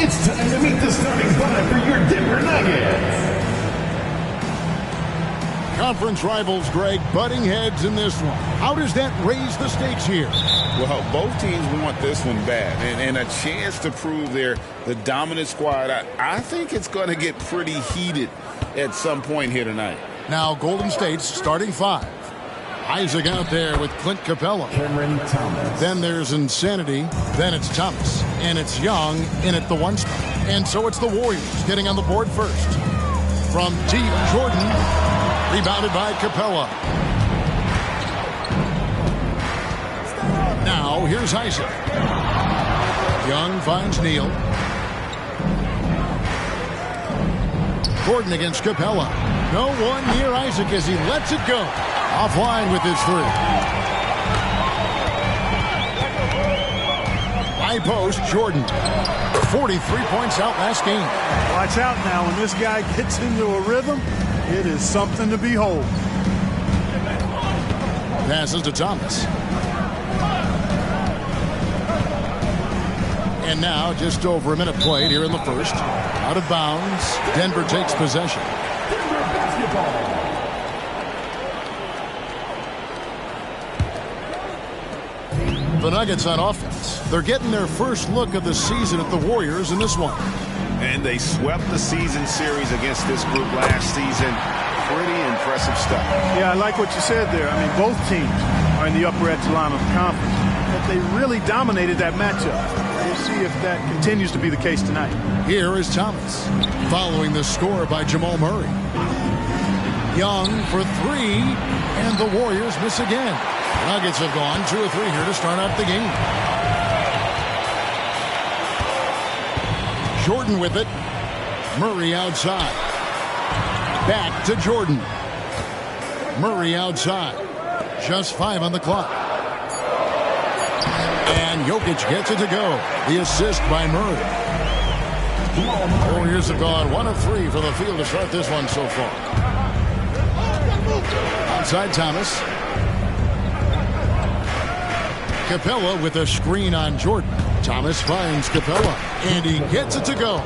It's time to meet the starting five for your Denver Nuggets. Conference rivals, Greg, butting heads in this one. How does that raise the stakes here? Well, both teams want this one bad, and a chance to prove they're the dominant squad. I think it's going to get pretty heated at some point here tonight. Now, Golden State's starting five. Isaac out there with Clint Capella. Cameron Thomas. Then there's Insanity. Then it's Thomas. And it's Young in at the one spot. And so it's the Warriors getting on the board first. From deep, Jordan. Rebounded by Capella. Now, here's Isaac. Young finds Neal. Jordan against Capella. No one near Isaac as he lets it go. Offline with his three. High post, Jordan. 43 points out last game. Watch out now. When this guy gets into a rhythm, it is something to behold. Passes to Thomas. And now just over a minute played here in the first. Out of bounds. Denver takes possession. Denver basketball. The Nuggets on offense. They're getting their first look of the season at the Warriors in this one. And they swept the season series against this group last season. Pretty impressive stuff. Yeah, I like what you said there. I mean, both teams are in the upper echelon of the conference. But they really dominated that matchup. We'll see if that continues to be the case tonight. Here is Thomas. Following the score by Jamal Murray. Young for three. And the Warriors miss again. Nuggets have gone 2 or 3 here to start out the game. Jordan with it. Murray outside. Back to Jordan. Murray outside. Just 5 on the clock. And Jokic gets it to go. The assist by Murray. Warriors have gone 1 of 3 for the field to start this one so far. Outside Thomas. Capella with a screen on Jordan. Thomas finds Capella, and he gets it to go.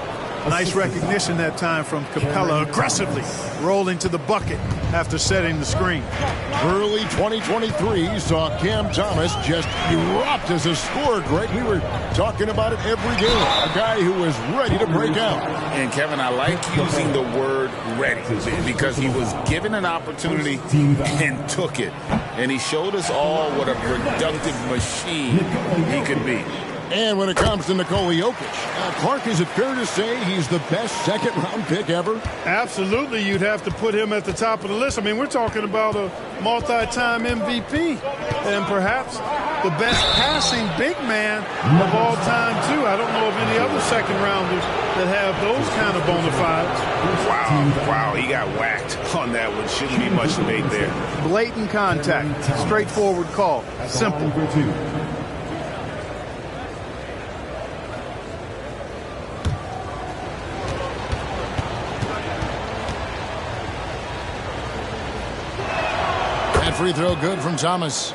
Nice recognition that time from Capella, aggressively rolling to the bucket after setting the screen. Early 2023 saw Cam Thomas just erupt as a scorer, Greg. We were talking about it every game. A guy who was ready to break out. And, Kevin, I like using the word ready because he was given an opportunity and took it. And he showed us all what a productive machine he could be. And when it comes to Nikola Jokic, Clark, is it fair to say he's the best second-round pick ever? Absolutely, you'd have to put him at the top of the list. I mean, we're talking about a multi-time MVP and perhaps the best passing big man of all time, too. I don't know of any other second-rounders that have those kind of bona fides. Wow, he got whacked on that one. Shouldn't be much debate there. Blatant contact, straightforward call, simple. Free throw good from Thomas.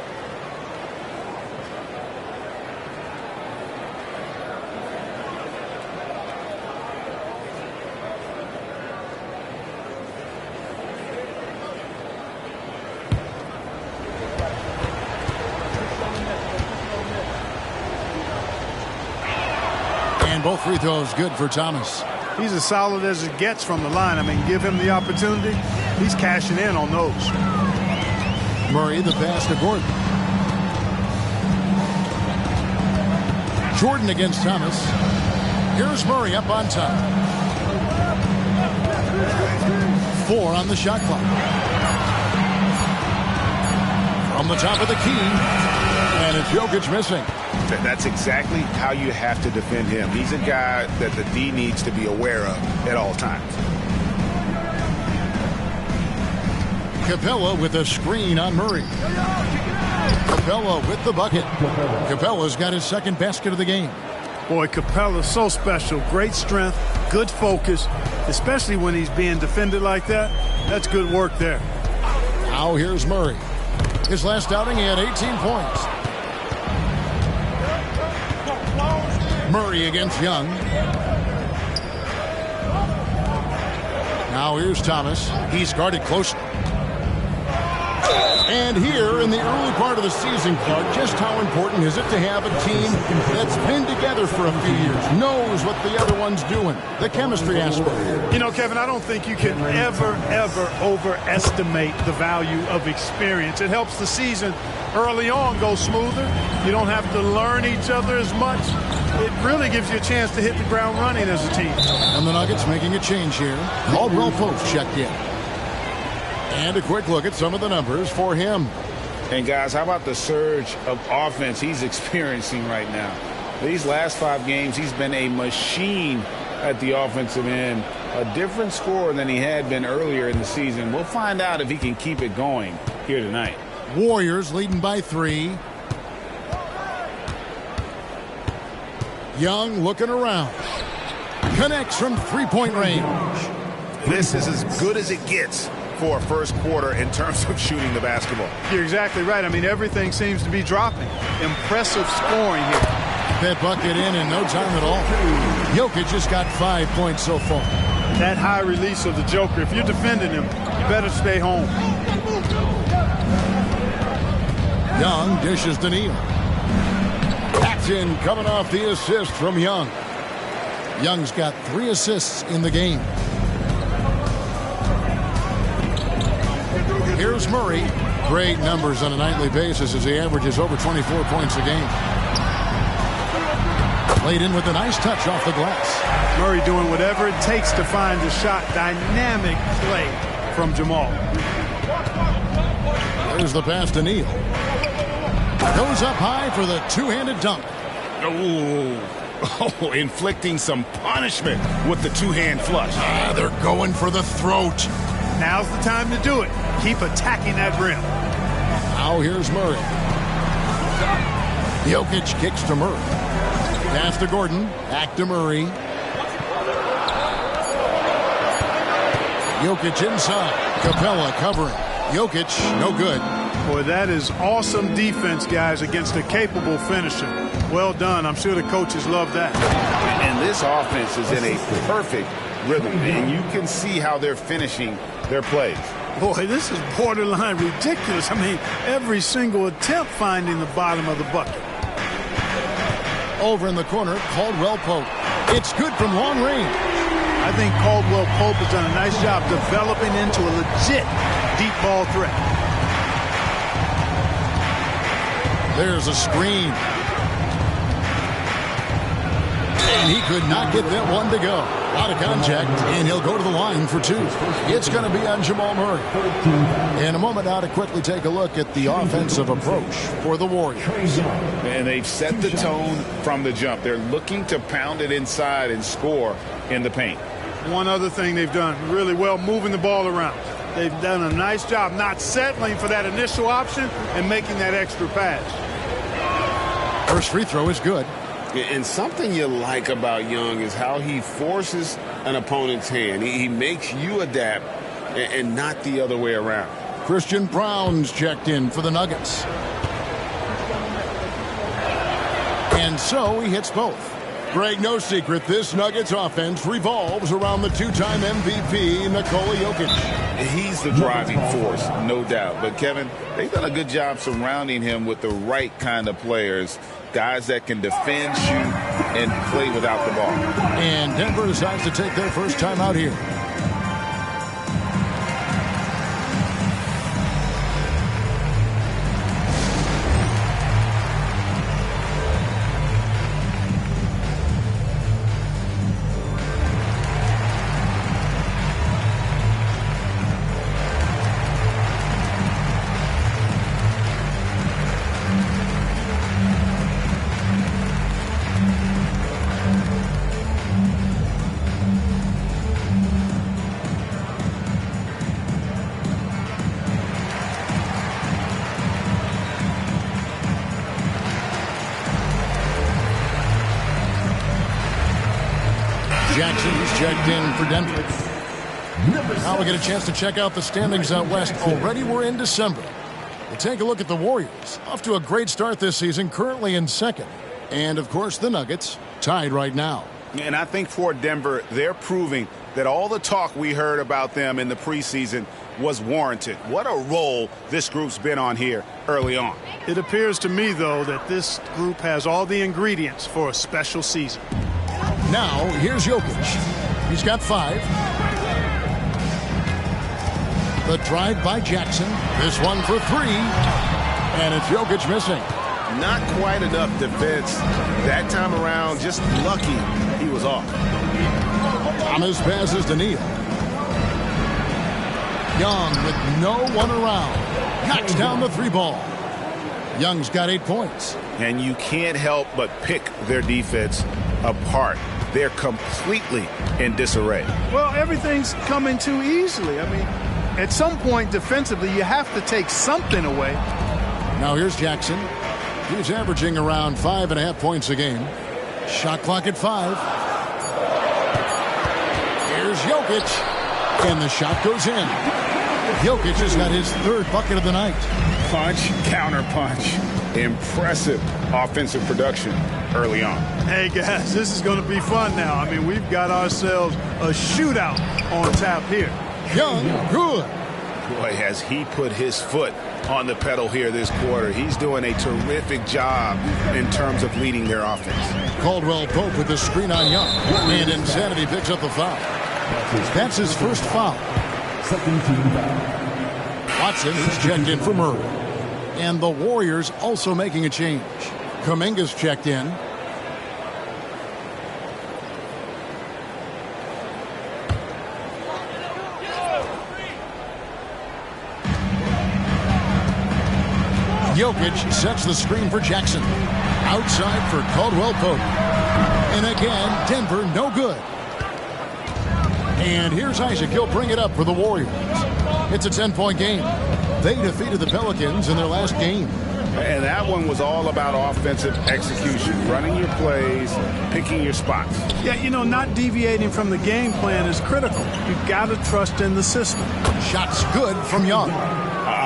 And both free throws good for Thomas. He's as solid as it gets from the line. I mean, give him the opportunity. He's cashing in on those. Murray, the pass to Gordon. Jordan against Thomas. Here's Murray up on top. 4 on the shot clock. From the top of the key. And it's Jokic missing. That's exactly how you have to defend him. He's a guy that the D needs to be aware of at all times. Capella with a screen on Murray. Capella with the bucket. Capella's got his second basket of the game. Boy, Capella's so special. Great strength, good focus, especially when he's being defended like that. That's good work there. Now here's Murray. His last outing, he had 18 points. Murray against Young. Now here's Thomas. He's guarded close. And here in the early part of the season, Clark, just how important is it to have a team that's been together for a few years, knows what the other one's doing, the chemistry aspect? You know, Kevin, I don't think you can ever overestimate the value of experience. It helps the season early on go smoother. You don't have to learn each other as much. It really gives you a chance to hit the ground running as a team. And the Nuggets making a change here. Caldwell Pope checked in. And a quick look at some of the numbers for him. And, guys, how about the surge of offense he's experiencing right now? These last 5 games, he's been a machine at the offensive end. A different scorer than he had been earlier in the season. We'll find out if he can keep it going here tonight. Warriors leading by 3. Young looking around. Connects from three-point range. This is as good as it gets for a first quarter in terms of shooting the basketball. You're exactly right. I mean, everything seems to be dropping. Impressive scoring here. That bucket in no time at all. Jokic just got 5 points so far. That high release of the Joker, if you're defending him, you better stay home. Young dishes to Neal. Paxton coming off the assist from Young. Young's got 3 assists in the game. Here's Murray. Great numbers on a nightly basis as he averages over 24 points a game. Played in with a nice touch off the glass. Murray doing whatever it takes to find the shot. Dynamic play from Jamal. There's the pass to Neal. Goes up high for the two-handed dunk. Oh, inflicting some punishment with the two-hand flush. They're going for the throat. Now's the time to do it. Keep attacking that rim. Now here's Murray. Jokic kicks to Murray. Pass to Gordon. Back to Murray. Jokic inside. Capella covering. Jokic, no good. Boy, that is awesome defense, guys, against a capable finisher. Well done. I'm sure the coaches love that. And this offense is in a perfect rhythm, and you can see how they're finishing their plays. Boy, this is borderline ridiculous. I mean, every single attempt finding the bottom of the bucket. Over in the corner, Caldwell Pope. It's good from long range. I think Caldwell Pope has done a nice job developing into a legit deep ball threat. There's a screen. And he could not get that one to go. Out of contact, and he'll go to the line for two. It's going to be on Jamal Murray. In a moment now to quickly take a look at the offensive approach for the Warriors. And they've set the tone from the jump. They're looking to pound it inside and score in the paint. One other thing they've done really well, moving the ball around. They've done a nice job not settling for that initial option and making that extra pass. First free throw is good. And something you like about Young is how he forces an opponent's hand. He makes you adapt and not the other way around. Christian Brown's checked in for the Nuggets. And so he hits both. Greg, no secret, this Nuggets offense revolves around the two-time MVP, Nikola Jokic. He's the driving force, no doubt. But, Kevin, they've done a good job surrounding him with the right kind of players, guys that can defend, shoot, and play without the ball. And Denver decides to take their first time out here. Jackson's checked in for Denver. Now we get a chance to check out the standings out west. Already we're in December. We'll take a look at the Warriors. Off to a great start this season, currently in second. And, of course, the Nuggets, tied right now. And I think for Denver, they're proving that all the talk we heard about them in the preseason was warranted. What a role this group's been on here early on. It appears to me, though, that this group has all the ingredients for a special season. Now, here's Jokic. He's got 5. The drive by Jackson. This one for 3. And it's Jokic missing. Not quite enough defense that time around. Just lucky he was off. Thomas passes to Neal. Young with no one around. Knocks down the 3 ball. Young's got 8 points. And you can't help but pick their defense apart. They're completely in disarray. Well, everything's coming too easily. I mean, at some point defensively, you have to take something away. Now here's Jackson. He's averaging around 5.5 points a game. Shot clock at 5. Here's Jokic. And the shot goes in. Jokic has got his 3rd bucket of the night. Punch, counter punch. Impressive offensive production early on. Hey, guys, this is going to be fun now. I mean, we've got ourselves a shootout on tap here. Young, good. Boy, has he put his foot on the pedal here this quarter. He's doing a terrific job in terms of leading their offense. Caldwell Pope with the screen on Young. And Insanity picks up the foul. That's his first foul. Watson is checked in for Murray. And the Warriors also making a change. Kuminga's checked in. Jokic sets the screen for Jackson. Outside for Caldwell Pope. And again, Denver no good. And here's Isaac. He'll bring it up for the Warriors. It's a 10-point game. They defeated the Pelicans in their last game. And that one was all about offensive execution, running your plays, picking your spots. Yeah, you know, not deviating from the game plan is critical. You've got to trust in the system. Shots good from Young.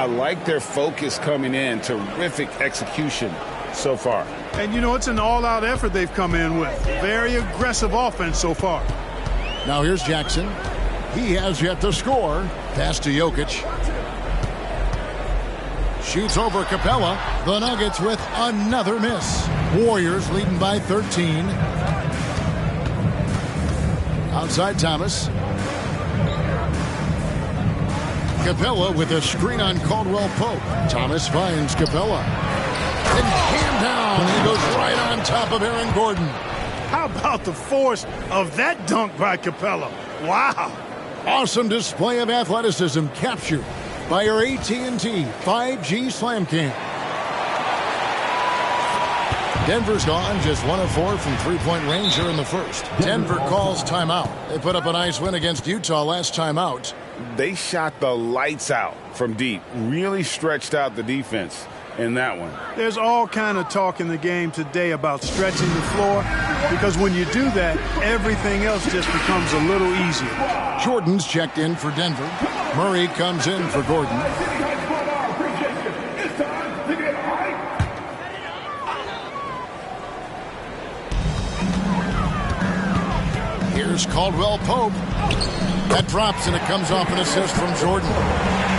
I like their focus coming in. Terrific execution so far. And, you know, it's an all-out effort they've come in with. Very aggressive offense so far. Now here's Jackson. He has yet to score. Pass to Jokic. Shoots over Capella. The Nuggets with another miss. Warriors leading by 13. Outside Thomas. Capella with a screen on Caldwell Pope. Thomas finds Capella. And hand down. He goes right on top of Aaron Gordon. How about the force of that dunk by Capella? Wow. Awesome display of athleticism captured by your AT&T 5G Slam Cam. Denver's gone just 1 of 4 from three-point range here in the first. Denver calls timeout. They put up a nice win against Utah last time out. They shot the lights out from deep. Really stretched out the defense in that one. There's all kind of talk in the game today about stretching the floor, because when you do that, everything else just becomes a little easier. Jordan's checked in for Denver. Murray comes in for Gordon. Here's Caldwell Pope. That drops and it comes off an assist from Jordan.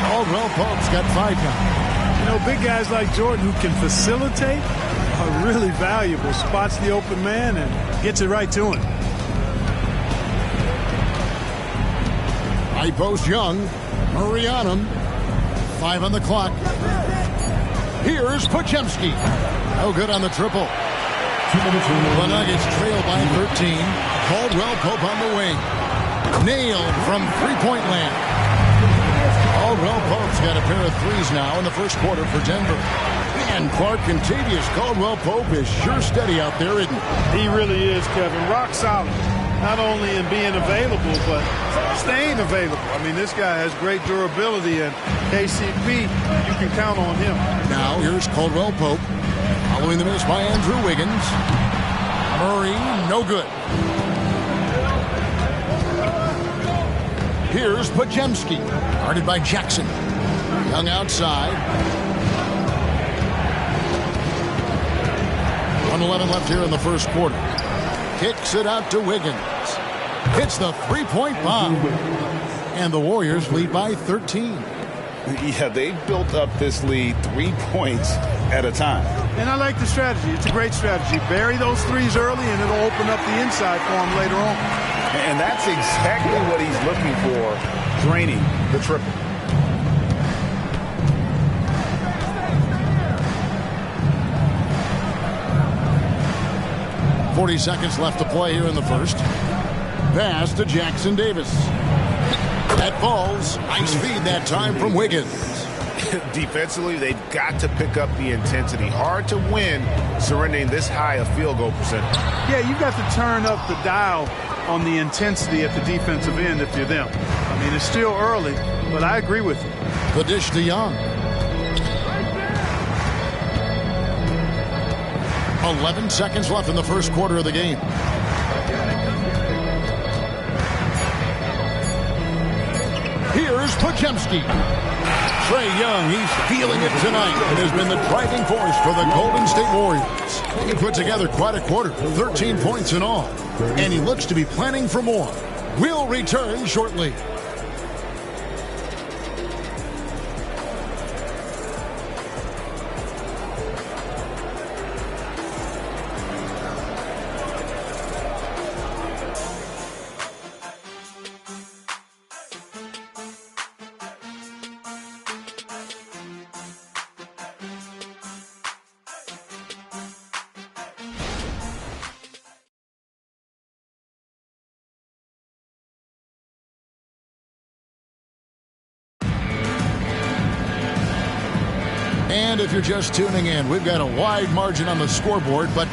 Caldwell Pope's got 5 now. You know, big guys like Jordan who can facilitate are really valuable. Spots the open man and gets it right to him. High post Young. Murray on him. 5 on the clock. Here's Podziemski. No good on the triple. The Nuggets trail by 13. Caldwell Pope on the wing. Nailed from three-point land. Caldwell Pope's got a pair of threes now in the first quarter for Denver. And Clark Contavious. Caldwell Pope is sure steady out there, isn't he? He really is, Kevin. Rock solid. Not only in being available, but staying available. I mean, this guy has great durability, and KCP, you can count on him. Now here's Caldwell Pope. Following the miss by Andrew Wiggins. Murray, no good. Here's Podziemski. Guarded by Jackson. Young outside. 1:11 left here in the first quarter. Kicks it out to Wiggins. Hits the three-point bomb. And the Warriors lead by 13. Yeah, they've built up this lead 3 points at a time. And I like the strategy. It's a great strategy. Bury those threes early, and it'll open up the inside for him later on. And that's exactly what he's looking for, draining the triple. .40 seconds left to play here in the first. Pass to Jackson Davis. That falls. Nice feed that time from Wiggins. Defensively, they've got to pick up the intensity. Hard to win surrendering this high a field goal percentage. Yeah, you've got to turn up the dial on the intensity at the defensive end if you're them. I mean, it's still early, but I agree with you. The dish to Young. 11 seconds left in the first quarter of the game. Here's Podziemski. Trae Young, he's feeling it tonight and has been the driving force for the Golden State Warriors. He put together quite a quarter, 13 points in all, and he looks to be planning for more. We'll return shortly. And if you're just tuning in, we've got a wide margin on the scoreboard, but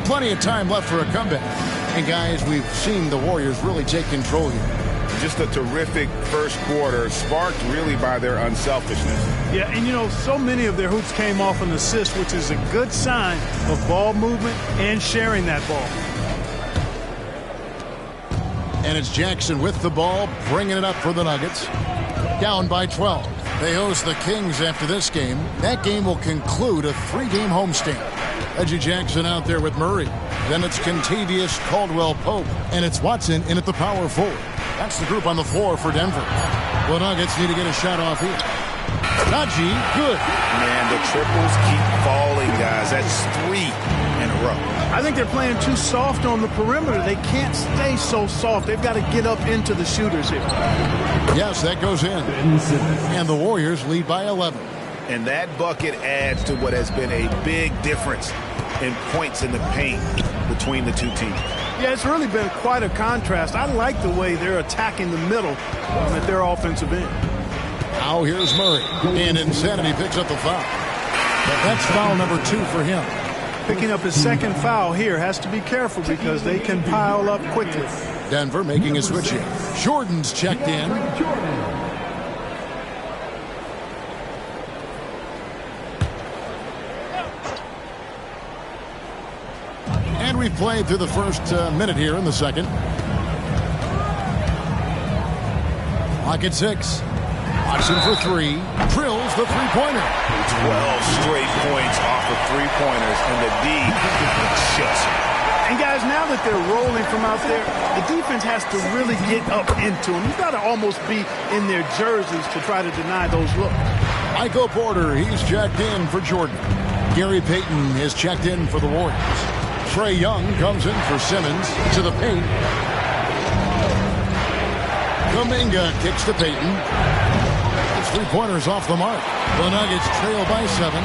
plenty of time left for a comeback. And guys, we've seen the Warriors really take control here. Just a terrific first quarter, sparked really by their unselfishness. Yeah, and you know, so many of their hoops came off an assist, which is a good sign of ball movement and sharing that ball. And it's Jackson with the ball, bringing it up for the Nuggets. Down by 12. They host the Kings after this game. That game will conclude a 3-game homestand. Reggie Jackson out there with Murray. Then it's Contavious Caldwell-Pope. And it's Watson in at the power forward. That's the group on the floor for Denver. The Nuggets need to get a shot off here. Najee, good. Man, the triples keep falling, guys. That's 3 in a row. I think they're playing too soft on the perimeter. They can't stay so soft. They've got to get up into the shooters here. Yes, that goes in. And the Warriors lead by 11. And that bucket adds to what has been a big difference in points in the paint between the two teams. Yeah, it's really been quite a contrast. I like the way they're attacking the middle at their offensive end. Now here's Murray. And Insanity picks up the foul. But that's foul number 2 for him. Picking up his second foul here, has to be careful because they can pile up quickly. Denver making a switch here. Jordan's checked in. And we've played through the first minute here in the second. Clock at 6. Watson for 3. Drills the three-pointer. 12 straight points off of three-pointers, and the D shuts him. And guys, now that they're rolling from out there, the defense has to really get up into them. You've got to almost be in their jerseys to try to deny those looks. Michael Porter, he's checked in for Jordan. Gary Payton is checked in for the Warriors. Trae Young comes in for Simmons to the paint. Kuminga kicks to Payton. His three-pointers off the mark. The Nuggets trail by 7.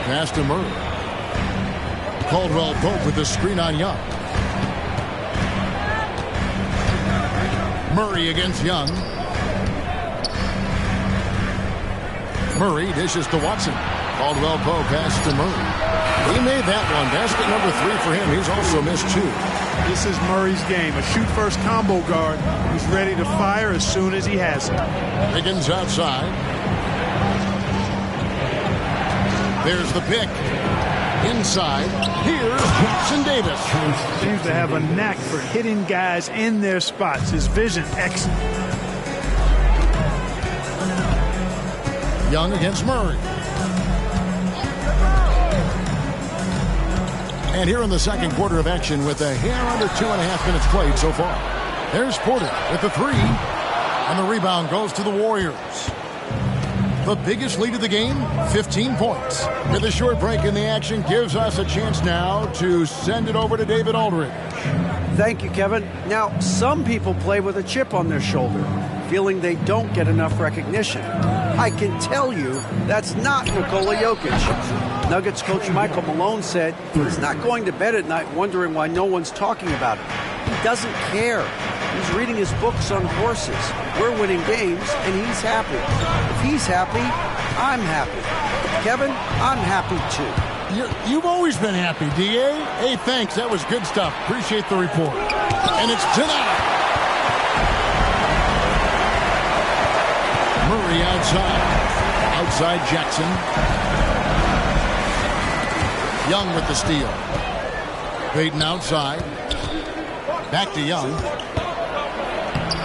Pass to Murray. Caldwell-Pope with the screen on Young. Murray against Young. Murray dishes to Watson. Caldwell-Pope pass to Murray. He made that one. Basket number 3 for him. He's also missed 2. This is Murray's game. A shoot-first combo guard who's ready to fire as soon as he has it. Higgins outside. There's the pick. Inside. Here's Jackson Davis. Seems to have a knack for hitting guys in their spots. His vision, excellent. Young against Murray. And here in the second quarter of action with a hair under 2.5 minutes played so far. There's Porter with the 3. And the rebound goes to the Warriors. The biggest lead of the game, 15 points. With a short break in the action gives us a chance now to send it over to David Aldridge. Thank you, Kevin. Now, some people play with a chip on their shoulder, feeling they don't get enough recognition. I can tell you that's not Nikola Jokic. Nuggets coach Michael Malone said he's not going to bed at night wondering why no one's talking about him. He doesn't care. He's reading his books on horses. We're winning games, and he's happy. If he's happy, I'm happy. Kevin, I'm happy too. You've always been happy, D.A. Hey, thanks. That was good stuff. Appreciate the report. And it's tonight. Murray outside. Outside Jackson. Young with the steal. Payton outside. Back to Young.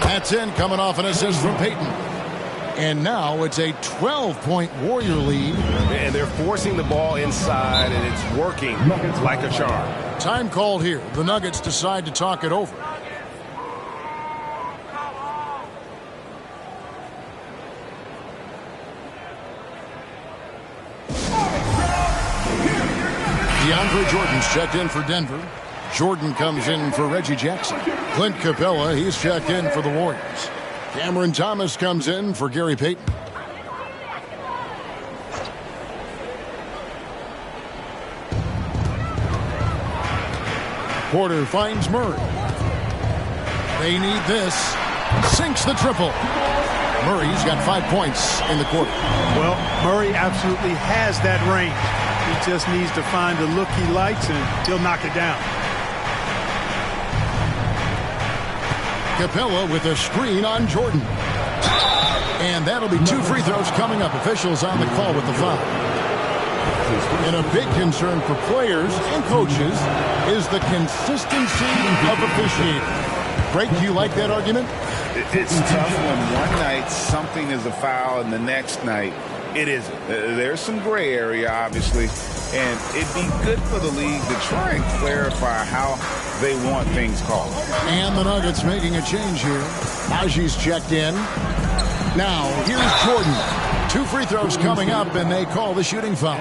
That's in, coming off an assist from Payton. And now it's a 12-point Warrior lead. And they're forcing the ball inside, and it's working like a charm. Time called here. The Nuggets decide to talk it over. DeAndre Jordan's checked in for Denver. Jordan comes in for Reggie Jackson. Clint Capella, he's checked in for the Warriors. Cameron Thomas comes in for Gary Payton. Porter finds Murray. They need this. Sinks the triple. Murray's got 5 points in the quarter. Well, Murray absolutely has that range. He just needs to find the look he likes, and he'll knock it down. Capella with a screen on Jordan. And that'll be 2 free throws coming up. Officials on the call with the foul. And a big concern for players and coaches is the consistency of officiating. Greg, do you like that argument? It's tough when one night something is a foul and the next night it isn't. There's some gray area, obviously, and it'd be good for the league to try and clarify how they want things called. And the Nuggets making a change here. Najee's checked in. Now, here's Jordan. 2 free throws coming up, and they call the shooting foul.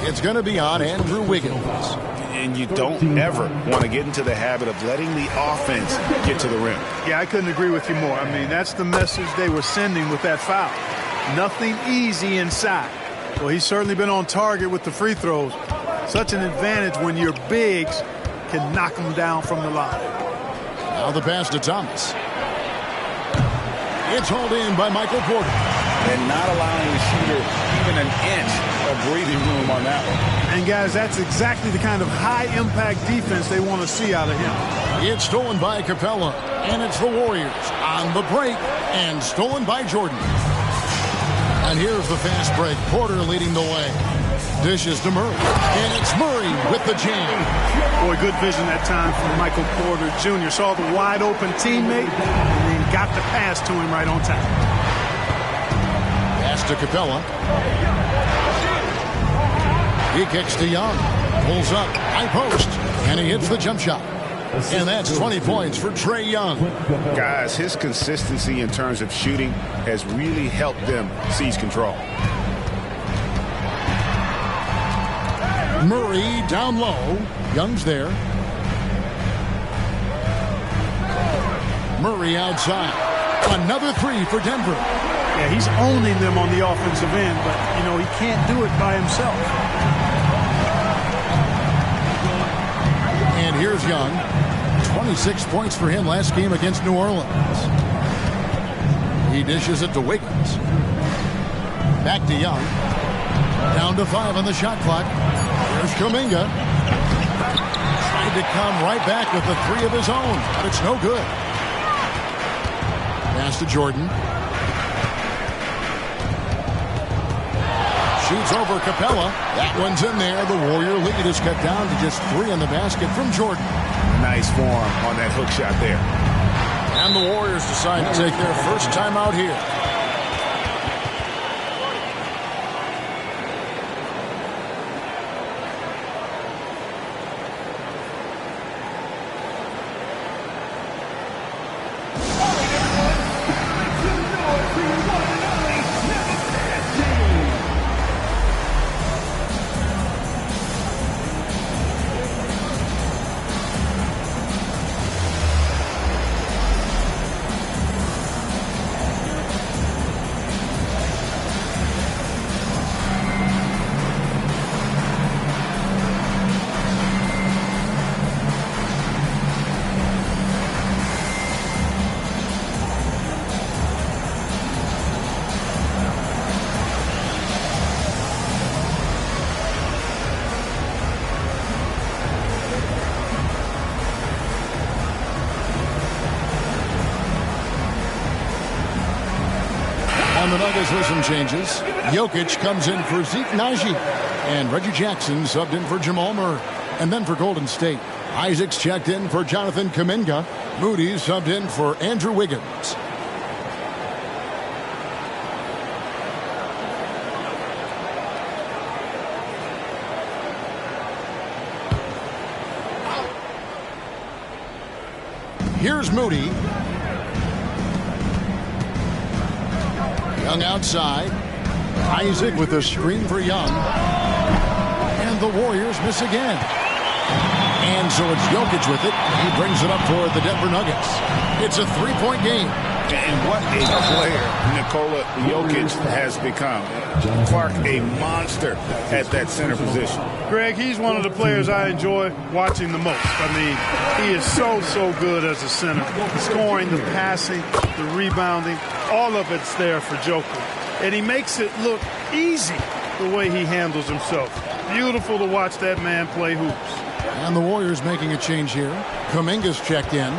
It's going to be on Andrew Wiggins. And you don't ever want to get into the habit of letting the offense get to the rim. Yeah, I couldn't agree with you more. I mean, that's the message they were sending with that foul. Nothing easy inside. Well, he's certainly been on target with the free throws. Such an advantage when your bigs can knock them down from the line. Now the pass to Thomas. It's hauled in by Michael Porter. And not allowing the shooter even an inch of breathing room on that one. And, guys, that's exactly the kind of high-impact defense they want to see out of him. It's stolen by Capella, and it's the Warriors on the break, and stolen by Jordan. And here's the fast break. Porter leading the way. Dishes to Murray, and it's Murray with the jam. Boy, good vision that time from Michael Porter Jr. Saw the wide-open teammate, and then got the pass to him right on time. Pass to Capella. He kicks to Young. Pulls up. High post. And he hits the jump shot. And that's 20 points for Trae Young. Guys, his consistency in terms of shooting has really helped them seize control. Murray down low. Young's there. Murray outside. Another 3 for Denver. Yeah, he's owning them on the offensive end, but, you know, he can't do it by himself. And here's Young. 26 points for him last game against New Orleans. He dishes it to Wiggins. Back to Young. Down to 5 on the shot clock. Here's Kuminga. Tried to come right back with the 3 of his own, but it's no good. Pass to Jordan. Shoots over Capella. That one's in there. The Warrior lead is cut down to just 3 in the basket from Jordan. Nice form on that hook shot there. And the Warriors decide to take their first time out here. On the Nuggets with some changes. Jokic comes in for Zeke Najee. And Reggie Jackson subbed in for Jamal Murray. And then for Golden State, Isaac's checked in for Jonathan Kuminga. Moody subbed in for Andrew Wiggins. Here's Moody. Young outside. Isaac with a screen for Young. And the Warriors miss again. And so it's Jokic with it. He brings it up for the Denver Nuggets. It's a 3-point game. And what a player Nikola Jokic has become. Clark, a monster at that center position. Greg, he's one of the players I enjoy watching the most. I mean, he is so good as a center. The scoring, the passing, the rebounding, all of it's there for Joker. And he makes it look easy the way he handles himself. Beautiful to watch that man play hoops. And the Warriors making a change here. Kuminga's checked in.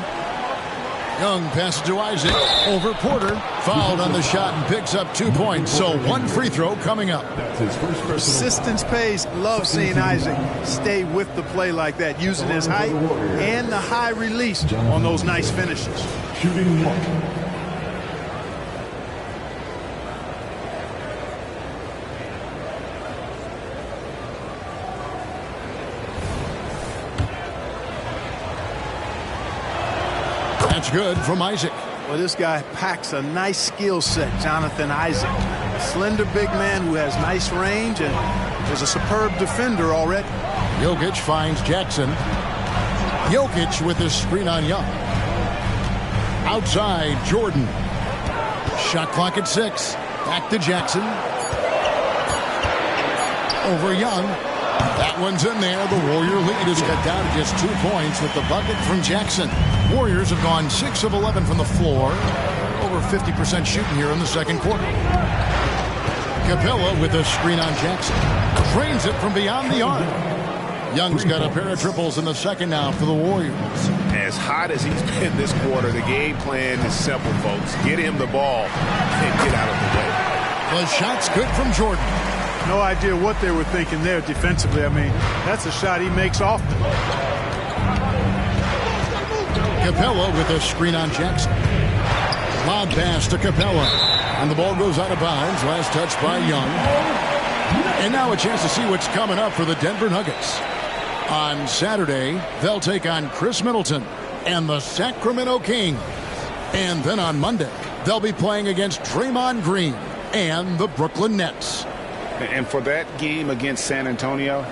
Young passes to Isaac. Over Porter. Fouled on the shot and picks up 2 points. So one free throw coming up. Persistence pays. Love seeing Isaac stay with the play like that, using his height and the high release on those nice finishes. Shooting 1. That's good from Isaac. Well, this guy packs a nice skill set, Jonathan Isaac. A slender big man who has nice range and is a superb defender already. Jokic finds Jackson. Jokic with the screen on Young. Outside, Jordan. Shot clock at 6. Back to Jackson. Over Young. That one's in there. The Warrior lead is cut down to just 2 points with the bucket from Jackson. Warriors have gone 6 of 11 from the floor. Over 50% shooting here in the second quarter. Capella with a screen on Jackson. Drains it from beyond the arc. Young's got a pair of triples in the second now for the Warriors. As hot as he's been this quarter, the game plan is simple, folks. Get him the ball and get out of the way. The shot's good from Jordan. No idea what they were thinking there defensively. I mean, that's a shot he makes often. Capella with a screen on Jackson. Lob pass to Capella. And the ball goes out of bounds. Last touch by Young. And now a chance to see what's coming up for the Denver Nuggets. On Saturday, they'll take on Chris Middleton and the Sacramento Kings. And then on Monday, they'll be playing against Draymond Green and the Brooklyn Nets. And for that game against San Antonio,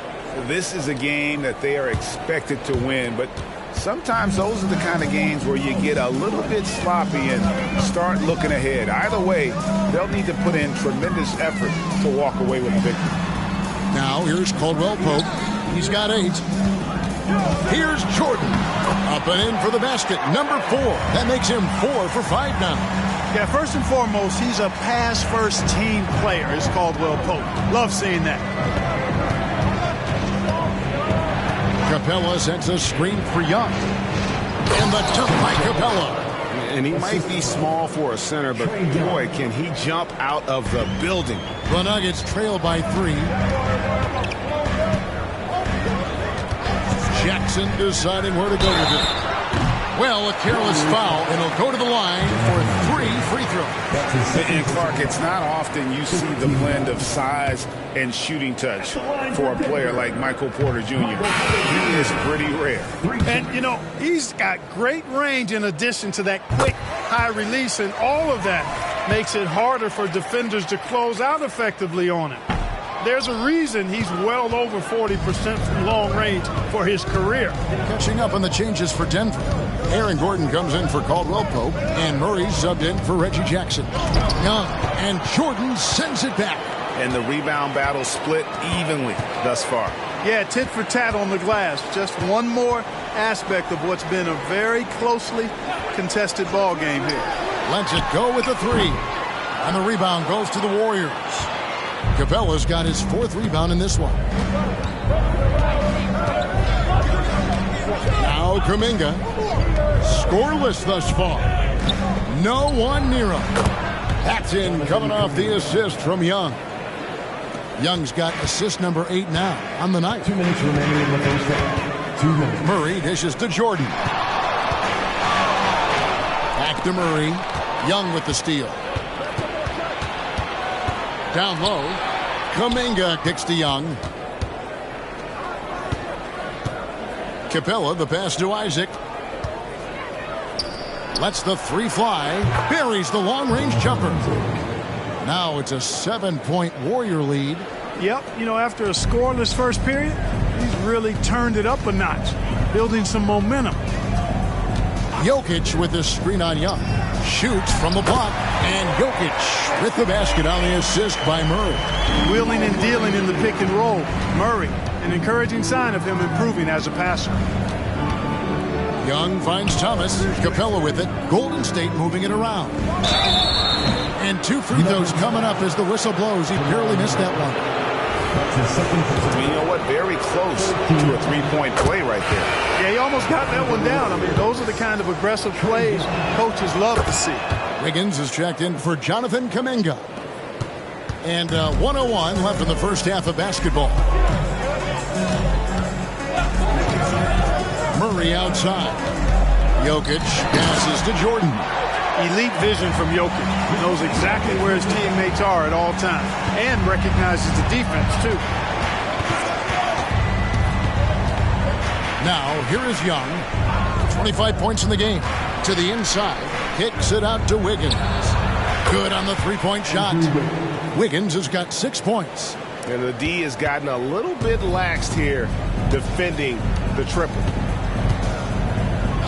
this is a game that they are expected to win. But sometimes those are the kind of games where you get a little bit sloppy and start looking ahead. Either way, they'll need to put in tremendous effort to walk away with a victory. Now here's Caldwell Pope. He's got 8. Here's Jordan. Up and in for the basket. Number 4. That makes him 4 for 5 now. Yeah, first and foremost, he's a pass-first team player, is Caldwell Pope. Love seeing that. Capella sends a screen for Young. And the jump by Capella. And he might be small for a center, but boy, can he jump out of the building. The Nuggets trail by 3. Jackson deciding where to go with it. Well, a careless foul, and he'll go to the line for 3 free throws. And Clark, it's not often you see the blend of size and shooting touch for a player like Michael Porter Jr. He is pretty rare. And, you know, he's got great range in addition to that quick, high release, and all of that makes it harder for defenders to close out effectively on him. There's a reason he's well over 40% from long range for his career. Catching up on the changes for Denver. Aaron Gordon comes in for Caldwell Pope, and Murray subbed in for Reggie Jackson. Young and Jordan sends it back. And the rebound battle split evenly thus far. Yeah, tit for tat on the glass. Just one more aspect of what's been a very closely contested ball game here. Lets it go with the 3. And the rebound goes to the Warriors. Capella's got his 4th rebound in this one. Now Kuminga. Scoreless thus far. No one near him. That's in coming off the assist from Young. Young's got assist number 8 now on the night. 2 minutes remaining in the first half. 2 minutes. Murray dishes to Jordan. Back to Murray. Young with the steal. Down low. Kuminga kicks to Young. Capella, the pass to Isaac. Lets the 3 fly. Buries the long-range jumper. Now it's a 7-point Warrior lead. Yep, you know, after a scoreless first period, he's really turned it up a notch, building some momentum. Jokic with the screen on Young. Shoots from the block. And Jokic with the basket on the assist by Murray. Wheeling and dealing in the pick and roll. Murray, an encouraging sign of him improving as a passer. Young finds Thomas. Capella with it. Golden State moving it around. And 2 free throws coming up as the whistle blows. He barely missed that one. I mean, you know what? Very close to a three-point play right there. Yeah, he almost got that one down. I mean, those are the kind of aggressive plays coaches love to see. Wiggins is checked in for Jonathan Kuminga. And 1:01 left in the first half of basketball. Murray outside. Jokic passes to Jordan. Elite vision from Jokic. He knows exactly where his teammates are at all times and recognizes the defense, too. Now, here is Young. 25 points in the game. To the inside. Kicks it out to Wiggins. Good on the three-point shot. Wiggins has got 6 points. And the D has gotten a little bit laxed here defending the triple.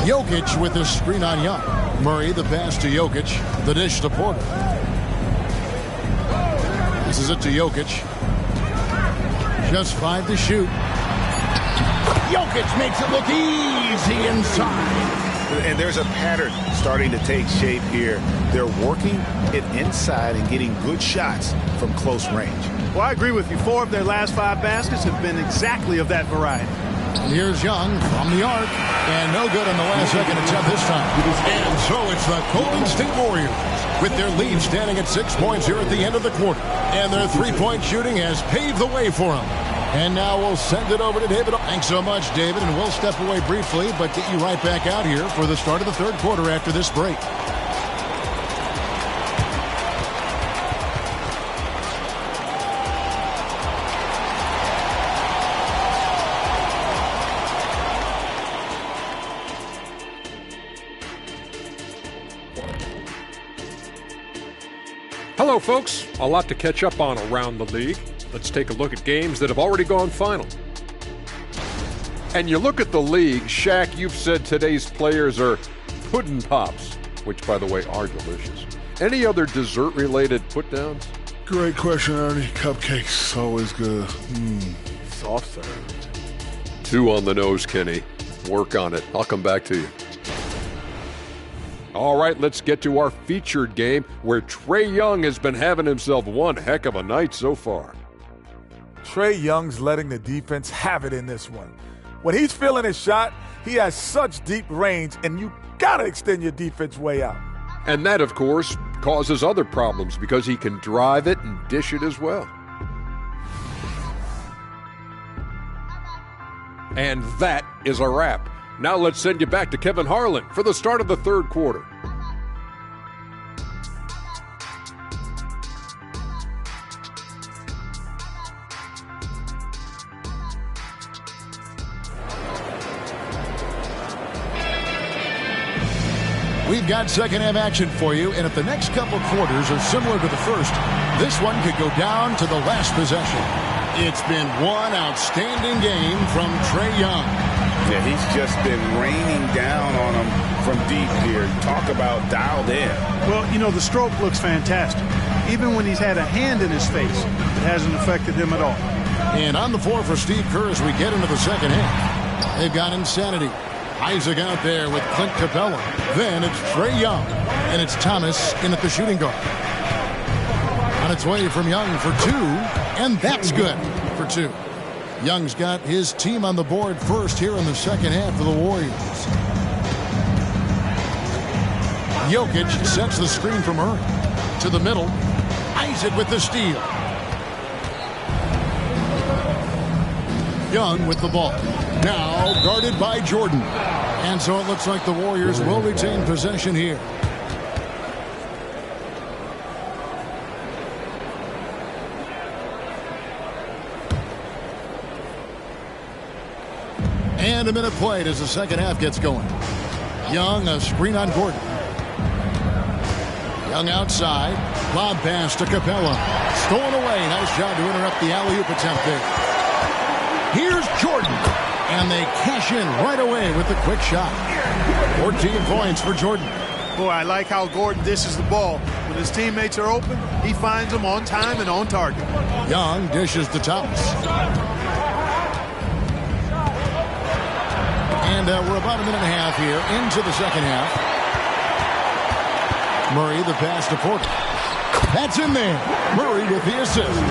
Jokic with the screen on Young. Murray the pass to Jokic. The dish to Porter. This is it to Jokic. Just 5 to shoot. Jokic makes it look easy inside. And there's a pattern starting to take shape here. They're working it inside and getting good shots from close range. Well, I agree with you. 4 of their last 5 baskets have been exactly of that variety. And here's Young from the arc. And no good on the last second attempt this time. And so it's the Golden State Warriors with their lead standing at 6 points here at the end of the quarter. And their three-point shooting has paved the way for them. And now we'll send it over to David. Thanks so much, David. And we'll step away briefly, but get you right back out here for the start of the third quarter after this break. Hello, folks. A lot to catch up on around the league. Let's take a look at games that have already gone final. And you look at the league, Shaq, you've said today's players are pudding pops, which, by the way, are delicious. Any other dessert-related put-downs? Great question, Ernie. Cupcakes, always good. Soft served. 2 on the nose, Kenny. Work on it. I'll come back to you. All right, let's get to our featured game where Trae Young has been having himself one heck of a night so far. Trae Young's letting the defense have it in this one. When he's feeling his shot, he has such deep range, and you got to extend your defense way out. And that, of course, causes other problems because he can drive it and dish it as well. And that is a wrap. Now let's send you back to Kevin Harlan for the start of the third quarter. We've got second half action for you, and if the next couple quarters are similar to the first, this one could go down to the last possession. It's been one outstanding game from Trae Young. Yeah, he's just been raining down on him from deep here. Talk about dialed in. Well, you know, the stroke looks fantastic. Even when he's had a hand in his face, it hasn't affected him at all. And on the floor for Steve Kerr as we get into the second half. They've got insanity. Isaac out there with Clint Capella. Then it's Trae Young. And it's Thomas in at the shooting guard. On its way from Young for 2. And that's good for 2. Young's got his team on the board first here in the second half for the Warriors. Jokic sets the screen from Murray. To the middle. Isaac with the steal. Young with the ball. Now guarded by Jordan. And so it looks like the Warriors will retain possession here. And a minute played as the second half gets going. Young, a screen on Gordon. Young outside. Lob pass to Capella. Stolen away. Nice job to interrupt the alley-oop attempt there. Here's Jordan. And they cash in right away with the quick shot. 14 points for Jordan. Boy, I like how Gordon dishes the ball. When his teammates are open, he finds them on time and on target. Young dishes to Thomas. And we're about a minute and a half here into the second half. Murray the pass to Porter. That's in there. Murray with the assist.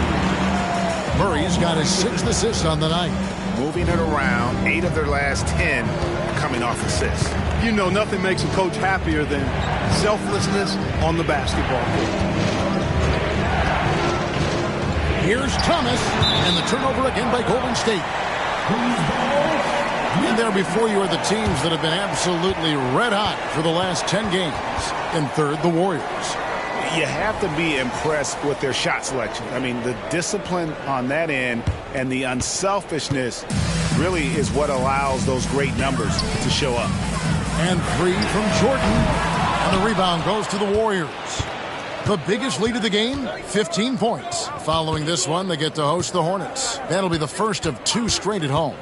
Murray's got his 6th assist on the night. Moving it around, 8 of their last 10 coming off assists. You know, nothing makes a coach happier than selflessness on the basketball court. Here's Thomas, and the turnover again by Golden State. And there before you are the teams that have been absolutely red hot for the last 10 games. In third, the Warriors. You have to be impressed with their shot selection. I mean, the discipline on that end and the unselfishness really is what allows those great numbers to show up. And 3 from Jordan. And the rebound goes to the Warriors. The biggest lead of the game, 15 points. Following this one, they get to host the Hornets. That'll be the first of 2 straight at home.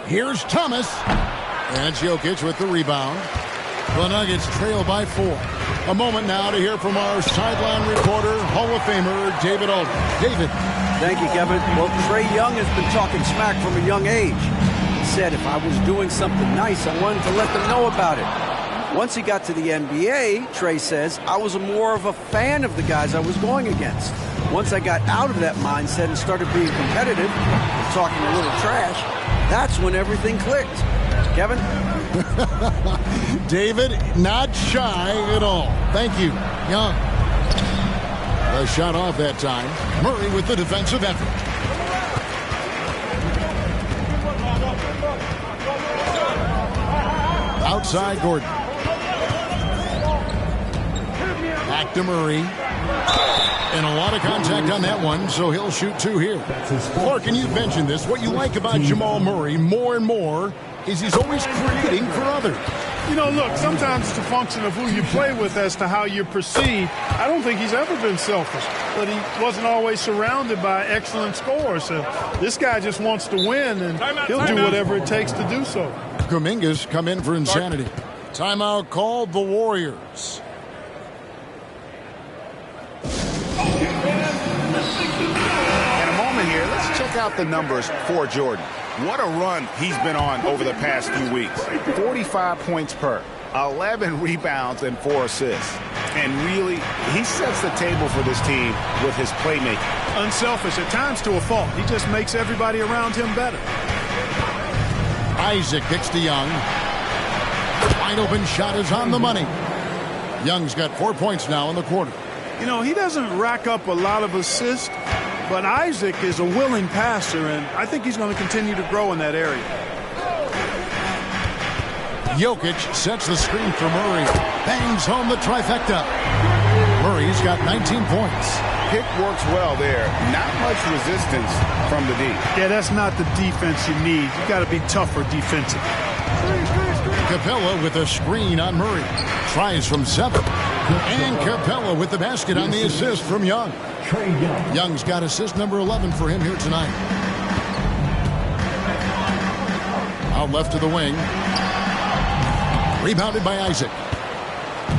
Here's Thomas. And it's Jokic with the rebound. The Nuggets trail by 4. A moment now to hear from our sideline reporter, Hall of Famer David Aldridge. David. Thank you, Kevin. Well, Trae Young has been talking smack from a young age. He said if I was doing something nice, I wanted to let them know about it. Once he got to the NBA, Trae says, I was more of a fan of the guys I was going against. Once I got out of that mindset and started being competitive and talking a little trash, that's when everything clicked. Kevin? David, not shy at all. Thank you, Young. A shot off that time. Murray with the defensive effort. Outside Gordon. Back to Murray. And a lot of contact on that one, so he'll shoot 2 here. Clark, and you mentioned this. What you like about Jamal Murray more and more is he's always creating for others. You know, look, sometimes it's a function of who you play with as to how you're perceived. I don't think he's ever been selfish, but he wasn't always surrounded by excellent scores. So this guy just wants to win, and he'll do whatever it takes to do so. Kuminga's come in for insanity. Timeout called the Warriors. In a moment here, let's check out the numbers for Jordan. What a run he's been on over the past few weeks. 45 points per, 11 rebounds, and 4 assists. And really, he sets the table for this team with his playmaking. Unselfish at times to a fault. He just makes everybody around him better. Isaac kicks to Young. Wide open shot is on the money. Young's got 4 points now in the quarter. You know, he doesn't rack up a lot of assists, but Isaac is a willing passer, and I think he's going to continue to grow in that area. Jokic sets the screen for Murray. Bangs home the trifecta. Murray's got 19 points. Pick works well there. Not much resistance from the D. Yeah, that's not the defense you need. You got to be tougher defensively. Capella with a screen on Murray. Tries from 7. And Capella with the basket on the assist from Young. Young's got assist number 11 for him here tonight. Out left to the wing. Rebounded by Isaac.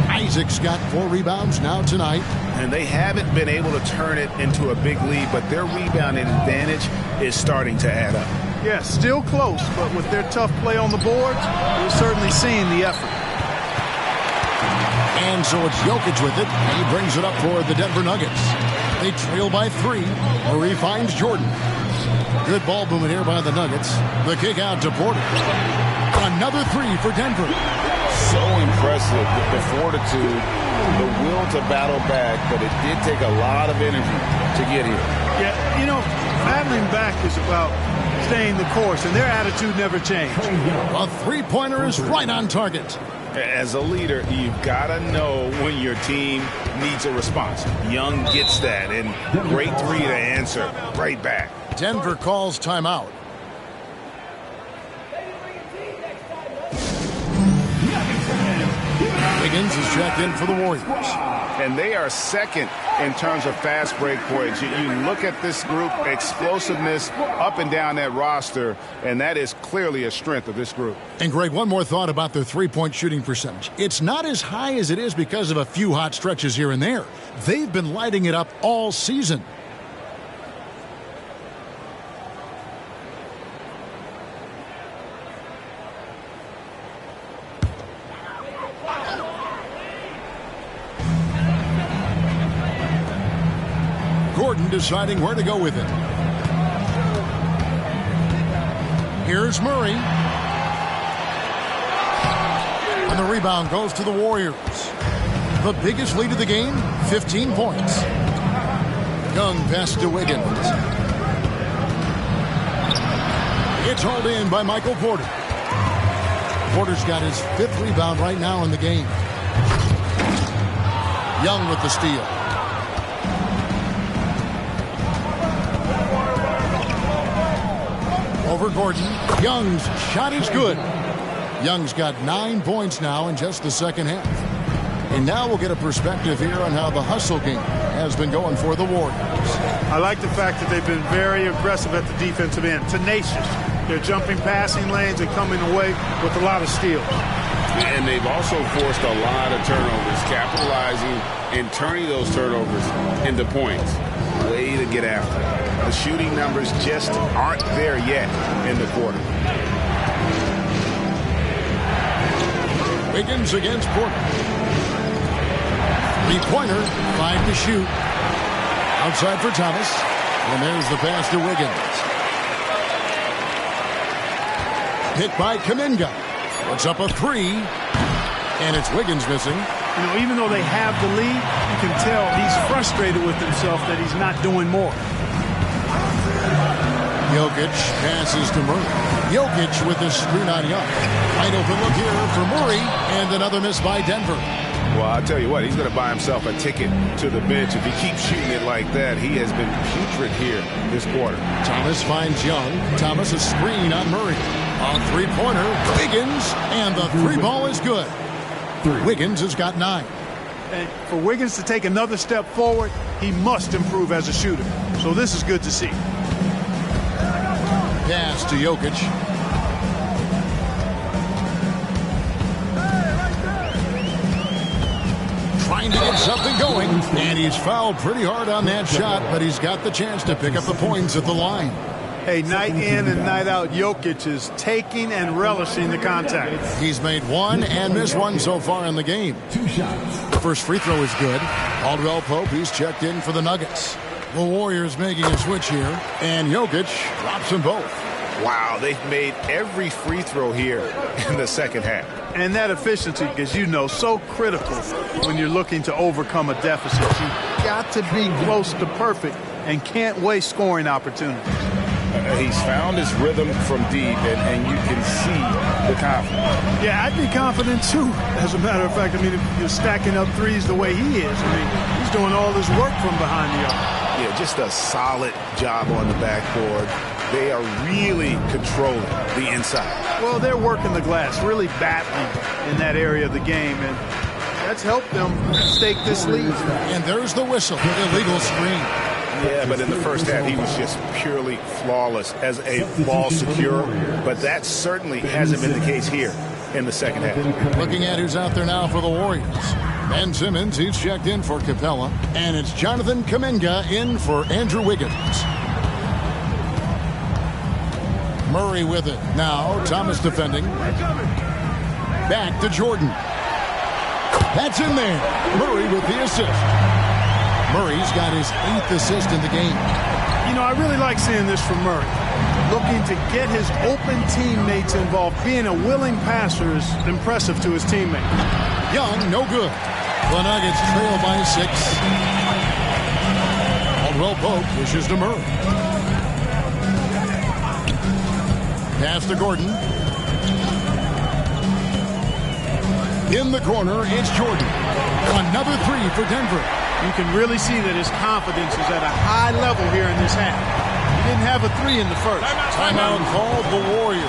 Isaac's got 4 rebounds now tonight. And they haven't been able to turn it into a big lead, but their rebounding advantage is starting to add up. Yeah, still close, but with their tough play on the boards, we're certainly seeing the effort. And so it's Jokic with it. He brings it up for the Denver Nuggets. They trail by 3. Murray finds Jordan. Good ball movement here by the Nuggets. The kick out to Porter. Another 3 for Denver. So impressive with the fortitude, the will to battle back, but it did take a lot of energy to get here. Yeah, you know, battling back is about staying the course, and their attitude never changed. A 3-pointer is right on target. As a leader, you've got to know when your team needs a response. Young gets that, and great 3 to answer right back. Denver calls timeout. Wiggins is checked in for the Warriors. And they are second in terms of fast break points. You look at this group, explosiveness up and down that roster, and that is clearly a strength of this group. And Greg, one more thought about their 3-point shooting percentage. It's not as high as it is because of a few hot stretches here and there. They've been lighting it up all season. Gordon deciding where to go with it. Here's Murray. And the rebound goes to the Warriors. The biggest lead of the game, 15 points. Young pass to Wiggins. It's hauled in by Michael Porter. Porter's got his 5th rebound right now in the game. Young with the steal. Over Gordon. Young's shot is good. Young's got 9 points now in just the second half. And now we'll get a perspective here on how the hustle game has been going for the Warriors. I like the fact that they've been very aggressive at the defensive end, tenacious. They're jumping passing lanes and coming away with a lot of steals. And they've also forced a lot of turnovers, capitalizing and turning those turnovers into points. Way to get after it. The shooting numbers just aren't there yet in the quarter. Wiggins against Porter. 3-pointer, 5 to shoot. Outside for Thomas. And there's the pass to Wiggins. Hit by Kuminga. Puts up a 3. And it's Wiggins missing. You know, even though they have the lead, you can tell he's frustrated with himself that he's not doing more. Jokic passes to Murray. Jokic with the screen on Young. Wide open look here for Murray. And another miss by Denver. Well, I'll tell you what, he's going to buy himself a ticket to the bench. If he keeps shooting it like that, he has been putrid here this quarter. Thomas finds Young. Thomas a screen on Murray. A 3-pointer. Wiggins. And the 3 ball is good. Wiggins has got 9. And for Wiggins to take another step forward, he must improve as a shooter. So this is good to see. Pass to Jokic. Trying to get something going. And he's fouled pretty hard on that shot, but he's got the chance to pick up the points at the line. Hey, night in and night out, Jokic is taking and relishing the contact. He's made 1 and missed 1 so far in the game. 2 shots. First free throw is good. Caldwell Pope, he's checked in for the Nuggets. The Warriors making a switch here. And Jokic drops them both. Wow, they've made every free throw here in the second half. And that efficiency, as you know, so critical when you're looking to overcome a deficit. You've got to be close to perfect and can't waste scoring opportunities. He's found his rhythm from deep, and you can see the confidence. Yeah, I'd be confident, too. As a matter of fact, I mean, if you're stacking up threes the way he is, I mean, he's doing all this work from behind the arc. Yeah, just a solid job on the backboard. They are really controlling the inside. Well, they're working the glass, really battling in that area of the game, and that's helped them stake this lead. And there's the whistle. Illegal screen. Yeah, but in the first half, he was just purely flawless as a ball securer. But that certainly hasn't been the case here in the second half. Looking at who's out there now for the Warriors. Ben Simmons, he's checked in for Capella. And it's Jonathan Kuminga in for Andrew Wiggins. Murray with it. Now Thomas defending. Back to Jordan. That's in there. Murray with the assist. Murray's got his 8th assist in the game. You know, I really like seeing this from Murray. Looking to get his open teammates involved. Being a willing passer is impressive to his teammates. Young, no good. The Nuggets trail by 6. Caldwell Pope pushes to Murray. Pass to Gordon. In the corner, it's Jordan. Another 3 for Denver. You can really see that his confidence is at a high level here in this half. He didn't have a 3 in the first. Timeout called the Warriors.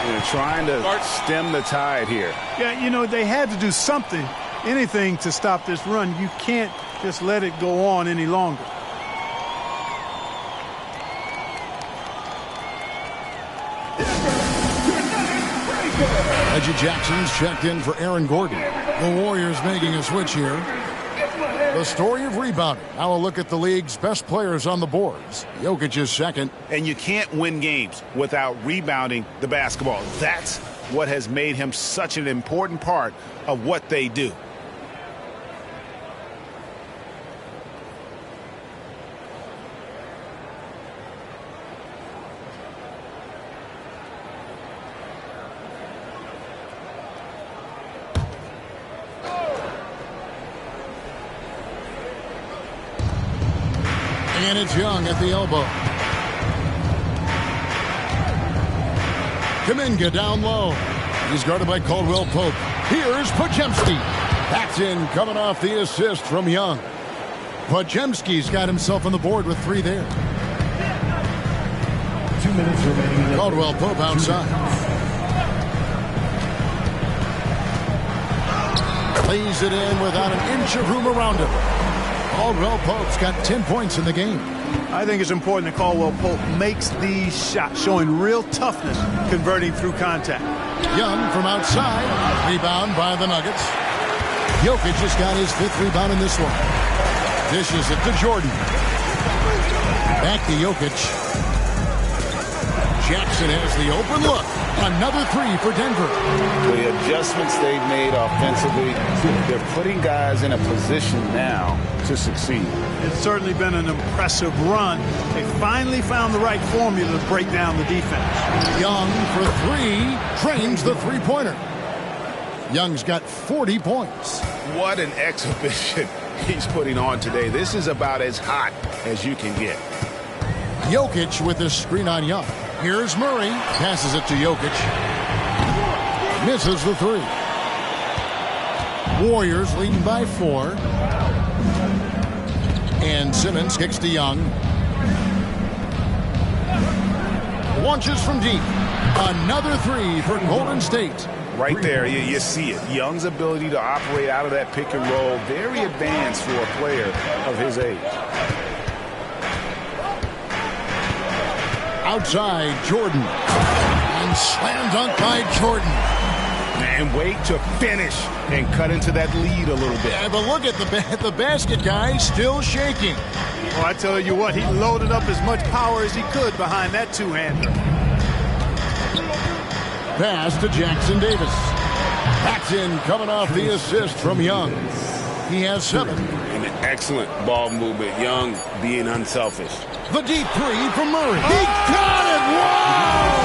They're trying to stem the tide here. Yeah, you know, they had to do something, anything to stop this run. You can't just let it go on any longer. Reggie Jackson's checked in for Aaron Gordon. The Warriors making a switch here. The story of rebounding. Now a look at the league's best players on the boards. Jokic is second. And you can't win games without rebounding the basketball. That's what has made him such an important part of what they do. And it's Young at the elbow. Kuminga down low. He's guarded by Caldwell Pope. Here's Podziemski. That's in, coming off the assist from Young. Podziemski's got himself on the board with 3 there. 2 minutes remaining. Caldwell Pope outside. Lays it in without an inch of room around him. Caldwell Pope's got 10 points in the game. I think it's important that Caldwell Pope makes these shots, showing real toughness, converting through contact. Young from outside. Rebound by the Nuggets. Jokic just got his 5th rebound in this one. Dishes it to Jordan. Back to Jokic. Jackson has the open look. Another 3 for Denver. The adjustments they've made offensively, they're putting guys in a position now to succeed. It's certainly been an impressive run. They finally found the right formula to break down the defense. Young for 3. Trains the three-pointer. Young's got 40 points. What an exhibition he's putting on today. This is about as hot as you can get. Jokic with the screen on Young. Here's Murray. Passes it to Jokic. Misses the 3. Warriors leading by 4. And Simmons kicks to Young. Launches from deep. Another 3 for Golden State. Right there, you see it. Young's ability to operate out of that pick and roll, very advanced for a player of his age. Outside, Jordan. And slam dunk by Jordan. And wait to finish and cut into that lead a little bit. Yeah, but look at the basket guy still shaking. Well, I tell you what, he loaded up as much power as he could behind that two-hander. Pass to Jackson Davis. That's in, coming off the assist from Young. He has 7. An excellent ball movement. Young being unselfish. The deep 3 from Murray. He got it! Whoa!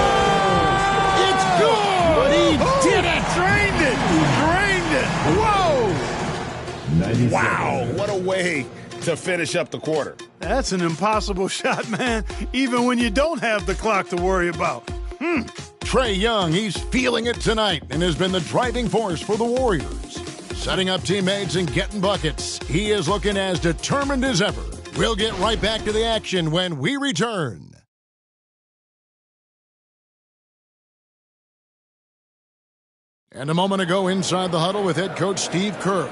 It's good! He did it! Drained it! Drained it! Whoa! Wow, what a way to finish up the quarter. That's an impossible shot, man, even when you don't have the clock to worry about. Trae Young, he's feeling it tonight and has been the driving force for the Warriors. Setting up teammates and getting buckets. He is looking as determined as ever. We'll get right back to the action when we return. And a moment ago inside the huddle with head coach Steve Kerr.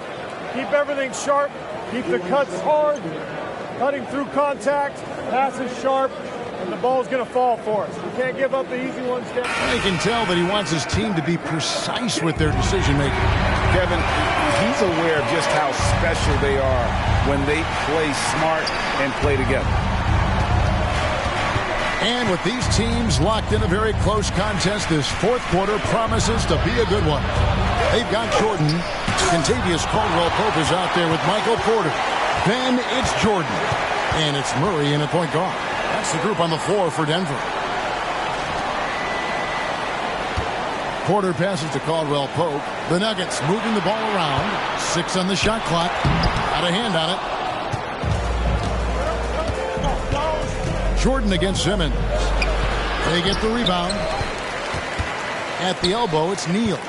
Keep everything sharp. Keep the cuts hard. Cutting through contact. Passes sharp. And the ball's going to fall for us. We can't give up the easy ones. I can tell that he wants his team to be precise with their decision-making. Kevin, he's aware of just how special they are when they play smart and play together. And with these teams locked in a very close contest, this 4th quarter promises to be a good one. They've got Jordan. Kentavious Caldwell-Pope is out there with Michael Porter. Then it's Jordan. And it's Murray in at point guard. That's the group on the floor for Denver. Porter passes to Caldwell Pope. The Nuggets moving the ball around. 6 on the shot clock. Got a hand on it. Jordan against Simmons. They get the rebound. At the elbow, it's Neal.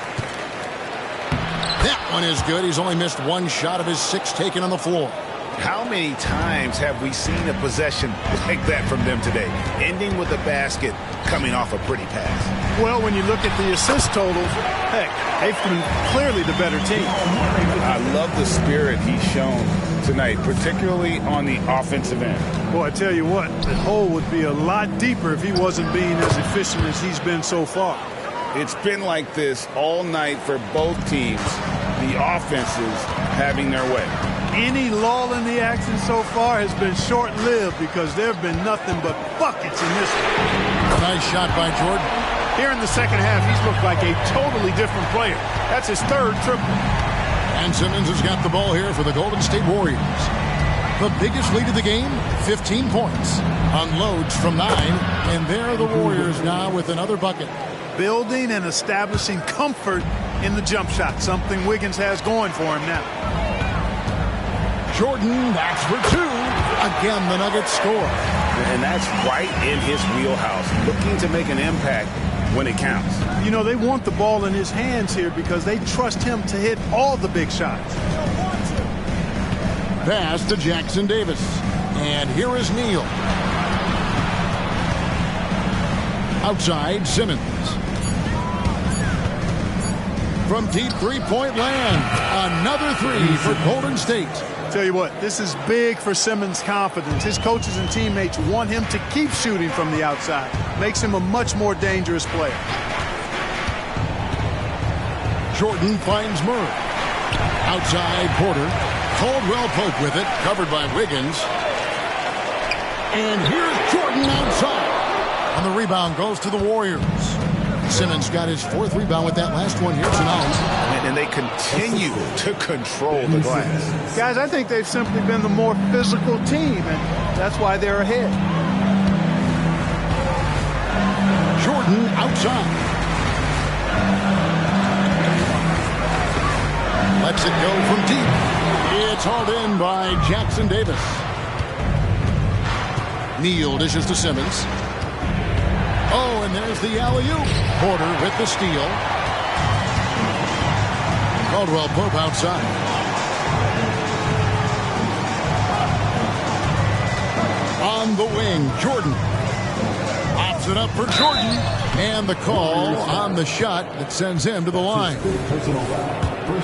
That one is good. He's only missed 1 shot of his 6 taken on the floor. How many times have we seen a possession like that from them today, ending with a basket coming off a pretty pass? Well, when you look at the assist totals, heck, they've been clearly the better team. I love the spirit he's shown tonight, particularly on the offensive end. Boy, I tell you what, the hole would be a lot deeper if he wasn't being as efficient as he's been so far. It's been like this all night for both teams, the offenses having their way. Any lull in the action so far has been short-lived because there have been nothing but buckets in this one. Nice shot by Jordan. Here in the second half, he's looked like a totally different player. That's his 3rd triple. And Simmons has got the ball here for the Golden State Warriors. The biggest lead of the game, 15 points. Unloads from 9, and there are the Warriors now with another bucket. Building and establishing comfort in the jump shot, something Wiggins has going for him now. Jordan, that's for 2. Again, the Nuggets score. And that's right in his wheelhouse, looking to make an impact when it counts. You know, they want the ball in his hands here because they trust him to hit all the big shots. Pass to Jackson Davis. And here is Neal. Outside, Simmons. From deep three-point land. Another three for Golden State. Tell you what, this is big for Simmons' confidence. His coaches and teammates want him to keep shooting from the outside. Makes him a much more dangerous player. Jordan finds Murray. Outside, Porter. Caldwell Pope with it, covered by Wiggins. And here's Jordan outside. And the rebound goes to the Warriors. Simmons got his fourth rebound with that last one here tonight. And they continue to control the glass. Guys, I think they've simply been the more physical team, and that's why they're ahead. Jordan outside. Lets it go from deep. It's hauled in by Jackson Davis. Neal dishes to Simmons. Oh, and there's the alley-oop. Porter with the steal. Caldwell Pope outside. On the wing, Jordan. Pops it up for Jordan. And the call on the shot that sends him to the line.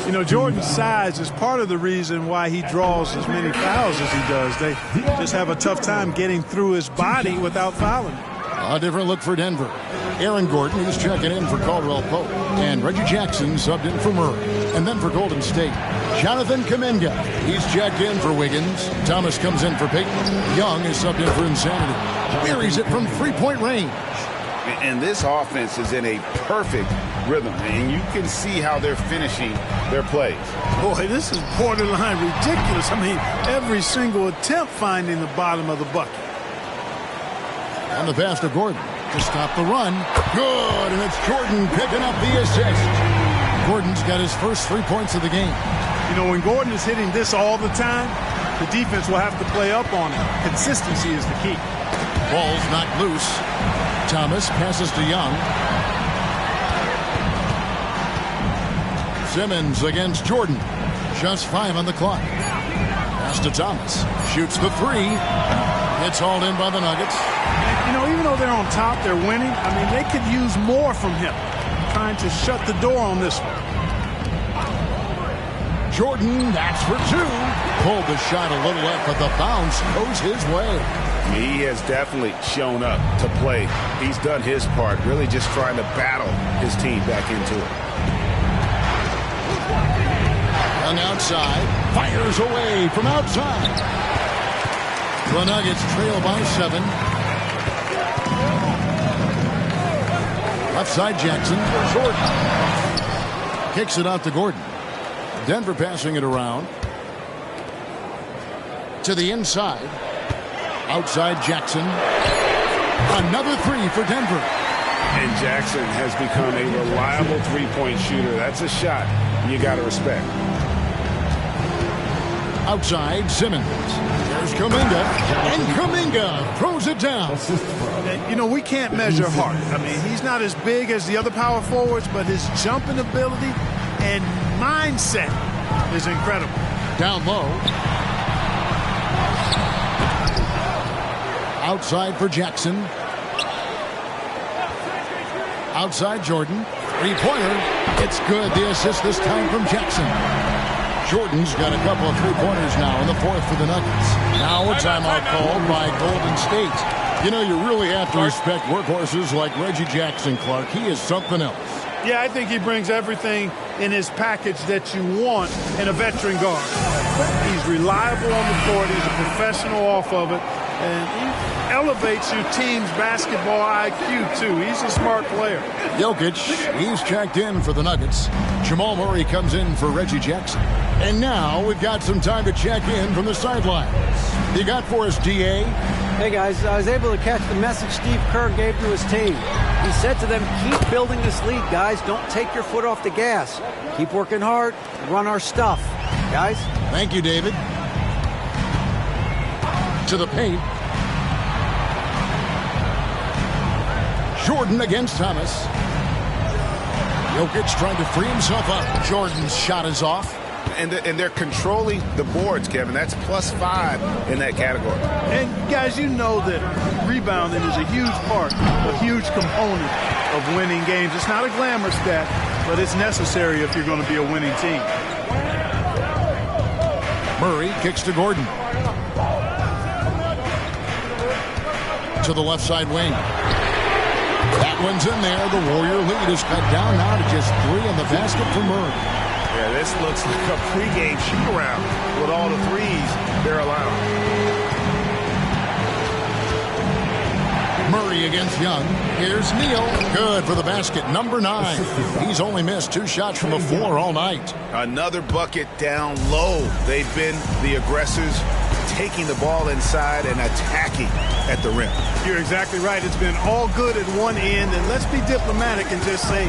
You know, Jordan's size is part of the reason why he draws as many fouls as he does. They just have a tough time getting through his body without fouling. A different look for Denver. Aaron Gordon is checking in for Caldwell Pope. And Reggie Jackson subbed in for Murray. And then for Golden State, Jonathan Kuminga. He's checked in for Wiggins. Thomas comes in for Peyton. Young is subbed in for Insanity. Buries it from three-point range. And this offense is in a perfect rhythm. And you can see how they're finishing their plays. Boy, this is borderline ridiculous. I mean, every single attempt finding the bottom of the bucket. And the pass to Gordon to stop the run. Good, and it's Jordan picking up the assist. Gordon's got his first 3 points of the game. You know, when Gordon is hitting this all the time, the defense will have to play up on it. Consistency is the key. Ball's knocked loose. Thomas passes to Young. Simmons against Jordan. Just 5 on the clock. Pass to Thomas. Shoots the three. It's hauled in by the Nuggets. You know, even though they're on top, they're winning. I mean, they could use more from him. Trying to shut the door on this one. Jordan, that's for two. Pulled the shot a little left, but the bounce goes his way. He has definitely shown up to play. He's done his part, really just trying to battle his team back into it. Young outside, fires away from outside. The Nuggets trail by 7. Left side Jackson. Jordan. Kicks it out to Gordon. Denver passing it around. To the inside. Outside Jackson. Another three for Denver. And Jackson has become a reliable three-point shooter. That's a shot you got to respect. Outside Simmons. There's Kuminga. And Kuminga throws it down. You know, we can't measure Hart. I mean, he's not as big as the other power forwards, but his jumping ability and mindset is incredible. Down low. Outside for Jackson. Outside Jordan. Three-pointer. It's good. The assist this time from Jackson. Jordan's got a couple of three-pointers now in the fourth for the Nuggets. Now a timeout called by Golden State. You know, you really have to respect workhorses like Reggie Jackson, Clark. He is something else. Yeah, I think he brings everything in his package that you want in a veteran guard. He's reliable on the court. He's a professional off of it. And he elevates your team's basketball IQ, too. He's a smart player. Jokic, he's checked in for the Nuggets. Jamal Murray comes in for Reggie Jackson. And now we've got some time to check in from the sidelines. You got for us, DA? Hey, guys, I was able to catch the message Steve Kerr gave to his team. He said to them, keep building this lead, guys. Don't take your foot off the gas. Keep working hard. Run our stuff. Guys? Thank you, David. To the paint. Jordan against Thomas. Jokic trying to free himself up. Jordan's shot is off. And they're controlling the boards, Kevin. That's +5 in that category. And, guys, you know that rebounding is a huge part, a huge component of winning games. It's not a glamour stat, but it's necessary if you're going to be a winning team. Murray kicks to Gordon. To the left side wing. That one's in there. The Warrior lead is cut down now to just 3 in the basket for Murray. Yeah, this looks like a pregame shoot-around with all the threes they're allowing. Murray against Young. Here's Neal. Good for the basket. Number 9. He's only missed 2 shots from the floor all night. Another bucket down low. They've been the aggressors, taking the ball inside and attacking at the rim. You're exactly right. It's been all good at one end, and let's be diplomatic and just say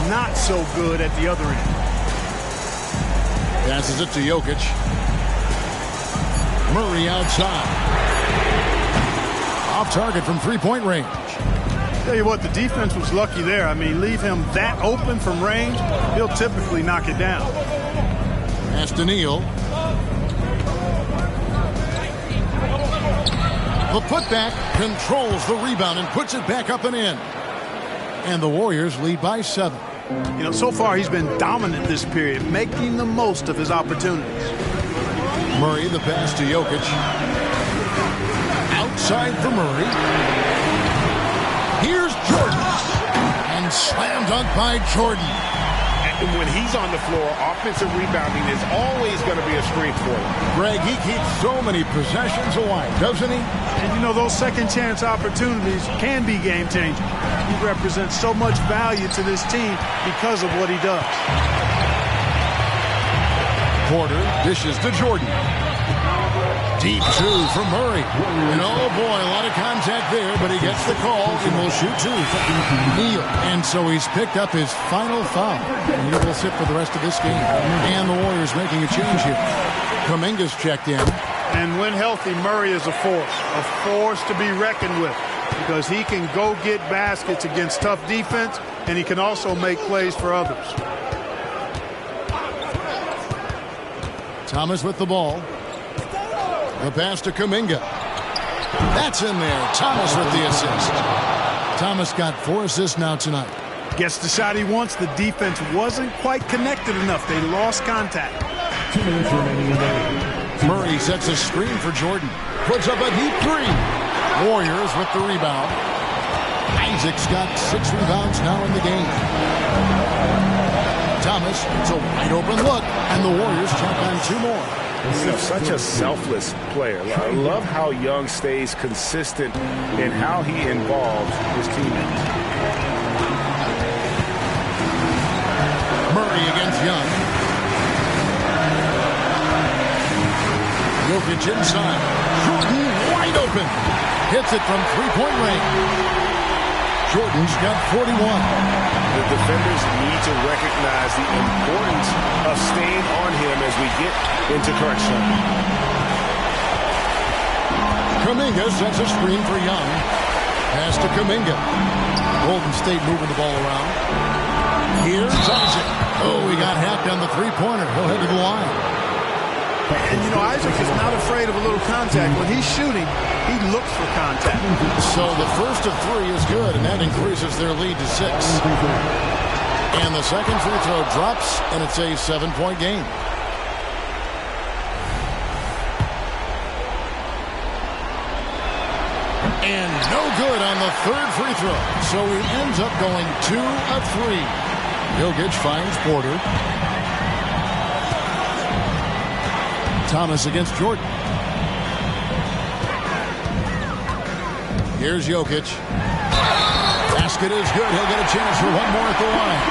not so good at the other end. Passes it to Jokic. Murray outside. Off target from three-point range. Tell you what, the defense was lucky there. I mean, leave him that open from range, he'll typically knock it down. Pass to Neal. The putback controls the rebound and puts it back up and in. And the Warriors lead by 7. You know, so far he's been dominant this period, making the most of his opportunities. Murray, the pass to Jokic. Outside for Murray. Here's Jordan. And slam dunk by Jordan. And when he's on the floor, offensive rebounding is always going to be a strength for him. Greg, he keeps so many possessions alive, doesn't he? And you know, those second chance opportunities can be game changing. He represents so much value to this team because of what he does. Porter dishes to Jordan. Deep 2 for Murray. And oh boy, a lot of contact there, but he gets the call and will shoot 2. Neal. And so he's picked up his final foul. And he will sit for the rest of this game. And the Warriors making a change here. Kuminga's checked in. And when healthy, Murray is a force to be reckoned with, because he can go get baskets against tough defense, and he can also make plays for others. Thomas with the ball. The pass to Kuminga. That's in there. Thomas with the assist. Thomas got 4 assists now tonight. Gets the shot he wants. The defense wasn't quite connected enough. They lost contact. 2 minutes remaining in the game. Murray sets a screen for Jordan. Puts up a deep 3. Warriors with the rebound. Isaac's got 6 rebounds now in the game. Thomas, it's a wide open look, and the Warriors check on 2 more. He's such a selfless player. I love how Young stays consistent in how he involves his teammates. Murray against Young. Jokic inside. Jordan wide open. Hits it from three-point range. Jordan's got 41. The defenders need to recognize the importance of staying on him as we get into crunch time. Kuminga sets a screen for Young. Pass to Kuminga. Golden State moving the ball around. Here's Isaac. Oh, he got hacked on the three-pointer. He'll head to the line. And, you know, Isaac is not afraid of a little contact. When he's shooting, he looks for contact. So the first of 3 is good, and that increases their lead to 6. And the second free throw drops, and it's a 7-point game. And no good on the third free throw. So he ends up going 2 of 3. Jokic finds Porter. Thomas against Jordan. Here's Jokic. Basket is good. He'll get a chance for 1 more at the line.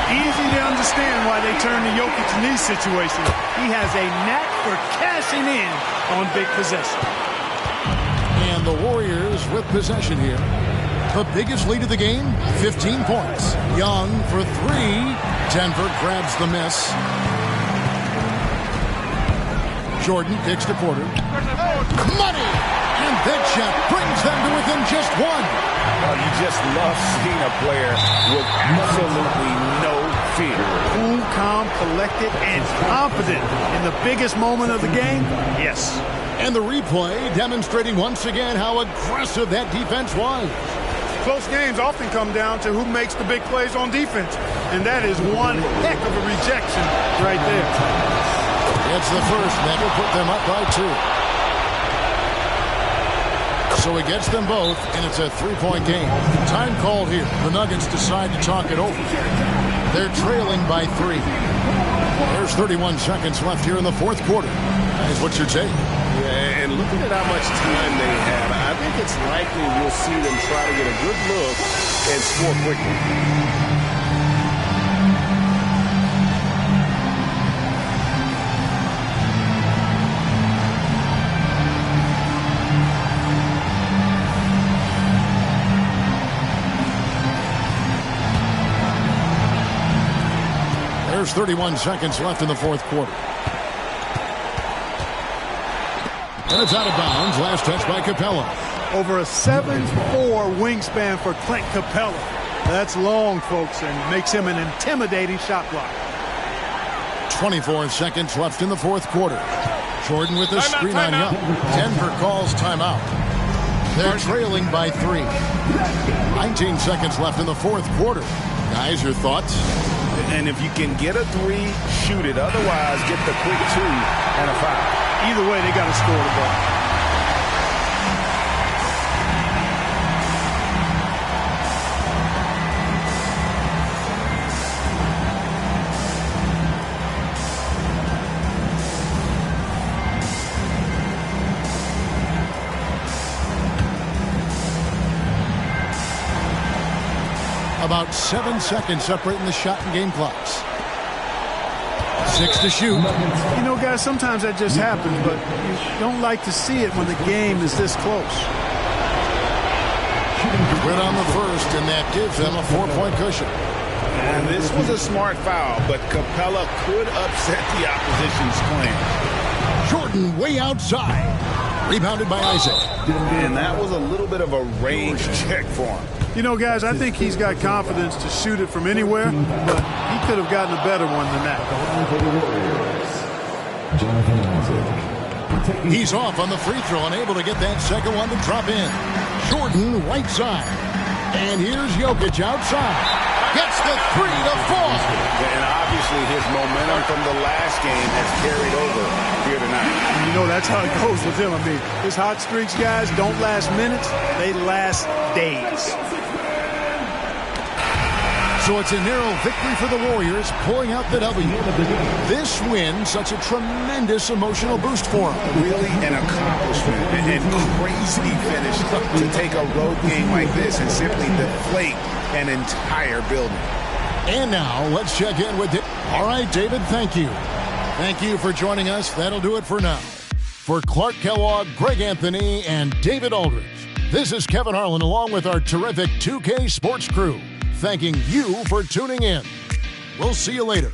Easy to understand why they turn to Jokic in these situations. He has a knack for cashing in on big possession. And the Warriors with possession here. The biggest lead of the game, 15 points. Young for 3. Denver grabs the miss. Jordan kicks to Porter. Money! And that shot brings them to within just one. Well, you just love seeing a player with absolutely no fear. Cool, calm, collected, and confident in the biggest moment of the game? Yes. And the replay demonstrating once again how aggressive that defense was. Close games often come down to who makes the big plays on defense. And that is one heck of a rejection right there. It's the first, and that will put them up by 2. So he gets them both, and it's a 3-point game. Time called here. The Nuggets decide to talk it over. They're trailing by 3. There's 31 seconds left here in the fourth quarter. Guys, what's your take? Yeah, and looking at how much time they have, I think it's likely we'll see them try to get a good look and score quickly. There's 31 seconds left in the fourth quarter. And it's out of bounds. Last touch by Capella. Over a 7'4" wingspan for Clint Capella. That's long, folks, and makes him an intimidating shot blocker. 24 seconds left in the fourth quarter. Jordan with the screen on Young. Denver calls timeout. They're trailing by 3. 19 seconds left in the fourth quarter. Guys, your thoughts? And if you can get a 3, shoot it. Otherwise, get the quick 2 and a foul. Either way, they got to score the ball. About 7 seconds separating the shot and game clocks. 6 to shoot. You know, guys, sometimes that just happens, but you don't like to see it when the game is this close. Quit on the first, and that gives them a 4-point cushion. And this was a smart foul, but Capella could upset the opposition's plans. Jordan way outside. Rebounded by Isaac. And that was a little bit of a range check for him. You know, guys, I think he's got confidence to shoot it from anywhere, but he could have gotten a better one than that. He's off on the free throw, unable to get that second one to drop in. Jordan right side. And here's Jokic outside. Gets the 3 to fall. And obviously his momentum from the last game has carried over here tonight. You know, that's how it goes with him. I mean, his hot streaks, guys, don't last minutes. They last days. So it's a narrow victory for the Warriors, pulling out the W. This win, such a tremendous emotional boost for them. Really an accomplishment and crazy finish to take a road game like this and simply deflate an entire building. And now let's check in with David. All right, David, thank you. Thank you for joining us. That'll do it for now. For Clark Kellogg, Greg Anthony, and David Aldridge, this is Kevin Harlan along with our terrific 2K Sports crew, thanking you for tuning in. We'll see you later.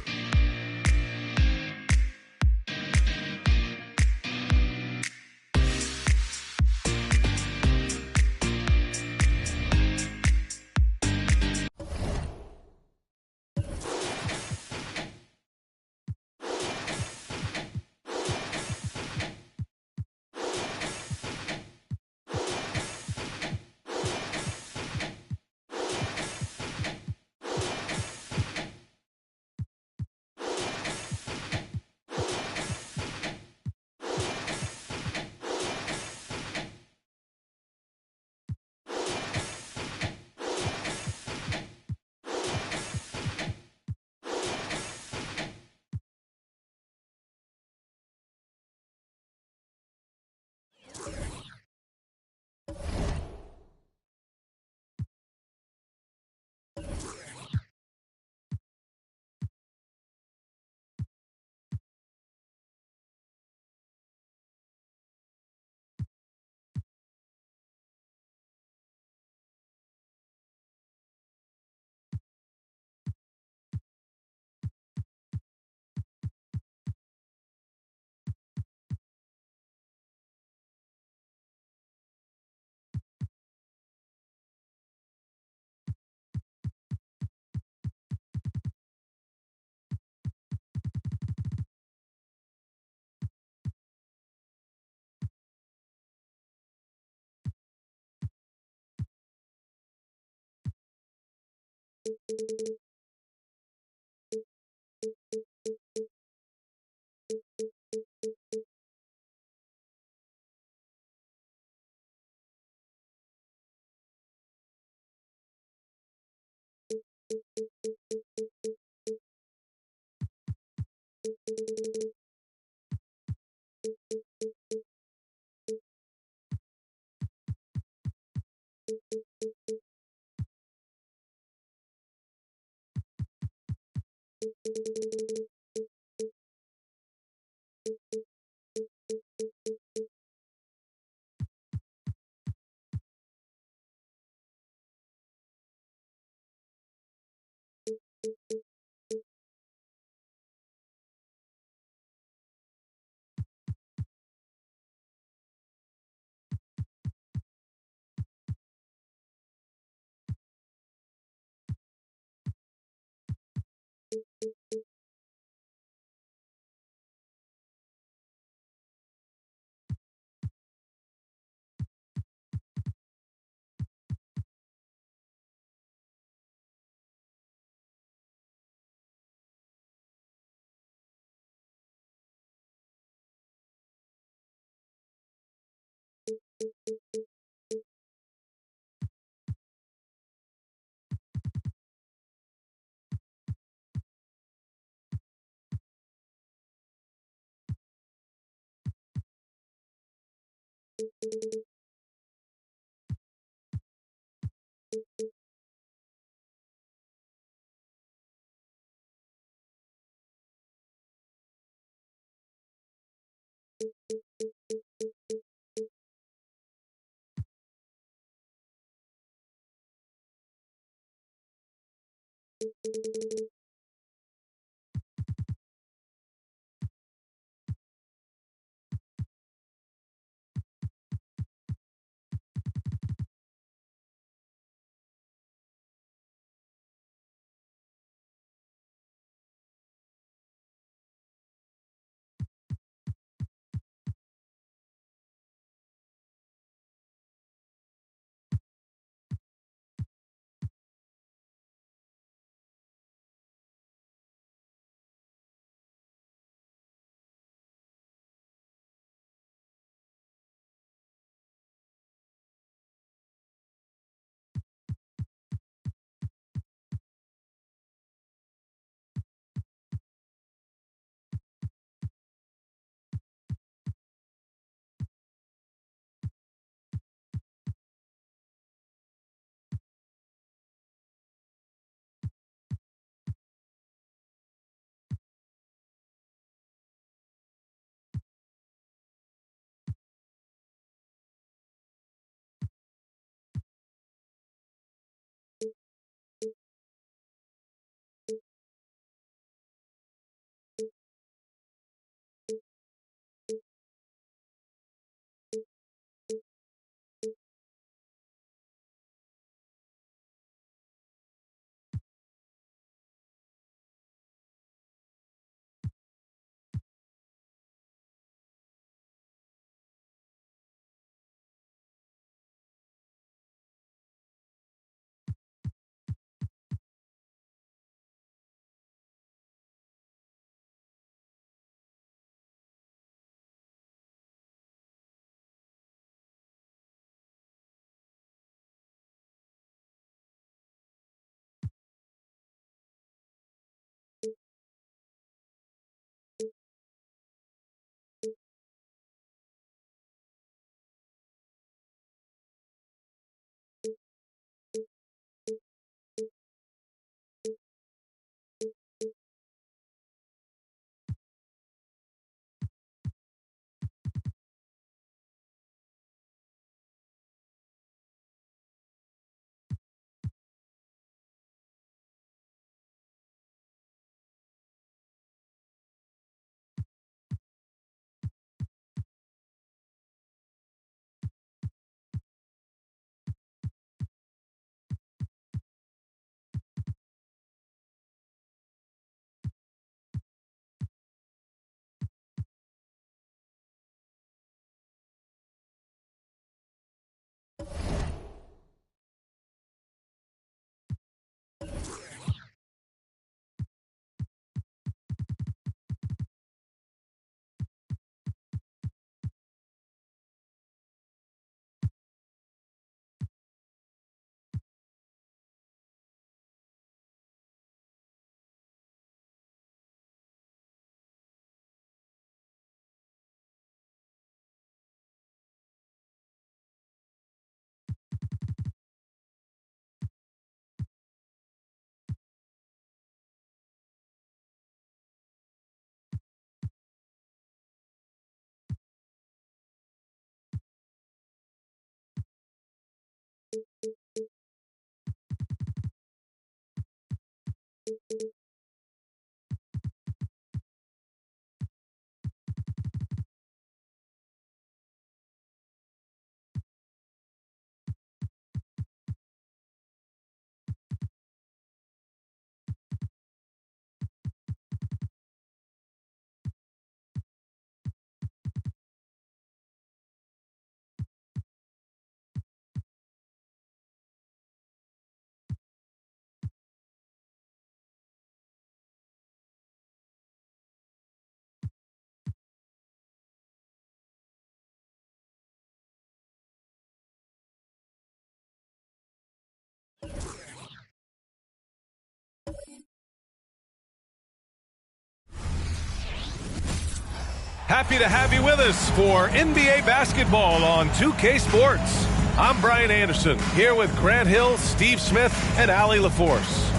Happy to have you with us for NBA basketball on 2K Sports. I'm Brian Anderson, here with Grant Hill, Steve Smith, and Allie LaForce.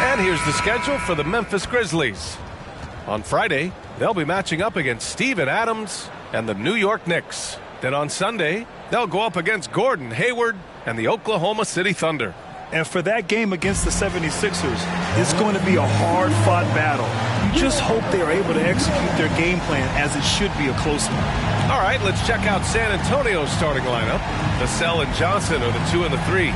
And here's the schedule for the Memphis Grizzlies. On Friday, they'll be matching up against Steven Adams and the New York Knicks. Then on Sunday, they'll go up against Gordon Hayward and the Oklahoma City Thunder. And for that game against the 76ers, it's going to be a hard-fought battle. You just hope they are able to execute their game plan, as it should be a close one. All right, let's check out San Antonio's starting lineup. Vassell and Johnson are the 2 and the 3.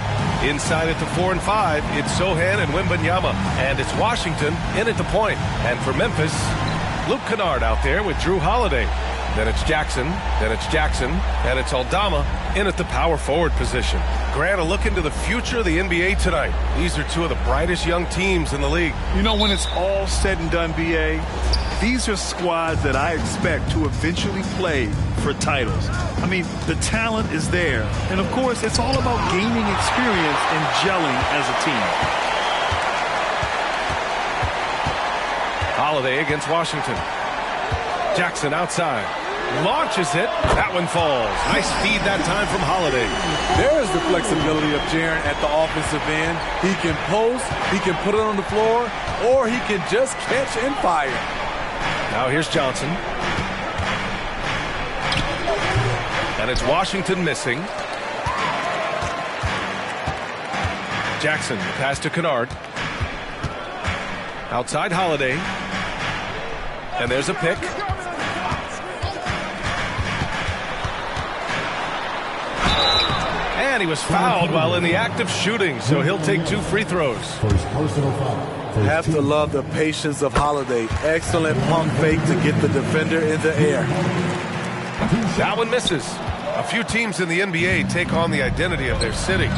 Inside at the 4 and 5, it's Sohan and Wembanyama. And it's Washington in at the point. And for Memphis, Luke Kennard out there with Drew Holiday. Then it's Jackson, and it's Aldama in at the power forward position. Grant, a look into the future of the NBA tonight. These are two of the brightest young teams in the league. You know, when it's all said and done, B.A., these are squads that I expect to eventually play for titles. I mean, the talent is there. And, of course, it's all about gaining experience and gelling as a team. Holiday against Washington. Jackson outside. Launches it. That one falls. Nice feed that time from Holiday. There's the flexibility of Jaren at the offensive end. He can post, he can put it on the floor, or he can just catch and fire. Now here's Johnson. And it's Washington missing. Jackson, pass to Kennard. Outside Holiday. And there's a pick. And he was fouled while in the act of shooting, so he'll take 2 free throws. Have to love the patience of Holiday. Excellent pump fake to get the defender in the air. That one misses. A few teams in the NBA take on the identity of their city.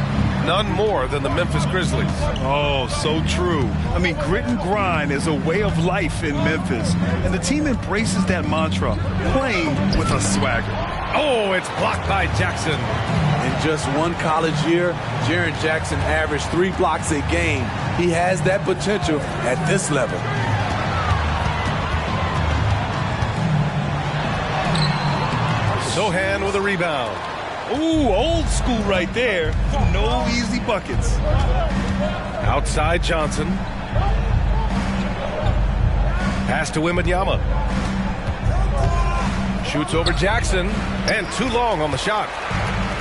None more than the Memphis Grizzlies. Oh, so true. I mean, grit and grind is a way of life in Memphis. And the team embraces that mantra, playing with a swagger. Oh, it's blocked by Jackson. In just one college year, Jaren Jackson averaged 3 blocks a game. He has that potential at this level. Sohan with a rebound. Ooh, old school right there. No easy buckets. Outside Johnson. Pass to Wembanyama. Shoots over Jackson. And too long on the shot.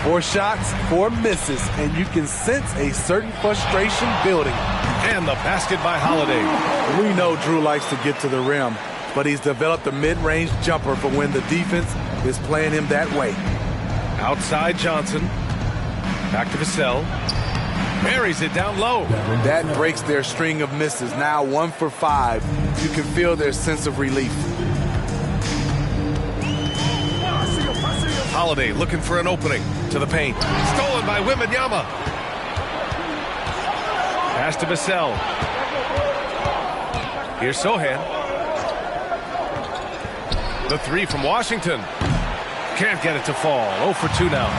4 shots, 4 misses, and you can sense a certain frustration building. And the basket by Holiday. We know Drew likes to get to the rim, but he's developed a mid-range jumper for when the defense is playing him that way. Outside Johnson. Back to Vassell. Buries it down low. That breaks their string of misses. Now 1 for 5. You can feel their sense of relief. Holiday looking for an opening to the paint. Stolen by Wembanyama. Pass to Vassell. Here's Sohan. The 3 from Washington. Can't get it to fall. 0 for 2 now.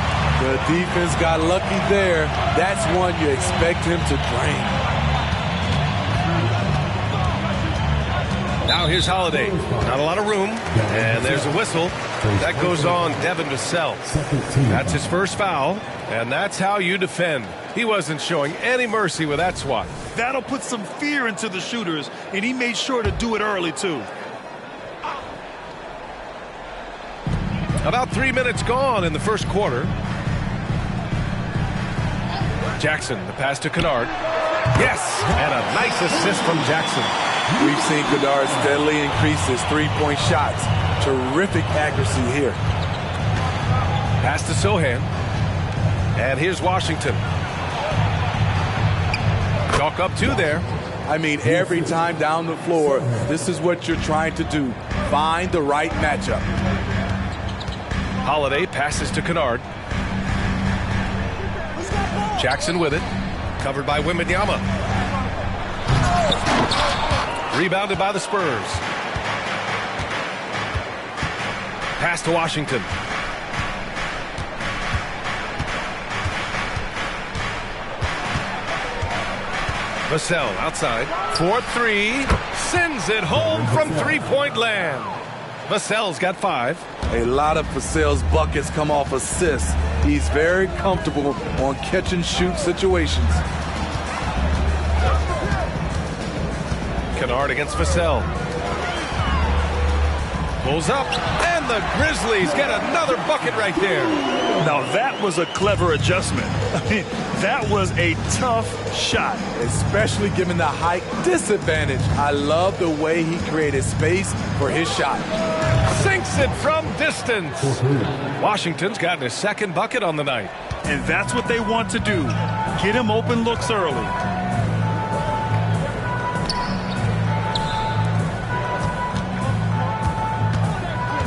The defense got lucky there. That's one you expect him to drain. Now here's Holiday. Not a lot of room. And there's a whistle. That goes on Devin Vassell. That's his first foul. And that's how you defend. He wasn't showing any mercy with that swat. That'll put some fear into the shooters, and he made sure to do it early, too. About 3 minutes gone in the first quarter. Jackson, the pass to Kennard. Yes, and a nice assist from Jackson. We've seen Kennard steadily increase his three-point shots. Terrific accuracy here. Pass to Sohan. And here's Washington. Chalk up two there. I mean, every time down the floor, this is what you're trying to do. Find the right matchup. Holiday passes to Kennard. Jackson with it. Covered by Wembanyama. Rebounded by the Spurs. Pass to Washington. Vassell outside. 4-3. Sends it home from three-point land. Vassell's got 5. A lot of Vassell's buckets come off assists. He's very comfortable on catch-and-shoot situations. Kennard against Vassell. Pulls up, and the Grizzlies get another bucket right there. Now that was a clever adjustment. I mean, that was a tough shot. Especially given the height disadvantage. I love the way he created space for his shot. Sinks it from distance. Washington's gotten his second bucket on the night. And that's what they want to do. Get him open looks early.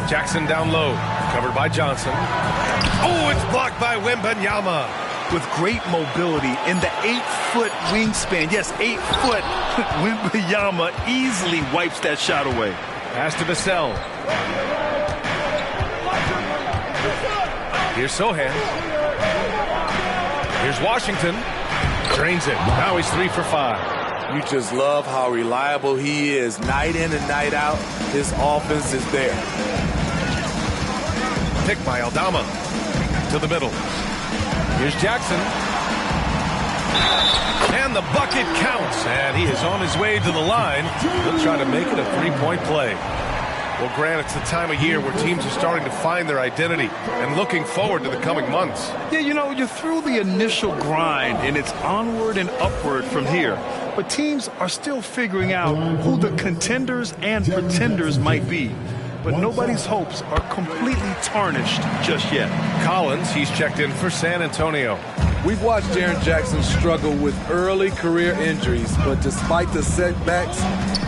Jackson down low, covered by Johnson. Oh, it's blocked by Wembanyama. With great mobility in the 8-foot wingspan. Yes, 8 foot. Wembanyama easily wipes that shot away. Pass to Vassell. Here's Sohan. Here's Washington. Drains it. Now he's 3 for 5. You just love how reliable he is. Night in and night out, his offense is there. Picked by Aldama. To the middle. Here's Jackson. And the bucket counts. And he is on his way to the line. He'll try to make it a three-point play. Well, Grant, it's the time of year where teams are starting to find their identity and looking forward to the coming months. Yeah, you know, you're through the initial grind, and it's onward and upward from here. But teams are still figuring out who the contenders and pretenders might be. But nobody's hopes are completely tarnished just yet. Collins, he's checked in for San Antonio. We've watched Jaren Jackson struggle with early career injuries, but despite the setbacks,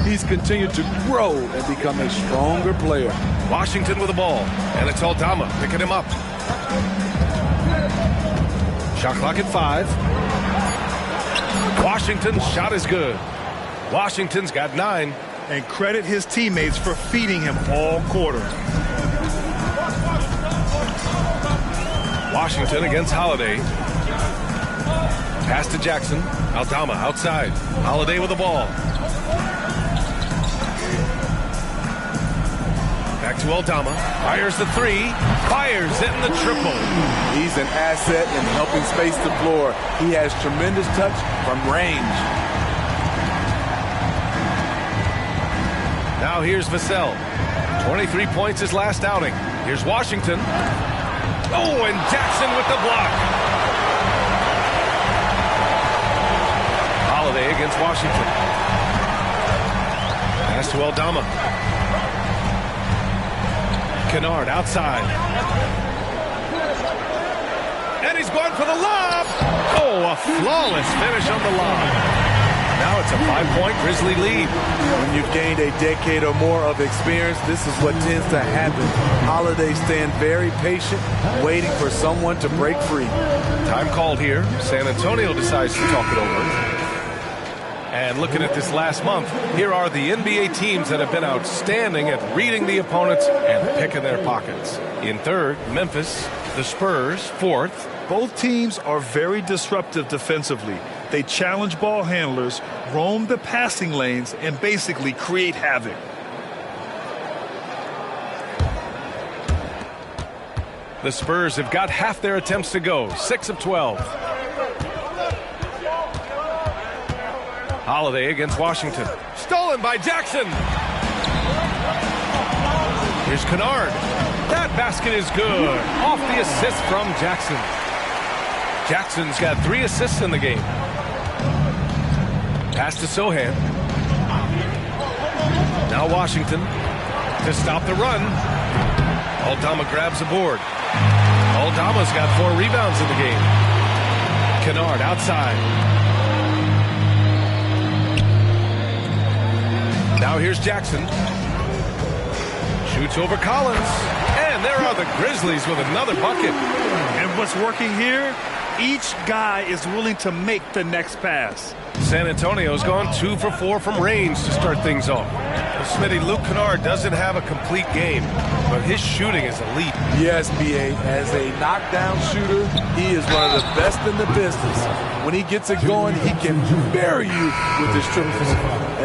he's continued to grow and become a stronger player. Washington with the ball, and it's Aldama picking him up. Shot clock at 5. Washington's shot is good. Washington's got 9. And credit his teammates for feeding him all quarter. Washington against Holiday. Pass to Jackson. Aldama outside. Holiday with the ball. Back to Aldama. Fires the 3. Fires it in the triple. He's an asset in helping space the floor. He has tremendous touch from range. Now here's Vassell. 23 points his last outing. Here's Washington. Oh, and Jackson with the block. Holiday against Washington. Pass to Aldama. Kennard outside. And he's going for the lob. Oh, a flawless finish on the lob. Now it's a 5-point Grizzly lead. When you've gained a decade or more of experience, this is what tends to happen. Holiday staying very patient, waiting for someone to break free. Time called here. San Antonio decides to talk it over. And looking at this last month, here are the NBA teams that have been outstanding at reading the opponents and picking their pockets. In third, Memphis. The Spurs, fourth. Both teams are very disruptive defensively. They challenge ball handlers, roam the passing lanes, and basically create havoc. The Spurs have got half their attempts to go, 6 of 12. Holiday against Washington. Stolen by Jackson. Here's Kennard. That basket is good. Off the assist from Jackson. Jackson's got 3 assists in the game. Pass to Sohan. Now Washington to stop the run. Aldama grabs the board. Aldama's got 4 rebounds in the game. Kennard outside. Now here's Jackson. Shoots over Collins. And there are the Grizzlies with another bucket. And what's working here? Each guy is willing to make the next pass. San Antonio's gone 2 for 4 from range to start things off. Well, Smitty, Luke Kennard doesn't have a complete game, but his shooting is elite. Yes, B.A. As a knockdown shooter, he is one of the best in the business. When he gets it going, he can bury you with his triples.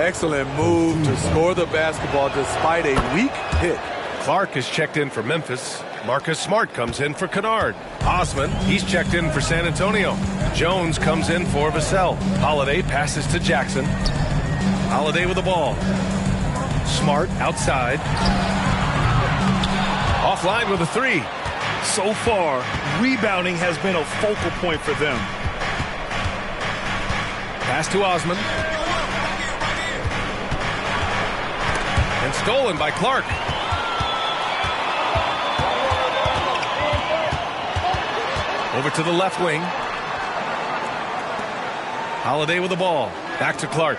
Excellent move to score the basketball despite a weak pick. Clark is checked in for Memphis. Marcus Smart comes in for Kennard. Osman, he's checked in for San Antonio. Jones comes in for Vassell. Holiday passes to Jackson. Holiday with the ball. Smart outside. Offline with a 3. So far, rebounding has been a focal point for them. Pass to Osman. And stolen by Clark. Over to the left wing. Holiday with the ball. Back to Clark.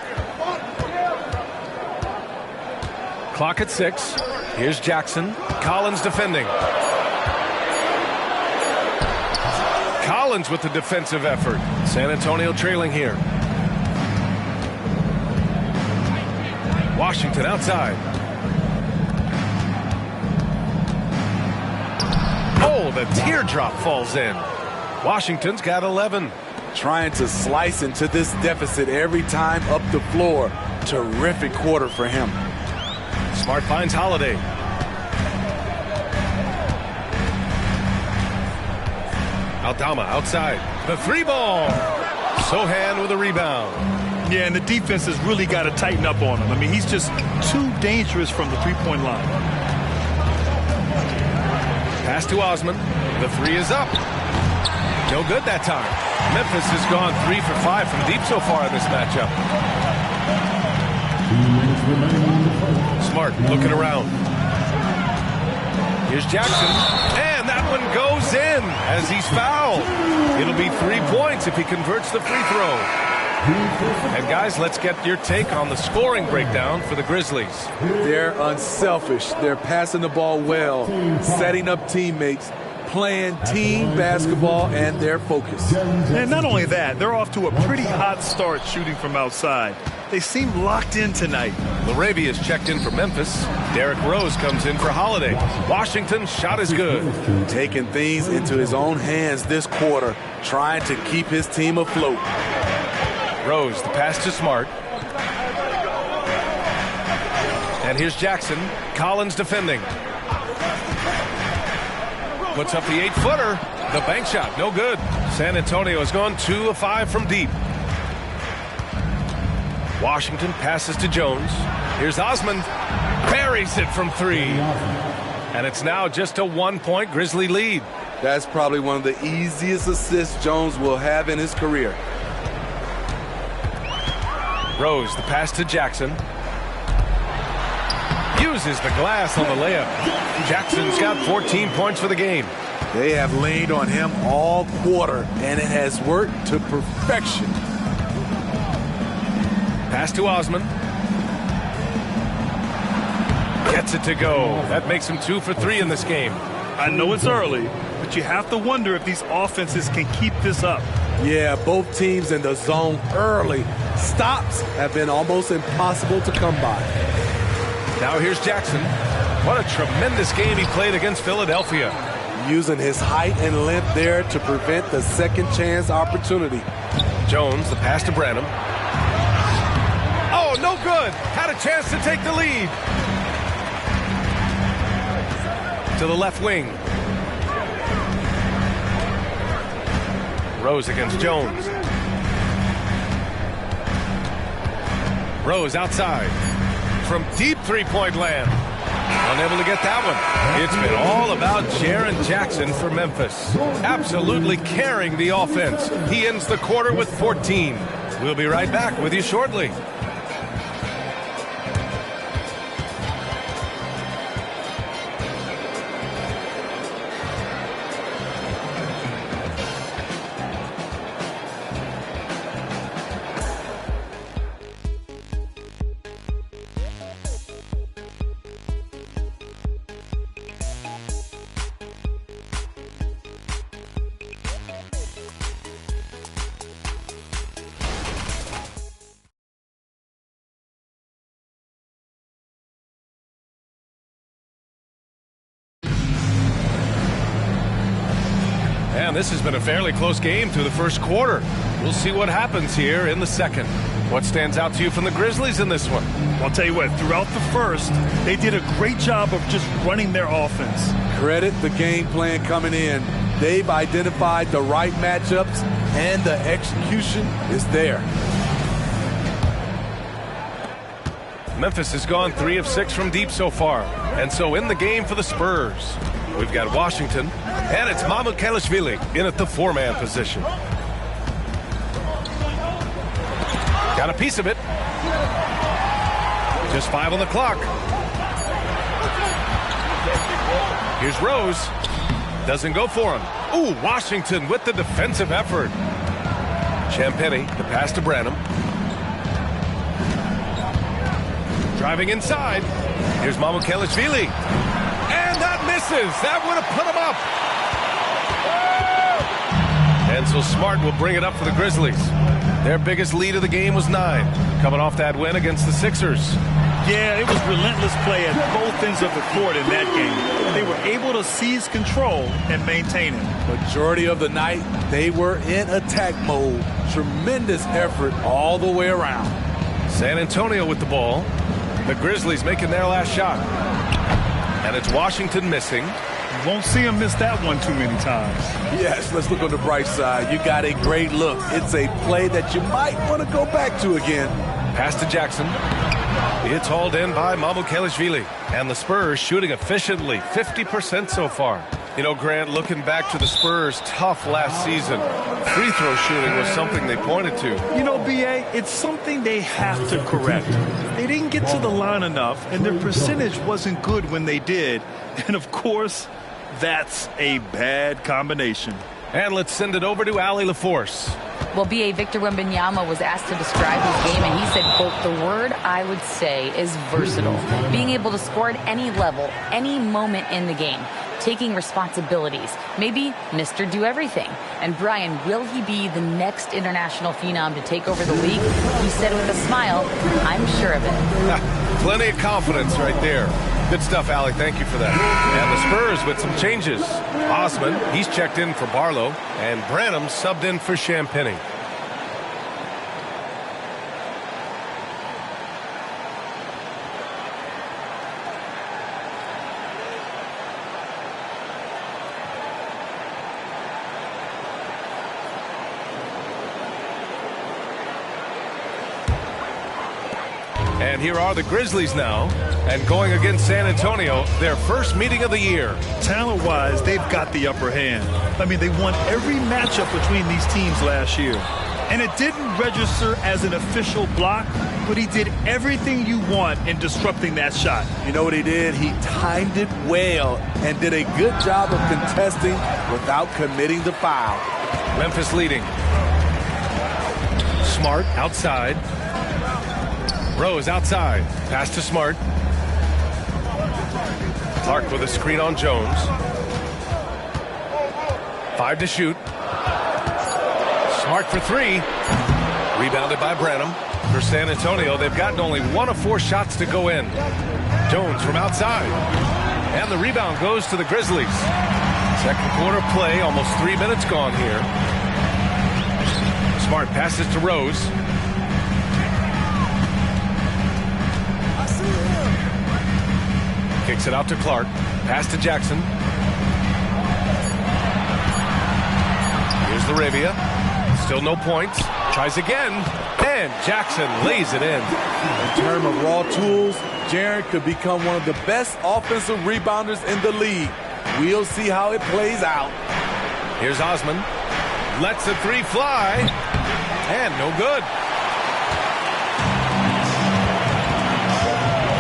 Clock at 6. Here's Jackson. Collins defending. Collins with the defensive effort. San Antonio trailing here. Washington outside. Oh, the teardrop falls in. Washington's got 11. Trying to slice into this deficit every time up the floor. Terrific quarter for him. Smart finds Holiday. Aldama outside. The 3-ball. Sohan with a rebound. Yeah, and the defense has really got to tighten up on him. I mean, he's just too dangerous from the three-point line. Pass to Osman. The 3 is up. No good that time. Memphis has gone 3 for 5 from deep so far in this matchup. Smart looking around. Here's Jackson. And that one goes in as he's fouled. It'll be 3 points if he converts the free throw. And guys, let's get your take on the scoring breakdown for the Grizzlies. They're unselfish. They're passing the ball well, setting up teammates, playing team basketball, and they're focused. And not only that, they're off to a pretty hot start shooting from outside. They seem locked in tonight. Laravia is checked in for Memphis. Derrick Rose comes in for Holiday. Washington's shot is good. Taking things into his own hands this quarter, trying to keep his team afloat. Rose, the pass to Smart. And here's Jackson. Collins defending. Puts up the 8-footer. The bank shot, no good. San Antonio has gone 2 of 5 from deep. Washington passes to Jones. Here's Osman. Buries it from 3. And it's now just a 1-point Grizzly lead. That's probably one of the easiest assists Jones will have in his career. Rose, the pass to Jackson. Uses the glass on the layup. Jackson's got 14 points for the game. They have leaned on him all quarter, and it has worked to perfection. Pass to Osman. Gets it to go. That makes him 2 for 3 in this game. I know it's early, but you have to wonder if these offenses can keep this up. Yeah, both teams in the zone early. Stops have been almost impossible to come by. Now here's Jackson. What a tremendous game he played against Philadelphia. Using his height and length there to prevent the second chance opportunity. Jones, the pass to Branham. Oh, no good. Had a chance to take the lead. To the left wing. Rose against Jones. Rose outside. From deep 3-point land. Unable to get that one. It's been all about Jaren Jackson for Memphis. Absolutely carrying the offense. He ends the quarter with 14. We'll be right back with you shortly. And this has been a fairly close game through the first quarter. We'll see what happens here in the second. What stands out to you from the Grizzlies in this one? I'll tell you what, throughout the first, they did a great job of just running their offense. Credit the game plan coming in. They've identified the right matchups, and the execution is there. Memphis has gone 3 of 6 from deep so far. And so in the game for the Spurs, we've got Washington, and it's Mamukelashvili in at the 4-man position. Got a piece of it. Just 5 on the clock. Here's Rose. Doesn't go for him. Ooh, Washington with the defensive effort. Champagnie, the pass to Branham. Driving inside. Here's Mamukelashvili. And that misses. That would have put him up. And so Smart will bring it up for the Grizzlies. Their biggest lead of the game was 9. Coming off that win against the Sixers. Yeah, it was relentless play at both ends of the court in that game. They were able to seize control and maintain it. Majority of the night, they were in attack mode. Tremendous effort all the way around. San Antonio with the ball. The Grizzlies making their last shot. And it's Washington missing. You won't see him miss that one too many times. Yes, let's look on the bright side. You got a great look. It's a play that you might want to go back to again. Pass to Jackson. It's hauled in by Mamukelashvili. And the Spurs shooting efficiently, 50% so far. You know, Grant, looking back to the Spurs' tough last season, free throw shooting was something they pointed to. You know, B.A., it's something they have to correct. They didn't get to the line enough, and their percentage wasn't good when they did. And, of course, that's a bad combination. And let's send it over to Allie LaForce. Well, B.A. Victor Wembanyama was asked to describe his game, and he said, quote, "The word I would say is versatile. Being able to score at any level, any moment in the game. Taking responsibilities. Maybe Mr. Do-Everything." And Brian, will he be the next international phenom to take over the league? He said with a smile, "I'm sure of it." Plenty of confidence right there. Good stuff, Allie. Thank you for that. And the Spurs with some changes. Osman, he's checked in for Barlow, and Branham subbed in for Champagnie. And here are the Grizzlies now, and going against San Antonio, their first meeting of the year. Talent-wise, they've got the upper hand. I mean, they won every matchup between these teams last year. And it didn't register as an official block, but he did everything you want in disrupting that shot. You know what he did? He timed it well and did a good job of contesting without committing the foul. Memphis leading. Smart outside. Rose outside. Pass to Smart. Clark with a screen on Jones. 5 to shoot. Smart for 3. Rebounded by Branham. For San Antonio, they've gotten only 1 of 4 shots to go in. Jones from outside. And the rebound goes to the Grizzlies. Second quarter play, almost 3 minutes gone here. Smart passes to Rose. Kicks it out to Clark. Pass to Jackson. Here's LaRavia. Still no points. Tries again, and Jackson lays it in. In terms of raw tools, Jaren could become one of the best offensive rebounders in the league. We'll see how it plays out. Here's Osman. Lets the three fly, and no good.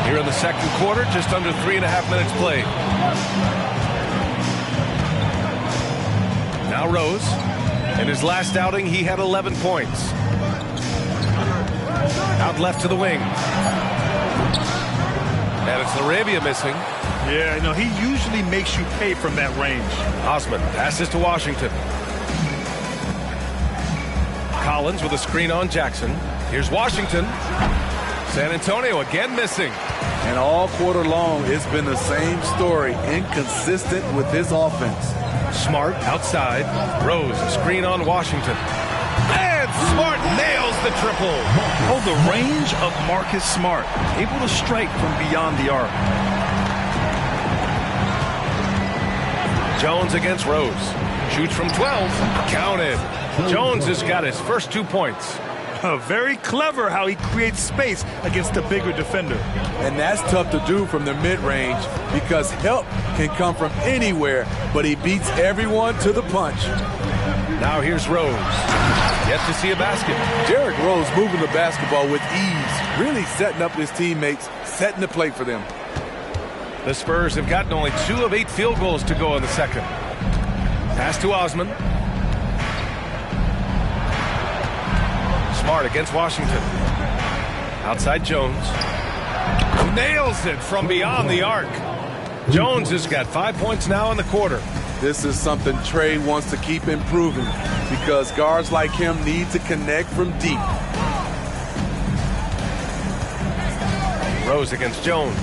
Here in the second quarter, just under 3.5 minutes played. Now Rose. In his last outing, he had 11 points. Out left to the wing. And it's Laravia missing. Yeah, you know, he usually makes you pay from that range. Osman passes to Washington. Collins with a screen on Jackson. Here's Washington. San Antonio again missing. And all quarter long, it's been the same story. Inconsistent with his offense. Smart outside. Rose, screen on Washington. And Smart nails the triple. Oh, the range of Marcus Smart. Able to strike from beyond the arc. Jones against Rose. Shoots from 12. Counted. Jones has got his first 2 points. Very clever how he creates space against the bigger defender. And that's tough to do from the mid-range because help can come from anywhere, but he beats everyone to the punch. Now here's Rose. Yet to see a basket. Derrick Rose moving the basketball with ease, really setting up his teammates, setting the play for them. The Spurs have gotten only 2 of 8 field goals to go in the second. Pass to Osman. Smart against Washington. Outside Jones. Nails it from beyond the arc. Jones has got 5 points now in the quarter. This is something Trey wants to keep improving because guards like him need to connect from deep. Rose against Jones.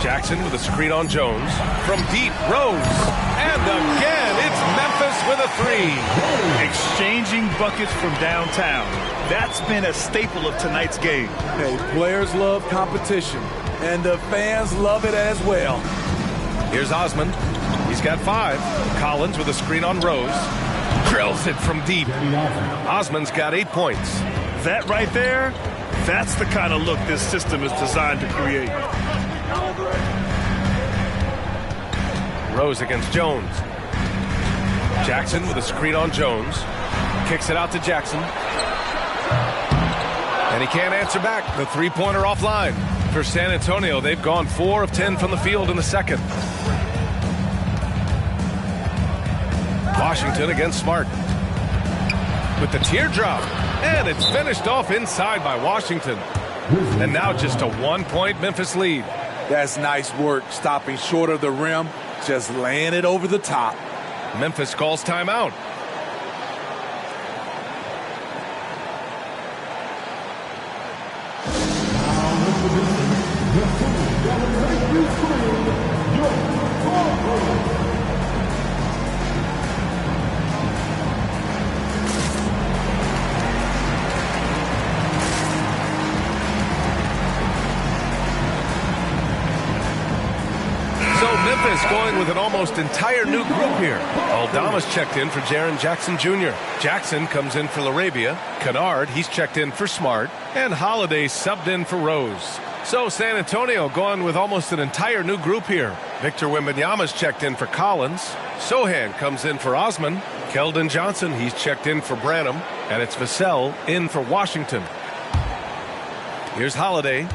Jackson with a screen on Jones. From deep, Rose. And again, it's Memphis with a 3. Exchanging buckets from downtown. That's been a staple of tonight's game. Hey, players love competition, and the fans love it as well. Here's Osman. He's got 5. Collins with a screen on Rose. Drills it from deep. Osman's got 8 points. That right there, that's the kind of look this system is designed to create. Rose against Jones. Jackson with a screen on Jones. Kicks it out to Jackson. And he can't answer back. The three-pointer offline. For San Antonio, they've gone 4 of 10 from the field in the second. Washington against Smart. With the teardrop. And it's finished off inside by Washington. And now just a 1-point Memphis lead. That's nice work, stopping short of the rim, just laying it over the top. Memphis calls timeout. Memphis going with an almost entire new group here. Aldama's checked in for Jaren Jackson Jr. Jackson comes in for Laravia. Kennard, he's checked in for Smart. And Holiday subbed in for Rose. So San Antonio going with almost an entire new group here. Victor Wembanyama's checked in for Collins. Sohan comes in for Osman. Keldon Johnson, he's checked in for Branham. And it's Vassell in for Washington. Here's Holiday.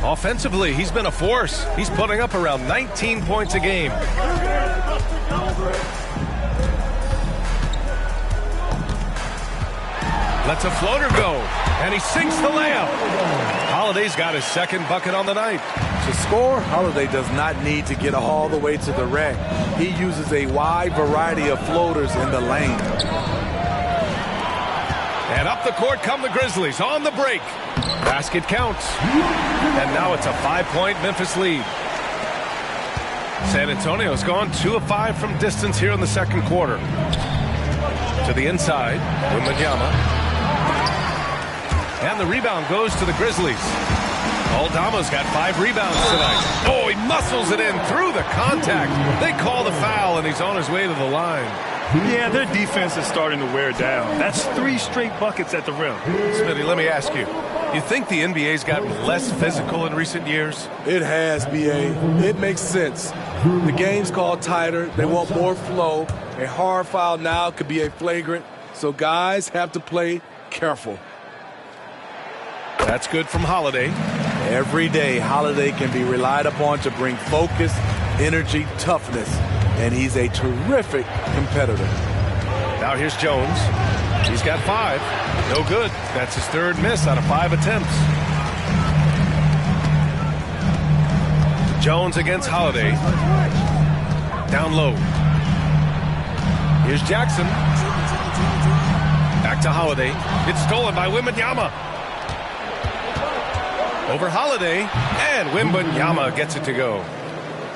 Offensively, he's been a force. He's putting up around 19 points a game. Lets a floater go, and he sinks the layup. Holiday's got his second bucket on the night. To score, Holiday does not need to get all the way to the rack. He uses a wide variety of floaters in the lane. And up the court come the Grizzlies on the break. Basket counts. And now it's a 5-point Memphis lead. San Antonio's gone 2 of 5 from distance here in the second quarter. To the inside, Wembanyama. And the rebound goes to the Grizzlies. Aldama's got 5 rebounds tonight. Oh, he muscles it in through the contact. They call the foul, and he's on his way to the line. Yeah, their defense is starting to wear down. That's 3 straight buckets at the rim. Smitty, let me ask you. You think the NBA's gotten less physical in recent years? It has, B.A. It makes sense. The game's called tighter. They want more flow. A hard foul now could be a flagrant, so guys have to play careful. That's good from Holiday. Every day, Holiday can be relied upon to bring focus, energy, toughness, and he's a terrific competitor. Now here's Jones. He's got 5. No good. That's his 3rd miss out of 5 attempts. Jones against Holiday. Down low. Here's Jackson. Back to Holiday. It's stolen by Wembanyama. Over Holiday, and Wembanyama gets it to go.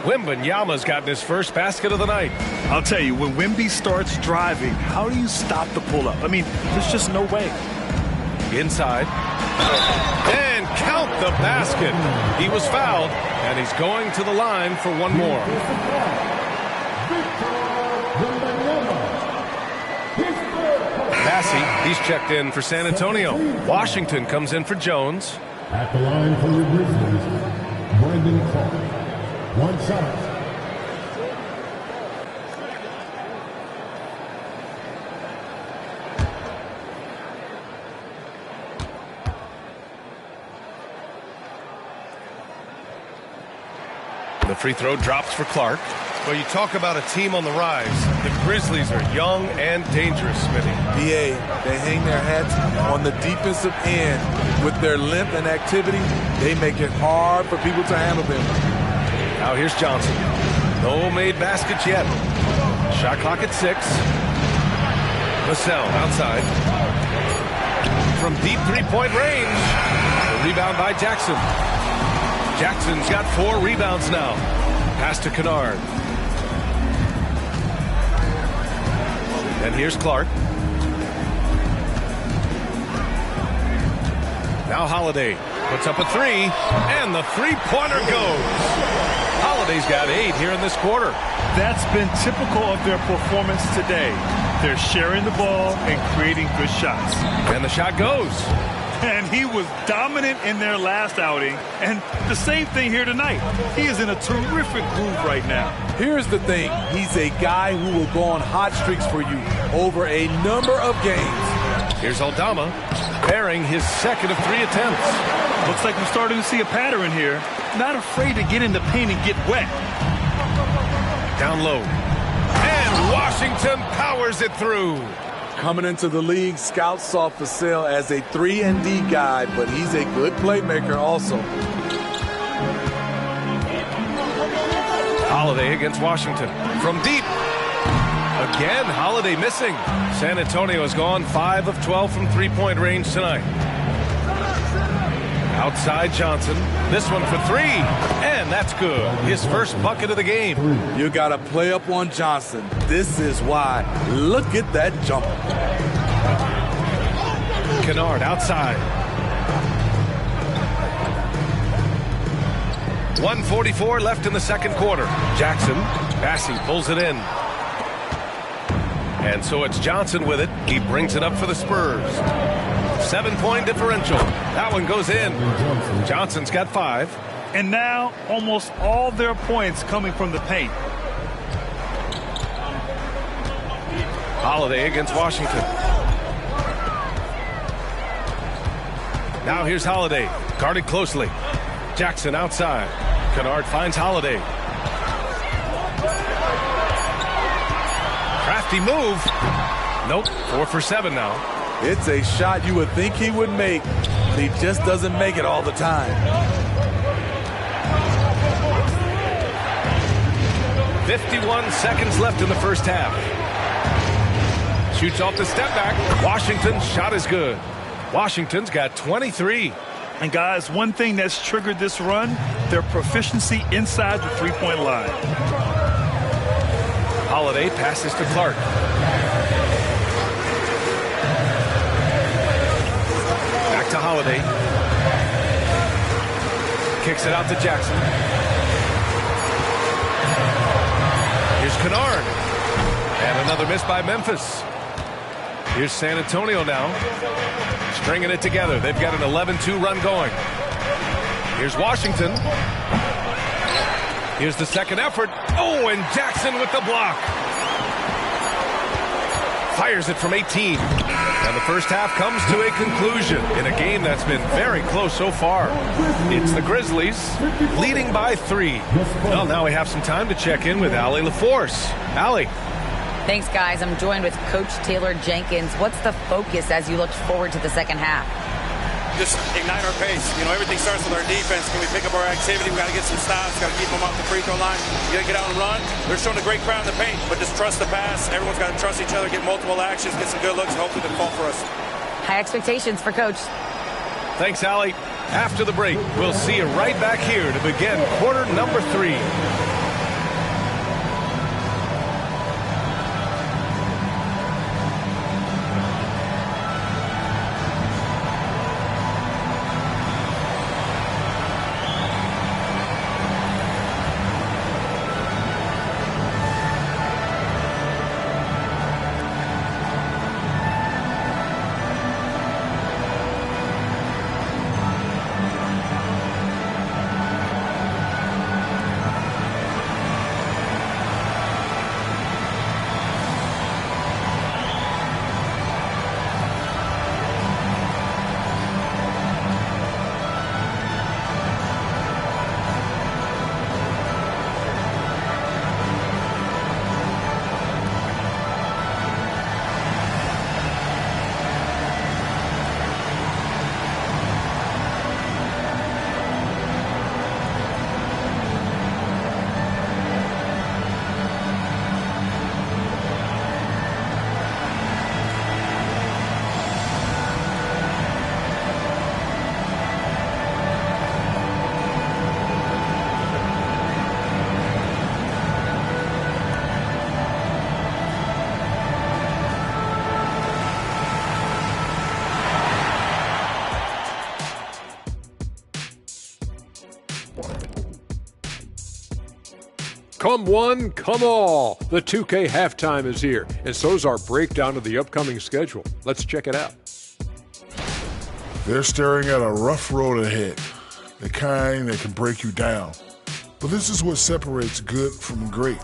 Wembanyama's gotten his first basket of the night. I'll tell you, when Wemby starts driving, how do you stop the pull-up? I mean, there's just no way. Inside. And count the basket. He was fouled, and he's going to the line for one more. Massey, he's checked in for San Antonio. Washington comes in for Jones. At the line for the Grizzlies, Brandon Clark. 1 shot. The free throw drops for Clark. Well, you talk about a team on the rise. The Grizzlies are young and dangerous, Smitty. BA, they hang their hats on the defensive end. With their length and activity, they make it hard for people to handle them. Now here's Johnson. No made baskets yet. Shot clock at 6. Vassell outside. From deep three-point range. The rebound by Jackson. Jackson's got 4 rebounds now. Pass to Kennard. And here's Clark. Now Holiday puts up a 3, and the three-pointer goes. Holiday's got 8 here in this quarter. That's been typical of their performance today. They're sharing the ball and creating good shots. And the shot goes. And he was dominant in their last outing, and the same thing here tonight. He is in a terrific groove right now. Here's the thing. He's a guy who will go on hot streaks for you over a number of games. Here's Aldama, bearing his 2nd of 3 attempts. Looks like we're starting to see a pattern here. Not afraid to get in the paint and get wet. Down low. And Washington powers it through. Coming into the league, scouts saw Vassell as a 3-and-D guy, but he's a good playmaker also. Holiday against Washington. From deep. Again, Holiday missing. San Antonio has gone 5 of 12 from three-point range tonight. Outside Johnson. This one for 3. And that's good. His first bucket of the game. You got to play up on Johnson. This is why. Look at that jump. Kennard outside. 1:44 left in the second quarter. Jackson. Massey pulls it in. And so it's Johnson with it. He brings it up for the Spurs. 7-point differential. That one goes in. Johnson's got 5. And now almost all their points coming from the paint. Holiday against Washington. Now here's Holiday. Guarded closely. Jackson outside. Kennard finds Holiday. Crafty move. Nope. 4 for 7 now. It's a shot you would think he would make. He just doesn't make it all the time. 51 seconds left in the first half. Shoots off the step back. Washington's shot is good. Washington's got 23. And guys, one thing that's triggered this run, their proficiency inside the three-point line. Holiday passes to Clark. Back to Holiday. Kicks it out to Jackson. Here's Kennard. And another miss by Memphis. Here's San Antonio now. Stringing it together. They've got an 11-2 run going. Here's Washington. Here's the second effort. Oh, and Jackson with the block. Fires it from 18. And the first half comes to a conclusion in a game that's been very close so far. It's the Grizzlies leading by 3. Well, now we have some time to check in with Allie LaForce. Allie. Thanks, guys. I'm joined with Coach Taylor Jenkins. What's the focus as you look forward to the second half? Just ignite our pace. You know, everything starts with our defense. Can we pick up our activity? We got to get some stops. Got to keep them off the free throw line. You got to get out and run. They're showing a great crowd in the paint, but just trust the pass. Everyone's got to trust each other, get multiple actions, get some good looks, and hopefully they fall for us. High expectations for Coach. Thanks, Allie. After the break, we'll see you right back here to begin quarter number 3. Come one, come all. The 2K halftime is here, and so's our breakdown of the upcoming schedule. Let's check it out. They're staring at a rough road ahead, the kind that can break you down. But this is what separates good from great,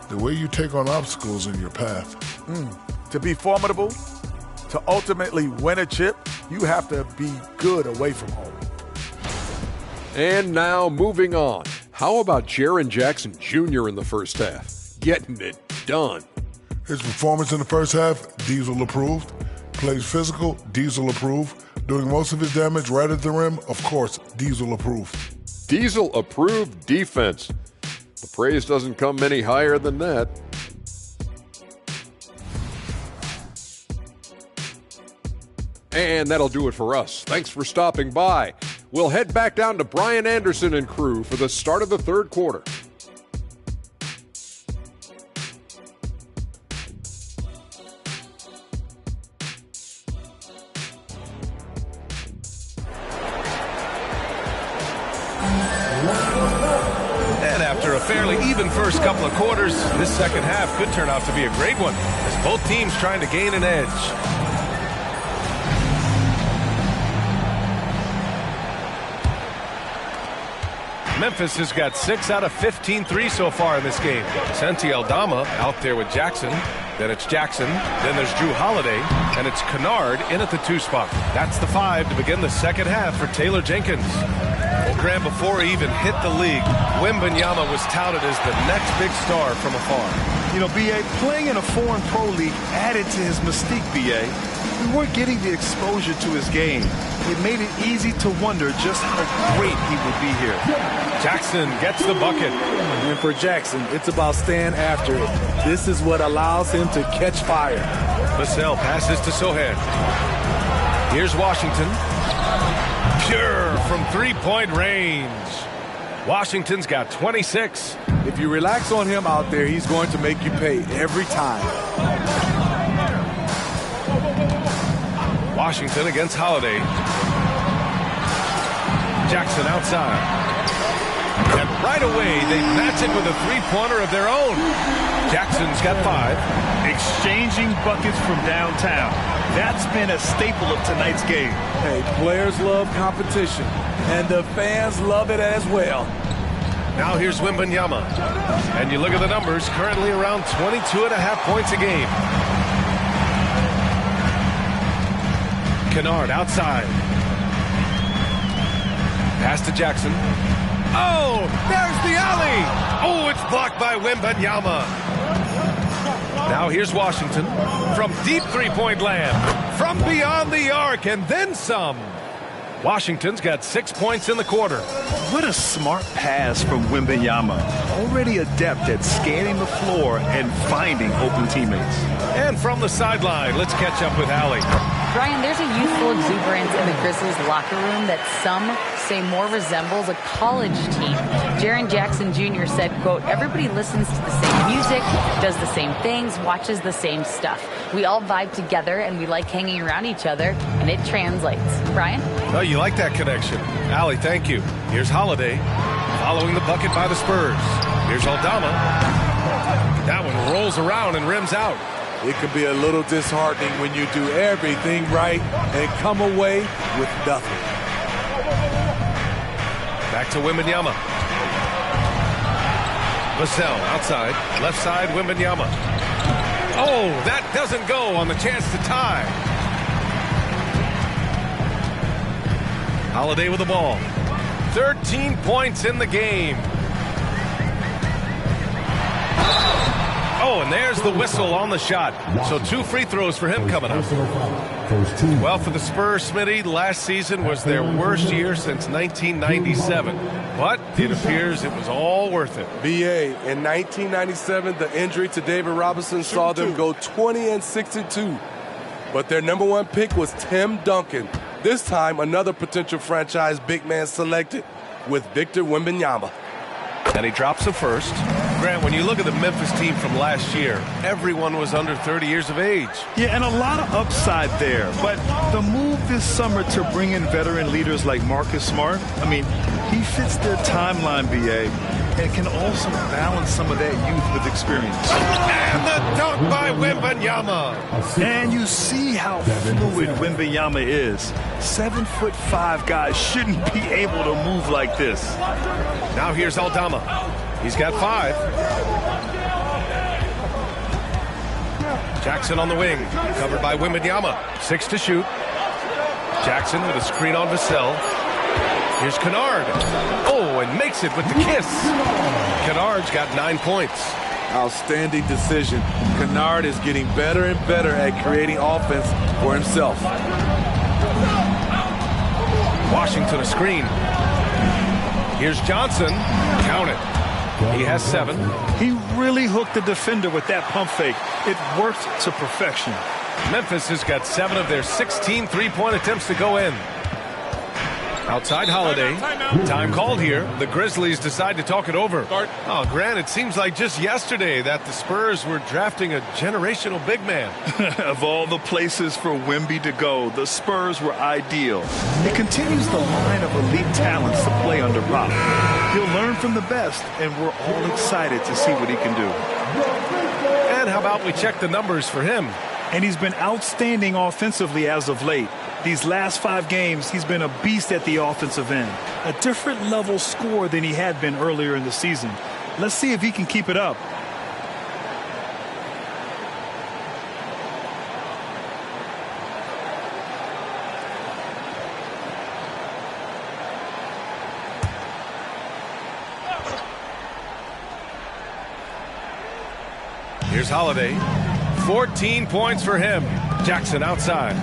the way you take on obstacles in your path. To be formidable, to ultimately win a chip, you have to be good away from home. And now, moving on. How about Jaren Jackson Jr. in the first half? Getting it done. His performance in the first half, Diesel approved. Plays physical, Diesel approved. Doing most of his damage right at the rim, of course, Diesel approved. Diesel approved defense. The praise doesn't come any higher than that. And that'll do it for us. Thanks for stopping by. We'll head back down to Brian Anderson and crew for the start of the third quarter. And after a fairly even first couple of quarters, this second half could turn out to be a great one as both teams trying to gain an edge. Memphis has got 6 out of 15 threes so far in this game. Santi Aldama out there with Jackson. Then it's Jackson. Then there's Drew Holiday. And it's Kennard in at the 2 spot. That's the 5 to begin the second half for Taylor Jenkins. Well, Graham, before he even hit the league, Wembanyama was touted as the next big star from afar. You know, B.A., playing in a foreign pro league added to his mystique, B.A. We weren't getting the exposure to his game. It made it easy to wonder just how great he would be here. Jackson gets the bucket. And for Jackson, it's about staying after it. This is what allows him to catch fire. Vassell passes to Sohan. Here's Washington. Pure from three-point range. Washington's got 26. If you relax on him out there, he's going to make you pay every time. Washington against Holiday. Jackson outside. And right right away, they match it with a three-pointer of their own. Jackson's got 5. Exchanging buckets from downtown. That's been a staple of tonight's game. Hey, players love competition, and the fans love it as well. Now here's Wembanyama. And you look at the numbers, currently around 22.5 points a game. Kennard outside. Pass to Jackson. Oh, there's the alley. Oh, it's blocked by Wembanyama. Now here's Washington from deep three-point land, from beyond the arc, and then some. Washington's got 6 points in the quarter. What a smart pass from Wembanyama. Already adept at scanning the floor and finding open teammates. And from the sideline, let's catch up with Allie. Brian, there's a youthful exuberance in the Grizzlies locker room that some say more resembles a college team. Jaren Jackson Jr. said, quote, everybody listens to the same music, does the same things, watches the same stuff. We all vibe together and we like hanging around each other, and it translates. Brian? Oh, you like that connection. Allie, thank you. Here's Holiday following the bucket by the Spurs. Here's Aldama. That one rolls around and rims out. It can be a little disheartening when you do everything right and come away with nothing. Back to Wembanyama. Vassell outside. Left side, Wembanyama. Oh, that doesn't go on the chance to tie. Holiday with the ball. 13 points in the game. Oh, and there's the whistle on the shot. So 2 free throws for him coming up. Well, for the Spurs, Smitty, last season was their worst year since 1997. But it appears it was all worth it. BA, in 1997, the injury to David Robinson saw them go 20-62. But their number 1 pick was Tim Duncan. This time, another potential franchise big man selected with Victor Wembanyama. And he drops a first. Grant, when you look at the Memphis team from last year, everyone was under 30 years of age. Yeah, and a lot of upside there. But the move this summer to bring in veteran leaders like Marcus Smart, I mean, he fits their timeline, BA, and can also balance some of that youth with experience. And the dunk by Wembanyama. And you see how fluid Wembanyama is. 7'5" guys shouldn't be able to move like this. Now here's Aldama. He's got 5. Jackson on the wing, covered by Wembanyama. 6 to shoot. Jackson with a screen on Vassell. Here's Kennard. Oh, and makes it with the kiss. Kennard's got 9 points. Outstanding decision. Kennard is getting better and better at creating offense for himself. Washington a screen. Here's Johnson. Count it. He has 7. He really hooked the defender with that pump fake. It worked to perfection. Memphis has got 7 of their 16 three-point attempts to go in. Outside Holiday. Time called here. The Grizzlies decide to talk it over. Oh, Grant, it seems like just yesterday that the Spurs were drafting a generational big man. Of all the places for Wemby to go, the Spurs were ideal. It continues the line of elite talents to play under Pop. He'll learn from the best, and we're all excited to see what he can do. And how about we check the numbers for him? And he's been outstanding offensively as of late. These last 5 games, he's been a beast at the offensive end. A different level scorer than he had been earlier in the season. Let's see if he can keep it up. Here's Holiday. 14 points for him. Jackson outside.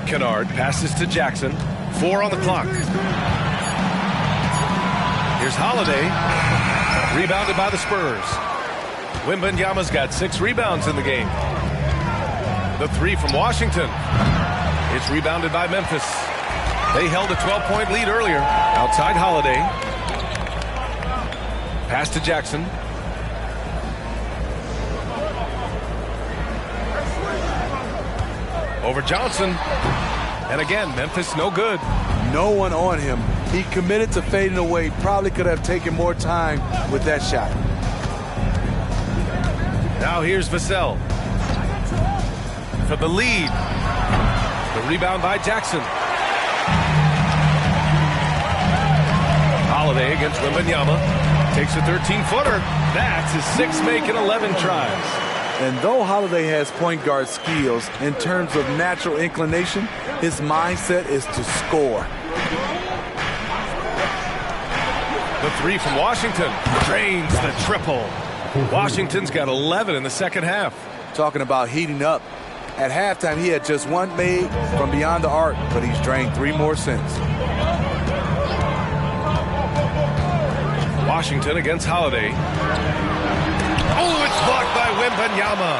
Kennard passes to Jackson. 4 on the clock. Here's Holiday. Rebounded by the Spurs. Wembanyama's got 6 rebounds in the game. The 3 from Washington. It's rebounded by Memphis. They held a 12-point lead earlier. Outside Holiday. Pass to Jackson. Over Johnson. And again, Memphis no good. No one on him. He committed to fading away. Probably could have taken more time with that shot. Now here's Vassell for the lead. The rebound by Jackson. Holiday against Wembanyama. Takes a 13-footer. That's his 6th make in 11 tries. And though Holiday has point guard skills, in terms of natural inclination, his mindset is to score. The 3 from Washington drains the triple. Washington's got 11 in the second half. Talking about heating up. At halftime, he had just 1 made from beyond the arc, but he's drained 3 more since. Washington against Holiday. Oh, it's blocked by Wembanyama.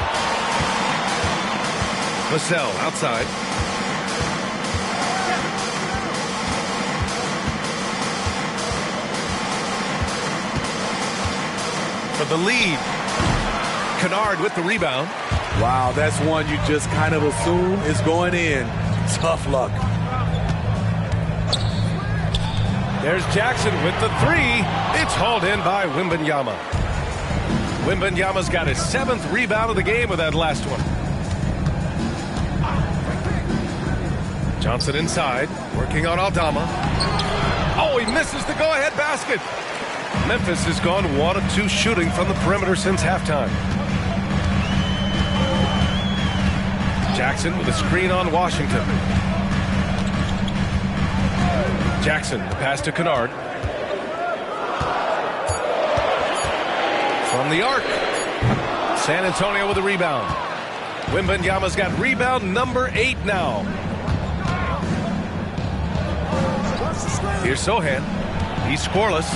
Vassell outside. For the lead. Kennard with the rebound. Wow, that's one you just kind of assume is going in. Tough luck. There's Jackson with the 3. It's hauled in by Wembanyama. Wembanyama's got his 7th rebound of the game with that last one. Johnson inside, working on Aldama. Oh, he misses the go-ahead basket. Memphis has gone 1 of 2 shooting from the perimeter since halftime. Jackson with a screen on Washington. Jackson, the pass to Kennard. From the arc. San Antonio with a rebound. Wembanyama's got rebound number 8 now. Here's Sohan. He's scoreless.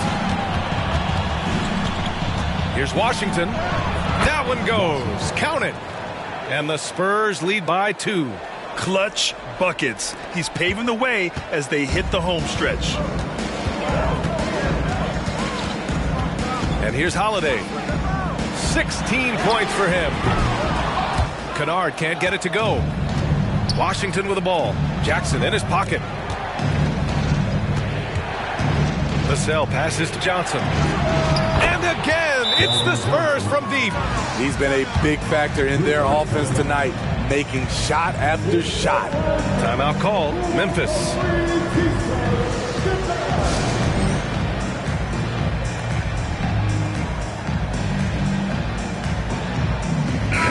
Here's Washington. That one goes. Count it. And the Spurs lead by 2. Clutch buckets. He's paving the way as they hit the home stretch. And here's Holiday. 16 points for him. Kennard can't get it to go. Washington with the ball. Jackson in his pocket. Vassell passes to Johnson. And again, it's the Spurs from deep. He's been a big factor in their offense tonight, making shot after shot. Timeout called. Memphis.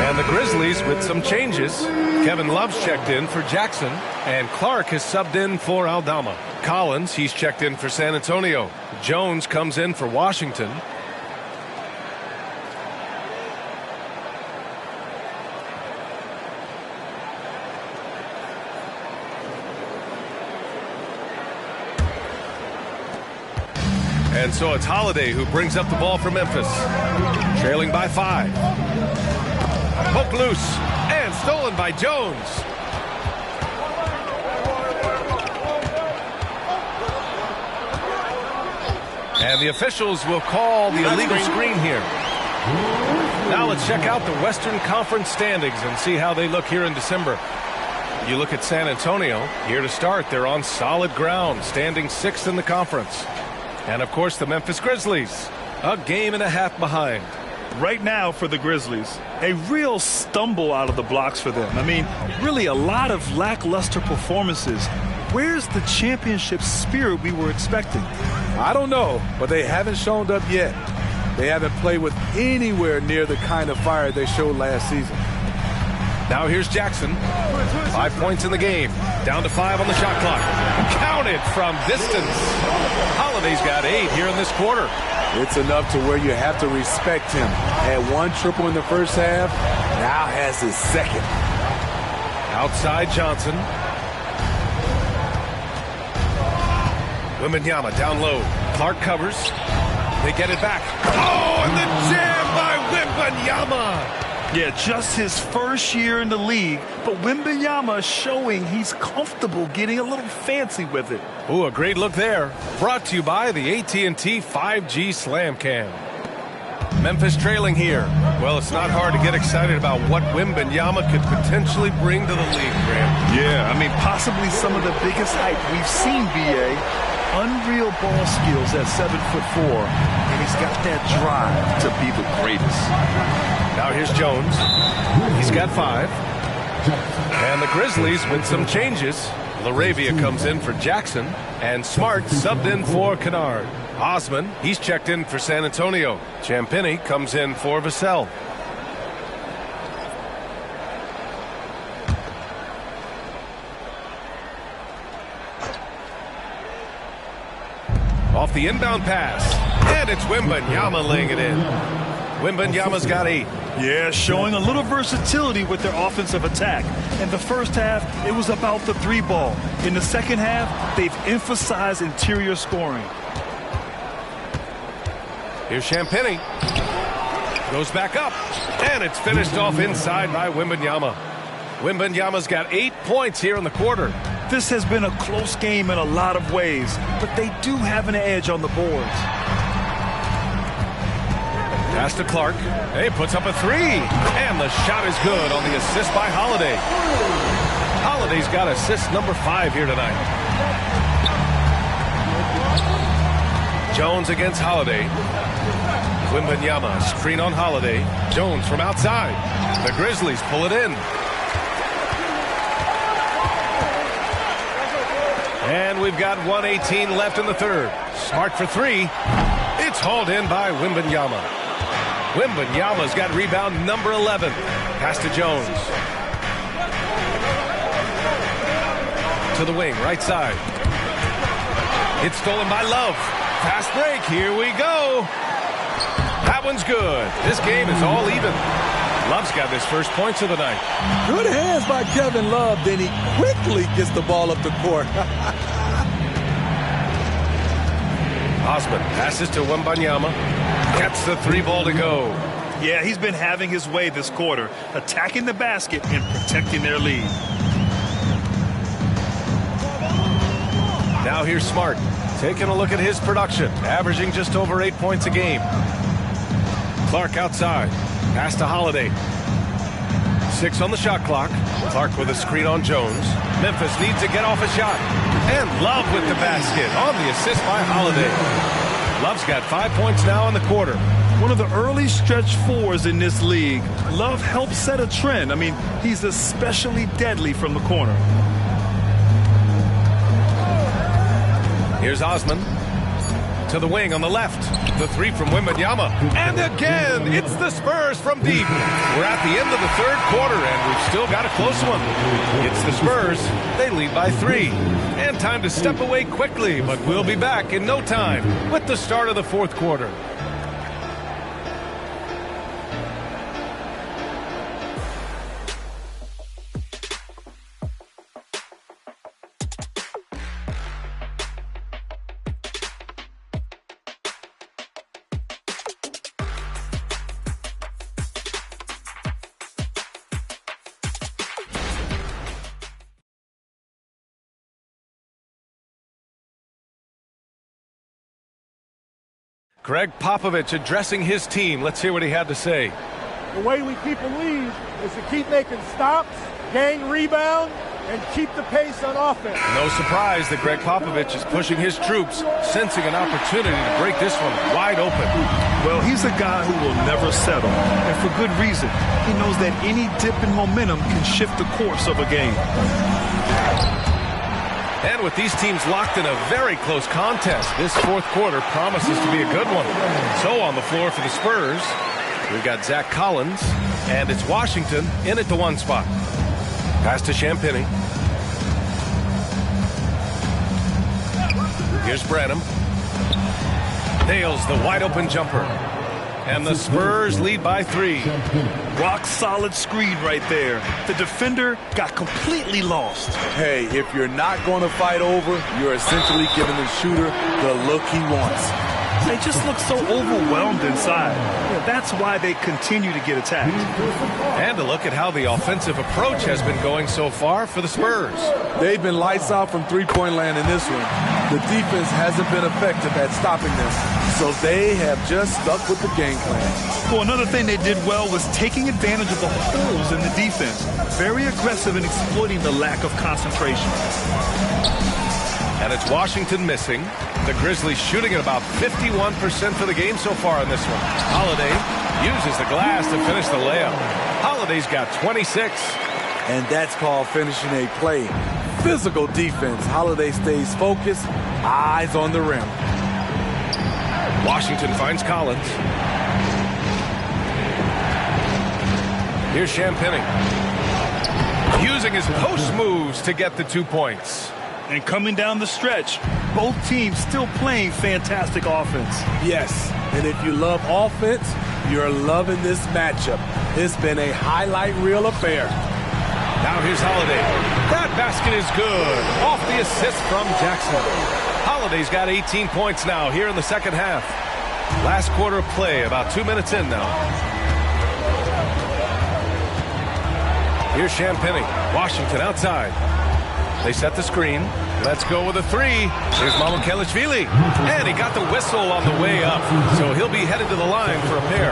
And the Grizzlies with some changes. Kevin Love's checked in for Jackson, and Clark has subbed in for Aldama. Collins, he's checked in for San Antonio. Jones comes in for Washington. And so it's Holiday who brings up the ball for Memphis. Trailing by 5. Poked loose and stolen by Jones. And the officials will call the illegal screen here. Now let's check out the Western Conference standings and see how they look here in December. You look at San Antonio. Here to start, they're on solid ground, standing 6th in the conference. And, of course, the Memphis Grizzlies, a game and a half behind. Right now for the Grizzlies, a real stumble out of the blocks for them. I mean, really a lot of lackluster performances. Where's the championship spirit we were expecting? I don't know, but they haven't shown up yet. They haven't played with anywhere near the kind of fire they showed last season. Now here's Jackson. 5 points in the game. Down to 5 on the shot clock. Counted from distance. Holiday's got 8 here in this quarter. It's enough to where you have to respect him. Had 1 triple in the first half, now has his 2nd. Outside Johnson. Wembanyama down low. Clark covers. They get it back. Oh, and the jam by Wembanyama. Yeah, just his first year in the league, but Wembanyama showing he's comfortable getting a little fancy with it. Ooh, a great look there. Brought to you by the AT&T 5G Slam Cam. Memphis trailing here. Well, it's not hard to get excited about what Wembanyama could potentially bring to the league, Graham. Yeah, I mean, possibly some of the biggest height we've seen, B.A. Unreal ball skills at 7'4", and he's got that drive to be the greatest. Now here's Jones. He's got 5. And the Grizzlies with some changes. LaRavia comes in for Jackson, and Smart subbed in for Kennard. Osman, he's checked in for San Antonio. Champagnie comes in for Vassell. Off the inbound pass, and it's Wembanyama laying it in. Wembanyama's got 8. Yeah, showing a little versatility with their offensive attack. In the first half, it was about the 3-ball. In the second half, they've emphasized interior scoring. Here's Champagnie. Goes back up, and it's finished off inside by Wembanyama. Wembanyama's got 8 points here in the quarter. This has been a close game in a lot of ways, but they do have an edge on the boards. Pass to Clark. Hey, puts up a 3. And the shot is good on the assist by Holiday. Holiday's got assist number 5 here tonight. Jones against Holiday. Wembanyama, screen on Holiday. Jones from outside. The Grizzlies pull it in. And we've got 1:18 left in the third. Smart for 3. It's hauled in by Wembanyama. Wembanyama's got rebound number 11. Pass to Jones. To the wing, right side. It's stolen by Love. Fast break, here we go. That one's good. This game is all even. Love's got his first points of the night. Good hands by Kevin Love. Then he quickly gets the ball up the court. Osman passes to Wembanyama. Gets the 3-ball to go. Yeah, he's been having his way this quarter, attacking the basket and protecting their lead. Now here's Smart. Taking a look at his production, averaging just over 8 points a game. Clark outside. Pass to Holiday. 6 on the shot clock. Clark with a screen on Jones. Memphis needs to get off a shot. And Love with the basket on the assist by Holiday. Love's got 5 points now in the quarter. One of the early stretch 4s in this league. Love helps set a trend. I mean, he's especially deadly from the corner. Here's Osman. To the wing on the left. The 3 from Wembanyama. And again, it's the Spurs from deep. We're at the end of the third quarter, and we've still got a close one. It's the Spurs. They lead by 3. And time to step away quickly, but we'll be back in no time with the start of the fourth quarter. Greg Popovich addressing his team. Let's hear what he had to say. The way we keep a lead is to keep making stops, gain rebound, and keep the pace on offense. No surprise that Greg Popovich is pushing his troops, sensing an opportunity to break this one wide open. Well, he's a guy who will never settle, and for good reason. He knows that any dip in momentum can shift the course of a game. And with these teams locked in a very close contest, this fourth quarter promises to be a good one. So on the floor for the Spurs, we've got Zach Collins, and it's Washington in at the 1 spot. Pass to Champagnie. Here's Branham. Nails the wide open jumper. And the Spurs lead by 3. Rock solid screen right there. The defender got completely lost. Hey, if you're not going to fight over, you're essentially giving the shooter the look he wants. They just look so overwhelmed inside. Yeah, that's why they continue to get attacked. And a look at how the offensive approach has been going so far for the Spurs. They've been lights out from three-point land in this one. The defense hasn't been effective at stopping them. So they have just stuck with the game plan. Well, another thing they did well was taking advantage of the holes in the defense. Very aggressive in exploiting the lack of concentration. And it's Washington missing. The Grizzlies shooting at about 51% for the game so far in this one. Holiday uses the glass to finish the layup. Holiday's got 26. And that's called finishing a play. Physical defense. Holiday stays focused, eyes on the rim. Washington finds Collins. Here's Champagnie. Using his post moves to get the 2 points. And coming down the stretch, both teams still playing fantastic offense. Yes, and if you love offense, you're loving this matchup. It's been a highlight reel affair. Now here's Holiday. That basket is good. Off the assist from Jackson. Holiday's got 18 points now here in the second half. Last quarter of play, about 2 minutes in now. Here's Champagnie. Washington outside. They set the screen. Let's go with a three. Here's Mamukelashvili. And he got the whistle on the way up. So he'll be headed to the line for a pair.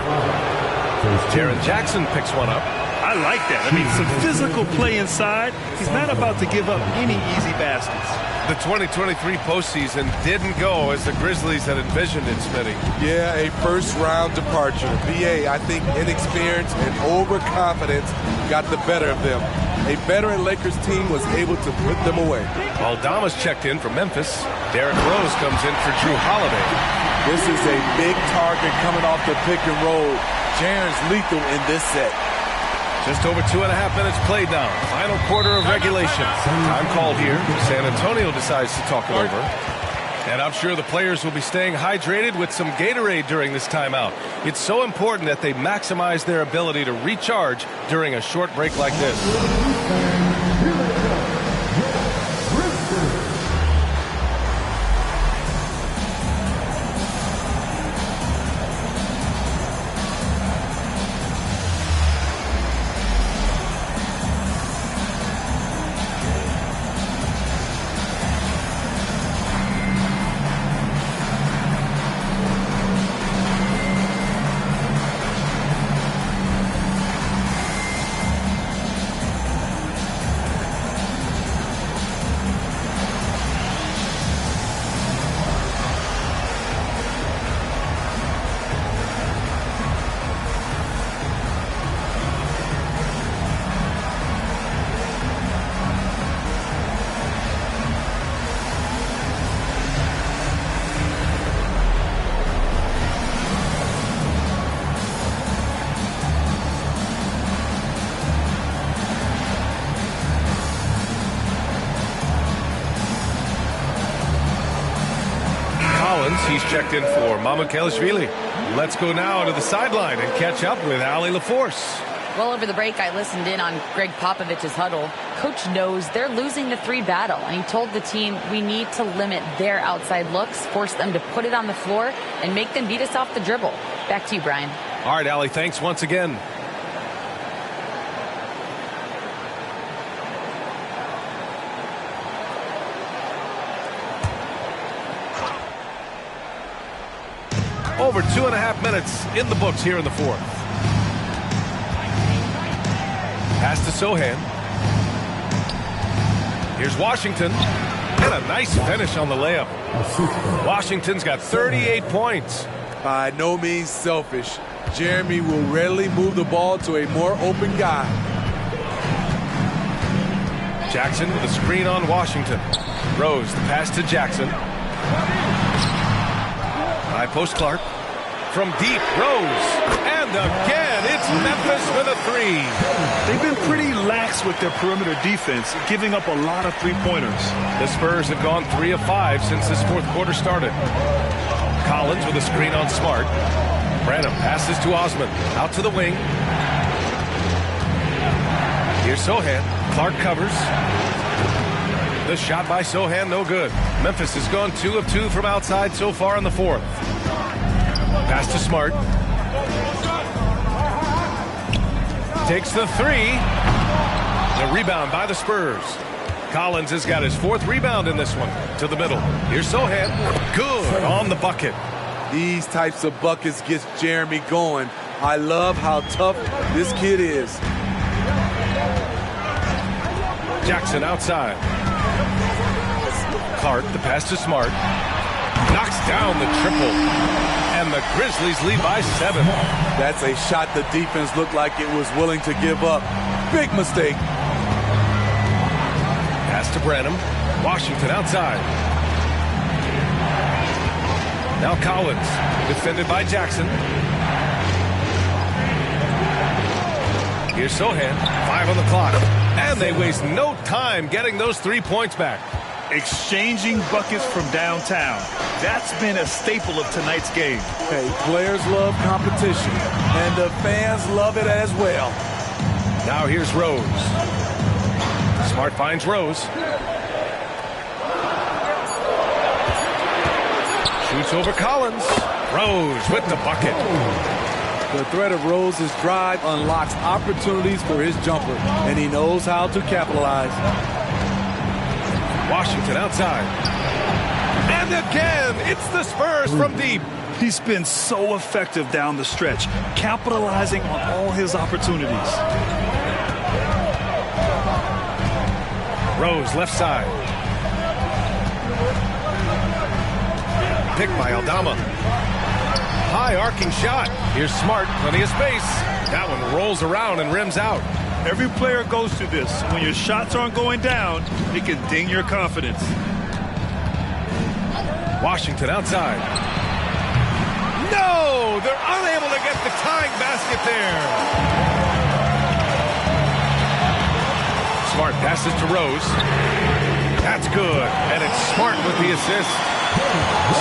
Jaren Jackson picks one up. I like that. I mean, some physical play inside. He's not about to give up any easy baskets. The 2023 postseason didn't go as the Grizzlies had envisioned it, Smitty. Yeah, a first-round departure. BA, I think inexperience and overconfidence got the better of them. A veteran Lakers team was able to put them away. Aldama's checked in from Memphis. Derrick Rose comes in for Drew Holiday. This is a big target coming off the pick and roll. Jaren's lethal in this set. Just over 2.5 minutes played now. Final quarter of regulation. Time called here. San Antonio decides to talk it over. And I'm sure the players will be staying hydrated with some Gatorade during this timeout. It's so important that they maximize their ability to recharge during a short break like this. He's checked in for Mamukelashvili. Let's go now to the sideline and catch up with Allie LaForce. Well, over the break, I listened in on Greg Popovich's huddle. Coach knows they're losing the 3 battle, and he told the team we need to limit their outside looks, force them to put it on the floor, and make them beat us off the dribble. Back to you, Brian. All right, Allie, thanks once again. Over 2.5 minutes in the books here in the fourth. Pass to Sohan. Here's Washington. And a nice finish on the layup. Washington's got 38 points. By no means selfish. Jeremy will readily move the ball to a more open guy. Jackson with a screen on Washington. Rose, the pass to Jackson. High post Clark. From deep, Rose. And again, it's Memphis with a three. They've been pretty lax with their perimeter defense, giving up a lot of three-pointers. The Spurs have gone 3 of 5 since this fourth quarter started. Collins with a screen on Smart. Branham passes to Osman. Out to the wing. Here's Sohan. Clark covers. The shot by Sohan, no good. Memphis has gone 2 of 2 from outside so far in the fourth. Pass to Smart. Takes the three. The rebound by the Spurs. Collins has got his 4th rebound in this one. To the middle. Here's Sohan. Good on the bucket. These types of buckets gets Jeremy going. I love how tough this kid is. Jackson outside. Clark, the pass to Smart. Knocks down the triple. And the Grizzlies lead by 7. That's a shot the defense looked like it was willing to give up. Big mistake. Pass to Branham. Washington outside. Now Collins, defended by Jackson. Here's Sohan, 5 on the clock. And they waste no time getting those 3 points back. Exchanging buckets from downtown. That's been a staple of tonight's game. Hey, players love competition, and the fans love it as well. Now here's Rose. Smart finds Rose. Shoots over Collins. Rose with the bucket. The threat of Rose's drive unlocks opportunities for his jumper, and he knows how to capitalize. Washington outside. And again, it's the Spurs from deep. He's been so effective down the stretch, capitalizing on all his opportunities. Rose left side. Picked by Aldama. High arcing shot. Here's Smart, plenty of space. That one rolls around and rims out. Every player goes through this. When your shots aren't going down, it can ding your confidence. Washington outside. No! They're unable to get the tying basket there. Smart passes to Rose. That's good. And it's Smart with the assist.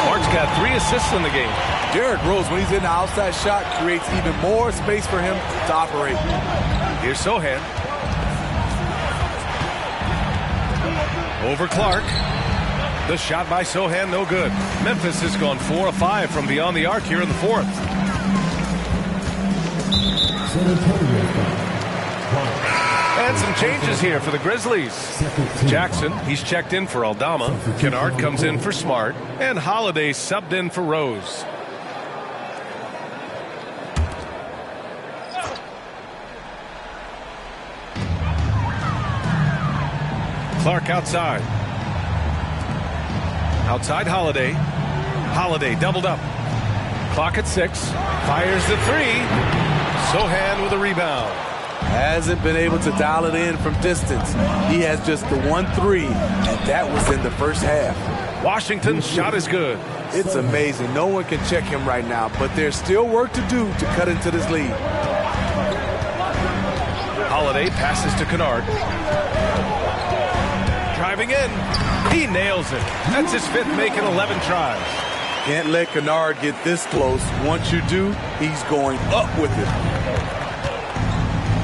Smart's got 3 assists in the game. Derrick Rose, when he's in the outside shot, creates even more space for him to operate. Here's Sohan. Over Clark. The shot by Sohan, no good. Memphis has gone 4 of 5 from beyond the arc here in the 4th. And some changes here for the Grizzlies. Jackson, he's checked in for Aldama. Kennard comes in for Smart. And Holiday subbed in for Rose. Clark outside. Outside Holiday. Holiday doubled up. Clock at 6. Fires the 3. Sohan with a rebound. Hasn't been able to dial it in from distance. He has just the 1-3, and that was in the first half. Washington's shot is good. It's amazing. No one can check him right now, but there's still work to do to cut into this lead. Holiday passes to Kennard. Driving in. He nails it. That's his 5th make in 11 tries. Can't let Kennard get this close. Once you do, he's going up with it.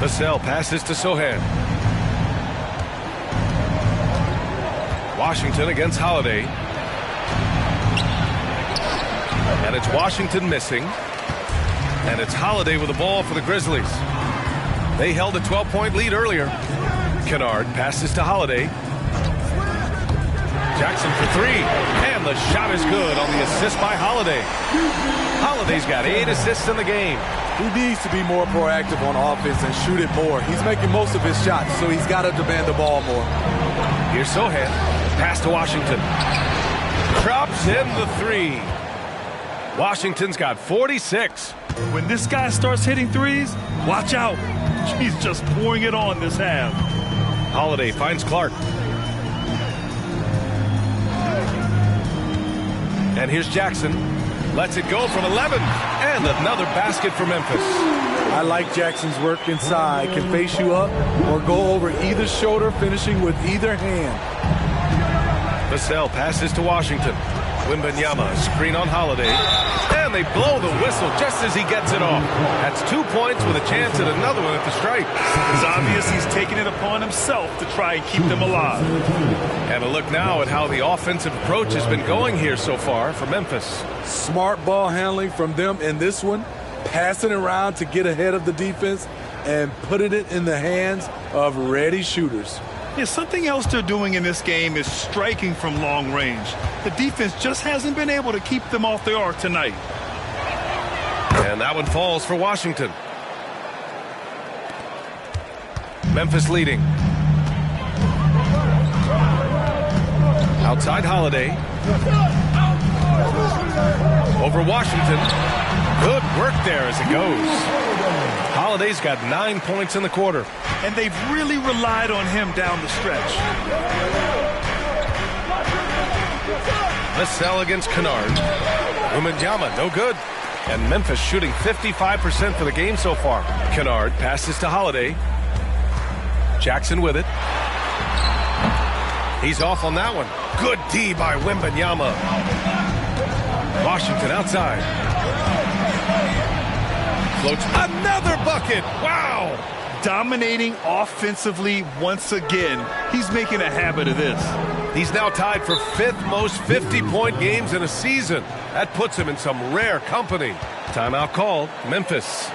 Vassell passes to Sohan. Washington against Holiday. And it's Washington missing. And it's Holiday with the ball for the Grizzlies. They held a 12-point lead earlier. Kennard passes to Holiday. Jackson for 3. And the shot is good on the assist by Holiday. Holiday's got 8 assists in the game. He needs to be more proactive on offense and shoot it more. He's making most of his shots, so he's got to demand the ball more. Here's Sohan. Pass to Washington. Drops in the 3. Washington's got 46. When this guy starts hitting threes, watch out. He's just pouring it on this half. Holiday finds Clark. And here's Jackson. Lets it go from 11. And another basket for Memphis. I like Jackson's work inside. Can face you up or go over either shoulder, finishing with either hand. Vassell passes to Washington. Wembanyama, screen on Holiday. And they blow the whistle just as he gets it off. That's 2 points with a chance at another one at the stripe. It's obvious he's taking it upon himself to try and keep them alive. And a look now at how the offensive approach has been going here so far for Memphis. Smart ball handling from them in this one. Passing around to get ahead of the defense and putting it in the hands of ready shooters. Yeah, something else they're doing in this game is striking from long range. The defense just hasn't been able to keep them off the arc tonight. And that one falls for Washington. Memphis leading. Outside Holiday. Over Washington. Good work there as it goes. Holiday's got 9 points in the quarter. And they've really relied on him down the stretch. Vassell against Kennard. Wembanyama, no good. And Memphis shooting 55% for the game so far. Kennard passes to Holiday. Jackson with it. He's off on that one. Good D by Wembanyama. Washington outside. Floats another bucket. Wow. Dominating offensively once again. He's making a habit of this. He's now tied for 5th most 50-point games in a season. That puts him in some rare company. Timeout called. Memphis.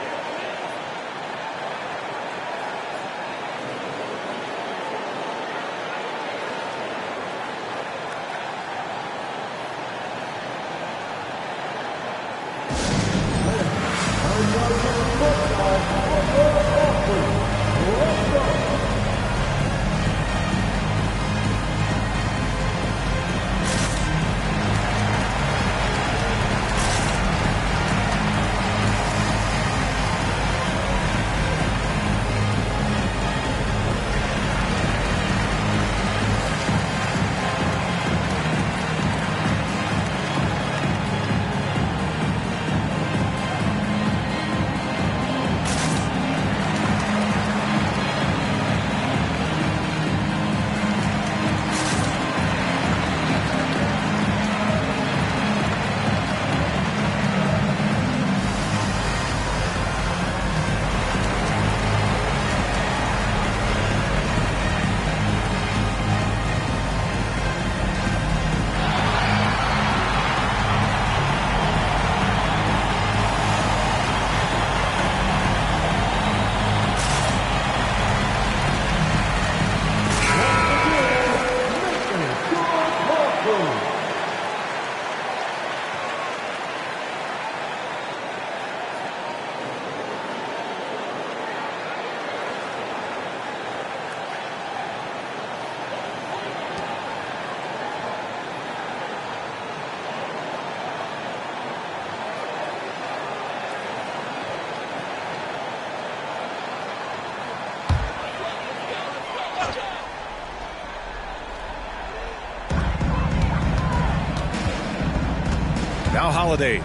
Now Holiday.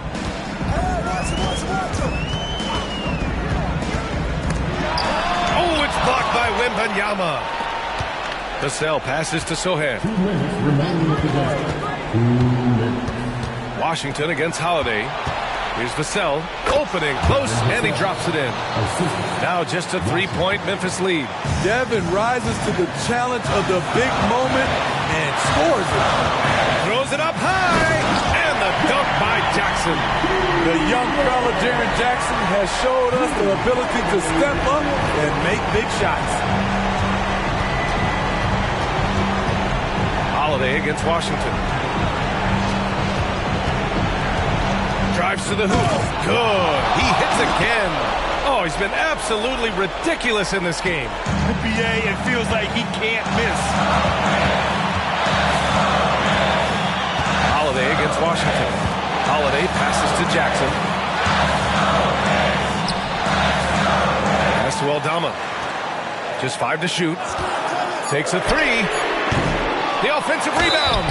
Oh, it's blocked by Wembanyama. Vassell passes to Sohan. Washington against Holiday. Here's Vassell. Opening, close, and he drops it in. Now just a 3-point Memphis lead. Devin rises to the challenge of the big moment and scores it. Throws it up high, and the dunk by Jackson. The young fella, Jaren Jackson, has showed us the ability to step up and make big shots. Holiday against Washington. Drives to the hoop. Good. He hits again. Oh, he's been absolutely ridiculous in this game. NBA, it feels like he can't miss. Holiday against Washington. Holiday passes to Jackson. Pass to Aldama. Just 5 to shoot. Takes a 3. The offensive rebound.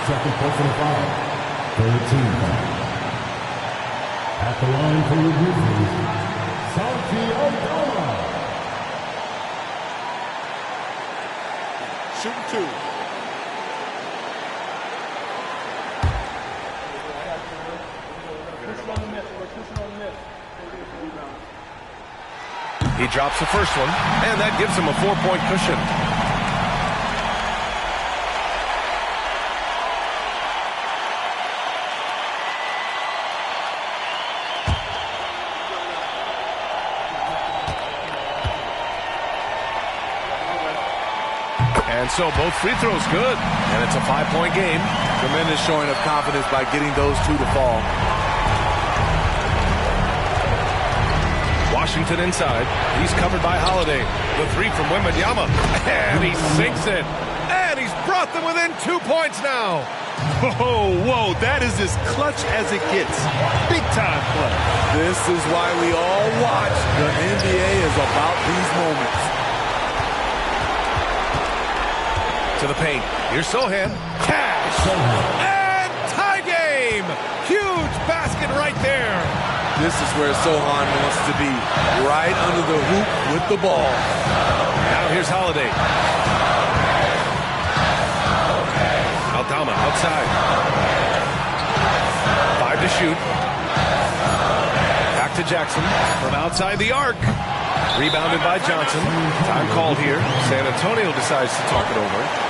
Second personal foul. Third team foul. At the line for the Grizzlies, Santi Aldama. Shooting 2. He drops the first one, and that gives him a 4-point cushion. And so both free throws good. And it's a 5-point game. Tremendous showing of confidence by getting those two to fall. Washington inside. He's covered by Holiday. The three from Wembanyama. And he sinks it. And he's brought them within 2 points now. Whoa, that is as clutch as it gets. Big time clutch. This is why we all watch. The NBA is about these moments. To the paint. Here's Sohan. Cash. And tie game. Huge basket right there. This is where Sohan wants to be. Right under the hoop with the ball. Now here's Holiday. Aldama outside. 5 to shoot. Back to Jackson from outside the arc. Rebounded by Johnson. Time called here. San Antonio decides to talk it over.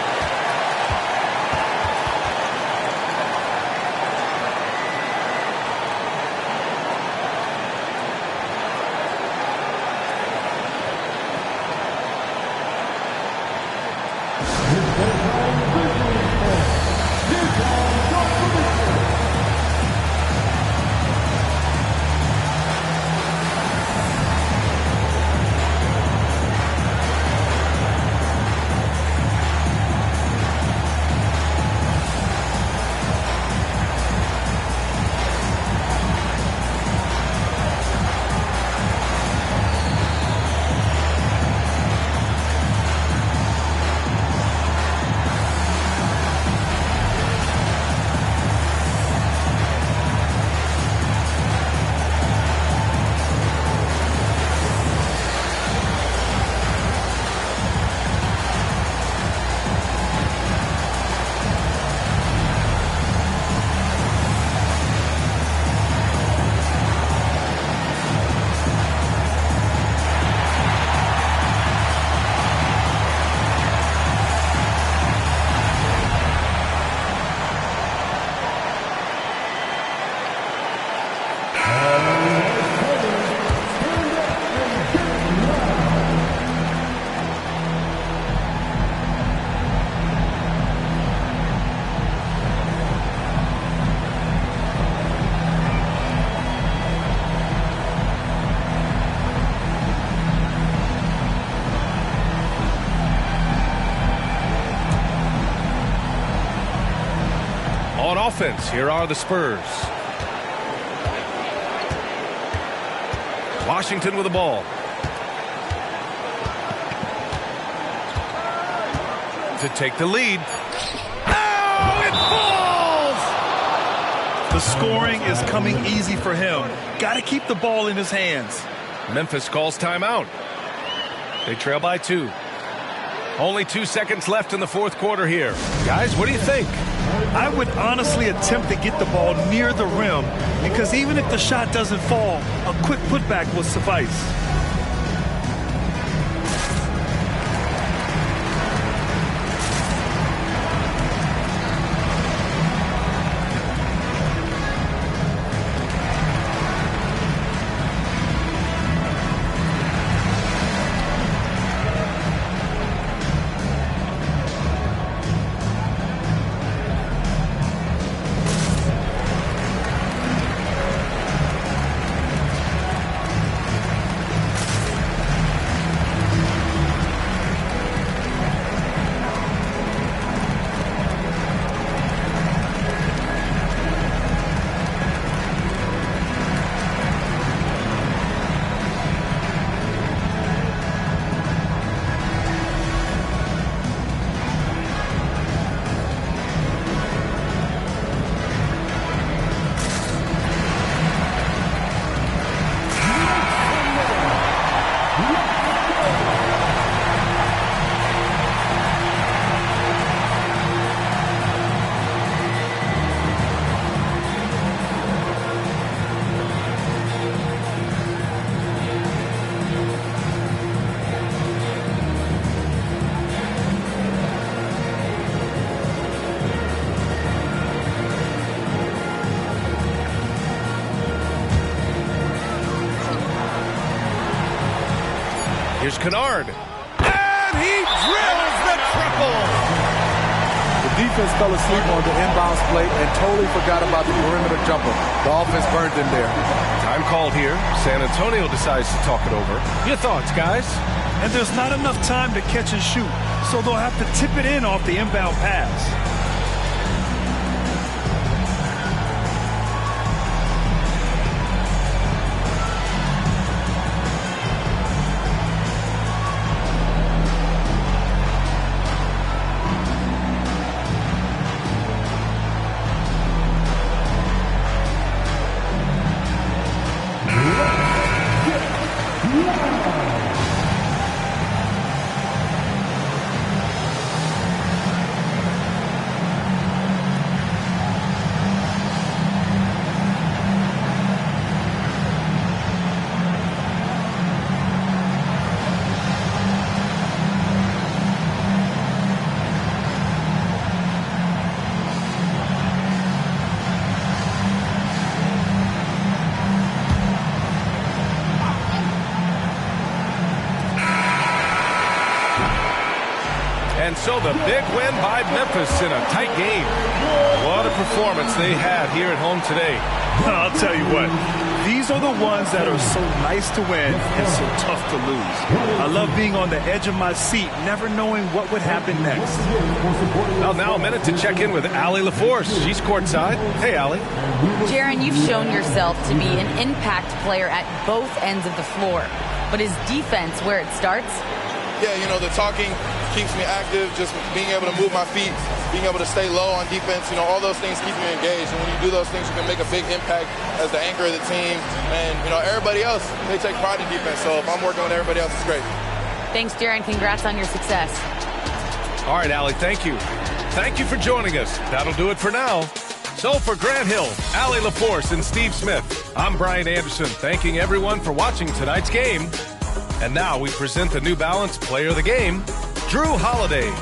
On offense, here are the Spurs. Washington with the ball. To take the lead. Oh, it falls! The scoring is coming easy for him. Got to keep the ball in his hands. Memphis calls timeout. They trail by 2. Only 2 seconds left in the fourth quarter here. Guys, what do you think? I would honestly attempt to get the ball near the rim because even if the shot doesn't fall, a quick putback will suffice. Here's Kennard. And he drills the triple. The defense fell asleep on the inbounds play and totally forgot about the perimeter jumper. The offense burned them there. Time called here. San Antonio decides to talk it over. Your thoughts, guys? And there's not enough time to catch and shoot, so they'll have to tip it in off the inbound pass. And so the big win by Memphis in a tight game. What a performance they had here at home today. I'll tell you what, these are the ones that are so nice to win and so tough to lose. I love being on the edge of my seat, never knowing what would happen next. Well, now a minute to check in with Allie LaForce. She's courtside. Hey, Allie. Jaron, you've shown yourself to be an impact player at both ends of the floor. But is defense where it starts? Yeah, you know, the talking keeps me active, just being able to move my feet, being able to stay low on defense, you know, all those things keep you engaged. And when you do those things, you can make a big impact as the anchor of the team. And, you know, everybody else, they take pride in defense. So if I'm working with everybody else, it's great. Thanks, Jaron. Congrats on your success. All right, Allie, thank you. Thank you for joining us. That'll do it for now. So for Grant Hill, Allie LaForce, and Steve Smith, I'm Brian Anderson, thanking everyone for watching tonight's game. And now we present the New Balance Player of the Game, Drew Holiday.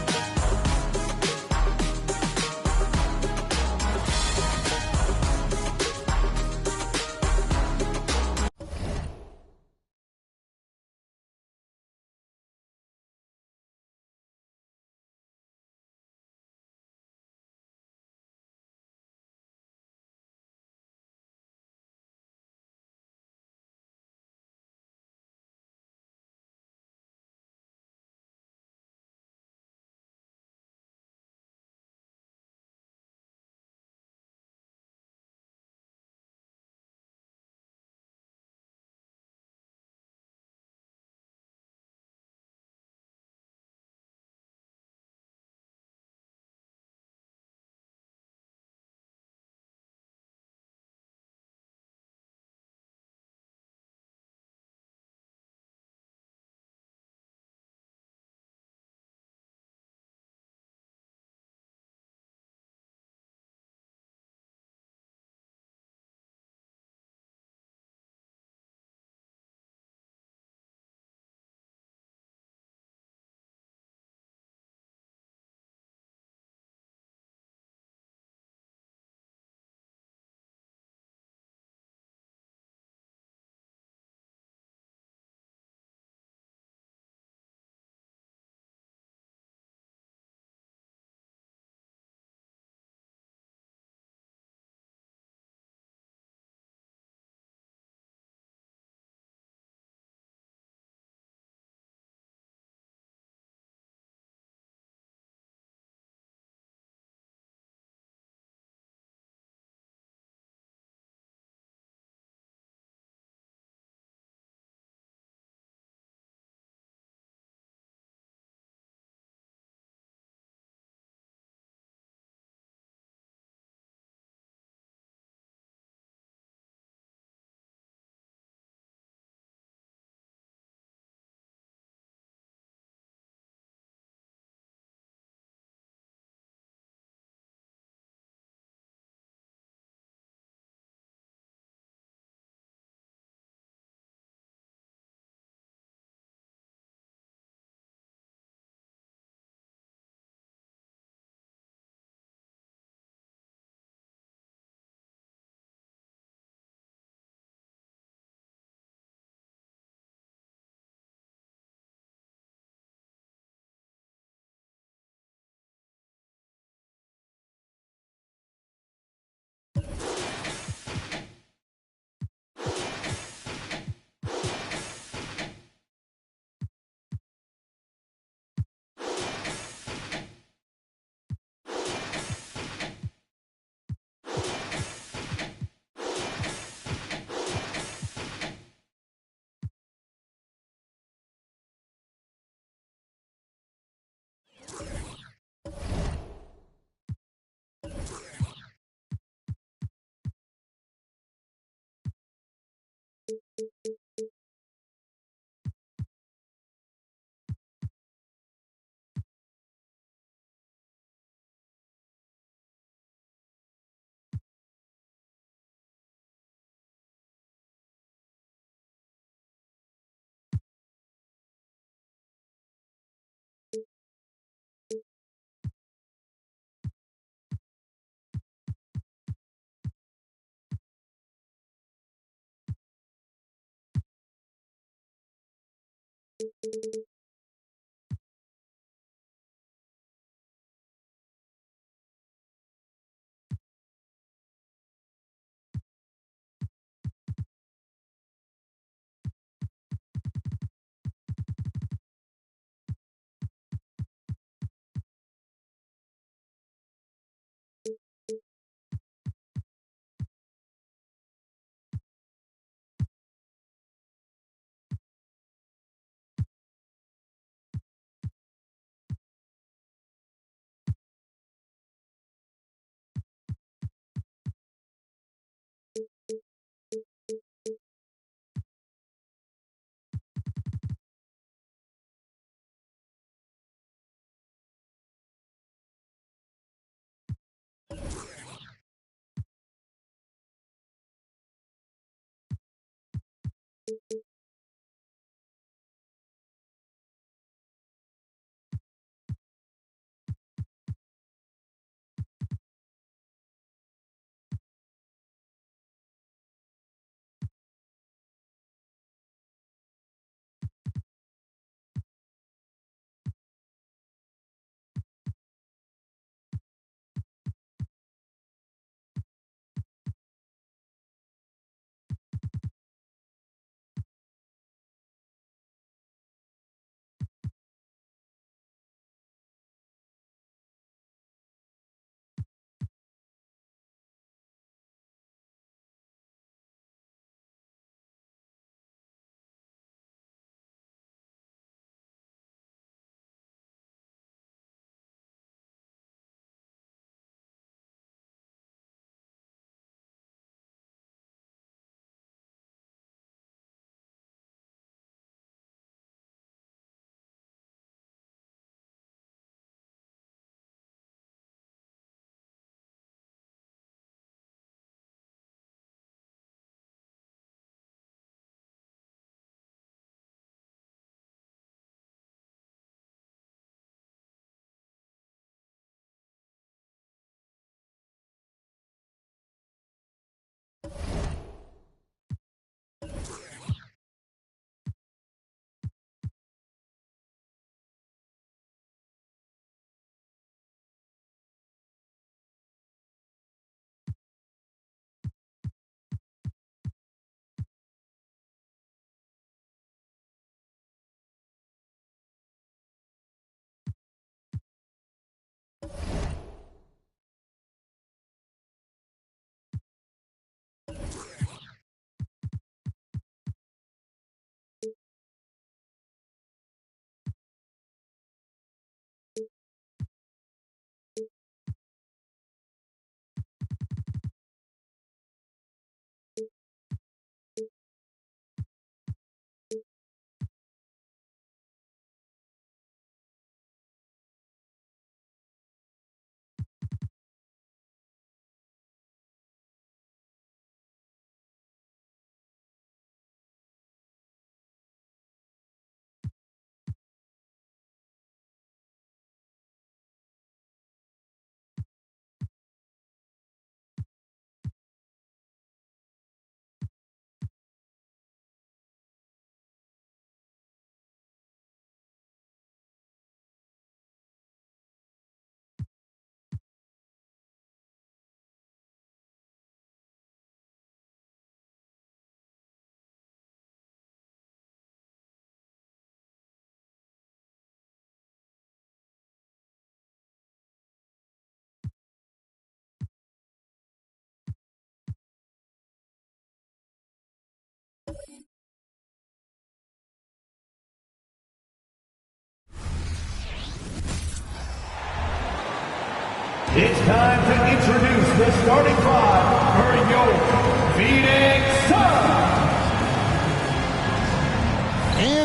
It's time to introduce the starting five for your Phoenix Suns.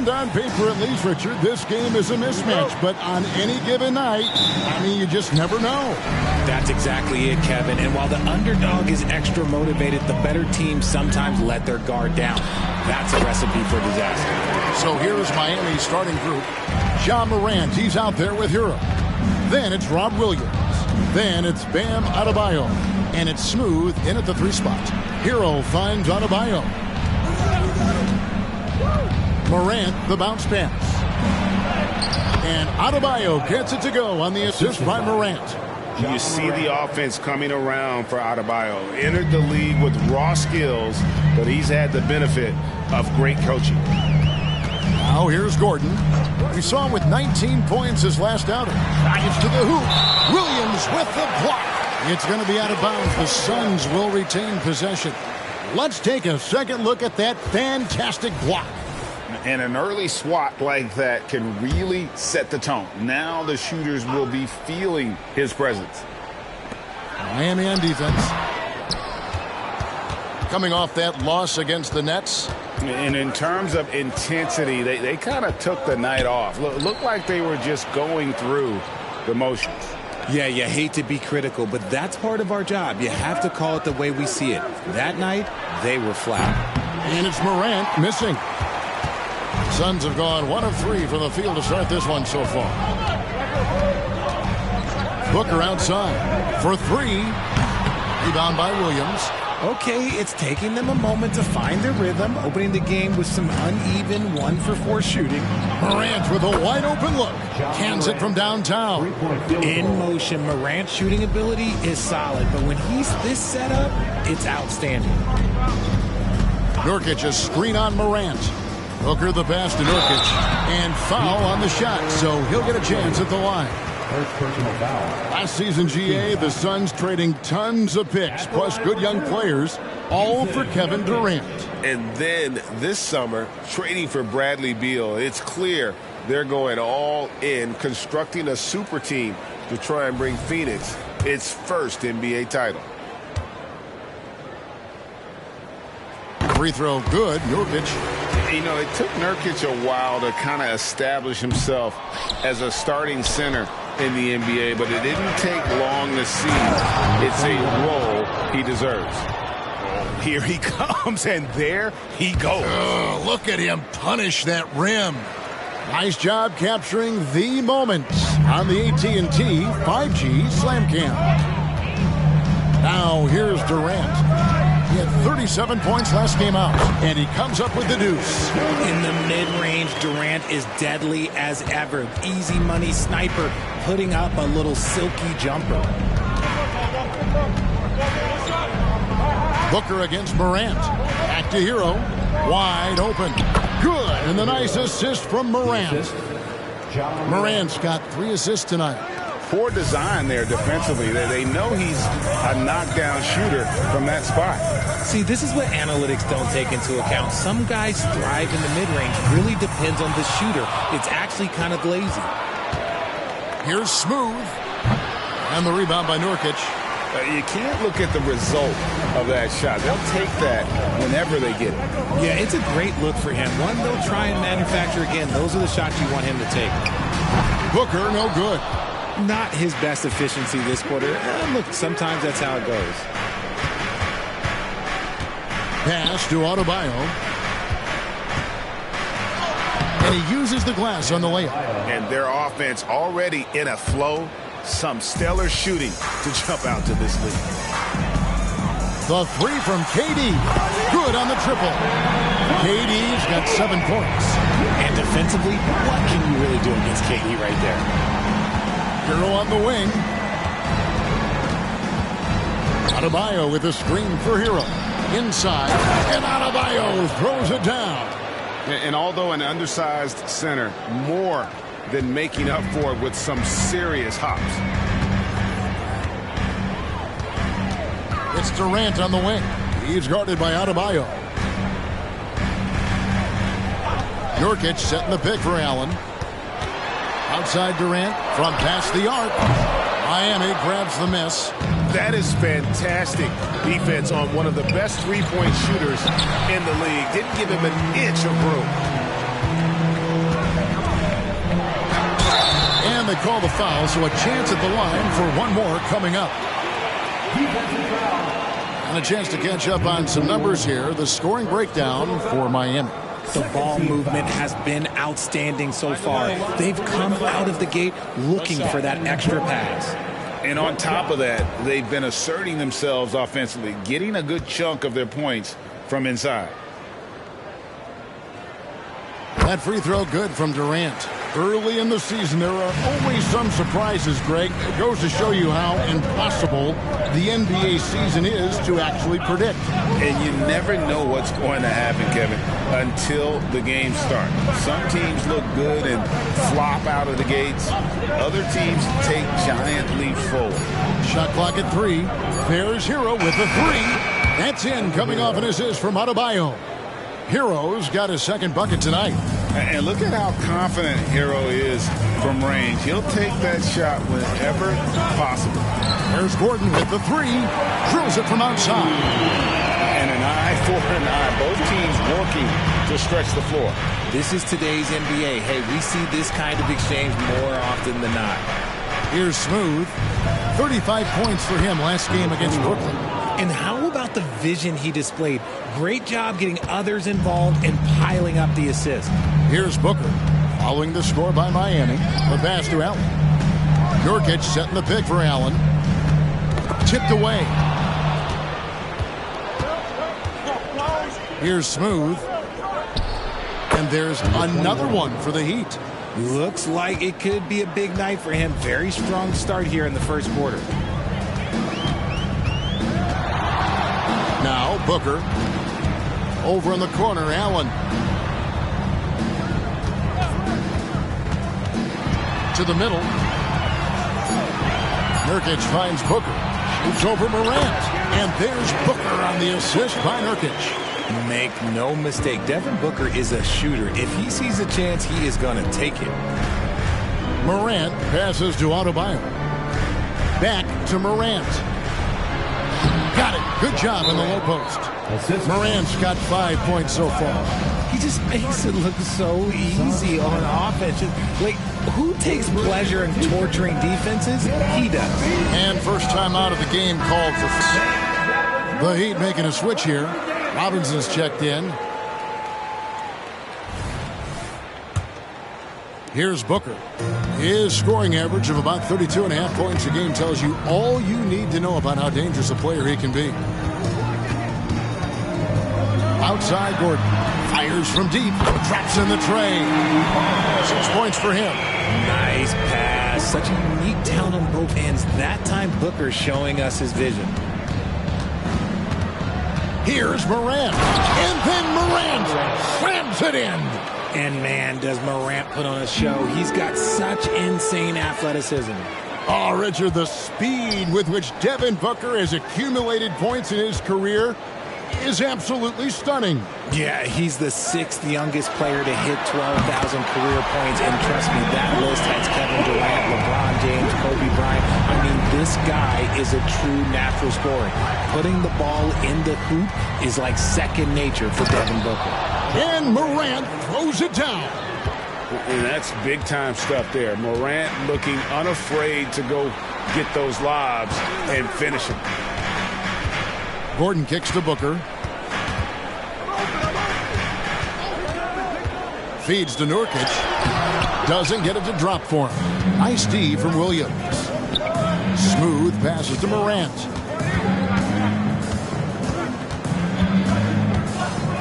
And on paper, at least, Richard, this game is a mismatch. But on any given night, I mean, you just never know. That's exactly it, Kevin. And while the underdog is extra motivated, the better teams sometimes let their guard down. That's a recipe for disaster. So here's Miami's starting group. Ja Morant, he's out there with Hero. Then it's Rob Williams. Then it's Bam Adebayo. And it's Smooth in at the 3 spot. Hero finds Adebayo. Morant, the bounce pass. And Adebayo gets it to go on the assist by Morant. You see the offense coming around for Adebayo. Entered the league with raw skills, but he's had the benefit of great coaching. Now here's Gordon. We saw him with 19 points his last outing. It's to the hoop. Williams with the block. It's going to be out of bounds. The Suns will retain possession. Let's take a second look at that fantastic block. And an early swat like that can really set the tone. Now the shooters will be feeling his presence. Miami on defense. Coming off that loss against the Nets. And in terms of intensity, they kind of took the night off. Looked like they were just going through the motions. Yeah, you hate to be critical, but that's part of our job. You have to call it the way we see it. That night, they were flat. And it's Morant missing. Suns have gone 1 of 3 from the field to start this one so far. Booker outside for 3. Rebound by Williams. Okay, it's taking them a moment to find their rhythm, opening the game with some uneven 1-for-4 shooting. Morant with a wide open look. Cans it from downtown. In motion, Morant's shooting ability is solid, but when he's this set up, it's outstanding. Nurkic a screen on Morant. Booker the pass to Nurkic. And foul on the shot, so he'll get a chance at the line. First personal foul. Last season, GA, the Suns trading tons of picks, plus good young players, all for Kevin Durant. And then this summer, trading for Bradley Beal. It's clear they're going all in, constructing a super team to try and bring Phoenix its first NBA title. Free throw good, Nurkic. You know, it took Nurkic a while to kind of establish himself as a starting center in the NBA, but it didn't take long to see it's a role he deserves. Here he comes, and there he goes. Look at him punish that rim. Nice job capturing the moment on the AT&T 5G Slam Cam. Now here's Durant. He had 37 points last game out, and he comes up with the deuce. In the mid-range, Durant is deadly as ever. Easy money sniper, putting up a little silky jumper. Booker against Morant. Back to Hero. Wide open. Good, and the nice assist from Morant. Morant's got 3 assists tonight. Poor design there defensively. They know he's a knockdown shooter from that spot. See, this is what analytics don't take into account. Some guys thrive in the mid-range. Really depends on the shooter. It's actually kind of lazy. Here's Smooth. And the rebound by Nurkic. You can't look at the result of that shot. They'll take that whenever they get it. Yeah, it's a great look for him. One they'll try and manufacture again. Those are the shots you want him to take. Booker, no good. Not his best efficiency this quarter. Look, sometimes that's how it goes. Pass to Adebayo. And he uses the glass on the layup. And their offense already in a flow. Some stellar shooting to jump out to this lead. The 3 from KD. Good on the triple. KD's got 7 points. And defensively, what can you really do against KD right there? Hero on the wing. Adebayo with a screen for Hero. Inside, and Adebayo throws it down. And although an undersized center, more than making up for it with some serious hops. It's Durant on the wing. He's guarded by Adebayo. Nurkic setting the pick for Allen. Outside Durant from past the arc. Miami grabs the miss. That is fantastic defense on one of the best three-point shooters in the league. Didn't give him an inch of room. And they call the foul, so a chance at the line for one more coming up. And a chance to catch up on some numbers here. The scoring breakdown for Miami. The ball movement has been outstanding so far. They've come out of the gate looking for that extra pass. And on top of that, they've been asserting themselves offensively, getting a good chunk of their points from inside. That free throw good from Durant. Early in the season, there are always some surprises, Greg. It goes to show you how impossible the NBA season is to actually predict. And you never know what's going to happen, Kevin, until the games start. Some teams look good and flop out of the gates. Other teams take giant leaps forward. Shot clock at 3. There's Hero with the 3. That's in, coming off an assist from Adebayo. Hero's got his second bucket tonight. And look at how confident Hero is from range. He'll take that shot whenever possible. There's Gordon with the 3. Drills it from outside. And an eye for an eye. Both teams working to stretch the floor. This is today's NBA. Hey, we see this kind of exchange more often than not. Here's Smooth. 35 points for him last game against Brooklyn. And how about the vision he displayed? Great job getting others involved and piling up the assist. Here's Booker, following the score by Miami. The pass to Allen. Nurkic setting the pick for Allen. Tipped away. Here's Smooth. And there's another one for the Heat. Looks like it could be a big night for him. Very strong start here in the first quarter. Now Booker. Over in the corner, Allen. To the middle. Nurkic finds Booker. Shoots over Morant. And there's Booker on the assist by Nurkic. Make no mistake, Devin Booker is a shooter. If he sees a chance, he is going to take it. Morant passes to Adebayo. Back to Morant. Got it. Good job in the low post. Morant's got 5 points so far. He just makes it look so easy on offense. Like, who takes pleasure in torturing defenses? He does. And first time out of the game called for the Heat making a switch here. Robinson's checked in. Here's Booker. His scoring average of about 32.5 points a game tells you all you need to know about how dangerous a player he can be. Outside, Gordon fires from deep, traps in the tray. 6 points for him. Nice pass. Such a unique talent on both ends. That time, Booker showing us his vision. Here's Morant. And then Morant slams it in. And man, does Morant put on a show. He's got such insane athleticism. Oh, Richard, the speed with which Devin Booker has accumulated points in his career is absolutely stunning. Yeah, he's the 6th youngest player to hit 12,000 career points. And trust me, that list has Kevin Durant, LeBron James, Kobe Bryant. I mean, this guy is a true natural scorer. Putting the ball in the hoop is like second nature for Devin Booker. And Morant throws it down. And that's big-time stuff there. Morant looking unafraid to go get those lobs and finish them. Gordon kicks to Booker. Feeds to Nurkic. Doesn't get it to drop for him. Nice D from Williams. Smooth passes to Morant.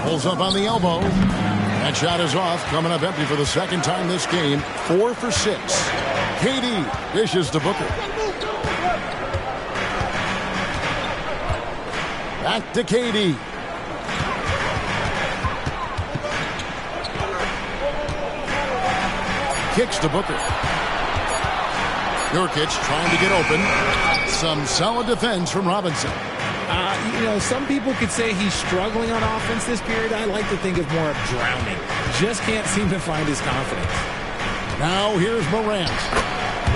Pulls up on the elbow. That shot is off. Coming up empty for the second time this game. 4 for 6. KD dishes to Booker. Back to KD. Kicks to Booker. Nurkic trying to get open. Some solid defense from Robinson. You know, some people could say he's struggling on offense this period. I like to think of more of drowning. Just can't seem to find his confidence. Now here's Morant.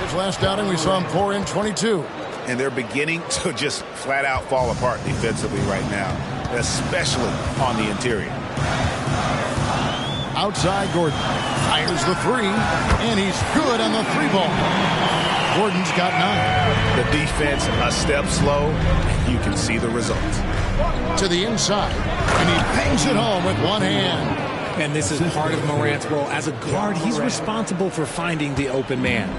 His last outing we saw him pour in 22. And they're beginning to just flat out fall apart defensively right now, especially on the interior. Outside Gordon. Fires the three, and he's good on the three ball. Gordon's got 9. The defense a step slow. You can see the results. To the inside, and he bangs it home with one hand. And this is part of Morant's role. As a guard, he's responsible for finding the open man.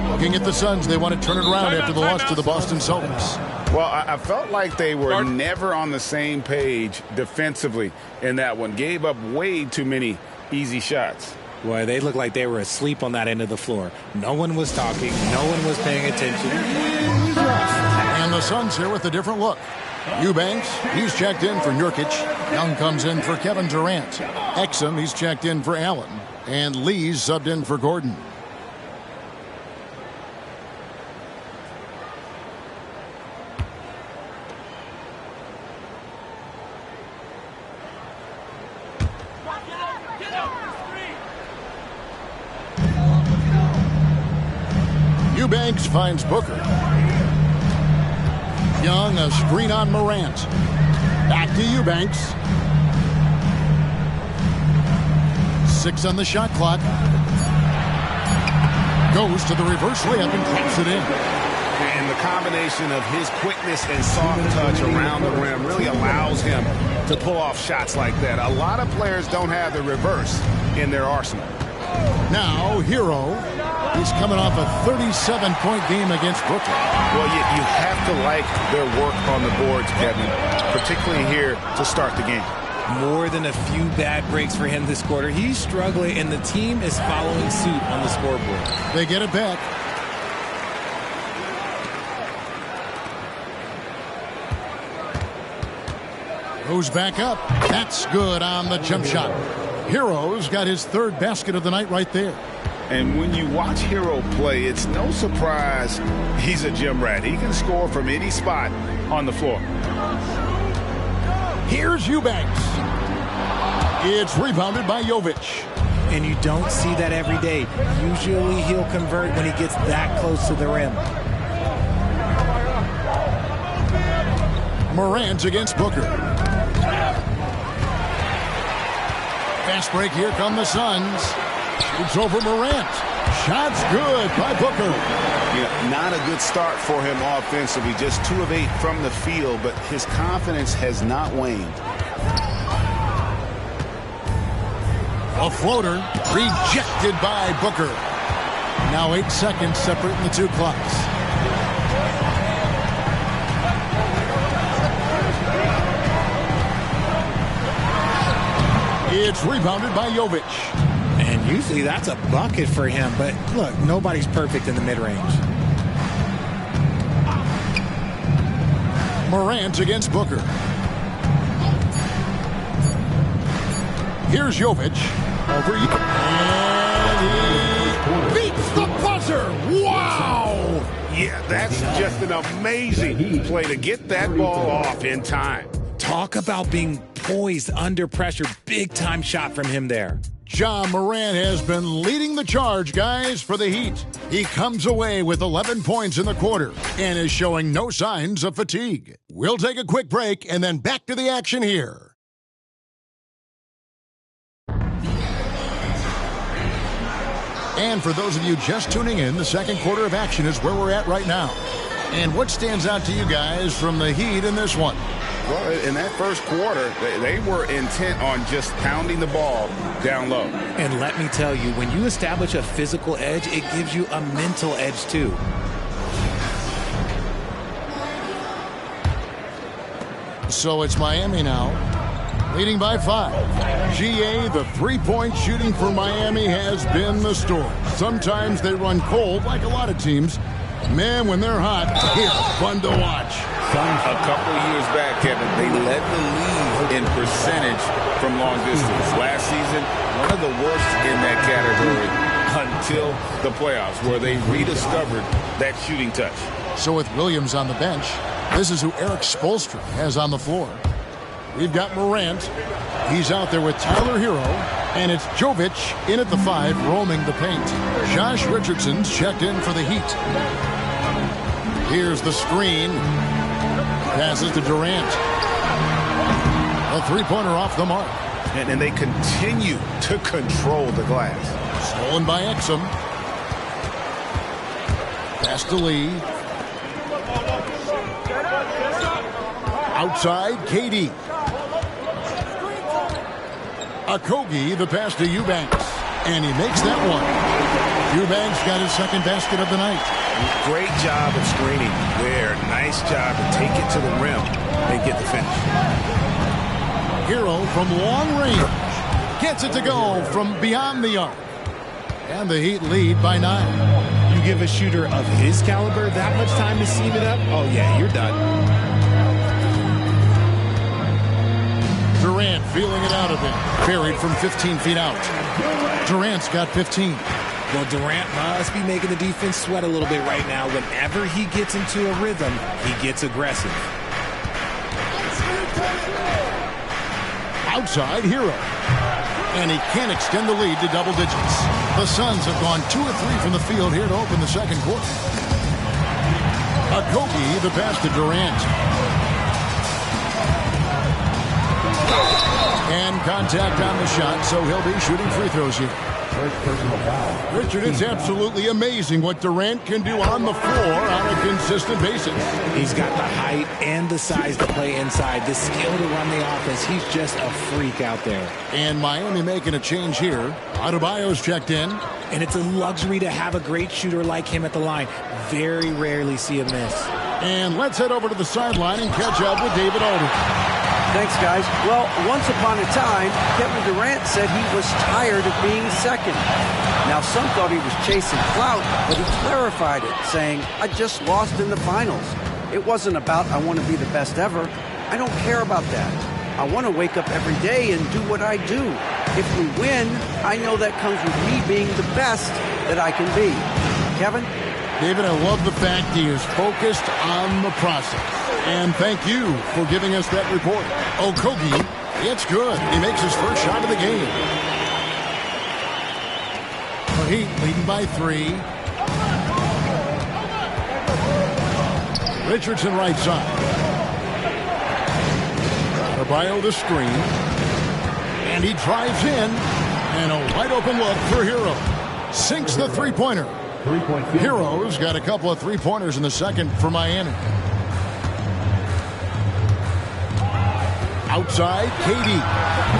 Looking at the Suns, they want to turn it around after the loss to the Boston Celtics. Well, I felt like they were never on the same page defensively in that one. Gave up way too many easy shots. Boy, they looked like they were asleep on that end of the floor. No one was talking. No one was paying attention. And the Suns here with a different look. Eubanks, he's checked in for Nurkic. Young comes in for Kevin Durant. Exum, he's checked in for Allen. And Lee's subbed in for Gordon. Eubanks finds Booker. Young, a screen on Morant. Back to Eubanks. 6 on the shot clock. Goes to the reverse layup and claps it in. And the combination of his quickness and soft touch around the rim really allows him to pull off shots like that. A lot of players don't have the reverse in their arsenal. Now, Hero. He's coming off a 37-point game against Brooklyn. Well, you have to like their work on the boards, Kevin, particularly here to start the game. More than a few bad breaks for him this quarter. He's struggling, and the team is following suit on the scoreboard. They get it back. Goes back up. That's good on the jump shot. Hero's got his 3rd basket of the night right there. And when you watch Hero play, it's no surprise he's a gym rat. He can score from any spot on the floor. Here's Eubanks. It's rebounded by Jovic. And you don't see that every day. Usually he'll convert when he gets that close to the rim. Morant against Booker. Fast break. Here come the Suns. It's over Morant. Shot's good by Booker. Not a good start for him offensively. Just 2 of 8 from the field, but his confidence has not waned. A floater rejected by Booker. Now 8 seconds separating the 2 clocks. It's rebounded by Jovic. And usually that's a bucket for him, but look, nobody's perfect in the mid-range. Morant against Booker. Here's Jovic. Over. And he beats the buzzer. Wow! Yeah, that's just an amazing play to get that ball off in time. Talk about being poised under pressure. Big-time shot from him there. John Morant has been leading the charge, guys, for the Heat. He comes away with 11 points in the quarter and is showing no signs of fatigue. We'll take a quick break and then back to the action here. And for those of you just tuning in, the second quarter of action is where we're at right now. And what stands out to you guys from the Heat in this one? Well, in that first quarter, they were intent on just pounding the ball down low. And let me tell you, when you establish a physical edge, it gives you a mental edge too. So it's Miami now, leading by 5. GA, the three-point shooting for Miami has been the story. Sometimes they run cold, like a lot of teams. Man, when they're hot, it's fun to watch. A couple of years back, Kevin, they led the league in percentage from long distance. Last season, one of the worst in that category until the playoffs, where they rediscovered that shooting touch. So with Williams on the bench, this is who Eric Spoelstra has on the floor. We've got Morant. He's out there with Tyler Hero. And it's Jovic in at the 5, roaming the paint. Josh Richardson's checked in for the Heat. Here's the screen. Passes to Durant. A three-pointer off the mark. And they continue to control the glass. Stolen by Exum. Pass to Lee. Outside, KD. Okogie, the pass to Eubanks. And he makes that one. Eubanks got his second basket of the night. Great job of screening there. Nice job to take it to the rim and get the finish. Hero from long range. Gets it to go from beyond the arc. And the Heat lead by 9. You give a shooter of his caliber that much time to seam it up? Oh, yeah, you're done. Durant feeling it out of him. Buried from 15 feet out. Durant's got 15. Well, Durant must be making the defense sweat a little bit right now. Whenever he gets into a rhythm, he gets aggressive. Outside, Hero. And he can't extend the lead to double digits. The Suns have gone 2 of 3 from the field here to open the second quarter. Okogie, the pass to Durant. And contact on the shot, so he'll be shooting free throws here. First personal foul. Richard, it's absolutely amazing what Durant can do on the floor on a consistent basis. He's got the height and the size to play inside, the skill to run the offense. He's just a freak out there. And Miami making a change here. Adebayo's checked in. And it's a luxury to have a great shooter like him at the line. Very rarely see a miss. And let's head over to the sideline and catch up with David Alden. Thanks, guys. Well, once upon a time, Kevin Durant said he was tired of being second. Now, some thought he was chasing clout, but he clarified it, saying, I just lost in the finals. It wasn't about I want to be the best ever. I don't care about that. I want to wake up every day and do what I do. If we win, I know that comes with me being the best that I can be. Kevin? David, I love the fact he is focused on the process. And thank you for giving us that report. Okogie, it's good. He makes his first shot of the game. The Heat leading by 3. Richardson right side. Adebayo the screen. And he drives in. And a wide open look for Hero. Sinks the three-pointer. Hero's got a couple of three-pointers in the second for Miami. Outside, KD.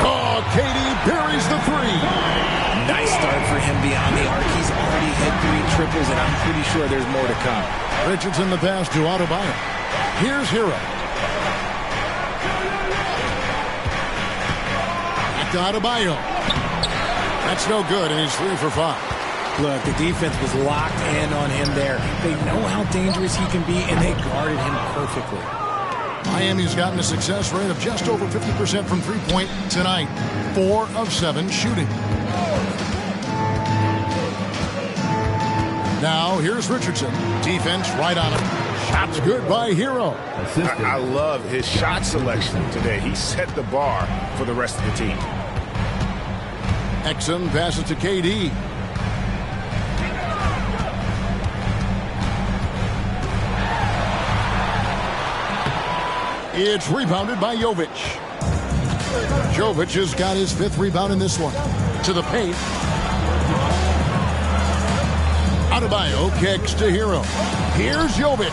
Oh, KD buries the 3. Nice start for him beyond the arc. He's already hit 3 triples, and I'm pretty sure there's more to come. Richardson the pass to Adebayo. Here's Hero. Back to Adebayo. That's no good, and he's 3 for 5. Look, the defense was locked in on him there. They know how dangerous he can be, and they guarded him perfectly. Miami's gotten a success rate of just over 50% from three-point tonight. 4 of 7 shooting. Now, here's Richardson. Defense right on him. Shots good by Hero. I love his shot selection today. He set the bar for the rest of the team. Exum passes to KD. It's rebounded by Jovic. Jovic has got his 5th rebound in this one. To the paint. Adebayo kicks to Hero. Here's Jovic.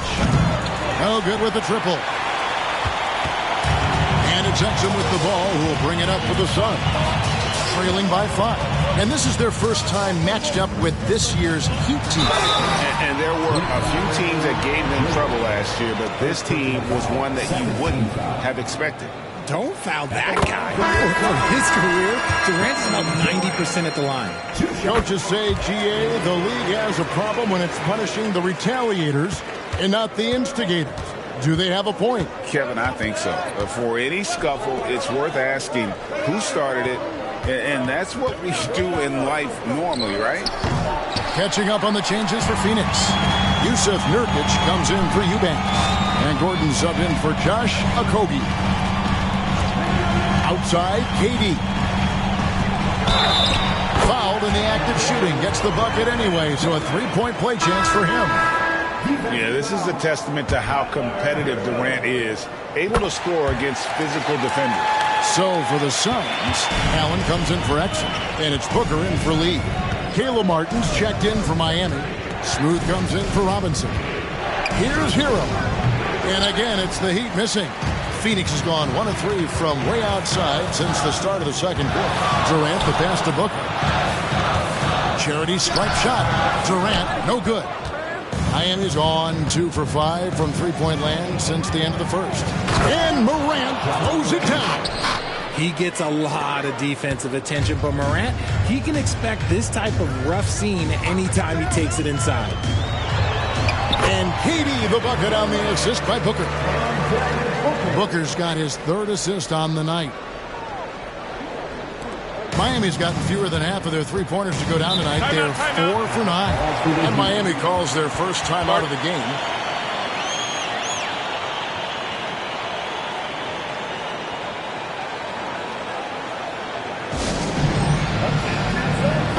No good with the triple. And it's Exum with the ball, who will bring it up for the Suns. Trailing by 5. And this is their first time matched up with this year's Heat team. And there were a few teams that gave them trouble last year, but this team was one that you wouldn't have expected. Don't foul that guy. For his career, Durant is about 90% at the line. Coaches say, GA, the league has a problem when it's punishing the retaliators and not the instigators. Do they have a point? Kevin, I think so. For any scuffle, it's worth asking who started it, and that's what we do in life normally, right? Catching up on the changes for Phoenix. Yusuf Nurkic comes in for Eubanks. And Gordon subbed in for Josh Okogie. Outside, KD. Fouled in the act of shooting. Gets the bucket anyway, so a 3-point play chance for him. Yeah, this is a testament to how competitive Durant is. Able to score against physical defenders. So for the Suns, Allen comes in for Exum, and it's Booker in for Lee. Caleb Martin's checked in for Miami. Smooth comes in for Robinson. Here's Hero. And again, it's the Heat missing. Phoenix has gone 1 of 3 from way outside since the start of the second quarter. Durant the pass to Booker. Charity stripe shot. Durant, no good. Miami's gone 2 for 5 from three-point land since the end of the first. And Morant throws it down. He gets a lot of defensive attention, but Morant, he can expect this type of rough scene anytime he takes it inside. And KD the bucket on the assist by Booker. Booker's got his 3rd assist on the night. Miami's gotten fewer than half of their three-pointers to go down tonight. They're 4 for 9. And Miami calls their first time out of the game.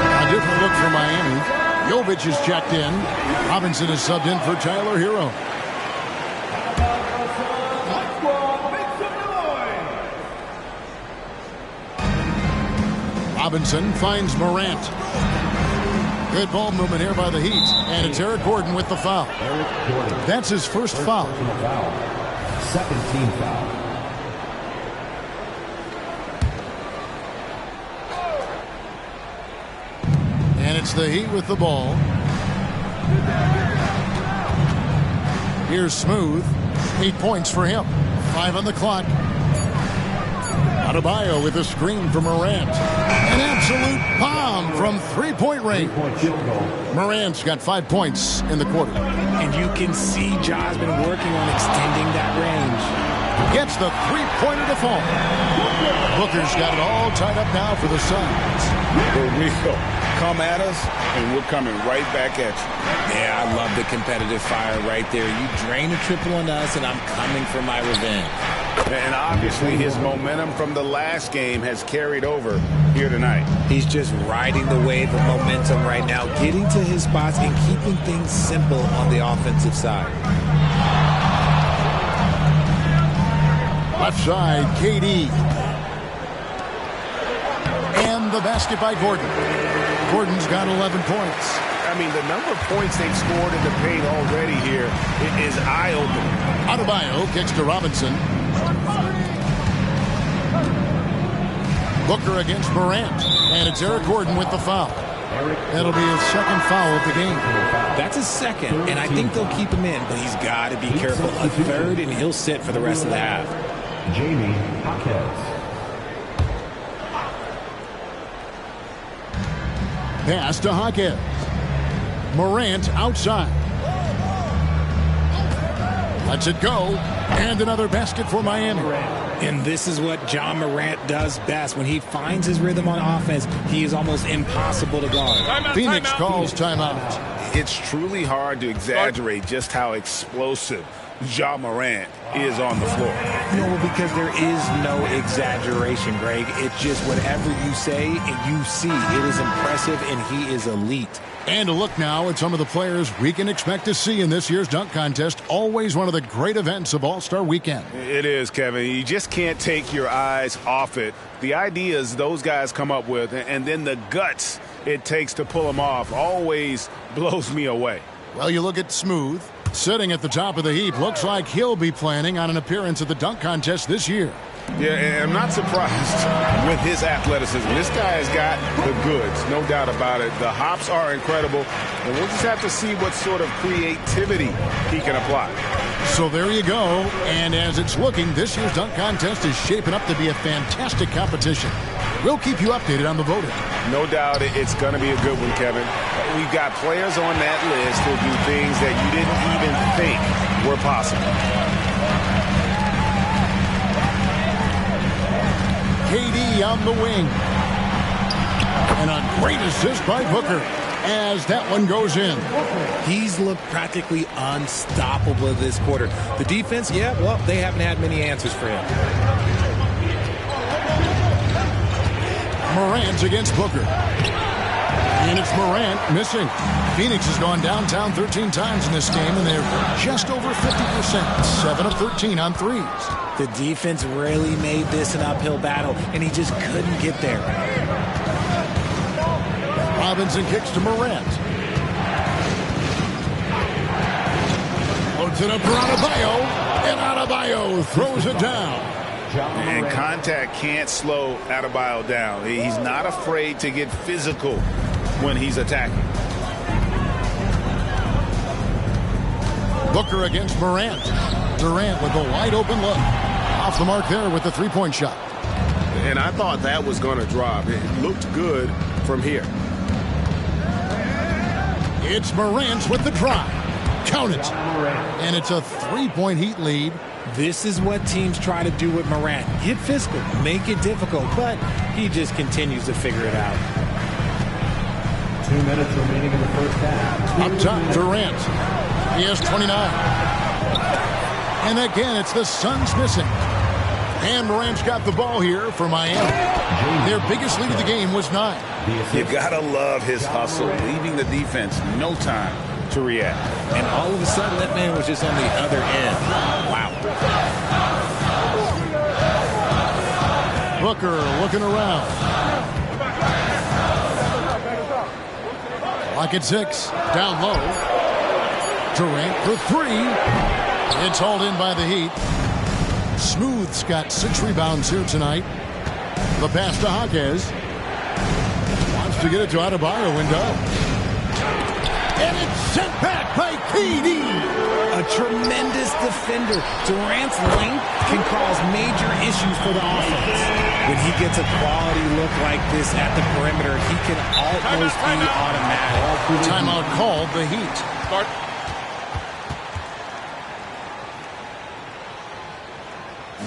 A different look for Miami. Jovic is checked in. Robinson is subbed in for Tyler Hero. Robinson finds Morant. Good ball movement here by the Heat. And it's Eric Gordon with the foul. That's his first foul. Second team foul. And it's the Heat with the ball. Here's Smooth. 8 points for him. 5 on the clock. Adebayo with a screen from Morant. An absolute bomb from three-point range. Morant's got 5 points in the quarter. And you can see Ja's been working on extending that range. Gets the three-pointer to fall. Booker's got it all tied up now for the Suns. Here we go. Come at us, and we're coming right back at you. Yeah, I love the competitive fire right there. You drain a triple on us, and I'm coming for my revenge. And obviously his momentum from the last game has carried over here tonight. He's just riding the wave of momentum right now, getting to his spots and keeping things simple on the offensive side. Left side, KD. And the basket by Gordon. Gordon's got 11 points. I mean, the number of points they've scored in the paint already here is eye-opening. Adebayo kicks to Robinson. Booker against Morant. And it's Eric Gordon with the foul. That'll be his second foul of the game. That's his second, and I think they'll keep him in, but he's got to be careful. A third, and he'll sit for the rest of the half. Jamie Jaquez. Pass to Jaquez. Morant outside. Lets it go. And another basket for Miami. And this is what John Morant does best. When he finds his rhythm on offense, he is almost impossible to guard. Phoenix calls timeout. It's truly hard to exaggerate just how explosive Ja Morant is on the floor. No, because there is no exaggeration, Greg. It's just whatever you say and you see. It is impressive, and he is elite. And a look now at some of the players we can expect to see in this year's dunk contest. Always one of the great events of All-Star Weekend. It is, Kevin. You just can't take your eyes off it. The ideas those guys come up with, and then the guts it takes to pull them off, always blows me away. Well, you look at Smooth. Sitting at the top of the heap, looks like he'll be planning on an appearance at the dunk contest this year. Yeah, and I'm not surprised with his athleticism. This guy has got the goods, no doubt about it. The hops are incredible, and we'll just have to see what sort of creativity he can apply. So there you go, and as it's looking, this year's dunk contest is shaping up to be a fantastic competition. We'll keep you updated on the voting. No doubt it's going to be a good one, Kevin. We've got players on that list who'll do things that you didn't even think were possible. KD on the wing. And a great assist by Booker as that one goes in. He's looked practically unstoppable this quarter. The defense, yeah, well, they haven't had many answers for him. Morant against Booker. And it's Morant missing. Phoenix has gone downtown 13 times in this game, and they're just over 50%, 7 of 13 on threes. The defense really made this an uphill battle, and he just couldn't get there. Robinson kicks to Morant. Loads it up for Adebayo, and Adebayo throws it down. And contact can't slow Adebayo down. He's not afraid to get physical when he's attacking. Booker against Morant. Durant with a wide open look. Off the mark there with the three-point shot. And I thought that was going to drop. It looked good from here. It's Morant with the drive. Count it. And it's a three-point Heat lead. This is what teams try to do with Morant. Get physical, make it difficult, but he just continues to figure it out. 2 minutes remaining in the first half. Up top, Durant. He has 29. And again, it's the Suns missing. And Morant's got the ball here for Miami. Their biggest lead of the game was 9. You gotta love his hustle, leaving the defense no time to react. And all of a sudden, that man was just on the other end. Wow. Booker looking around. Clock at 6. Down low. Durant for 3. It's hauled in by the Heat. Smooth's got 6 rebounds here tonight. The pass to Hawkes. Wants to get it to Adebayo window. And it's sent back by KD. A tremendous defender. Durant's length can cause major issues for the offense. When he gets a quality look like this at the perimeter, he can almost be automatic. Timeout called the Heat. Start.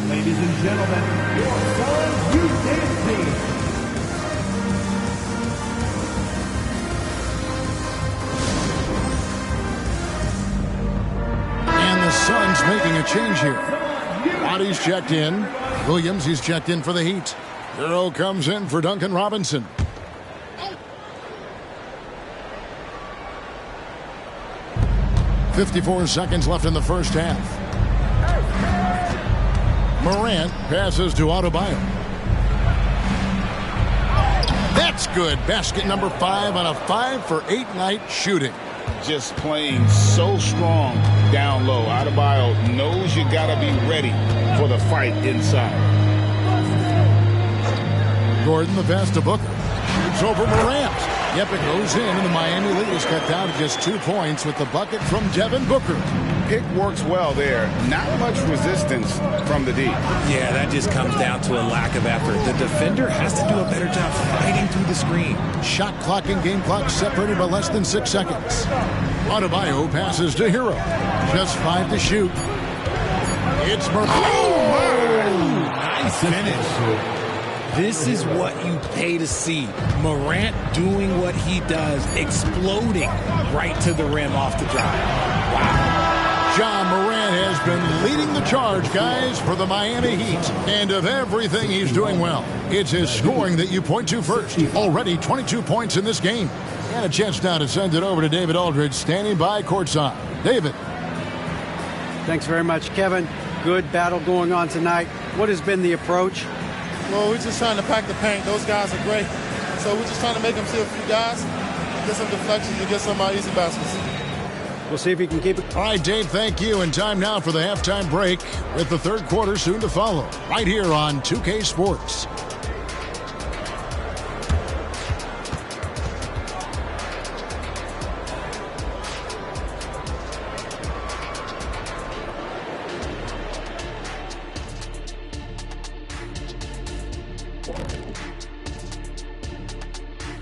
Ladies and gentlemen, your Suns Youth Dance Team. And the Suns making a change here. Body's checked in. Williams, he's checked in for the Heat. Hero comes in for Duncan Robinson. .54 seconds left in the first half. Morant passes to Adebayo. That's good. Basket number 5 on a 5-for-8 night shooting. Just playing so strong down low. Adebayo knows you got to be ready for the fight inside. Gordon, the pass to Booker. Shoots over Morant. Yep, it goes in, and the Miami lead is cut down to just 2 points with the bucket from Devin Booker. Pick works well there. Not much resistance from the D. Yeah, that just comes down to a lack of effort. The defender has to do a better job fighting through the screen. Shot clock and game clock separated by less than 6 seconds. Adebayo passes to Hero. Just 5 to shoot. It's Morant. Oh, nice finish. This is what you pay to see. Morant doing what he does, exploding right to the rim off the drive. Wow. John Morant has been leading the charge, guys, for the Miami Heat. And of everything he's doing well, it's his scoring that you point to first. Already 22 points in this game. And a chance now to send it over to David Aldridge, standing by courtside. David. Thanks very much, Kevin. Good battle going on tonight. What has been the approach? Well, we're just trying to pack the paint. Those guys are great. So we're just trying to make them see a few guys, get some deflections, and get some easy baskets. We'll see if he can keep it. All right, Dave, thank you. And time now for the halftime break with the third quarter soon to follow. Right here on 2K Sports.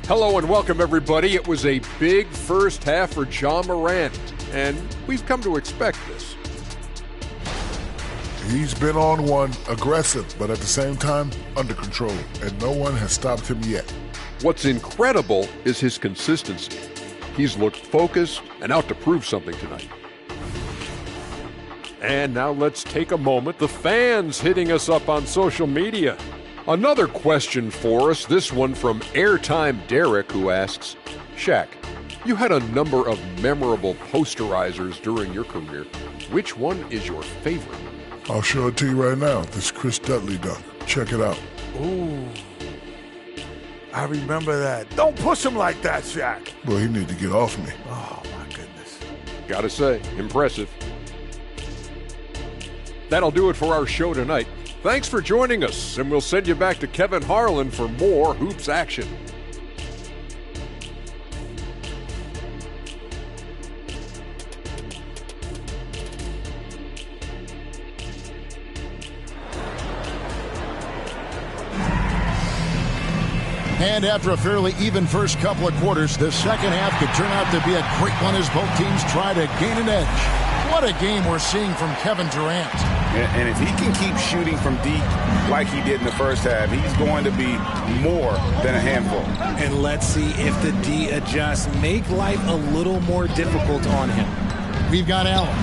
Hello and welcome, everybody. It was a big first half for John Morant, and we've come to expect this. He's been on one, aggressive, but at the same time, under control, and no one has stopped him yet. What's incredible is his consistency. He's looked focused and out to prove something tonight. And now let's take a moment. The fans hitting us up on social media. Another question for us, this one from Airtime Derek, who asks, Shaq, you had a number of memorable posterizers during your career. Which one is your favorite? I'll show it to you right now. This Chris Dudley dunk. Check it out. Ooh. I remember that. Don't push him like that, Shaq. Well, he need to get off me. Oh, my goodness. Gotta say, impressive. That'll do it for our show tonight. Thanks for joining us, and we'll send you back to Kevin Harlan for more Hoops action. And after a fairly even first couple of quarters, the second half could turn out to be a great one as both teams try to gain an edge. What a game we're seeing from Kevin Durant. And if he can keep shooting from deep like he did in the first half, he's going to be more than a handful. And let's see if the D adjusts, make life a little more difficult on him. We've got Allen.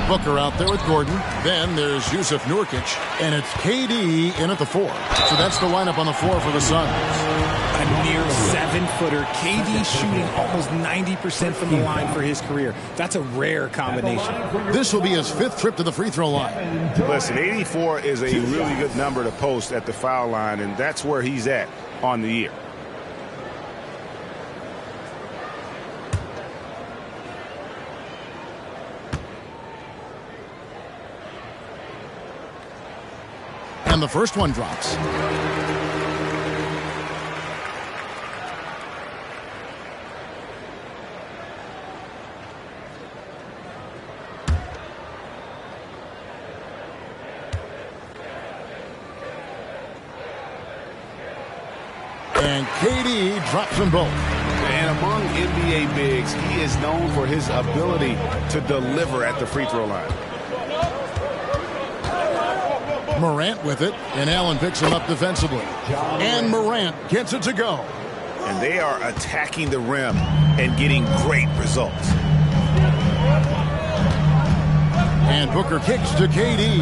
Booker out there with Gordon. Then there's Yusuf Nurkic. And it's KD in at the 4. So that's the lineup on the floor for the Suns. A near 7-footer. KD shooting almost 90% from the line for his career. That's a rare combination. This will be his 5th trip to the free throw line. Listen, 84 is a really good number to post at the foul line, and that's where he's at on the year. And the first one drops. And KD drops them both. And among NBA bigs, he is known for his ability to deliver at the free throw line. Morant with it, and Allen picks him up defensively. And Morant gets it to go. And they are attacking the rim and getting great results. And Booker kicks to KD.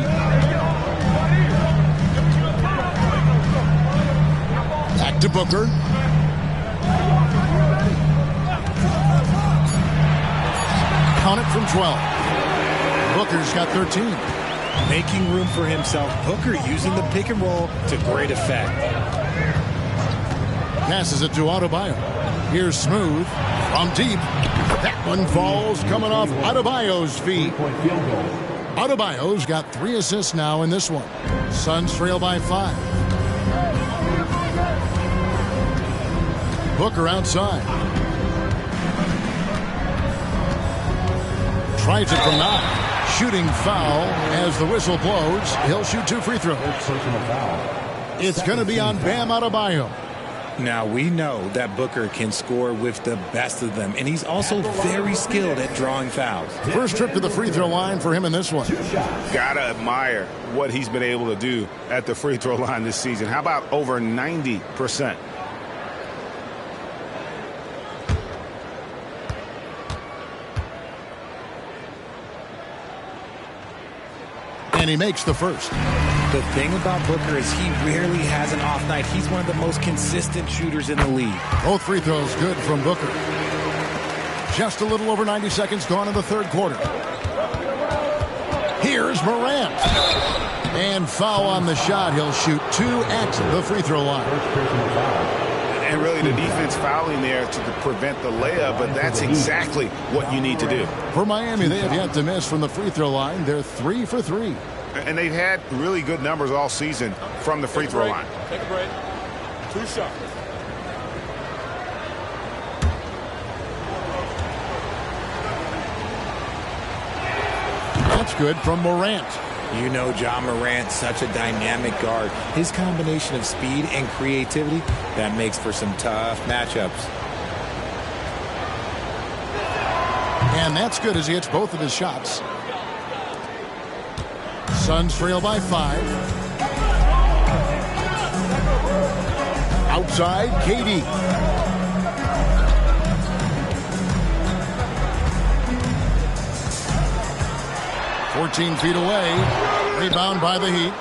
Back to Booker. Count it from 12. Booker's got 13. Making room for himself. Booker using the pick and roll to great effect. Passes it to Adebayo. Here's Smooth from deep. That one falls coming off Adebayo's feet. Adebayo's got 3 assists now in this one. Suns trail by 5. Booker outside. Tries it from 9. Shooting foul as the whistle blows. He'll shoot 2 free throws. It's going to be on Bam Adebayo. Now, we know that Booker can score with the best of them, and he's also very skilled at drawing fouls. First trip to the free throw line for him in this one. Gotta admire what he's been able to do at the free throw line this season. How about over 90%? And he makes the first. The thing about Booker is he rarely has an off night. He's one of the most consistent shooters in the league. Both free throws good from Booker. Just a little over 90 seconds gone in the third quarter. Here's Morant. And foul on the shot. He'll shoot 2 at the free throw line. And really the defense fouling there to prevent the layup, but that's exactly what you need to do. For Miami, they have yet to miss from the free throw line. They're 3 for 3. And they've had really good numbers all season from the free throw line. Take a break. 2 shots. That's good from Morant. You know John Morant, such a dynamic guard. His combination of speed and creativity, that makes for some tough matchups. And that's good as he hits both of his shots. Suns trail by 5. Outside, KD. "14 feet away. Rebound by the Heat.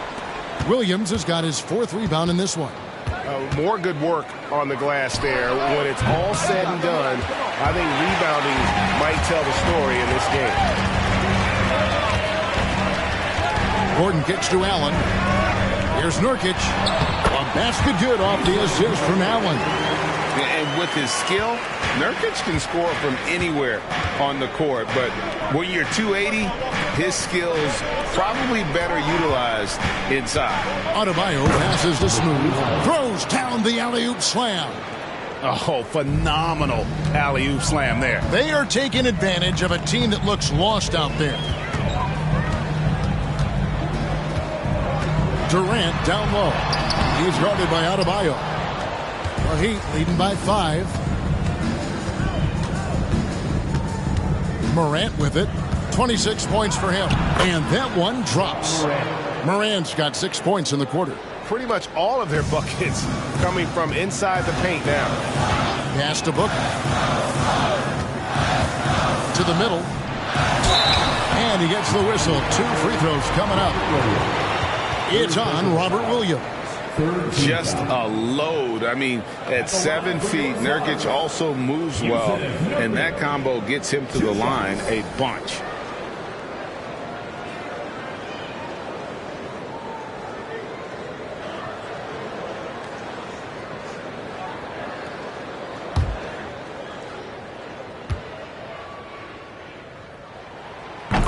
Williams has got his 4th rebound in this one. More good work on the glass there. When it's all said and done, I think rebounding might tell the story in this game. Gordon kicks to Allen. Here's Nurkic. A basket good off the assist from Allen. And with his skill, Nurkic can score from anywhere on the court. But when you're 280, his skills probably better utilized inside. Adebayo passes to Smooth. Throws down the alley-oop slam. Oh, phenomenal alley-oop slam there. They are taking advantage of a team that looks lost out there. Durant down low. He's guarded by Adebayo. The Heat leading by 5. Morant with it. 26 points for him. And that one drops. Morant's got 6 points in the quarter. Pretty much all of their buckets coming from inside the paint now. Pass to Booker. To the middle. And he gets the whistle. 2 free throws coming up. It's on Robert Williams. Just a load. I mean, at 7 feet, Nurkic also moves well, and that combo gets him to the line a bunch.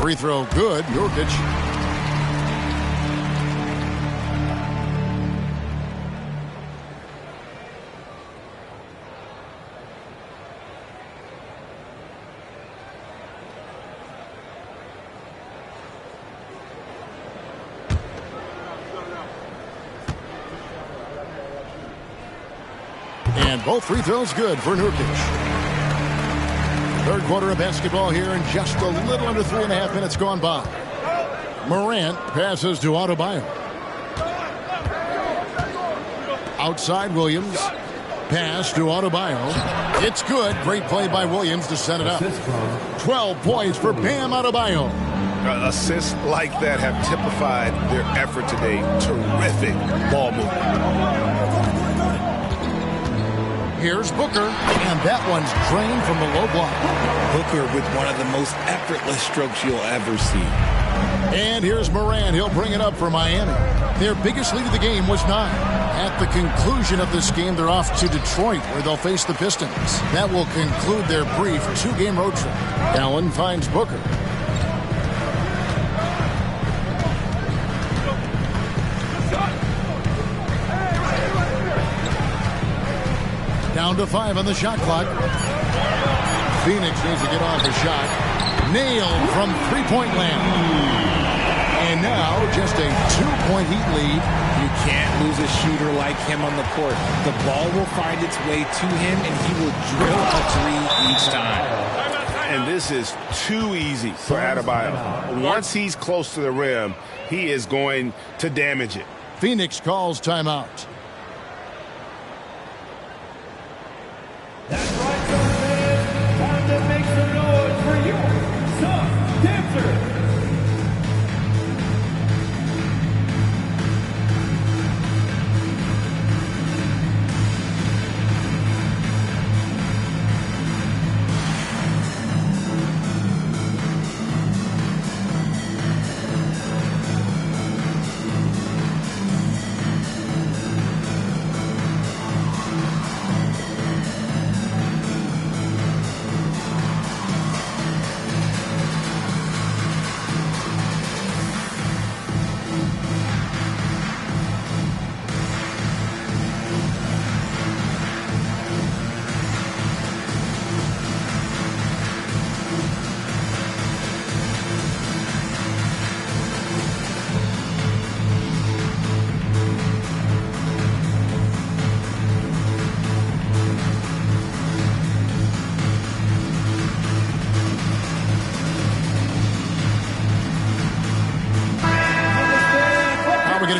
Free throw good. Nurkic. And both free throws good for Nurkic. 3rd quarter of basketball here, and just a little under 3.5 minutes gone by. Morant passes to Adebayo. Outside Williams. Pass to Adebayo. It's good. Great play by Williams to set it up. 12 points for Bam Adebayo. Assists like that have typified their effort today. Terrific ball movement. Here's Booker, and that one's drained from the low block. Booker with one of the most effortless strokes you'll ever see. And here's Morant. He'll bring it up for Miami. Their biggest lead of the game was 9. At the conclusion of this game, they're off to Detroit, where they'll face the Pistons. That will conclude their brief 2-game road trip. Allen finds Booker. Down to 5 on the shot clock. Phoenix needs to get off a shot. Nailed from 3-point land. And now just a 2-point Heat lead. You can't lose a shooter like him on the court. The ball will find its way to him, and he will drill a 3 each time. And this is too easy for Adebayo. Once he's close to the rim, he is going to damage it. Phoenix calls timeout. That's right, fans. Time to make some noise for your tough dancer.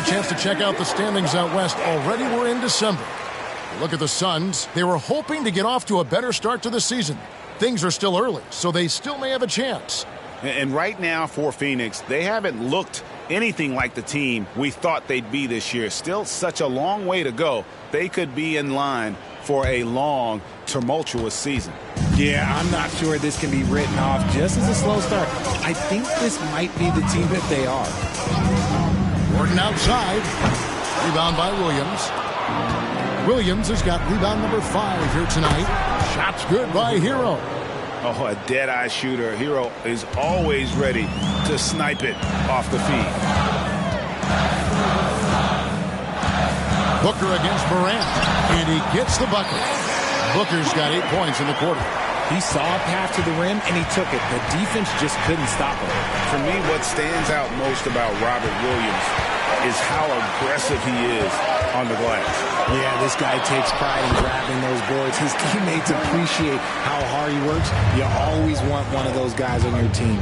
Chance to check out the standings out west. Already we're in December. Look at the Suns. They were hoping to get off to a better start to the season. Things are still early, so they still may have a chance. And right now for Phoenix, they haven't looked anything like the team we thought they'd be this year. Still such a long way to go. They could be in line for a long, tumultuous season. Yeah, I'm not sure this can be written off just as a slow start. I think this might be the team that they are. Gordon outside. Rebound by Williams. Williams has got rebound number 5 here tonight. Shot's good by Hero. Oh, a dead-eye shooter. Hero is always ready to snipe it off the feed. Booker against Morant, and he gets the bucket. Booker's got 8 points in the quarter. He saw a path to the rim, and he took it. The defense just couldn't stop him. For me, what stands out most about Robert Williams is how aggressive he is on the glass. Yeah, this guy takes pride in grabbing those boards. His teammates appreciate how hard he works. You always want one of those guys on your team.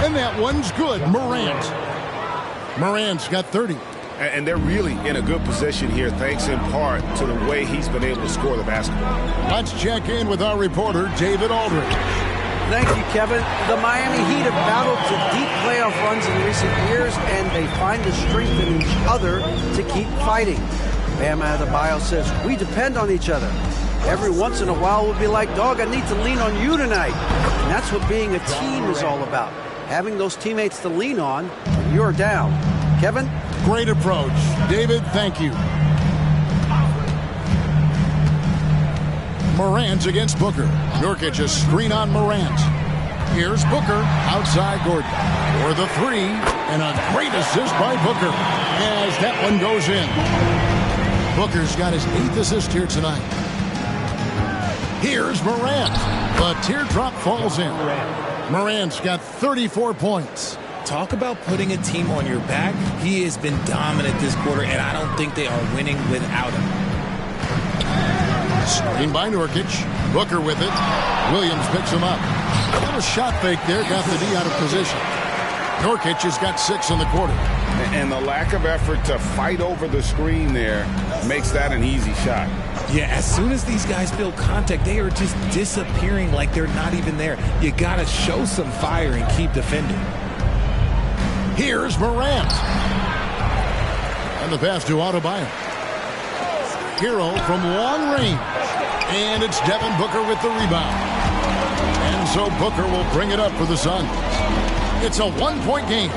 And that one's good. Morant's got 30. And they're really in a good position here, thanks in part to the way he's been able to score the basketball. Let's check in with our reporter, David Aldridge. Thank you, Kevin. The Miami Heat have battled to deep playoff runs in recent years, and they find the strength in each other to keep fighting. Bam Adebayo says, we depend on each other. Every once in a while we'll be like, dog, I need to lean on you tonight. And that's what being a team is all about. Having those teammates to lean on when you're down. Kevin? Great approach. David, thank you. Morant against Booker. Nurkic a screen on Morant. Here's Booker outside Gordon for the 3, and a great assist by Booker as that one goes in. Booker's got his 8th assist here tonight. Here's Morant. The teardrop falls in. Morant's got 34 points. Talk about putting a team on your back. He has been dominant this quarter, and I don't think they are winning without him. Screen by Nurkic. Booker with it. Williams picks him up. A little shot fake there. Got the D out of position. Nurkic has got 6 in the quarter. And the lack of effort to fight over the screen there makes that an easy shot. Yeah, as soon as these guys feel contact, they are just disappearing like they're not even there. You got to show some fire and keep defending. Here's Morant. And the pass to Adebayo. Hero from long range. And it's Devin Booker with the rebound. And so Booker will bring it up for the Suns. It's a 1-point game.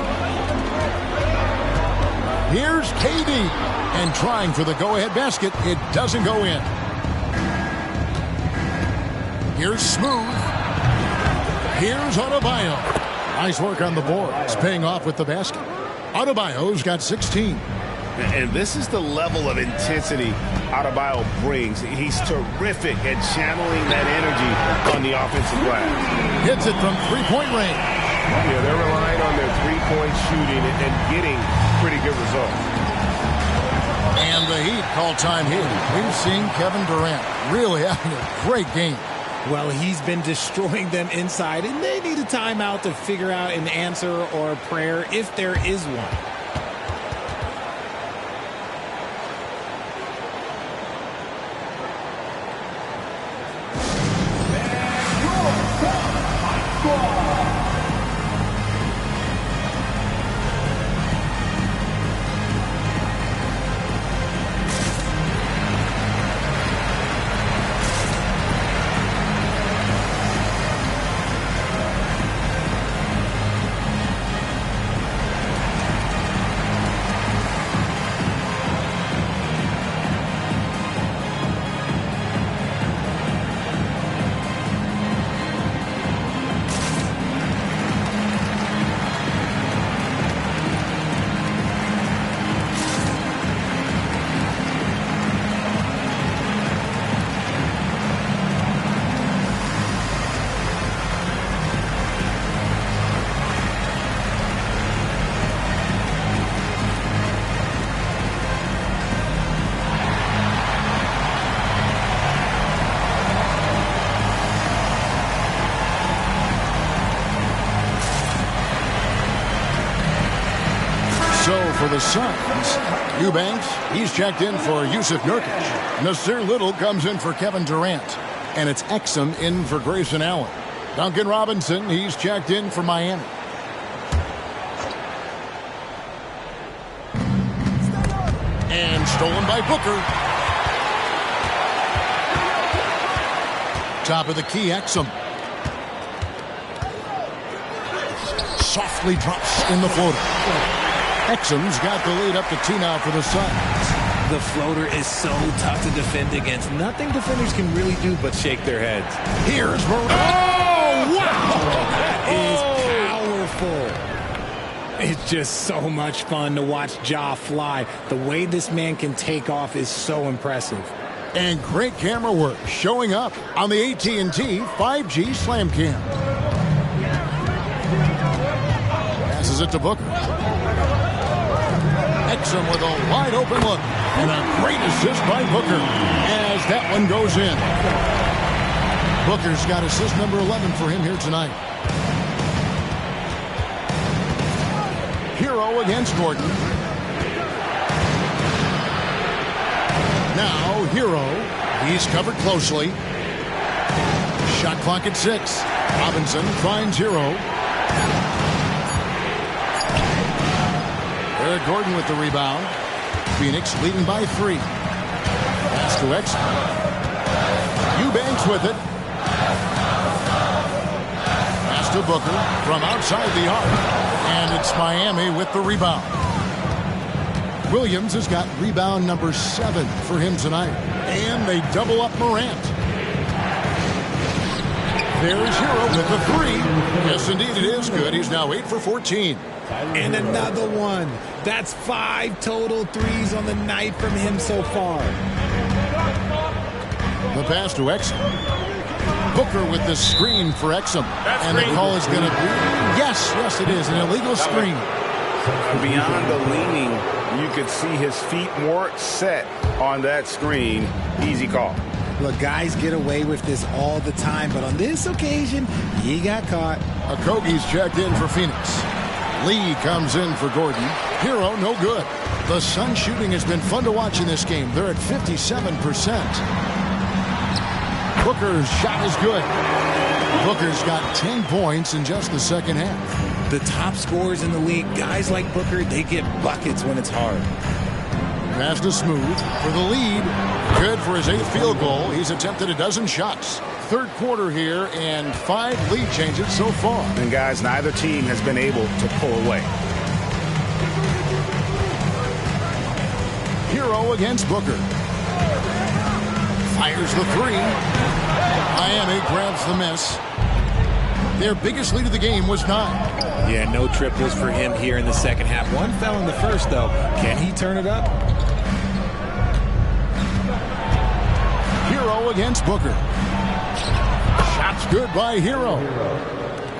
Here's KD. And trying for the go-ahead basket. It doesn't go in. Here's Smooth. Here's Adebayo. Nice work on the board. It's paying off with the basket. Adebayo's got 16. And this is the level of intensity Adebayo brings. He's terrific at channeling that energy on the offensive glass. Hits it from three-point range. Yeah, they're relying on their three-point shooting and getting pretty good results. And the Heat call time here. We've seen Kevin Durant really having a great game. Well, he's been destroying them inside, and they need a timeout to figure out an answer or a prayer if there is one. For the Suns, Eubanks, he's checked in for Yusuf Nurkic. Mr. Little comes in for Kevin Durant. And it's Exum in for Grayson Allen. Duncan Robinson, he's checked in for Miami. stolen by Booker. Top of the key, Exum. Softly drops in the floater. Exum's got the lead up to 2 now for the Suns. The floater is so tough to defend against. Nothing defenders can really do but shake their heads. Here's Morant. Oh, wow! That is powerful. It's just so much fun to watch Ja fly. The way this man can take off is so impressive. And great camera work showing up on the AT&T 5G Slam Cam. Passes it to Booker. Exum with a wide open look. And a great assist by Booker as that one goes in. Booker's got assist number 11 for him here tonight. Hero against Gordon. Now Hero. He's covered closely. Shot clock at 6. Robinson finds Hero. Eric Gordon with the rebound. Phoenix leading by 3. Pass to Exum. Eubanks with it. Pass to Booker from outside the arc. And it's Miami with the rebound. Williams has got rebound number 7 for him tonight. And they double up Morant. There's Hero with the 3. Yes, indeed, it is good. He's now 8 for 14. And another one. That's 5 total threes on the night from him so far. The pass to Exum. Booker with the screen for Exum. And the call is going to be, yes, it is, an illegal screen. Beyond the leaning, you could see his feet more set on that screen. Easy call. Look, guys get away with this all the time, but on this occasion, he got caught. Okogie's checked in for Phoenix. Lee comes in for Gordon. Hero, no good. The Sun shooting has been fun to watch in this game. They're at 57%. Booker's shot is good. Booker's got 10 points in just the second half. The top scorers in the league, guys like Booker, they get buckets when it's hard. Pass to Smooth for the lead. Good for his 8th field goal. He's attempted a dozen shots. Third quarter here and 5 lead changes so far. And guys, neither team has been able to pull away. Hero against Booker. Fires the 3. Miami grabs the miss. Their biggest lead of the game was 9. Yeah, no triples for him here in the second half. One fell in the first, though. Can he turn it up? Hero against Booker. Shots good by Hero.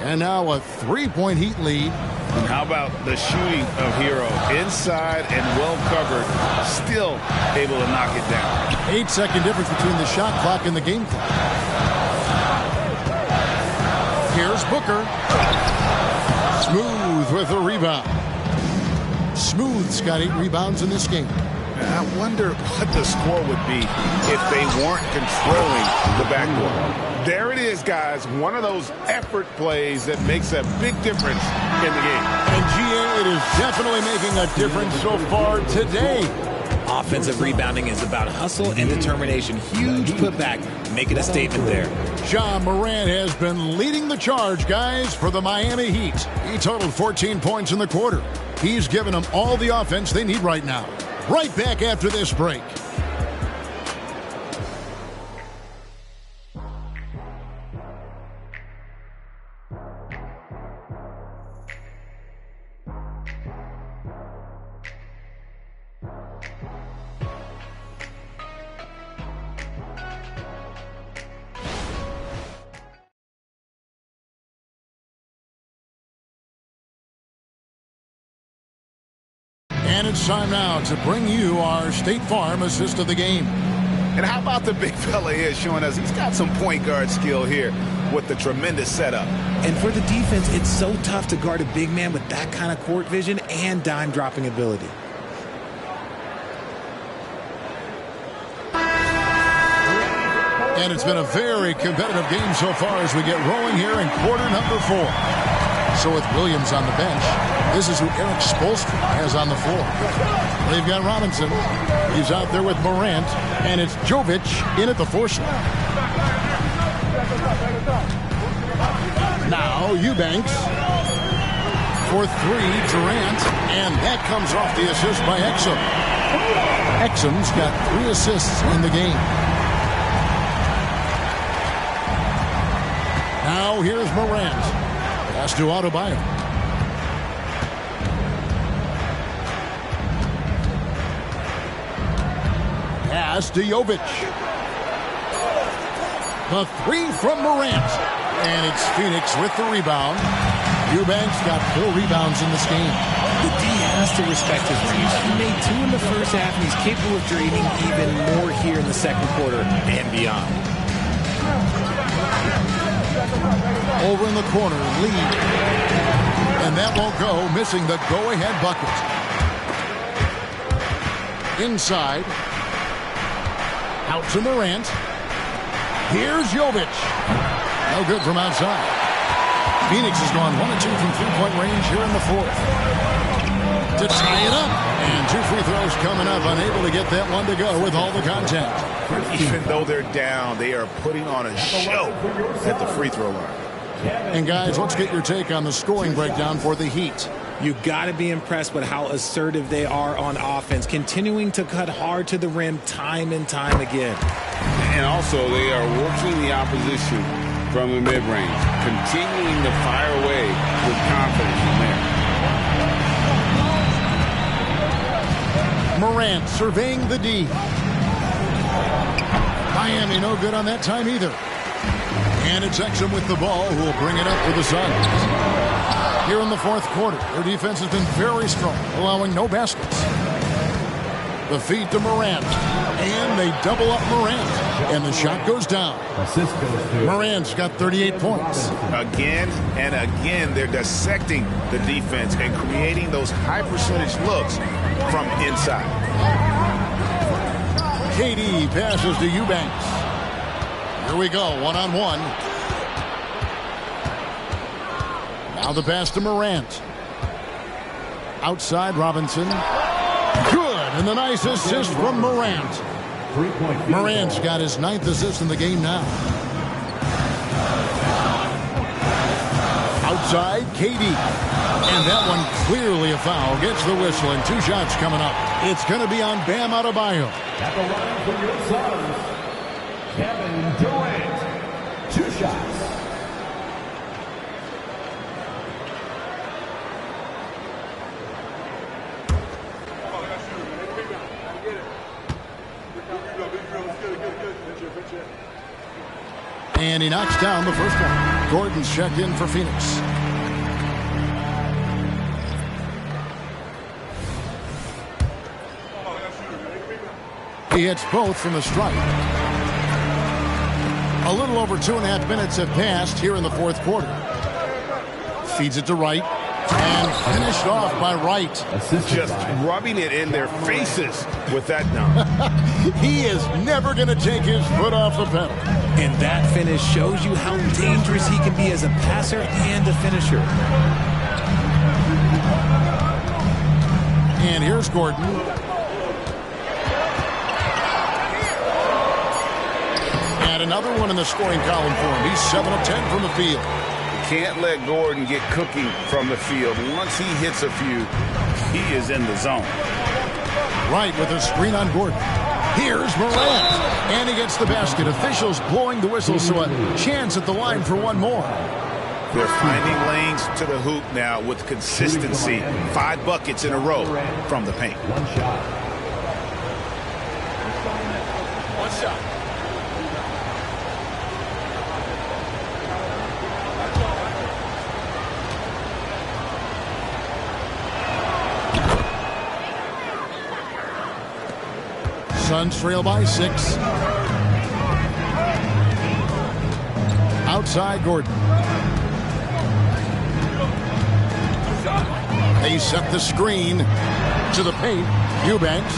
And now a 3-point Heat lead. And how about the shooting of Hero? Inside and well covered. Still able to knock it down. 8-second difference between the shot clock and the game clock. Here's Booker. Smooth with a rebound. Smooth's got 8 rebounds in this game. I wonder what the score would be if they weren't controlling the backcourt. There it is, guys. One of those effort plays that makes a big difference in the game. And GA, it is definitely making a difference so far today. Offensive rebounding is about hustle and determination. Huge putback, making a statement there. Ja Morant has been leading the charge, guys, for the Miami Heat. He totaled 14 points in the quarter. He's given them all the offense they need right now. Right back after this break. And it's time now to bring you our State Farm assist of the game. And how about the big fella here showing us he's got some point guard skill here with the tremendous setup. And for the defense, it's so tough to guard a big man with that kind of court vision and dime dropping ability. And it's been a very competitive game so far as we get rolling here in quarter number 4. So with Williams on the bench, this is who Eric Spoelstra has on the floor. They've got Robinson. He's out there with Morant, and it's Jovic in at the 4 slot. Now Eubanks for 3, Durant, and that comes off the assist by Exum. Exum's got 3 assists in the game. Now here's Morant. Pass to Adebayo. Pass to Jovic. The 3 from Morant. And it's Phoenix with the rebound. Eubanks got 4 rebounds in this game. The D has to respect his range. He made 2 in the first half, and he's capable of draining even more here in the second quarter and beyond. Over in the corner, Lee. And that won't go, missing the go-ahead bucket. Inside. Out to Morant. Here's Jovic. No good from outside. Phoenix has gone 1 of 2 from 3-point range here in the 4th. To tie it up. And 2 free throws coming up. Unable to get that one to go with all the contact. Even though they're down, they are putting on a show at the free throw line. And guys, let's get your take on the scoring breakdown for the Heat. You got to be impressed with how assertive they are on offense, continuing to cut hard to the rim time and time again. And also, they are working the opposition from the mid-range, continuing to fire away with confidence from there. Morant surveying the D. Miami no good on that time either. And it's Exum with the ball who will bring it up for the Suns. Here in the 4th quarter, their defense has been very strong, allowing no baskets. The feed to Morant. And they double up Morant. And the shot goes down. Morant's got 38 points. Again and again, they're dissecting the defense and creating those high percentage looks from inside. KD passes to Eubanks. Here we go, 1-on-1. Now the pass to Morant. Outside Robinson. Good, and the nice assist from Morant. Morant's got his 9th assist in the game now. Outside, KD. And that one clearly a foul. Gets the whistle, and 2 shots coming up. It's going to be on Bam Adebayo. At the line for your Suns, Kevin Durant. 2 shots. And he knocks down the first one. Gordon's checked in for Phoenix. He hits both from the stripe. A little over 2.5 minutes have passed here in the 4th quarter. Feeds it to Wright. And finished off by Wright. Just rubbing it in their faces with that dunk. He is never going to take his foot off the pedal. And that finish shows you how dangerous he can be as a passer and a finisher. And here's Gordon. And another one in the scoring column for him. He's 7 of 10 from the field. Can't let Gordon get cooking from the field. Once he hits a few, he is in the zone. Right with a screen on Gordon. Here's Morant. And he gets the basket. Officials blowing the whistle, so a chance at the line for one more. They're finding lanes to the hoop now with consistency. 5 buckets in a row from the paint. 1 shot. 1 shot. Suns trail by 6. Outside Gordon. They set the screen to the paint. Eubanks.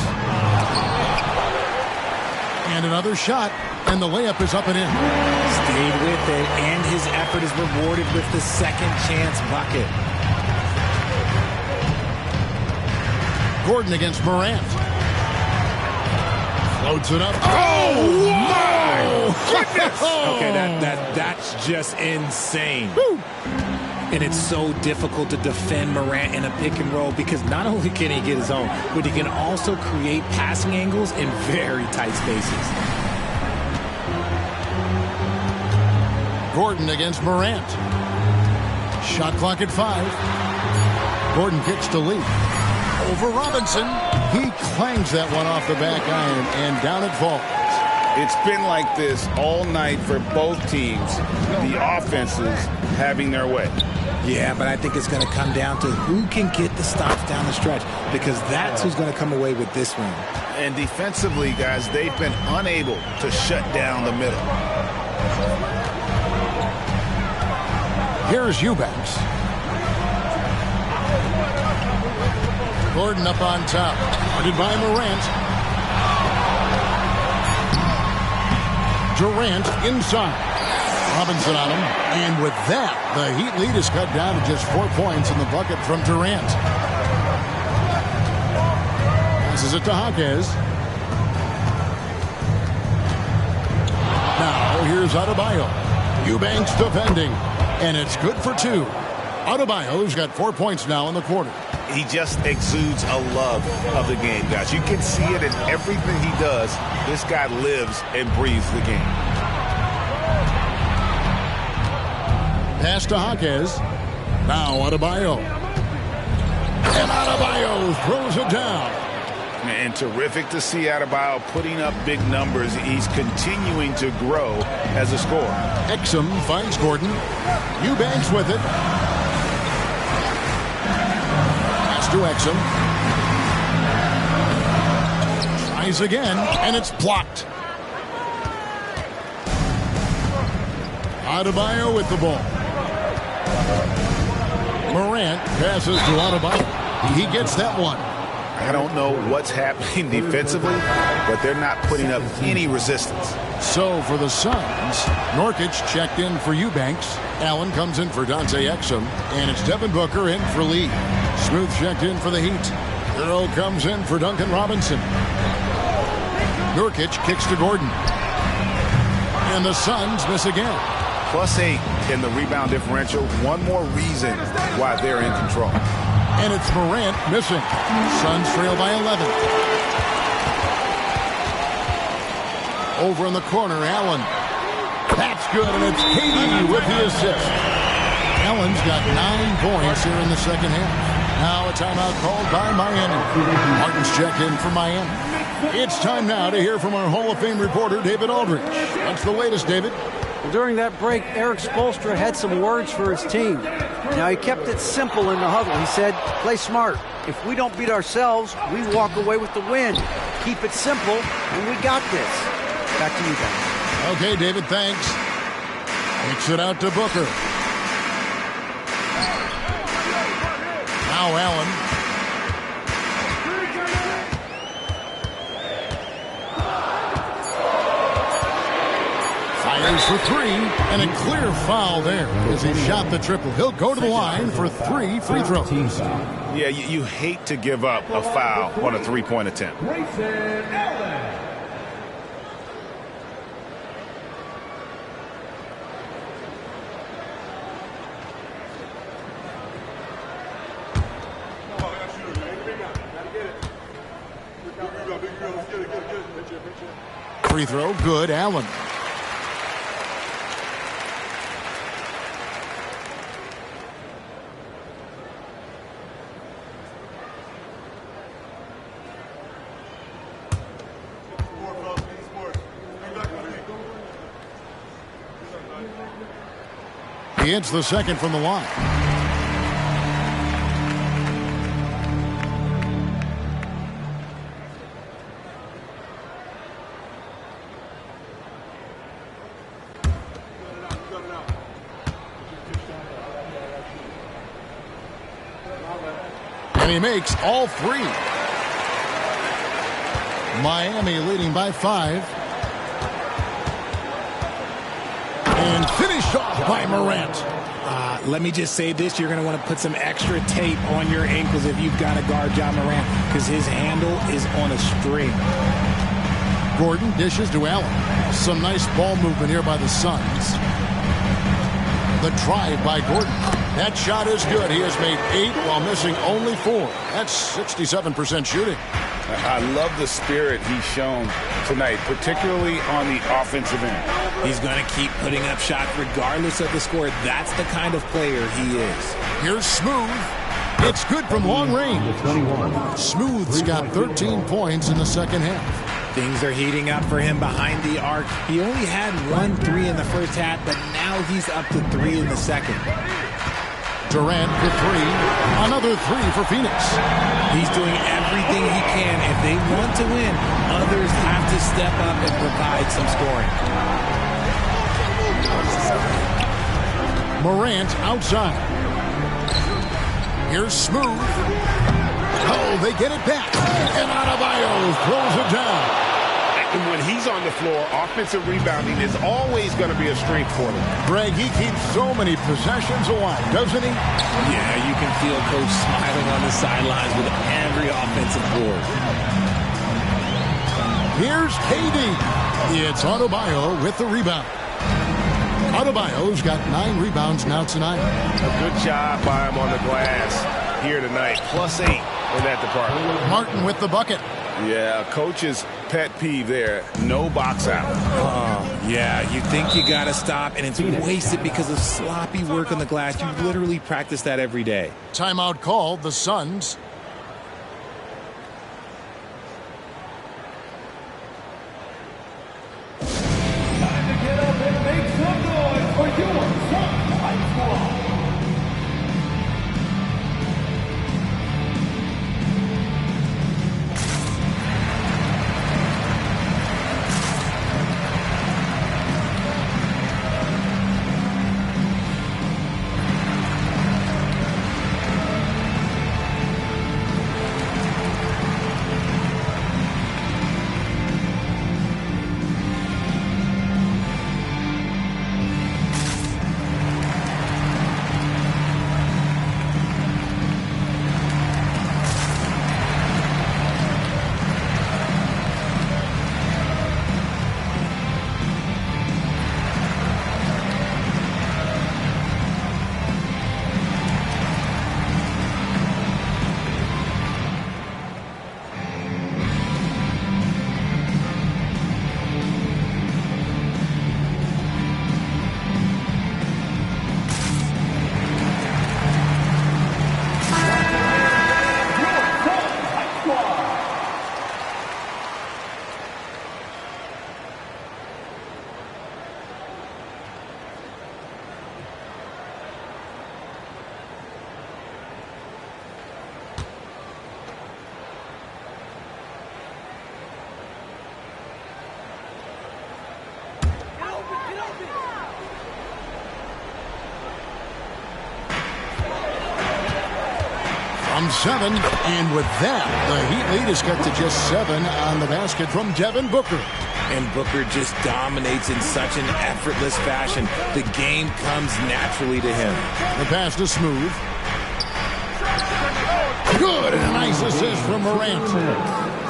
And another shot. And the layup is up and in. Stayed with it, and his effort is rewarded with the second chance bucket. Gordon against Morant. Floats it up. Oh, my goodness! Okay, that's just insane. Woo. And it's so difficult to defend Morant in a pick and roll because not only can he get his own, but he can also create passing angles in very tight spaces. Gordon against Morant. Shot clock at 5. Gordon kicks to Lee. Over Robinson. He clangs that one off the back iron and down it falls. It's been like this all night for both teams. The offenses having their way. Yeah, but I think it's going to come down to who can get the stops down the stretch because that's who's going to come away with this one. And defensively, guys, they've been unable to shut down the middle. Here's Eubanks. Gordon up on top. Guarded by Morant. Durant inside. Robinson on him. And with that, the Heat lead is cut down to just 4 points in the bucket from Durant. Passes it to Jaquez. Now here's Adebayo. Eubanks defending. And it's good for 2. Adebayo's got 4 points now in the quarter. He just exudes a love of the game, guys. You can see it in everything he does. This guy lives and breathes the game. Pass to Jaquez. Now Adebayo. And Adebayo throws it down. And terrific to see Adebayo putting up big numbers. He's continuing to grow as a scorer. Exum finds Gordon. Eubanks with it. Pass to Exum. Tries again, and it's blocked. Adebayo with the ball. Morant passes to Adebayo. He gets that one. I don't know what's happening defensively, but they're not putting up any resistance. So for the Suns, Nurkic checked in for Eubanks. Allen comes in for Dante Exum. And it's Devin Booker in for Lee. Smooth checked in for the Heat. Hero comes in for Duncan Robinson. Nurkic kicks to Gordon. And the Suns miss again. +8 in the rebound differential. One more reason why they're in control. And it's Morant missing. Suns trail by 11. Over in the corner, Allen. That's good, and it's KD with the assist. Allen's got 9 points here in the second half. Now a timeout called by Miami. Martin's checked in for Miami. It's time now to hear from our Hall of Fame reporter, David Aldridge. What's the latest, David? During that break, Eric Spoelstra had some words for his team. Now, he kept it simple in the huddle. He said, play smart. If we don't beat ourselves, we walk away with the win. Keep it simple, and we got this. Back to you guys. Okay, David, thanks. Kicks it out to Booker. Now Allen. Fires for 3, and a clear foul there as he shot the triple. He'll go to the line for 3 free throws. Yeah, you hate to give up a foul on a 3-point attempt. Free throw, good, Allen. He hits the second from the line. And he makes all 3. Miami leading by 5. And finished off by Morant. Let me just say this. You're going to want to put some extra tape on your ankles if you've got to guard Ja Morant because his handle is on a string. Gordon dishes to Allen. Some nice ball movement here by the Suns. The drive by Gordon. That shot is good. He has made 8 while missing only 4. That's 67% shooting. I love the spirit he's shown tonight, particularly on the offensive end. He's going to keep putting up shots regardless of the score. That's the kind of player he is. Here's Smooth. It's good from long range. Smooth's got 13 points in the second half. Things are heating up for him behind the arc. He only had 1 3 in the first half, but now he's up to 3 in the second. Durant for 3. Another 3 for Phoenix. He's doing everything he can. If they want to win, others have to step up and provide some scoring. Morant outside. Here's Smooth. Oh, they get it back. And Adebayo throws it down. And when he's on the floor, offensive rebounding is always going to be a strength for them. Greg, he keeps so many possessions alive, doesn't he? Yeah, you can feel Coach smiling on the sidelines with every offensive board. Here's KD. It's Adebayo with the rebound. Adebayo's got 9 rebounds now tonight. A good job by him on the glass here tonight. +8 in that department. Martin with the bucket. Yeah, coach's pet peeve there. No box out. Yeah, you think you got to stop, and it's wasted because of sloppy work on the glass. You literally practice that every day. Timeout called, the Suns. Time to get up and make some noise for your Suns High Squad. From 7, and with that, the Heat lead is cut to just 7 on the basket from Devin Booker. And Booker just dominates in such an effortless fashion. The game comes naturally to him. The pass to Smooth. Good, and a nice assist from Morant.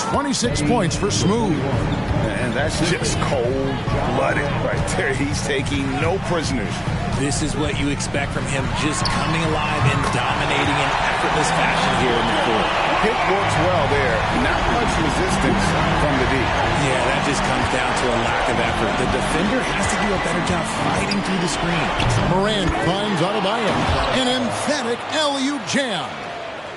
26 points for Smooth. And that's just cold-blooded right there. He's taking no prisoners. This is what you expect from him, just coming alive and dominating in effortless fashion here in the court. Pick works well there. Not much resistance from the D. Yeah, that just comes down to a lack of effort. The defender has to do a better job fighting through the screen. Morant finds Adebayo. An emphatic alley-oop jam.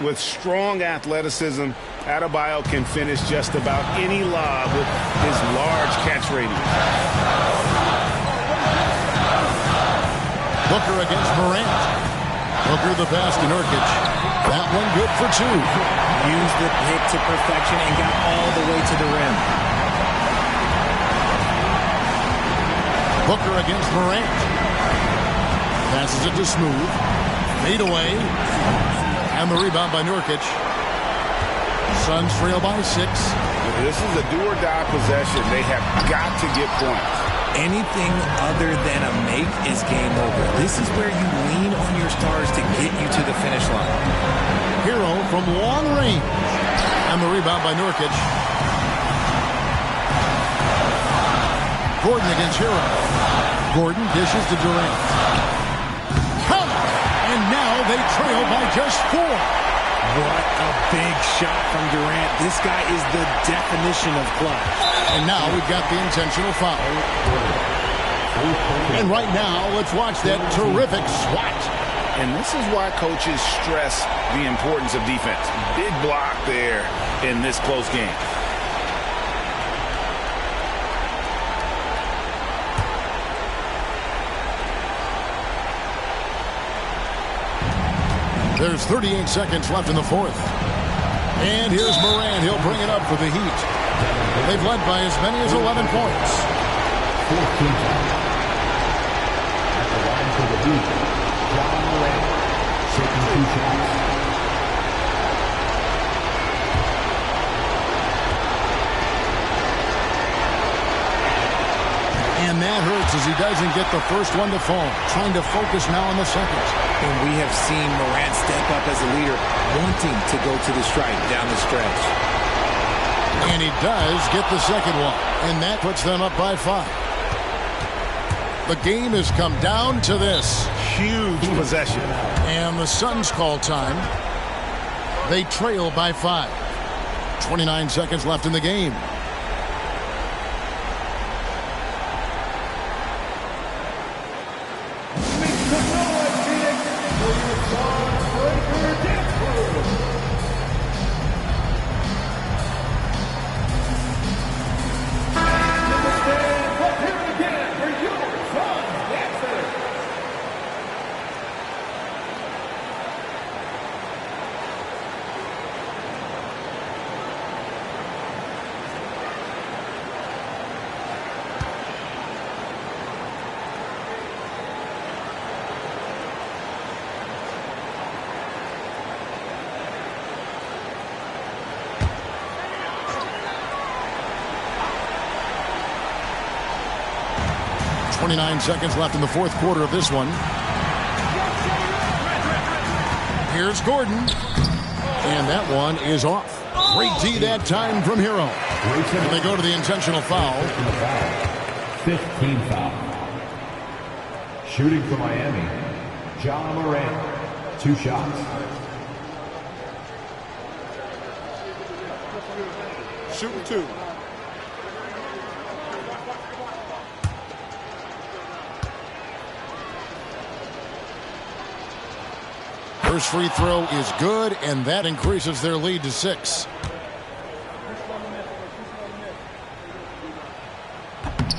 With strong athleticism, Adebayo can finish just about any lob with his large catch radius. Booker against Morant. Booker the pass to Nurkic. That one good for 2. Used the pick to perfection and got all the way to the rim. Booker against Morant. Passes it to Smooth. Fade away. And the rebound by Nurkic. Suns trail by 6. This is a do-or-die possession. They have got to get points. Anything other than a make is game over. This is where you lean on your stars to get you to the finish line. Hero from long range. And the rebound by Nurkic. Gordon against Hero. Gordon dishes to Durant. Count! And now they trail by just 4. What a big shot from Durant. This guy is the definition of clutch. And now we've got the intentional foul. And right now, let's watch that terrific swat. And this is why coaches stress the importance of defense. Big block there in this close game. There's 38 seconds left in the fourth. And here's Morant. He'll bring it up for the Heat. They've led by as many as 11 points. 14 at the line for the Heat. John Morant taking 2 shots. And that hurts as he doesn't get the first one to fall. Trying to focus now on the second. And we have seen Morant step up as a leader, wanting to go to the stripe down the stretch. And he does get the second one. And that puts them up by 5. The game has come down to this. Huge possession. And the Suns call time. They trail by 5. 29 seconds left in the game. .29 seconds left in the fourth quarter of this one. Here's Gordon. And that one is off. Great D that time from Hero. And they go to the intentional foul. 15 foul. Shooting for Miami, John Morant. 2 shots. Shooting 2. First free throw is good, and that increases their lead to 6.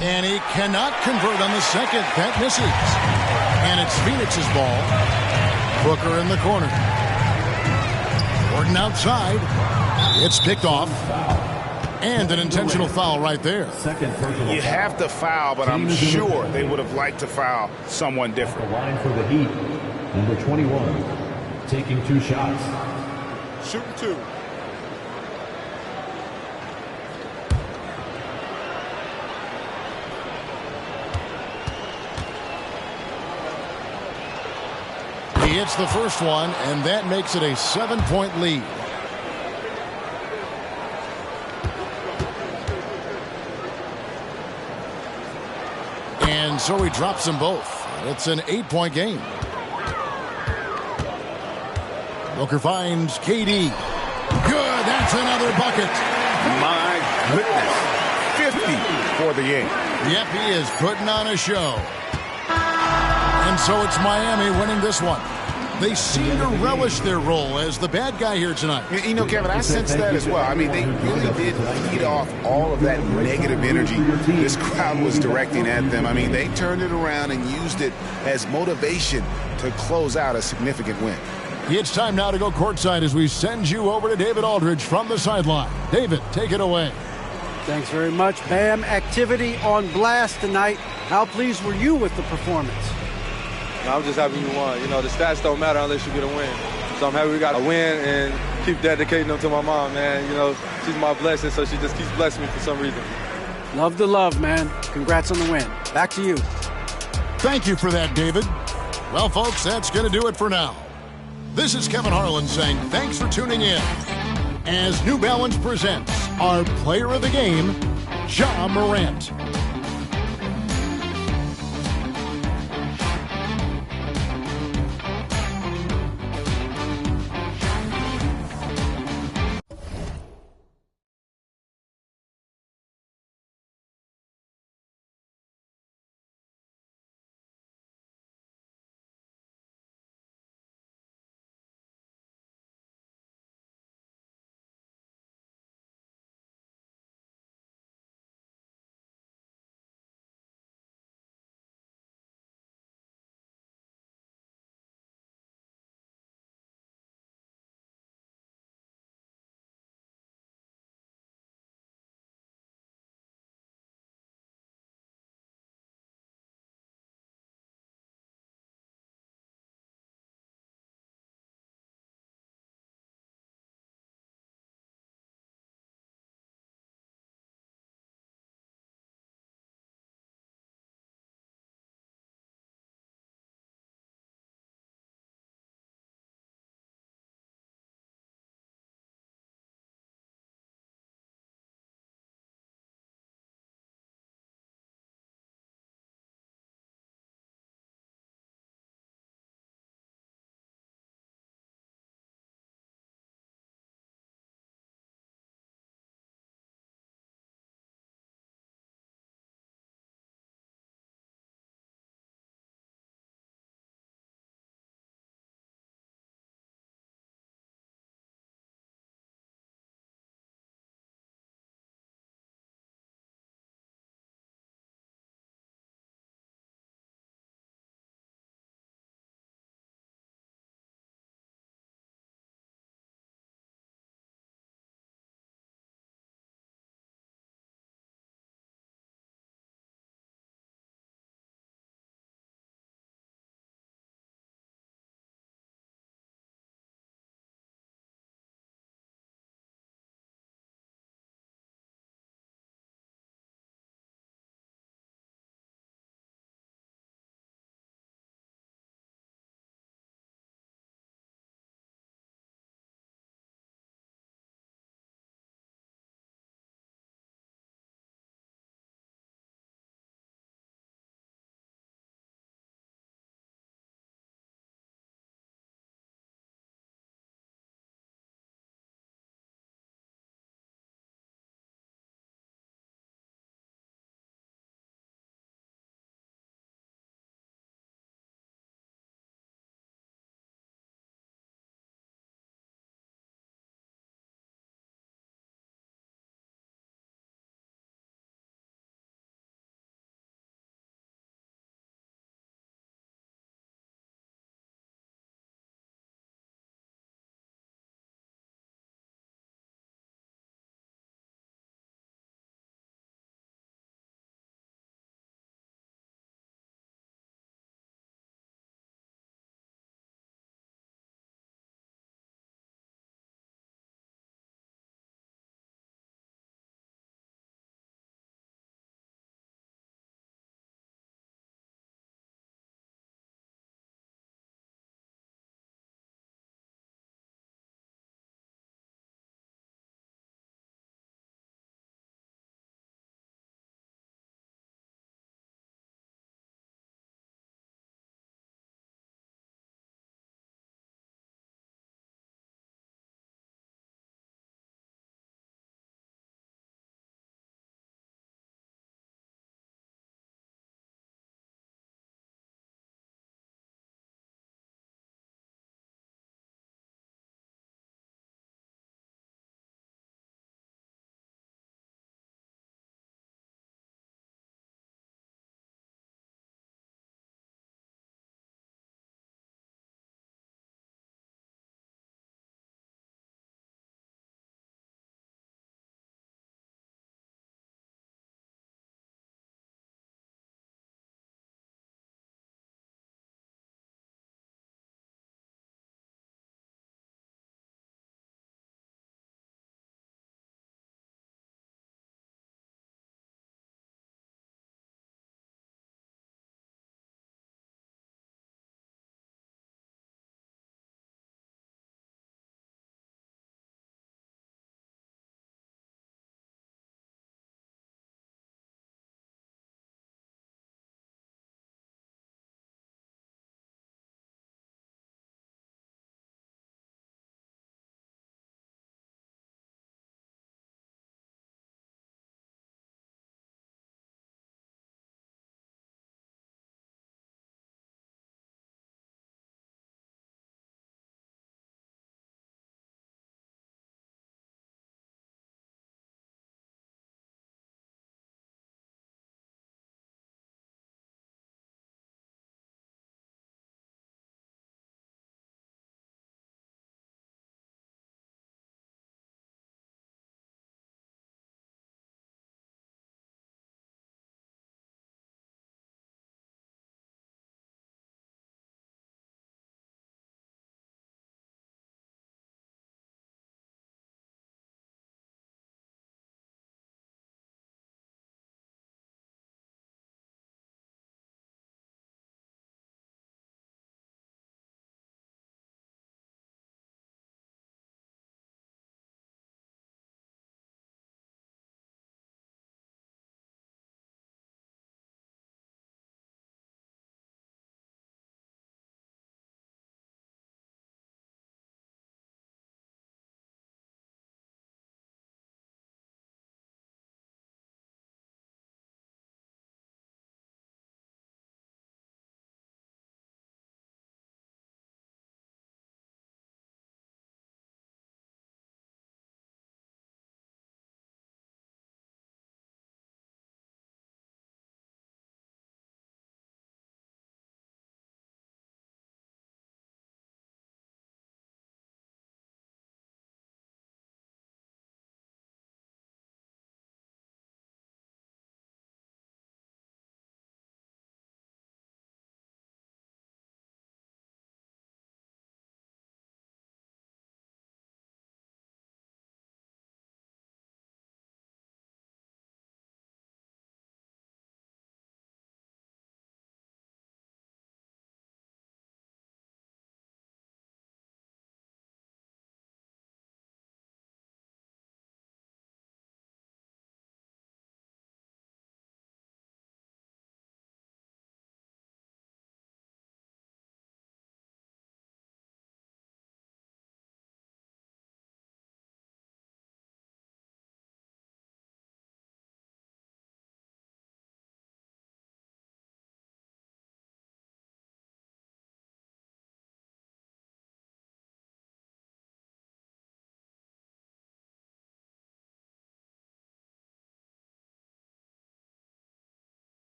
And he cannot convert on the second. That misses. And it's Phoenix's ball. Booker in the corner. Gordon outside. It's picked off. And an intentional foul right there. You have to foul, but I'm sure they would have liked to foul someone different. The line for the Heat, number 21, taking 2 shots. Shooting 2. He hits the first one, and that makes it a 7-point lead. And so he drops them both. It's an 8-point game. Booker finds KD. Good. That's another bucket. My goodness. 50 for the game. Yep, he is putting on a show. And so it's Miami winning this one. They seem to relish their role as the bad guy here tonight. You know, Kevin, I sense that as well. I mean, they really did feed off all of that negative energy this crowd was directing at them. I mean, they turned it around and used it as motivation to close out a significant win. It's time now to go courtside as we send you over to David Aldridge from the sideline. David, take it away. Thanks very much, Bam. Activity on blast tonight. How pleased were you with the performance? I'm just happy we won. You know, the stats don't matter unless you get a win. So I'm happy we got a win and keep dedicating them to my mom, man. You know, she's my blessing, so she just keeps blessing me for some reason. Love the love, man. Congrats on the win. Back to you. Thank you for that, David. Well, folks, that's going to do it for now. This is Kevin Harlan saying thanks for tuning in as New Balance presents our player of the game, Ja Morant.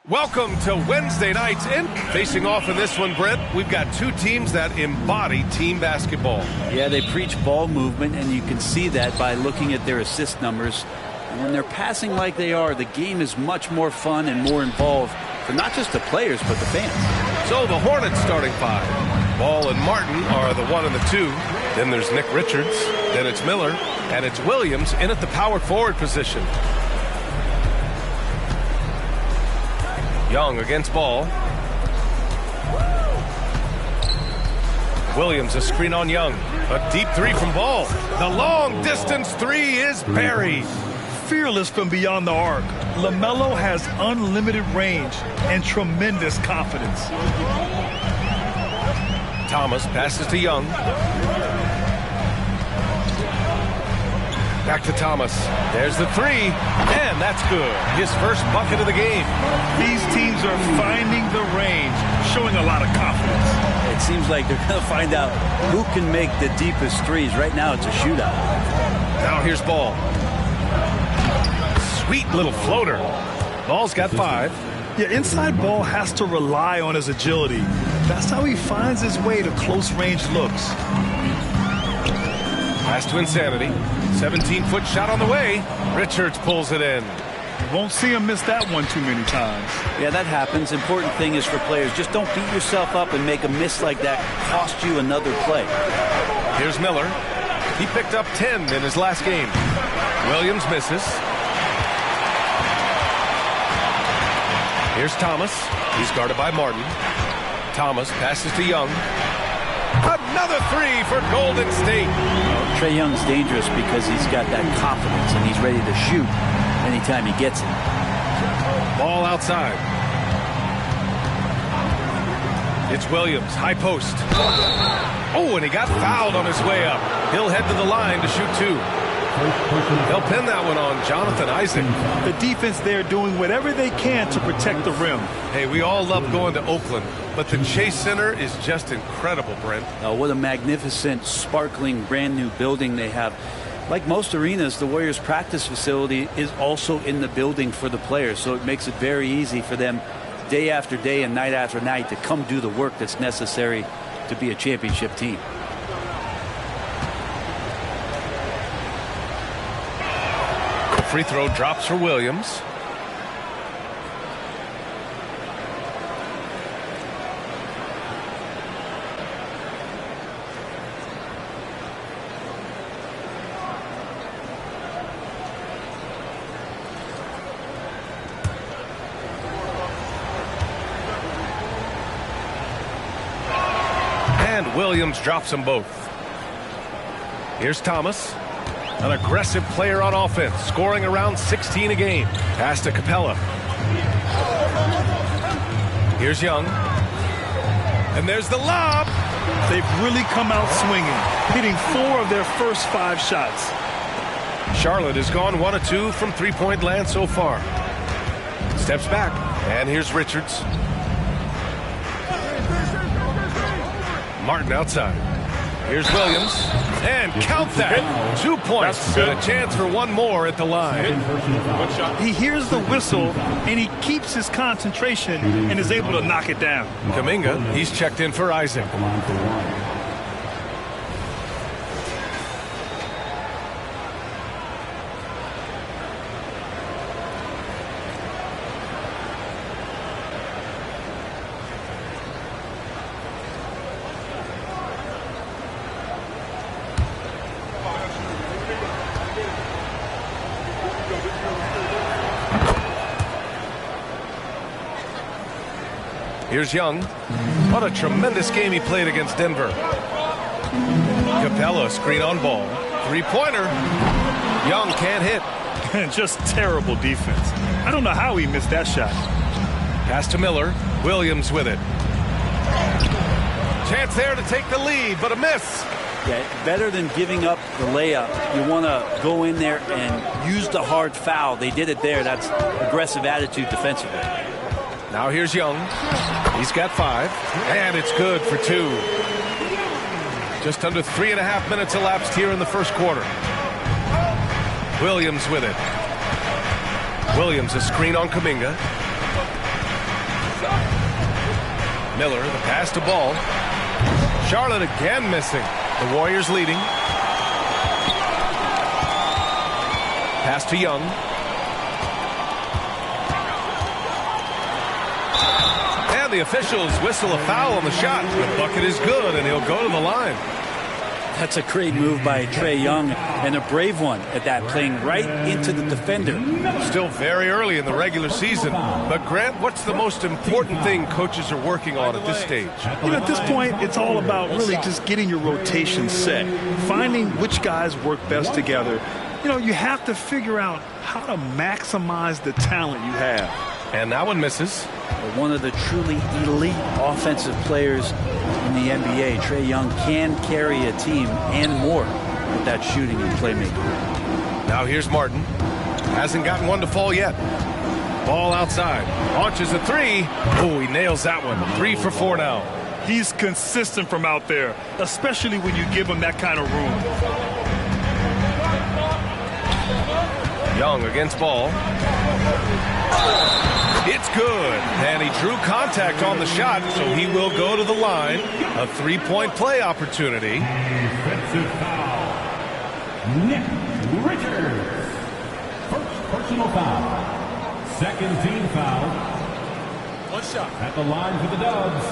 Welcome to Wednesday nights, and facing off in this one, Brent, we've got two teams that embody team basketball. Yeah, they preach ball movement, and you can see that by looking at their assist numbers. And when they're passing like they are, the game is much more fun and more involved for not just the players, but the fans. So the Hornets starting five. Ball and Martin are the 1 and the 2. Then there's Nick Richards. Then it's Miller. And it's Williams in at the power forward position. Young against Ball. Williams a screen on Young. A deep three from Ball. The long distance three is buried. Fearless from beyond the arc, LaMelo has unlimited range and tremendous confidence. Thomas passes to Young. Back to Thomas. There's the three, and that's good. His first bucket of the game. These teams are finding the range, showing a lot of confidence. It seems like they're going to find out who can make the deepest threes. Right now, it's a shootout. Now here's Ball. Sweet little floater. Ball's got 5. Yeah, inside Ball has to rely on his agility. That's how he finds his way to close-range looks. Pass to Insanity. 17-foot shot on the way. Richards pulls it in. Won't see him miss that one too many times. Yeah, that happens. Important thing is for players, just don't beat yourself up and make a miss like that cost you another play. Here's Miller. He picked up 10 in his last game. Williams misses. Here's Thomas. He's guarded by Martin. Thomas passes to Young. Another three for Golden State. Trae Young's dangerous because he's got that confidence and he's ready to shoot anytime he gets it. Ball outside. It's Williams, high post. Oh, and he got fouled on his way up. He'll head to the line to shoot 2. They'll pin that one on Jonathan Isaac. The defense there doing whatever they can to protect the rim. Hey, we all love going to Oakland, but the Chase Center is just incredible, Brent. Oh, what a magnificent, sparkling, brand new building they have. Like most arenas, the Warriors practice facility is also in the building for the players, so it makes it very easy for them day after day and night after night to come do the work that's necessary to be a championship team. Free throw drops for Williams. And Williams drops them both. Here's Thomas. An aggressive player on offense, scoring around 16 a game. Pass to Capella. Here's Young. And there's the lob. They've really come out swinging, hitting 4 of their first 5 shots. Charlotte has gone 1 of 2 from three-point land so far. Steps back, and here's Richards. Martin outside. Here's Williams, and count that. 2 points, and a chance for one more at the line. He hears the whistle, and he keeps his concentration and is able to knock it down. Kuminga, he's checked in for Isaac. Here's Young. What a tremendous game he played against Denver. Capella, screen on Ball. Three-pointer. Young can't hit. Just terrible defense. I don't know how he missed that shot. Pass to Miller. Williams with it. Chance there to take the lead, but a miss. Yeah, better than giving up the layup. You want to go in there and use the hard foul. They did it there. That's aggressive attitude defensively. Now here's Young. He's got 5, and it's good for 2. Just under 3.5 minutes elapsed here in the first quarter. Williams with it. Williams a screen on Kuminga. Miller, the pass to Ball. Charlotte again missing. The Warriors leading. Pass to Young. And the officials whistle a foul on the shot. The bucket is good, and he'll go to the line. That's a great move by Trae Young, and a brave one at that, playing right into the defender. Still very early in the regular season. But, Grant, what's the most important thing coaches are working on at this stage? You know, at this point, it's all about really just getting your rotation set, finding which guys work best together. You know, you have to figure out how to maximize the talent you have. And that one misses. One of the truly elite offensive players in the NBA, Trae Young, can carry a team and more with that shooting and playmaking. Now here's Martin. Hasn't gotten one to fall yet. Ball outside. Launches a three. Oh, he nails that one. 3 for 4 now. He's consistent from out there, especially when you give him that kind of room. Young against Ball. It's good. And he drew contact on the shot, so he will go to the line. A 3-point play opportunity. Defensive foul. Nick Richards. First personal foul. Second team foul. One shot. At the line for the Dubs,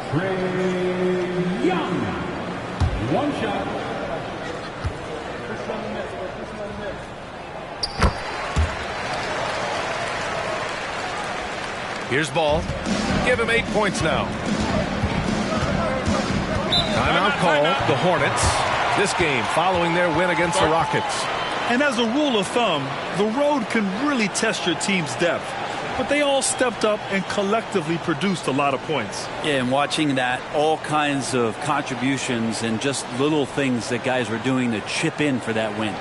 Trae Young. One shot. Here's Ball. Give him 8 points now. Timeout call, the Hornets. This game following their win against the Rockets. And as a rule of thumb, the road can really test your team's depth. But they all stepped up and collectively produced a lot of points. Yeah, and watching that, all kinds of contributions and just little things that guys were doing to chip in for that win.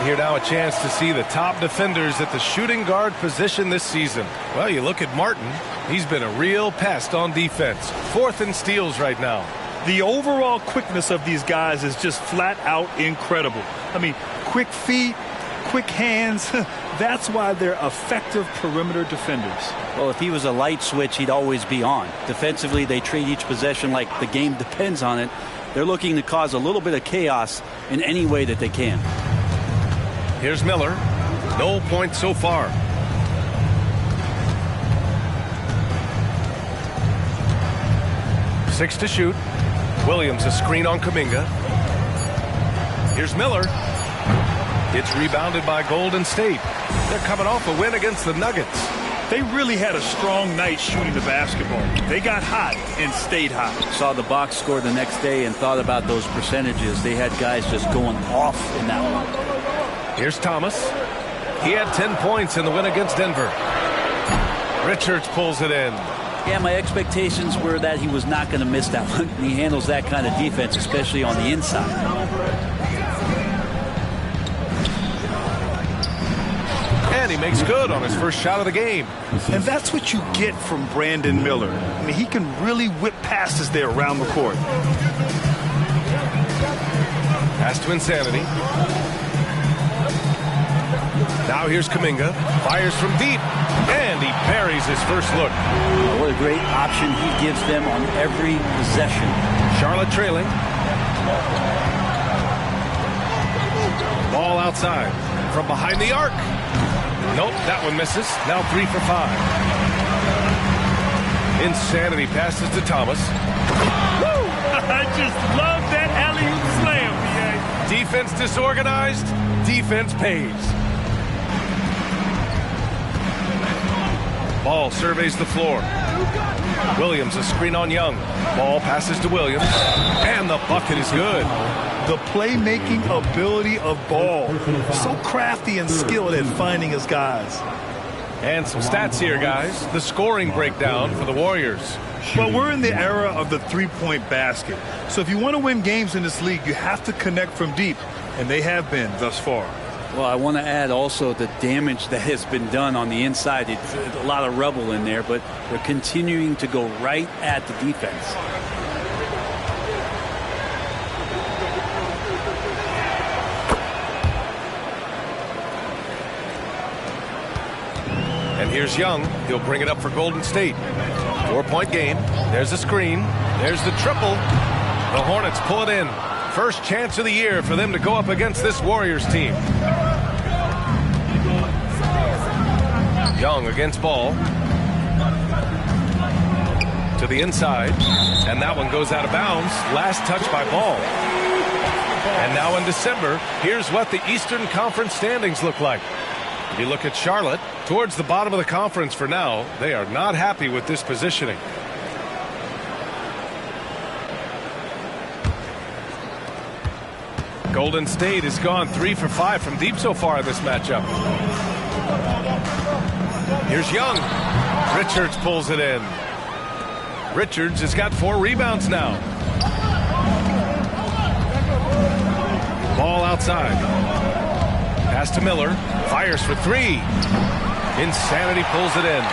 Here now a chance to see the top defenders at the shooting guard position this season. Well, you look at Martin. He's been a real pest on defense. 4th in steals right now. The overall quickness of these guys is just flat out incredible. I mean, quick feet, quick hands. That's why they're effective perimeter defenders. Well, if he was a light switch, he'd always be on. Defensively, they treat each possession like the game depends on it. They're looking to cause a little bit of chaos in any way that they can. Here's Miller. No points so far. Six to shoot. Williams a screen on Kuminga. Here's Miller. It's rebounded by Golden State. They're coming off a win against the Nuggets. They really had a strong night shooting the basketball. They got hot and stayed hot. Saw the box score the next day and thought about those percentages. They had guys just going off in that one. Here's Thomas. He had 10 points in the win against Denver. Richards pulls it in. Yeah, my expectations were that he was not going to miss that one. He handles that kind of defense, especially on the inside. And he makes good on his first shot of the game. And that's what you get from Brandon Miller. I mean, he can really whip passes there around the court. Pass to Insanity. Now here's Kuminga. Fires from deep. And he buries his first look. What a great option he gives them on every possession. Charlotte trailing. Ball outside. From behind the arc. Nope, that one misses. Now 3 for 5. Insanity passes to Thomas. Woo! I just love that alley-oop slam, B.A. Defense disorganized. Defense pays. Ball surveys the floor. Williams, a screen on Young. Ball passes to Williams. And the bucket is good. The playmaking ability of Ball. So crafty and skilled at finding his guys. And some stats here, guys. The scoring breakdown for the Warriors. Well, we're in the era of the three-point basket. So if you want to win games in this league, you have to connect from deep. And they have been thus far. Well, I want to add also the damage that has been done on the inside. It's a lot of rubble in there, but they're continuing to go right at the defense. And here's Young. He'll bring it up for Golden State. 4-point game. There's the screen. There's the triple. The Hornets pull it in. First chance of the year for them to go up against this Warriors team. Young against Ball. To the inside. And that one goes out of bounds. Last touch by Ball. And now in December, here's what the Eastern Conference standings look like. If you look at Charlotte, towards the bottom of the conference for now, they are not happy with this positioning. Golden State has gone 3 for 5 from deep so far in this matchup. Here's Young. Richards pulls it in. Richards has got 4 rebounds now. Ball outside. Pass to Miller. Fires for 3. Insanity pulls it in.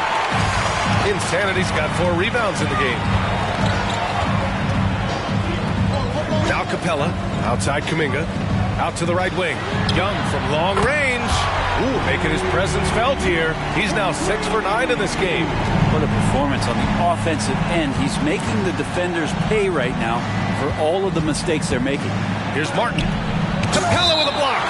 Insanity's got 4 rebounds in the game. Now Capella. Outside Kuminga. Out to the right wing. Young from long range. Ooh, making his presence felt here. He's now 6 for 9 in this game. What a performance on the offensive end. He's making the defenders pay right now for all of the mistakes they're making. Here's Martin. Capella with a block.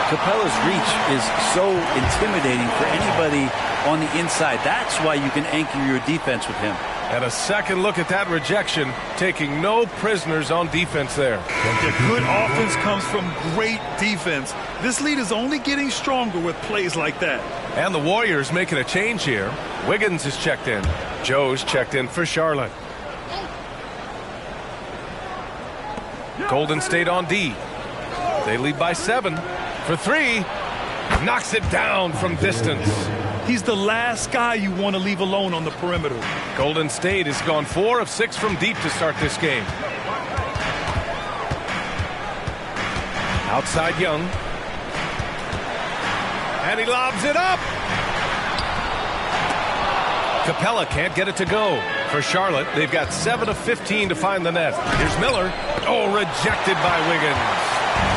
Capella's reach is so intimidating for anybody on the inside. That's why you can anchor your defense with him. And a second look at that rejection, taking no prisoners on defense there. The good offense comes from great defense. This lead is only getting stronger with plays like that. And the Warriors making a change here. Wiggins is checked in. Joe's checked in for Charlotte. Golden State on D. They lead by 7 for 3. Knocks it down from distance. He's the last guy you want to leave alone on the perimeter. Golden State has gone 4 of 6 from deep to start this game. Outside Young. And he lobs it up. Capella can't get it to go. For Charlotte, they've got 7 of 15 to find the net. Here's Miller. Oh, rejected by Wiggins.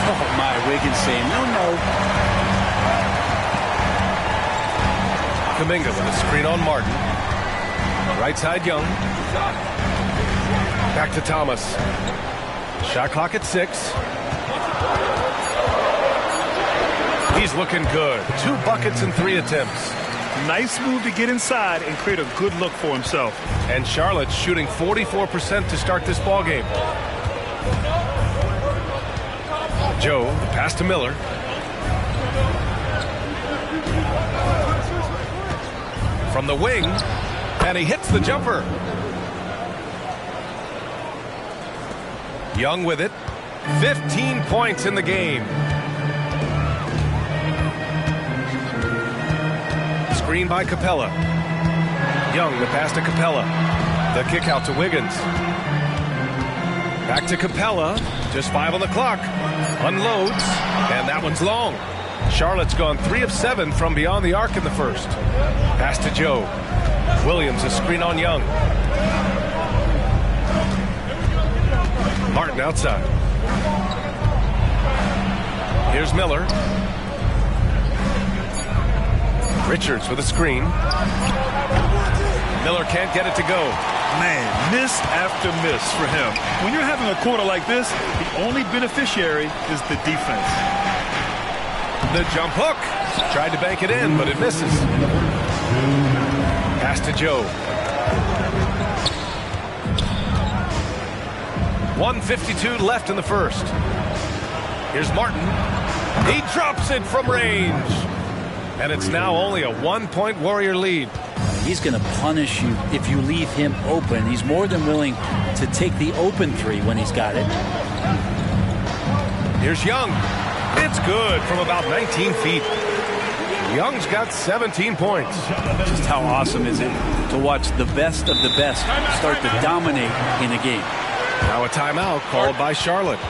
Oh, my. Wiggins saying, no. Kuminga with a screen on Martin. Right side Young. Back to Thomas. Shot clock at 6. He's looking good. 2 buckets and 3 attempts. Nice move to get inside and create a good look for himself. And Charlotte's shooting 44% to start this ball game. Joe, the pass to Miller. From the wing, and he hits the jumper. Young with it. 15 points in the game. Screen by Capella. Young, the pass to Capella. The kick out to Wiggins. Back to Capella. Just 5 on the clock. Unloads, and that one's long. Charlotte's gone 3 of 7 from beyond the arc in the first. Pass to Joe. Williams, a screen on Young. Martin outside. Here's Miller. Richards with a screen. Miller can't get it to go. Man, miss after miss for him. When you're having a quarter like this, the only beneficiary is the defense. The jump hook. Tried to bank it in, but it misses. Pass to Joe. 1:52 left in the first. Here's Martin. He drops it from range. And it's now only a 1-point Warrior lead. He's going to punish you if you leave him open. He's more than willing to take the open three when he's got it. Here's Young. It's good from about 19 feet. Young's got 17 points. Just how awesome is it to watch the best of the best start to dominate in a game. Now a timeout called by Charlotte.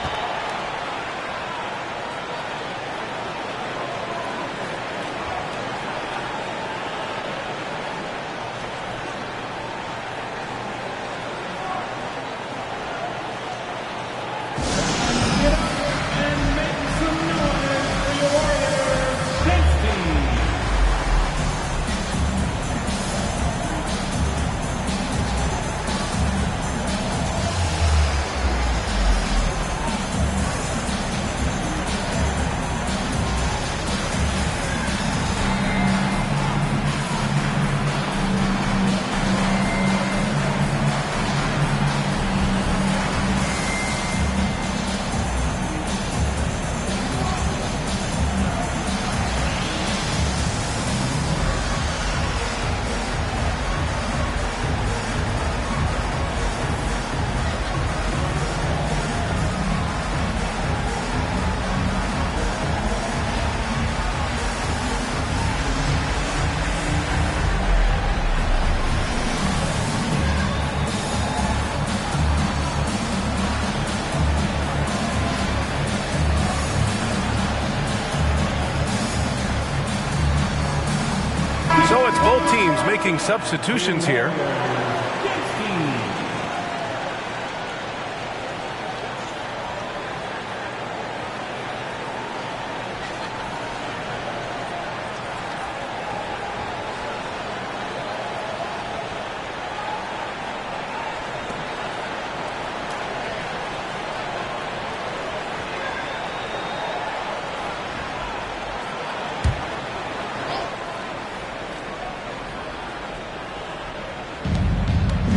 So it's both teams making substitutions here.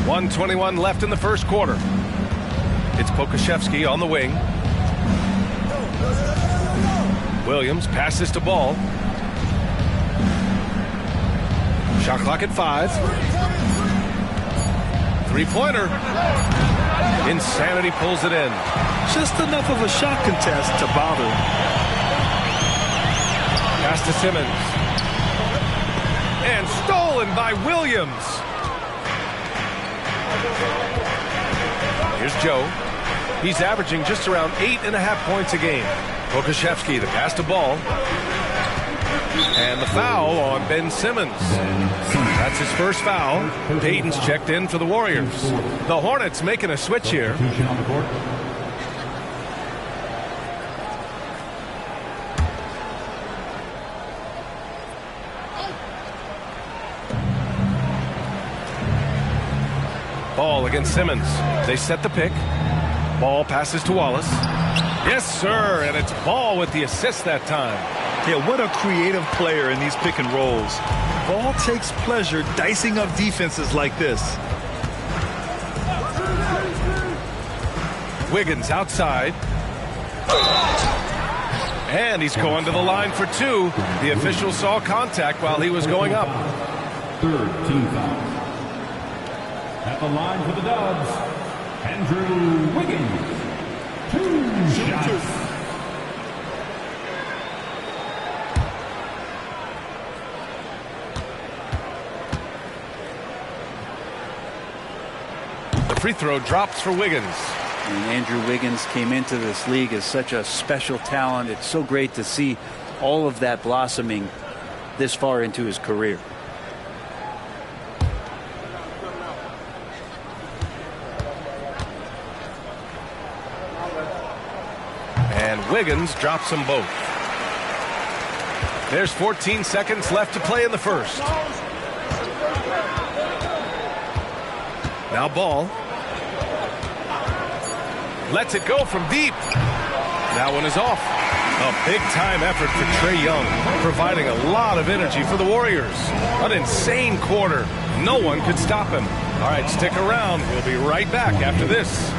.121 left in the first quarter. It's Pokusevski on the wing. Williams passes to Ball. Shot clock at 5. Three-pointer. Insanity pulls it in. Just enough of a shot contest to bother. Pass to Simmons. And stolen by Williams. Here's Joe. He's averaging just around 8.5 points a game. Pokusevski, the pass to Ball. And the foul on Ben Simmons. That's his first foul. Payton's checked in for the Warriors. The Hornets making a switch here. Ball against Simmons. They set the pick. Ball passes to Wallace. Yes, sir, and it's Ball with the assist that time. Yeah, what a creative player in these pick and rolls. Ball takes pleasure dicing up defenses like this. Wiggins outside. And he's going to the line for 2. The official saw contact while he was going up. Third team foul. At the line for the Dubs, Andrew Wiggins. 2 shots. The free throw drops for Wiggins. And Andrew Wiggins came into this league as such a special talent. It's so great to see all of that blossoming this far into his career. And Wiggins drops them both. There's 14 seconds left to play in the first. Now Ball. Lets it go from deep. That one is off. A big-time effort for Trae Young, providing a lot of energy for the Warriors. An insane quarter. No one could stop him. All right, stick around. We'll be right back after this.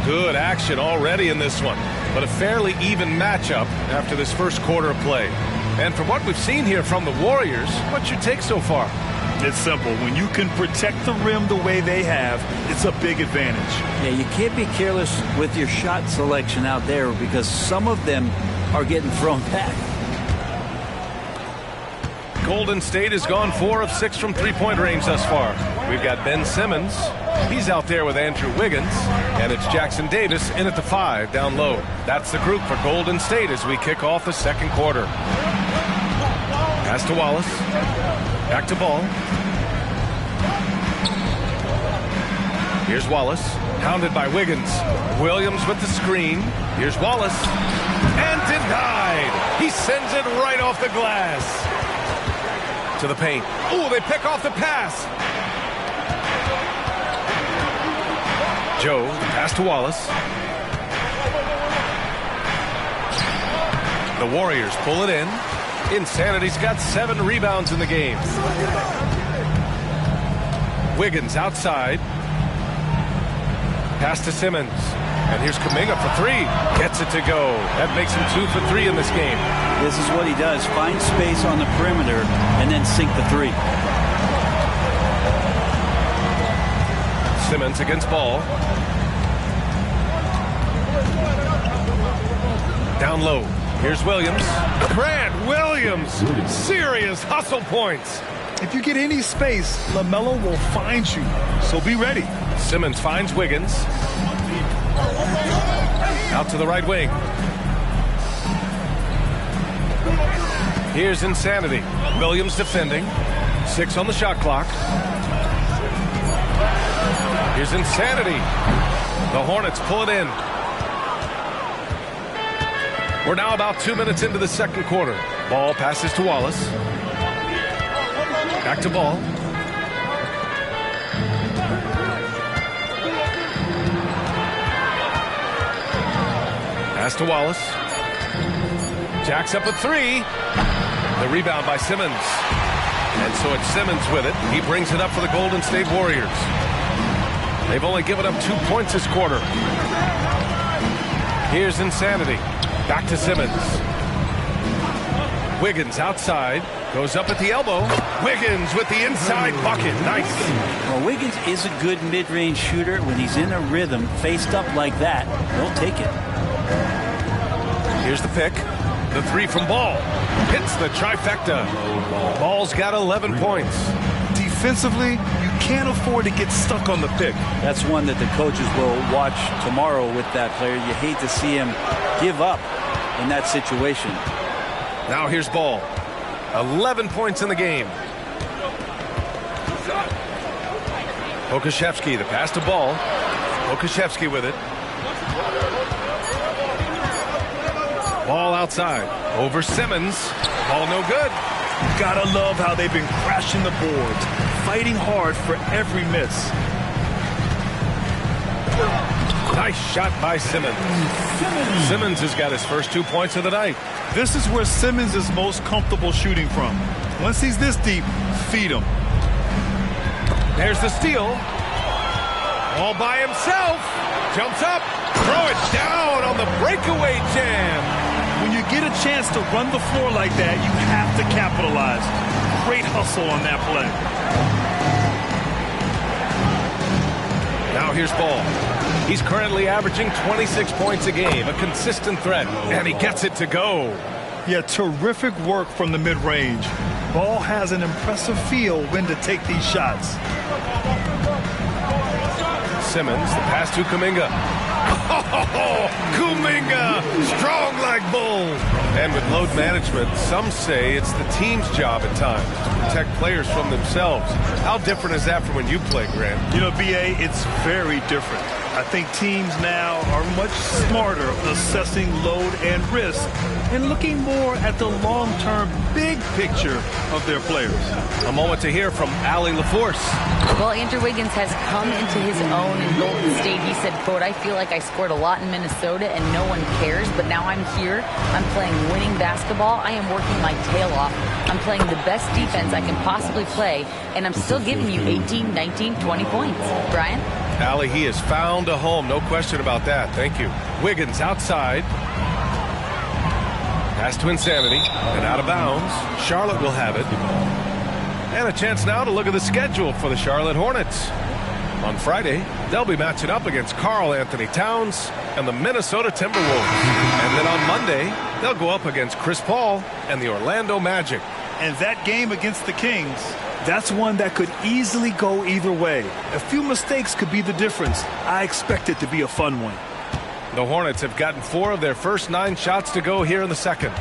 Good action already in this one, but a fairly even matchup after this first quarter of play. And from what we've seen here from the Warriors, what's your take so far? It's simple. When you can protect the rim the way they have, it's a big advantage. Yeah, you can't be careless with your shot selection out there because some of them are getting thrown back. Golden State has gone 4 of 6 from three-point range thus far. We've got Ben Simmons. He's out there with Andrew Wiggins. And it's Jackson Davis in at the 5 down low. That's the group for Golden State as we kick off the second quarter. Pass to Wallace. Back to Ball. Here's Wallace. Hounded by Wiggins. Williams with the screen. Here's Wallace. And denied. He sends it right off the glass. To the paint. Ooh, they pick off the pass. Joe, the pass to Wallace. The Warriors pull it in. Insanity's got 7 rebounds in the game. Wiggins outside. Pass to Simmons. And here's Kuminga for 3. Gets it to go. That makes him 2 for 3 in this game. This is what he does. Find space on the perimeter and then sink the 3. Simmons against Ball. Down low. Here's Williams. Grant Williams. Serious hustle points. If you get any space, LaMelo will find you. So be ready. Simmons finds Wiggins. Out to the right wing. Here's Insanity. Williams defending. 6 on the shot clock. Here's Insanity. The Hornets pull it in. We're now about 2 minutes into the second quarter. Ball passes to Wallace. Back to Ball. Pass to Wallace. Jacks up a 3. The rebound by Simmons. And so it's Simmons with it. He brings it up for the Golden State Warriors. They've only given up 2 points this quarter. Here's Insanity. Back to Simmons. Wiggins outside. Goes up at the elbow. Wiggins with the inside bucket. Nice. Well, Wiggins is a good mid-range shooter. When he's in a rhythm, faced up like that, he'll take it. Here's the pick. The 3 from Ball. Hits the trifecta. Ball's got 11 points. Defensively, you can't afford to get stuck on the pick. That's one that the coaches will watch tomorrow with that player. You hate to see him give up in that situation. Now here's Ball. 11 points in the game. Okashevsky, the pass to Ball. Okashevsky with it. Ball outside. Over Simmons. Ball no good. Gotta love how they've been crashing the boards, fighting hard for every miss. Nice shot by Simmons. Simmons has got his first 2 points of the night. This is where Simmons is most comfortable shooting from. Once he's this deep, feed him. There's the steal. All by himself. Jumps up. Throw it down on the breakaway jam. When you get a chance to run the floor like that, you have to capitalize. Great hustle on that play. Now here's Ball. He's currently averaging 26 points a game, a consistent threat, and he gets it to go. Yeah, terrific work from the mid-range. Ball has an impressive feel when to take these shots. Simmons, the pass to Kuminga. Oh, Kuminga, strong like bull. And with load management, some say it's the team's job at times to protect players from themselves. How different is that from when you played, Grant? You know, B.A., it's very different. I think teams now are much smarter assessing load and risk and looking more at the long-term big picture of their players. A moment to hear from Allie LaForce. Well, Andrew Wiggins has come into his own in Golden State. He said, quote, I feel like I scored a lot in Minnesota and no one cares, but now I'm here. I'm playing winning basketball. I am working my tail off. I'm playing the best defense I can possibly play, and I'm still giving you 18, 19, 20 points. Brian? Allie, he has found a home. No question about that. Thank you. Wiggins outside. Pass to Insanity and out of bounds. Charlotte will have it. And a chance now to look at the schedule for the Charlotte Hornets. On Friday, they'll be matching up against Karl Anthony Towns and the Minnesota Timberwolves. And then on Monday, they'll go up against Chris Paul and the Orlando Magic. And that game against the Kings, that's one that could easily go either way. A few mistakes could be the difference. I expect it to be a fun one. The Hornets have gotten 4 of their first 9 shots to go here in the second.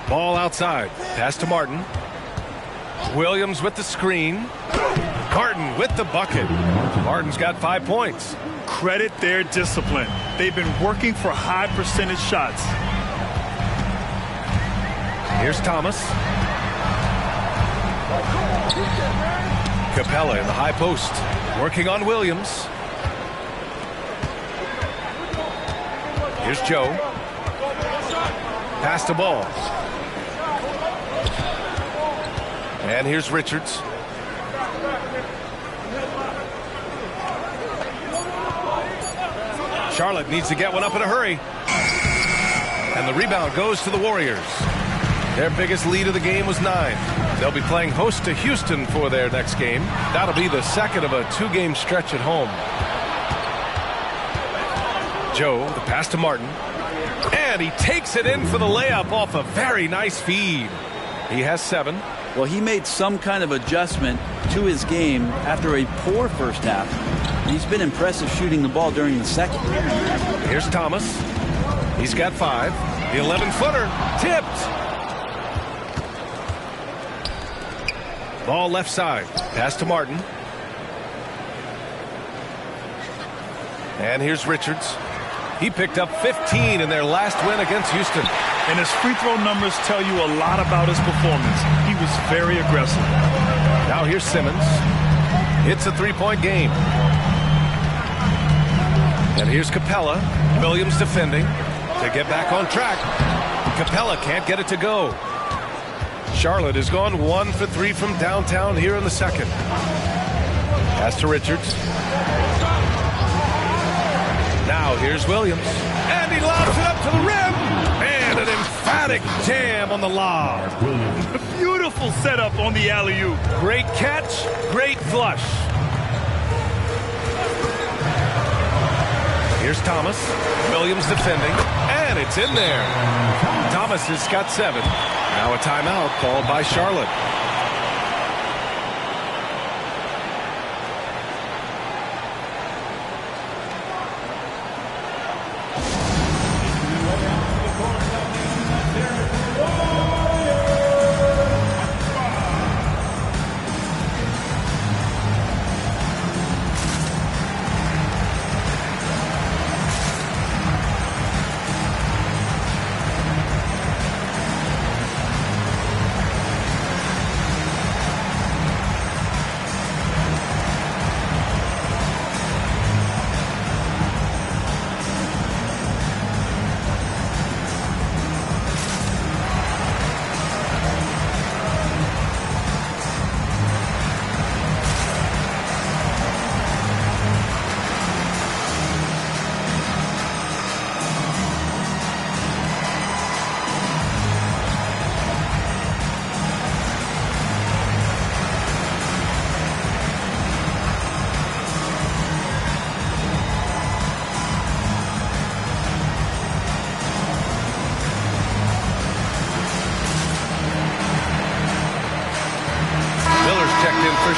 Ball outside. Pass to Martin. Williams with the screen. Carton with the bucket. Martin's got 5 points. Credit their discipline. They've been working for high percentage shots. Here's Thomas. Capella in the high post. Working on Williams. Here's Joe. Pass to Ball. And here's Richards. Charlotte needs to get one up in a hurry. And the rebound goes to the Warriors. Their biggest lead of the game was 9. They'll be playing host to Houston for their next game. That'll be the second of a 2-game stretch at home. Joe, the pass to Martin. And he takes it in for the layup off a very nice feed. He has 7. Well, he made some kind of adjustment to his game after a poor first half. He's been impressive shooting the ball during the second. Here's Thomas. He's got 5. The 11-footer tipped. Ball left side. Pass to Martin. And here's Richards. He picked up 15 in their last win against Houston. And his free throw numbers tell you a lot about his performance. He was very aggressive. Now here's Simmons. It's a 3-point game. And here's Capella. Williams defending to get back on track. Capella can't get it to go. Charlotte has gone 1 for 3 from downtown here in the second. Pass to Richards. Now here's Williams. And he lobs it up to the rim. And an emphatic jam on the lob. Beautiful setup on the alley-oop. Great catch, great flush. Here's Thomas. Williams defending. And it's in there. Thomas has got 7. Now a timeout called by Charlotte.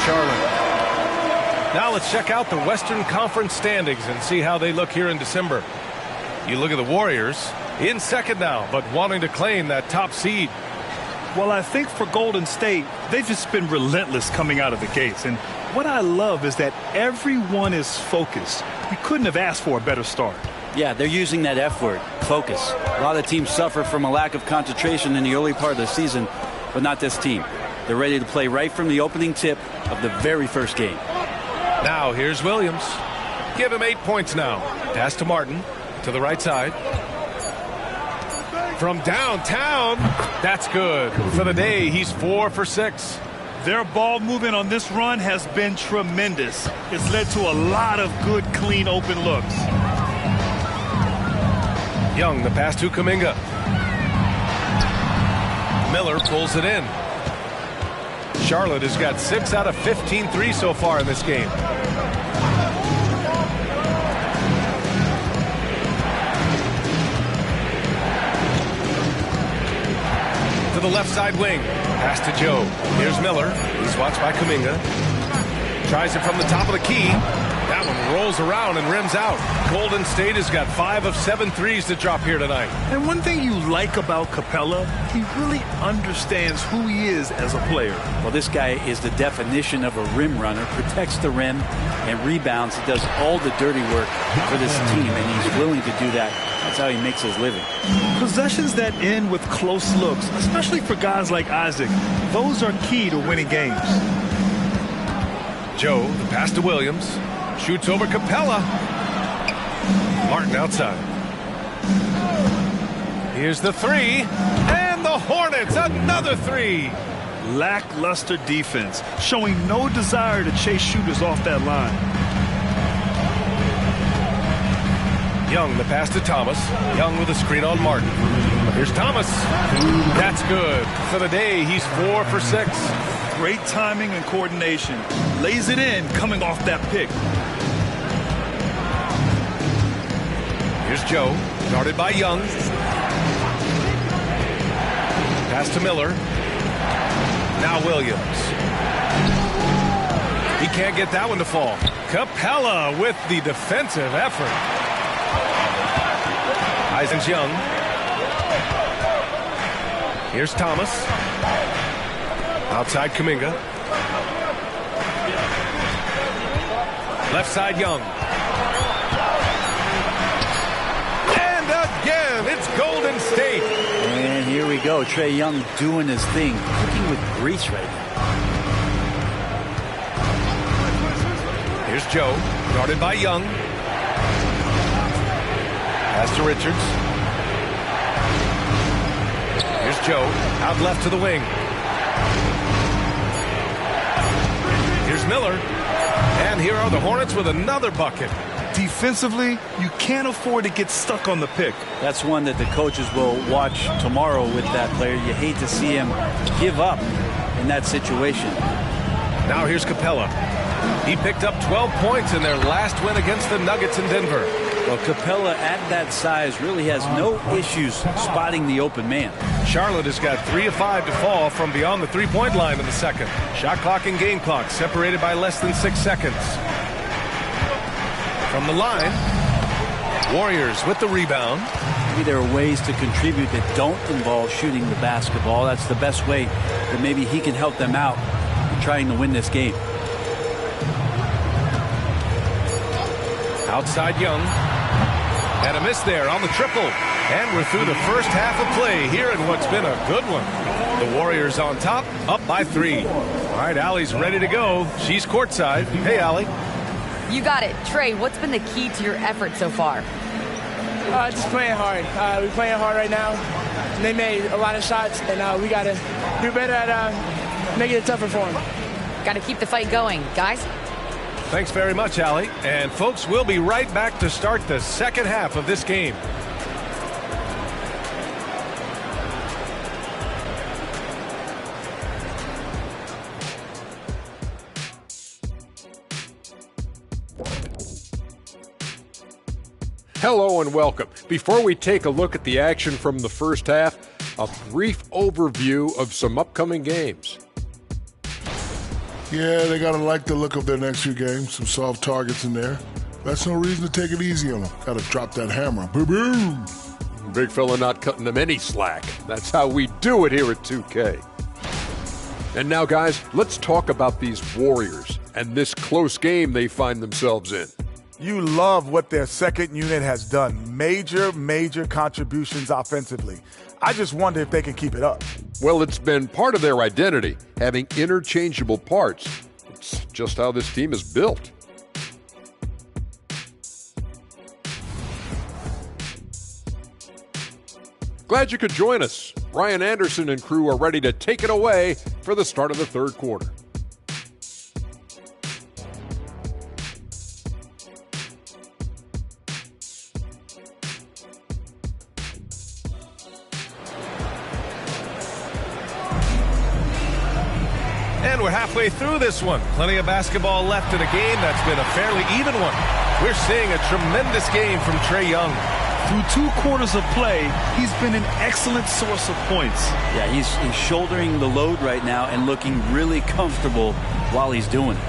Charlotte. Now let's check out the Western Conference standings and see how they look here in December. You look at the Warriors in second now, but wanting to claim that top seed. Well, I think for Golden State, they've just been relentless coming out of the gates. And what I love is that everyone is focused. You couldn't have asked for a better start. Yeah, they're using that F word, focus. A lot of teams suffer from a lack of concentration in the early part of the season, but not this team. They're ready to play right from the opening tip of the very first game. Now here's Williams. Give him 8 points now. Pass to Martin to the right side. From downtown, that's good. For the day, he's 4 for 6. Their ball movement on this run has been tremendous. It's led to a lot of good, clean, open looks. Young, the pass to Kuminga. Miller pulls it in. Charlotte has got 6 out of 15 threes so far in this game. To the left side wing. Pass to Joe. Here's Miller. He's watched by Kuminga. Tries it from the top of the key. That one rolls around and rims out. Golden State has got 5 of 7 threes to drop here tonight. And one thing you like about Capella, he really understands who he is as a player. Well, this guy is the definition of a rim runner, protects the rim and rebounds. He does all the dirty work for this team, and he's willing to do that. That's how he makes his living. Possessions that end with close looks, especially for guys like Isaac, those are key to winning games. Joe, the pass to Williams. Shoots over Capella. Martin outside. Here's the three. And the Hornets, another three. Lackluster defense, showing no desire to chase shooters off that line. Young, the pass to Thomas. Young with a screen on Martin. Here's Thomas. That's good. For the day, he's 4 for 6. Great timing and coordination. Lays it in coming off that pick. Here's Joe. Guarded by Young. Pass to Miller. Now Williams. He can't get that one to fall. Capella with the defensive effort. Eisen's Young. Here's Thomas. Outside Kuminga. Left side Young. And again, it's Golden State. And here we go. Trae Young doing his thing. Cooking with grease right now. Here's Joe. Guarded by Young. Pass to Richards. Here's Joe. Out left to the wing. Here's Miller. And here are the Hornets with another bucket. Defensively, you can't afford to get stuck on the pick. That's one that the coaches will watch tomorrow with that player. You hate to see him give up in that situation. Now here's Capella. He picked up 12 points in their last win against the Nuggets in Denver. Well, Capella at that size really has no issues spotting the open man. Charlotte has got 3 of 5 to fall from beyond the three-point line in the second. Shot clock and game clock separated by less than 6 seconds. From the line, Warriors with the rebound. Maybe there are ways to contribute that don't involve shooting the basketball. That's the best way that maybe he can help them out in trying to win this game. Outside Young. And a miss there on the triple. And we're through the first half of play here in what's been a good one. The Warriors on top, up by 3. All right, Allie's ready to go. She's courtside. Hey, Allie. You got it. Trey, what's been the key to your effort so far? Just playing hard. We're playing hard right now. They made a lot of shots, and we got to do better at making it tougher for them. Got to keep the fight going. Guys? Thanks very much, Allie. And, folks, we'll be right back to start the second half of this game. Hello and welcome. Before we take a look at the action from the first half, a brief overview of some upcoming games. Yeah, they got to like the look of their next few games. Some soft targets in there. That's no reason to take it easy on them. Got to drop that hammer. Boom! Big fella not cutting them any slack. That's how we do it here at 2K. And now, guys, let's talk about these Warriors and this close game they find themselves in. You love what their second unit has done. Major contributions offensively. I just wonder if they can keep it up. Well, it's been part of their identity, having interchangeable parts. It's just how this team is built. Glad you could join us. Ryan Anderson and crew are ready to take it away for the start of the third quarter. And we're halfway through this one. Plenty of basketball left in a game that's been a fairly even one. We're seeing a tremendous game from Trae Young. Through 2 quarters of play, he's been an excellent source of points. Yeah, he's shouldering the load right now and looking really comfortable while he's doing it.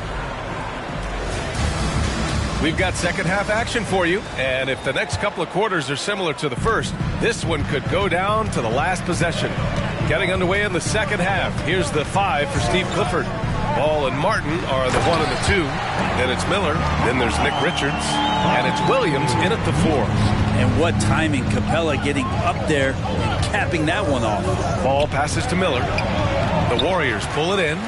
We've got second half action for you, and if the next couple of quarters are similar to the first, this one could go down to the last possession. Getting underway in the second half. Here's the 5 for Steve Clifford. Ball and Martin are the 1 and the 2. Then it's Miller. Then there's Nick Richards. And it's Williams in at the 4. And what timing. Capella getting up there and capping that one off. Ball passes to Miller. The Warriors pull it in.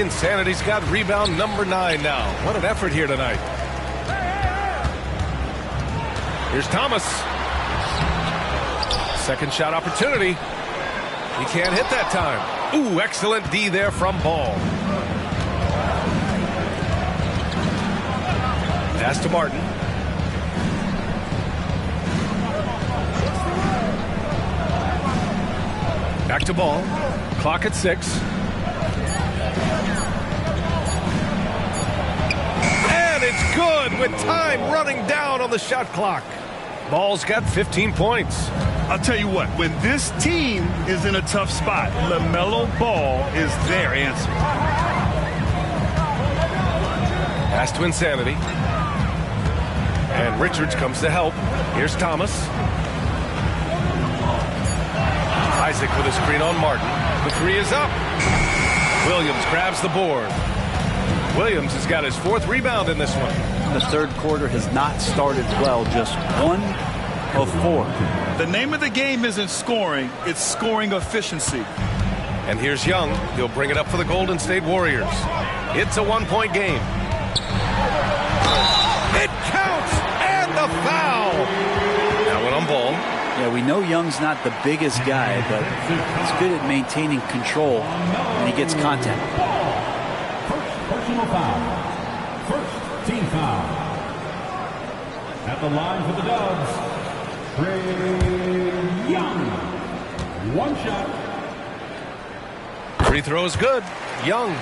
Insanity's got rebound number 9 now. What an effort here tonight. Here's Thomas. Second shot opportunity. He can't hit that time. Ooh, excellent D there from Ball. Pass to Martin. Back to Ball. Clock at 6. And it's good with time running down on the shot clock. Ball's got 15 points. I'll tell you what, when this team is in a tough spot, LaMelo Ball is their answer. Pass to Insanity. And Richards comes to help. Here's Thomas. Isaac with a screen on Martin. The 3 is up. Williams grabs the board. Williams has got his 4th rebound in this one. The third quarter has not started well, just 1 of 4. The name of the game isn't scoring, it's scoring efficiency. And here's Young. He'll bring it up for the Golden State Warriors. It's a 1-point game. It counts, and the foul. That one on Ball. Yeah, we know Young's not the biggest guy, but he's good at maintaining control when he gets contact. Personal foul. First team foul. At the line for the Dubs, Trae Young. 1 shot. Free throw is good. Young.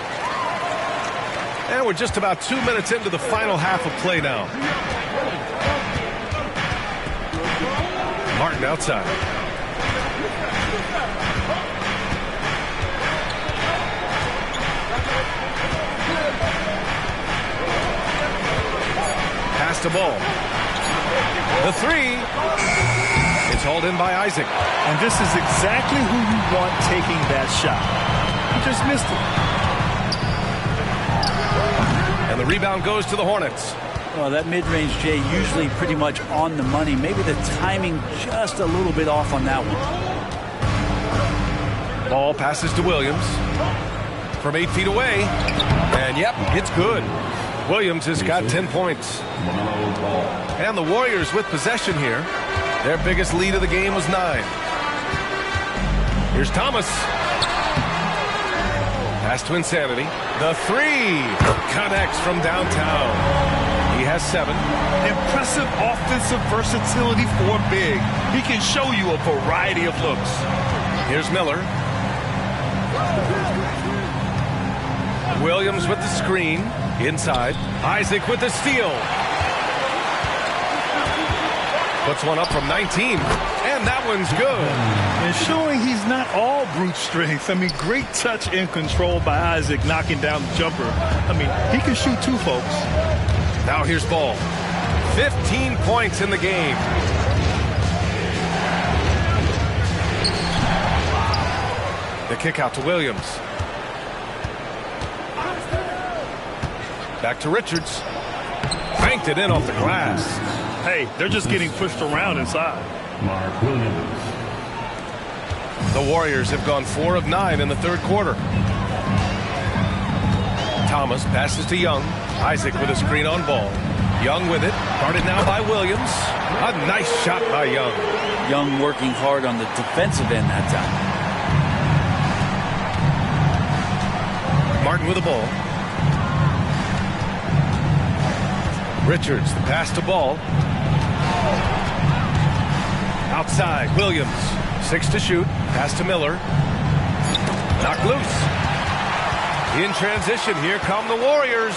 And we're just about 2 minutes into the final half of play now. Martin outside. Pass to Ball. The 3 is hauled in by Isaac. And this is exactly who you want taking that shot. He just missed it. And the rebound goes to the Hornets. Well, that mid-range, Jay, usually pretty much on the money. Maybe the timing just a little bit off on that one. Ball passes to Williams from 8 feet away. And, yep, it's good. Williams has got 10 points. And the Warriors with possession here. Their biggest lead of the game was 9. Here's Thomas. Pass to Insanity. The 3 connects from downtown. He has 7. Impressive offensive versatility for big. He can show you a variety of looks. Here's Miller. Williams with the screen. Inside. Isaac with the steal. Puts one up from 19, and that one's good. And showing he's not all brute strength. I mean, great touch and control by Isaac, knocking down the jumper. I mean, he can shoot too, folks. Now here's Ball. 15 points in the game. The kick out to Williams. Back to Richards. Banked it in off the glass. Hey, they're just getting pushed around inside. Mark Williams. The Warriors have gone 4 of 9 in the third quarter. Thomas passes to Young. Isaac with a screen on Ball. Young with it. Guarded now by Williams. A nice shot by Young. Young working hard on the defensive end that time. Martin with the ball. Richards, the pass to Ball. Outside, Williams. 6 to shoot. Pass to Miller. Knocked loose. In transition, here come the Warriors.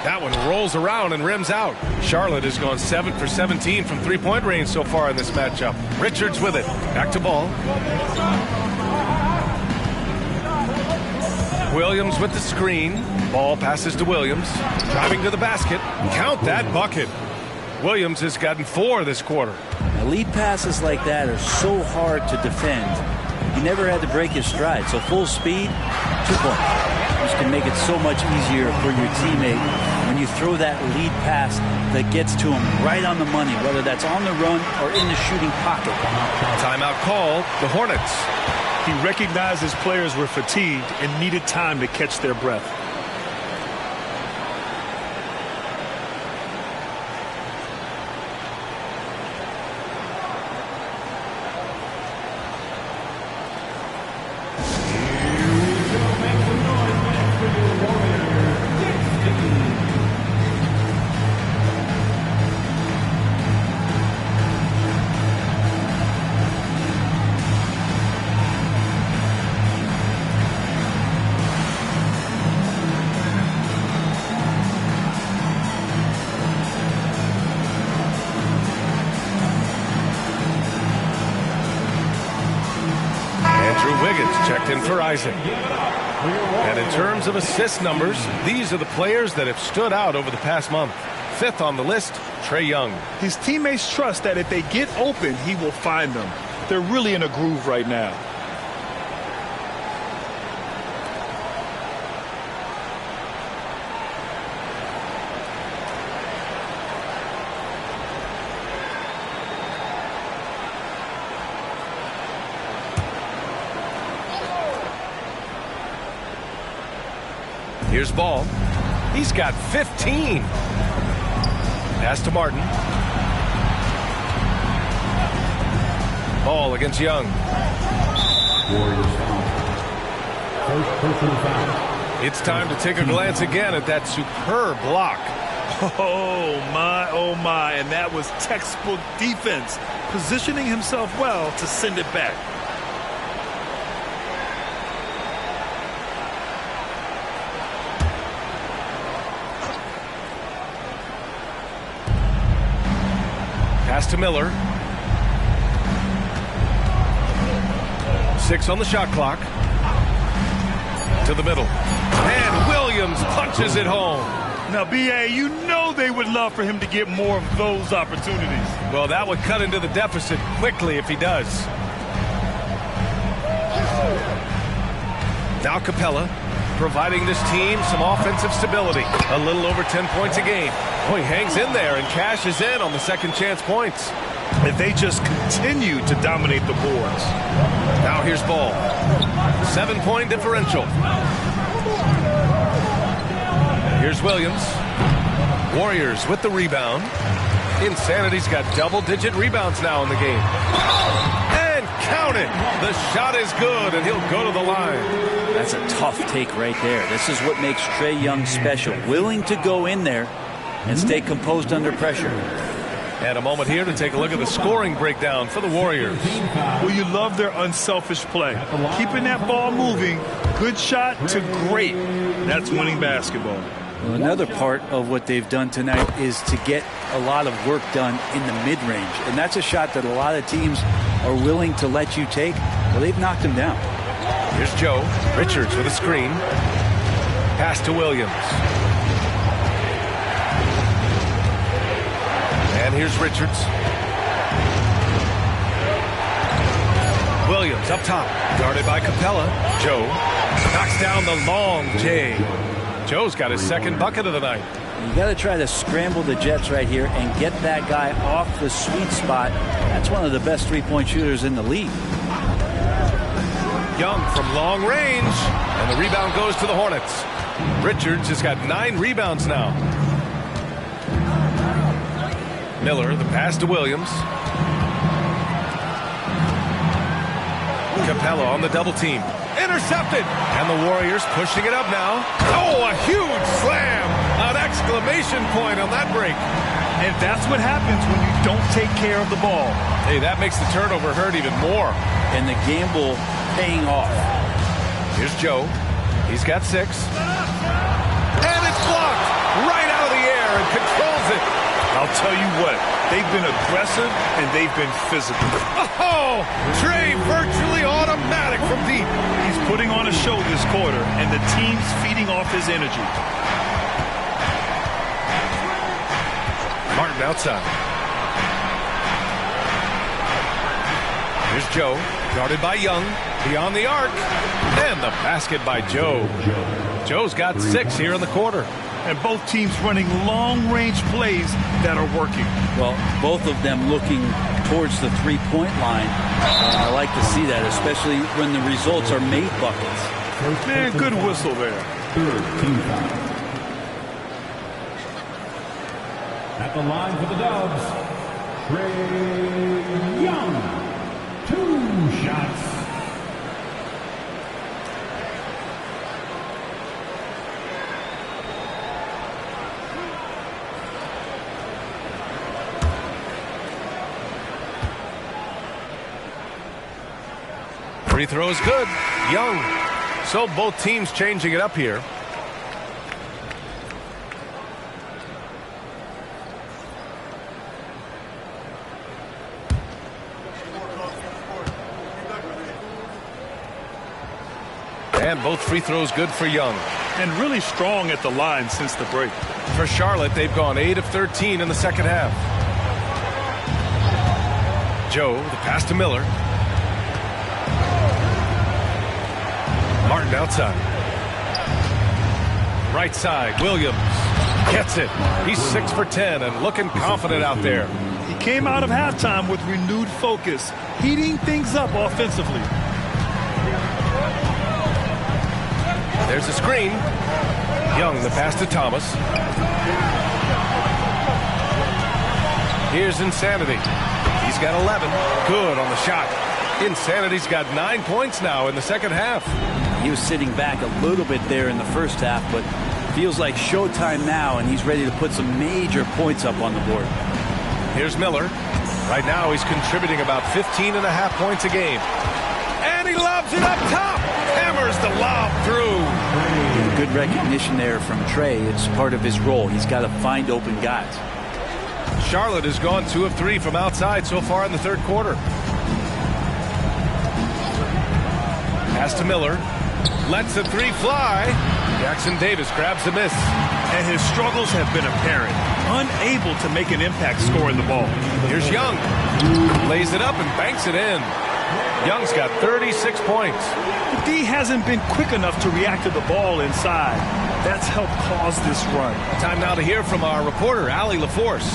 That one rolls around and rims out. Charlotte has gone 7 for 17 from three-point range so far in this matchup. Richards with it. Back to Ball. Williams with the screen. Ball passes to Williams. Driving to the basket. Count that bucket. Williams has gotten 4 this quarter. Now, lead passes like that are so hard to defend. He never had to break his stride. So full speed, 2 points. This can make it so much easier for your teammate when you throw that lead pass that gets to him right on the money, whether that's on the run or in the shooting pocket. Timeout called. The Hornets. He recognized his players were fatigued and needed time to catch their breath. Checked in for Isaac. And in terms of assist numbers, these are the players that have stood out over the past month. 5th on the list, Trae Young. His teammates trust that if they get open, he will find them. They're really in a groove right now. Here's Ball. He's got 15. Pass to Martin. Ball against Young. Warriors foul. First personal foul. It's time to take a glance again at that superb block. Oh, my. And that was textbook defense, positioning himself well to send it back. Pass to Miller. 6 on the shot clock. To the middle. And Williams punches it home. Now, B.A., you know they would love for him to get more of those opportunities. Well, that would cut into the deficit quickly if he does. Now Capella, providing this team some offensive stability. A little over 10 points a game. Oh, he hangs in there and cashes in on the second chance points. If they just continue to dominate the boards. Now here's Ball. 7-point differential. Here's Williams. Warriors with the rebound. Insanity's got double-digit rebounds now in the game. And count it. The shot is good, and he'll go to the line. That's a tough take right there. This is what makes Trae Young special. Willing to go in there and stay composed under pressure. And a moment here to take a look at the scoring breakdown for the Warriors. Well, you love their unselfish play. Keeping that ball moving, good shot to great. That's winning basketball. Well, another part of what they've done tonight is to get a lot of work done in the mid-range. And that's a shot that a lot of teams are willing to let you take. Well, they've knocked them down. Here's Joe. Richards with a screen. Pass to Williams. And here's Richards. Williams up top. Guarded by Capella. Joe knocks down the long J. Joe's got his second bucket of the night. You got to try to scramble the Jets right here and get that guy off the sweet spot. That's one of the best three-point shooters in the league. Young from long range, and the rebound goes to the Hornets. Richards has got 9 rebounds now. Miller, the pass to Williams. Capella on the double team. Intercepted! And the Warriors pushing it up now. Oh, a huge slam! An exclamation point on that break. And that's what happens when you don't take care of the ball. Hey, that makes the turnover hurt even more. And the gamble paying off. Here's Joe. He's got 6. And it's blocked right out of the air and controls it. I'll tell you what, they've been aggressive and they've been physical. Oh, Trey virtually automatic from deep. He's putting on a show this quarter, and the team's feeding off his energy. Martin outside. Here's Joe, guarded by Young, beyond the arc, and the basket by Joe. Joe's got 6 here in the quarter. And both teams running long-range plays that are working. Well, both of them looking towards the three-point line. I like to see that, especially when the results are made buckets. Man, good whistle there. At the line for the Dubs, Trae Young. 2 shots. Free throw is good. Young. So both teams changing it up here. And both free throws good for Young. And really strong at the line since the break. For Charlotte, they've gone 8 of 13 in the second half. Joe, the pass to Miller. Martin outside. Right side, Williams gets it. He's 6 for 10 and looking confident out there. He came out of halftime with renewed focus, heating things up offensively. There's a screen. Young, the pass to Thomas. Here's Insanity. He's got 11. Good on the shot. Insanity's got 9 points now in the second half. He was sitting back a little bit there in the first half, but feels like showtime now, and he's ready to put some major points up on the board. Here's Miller. Right now he's contributing about 15.5 points a game. And he lobs it up top. Hammers the lob through. Good recognition there from Trey. It's part of his role. He's got to find open guys. Charlotte has gone 2 of 3 from outside so far in the third quarter. Pass to Miller. Lets the 3 fly. Jackson Davis grabs the miss. And his struggles have been apparent. Unable to make an impact scoring the ball. Here's Young. Lays it up and banks it in. Young's got 36 points. The D hasn't been quick enough to react to the ball inside. That's helped cause this run. Time now to hear from our reporter, Allie LaForce.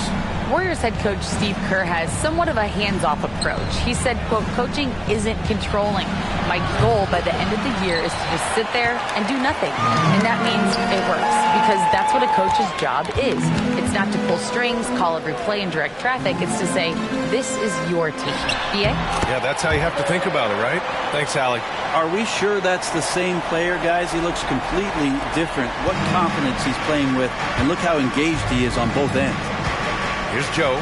Warriors head coach Steve Kerr has somewhat of a hands-off approach. He said, quote, coaching isn't controlling. My goal by the end of the year is to just sit there and do nothing. And that means it works because that's what a coach's job is. It's not to pull strings, call every play, and direct traffic. It's to say, this is your team. BA? Yeah, that's how you have to think about it, right? Thanks, Allie. Are we sure that's the same player, guys? He looks completely different. What confidence he's playing with, and look how engaged he is on both ends. Here's Joe.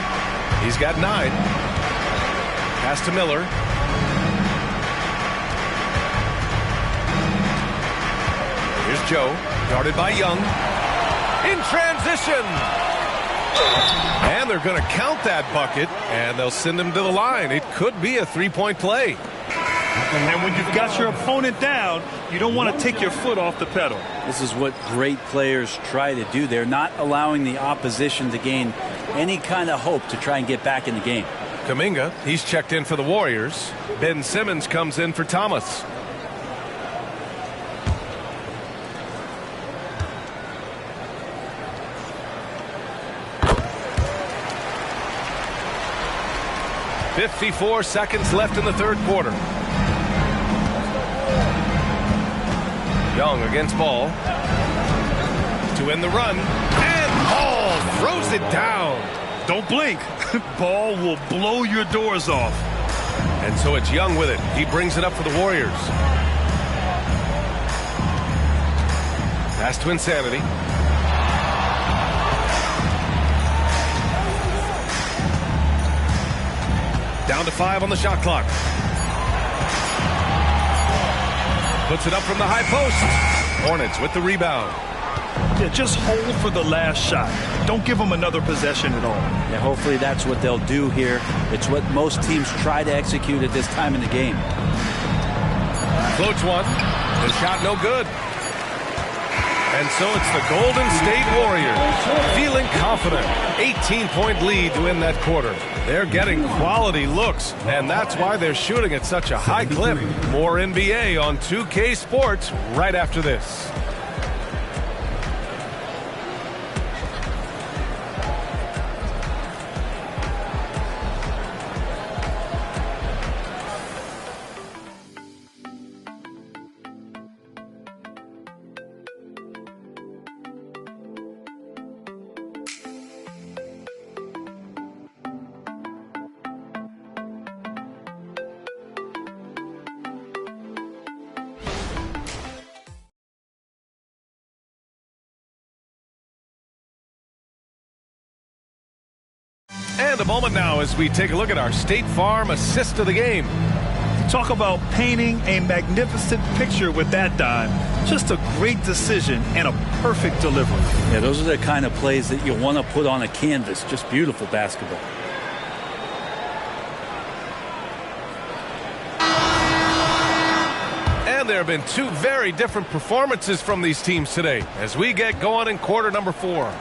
He's got 9. Pass to Miller. Here's Joe. Guarded by Young. in transition. And they're going to count that bucket, and they'll send him to the line. It could be a three-point play. And when you've got your opponent down, you don't want to take your foot off the pedal. This is what great players try to do. They're not allowing the opposition to gain any kind of hope to try and get back in the game. Kuminga, he's checked in for the Warriors. Ben Simmons comes in for Thomas. "54 seconds left in the third quarter. Young against Ball. To end the run. And Ball throws it down. Don't blink. Ball will blow your doors off. And so it's Young with it. He brings it up for the Warriors. Pass to Insanity. Down to 5 on the shot clock. Puts it up from the high post. Hornets with the rebound. Yeah, just hold for the last shot. Don't give them another possession at all. Yeah, hopefully that's what they'll do here. It's what most teams try to execute at this time in the game. Floats one. The shot no good. And so it's the Golden State Warriors feeling confident. 18-point lead to win that quarter. They're getting quality looks, and that's why they're shooting at such a high clip. More NBA on 2K Sports right after this. And a moment now as we take a look at our State Farm assist of the game. Talk about painting a magnificent picture with that dime. Just a great decision and a perfect delivery. Yeah, those are the kind of plays that you want to put on a canvas. Just beautiful basketball. And there have been two very different performances from these teams today as we get going in quarter number 4.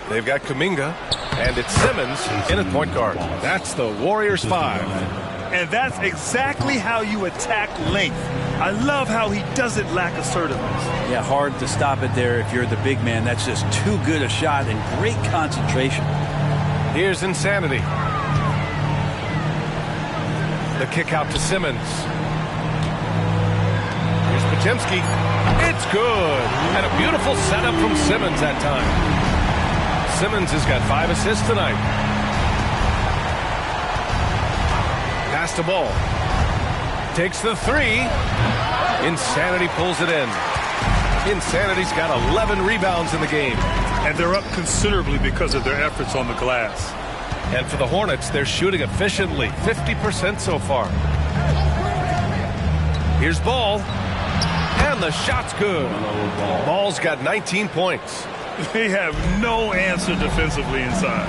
They've got Kuminga, and it's Simmons in at point guard. That's the Warriors 5. And that's exactly how you attack length. I love how he doesn't lack assertiveness. Yeah, hard to stop it there if you're the big man. That's just too good a shot and great concentration. Here's Insanity. The kick out to Simmons. Here's Potemski. It's good. And a beautiful setup from Simmons that time. Simmons has got 5 assists tonight. Pass to Ball. Takes the 3. Insanity pulls it in. Insanity's got 11 rebounds in the game. And they're up considerably because of their efforts on the glass. And for the Hornets, they're shooting efficiently, 50% so far. Here's Ball. And the shot's good. Ball's got 19 points. They have no answer defensively inside.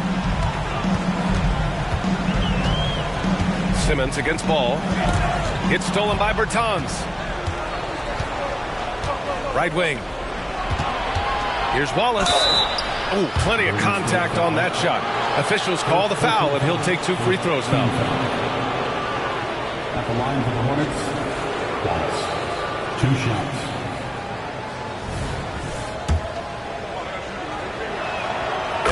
Simmons against Ball. It's stolen by Bertans. Right wing. Here's Wallace. Oh, plenty of contact on that shot. Officials call the foul, and he'll take 2 free throws now. At the line for the Hornets, Wallace. 2 shots.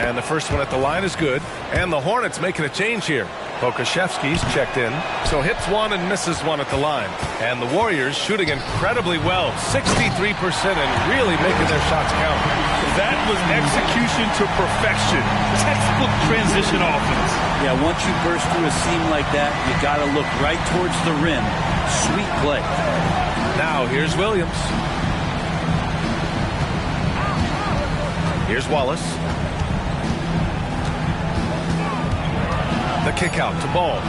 And the first one at the line is good. And the Hornets making a change here. Pokashevsky's checked in. So hits one and misses one at the line. And the Warriors shooting incredibly well. 63% and really making their shots count. That was execution to perfection. Textbook transition offense. Yeah, once you burst through a seam like that, you got to look right towards the rim. Sweet play. Now here's Williams. Here's Wallace. The kick out to Ball.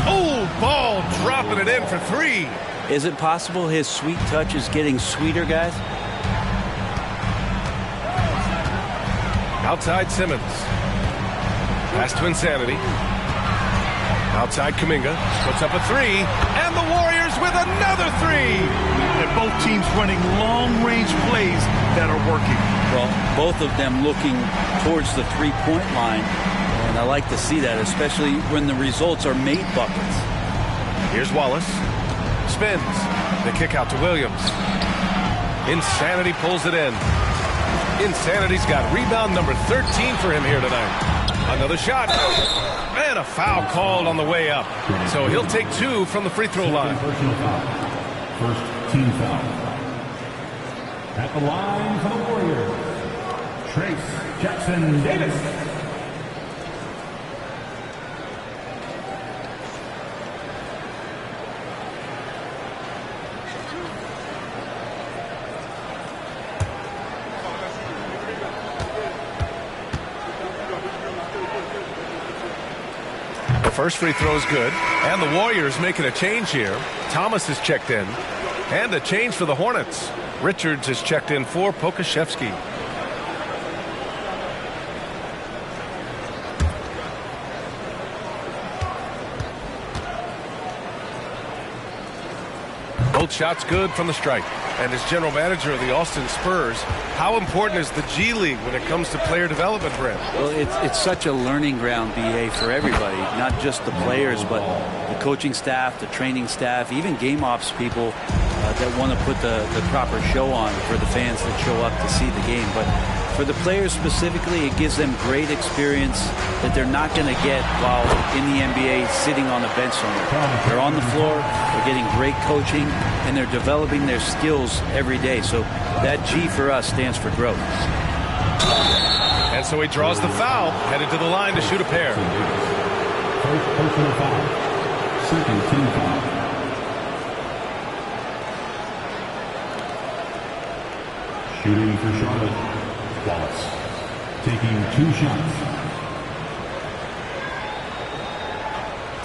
Oh, Ball dropping it in for 3. Is it possible his sweet touch is getting sweeter, guys? Outside Simmons. Pass to Insanity. Outside Kuminga. Puts up a three. And the Warriors with another three. And both teams running long-range plays that are working. Well, both of them looking towards the three-point line. And I like to see that, especially when the results are made buckets. Here's Wallace. Spins. The kick out to Williams. Insanity pulls it in. Insanity's got rebound number 13 for him here tonight. Another shot. And a foul called on the way up. So he'll take 2 from the free throw line. First team foul. At the line for the Warriors, Trace Jackson Davis. First free throw is good. And the Warriors making a change here. Thomas is checked in. And a change for the Hornets. Richards is checked in for Pokashevsky. Both shots good from the stripe. And as general manager of the Austin Spurs, how important is the G League when it comes to player development, Brent? Well, it's such a learning ground, BA, for everybody, not just the players, but the coaching staff, the training staff, even game ops people that want to put the proper show on for the fans that show up to see the game. But for the players specifically, it gives them great experience that they're not going to get while in the NBA sitting on a bench somewhere. They're on the floor, they're getting great coaching, and they're developing their skills every day. So that G for us stands for growth. And so he draws the foul, headed to the line to shoot a pair. First personal foul. Second team foul. Shooting for Charlotte, Wallace. Taking 2 shots.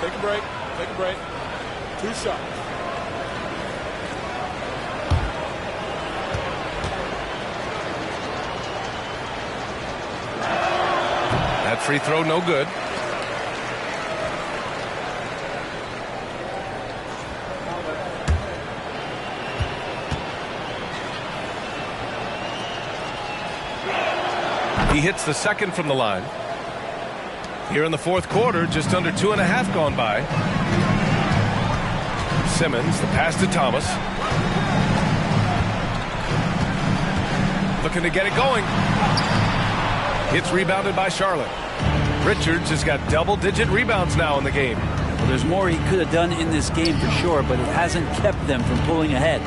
Take a break. Take a break. 2 shots. That free throw no good. He hits the second from the line. Here in the fourth quarter, just under 2.5 gone by. Simmons, the pass to Thomas. Looking to get it going. It's rebounded by Charlotte. Richards has got double-digit rebounds now in the game. Well, there's more he could have done in this game for sure, but it hasn't kept them from pulling ahead.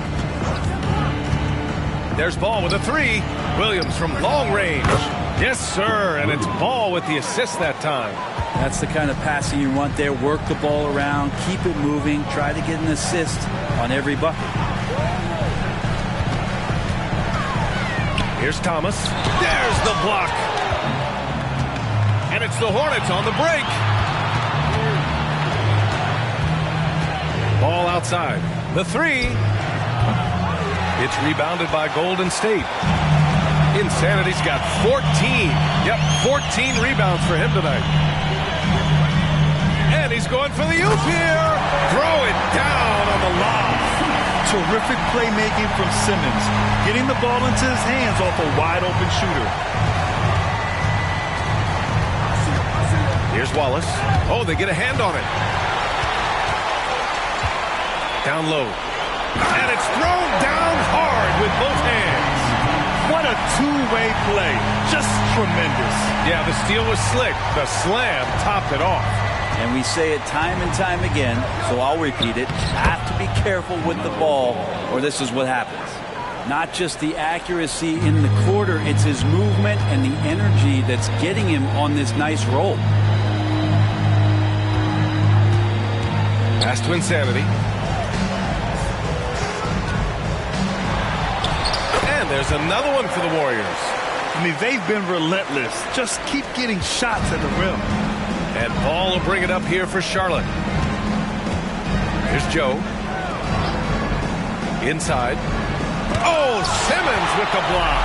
There's Ball with a 3. Williams from long range. Yes, sir, and it's Ball with the assist that time. That's the kind of passing you want there. Work the ball around, keep it moving, try to get an assist on every bucket. Here's Thomas. There's the block. And it's the Hornets on the break. Ball outside. The 3. It's rebounded by Golden State. Insanity's got 14. Yep, 14 rebounds for him tonight. And he's going for the oop here. Throw it down on the lob. Terrific playmaking from Simmons, getting the ball into his hands off a wide-open shooter. Here's Wallace. Oh, they get a hand on it. Down low. And it's thrown down hard with both hands. What a two-way play. Just tremendous. Yeah, the steal was slick. The slam topped it off. And we say it time and time again, so I'll repeat it. Have to be careful with the ball, or this is what happens. Not just the accuracy in the quarter, it's his movement and the energy that's getting him on this nice roll. Pass to Insanity. And there's another one for the Warriors. I mean, they've been relentless. Just keep getting shots at the rim. And Ball will bring it up here for Charlotte. Here's Joe. Inside. Oh, Simmons with the block.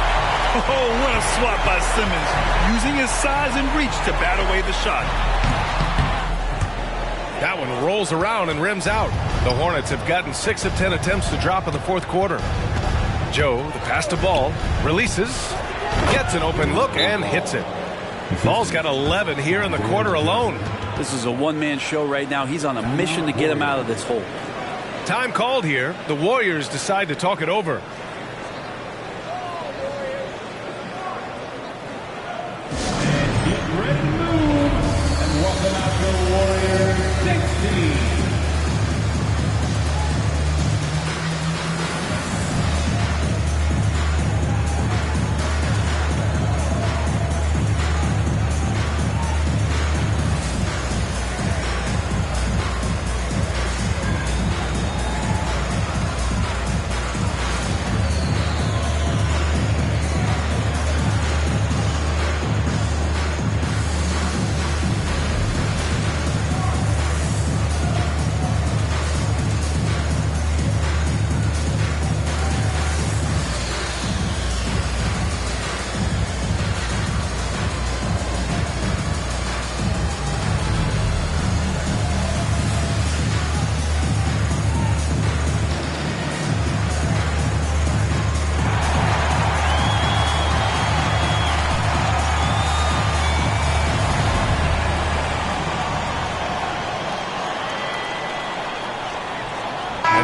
Oh, what a swat by Simmons, using his size and reach to bat away the shot. That one rolls around and rims out. The Hornets have gotten 6 of 10 attempts to drop in the fourth quarter. Joe, the pass to Ball, releases, gets an open look, and hits it. Ball's got 11 here in the quarter alone. This is a one-man show right now. He's on a mission to get him out of this hole. Time called here. The Warriors decide to talk it over. Welcome out the Warriors 16.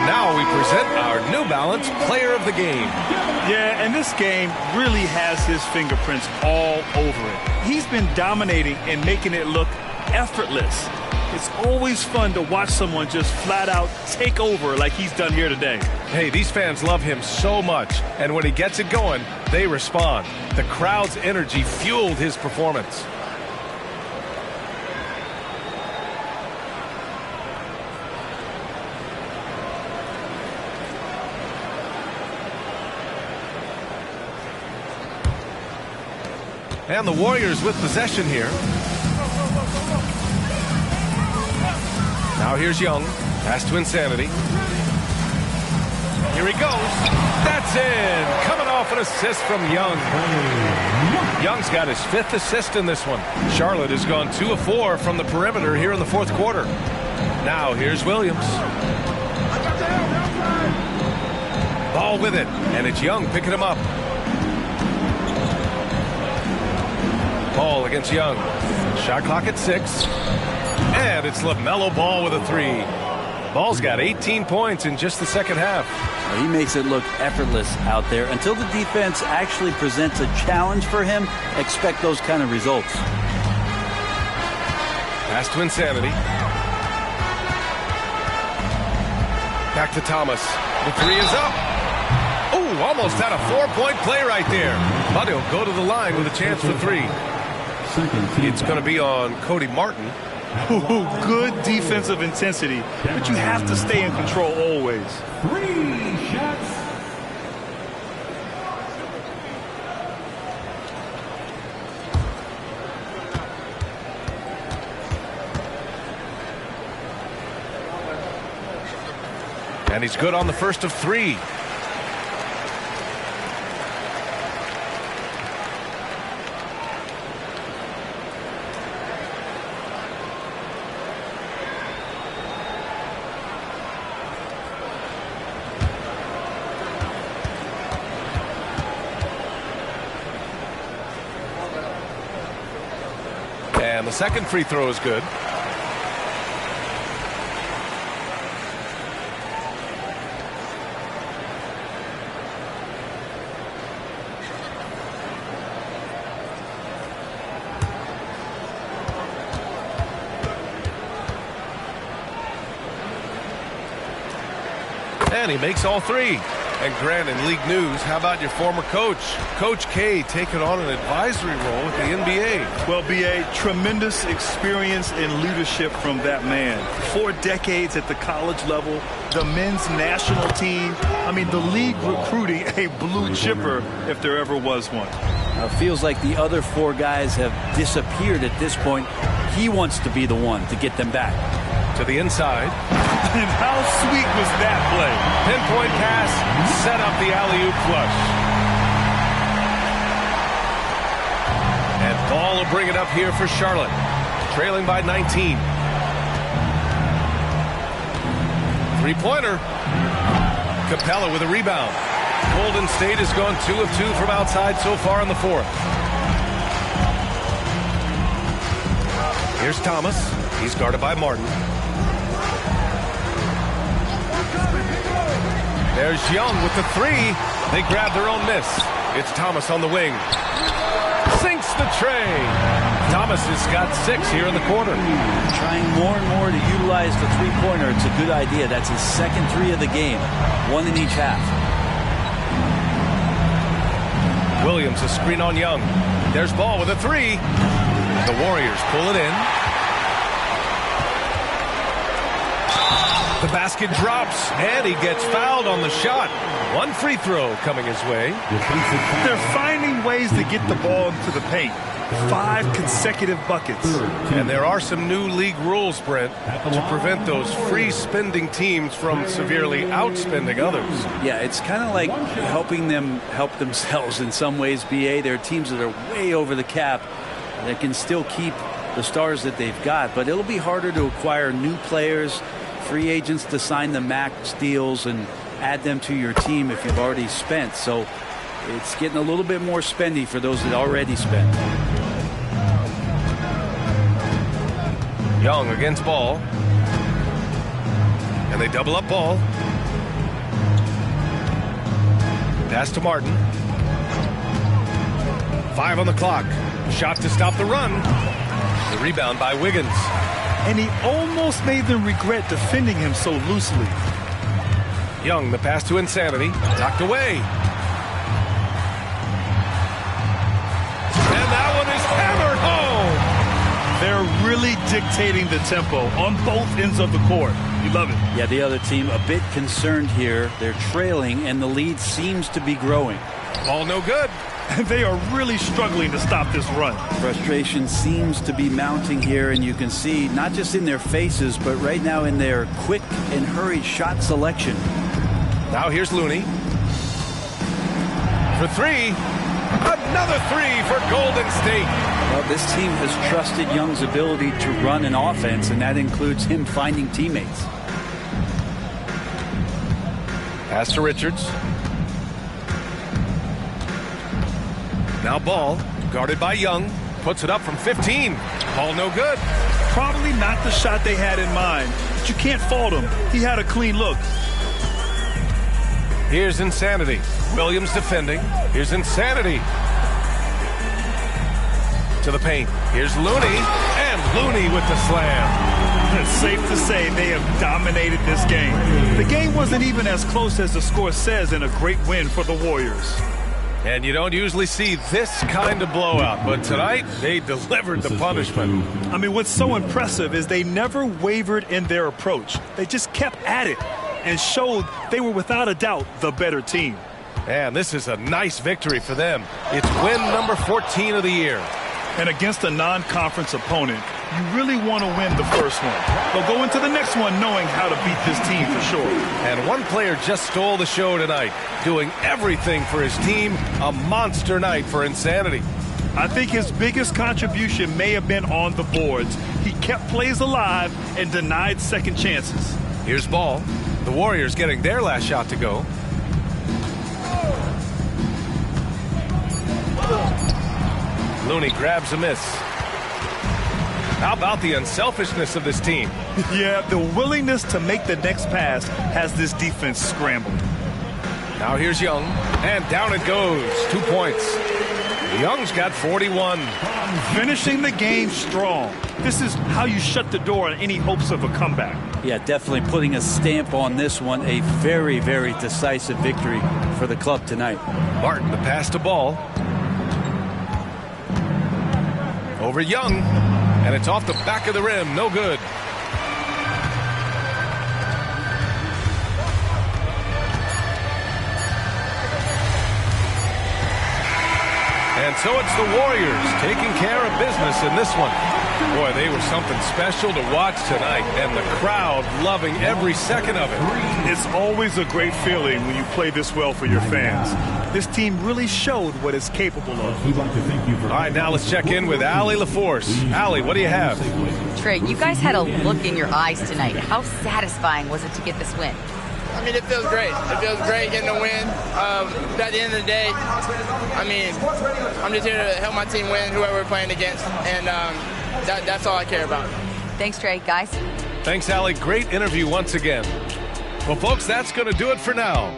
Now we present our New Balance Player of the Game. Yeah, and this game really has his fingerprints all over it. He's been dominating and making it look effortless. It's always fun to watch someone just flat out take over like he's done here today. Hey, these fans love him so much, and when he gets it going, they respond. The crowd's energy fueled his performance. And the Warriors with possession here. Now here's Young. Pass to Insanity. Here he goes. That's in. Coming off an assist from Young. Young's got his 5th assist in this one. Charlotte has gone 2 of 4 from the perimeter here in the fourth quarter. Now here's Williams. Ball with it. And it's Young picking him up. Ball against Young. Shot clock at 6. And it's LaMelo Ball with a 3. Ball's got 18 points in just the second half. He makes it look effortless out there. Until the defense actually presents a challenge for him, expect those kind of results. Pass to Insanity. Back to Thomas. The 3 is up. Ooh, almost had a 4-point play right there. But he'll go to the line with a chance for 3. It's going to be on Cody Martin. Ooh, good defensive intensity, but you have to stay in control always. 3 shots. And he's good on the first of 3. And the second free throw is good. And he makes all 3. And Grant, in league news, how about your former coach? Coach K taking on an advisory role with the NBA. Well, B.A., tremendous experience and leadership from that man. 4 decades at the college level, the men's national team. I mean, the league recruiting a blue chipper if there ever was one. Feels like the other 4 guys have disappeared at this point. He wants to be the one to get them back. To the inside. And how sweet was that play? Pinpoint pass, set up the alley-oop flush. bring it up here for Charlotte, trailing by 19. Three-pointer. Capella with a rebound. Golden State has gone 2 of 2 from outside so far in the fourth. Here's Thomas. He's guarded by Martin. There's Young with the three. They grab their own miss. It's Thomas on the wing. Sinks the tray. Thomas has got 6 here in the quarter. Trying more and more to utilize the three-pointer. It's a good idea. That's his second 3 of the game. 1 in each half. Williams, a screen on Young. There's Ball with a 3. The Warriors pull it in. The basket drops, and he gets fouled on the shot. 1 free throw coming his way. They're finding ways to get the ball into the paint. 5 consecutive buckets. And there are some new league rules, Brent, to prevent those free-spending teams from severely outspending others. Yeah, it's kind of like helping them help themselves in some ways, BA. There are teams that are way over the cap that can still keep the stars that they've got, but it'll be harder to acquire new players, free agents to sign the max deals and add them to your team if you've already spent. So it's getting a little bit more spendy for those that already spent. Young against Ball. And they double up Ball. Pass to Martin. 5 on the clock. Shot to stop the run. The rebound by Wiggins. And he almost made them regret defending him so loosely. Young, the pass to Insanity. Knocked away. And that one is hammered home. They're really dictating the tempo on both ends of the court. You love it. Yeah, the other team a bit concerned here. They're trailing, and the lead seems to be growing. Ball no good. And they are really struggling to stop this run. Frustration seems to be mounting here, and you can see not just in their faces, but right now in their quick and hurried shot selection. Now here's Looney. For 3. Another 3 for Golden State. Well, this team has trusted Young's ability to run an offense, and that includes him finding teammates. Pass to Richards. Now Ball, guarded by Young, puts it up from 15. Ball no good. Probably not the shot they had in mind, but you can't fault him. He had a clean look. Here's Insanity. Williams defending. Here's Insanity. To the paint. Here's Looney. And Looney with the slam. It's safe to say they have dominated this game. The game wasn't even as close as the score says in a great win for the Warriors. And you don't usually see this kind of blowout, but tonight they delivered the punishment. I mean, what's so impressive is they never wavered in their approach. They just kept at it and showed they were without a doubt the better team. And this is a nice victory for them. It's win number 14 of the year. And against a non-conference opponent, you really want to win the first one. They'll go into the next one knowing how to beat this team for sure. And one player just stole the show tonight, doing everything for his team. A monster night for Insanity. I think his biggest contribution may have been on the boards. He kept plays alive and denied second chances. Here's Ball. The Warriors getting their last shot to go. Looney grabs a miss. How about the unselfishness of this team? Yeah, the willingness to make the next pass has this defense scrambling. Now here's Young, and down it goes. 2 points. Young's got 41. Finishing the game strong. This is how you shut the door on any hopes of a comeback. Yeah, definitely putting a stamp on this one. A very, very decisive victory for the club tonight. Martin, the pass to Ball. Over Young, and it's off the back of the rim. No good. And so it's the Warriors taking care of business in this one. Boy, they were something special to watch tonight, and the crowd loving every second of it. It's always a great feeling when you play this well for your fans. This team really showed what it's capable of. We'd like to thank you for... All right, now let's check in with Allie LaForce. Allie, what do you have? Trey, you guys had a look in your eyes tonight. How satisfying was it to get this win? I mean, it feels great. It feels great getting a win. But at the end of the day, I mean, I'm just here to help my team win, whoever we're playing against, and that's all I care about. Thanks, Trey. Guys? Thanks, Allie. Great interview once again. Well, folks, that's going to do it for now.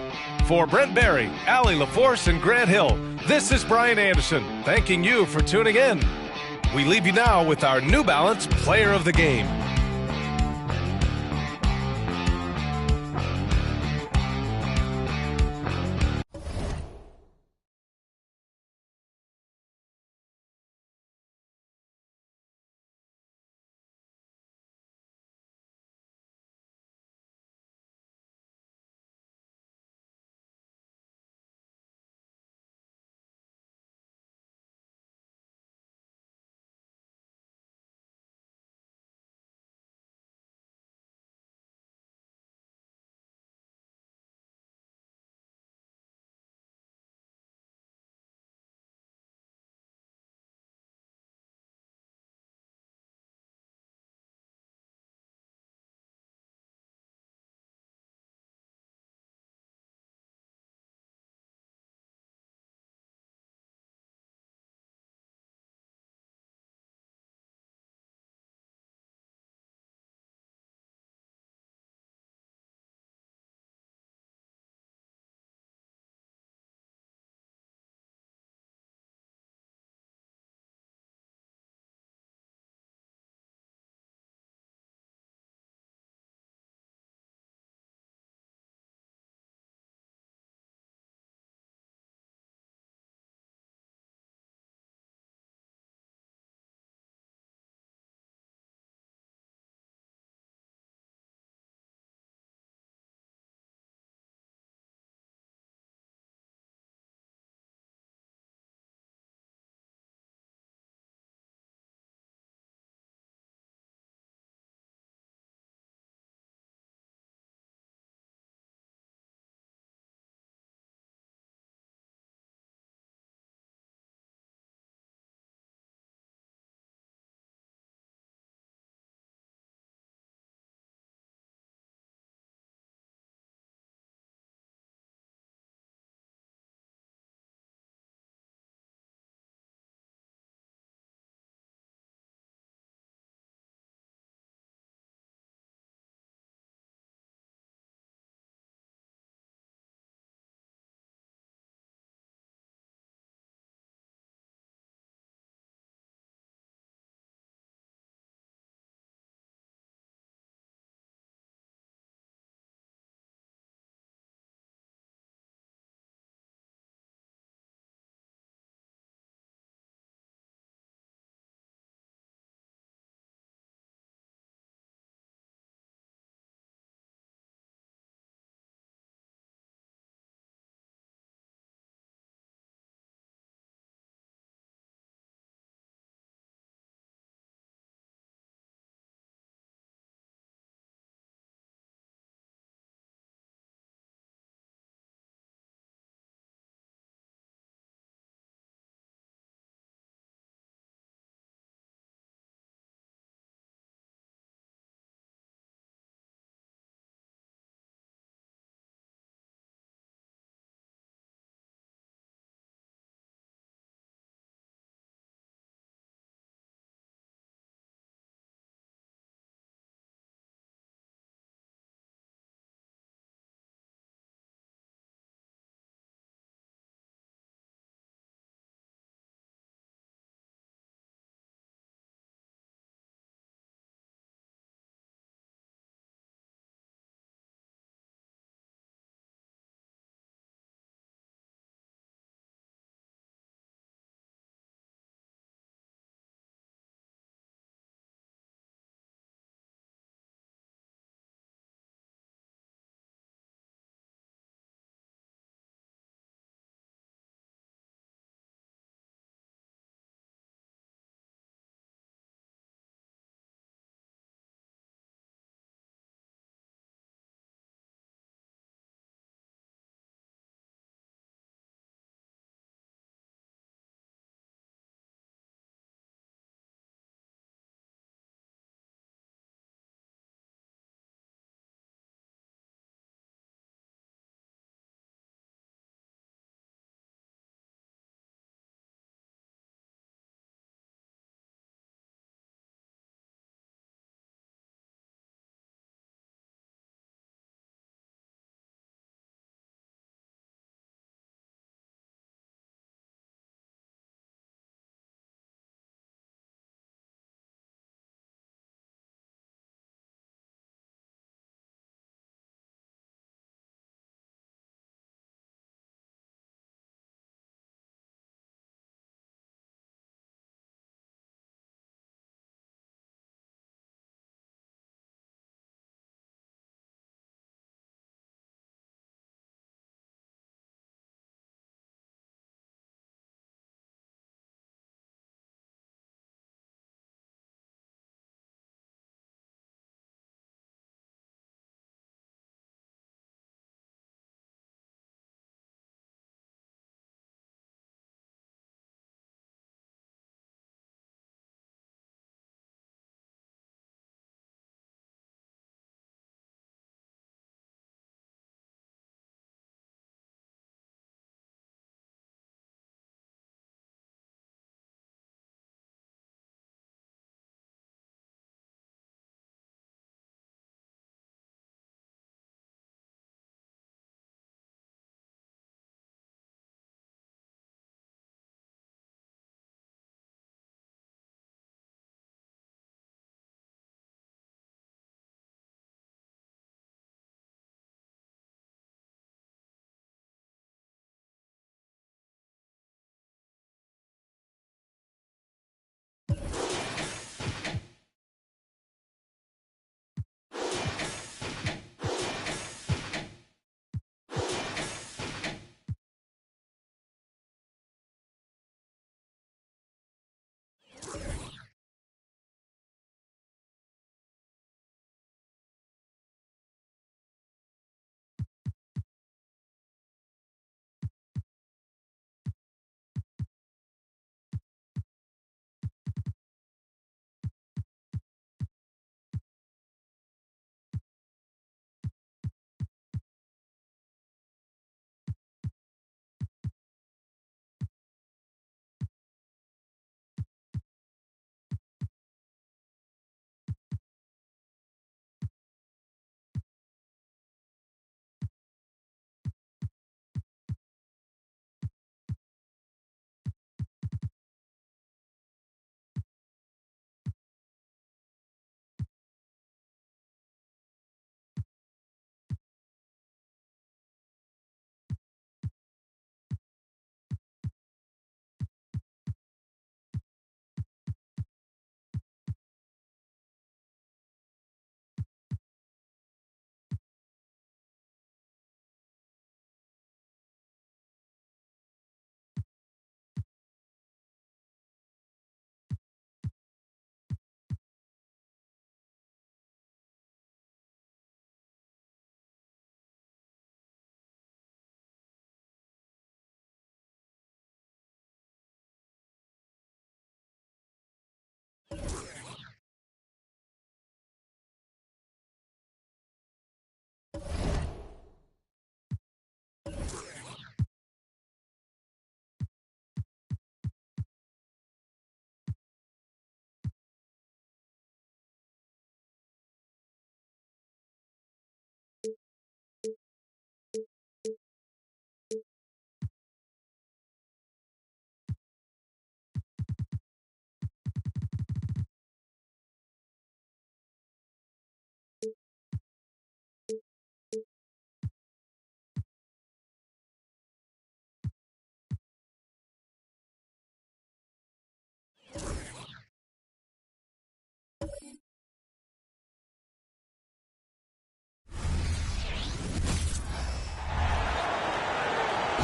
For Brent Barry, Allie LaForce, and Grant Hill, this is Brian Anderson, thanking you for tuning in. We leave you now with our New Balance Player of the Game.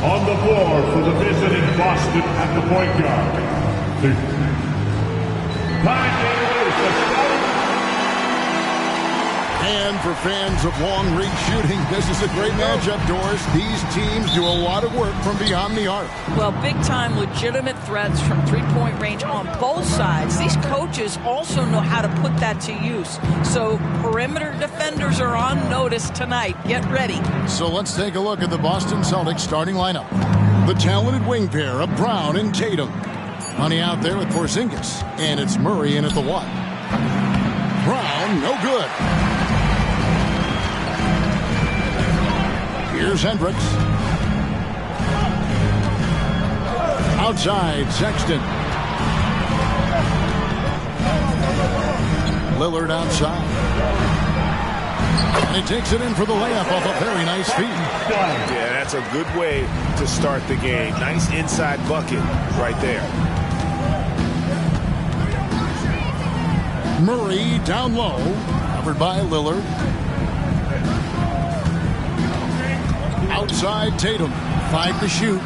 On the floor for the visiting Boston at the point guard. And for fans of long-range shooting, this is a great matchup, Doris. These teams do a lot of work from beyond the arc. Well, big-time legitimate threats from three-point range on both sides. These coaches also know how to put that to use. So perimeter defenders are on notice tonight. Get ready. So let's take a look at the Boston Celtics starting lineup. The talented wing pair of Brown and Tatum. Honey out there with Porzingis. And it's Murray in at the one. Brown, no good. Here's Hendricks. Outside, Sexton. Lillard outside. And he takes it in for the layup off a very nice feed. Yeah, that's a good way to start the game. Nice inside bucket right there. Murray down low. Covered by Lillard. Outside Tatum. 5 to shoot.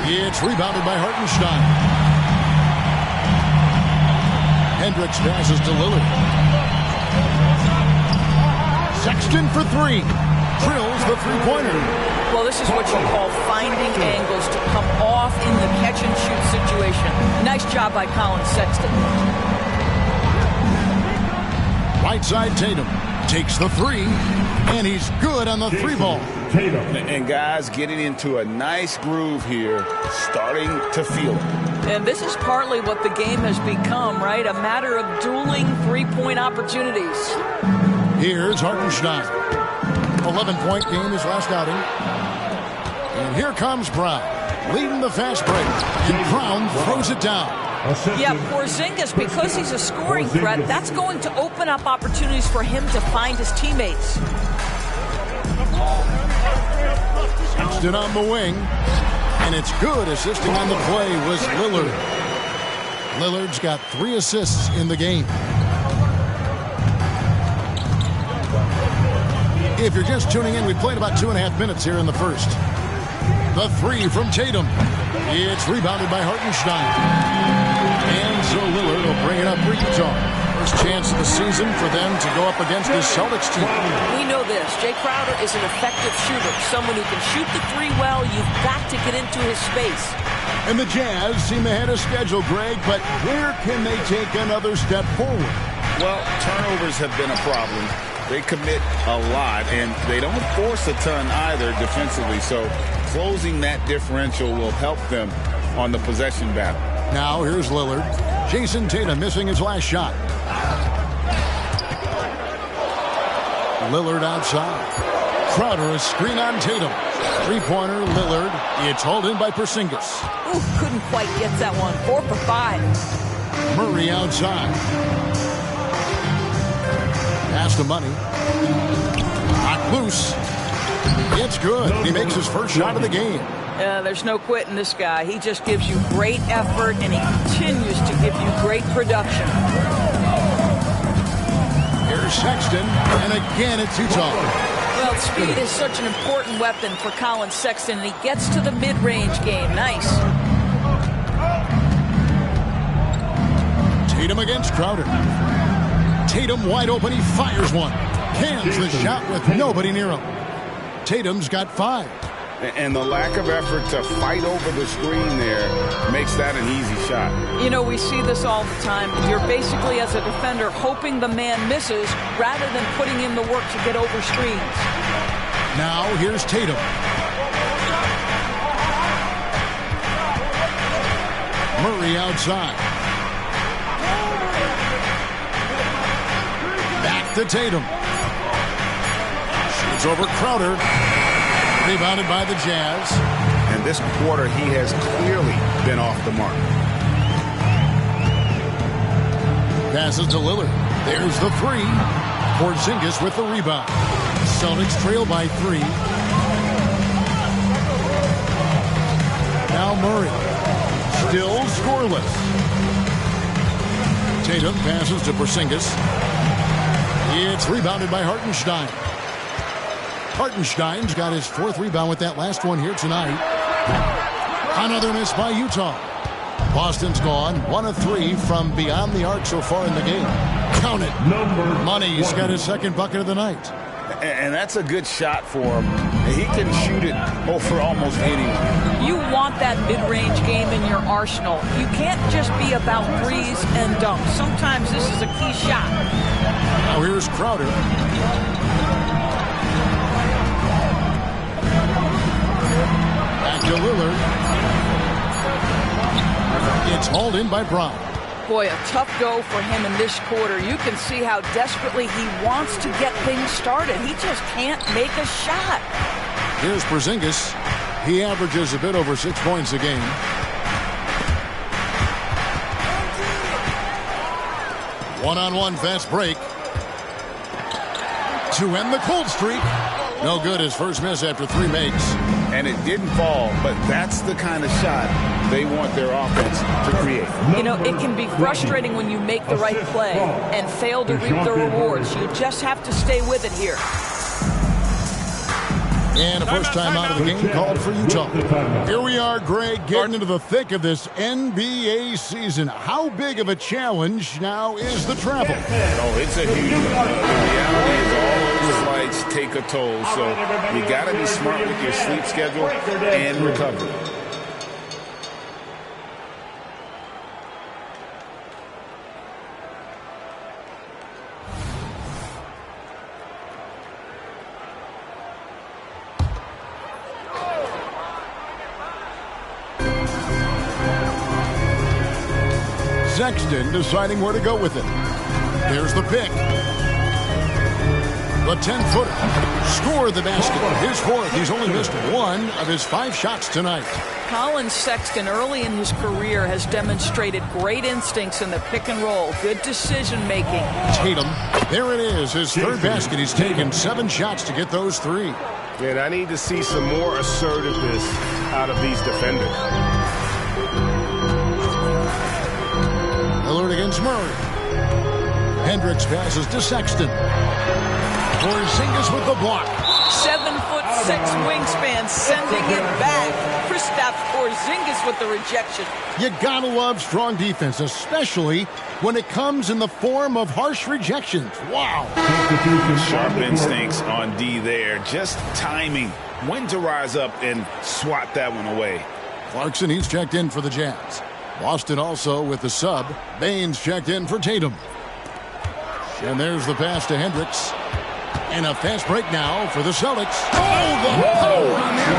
It's rebounded by Hartenstein. Hendricks passes to Lillard. Sexton for 3. Drills the three-pointer. Well, this is what you call finding angles to come off in the catch-and-shoot situation. Nice job by Colin Sexton. Right side Tatum takes the 3, and he's good on the 3-ball. And guys getting into a nice groove here, starting to feel it. And this is partly what the game has become, right? A matter of dueling three-point opportunities. Here's Hartenstein. 11-point game his last outing. And here comes Brown, leading the fast break. And Brown throws it down. Yeah, Porzingis, because he's a scoring threat, that's going to open up opportunities for him to find his teammates. Sexton on the wing. And it's good. Assisting on the play was Lillard. Lillard's got 3 assists in the game. If you're just tuning in, we played about 2.5 minutes here in the first. The 3 from Tatum. It's rebounded by Hartenstein. And so Lillard will bring it up for Utah. First chance of the season for them to go up against this Celtics team. We know this. Jay Crowder is an effective shooter. Someone who can shoot the 3 well. You've got to get into his space. And the Jazz seem ahead of schedule, Greg, but where can they take another step forward? Well, turnovers have been a problem. They commit a lot, and they don't force a ton either defensively. So closing that differential will help them on the possession battle. Now here's Lillard. Jason Tatum missing his last shot. Lillard outside. Crowder a screen on Tatum. Three-pointer Lillard. It's hauled in by Porzingis. Ooh, couldn't quite get that one. 4 for 5. Murray outside. Pass to Money. Knocked loose. It's good. He makes his first shot of the game. There's no quitting this guy. He just gives you great effort, and he continues to give you great production. Here's Sexton, and again it's Utah. Well, speed is such an important weapon for Colin Sexton, and he gets to the mid-range game. Nice. Tatum against Crowder. Tatum wide open. He fires one. Cans the shot with nobody near him. Tatum's got 5. And the lack of effort to fight over the screen there makes that an easy shot. You know, we see this all the time. You're basically, as a defender, hoping the man misses rather than putting in the work to get over screens. Now here's Tatum. Murray outside. Back to Tatum. Shoots over Crowder. Rebounded by the Jazz. And this quarter, he has clearly been off the mark. Passes to Lillard. There's the 3. Porzingis with the rebound. Celtics trail by 3. Now Murray. Still scoreless. Tatum passes to Porzingis. It's rebounded by Hartenstein. Hartenstein's got his 4th rebound with that last one here tonight. Another miss by Utah. Boston's gone 1 of 3 from beyond the arc so far in the game. Count it. Money's got his second bucket of the night. And that's a good shot for him. He can shoot it over almost anyone. You want that mid-range game in your arsenal. You can't just be about threes and dunks. Sometimes this is a key shot. Now here's Crowder. Back to Lillard. It's hauled in by Brown. Boy, a tough go for him in this quarter. You can see how desperately he wants to get things started. He just can't make a shot. Here's Porzingis. He averages a bit over 6 points a game. One-on-one fast break. To end the cold streak. No good, his first miss after 3 makes. And it didn't fall, but that's the kind of shot they want their offense to create. You know, it can be frustrating when you make the right play and fail to reap the rewards. You just have to stay with it here. And a first time out of the game called for Utah. Here we are, Greg, getting into the thick of this NBA season. How big of a challenge now is the travel? Oh, it's a huge one. The reality is all those flights take a toll, so you got to be smart with your sleep schedule and recovery. Sexton deciding where to go with it. There's the pick. The 10-footer. Scored the basket. His fourth. He's only missed 1 of his 5 shots tonight. Colin Sexton early in his career has demonstrated great instincts in the pick and roll. Good decision making. Tatum. There it is. His third basket. He's taken 7 shots to get those 3. And I need to see some more assertiveness out of these defenders. Lillard against Murray. Hendricks passes to Sexton. Porzingis with the block. 7'6" wingspan, sending it back. Kristaps Porzingis with the rejection. You gotta love strong defense, especially when it comes in the form of harsh rejections. Wow. Sharp instincts on D there. Just timing when to rise up and swat that one away. Clarkson, he's checked in for the Jazz. Boston also with the sub. Baines checked in for Tatum. And there's the pass to Hendricks. And a fast break now for the Celtics. Oh, the power on that.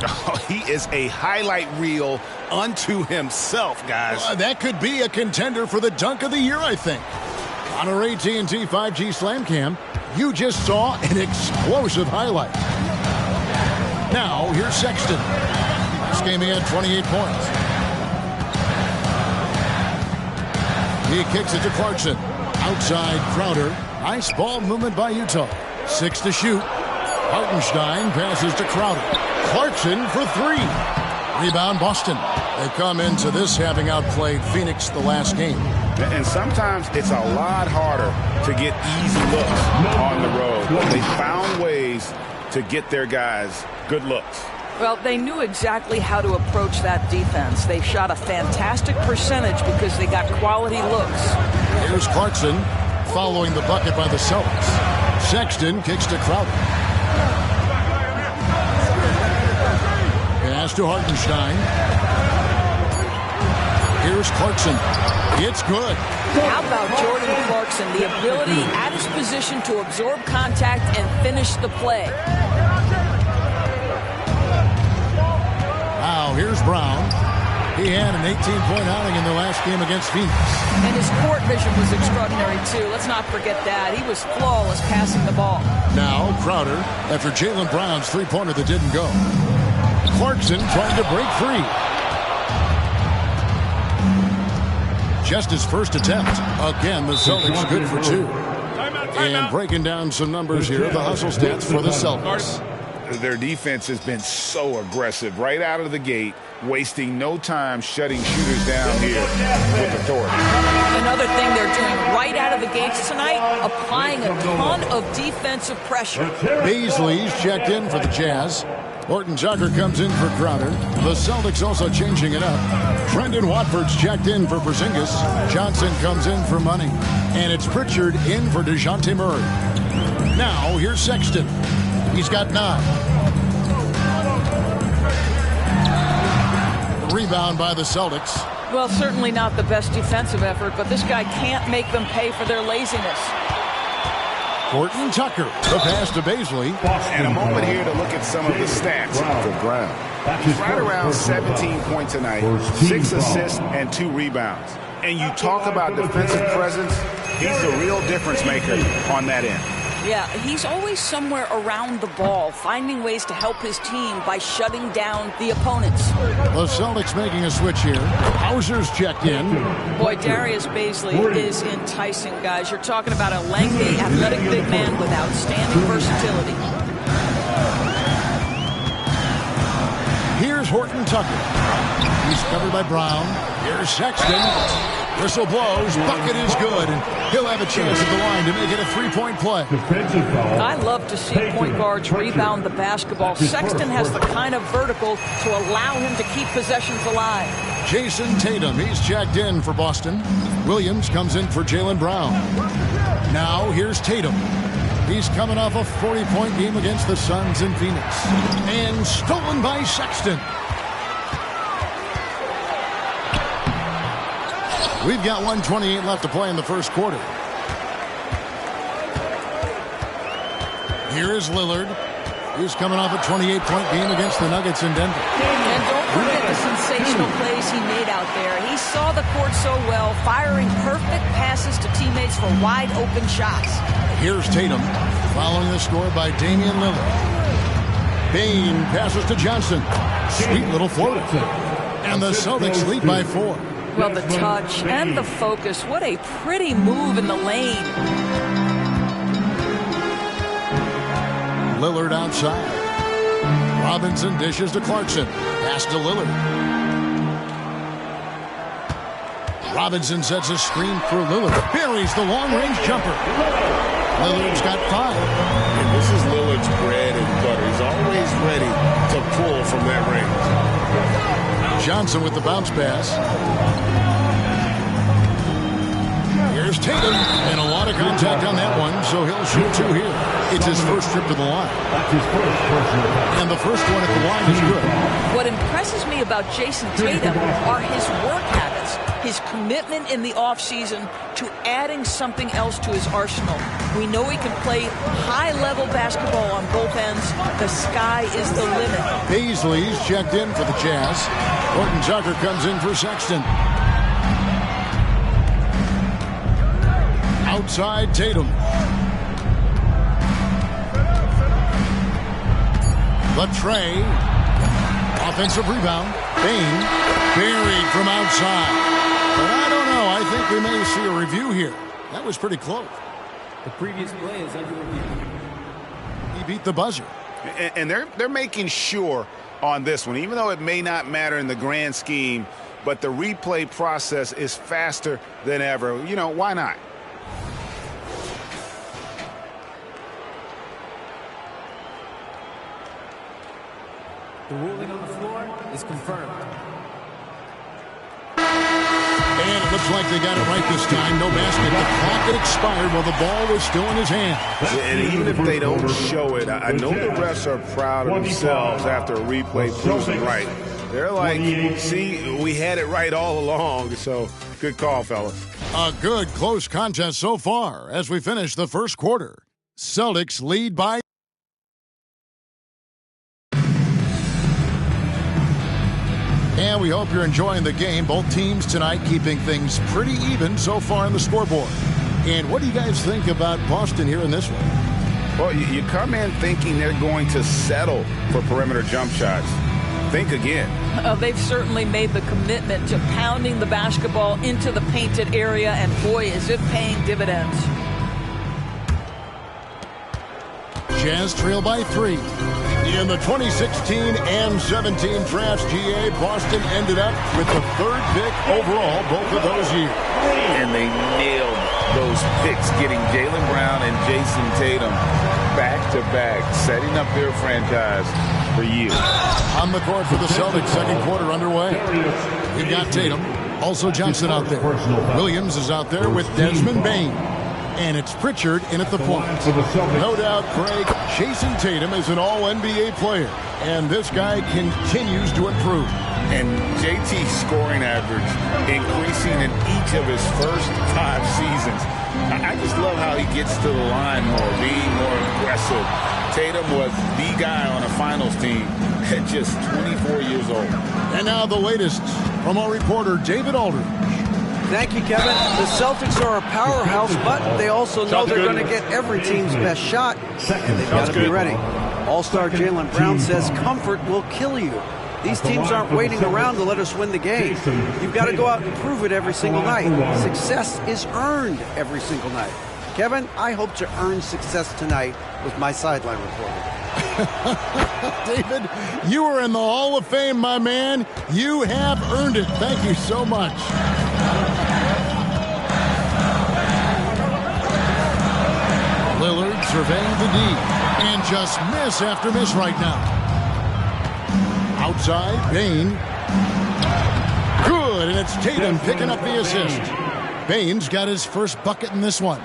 Oh, he is a highlight reel unto himself, guys. That could be a contender for the dunk of the year, I think. On our AT&T 5G Slam Cam, you just saw an explosive highlight. Now, here's Sexton. This game he had 28 points. He kicks it to Clarkson. Outside Crowder. Nice ball movement by Utah. 6 to shoot. Hartenstein passes to Crowder. Clarkson for 3. Rebound Boston. They come into this having outplayed Phoenix the last game. And sometimes it's a lot harder to get easy looks on the road. They found ways to get their guys good looks. Well, they knew exactly how to approach that defense. They shot a fantastic percentage because they got quality looks. Here's Clarkson following the bucket by the Celtics. Sexton kicks to Crowder. Pass to Hartenstein. Here's Clarkson. It's good. How about Jordan Clarkson? The ability at his position to absorb contact and finish the play. Now, here's Brown. He had an 18-point outing in the last game against Phoenix. And his court vision was extraordinary, too. Let's not forget that. He was flawless passing the ball. Now, Crowder, after Jaylen Brown's three-pointer that didn't go. Clarkson trying to break free. Just his first attempt. Again, the Celtics good for 2. And breaking down some numbers here, the hustle stats for the Celtics. Their defense has been so aggressive right out of the gate, wasting no time shutting shooters down here with authority. Another thing they're doing right out of the gates tonight, applying a ton of defensive pressure. Beasley's checked in for the Jazz. Horton Tucker comes in for Crowder. The Celtics also changing it up. Brendan Watford's checked in for Porzingis. Johnson comes in for Money. And it's Pritchard in for DeJounte Murray. Now, here's Sexton. He's got 9. Rebound by the Celtics. Well, certainly not the best defensive effort, but this guy can't make them pay for their laziness. Horton Tucker, the pass to Baisley. And a moment here to look at some of the stats for Brown. He's right around 17 points tonight, 6 assists and 2 rebounds. And you talk about defensive presence, he's the real difference maker on that end. Yeah, he's always somewhere around the ball, finding ways to help his team by shutting down the opponents. The Celtics making a switch here. Hauser's checked in. Boy, Darius Baisley is enticing, guys. You're talking about a lengthy, athletic big man with outstanding versatility. Here's Horton Tucker. He's covered by Brown. Here's Sexton. Whistle blows. Bucket is good. And he'll have a chance at the line to make it a 3-point play. I love to see point guards rebound the basketball. Sexton has the kind of vertical to allow him to keep possessions alive. Jason Tatum, he's checked in for Boston. Williams comes in for Jaylen Brown. Now here's Tatum. He's coming off a 40-point game against the Suns in Phoenix. And stolen by Sexton. We've got 1:28 left to play in the first quarter. Here is Lillard. He's coming off a 28-point game against the Nuggets in Denver. And don't forget the sensational plays he made out there. He saw the court so well, firing perfect passes to teammates for wide-open shots. Here's Tatum, following the score by Damian Lillard. Bane passes to Johnson. Sweet little floater. And the Celtics lead by 4. Well, the touch and the focus. What a pretty move in the lane. Lillard outside. Robinson dishes to Clarkson. Pass to Lillard. Robinson sets a screen for Lillard. Buries the long-range jumper. Lillard's got 5. And this is Lillard's bread and butter. He's always ready to pull from that range. Johnson with the bounce pass. Here's Tatum, and a lot of contact on that one, so he'll shoot 2 here. It's his first trip to the line. And the first one at the line is good. What impresses me about Jason Tatum are his work habits, his commitment in the offseason to adding something else to his arsenal. We know he can play high-level basketball on both ends. The sky is the limit. Baisley's checked in for the Jazz. Horton Tucker comes in for Sexton. Outside Tatum. Latrey. Offensive rebound. Bane. Buried from outside. But I don't know. I think we may see a review here. That was pretty close. The previous play is under review. He beat the buzzer. And they're making sure on this one, even though it may not matter in the grand scheme, but the replay process is faster than ever. You know, why not? The ruling on the floor is confirmed. And it looks like they got it right this time. No basket. The clock had expired while the ball was still in his hand. And even if they don't show it, I know the refs are proud of themselves after a replay proves them right. They're like, see, we had it right all along. So good call, fellas. A good close contest so far as we finish the first quarter. Celtics lead by. And we hope you're enjoying the game. Both teams tonight keeping things pretty even so far on the scoreboard. And what do you guys think about Boston here in this one? Well, you come in thinking they're going to settle for perimeter jump shots. Think again. They've certainly made the commitment to pounding the basketball into the painted area, and boy, is it paying dividends. Jazz trail by 3. In the 2016 and 17 drafts, GA, Boston ended up with the 3rd pick overall both of those years. And they nailed those picks, getting Jaylen Brown and Jason Tatum back-to-back, setting up their franchise for years. On the court for the Celtics, second quarter underway. You've got Tatum, also Johnson out there. Williams is out there with Desmond Bane. And it's Pritchard in at the point. No doubt, Craig, Jason Tatum is an all-NBA player. And this guy continues to improve. And JT's scoring average increasing in each of his first 5 seasons. I just love how he gets to the line more, being more aggressive. Tatum was the guy on a finals team at just 24 years old. And now the latest from our reporter, David Aldridge. Thank you, Kevin. The Celtics are a powerhouse, but they also know they're going to get every team's best shot, and they've got to be ready. All-star Jaylen Brown says comfort will kill you. These teams aren't waiting around to let us win the game. You've got to go out and prove it every single night. Success is earned every single night. Kevin, I hope to earn success tonight with my sideline reporting. David, you are in the Hall of Fame, my man. You have earned it. Thank you so much. Lillard surveying the D, and just miss after miss right now. Outside, Bane. Good, and it's Tatum picking up the assist. Bane's got his first bucket in this one.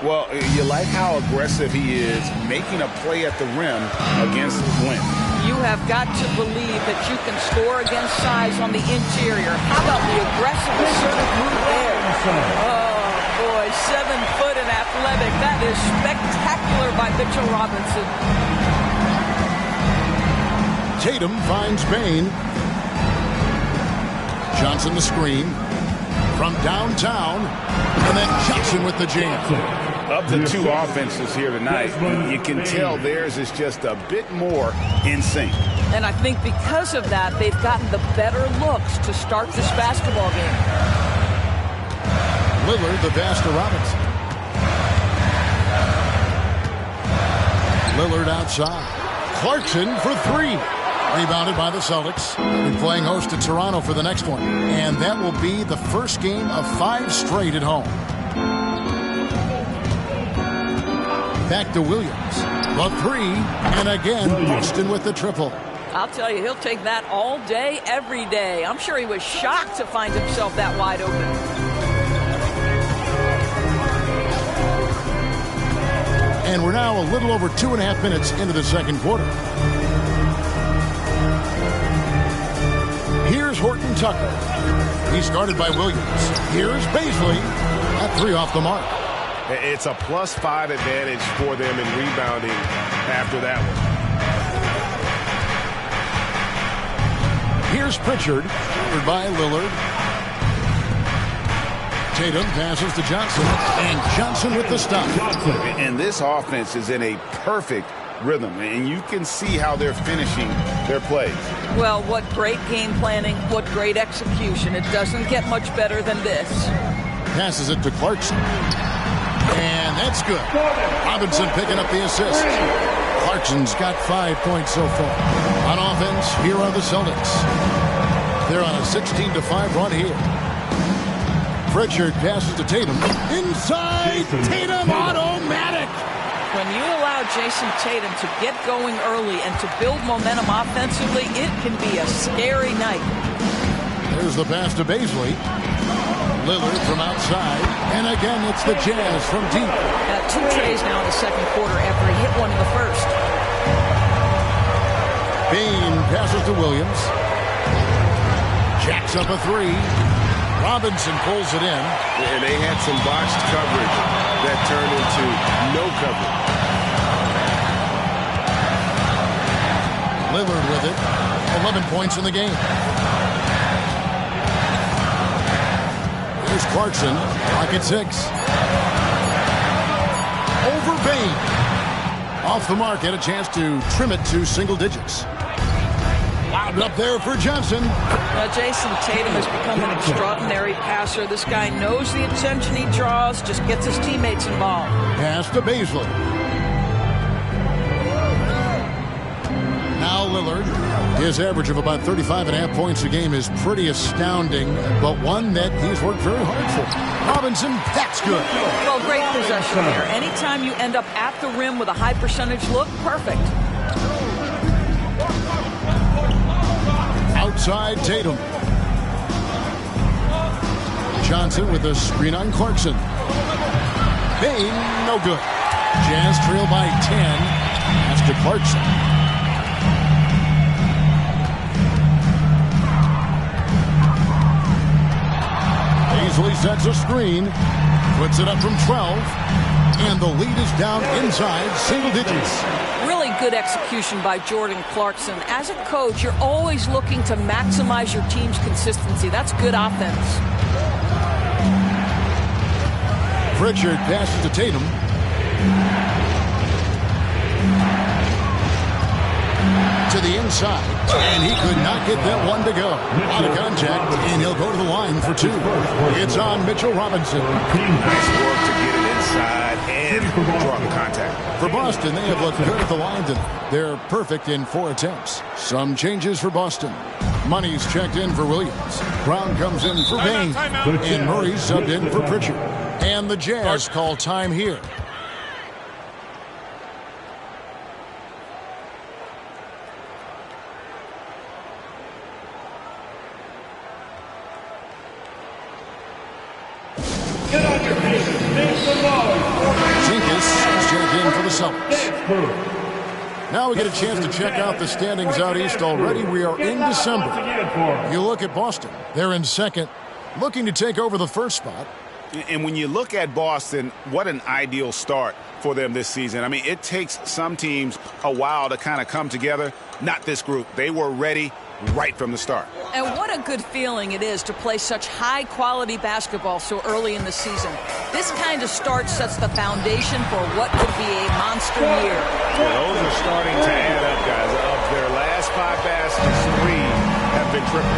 Well, you like how aggressive he is, making a play at the rim against Wynn. You have got to believe that you can score against size on the interior. How about the aggressive, assertive move there? Oh, boy, 7 foot and athletic. That is spectacular by Mitchell Robinson. Tatum finds Bane. Johnson the screen from downtown, and then Johnson with the jam. Of the 2 offenses here tonight, you can tell theirs is just a bit more in sync. And I think because of that, they've gotten the better looks to start this basketball game. Lillard, the pass to Robinson. Lillard outside. Clarkson for 3. Rebounded by the Celtics. They're playing host to Toronto for the next one. And that will be the first game of 5 straight at home. Back to Williams. The 3. And again, Boston with the triple. I'll tell you, he'll take that all day, every day. I'm sure he was shocked to find himself that wide open. And we're now a little over 2.5 minutes into the second quarter. Here's Horton Tucker. He's guarded by Williams. Here's Baisley. That 3 off the mark. It's a +5 advantage for them in rebounding after that one. Here's Pritchard, covered by Lillard. Tatum passes to Johnson, and Johnson with the stop. And this offense is in a perfect rhythm, and you can see how they're finishing their plays. Well, what great game planning, what great execution. It doesn't get much better than this. Passes it to Clarkson. And that's good. Robinson picking up the assist. Clarkson's got 5 points so far. On offense, here are the Celtics. They're on a 16-5 run here. Pritchard passes to Tatum. Inside, Tatum automatic. When you allow Jason Tatum to get going early and to build momentum offensively, it can be a scary night. There's the pass to Baisley. Lillard from outside. And again, it's the Jazz from deep. 2 trays now in the second quarter after he hit one in the first. Bane passes to Williams. Jacks up a 3. Robinson pulls it in. And they had some botched coverage that turned into no coverage. Lillard with it. 11 points in the game. Here's Clarkson. Clock at 6. Over Bane. Off the mark. Had a chance to trim it to single digits. Loud up there for Johnson. Now, Jason Tatum has become an extraordinary passer. This guy knows the attention he draws, just gets his teammates involved. Pass to Baisley. Now Lillard. His average of about 35.5 points a game is pretty astounding, but one that he's worked very hard for. Robinson, that's good. Well, great possession there. Anytime you end up at the rim with a high percentage look, perfect. Outside Tatum. Johnson with a screen on Clarkson. Bain, no good. Jazz trail by 10. That's to Clarkson. Easily sets a screen. Puts it up from 12. And the lead is down inside single digits. Really good execution by Jordan Clarkson. As a coach, you're always looking to maximize your team's consistency. That's good offense. Pritchard passes to Tatum. To the inside, and he could not get that one to go. Out of contact, and he'll go to the line for two. It's on Mitchell Robinson. Nice work to get it inside and draw the contact. For Boston, they have looked good at the line tonight. They're perfect in 4 attempts. Some changes for Boston. Money's checked in for Williams. Brown comes in for Bain. And Murray subbed in for Pritchard. And the Jazz call time here. Now we get a chance to check out the standings out east already. We are in December. You look at Boston. They're in second, looking to take over the first spot. And when you look at Boston, what an ideal start for them this season. I mean, it takes some teams a while to kind of come together. Not this group. They were ready right from the start. And what a good feeling it is to play such high-quality basketball so early in the season. This kind of start sets the foundation for what could be a monster year. Well, those are starting to add up, guys. Of their last 5 baskets, 3 have been triple.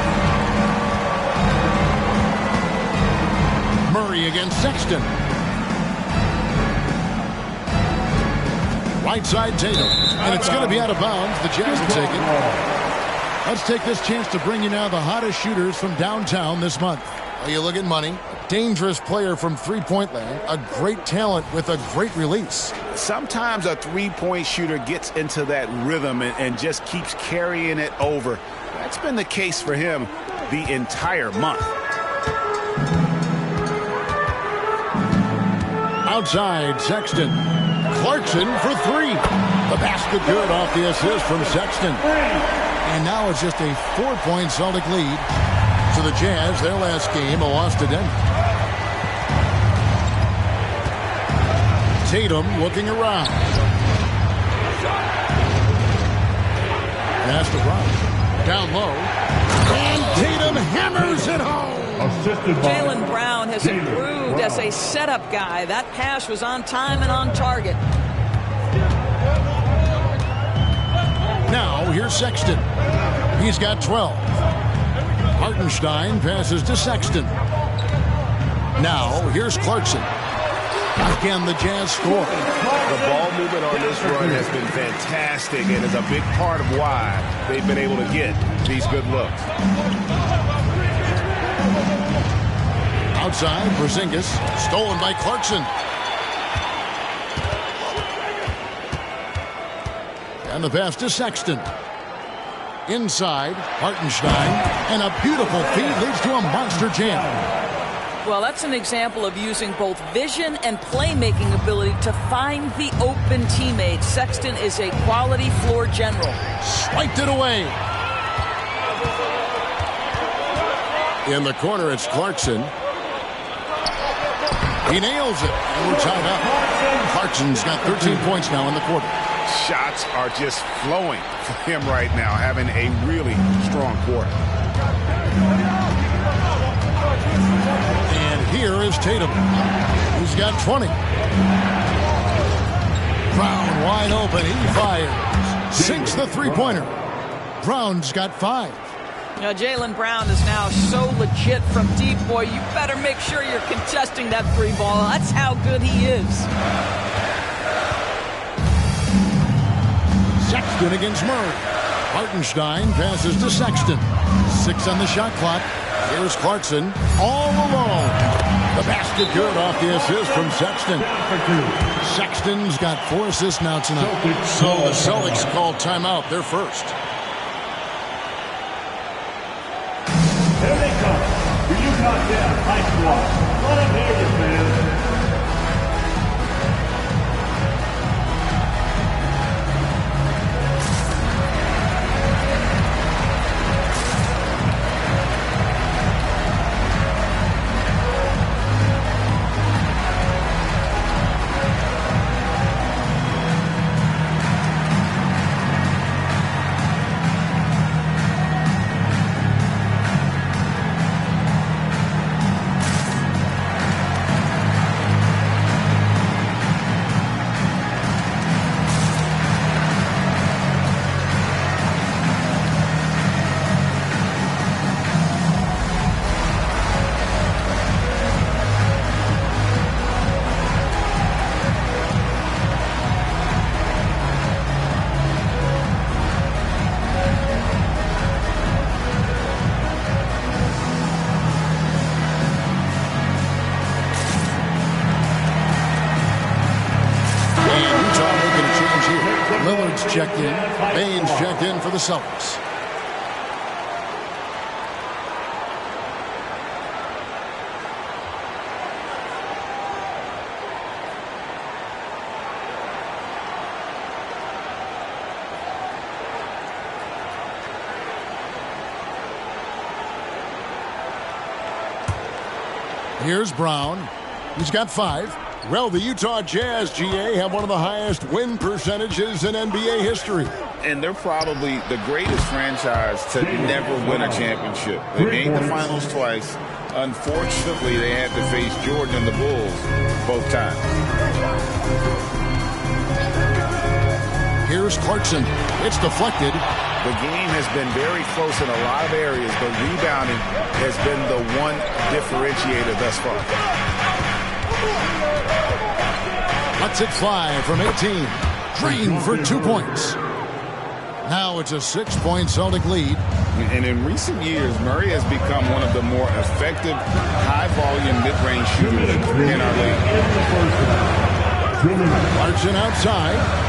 Murray against Sexton. Right side Tatum. And it's going to be out of bounds. The Jazz will take it. Let's take this chance to bring you now the hottest shooters from downtown this month. Well, you look at Money, a dangerous player from three-point land, a great talent with a great release. Sometimes a three-point shooter gets into that rhythm and just keeps carrying it over. That's been the case for him the entire month. Outside, Sexton. Clarkson for 3. The basket good off the assist from Sexton. And now it's just a 4-point Celtic lead. So the Jazz, their last game, a loss to Denver. Tatum looking around. Pass to Brown. Down low. And Tatum hammers it home. Jaylen Brown has improved as a setup guy. That pass was on time and on target. Now, here's Sexton. He's got 12. Hartenstein passes to Sexton. Now, here's Clarkson. Again, the Jazz score. The ball movement on this run has been fantastic and is a big part of why they've been able to get these good looks. Outside, Porzingis, stolen by Clarkson. And the pass to Sexton. Inside, Hartenstein, and a beautiful feed leads to a monster jam. Well, that's an example of using both vision and playmaking ability to find the open teammate. Sexton is a quality floor general. Swiped it away. In the corner, it's Clarkson. He nails it. And we're tied up. Clarkson's got 13 points now in the quarter. Shots are just flowing for him right now, having a really strong quarter. And here is Tatum, who's got 20. Brown wide open. He fires. Sinks the three-pointer. Brown's got 5. Now, Jaylen Brown is now so legit from deep, boy. You better make sure you're contesting that free ball. That's how good he is. Sexton against Murray. Hartenstein passes to Sexton. 6 on the shot clock. Here's Clarkson all alone. The basket good off the assist from Sexton. Sexton's got 4 assists now tonight. So the Celtics called timeout. They're first. Yeah, nice watch. Let him hear you, man. Lillard's checked in. Baines checked in for the Celtics. Here's Brown. He's got 5. Well, the Utah Jazz, GA, have one of the highest win percentages in NBA history. And they're probably the greatest franchise to never win a championship. They made the finals twice. Unfortunately, they had to face Jordan and the Bulls both times. Here's Clarkson. It's deflected. The game has been very close in a lot of areas, but rebounding has been the one differentiator thus far. Lets it fly from 18. Green for 2 points. Now it's a 6-point Celtic lead. And in recent years, Murray has become one of the more effective, high-volume mid-range shooters in our league. Clarkson outside.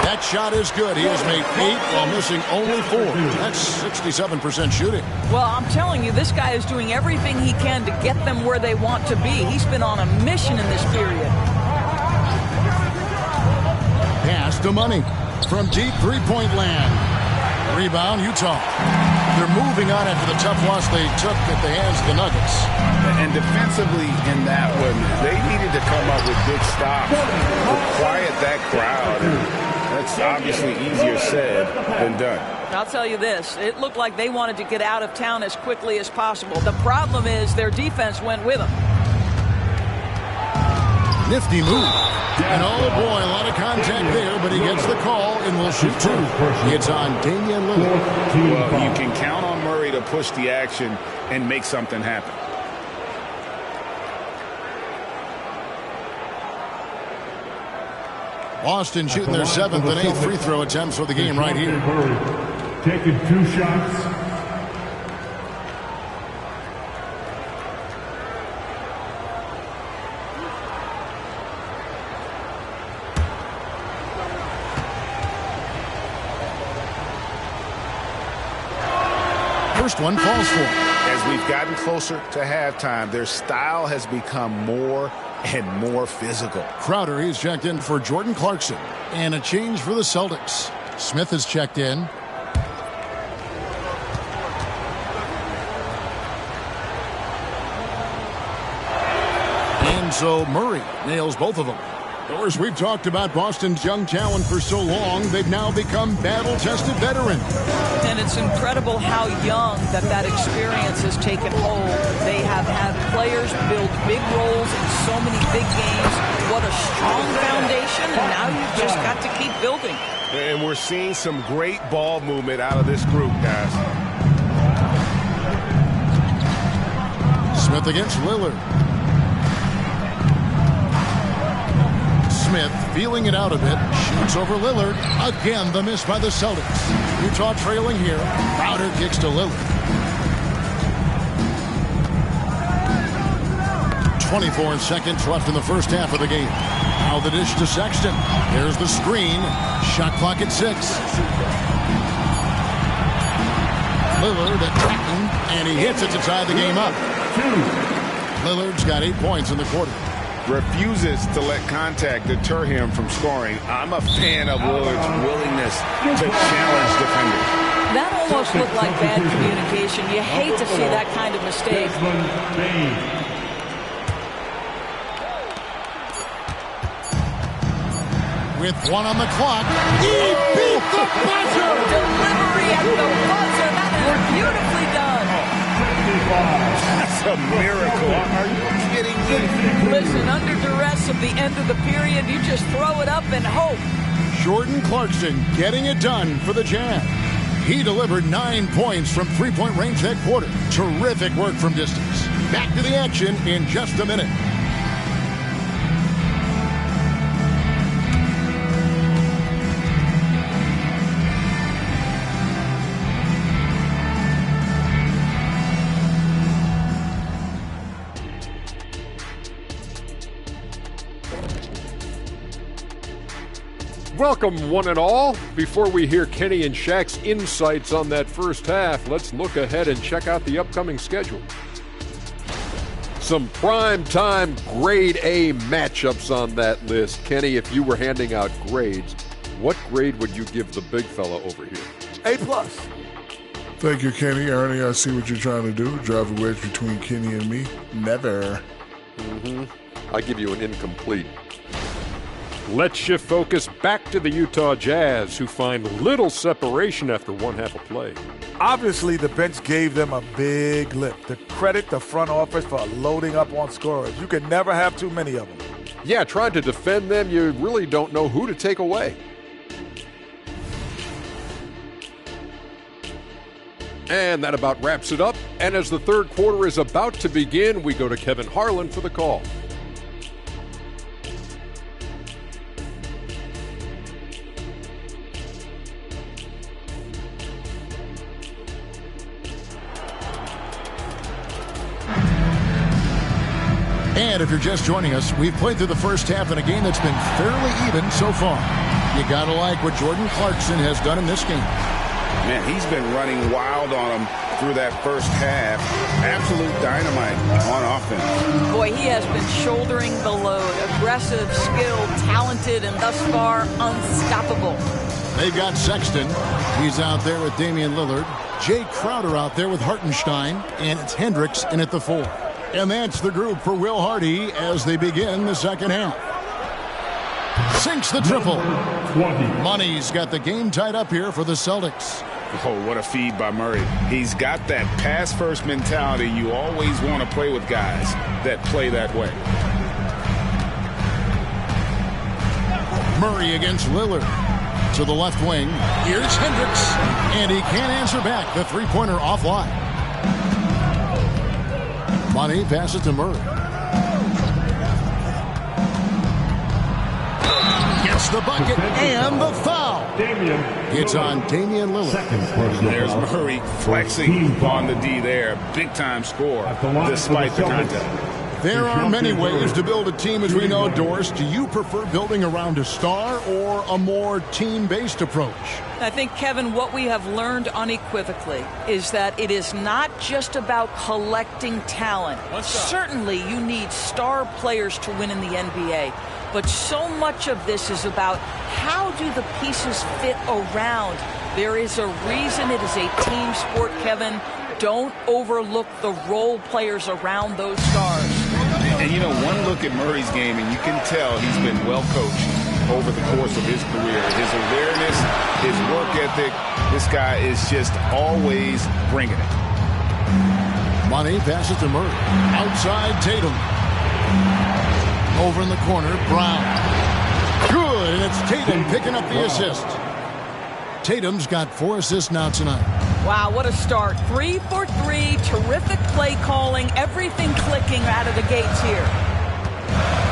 That shot is good. He has made 8 while missing only 4. That's 67% shooting. Well, I'm telling you, this guy is doing everything he can to get them where they want to be. He's been on a mission in this period. Pass to Money from deep three-point land. Rebound, Utah. They're moving on after the tough loss they took at the hands of the Nuggets. And defensively in that one, they needed to come up with big stops to quiet that crowd. That's obviously easier said than done. I'll tell you this, it looked like they wanted to get out of town as quickly as possible. The problem is their defense went with them. Nifty move. And oh boy, a lot of contact there, but he gets the call and will shoot 2. It's on Damian Lillard. Well, you can count on Murray to push the action and make something happen. Boston shooting their 7th and 8th free throw attempts for the game right here. Taking 2 shots. First one falls for him. As we've gotten closer to halftime, their style has become more and more physical. Crowder, he's checked in for Jordan Clarkson. And a change for the Celtics. Smith has checked in. And so Murray nails both of them. Of course, we've talked about Boston's young talent for so long, they've now become battle-tested veterans. And it's incredible how young that experience has taken hold. They have had players build big roles in so many big games. What a strong foundation, and now you've just got to keep building. And we're seeing some great ball movement out of this group, guys. Smith against Lillard. Smith feeling it out a bit, shoots over Lillard. Again, the miss by the Celtics. Utah trailing here. Crowder kicks to Lillard. 24 seconds left in the first half of the game. Now the dish to Sexton. There's the screen. Shot clock at 6. Lillard attacking, and he hits it to tie the game up. Lillard's got 8 points in the quarter. Refuses to let contact deter him from scoring. I'm a fan of Lillard's willingness to challenge defenders. That almost looked like bad communication. You hate to see that kind of mistake. With 1 on the clock, he beat the buzzer! Delivery at the buzzer. That is beautifully done. That's a miracle. Are you kidding me? Listen, under duress of the end of the period, you just throw it up and hope. Jordan Clarkson getting it done for the Jazz. He delivered 9 points from three-point range that quarter. Terrific work from distance. Back to the action in just a minute. Welcome, one and all. Before we hear Kenny and Shaq's insights on that first half, let's look ahead and check out the upcoming schedule. Some prime-time grade A matchups on that list. Kenny, if you were handing out grades, what grade would you give the big fella over here? A+. Thank you, Kenny. Ernie, I see what you're trying to do. Drive a wedge between Kenny and me. Never. I give you an incomplete. Let's shift focus back to the Utah Jazz, who find little separation after one half of play. Obviously, the bench gave them a big lift. To credit the front office for loading up on scorers. You can never have too many of them. Yeah, trying to defend them, you really don't know who to take away. And that about wraps it up. And as the third quarter is about to begin, we go to Kevin Harlan for the call. And if you're just joining us, we've played through the first half in a game that's been fairly even so far. You got to like what Jordan Clarkson has done in this game. Man, he's been running wild on him through that first half. Absolute dynamite on offense. Boy, he has been shouldering the load. Aggressive, skilled, talented, and thus far unstoppable. They've got Sexton. He's out there with Damian Lillard. Jay Crowder out there with Hartenstein. And it's Hendricks in at the 4. And that's the group for Will Hardy as they begin the second half. Sinks the triple. Money's got the game tied up here for the Celtics. Oh, what a feed by Murray. He's got that pass-first mentality. You always want to play with guys that play that way. Murray against Lillard. To the left wing. Here's Hendricks. And he can't answer back. The three-pointer offline. Money passes to Murray. Gets the bucket and the foul. It's on Damian Lillard. There's Murray flexing on the D there. Big-time score despite the contact. There are many ways to build a team, as we know, Doris. Do you prefer building around a star or a more team-based approach? I think, Kevin, what we have learned unequivocally is that it is not just about collecting talent. Certainly, you need star players to win in the NBA. But so much of this is about how do the pieces fit around. There is a reason it is a team sport, Kevin. Don't overlook the role players around those stars. And, you know, one look at Murray's game, and you can tell he's been well coached over the course of his career. His awareness, his work ethic, this guy is just always bringing it. Money passes to Murray. Outside Tatum. Over in the corner, Brown. Good, and it's Tatum picking up the assist. Tatum's got 4 assists now tonight. Wow, what a start. 3 for 3, terrific play calling, everything clicking out of the gates here.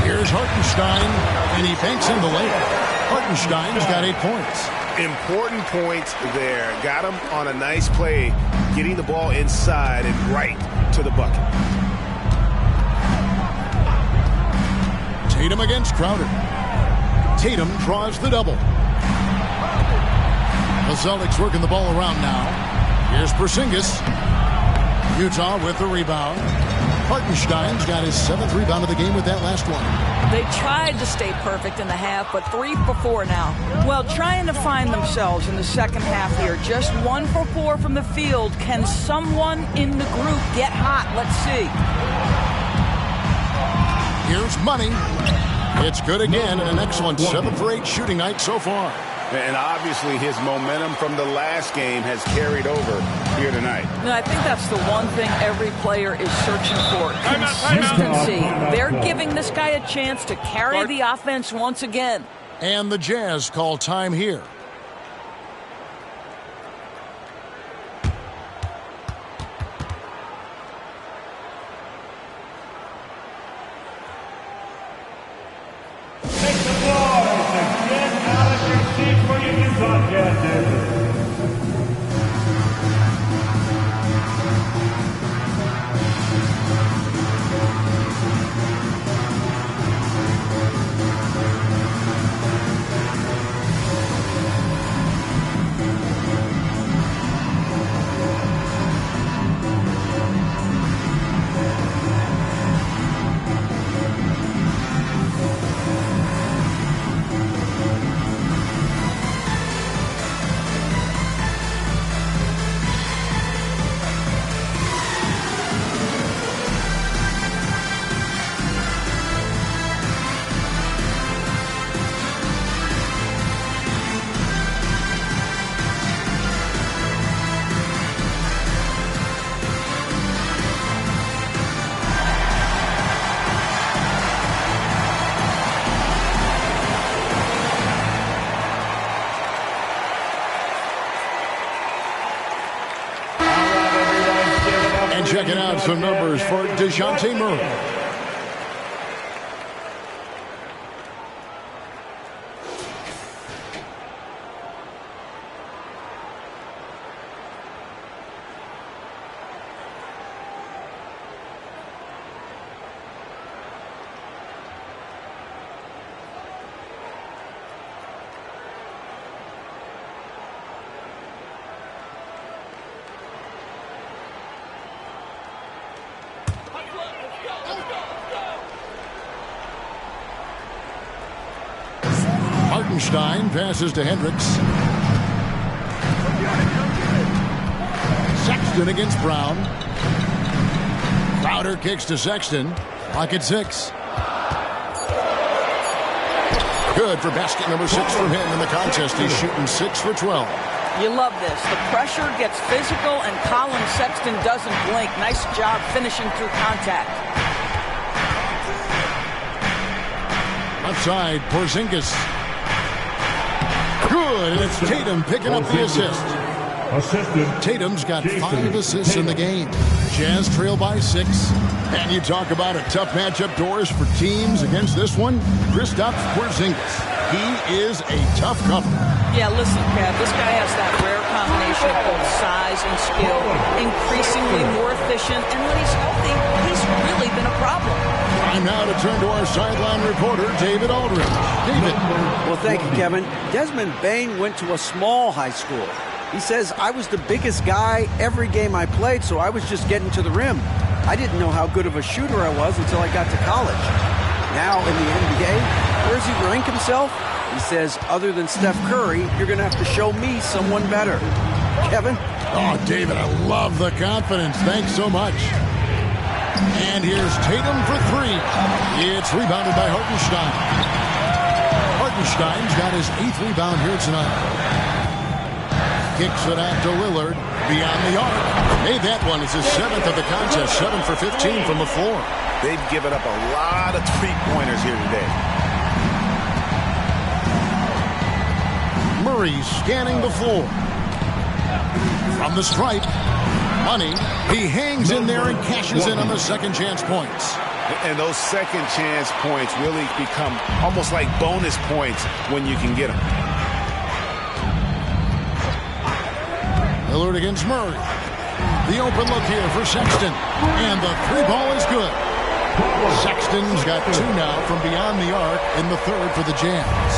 Here's Hartenstein, and he banks in the layup. Hartenstein's got 8 points. Important points there. Got him on a nice play, getting the ball inside and right to the bucket. Tatum against Crowder. Tatum draws the double. The Celtics working the ball around now. Here's Porzingis. Utah with the rebound. Hartenstein's got his 7th rebound of the game with that last one. They tried to stay perfect in the half, but 3 for 4 now. Well, trying to find themselves in the second half here. Just 1 for 4 from the field. Can someone in the group get hot? Let's see. Here's Money. It's good again, and an excellent 7 for 8 shooting night so far. And obviously his momentum from the last game has carried over here tonight. No, I think that's the one thing every player is searching for. Consistency. They're giving this guy a chance to carry the offense once again. And the Jazz call time here. Checking out some numbers for DeJounte Murray. Hartenstein passes to Hendricks. Sexton against Brown. Crowder kicks to Sexton. Pocket 6. Good for basket number 6 from him in the contest. He's shooting 6 for 12. You love this. The pressure gets physical, and Colin Sexton doesn't blink. Nice job finishing through contact. Left side, Porzingis. Good, and it's Tatum picking up the assist. Tatum's got 5 assists in the game. Jazz trail by 6. And you talk about a tough matchup, Doris, for teams against this one. Kristaps Porzingis. He is a tough cover. Yeah, listen, Kev, this guy has that rare combination of both size and skill, increasingly more efficient, and when he's healthy, he's really been a problem. Time now to turn to our sideline reporter, David Aldridge. David. Well, thank you, Kevin. Desmond Bain went to a small high school. He says, I was the biggest guy every game I played, so I was just getting to the rim. I didn't know how good of a shooter I was until I got to college. Now in the NBA, where does he rank himself? He says, other than Steph Curry, you're going to have to show me someone better. Kevin? Oh, David, I love the confidence. Thanks so much. And here's Tatum for 3. It's rebounded by Hartenstein. Hartenstein's got his 8th rebound here tonight. Kicks it out to Lillard. Beyond the arc. Made that one. It's his 7th of the contest. 7 for 15 from the floor. They've given up a lot of three-pointers here today. Murray scanning the floor. From the stripe. Money. He hangs in there and cashes in on the second chance points. And those second chance points really become almost like bonus points when you can get them. Lillard against Murray. The open look here for Sexton. And the 3 ball is good. Sexton's got 2 now from beyond the arc in the 3rd for the Jazz.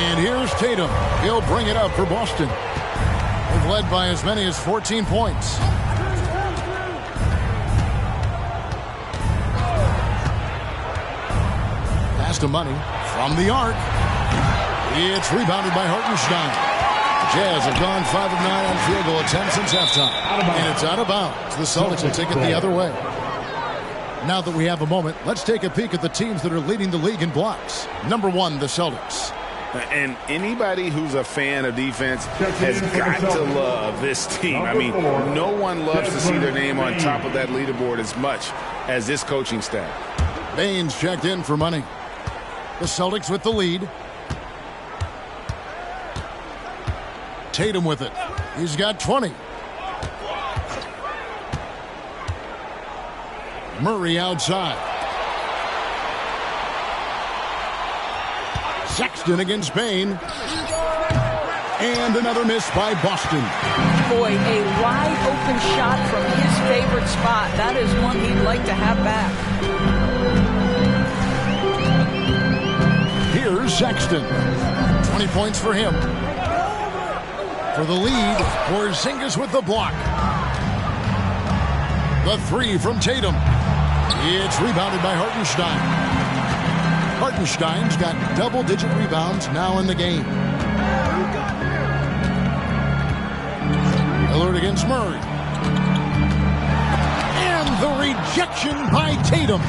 And here's Tatum. He'll bring it up for Boston. They've led by as many as 14 points. Pass to Money from the arc. It's rebounded by Hartenstein. Jazz have gone 5 of 9 on field goal attempts since halftime. And it's out of bounds. The Celtics will take it the other way. Now that we have a moment, let's take a peek at the teams that are leading the league in blocks. Number 1, the Celtics. And anybody who's a fan of defense has got to love this team. I mean, no one loves to see their name on top of that leaderboard as much as this coaching staff. Baines checked in for Money. The Celtics with the lead. Tatum with it. He's got 20. Murray outside. Sexton against Payne. And another miss by Boston. Boy, a wide open shot from his favorite spot. That is one he'd like to have back. Here's Sexton. 20 points for him. For the lead, Porzingis with the block. The 3 from Tatum. It's rebounded by Hartenstein. Hartenstein's got double-digit rebounds now in the game. Lillard against Murray. And the rejection by Tatum.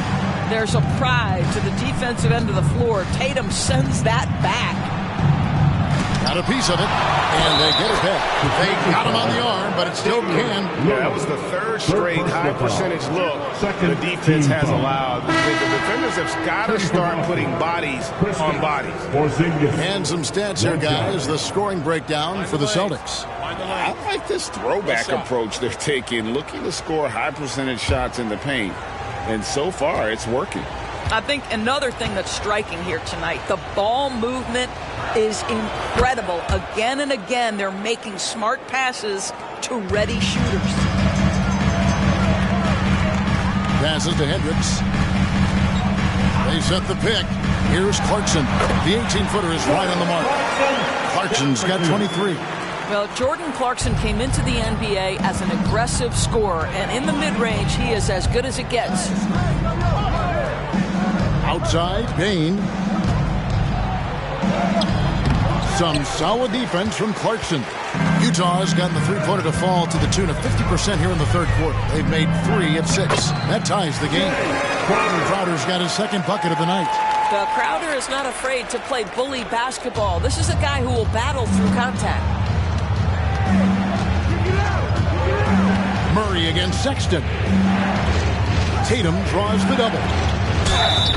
There's a pride to the defensive end of the floor. Tatum sends that back. Got a piece of it, and they get it back. They got him on the arm, but it still can. Yeah, that was the third straight high percentage look the defense has allowed. The defenders have got to start putting bodies on bodies. And some stats here, guys. The scoring breakdown for the Celtics. I like this throwback approach they're taking, looking to score high percentage shots in the paint. And so far, it's working. I think another thing that's striking here tonight, the ball movement is incredible. Again and again, they're making smart passes to ready shooters. Passes to Hendricks. They set the pick. Here's Clarkson. The 18-footer is right on the mark. Clarkson's got 23. Well, Jordan Clarkson came into the NBA as an aggressive scorer, and in the mid-range, he is as good as it gets. Outside, Payne. Some solid defense from Clarkson. Utah's gotten the three-pointer to fall to the tune of 50% here in the third quarter. They've made 3 of 6. That ties the game. Crowder's got his second bucket of the night. Well, Crowder is not afraid to play bully basketball. This is a guy who will battle through contact. Murray against Sexton. Tatum draws the double.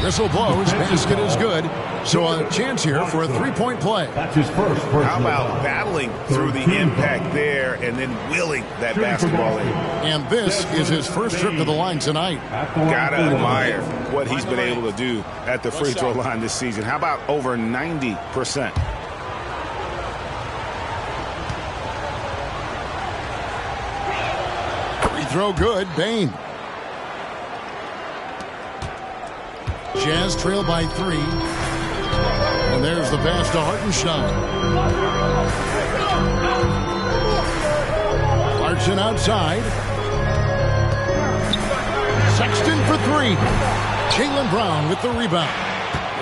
Whistle blows. Basket is good. So a chance here for a three-point play. That's his first. How about battling through the impact there and then willing that basketball in? And this is his first trip to the line tonight. Gotta admire what he's been able to do at the free throw line this season. How about over 90%? Free throw good. Bain. Jazz trail by 3. And there's the pass to Hartenstein. Clarkson outside. Sexton for 3. Jaylen Brown with the rebound.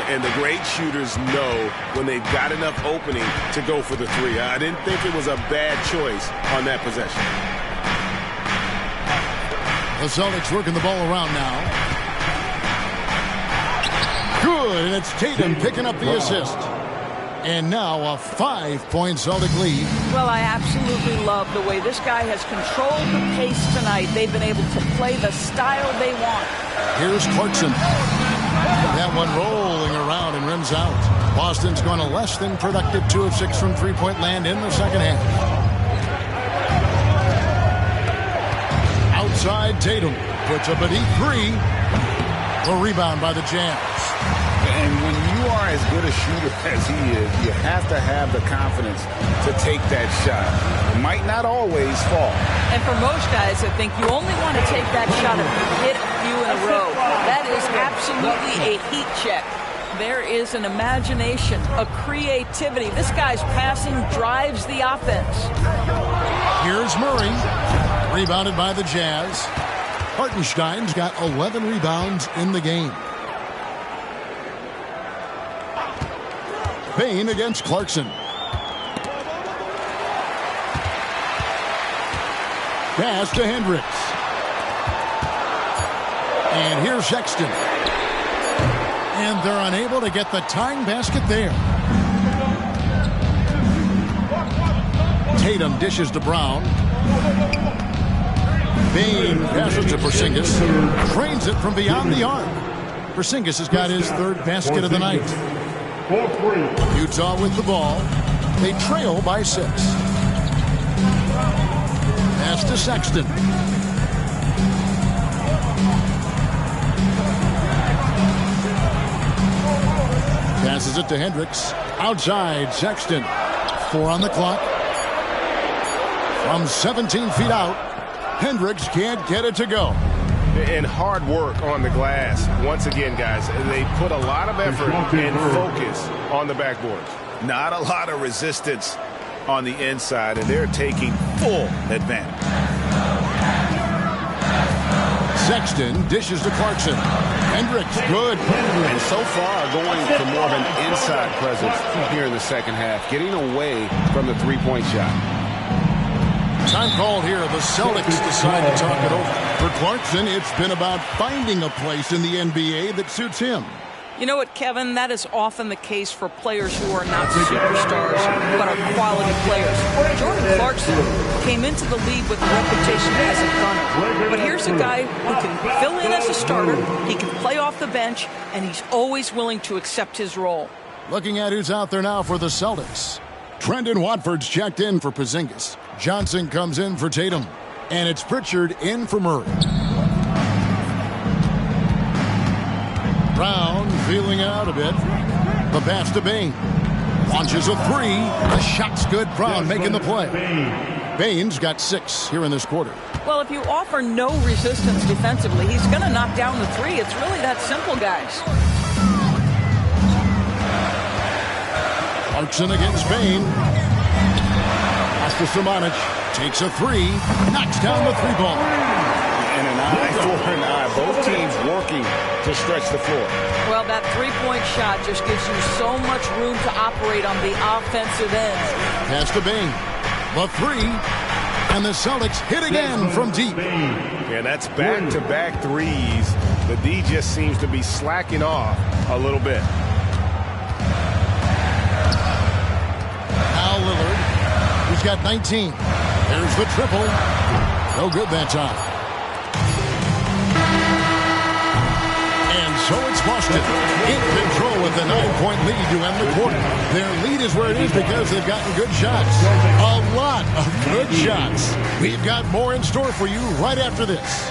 And the great shooters know when they've got enough opening to go for the 3. I didn't think it was a bad choice on that possession. The Celtics working the ball around now. Good, and it's Tatum picking up the assist. And now a 5-point Celtic lead. Well, I absolutely love the way this guy has controlled the pace tonight. They've been able to play the style they want. Here's Clarkson. That one rolling around and rims out. Boston's gone a less than productive 2 of 6 from three-point land in the second half. Outside, Tatum puts up a deep 3. A rebound by the Jazz. And when you are as good a shooter as he is, you have to have the confidence to take that shot. It might not always fall. And for most guys, I think you only want to take that shot if you hit a few in a row. That is absolutely a heat check. There is an imagination, a creativity. This guy's passing drives the offense. Here's Murray. Rebounded by the Jazz. Hartenstein's got 11 rebounds in the game. Bain against Clarkson. Pass to Hendricks. And here's Sexton. And they're unable to get the tying basket there. Tatum dishes to Brown. Bain passes to Porzingis. Drains it from beyond the arc. Porzingis has got his third basket of the night. Utah with the ball. They trail by 6. Pass to Sexton. Passes it to Hendricks. Outside, Sexton. 4 on the clock. From 17 feet out, Hendricks can't get it to go. And hard work on the glass. Once again, guys, they put a lot of effort and focus on the backboards. Not a lot of resistance on the inside, and they're taking full advantage. Sexton dishes to Clarkson. Hendricks, good. And so far, going for more of an inside presence here in the second half, getting away from the three-point shot. Time called here. The Celtics decide to talk it over. For Clarkson, it's been about finding a place in the NBA that suits him. You know what, Kevin? That is often the case for players who are not superstars, but are quality players. Jordan Clarkson came into the league with a reputation as a gunner. But here's a guy who can fill in as a starter, he can play off the bench, and he's always willing to accept his role. Looking at who's out there now for the Celtics. Trendon Watford's checked in for Porzingis. Johnson comes in for Tatum. And it's Pritchard in for Murray. Brown feeling it out a bit. The pass to Bain. Launches a 3. The shot's good. Brown making the play. Bain's got 6 here in this quarter. Well, if you offer no resistance defensively, he's going to knock down the 3. It's really that simple, guys. Clarkson against Bain. Pass to Samanic. Takes a 3. Knocks down the 3-ball. And an eye for an eye. Both teams working to stretch the floor. Well, that three-point shot just gives you so much room to operate on the offensive end. Pass to Bain. The 3. And the Celtics hit again from deep. Yeah, that's back-to-back threes. The D just seems to be slacking off a little bit. Now Lillard. He's got 19. There's the triple. No good that time. And so it's Boston in control with a 9-point lead to end the quarter. Their lead is where it is because they've gotten good shots. A lot of good shots. We've got more in store for you right after this.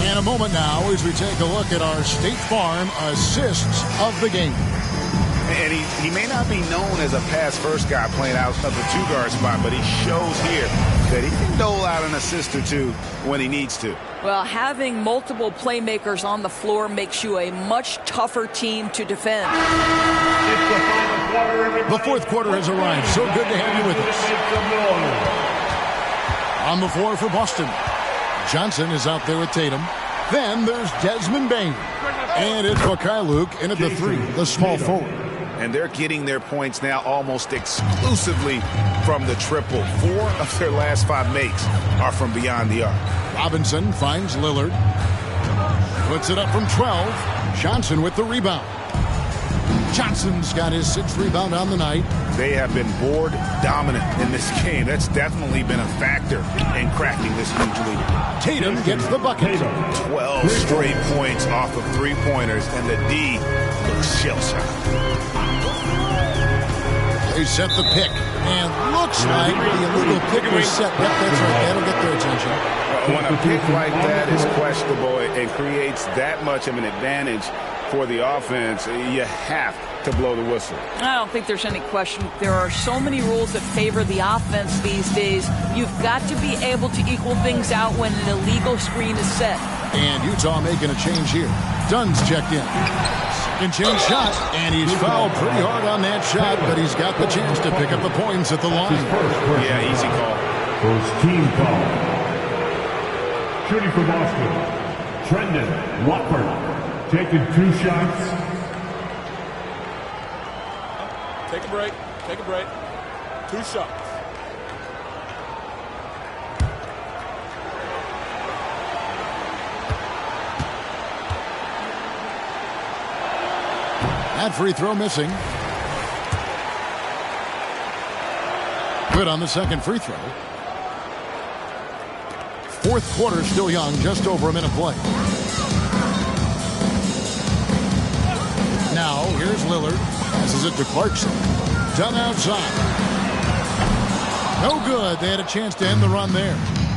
In a moment now as we take a look at our State Farm assists of the game. And he may not be known as a pass-first guy playing out of the two-guard spot, but he shows here that he can dole out an assist or two when he needs to. Well, having multiple playmakers on the floor makes you a much tougher team to defend. The fourth quarter has arrived. So good to have you with us. On the floor for Boston. Johnson is out there with Tatum. Then there's Desmond Bain. And it's Luke in at the 3, the small forward. And they're getting their points now almost exclusively from the triple. 4 of their last 5 makes are from beyond the arc. Robinson finds Lillard. Puts it up from 12. Johnson with the rebound. Johnson's got his 6th rebound on the night. They have been board dominant in this game. That's definitely been a factor in cracking this huge lead. Tatum gets the bucket. 12 straight points off of 3-pointers, and the D looks shell-shocked. They set the pick, and looks like the illegal pick was set. Yep, that's right. That'll get their attention. When a pick like that is questionable and creates that much of an advantage for the offense, you have to blow the whistle. I don't think there's any question. There are so many rules that favor the offense these days. You've got to be able to equal things out when an illegal screen is set. And Utah making a change here. Dunn's checked in. Second chance shot, and he's fouled pretty hard on that shot, but he's got the chance to pick up the points at the line. Yeah, easy call. First team foul. Shooting for Boston, Trendon Watford. Taking 2 shots. Take a break. Take a break. 2 shots. That free throw missing. Good on the second free throw. 4th quarter still young, just over a minute play. Now, here's Lillard. Passes it to Clarkson. Done outside. No good. They had a chance to end the run there.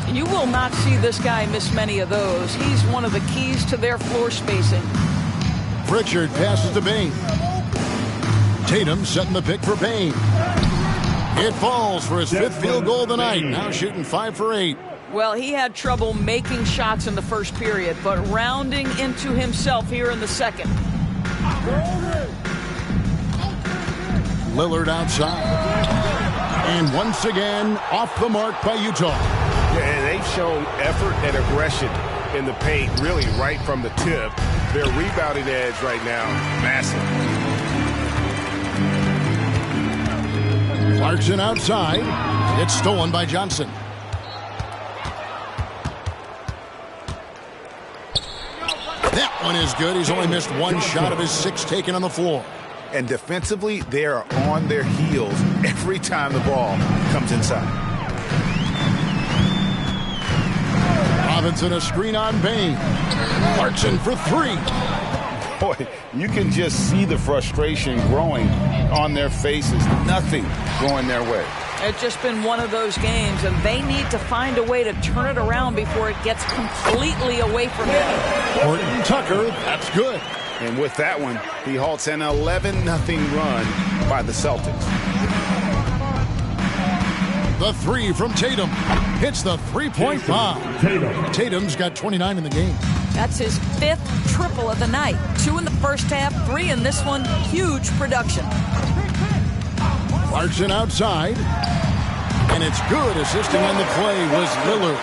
You will not see this guy miss many of those. He's one of the keys to their floor spacing. Pritchard passes to Bain. Tatum setting the pick for Bain. It falls for his 5th field goal of the night. Now shooting 5 for 8. Well, he had trouble making shots in the first period, but rounding into himself here in the second. Lillard outside. And once again, off the mark by Utah. Yeah, they've shown effort and aggression in the paint, really right from the tip. Their rebounding edge right now, massive. Clarkson outside. It's stolen by Johnson. That one is good. He's only missed 1 shot of his 6 taken on the floor. And defensively, they are on their heels every time the ball comes inside. Robinson a screen on Bain. Clarkson for 3. Boy, you can just see the frustration growing on their faces. Nothing going their way. It's just been one of those games, and they need to find a way to turn it around before it gets completely away from them. Horton Tucker, that's good. And with that one, he halts an 11-0 run by the Celtics. The 3 from Tatum. Hits the 3-point bomb. Tatum's got 29 in the game. That's his 5th triple of the night. 2 in the first half, 3 in this one. Huge production. Clarkson outside. And it's good. Assisting on the play was Lillard.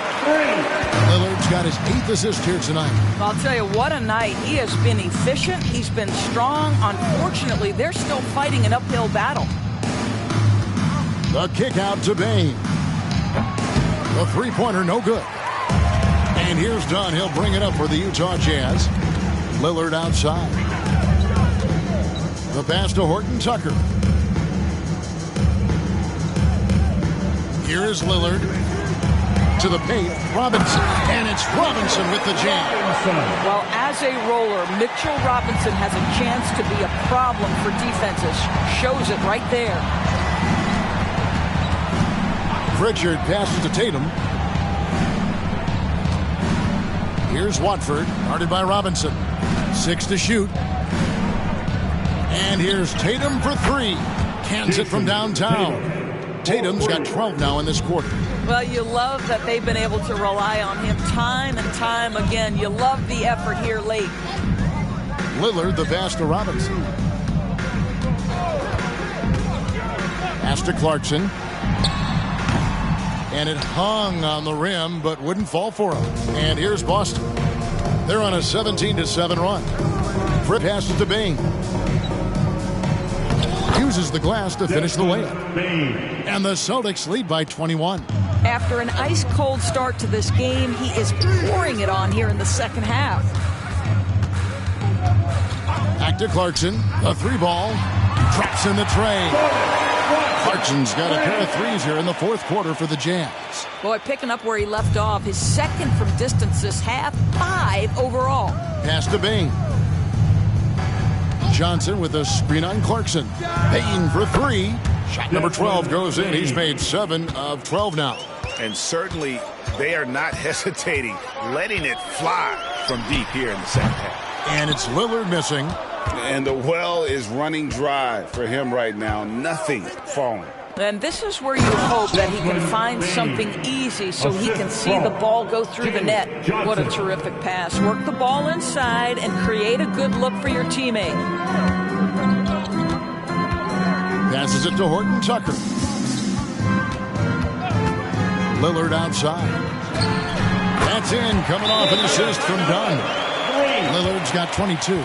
Lillard's got his 8th assist here tonight. I'll tell you, what a night. He has been efficient. He's been strong. Unfortunately, they're still fighting an uphill battle. The kick out to Bain. The 3-pointer, no good. And here's Dunn. He'll bring it up for the Utah Jazz. Lillard outside. The pass to Horton Tucker. Here is Lillard. To the paint, Robinson. And it's Robinson with the jam. Well, as a roller, Mitchell Robinson has a chance to be a problem for defenses. Shows it right there. Pritchard passes to Tatum. Here's Watford, guarded by Robinson. 6 to shoot. And here's Tatum for 3. Cans it from downtown. Tatum's got 12 now in this quarter. Well, you love that they've been able to rely on him time and time again. You love the effort here late. Lillard, the pass to Robinson. Pass to Clarkson. And it hung on the rim, but wouldn't fall for him. And here's Boston. They're on a 17-7 run. Fripp passes to Bain. Uses the glass to finish the layup. And the Celtics lead by 21. After an ice-cold start to this game, he is pouring it on here in the second half. Back to Clarkson. A 3-ball. Traps in the tray. Clarkson's got a pair of threes here in the fourth quarter for the Jazz. Boy, picking up where he left off. His second from distance this half, 5 overall. Pass to Bain. Johnson with a screen on Clarkson. Bain for 3. Shot number 12 goes in. He's made 7 of 12 now. And certainly they are not hesitating, letting it fly from deep here in the second half. And it's Lillard missing. And the well is running dry for him right now. Nothing falling. And this is where you hope that he can find something easy so he can see the ball go through the net. What a terrific pass. Work the ball inside and create a good look for your teammate. Passes it to Horton Tucker. Lillard outside. That's in, coming off an assist from Dunn. Lillard's got 22.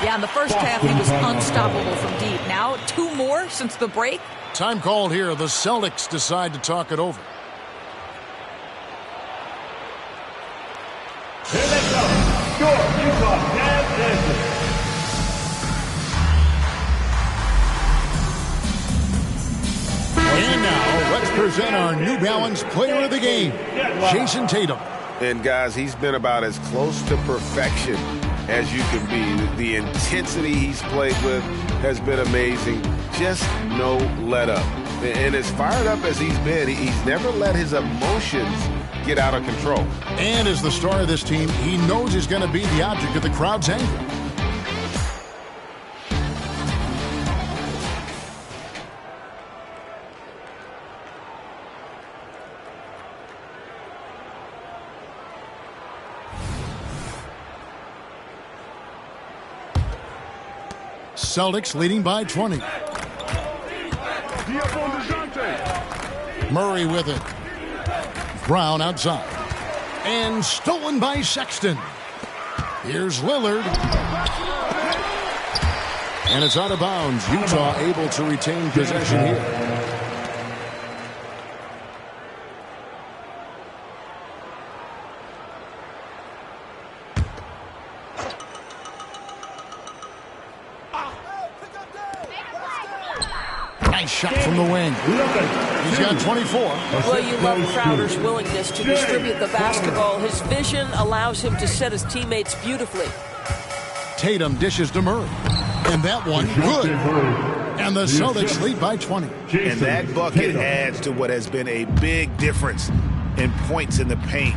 Yeah, in the first half, he was unstoppable from deep. Now, 2 more since the break. Time called here. The Celtics decide to talk it over. Here they come. Your Utah Jazz Dancers. And now, let's present our New Balance Player of the Game, Jason Tatum. And guys, he's been about as close to perfection as you can be. The intensity he's played with has been amazing. Just no let up. And as fired up as he's been, he's never let his emotions get out of control. And as the star of this team, he knows he's going to be the object of the crowd's anger. Celtics leading by 20. Murray with it. Brown outside. And stolen by Sexton. Here's Lillard. And it's out of bounds. Utah able to retain possession here. Nice shot from the wing. He's got 24. Well, you love Crowder's willingness to distribute the basketball. His vision allows him to set his teammates beautifully. Tatum dishes to Murray. And that one, good. And the Celtics lead by 20. And that bucket adds to what has been a big difference in points in the paint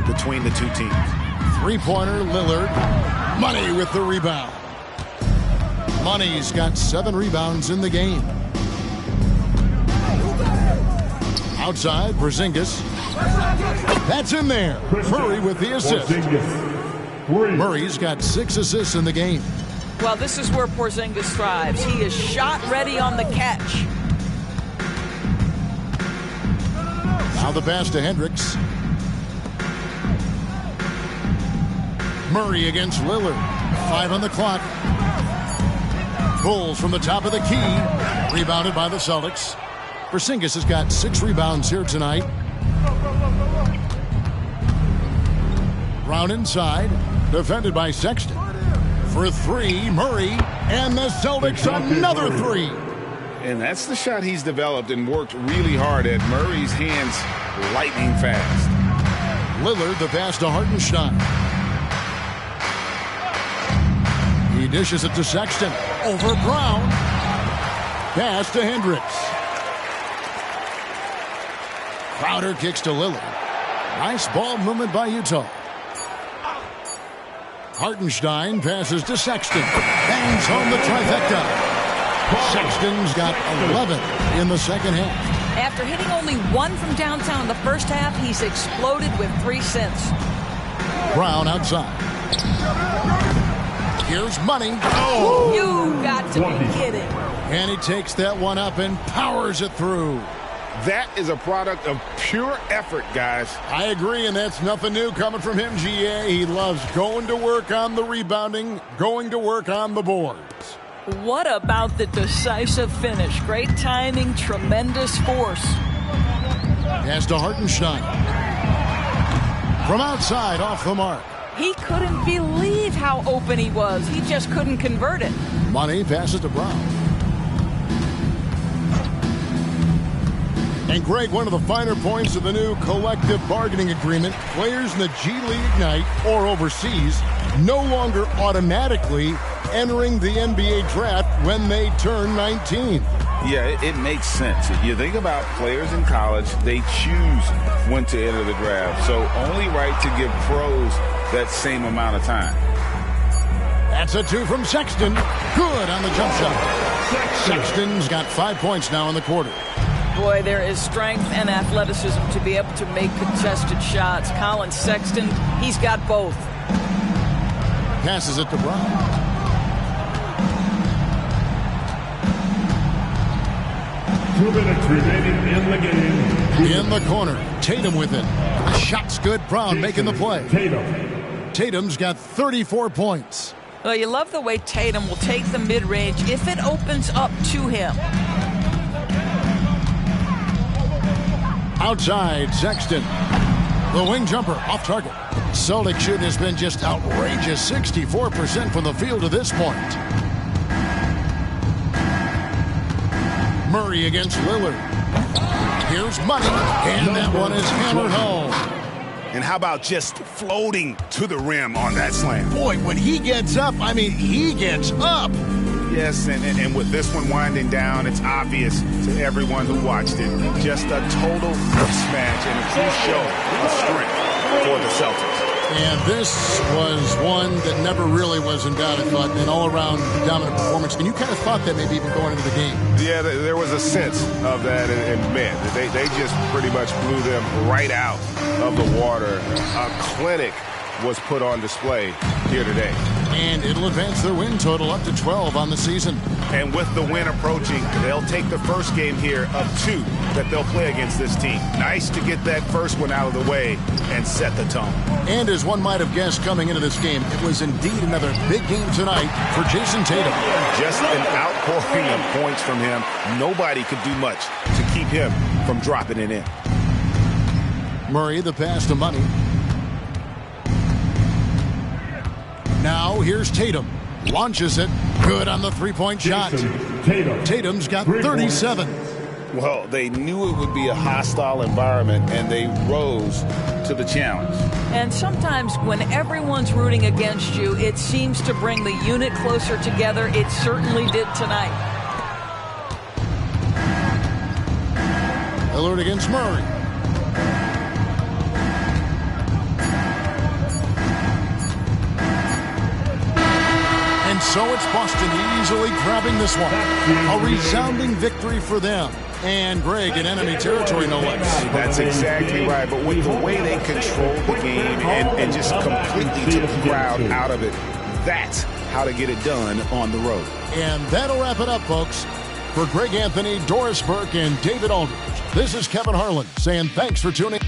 between the two teams. Three-pointer, Lillard. Money with the rebound. Money's got 7 rebounds in the game. Outside, Porzingis. That's in there. Murray with the assist. Murray's got 6 assists in the game. Well, this is where Porzingis thrives. He is shot ready on the catch. Now the pass to Hendricks. Murray against Lillard. 5 on the clock. Bulls from the top of the key. Rebounded by the Celtics. Porzingis has got 6 rebounds here tonight. Brown inside. Defended by Sexton. For 3, Murray. And the Celtics another 3. And that's the shot he's developed and worked really hard at. Murray's hands lightning fast. Lillard the pass to Hartenstein. He dishes it to Sexton. Over Brown. Pass to Hendricks. Crowder kicks to Lillard. Nice ball movement by Utah. Hartenstein passes to Sexton. Bangs home the trifecta. Sexton's got 11 in the second half. After hitting only 1 from downtown in the first half, he's exploded with 3 since. Brown outside. Here's Money. Oh! You got to be kidding. And he takes that one up and powers it through. That is a product of pure effort, guys. I agree, and that's nothing new coming from him, GA. He loves going to work on the rebounding, going to work on the boards. What about the decisive finish? Great timing, tremendous force. Pass to Hartenstein. From outside, off the mark. He couldn't believe how open he was. He just couldn't convert it. Money passes to Brown. And Greg, one of the finer points of the new collective bargaining agreement, players in the G League Ignite or overseas no longer automatically entering the NBA draft when they turn 19. Yeah, it makes sense. If you think about players in college, they choose when to enter the draft. So only right to give pros that same amount of time. That's a 2 from Sexton. Good on the jump shot. Sexton's got 5 points now in the quarter. Boy, there is strength and athleticism to be able to make contested shots. Colin Sexton, he's got both. Passes it to Brown. 2 minutes remaining in the game. In the corner. Tatum with it. The shot's good. Brown making the play. Tatum's got 34 points. Well, you love the way Tatum will take the mid-range if it opens up to him. Outside, Sexton. The wing jumper off target. Celtic shoot has been just outrageous. 64% from the field to this point. Murray against Lillard. Here's Money, and that one is hammered home. And how about just floating to the rim on that slam? Boy, when he gets up, I mean, he gets up. Yes, and with this one winding down, it's obvious to everyone who watched it. Just a total mismatch and a true show of strength for the Celtics. And this was one that never really was in doubt, I thought, an all-around dominant performance. And you kind of thought that maybe even going into the game. Yeah, there was a sense of that in men. They just pretty much blew them right out of the water. A clinic was put on display here today. And it'll advance their win total up to 12 on the season. And with the win approaching, they'll take the first game here of 2 that they'll play against this team. Nice to get that first one out of the way and set the tone. And as one might have guessed coming into this game, it was indeed another big game tonight for Jason Tatum. Just an outpouring of points from him. Nobody could do much to keep him from dropping it in. Murray, the pass to Money. Now here's Tatum. Launches it. Good on the three-point shot. Tatum's got 37. Well, they knew it would be a hostile environment, and they rose to the challenge. And sometimes when everyone's rooting against you, it seems to bring the unit closer together. It certainly did tonight. Lillard against Murray. And so it's Boston easily grabbing this one. A resounding victory for them. And Greg in enemy territory, no less. That's exactly right. But with the way they controlled the game and just completely took the crowd out of it, that's how to get it done on the road. And that'll wrap it up, folks. For Greg Anthony, Doris Burke, and David Aldridge, this is Kevin Harlan saying thanks for tuning in.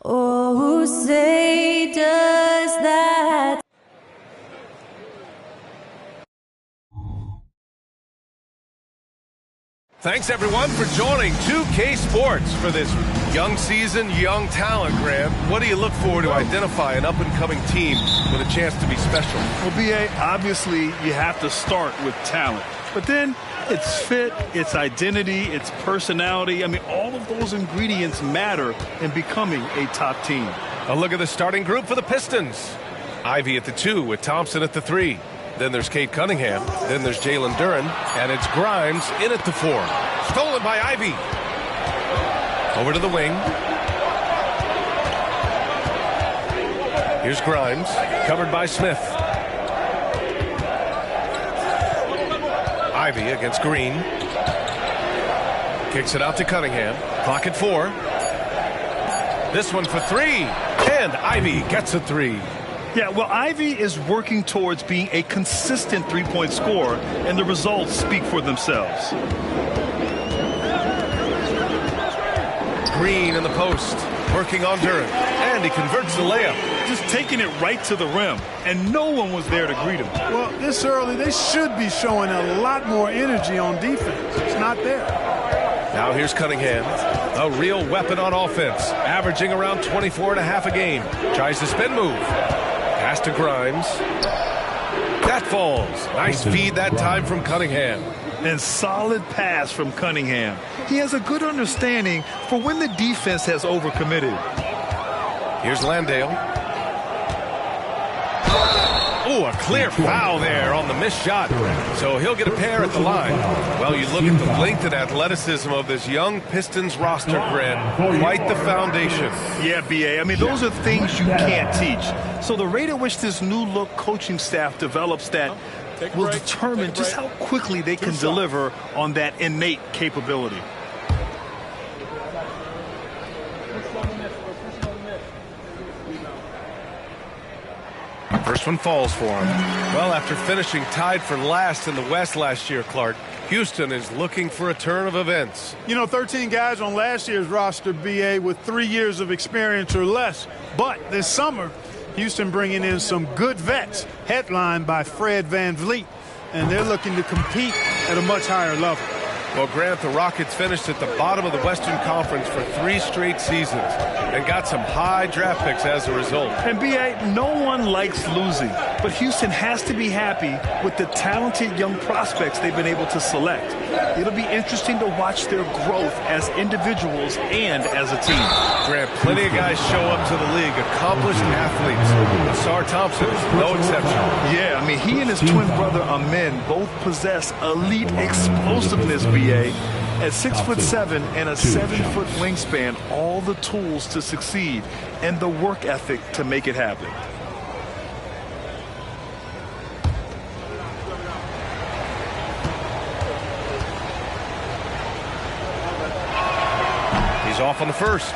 Oh, say does that. Thanks, everyone, for joining 2K Sports for this young season, young talent, Grant. What do you look for to identify an up-and-coming team with a chance to be special? Well, B.A., obviously you have to start with talent. But then it's fit, it's identity, it's personality. I mean, all of those ingredients matter in becoming a top team. A look at the starting group for the Pistons. Ivy at the 2 with Thompson at the 3. Then there's Cade Cunningham. Then there's Jalen Duren. And it's Grimes in at the 4. Stolen by Ivy. Over to the wing. Here's Grimes. Covered by Smith. Ivy against Green. Kicks it out to Cunningham. Clock at 4. This one for 3. And Ivy gets a 3. Yeah, well, Ivy is working towards being a consistent three-point scorer, and the results speak for themselves. Green in the post, working on Duren, and he converts the layup. Just taking it right to the rim, and no one was there to greet him. Well, this early, they should be showing a lot more energy on defense. It's not there. Now here's Cunningham, a real weapon on offense, averaging around 24.5 a game. Tries the spin move. Pass to Grimes. That falls. Nice feed that time from Cunningham. And solid pass from Cunningham. He has a good understanding for when the defense has overcommitted. Here's Landale. Oh, a clear foul there on the missed shot. So he'll get a pair at the line. Well, you look at the length and athleticism of this young Pistons roster, Grant. Quite the foundation. Yeah, B.A. I mean, those are things you can't teach. So the rate at which this new look coaching staff develops that will determine just how quickly they can deliver on that innate capability. First one falls for him. Well, after finishing tied for last in the West last year, Clark, Houston is looking for a turn of events. You know, 13 guys on last year's roster, BA, with 3 years of experience or less. But this summer, Houston bringing in some good vets, headlined by Fred VanVleet, and they're looking to compete at a much higher level. Well, Grant, the Rockets finished at the bottom of the Western Conference for 3 straight seasons and got some high draft picks as a result. And B.A., no one likes losing, but Houston has to be happy with the talented young prospects they've been able to select. It'll be interesting to watch their growth as individuals and as a team. Grant, plenty of guys show up to the league, accomplished athletes. Ausar Thompson is no exception. Yeah, I mean, he and his twin brother Amin both possess elite explosiveness, B.A. At 6'7" and a 7-foot wingspan, all the tools to succeed and the work ethic to make it happen. He's off on the first.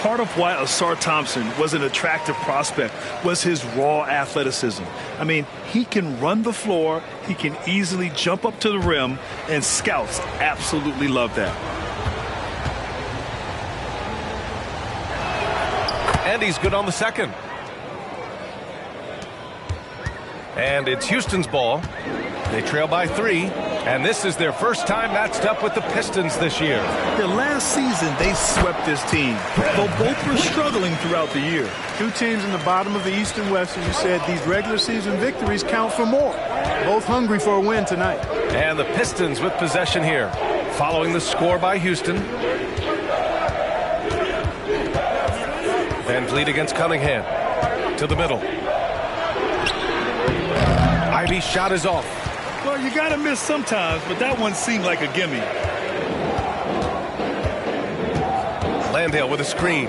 Part of why Ausar Thompson was an attractive prospect was his raw athleticism. I mean, he can run the floor, he can easily jump up to the rim, and scouts absolutely love that. And he's good on the second. And it's Houston's ball. They trail by 3, and this is their first time matched up with the Pistons this year. The last season, they swept this team, though both were struggling throughout the year. 2 teams in the bottom of the East and West, as you said, these regular season victories count for more. Both hungry for a win tonight. And the Pistons with possession here, following the score by Houston. VanVleet against Cunningham. To the middle. Ivy's shot is off. Well, you got to miss sometimes, but that one seemed like a gimme. Landale with a screen.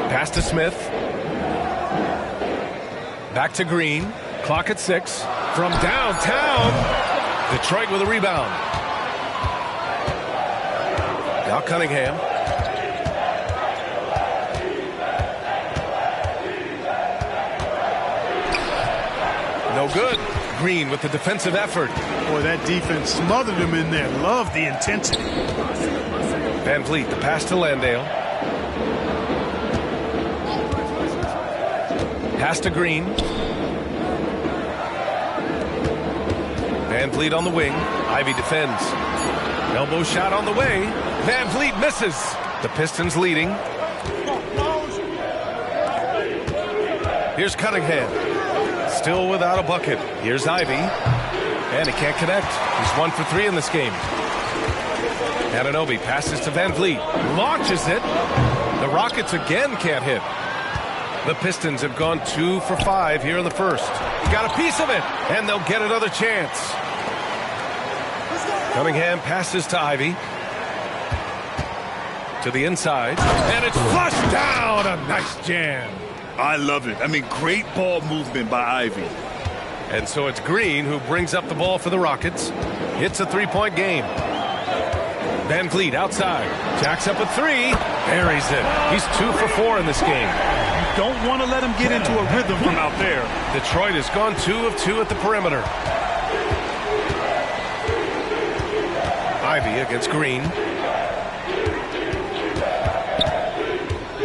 Pass to Smith. Back to Green. Clock at 6. From downtown, Detroit with a rebound. Now Cunningham. No good. Green with the defensive effort. Boy, that defense smothered him in there. Love the intensity. VanVleet, the pass to Landale. Pass to Green. Van Vliet on the wing. Ivy defends. Elbow shot on the way. Van Vliet misses. The Pistons leading. Here's Cunningham. Still without a bucket. Here's Ivy. And he can't connect. He's 1 for 3 in this game. Anunoby passes to Van Vliet. Launches it. The Rockets again can't hit. The Pistons have gone 2 for 5 here in the first. He got a piece of it, and they'll get another chance. Cunningham passes to Ivy. To the inside, and it's flushed down. A nice jam. I love it. I mean, great ball movement by Ivy. And so it's Green who brings up the ball for the Rockets. It's a 3-point game. Van Vliet outside. Jacks up a 3. Buries it. He's 2 for 4 in this game. You don't want to let him get into a rhythm from out there. Detroit has gone 2 of 2 at the perimeter. Ivy against Green.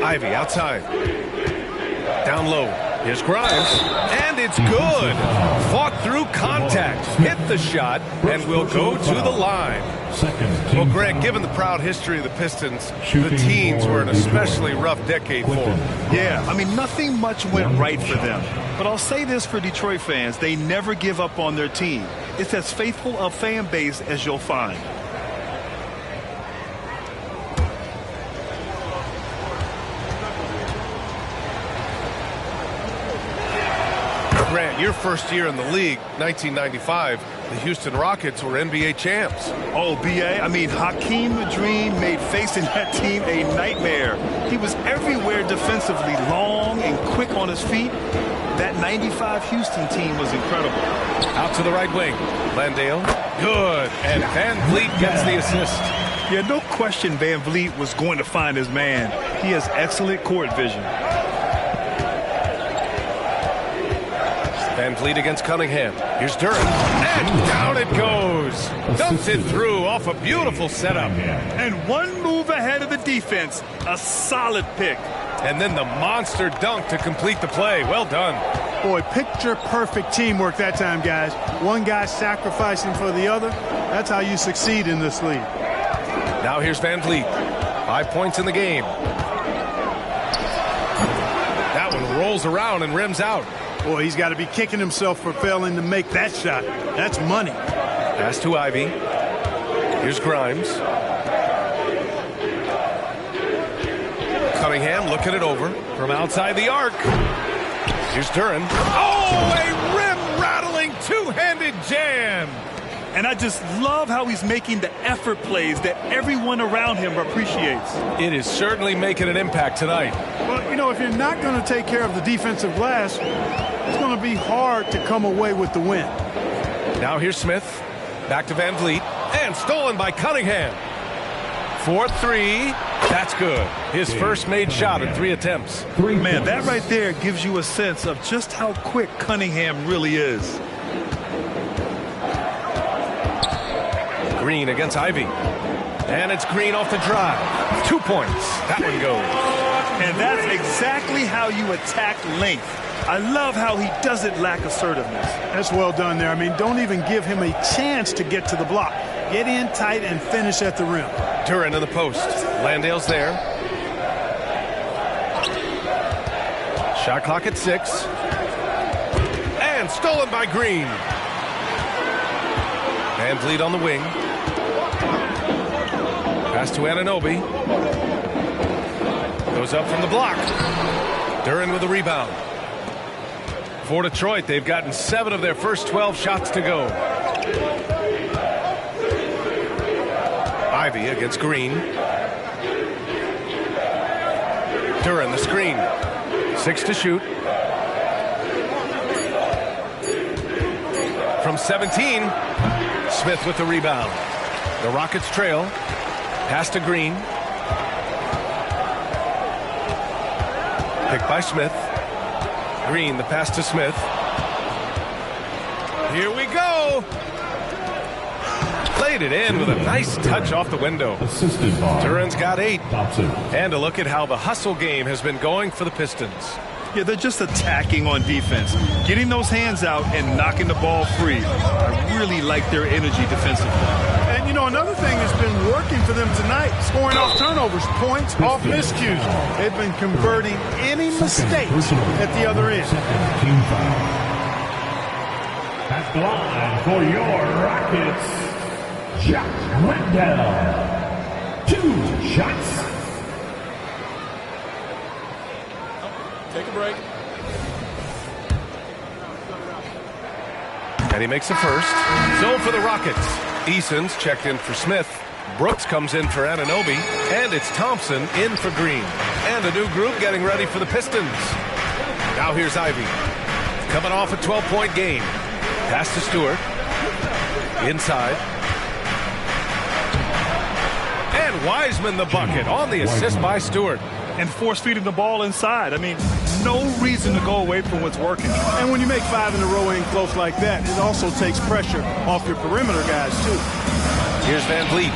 Ivy outside. Down low. Here's Grimes. And it's good. Fought through contact. Hit the shot and will go to the line. Well, Greg, given the proud history of the Pistons, the teens were an especially rough decade for them. Yeah, I mean, nothing much went right for them. But I'll say this for Detroit fans, they never give up on their team. It's as faithful a fan base as you'll find. Grant, your first year in the league, 1995, the Houston Rockets were NBA champs. Oh, B.A., I mean, Hakeem the Dream made facing that team a nightmare. He was everywhere defensively, long and quick on his feet. That 95 Houston team was incredible. Out to the right wing. Landale, good. And Van Vliet gets the assist. Yeah, no question Van Vliet was going to find his man. He has excellent court vision. Van Vliet against Cunningham. Here's Duran. And down it goes. Dumps it through off a beautiful setup. And one move ahead of the defense. A solid pick. And then the monster dunk to complete the play. Well done. Boy, picture-perfect teamwork that time, guys. One guy sacrificing for the other. That's how you succeed in this league. Now here's Van Vliet. 5 points in the game. That one rolls around and rims out. Boy, he's got to be kicking himself for failing to make that shot. That's money. Pass to Ivy. Here's Grimes. Cunningham looking it over from outside the arc. Here's Duran. Oh, a rim-rattling two-handed jam. And I just love how he's making the effort plays that everyone around him appreciates. It is certainly making an impact tonight. Well, you know, if you're not going to take care of the defensive glass, it's going to be hard to come away with the win. Now here's Smith. Back to Van Vliet. And stolen by Cunningham. 4-3. That's good. His first made shot in 3 attempts. Man, that right there gives you a sense of just how quick Cunningham really is. Green against Ivy. And it's Green off the drive. 2 points. That one goes. And that's exactly how you attack length. I love how he doesn't lack assertiveness. That's well done there. I mean, don't even give him a chance to get to the block. Get in tight and finish at the rim. Duran in the post. Landale's there. Shot clock at 6. And stolen by Green. Van Vliet on the wing. Pass to Anunoby. Goes up from the block. Duran with the rebound. For Detroit, they've gotten 7 of their first 12 shots to go. Ivy against Green. Duran the screen. 6 to shoot. From 17, Smith with the rebound. The Rockets trail. Pass to Green. Picked by Smith. Green, the pass to Smith. Here we go. Played it in with a nice touch off the window. Duran's got 8. And a look at how the hustle game has been going for the Pistons. Yeah, they're just attacking on defense. Getting those hands out and knocking the ball free. I really like their energy defensively. And, you know, another thing that's been working for them tonight, scoring off turnovers, points off miscues. They've been converting any mistakes at the other end. Team foul. At the line for your Rockets, Jack Wendell. 2 shots. Take a break. And he makes the first. So for the Rockets, Eason's checked in for Smith. Brooks comes in for Anunoby. And it's Thompson in for Green. And a new group getting ready for the Pistons. Now here's Ivy. Coming off a 12-point game. Pass to Stewart. Inside. And Wiseman the bucket on the assist by Stewart. And force-feeding the ball inside. I mean, no reason to go away from what's working. And when you make 5 in a row ain't close like that, it also takes pressure off your perimeter guys, too. Here's Van Vliet.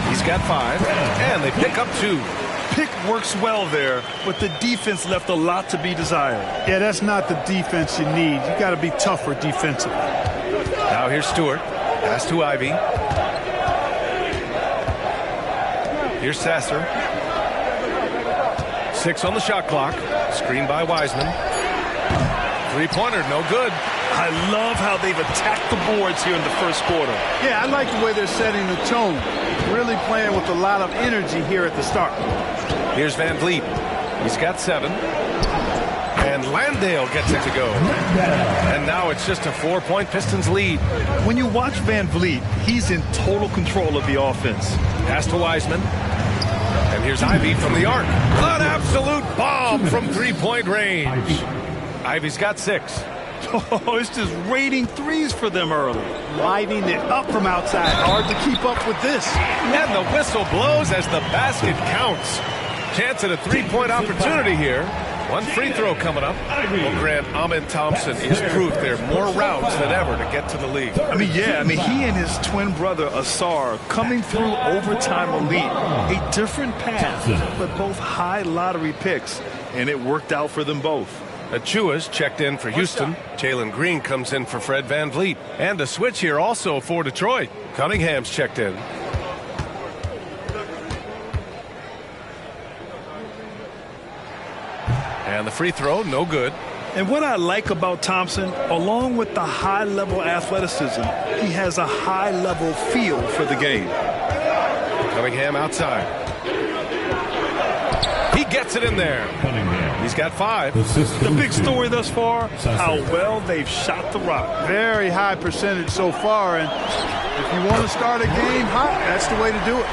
He's got 5, and they pick up 2. Pick works well there, but the defense left a lot to be desired. Yeah, that's not the defense you need. You got to be tougher defensively. Now here's Stewart. Pass to Ivy. Here's Sasser. 6 on the shot clock. Screened by Wiseman. Three-pointer, no good. I love how they've attacked the boards here in the first quarter. Yeah, I like the way they're setting the tone. Really playing with a lot of energy here at the start. Here's Van Vliet. He's got 7. And Landale gets it to go. And now it's just a 4-point Pistons lead. When you watch Van Vliet, he's in total control of the offense. Pass to Wiseman. And here's Ivy from the arc. An absolute bomb from 3-point range. Ivy's got 6. Oh, it's just raining threes for them early. Lighting it up from outside. Hard to keep up with this. And the whistle blows as the basket counts. Chance at a 3-point opportunity here. One free throw coming up. Well, Grant, Amin Thompson is proof there are more routes than ever to get to the league. I mean, he and his twin brother, Asar, coming through overtime elite. A different path, but both high lottery picks, and it worked out for them both. Achua's checked in for Houston. Jalen Green comes in for Fred Van Vliet. And a switch here also for Detroit. Cunningham's checked in. And the free throw, no good. And what I like about Thompson, along with the high-level athleticism, he has a high-level feel for the game. Cunningham outside. He gets it in there. He's got 5. The big story thus far, how well they've shot the rock. Very high percentage so far, and if you want to start a game hot, that's the way to do it.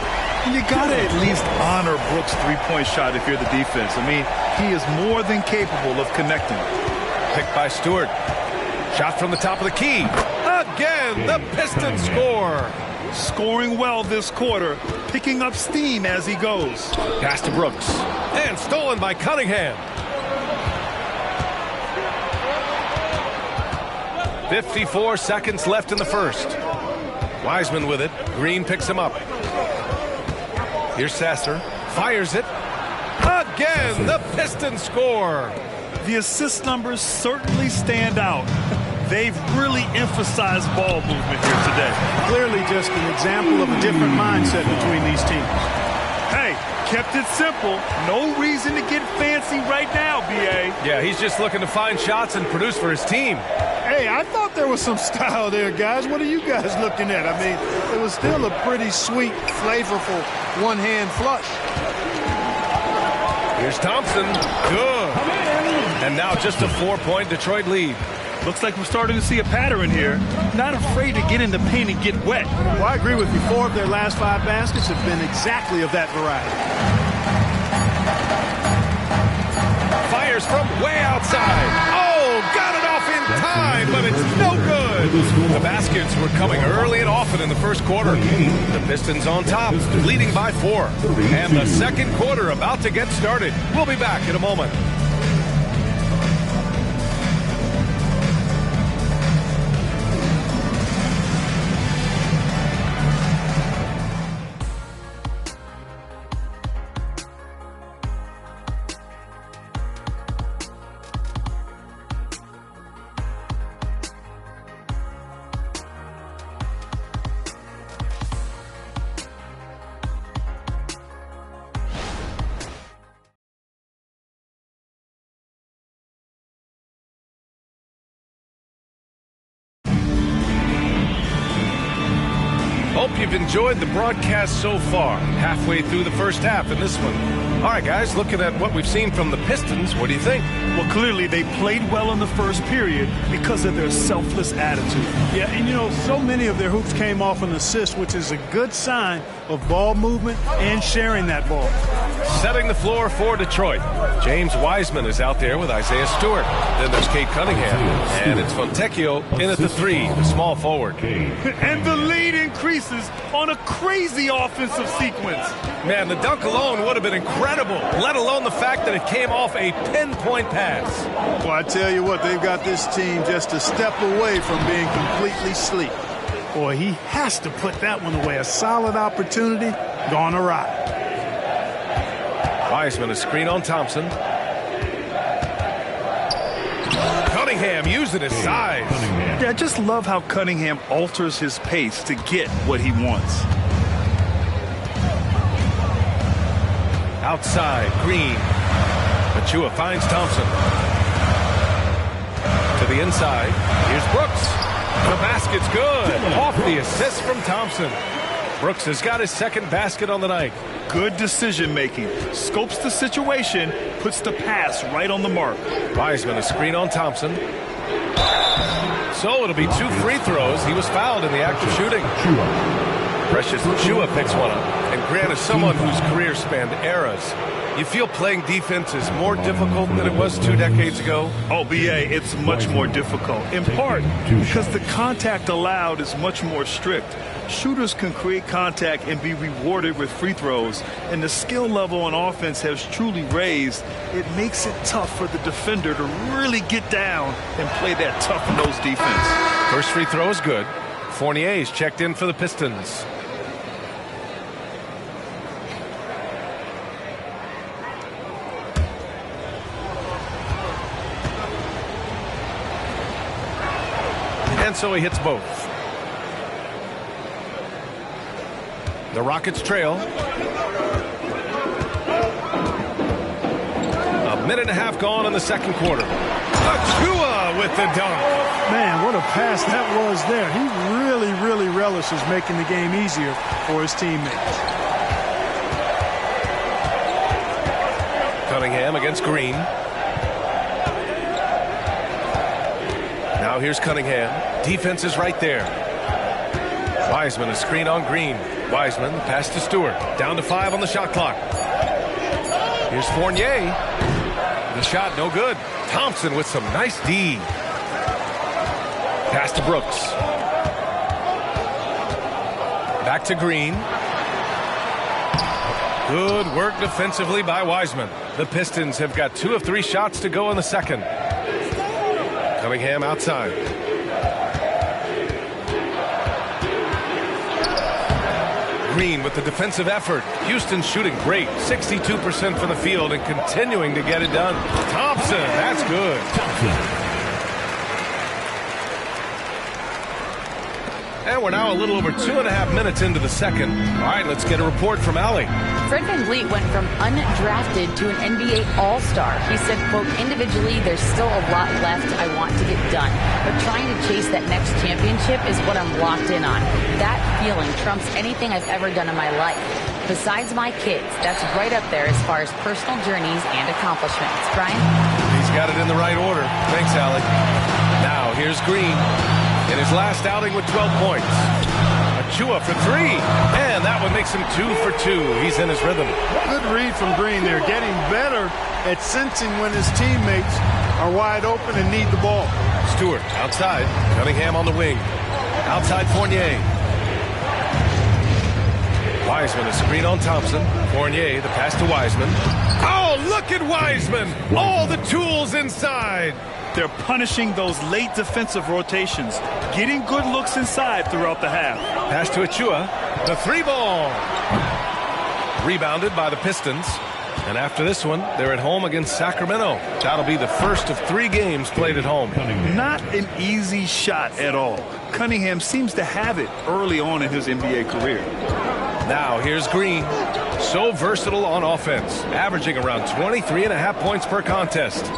You got to at least honor Brooks' three-point shot if you're the defense. I mean, he is more than capable of connecting. Picked by Stewart. Shot from the top of the key. Again, the Pistons score. Scoring well this quarter, picking up steam as he goes. Pass to Brooks. And stolen by Cunningham. 54 seconds left in the first. Wiseman with it. Green picks him up. Here's Sasser. Fires it. Again, the Pistons score. The assist numbers certainly stand out. They've really emphasized ball movement here today. Clearly just an example of a different mindset between these teams. Hey, kept it simple. No reason to get fancy right now, B.A. Yeah, he's just looking to find shots and produce for his team. Hey, I thought there was some style there, guys. What are you guys looking at? I mean, it was still a pretty sweet, flavorful one-hand flush. Here's Thompson. Good. And now just a 4-point Detroit lead. Looks like we're starting to see a pattern here. Not afraid to get in the paint and get wet. Well, I agree with you. 4 of their last 5 baskets have been exactly of that variety. Fires from way outside. Oh, got it off in time, but it's no good. The baskets were coming early and often in the first quarter. The Pistons on top, leading by 4. And the second quarter about to get started. We'll be back in a moment. we've enjoyed the broadcast so far. Halfway through the first half in this one. All right, guys, looking at what we've seen from the Pistons, what do you think? Well, clearly they played well in the first period because of their selfless attitude. Yeah, and so many of their hoops came off an assist, which is a good sign of ball movement and sharing that ball. Setting the floor for Detroit. James Wiseman is out there with Isaiah Stewart. Then there's Cade Cunningham. And it's Fontecchio in at the 3, the small forward. And the lead increases on a crazy offensive sequence. Man, the dunk alone would have been incredible, let alone the fact that it came off a pinpoint pass. Well, I tell you what, they've got this team just a step away from being completely asleep. Boy, he has to put that one away. A solid opportunity, gone awry. Wiseman, a screen on Thompson. Cunningham using his size. Yeah, I just love how Cunningham alters his pace to get what he wants. Outside, Green. Achua finds Thompson. To the inside. Here's Brooks. The basket's good. Off the assist from Thompson. Brooks has got his second basket on the night. Good decision making. Scopes the situation, puts the pass right on the mark. Wiseman, a screen on Thompson. So it'll be 2 free throws. He was fouled in the act of shooting. Precious Achua picks one up. And Grant is someone whose career spanned eras. You feel playing defense is more difficult than it was 2 decades ago? Oh, BA, it's much more difficult. In part because the contact allowed is much more strict. Shooters can create contact and be rewarded with free throws, and the skill level on offense has truly raised. It makes it tough for the defender to really get down and play that tough-nosed defense. First free throw is good. Fournier's checked in for the Pistons. And so he hits both. The Rockets trail. A minute and a half gone in the second quarter. Achua with the dunk. Man, what a pass that was there. He really relishes making the game easier for his teammates. Cunningham against Green. Now here's Cunningham. Defense is right there. Wiseman, a screen on Green. Wiseman, pass to Stewart. Down to 5 on the shot clock. Here's Fournier. The shot, no good. Thompson with some nice D. Pass to Brooks. Back to Green. Good work defensively by Wiseman. The Pistons have got 2 of 3 shots to go in the second. Cunningham outside. Green with the defensive effort. Houston shooting great. 62% from the field and continuing to get it done. Thompson, that's good. And we're now a little over 2.5 minutes into the second. All right, let's get a report from Allie. Fred VanVleet went from undrafted to an NBA All-Star. He said, quote, individually, there's still a lot left I want to get done. But trying to chase that next championship is what I'm locked in on. That feeling trumps anything I've ever done in my life. Besides my kids, that's right up there as far as personal journeys and accomplishments. Brian? He's got it in the right order. Thanks, Allie. Now, here's Green. In his last outing with 12 points. Achua for 3. And that one makes him 2 for 2. He's in his rhythm. Good read from Green there. Getting better at sensing when his teammates are wide open and need the ball. Stewart outside. Cunningham on the wing. Outside Fournier. Wiseman, a screen on Thompson. Fournier, the pass to Wiseman. Oh, look at Wiseman. All the tools inside. They're punishing those late defensive rotations, getting good looks inside throughout the half. Pass to Achua. The 3-ball. Rebounded by the Pistons. And after this one, they're at home against Sacramento. That'll be the first of 3 games played at home. Not an easy shot at all. Cunningham seems to have it early on in his NBA career. Now here's Green. So versatile on offense, averaging around 23.5 points per contest.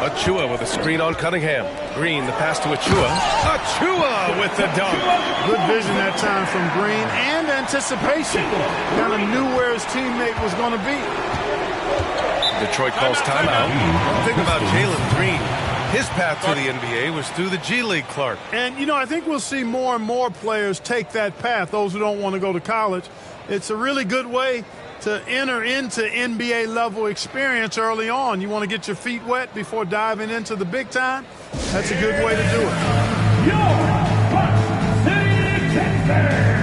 Achua with a screen on Cunningham. Green, the pass to Achua. Achua with the dunk. Good vision that time from Green and anticipation. Kind of knew where his teammate was going to be. Detroit calls timeout. One thing about Jalen Green, his path to the NBA was through the G League, Clark. And, you know, I think we'll see more and more players take that path, those who don't want to go to college. It's a really good way to enter into NBA level experience early on. You want to get your feet wet before diving into the big time? That's a good way to do it. Your City Texans.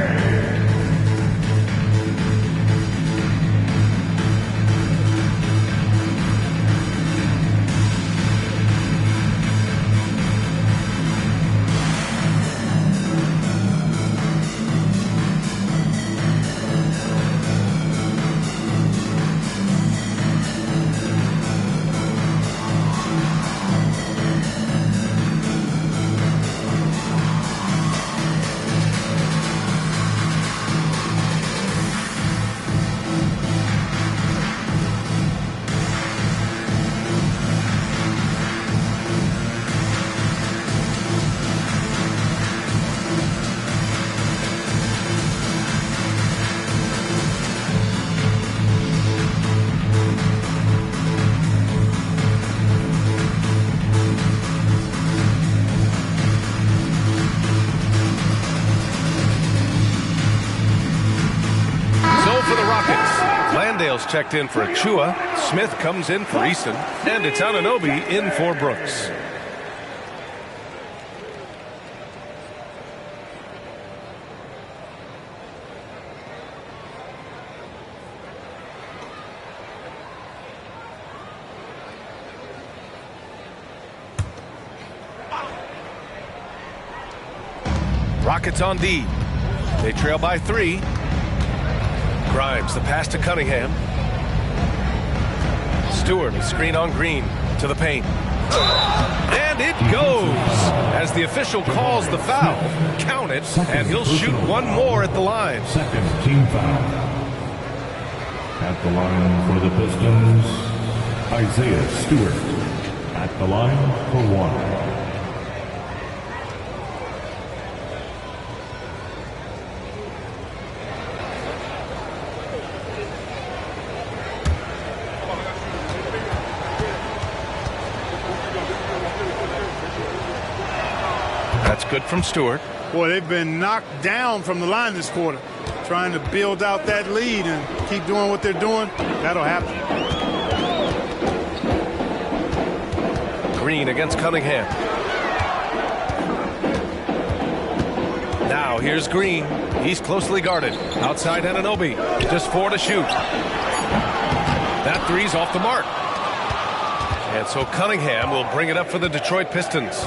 Checked in for Achua. Smith comes in for Easton. And it's Anunoby in for Brooks. Rockets on D. They trail by 3. Grimes, the pass to Cunningham. Stewart, a screen on Green to the paint. And it goes as the official calls the foul. Count it, and he'll shoot one more at the line. Second team foul. At the line for the Pistons, Isaiah Stewart. At the line for 1. Good from Stewart. Boy, they've been knocked down from the line this quarter. Trying to build out that lead and keep doing what they're doing. That'll happen. Green against Cunningham. Now here's Green. He's closely guarded. Outside Anunoby. Just 4 to shoot. That three's off the mark. And so Cunningham will bring it up for the Detroit Pistons.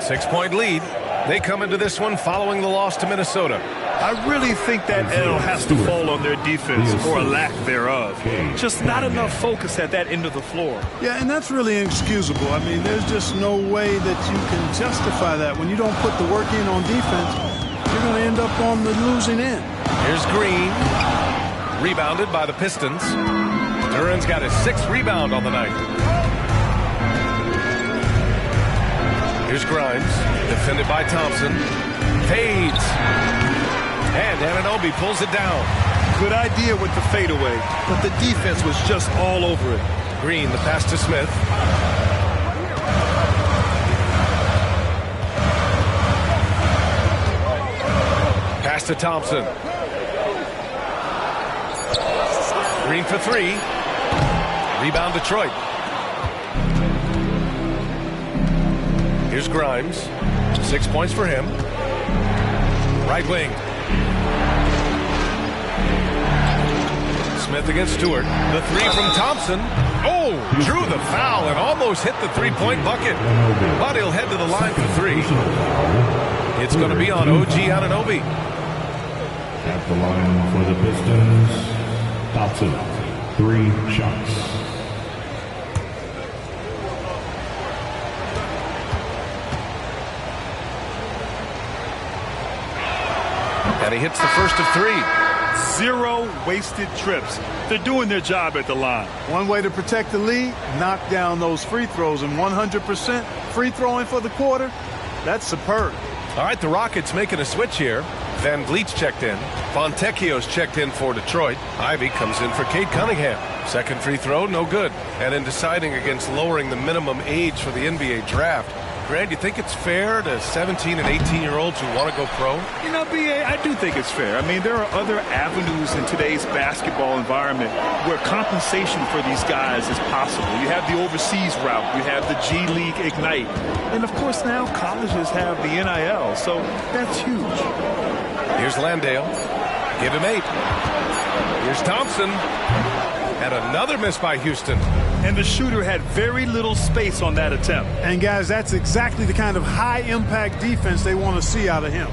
6-point lead. They come into this one following the loss to Minnesota. I really think that L has to fall on their defense or a lack thereof. Just not enough focus at that end of the floor. Yeah, and that's really inexcusable. I mean, there's just no way that you can justify that. When you don't put the work in on defense, you're going to end up on the losing end. Here's Green. Rebounded by the Pistons. Duran's got his 6th rebound on the night. Here's Grimes, defended by Thompson. Fades. And Anunoby pulls it down. Good idea with the fadeaway, but the defense was just all over it. Green, the pass to Smith. Pass to Thompson. Green for 3. Rebound Detroit. Here's Grimes. 6 points for him. Right wing. Smith against Stewart. The 3 from Thompson. Oh, drew the foul and almost hit the 3-point bucket. But he'll head to the line for 3. It's going to be on OG Anunoby. At the line for the Pistons, Thompson. 3 shots. And he hits the first of 3. 0 wasted trips. They're doing their job at the line. One way to protect the lead, knock down those free throws, and 100% free throwing for the quarter, that's superb. All right, the Rockets making a switch here. Van Vliet's checked in. Fontecchio's checked in for Detroit. Ivy comes in for Cade Cunningham. Second free throw, no good. And in deciding against lowering the minimum age for the NBA draft, Grant, you think it's fair to 17 and 18-year-olds who want to go pro? You know, B.A., I do think it's fair. I mean, there are other avenues in today's basketball environment where compensation for these guys is possible. You have the overseas route. You have the G League Ignite. And, of course, now colleges have the NIL, so that's huge. Here's Landale. Give him 8. Here's Thompson. And another miss by Houston. And the shooter had very little space on that attempt. And, guys, that's exactly the kind of high-impact defense they want to see out of him.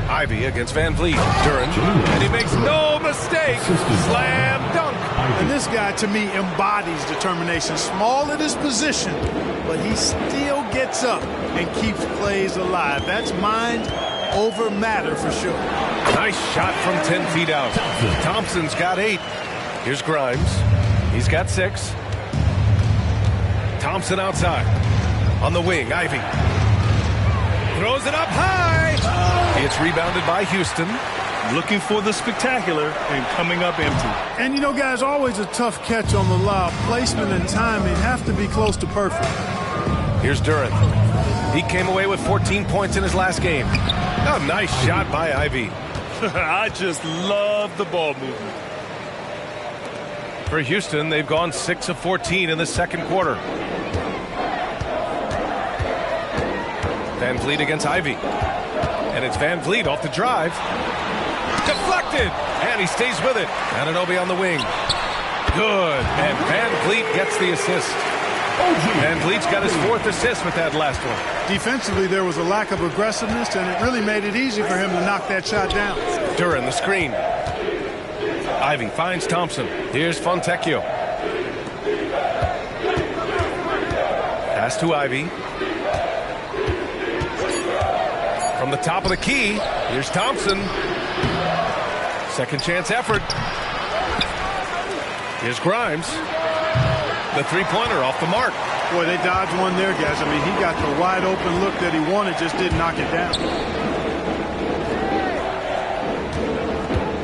Ivy against Van Vliet. Duran. And he makes no mistake. Slam dunk. And this guy, to me, embodies determination. Small at his position, but he still gets up and keeps plays alive. That's mind over matter for sure. Nice shot from 10 feet out. Thompson's got 8. Here's Grimes. He's got 6. Thompson outside. On the wing, Ivy. Throws it up high. It's rebounded by Houston. Looking for the spectacular and coming up empty. And, you know, guys, always a tough catch on the lob. Placement and timing have to be close to perfect. Here's Duran. He came away with 14 points in his last game. A nice shot by Ivy. I just love the ball movement. For Houston, they've gone 6 of 14 in the second quarter. Van Vliet against Ivy. And it's Van Vliet off the drive. Deflected! And he stays with it. Anunoby on the wing. Good. And Van Vliet gets the assist. Van Vliet's got his 4th assist with that last one. Defensively, there was a lack of aggressiveness, and it really made it easy for him to knock that shot down. Duran, the screen. Ivy finds Thompson. Here's Fontecchio. Pass to Ivy. From the top of the key, here's Thompson. Second chance effort. Here's Grimes. The three-pointer off the mark. Boy, they dodged one there, guys. I mean, he got the wide-open look that he wanted, just didn't knock it down.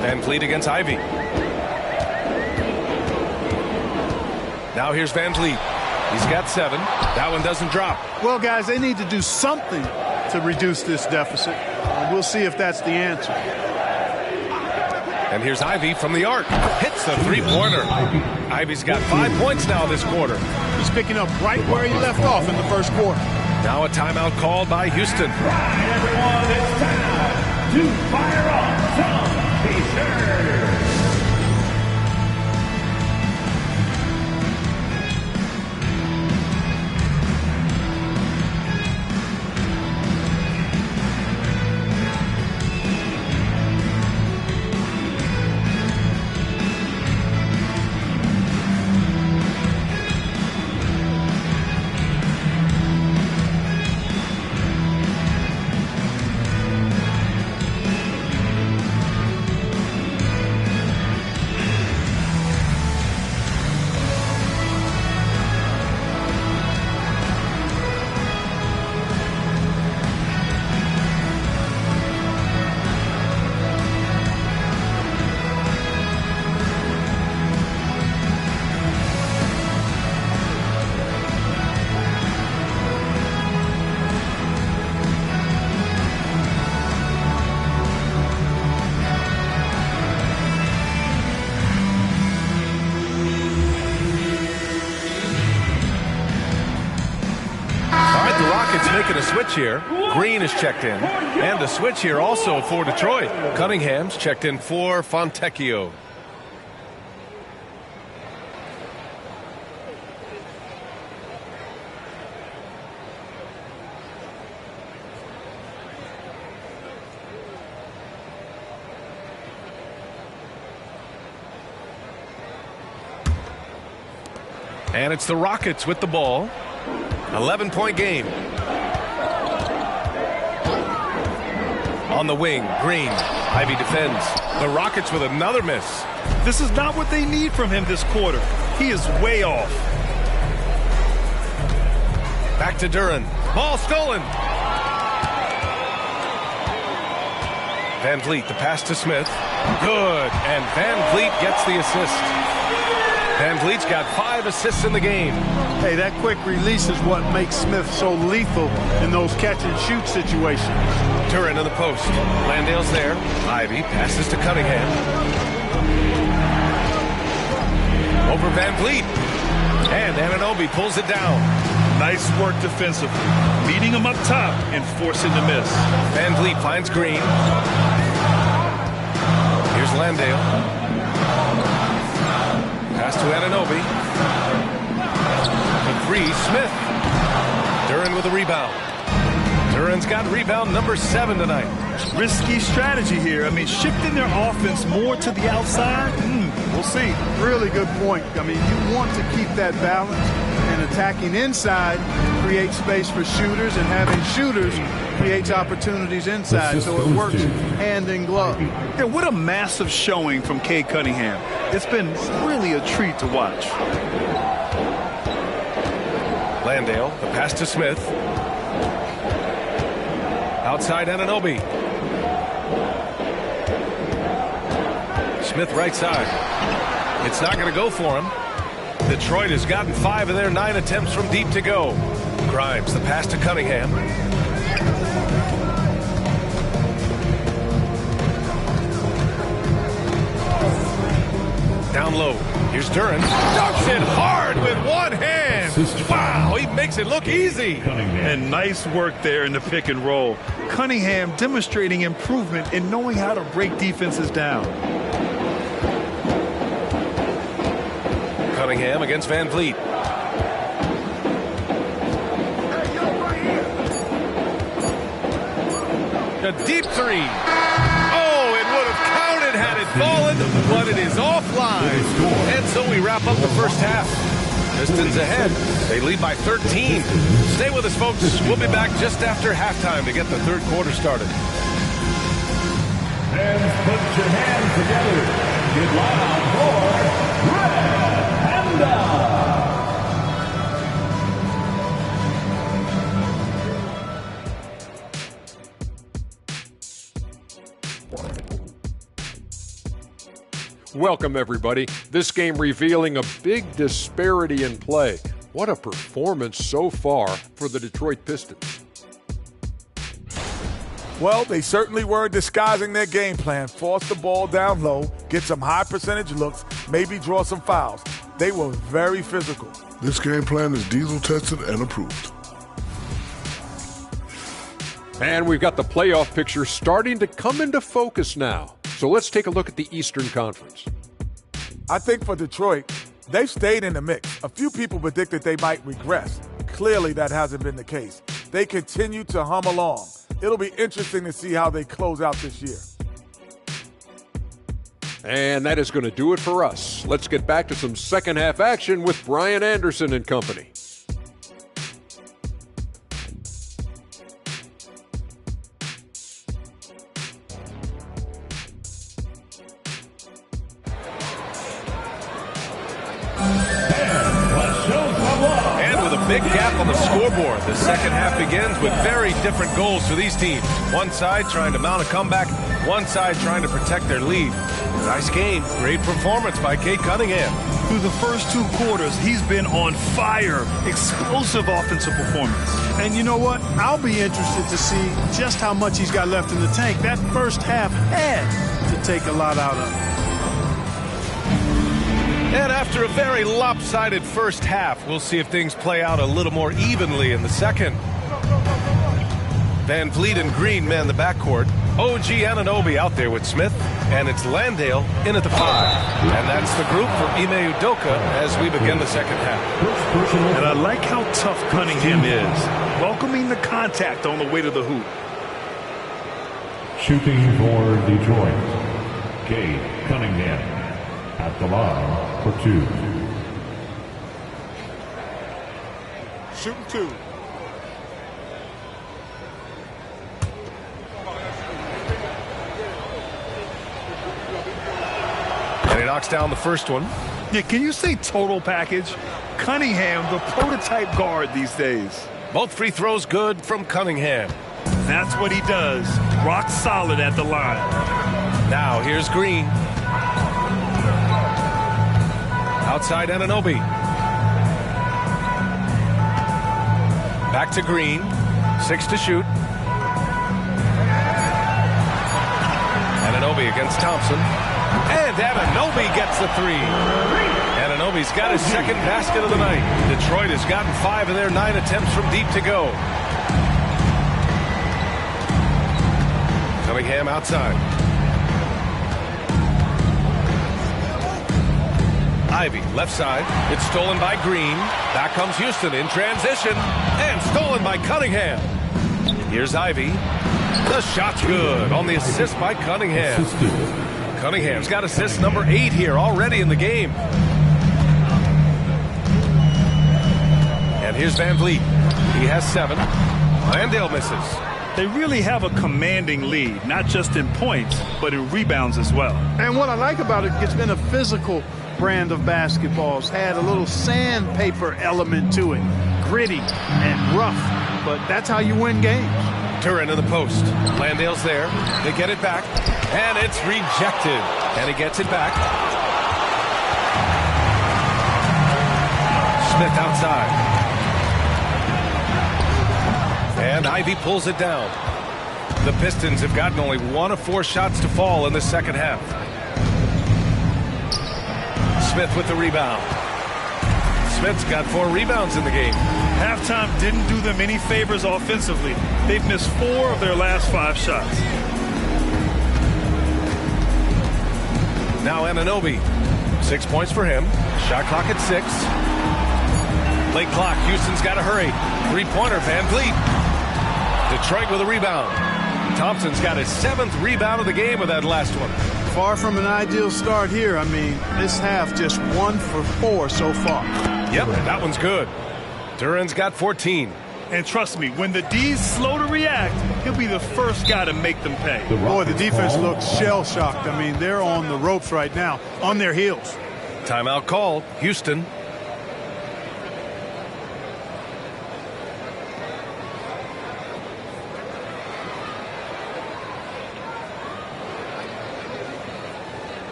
Van Vliet against Ivy. Now here's Van Vliet. He's got 7. That one doesn't drop. Well, guys, they need to do something to reduce this deficit. We'll see if that's the answer. And here's Ivy from the arc. Hits the three-pointer. Ivy's got 5 points now this quarter. He's picking up right where he left off in the first quarter. Now a timeout called by Houston. Right, everyone, it's time to fire up some Pacers. Making a switch here. Green is checked in. And a switch here also for Detroit. Cunningham's checked in for Fontecchio. And it's the Rockets with the ball. 11-point game. On the wing, Green. Ivy defends. The Rockets with another miss. This is not what they need from him this quarter. He is way off. Back to Duran. Ball stolen. Van Vliet, the pass to Smith. Good. And Van Vliet gets the assist. Van Vliet's got 5 assists in the game. Hey, that quick release is what makes Smith so lethal in those catch-and-shoot situations. Duran in the post. Landale's there. Ivy passes to Cunningham. Over Van Vliet. And Anunoby pulls it down. Nice work defensively. Beating him up top and forcing the miss. Van Vliet finds Green. Here's Landale. Pass to Anunoby. The 3, Smith. Duran with a rebound. Duran's got rebound number 7 tonight. Risky strategy here. I mean, shifting their offense more to the outside. We'll see. Really good point. I mean, you want to keep that balance, and attacking inside creates space for shooters, and having shooters creates opportunities inside, so it works hand in glove. Yeah, what a massive showing from Cade Cunningham. It's been really a treat to watch. Landale, the pass to Smith. Outside Anunoby. Smith right side. It's not going to go for him. Detroit has gotten 5 of their 9 attempts from deep to go. Grimes, the pass to Cunningham. Down low. Here's Duran. Dunks it hard with one hand. Wow, he makes it look easy. And nice work there in the pick and roll. Cunningham demonstrating improvement in knowing how to break defenses down. Cunningham against Van Vliet. A deep 3. Oh, it would have counted had it fallen, but it is offline. And so we wrap up the first half. Pistons ahead. They lead by 13. Stay with us, folks. We'll be back just after halftime to get the third quarter started. Fans, put your hands together and get loud for Red Panda. Welcome, everybody. This game revealing a big disparity in play. What a performance so far for the Detroit Pistons. Well, they certainly were disguising their game plan. Force the ball down low, get some high percentage looks, maybe draw some fouls. They were very physical. This game plan is diesel tested and approved. And we've got the playoff picture starting to come into focus now. So let's take a look at the Eastern Conference. I think for Detroit, they've stayed in the mix. A few people predicted they might regress. Clearly, that hasn't been the case. They continue to hum along. It'll be interesting to see how they close out this year. And that is going to do it for us. Let's get back to some second half action with Brian Anderson and company. Big gap on the scoreboard. The second half begins with very different goals for these teams. One side trying to mount a comeback, one side trying to protect their lead. Nice game. Great performance by Cade Cunningham. Through the first 2 quarters, he's been on fire. Explosive offensive performance. And you know what? I'll be interested to see just how much he's got left in the tank. That first half had to take a lot out of him. And after a very lopsided first half, we'll see if things play out a little more evenly in the second. Van Vliet and Green man the backcourt. OG Anunoby out there with Smith. And it's Landale in at the 5. And that's the group for Ime Udoka as we begin the second half. And I like how tough Cunningham is. Welcoming the contact on the way to the hoop. Shooting for Detroit, Cade Cunningham. At the line for 2. Shooting 2. he knocks down the first one. Yeah, can you say total package? Cunningham, the prototype guard these days. Both free throws good from Cunningham. That's what he does. Rock solid at the line. Now here's Green. Outside Anunoby. Back to Green. 6 to shoot. Anunoby against Thompson. And Anunoby gets the 3. Anunoby's got his second basket of the night. Detroit has gotten 5 of their 9 attempts from deep to go. Cunningham outside. Ivy, left side. It's stolen by Green. Back comes Houston in transition. And stolen by Cunningham. Here's Ivy. The shot's good on the assist by Cunningham. Cunningham's got assist number 8 here already in the game. And here's Van Vliet. He has 7. Landale misses. They really have a commanding lead, not just in points, but in rebounds as well. And what I like about it, it's been a physical brand of basketball. It's had a little sandpaper element to it. Gritty and rough, but that's how you win games. Turin in the post. Landale's there. They get it back. And it's rejected. And he gets it back. Smith outside. And Ivy pulls it down. The Pistons have gotten only 1 of 4 shots to fall in the second half. Smith with the rebound. Smith's got 4 rebounds in the game. Halftime didn't do them any favors offensively. They've missed 4 of their last 5 shots. Now Anunoby. 6 points for him. Shot clock at 6. Late clock. Houston's got to hurry. 3-pointer. Van Vliet. Detroit with a rebound. Thompson's got his 7th rebound of the game with that last one. Far from an ideal start here. I mean, this half just 1 for 4 so far. Yep, that one's good. Duran's got 14. And trust me, when the D's slow to react, he'll be the first guy to make them pay. Boy, the defense looks shell-shocked. I mean, they're on the ropes right now, on their heels. Timeout called. Houston.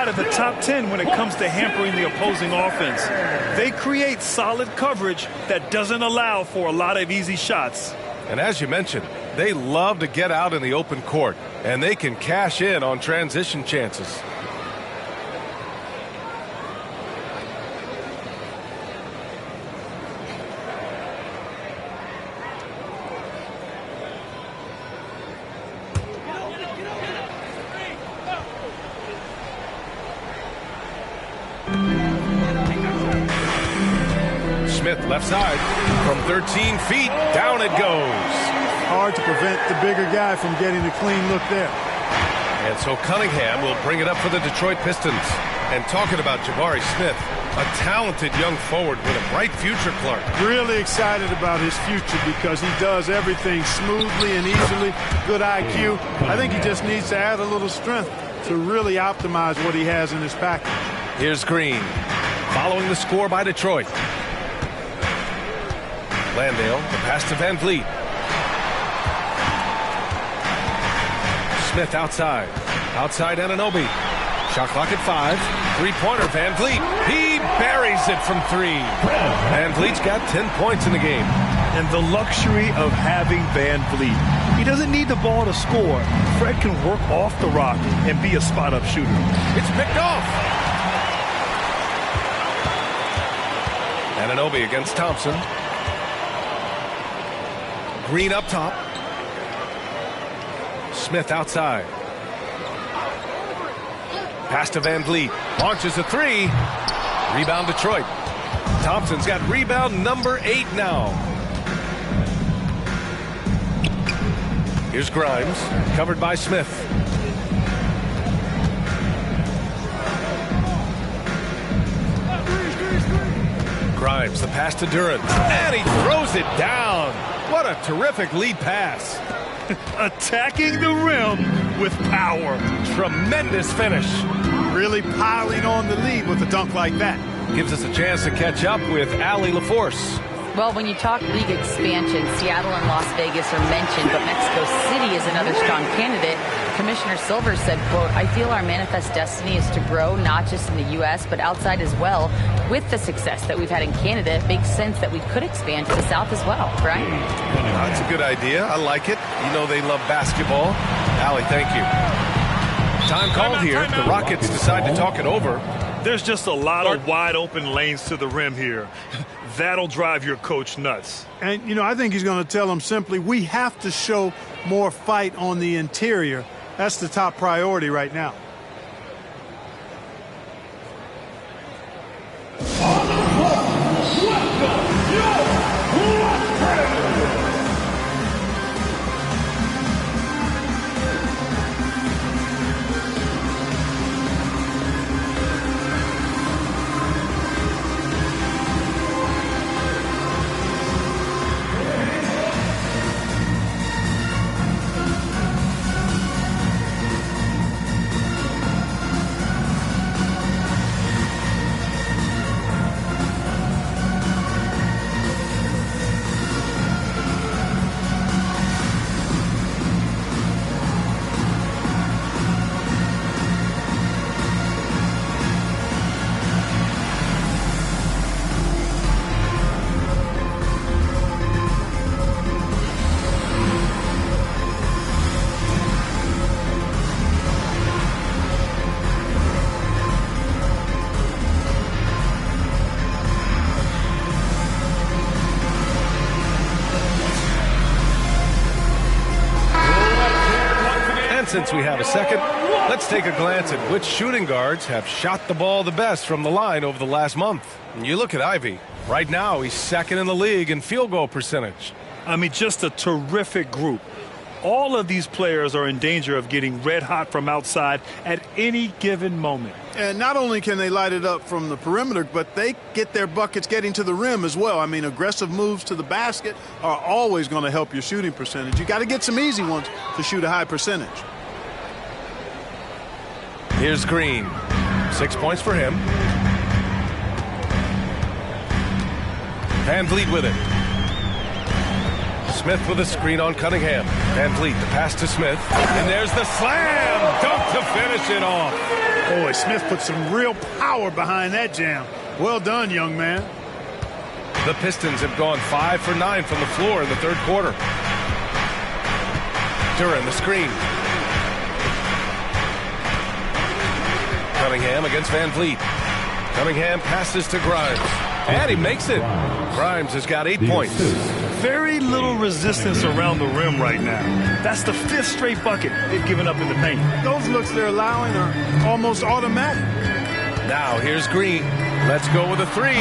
At the top 10 when it comes to hampering the opposing offense. They create solid coverage that doesn't allow for a lot of easy shots. And as you mentioned, they love to get out in the open court, and they can cash in on transition chances. Smith left side from 13 feet. Down it goes. Hard to prevent the bigger guy from getting a clean look there. And so Cunningham will bring it up for the Detroit Pistons. And talking about Jabari Smith, a talented young forward with a bright future, Clark. Really excited about his future because he does everything smoothly and easily. Good IQ. I think he just needs to add a little strength to really optimize what he has in his package. Here's Green, following the score by Detroit. Landale, the pass to Van Vliet. Smith outside. Outside Anunoby. Shot clock at 5. Three-pointer, Van Vliet. He buries it from 3. Van Vliet's got 10 points in the game. And the luxury of having Van Vliet. He doesn't need the ball to score. Fred can work off the rock and be a spot-up shooter. It's picked off. Anunoby against Thompson. Green up top. Smith outside. Pass to Van Vliet. Launches a 3. Rebound Detroit. Thompson's got rebound number 8 now. Here's Grimes. Covered by Smith. Grimes, the pass to Durant. And he throws it down. What a terrific lead pass. Attacking the rim with power. Tremendous finish. Really piling on the lead with a dunk like that. Gives us a chance to catch up with Allie LaForce. Well, when you talk league expansion, Seattle and Las Vegas are mentioned, but Mexico City is another strong candidate. Commissioner Silver said, quote, "I feel our manifest destiny is to grow not just in the U.S., but outside as well. With the success that we've had in Canada, it makes sense that we could expand to the South as well." Brian? That's a good idea. I like it. You know they love basketball. Allie, thank you. Time called here. The Rockets decide to talk it over. There's just a lot of wide open lanes to the rim here. That'll drive your coach nuts. And, you know, I think he's going to tell them simply, we have to show more fight on the interior. That's the top priority right now. Since we have a second, let's take a glance at which shooting guards have shot the ball the best from the line over the last month. And you look at Ivey. Right now, he's second in the league in field goal percentage. I mean, just a terrific group. All of these players are in danger of getting red hot from outside at any given moment. And not only can they light it up from the perimeter, but they get their buckets getting to the rim as well. I mean, aggressive moves to the basket are always going to help your shooting percentage. You got to get some easy ones to shoot a high percentage. Here's Green. 6 points for him. Van Vliet with it. Smith with a screen on Cunningham. Van Vliet, the pass to Smith. And there's the slam dunk to finish it off. Boy, Smith put some real power behind that jam. Well done, young man. The Pistons have gone 5 for 9 from the floor in the third quarter. Duran, the screen. Cunningham against Van Vliet. Cunningham passes to Grimes. And he makes it. Grimes has got 8 points. Very little resistance around the rim right now. That's the 5th straight bucket they've given up in the paint. Those looks they're allowing are almost automatic. Now here's Green. Let's go with a 3.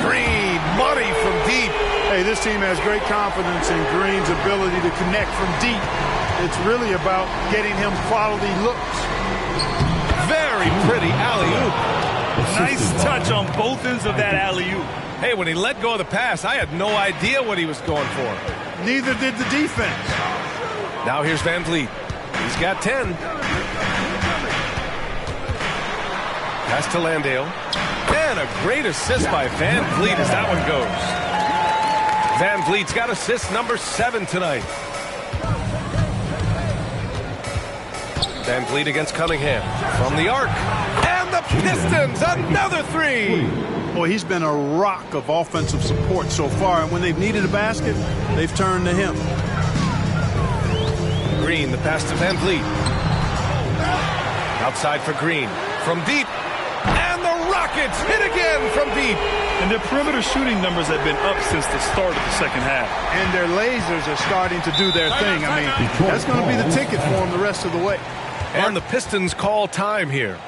Green, money from deep. Hey, this team has great confidence in Green's ability to connect from deep. It's really about getting him quality looks. Very pretty alley-oop. Nice touch on both ends of that alley-oop. Hey, when he let go of the pass, I had no idea what he was going for. Neither did the defense. Now here's Van Vliet. He's got 10. Pass to Landale. And a great assist by Van Vliet as that one goes. Van Vliet's got assist number 7 tonight. Van Vliet against Cunningham from the arc. And the Pistons, another 3. Boy, he's been a rock of offensive support so far, and when they've needed a basket, they've turned to him. Green, the pass to Van Vliet. Outside for Green. From deep. And the Rockets hit again from deep. And their perimeter shooting numbers have been up since the start of the second half. And their lasers are starting to do their thing. I mean, that's going to be the ticket for them the rest of the way. And the Pistons call time here.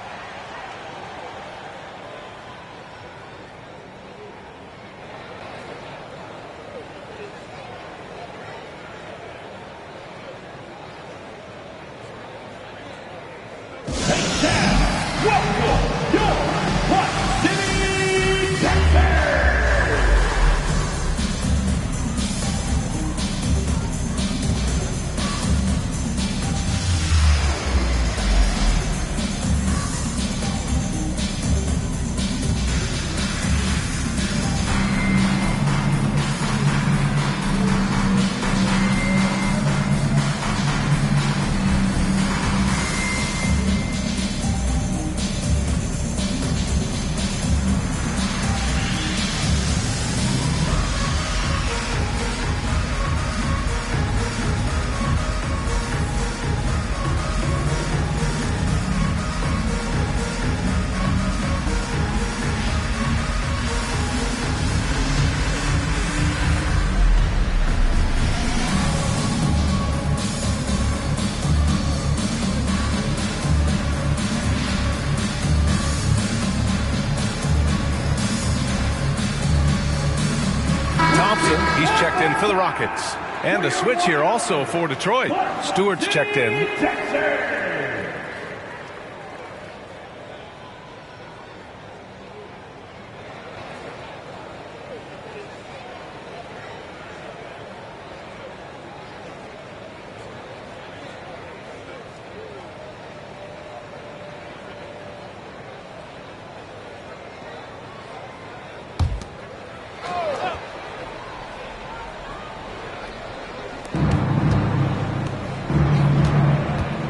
He's checked in for the Rockets. And a switch here also for Detroit. Stewart's checked in.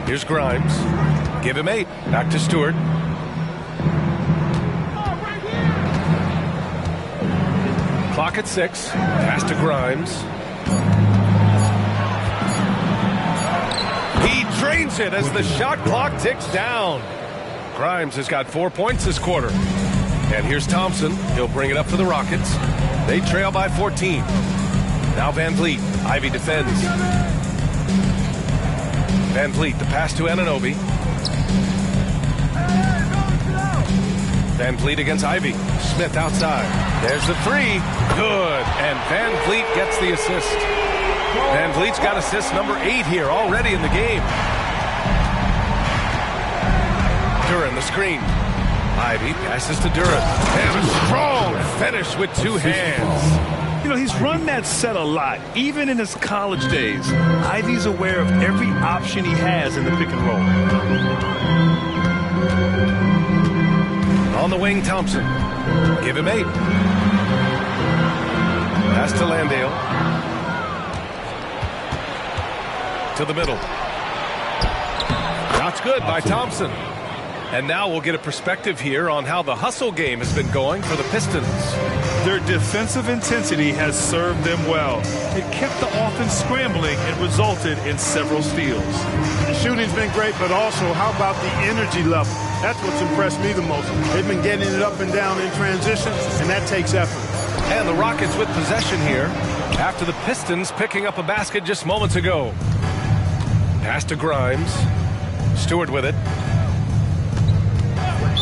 Here's Grimes. Give him 8. Back to Stewart. Clock at 6. Pass to Grimes. He drains it as the shot clock ticks down. Grimes has got 4 points this quarter. And here's Thompson. He'll bring it up for the Rockets. They trail by 14. Now Van Vliet. Ivy defends. Van Vliet, the pass to Anunoby. Van Vliet against Ivy. Smith outside. There's the 3. Good. And Van Vliet gets the assist. Van Vliet's got assist number 8 here already in the game. Duran, the screen. Ivy passes to Duran. And a strong finish with 2 hands. You know, he's run that set a lot, even in his college days. Ivy's aware of every option he has in the pick and roll. On the wing, Thompson. Give him 8. Pass to Landale. To the middle. Shot's good by Thompson. And now we'll get a perspective here on how the hustle game has been going for the Pistons. Their defensive intensity has served them well. It kept the offense scrambling and resulted in several steals. The shooting's been great, but also how about the energy level? That's what's impressed me the most. They've been getting it up and down in transition, and that takes effort. And the Rockets with possession here after the Pistons picking up a basket just moments ago. Pass to Grimes. Stewart with it.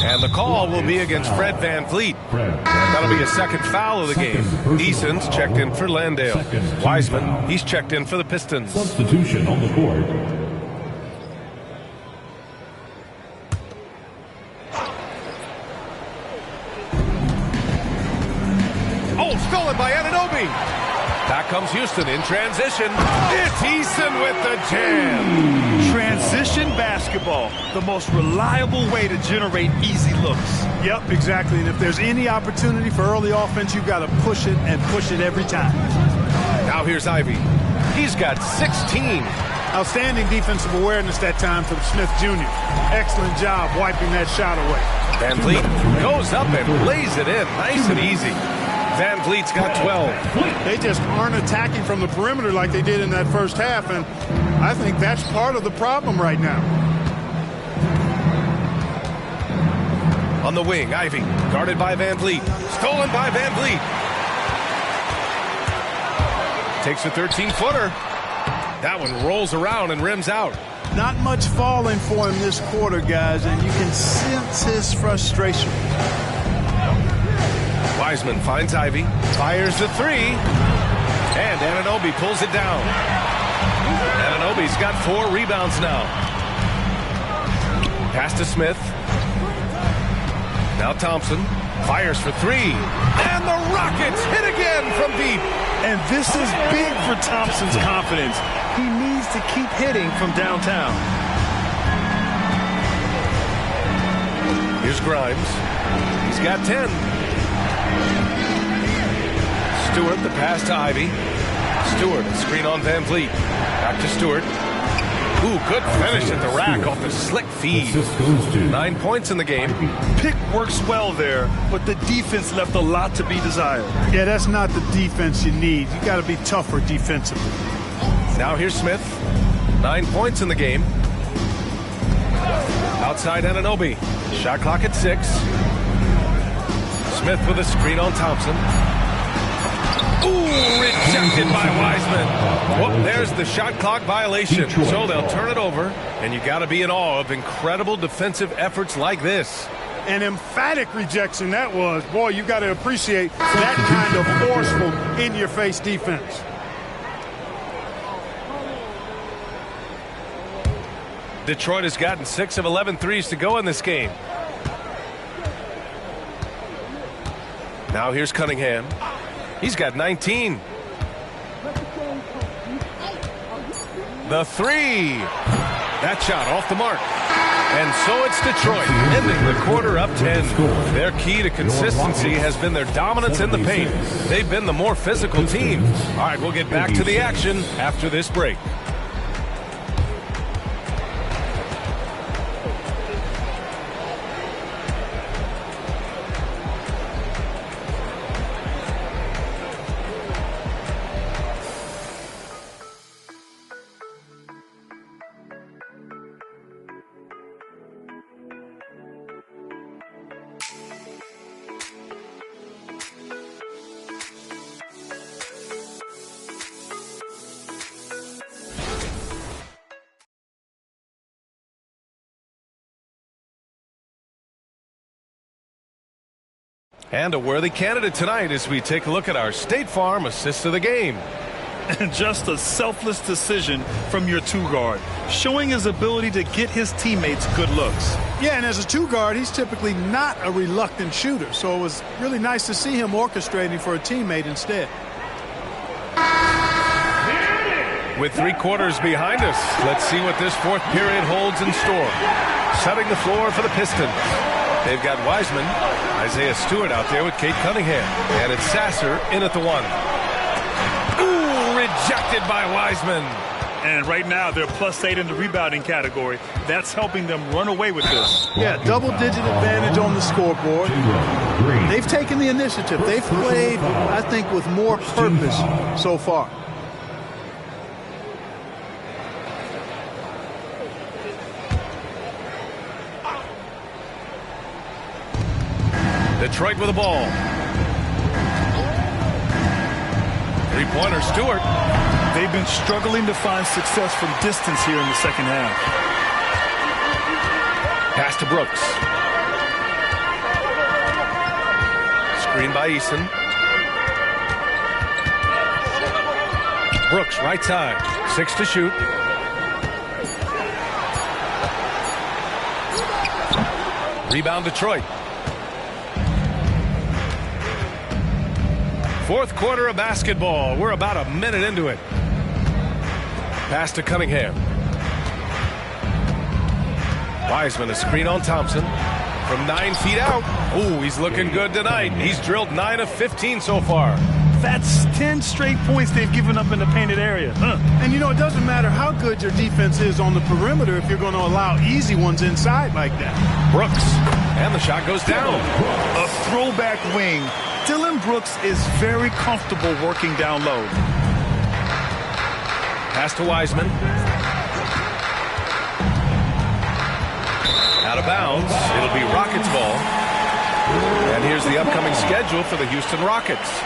And the call will be against Fred Van Vliet. That'll be a second foul of the game. Eason's checked in for Landale. Wiseman, he's checked in for the Pistons. Substitution on the court. Oh, stolen by Anunoby. Back comes Houston in transition. It's Eason with the jam. Transition basketball, the most reliable way to generate easy looks. Yep, exactly. And if there's any opportunity for early offense, you've got to push it and push it every time. Now here's Ivy. He's got 16. Outstanding defensive awareness that time from Smith Jr. Excellent job wiping that shot away. Van Vliet goes up and lays it in. Nice and easy. Van Vliet's got 12. They just aren't attacking from the perimeter like they did in that first half, and I think that's part of the problem right now. On the wing, Ivy, guarded by Van Vliet. Stolen by Van Vliet. Takes a 13-footer. That one rolls around and rims out. Not much falling for him this quarter, guys, and you can sense his frustration. Wiseman finds Ivy, fires the three, and Anunoby pulls it down. Anunoby's got 4 rebounds now. Pass to Smith. Now Thompson fires for 3, and the Rockets hit again from deep. And this is big for Thompson's confidence. He needs to keep hitting from downtown. Here's Grimes. He's got 10. Stewart, the pass to Ivy. Stewart, a screen on Van Vliet. Back to Stewart. Ooh, good finish at the rack off the slick feed. 9 points in the game. Pick works well there, but the defense left a lot to be desired. Yeah, that's not the defense you need. You got to be tougher defensively. Now here's Smith. 9 points in the game. Outside Anunoby. Shot clock at 6. Smith with a screen on Thompson. Ooh, rejected by Wiseman. Well, there's the shot clock violation. So they'll turn it over, and you got to be in awe of incredible defensive efforts like this. An emphatic rejection that was. Boy, you got to appreciate that kind of forceful, in-your-face defense. Detroit has gotten 6 of 11 threes to go in this game. Now here's Cunningham. He's got 19. The 3. That shot off the mark. And so it's Detroit, ending the quarter up 10. Their key to consistency has been their dominance in the paint. They've been the more physical team. All right, we'll get back to the action after this break. And a worthy candidate tonight as we take a look at our State Farm assist of the game. And just a selfless decision from your 2-guard, showing his ability to get his teammates good looks. Yeah, and as a 2-guard, he's typically not a reluctant shooter, so it was really nice to see him orchestrating for a teammate instead. With 3 quarters behind us, let's see what this 4th period holds in store. Setting the floor for the Pistons. They've got Wiseman, Isaiah Stewart out there with Kate Cunningham. And it's Sasser in at the 1. Ooh, rejected by Wiseman. And right now, they're +8 in the rebounding category. That's helping them run away with this. Yeah, double-digit advantage on the scoreboard. They've taken the initiative. They've played, I think, with more purpose so far. Detroit with the ball. 3-pointer Stewart. They've been struggling to find success from distance here in the second half. Pass to Brooks. Screen by Eason. Brooks, right side. 6 to shoot. Rebound Detroit. 4th quarter of basketball. We're about a minute into it. Pass to Cunningham. Wiseman, a screen on Thompson. From 9 feet out. Ooh, he's looking good tonight. He's drilled 9 of 15 so far. That's 10 straight points they've given up in the painted area. And, you know, it doesn't matter how good your defense is on the perimeter if you're going to allow easy ones inside like that. Brooks. And the shot goes down. A throwback wing. Dylan Brooks is very comfortable working down low. Pass to Wiseman. Out of bounds. It'll be Rockets ball. And here's the upcoming schedule for the Houston Rockets.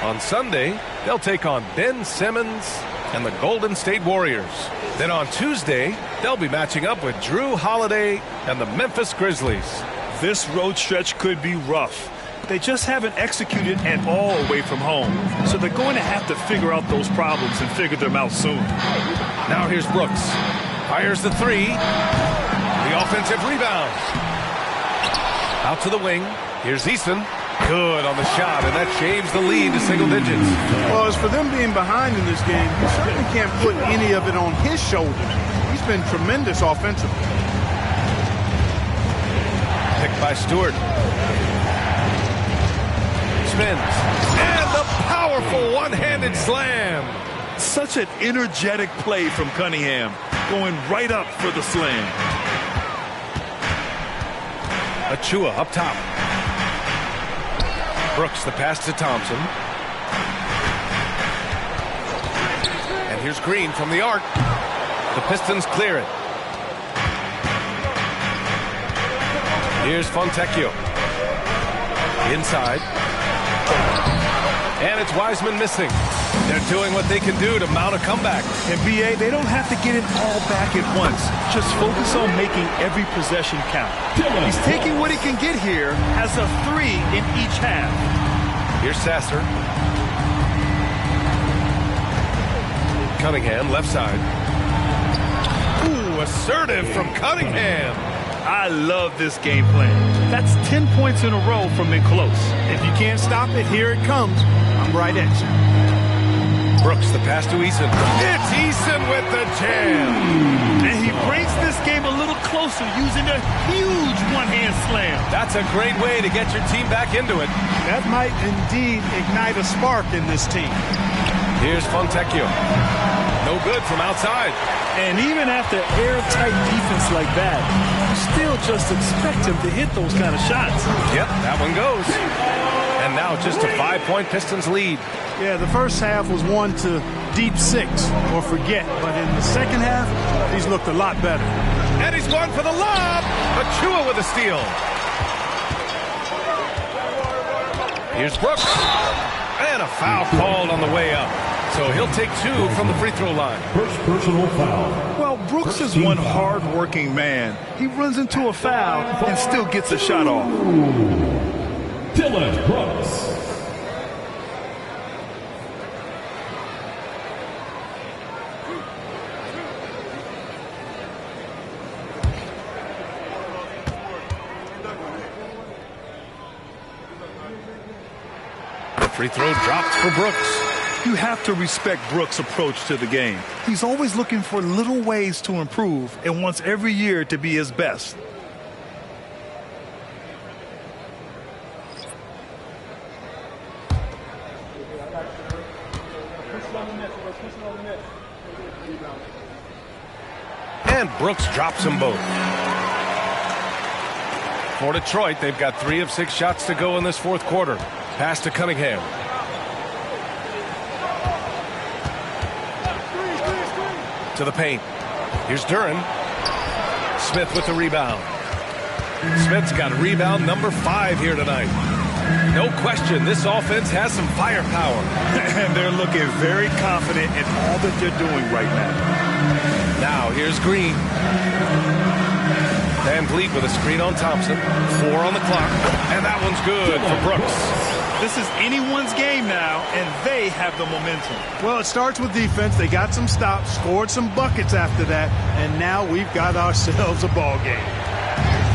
On Sunday, they'll take on Ben Simmons and the Golden State Warriors. Then on Tuesday, they'll be matching up with Drew Holiday and the Memphis Grizzlies. This road stretch could be rough. They just haven't executed at all away from home. So they're going to have to figure out those problems and figure them out soon. Now here's Brooks. Fires the three. The offensive rebound. Out to the wing. Here's Eason. Good on the shot, and that shaves the lead to single digits. Well, as for them being behind in this game, you certainly can't put any of it on his shoulders. He's been tremendous offensively. Picked by Stewart. Spins. And the powerful one-handed slam. Such an energetic play from Cunningham, going right up for the slam. Achua up top. Brooks the pass to Thompson. And here's Green from the arc. The Pistons clear it. Here's Fontecchio. Inside. And it's Wiseman missing. They're doing what they can do to mount a comeback. And BA, they don't have to get it all back at once. Just focus on making every possession count. He's taking what he can get here as a 3 in each half. Here's Sasser. Cunningham, left side. Ooh, assertive from Cunningham. I love this game plan. That's 10 points in a row from in close. If you can't stop it, here it comes. I'm right at you. Brooks, the pass to Eason. It's Eason with the jam. And he brings this game a little closer using a huge one-hand slam. That's a great way to get your team back into it. That might indeed ignite a spark in this team. Here's Fontecchio. No good from outside. And even after airtight defense like that, you still just expect him to hit those kind of shots. Yep, that one goes. And now just a 5-point Pistons lead. Yeah, the first half was one to deep 6 or forget. But in the second half, he's looked a lot better. And he's going for the lob. Achua with a steal. Here's Brooks. And a foul called on the way up. So he'll take 2 from the free throw line. First personal foul. Well, Brooks is one hard-working man. He runs into a foul and still gets a shot off. Dylan Brooks. The free throw dropped for Brooks. You have to respect Brooks' approach to the game. He's always looking for little ways to improve and wants every year to be his best. And Brooks drops them both. For Detroit, they've got 3 of 6 shots to go in this fourth quarter. Pass to Cunningham. To the paint. Here's Duren. Smith with the rebound. Smith's got rebound number 5 here tonight. No question, this offense has some firepower. And they're looking very confident in all that they're doing right now. Now, here's Green. Van Vliet with a screen on Thompson. 4 on the clock. And that one's good for Brooks. This is anyone's game now, and they have the momentum. Well, it starts with defense. They got some stops, scored some buckets after that, and now we've got ourselves a ball game.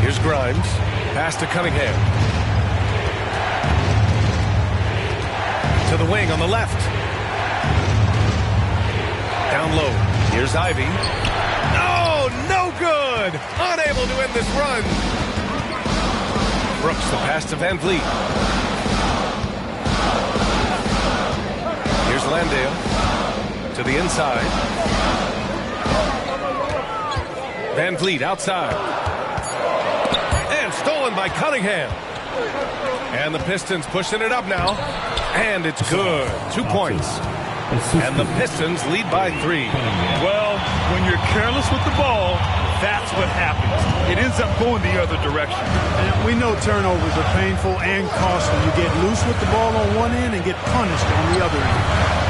Here's Grimes. Pass to Cunningham. To the wing on the left. Down low. Here's Ivy. Oh, no good! Unable to end this run. Brooks, the pass to Van Vliet. Landale to the inside. Van Vliet outside. And stolen by Cunningham. And the Pistons pushing it up now. And it's good. 2 points. And the Pistons lead by 3. Well, when you're careless with the ball, that's what happens. It ends up going the other direction. And we know turnovers are painful and costly. You get loose with the ball on one end and get punished on the other end.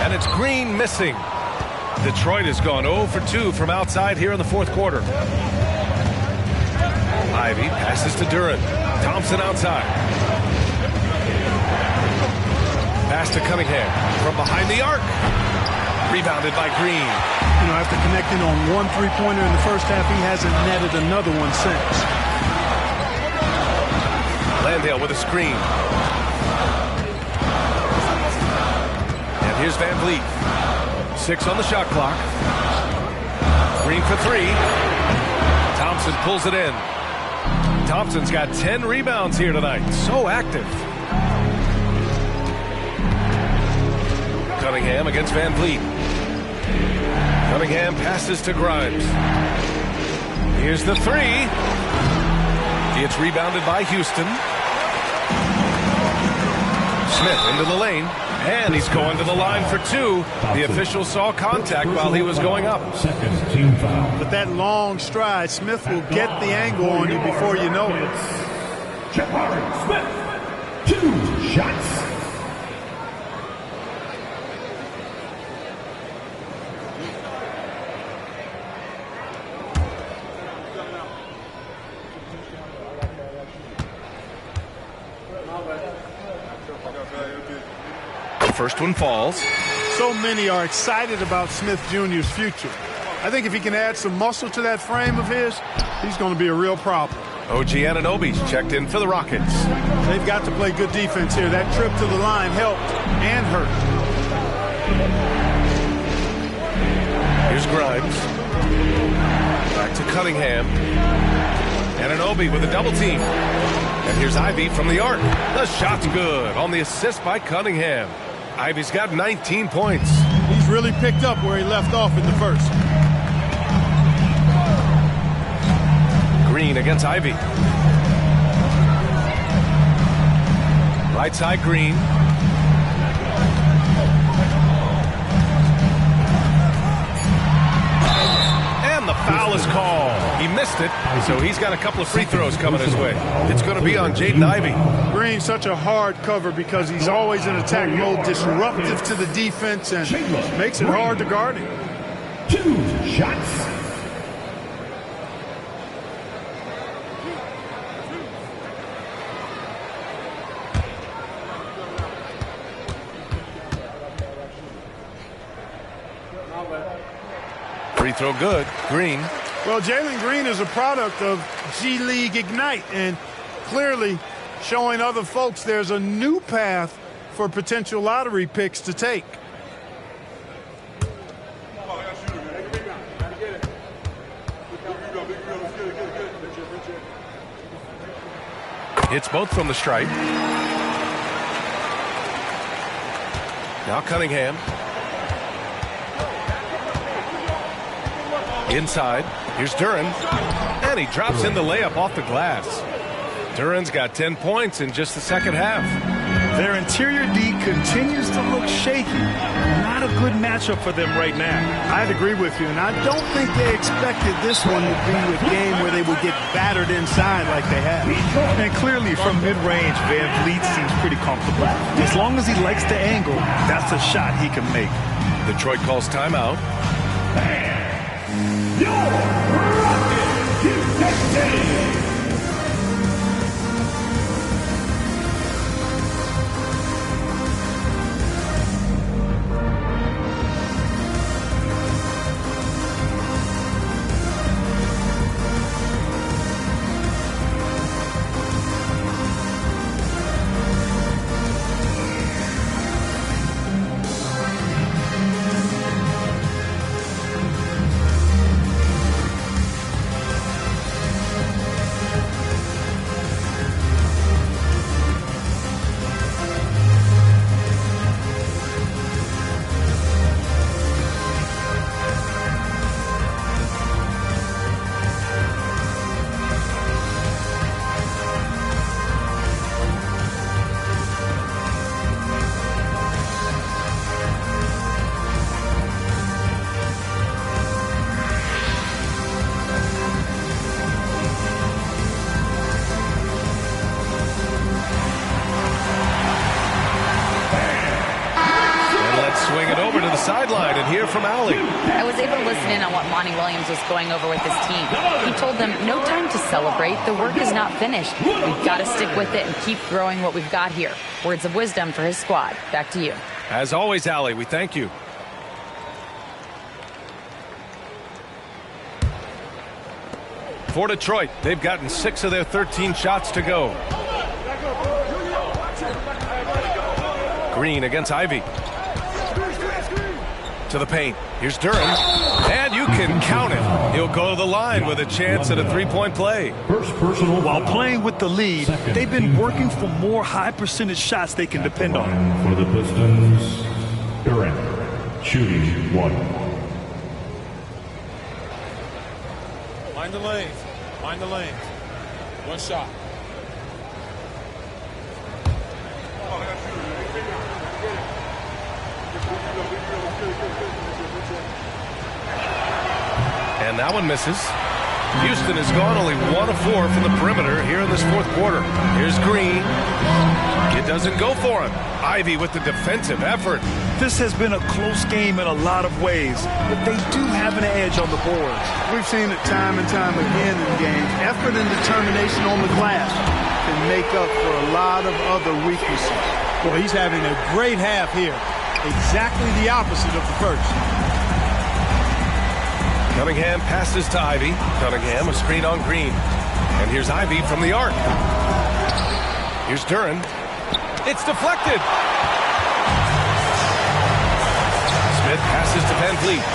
And it's Green missing. Detroit has gone 0 for 2 from outside here in the fourth quarter. Ivy passes to Duran. Thompson outside. Pass to Cunningham from behind the arc. Rebounded by Green. You know, after connecting on one three-pointer in the first half, he hasn't netted another one since. Landale with a screen. And here's Van Vliet. 6 on the shot clock. Green for 3. Thompson pulls it in. Thompson's got 10 rebounds here tonight. So active. Cunningham against Van Vliet. Cunningham passes to Grimes. Here's the 3. It's rebounded by Houston. Smith into the lane. And he's going to the line for 2. The official saw contact while he was going up. Second team foul. But that long stride, Smith will get the angle on you before you know it. Jabari Smith, 2 shots. First one falls. So many are excited about Smith Jr.'s future. I think if he can add some muscle to that frame of his, he's going to be a real problem. OG Anunoby's checked in for the Rockets. They've got to play good defense here. That trip to the line helped and hurt. Here's Grimes. Back to Cunningham. Anunoby with a double team. And here's Ivy from the arc. The shot's good on the assist by Cunningham. Ivy's got 19 points. He's really picked up where he left off in the first. Green against Ivy. Right side Green. And the foul is called. He missed it, so he's got a couple of free throws coming his way. It's going to be on Jaden Ivey. Green's such a hard cover because he's always in attack mode, disruptive to the defense, and makes it hard to guard him. 2 shots. Free throw good. Green. Well, Jalen Green is a product of G League Ignite, and clearly showing other folks there's a new path for potential lottery picks to take. Hits both from the stripe. Now Cunningham. Inside. Here's Duran. And he drops in the layup off the glass. Duran's got 10 points in just the second half. Their interior D continues to look shaky. Not a good matchup for them right now. I'd agree with you, and I don't think they expected this one to be a game where they would get battered inside like they have. And clearly from mid-range, Van Vliet seems pretty comfortable. As long as he likes the angle, that's a shot he can make. Detroit calls timeout. Your Rockets USA. Alley. I was able to listen in on what Monty Williams was going over with his team. He told them, no time to celebrate. The work is not finished. We've got to stick with it and keep growing what we've got here. Words of wisdom for his squad. Back to you. As always, Allie, we thank you. For Detroit, they've gotten 6 of their 13 shots to go. Green against Ivy. To the paint. Here's Duran. And you can count it. He'll go to the line with a chance at a three-point play. First personal. While playing with the lead, they've been working for more high-percentage shots they can depend on. For the Pistons, Duran, shooting 1. Mind the lanes. Mind the lanes. One shot. And that one misses. Houston has gone only 1 of 4 from the perimeter here in this fourth quarter. Here's Green. It doesn't go for him. Ivy with the defensive effort. This has been a close game in a lot of ways, but they do have an edge on the boards. We've seen it time and time again in games. Effort and determination on the glass can make up for a lot of other weaknesses. Well, he's having a great half here. Exactly the opposite of the first. Cunningham passes to Ivy. Cunningham a screen on Green. And here's Ivy from the arc. Here's Duran. It's deflected. Smith passes to Van Vliet.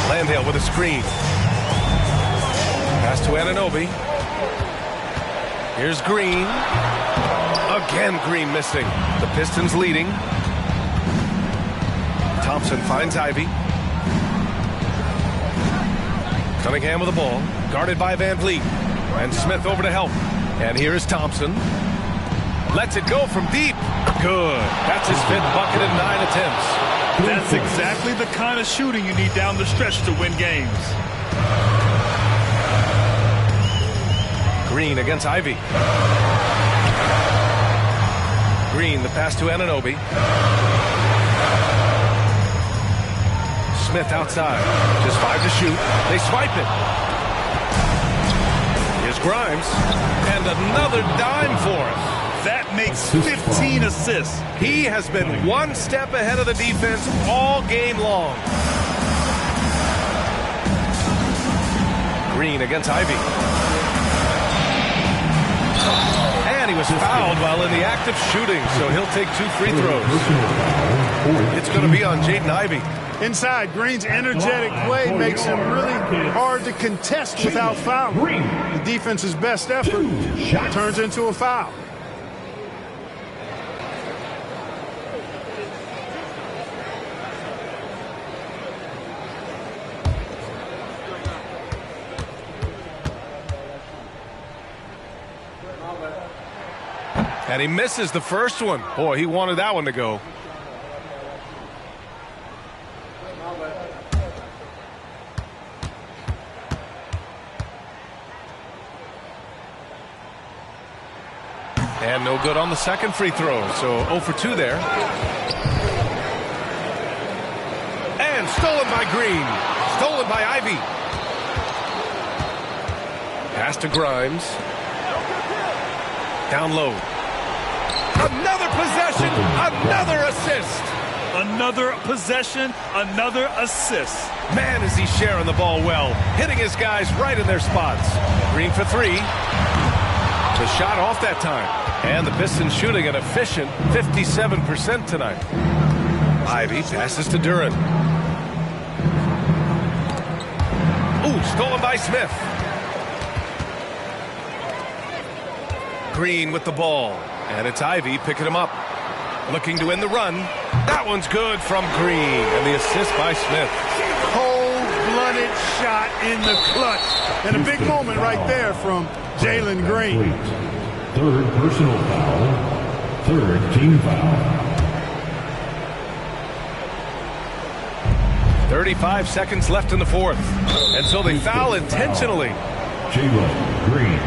Landale with a screen. Pass to Anunoby. Here's Green. Again, Green missing. The Pistons leading. Thompson finds Ivy. Cunningham with the ball. Guarded by Van Vliet. And Smith over to help. And here is Thompson. Lets it go from deep. Good. That's his 5th bucket in 9 attempts. That's exactly the kind of shooting you need down the stretch to win games. Green against Ivy. Green, the pass to Anunoby. Smith outside. Just 5 to shoot. They swipe it. Here's Grimes. And another dime for him. That makes 15 assists. He has been 1 step ahead of the defense all game long. Green against Ivy. And he was fouled while in the act of shooting, so he'll take 2 free throws. It's going to be on Jaden Ivey. Inside, Green's energetic play makes him really hard to contest without fouling. The defense's best effort turns into a foul. And he misses the first one. Boy, he wanted that one to go. And no good on the second free throw. So 0 for 2 there. And stolen by Green. Stolen by Ivy. Pass to Grimes. Down low. Another possession, another assist. Another possession, another assist. Man, is he sharing the ball well. Hitting his guys right in their spots. Green for 3. The shot off that time. And the Pistons shooting an efficient 57% tonight. Ivy passes to Duran. Ooh, stolen by Smith. Green with the ball. And it's Ivy picking him up. Looking to end the run. That one's good from Green. And the assist by Smith. Cold-blooded shot in the clutch. And a big moment right there from Jalen Green. 3rd personal foul. 3rd team foul. 35 seconds left in the 4th. And so they foul intentionally. Jalen Green.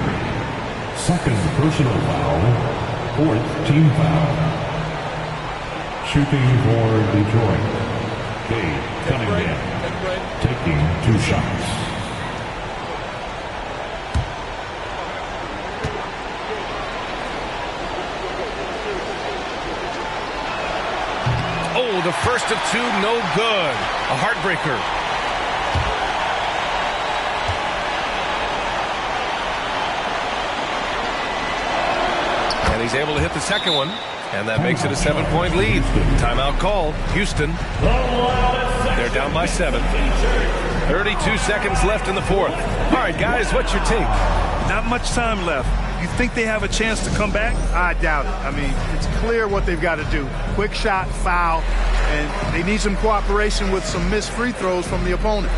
2nd personal foul. 4th team foul. Shooting for Detroit, Cade Cunningham. Taking 2 shots. Oh, the first of 2, no good. A heartbreaker. And he's able to hit the second one. And that makes it a 7-point lead. Timeout called. Houston. They're down by 7. 32 seconds left in the fourth. All right, guys, what's your take? Not much time left. You think they have a chance to come back? I doubt it. I mean, it's clear what they've got to do. Quick shot, foul, and they need some cooperation with some missed free throws from the opponent.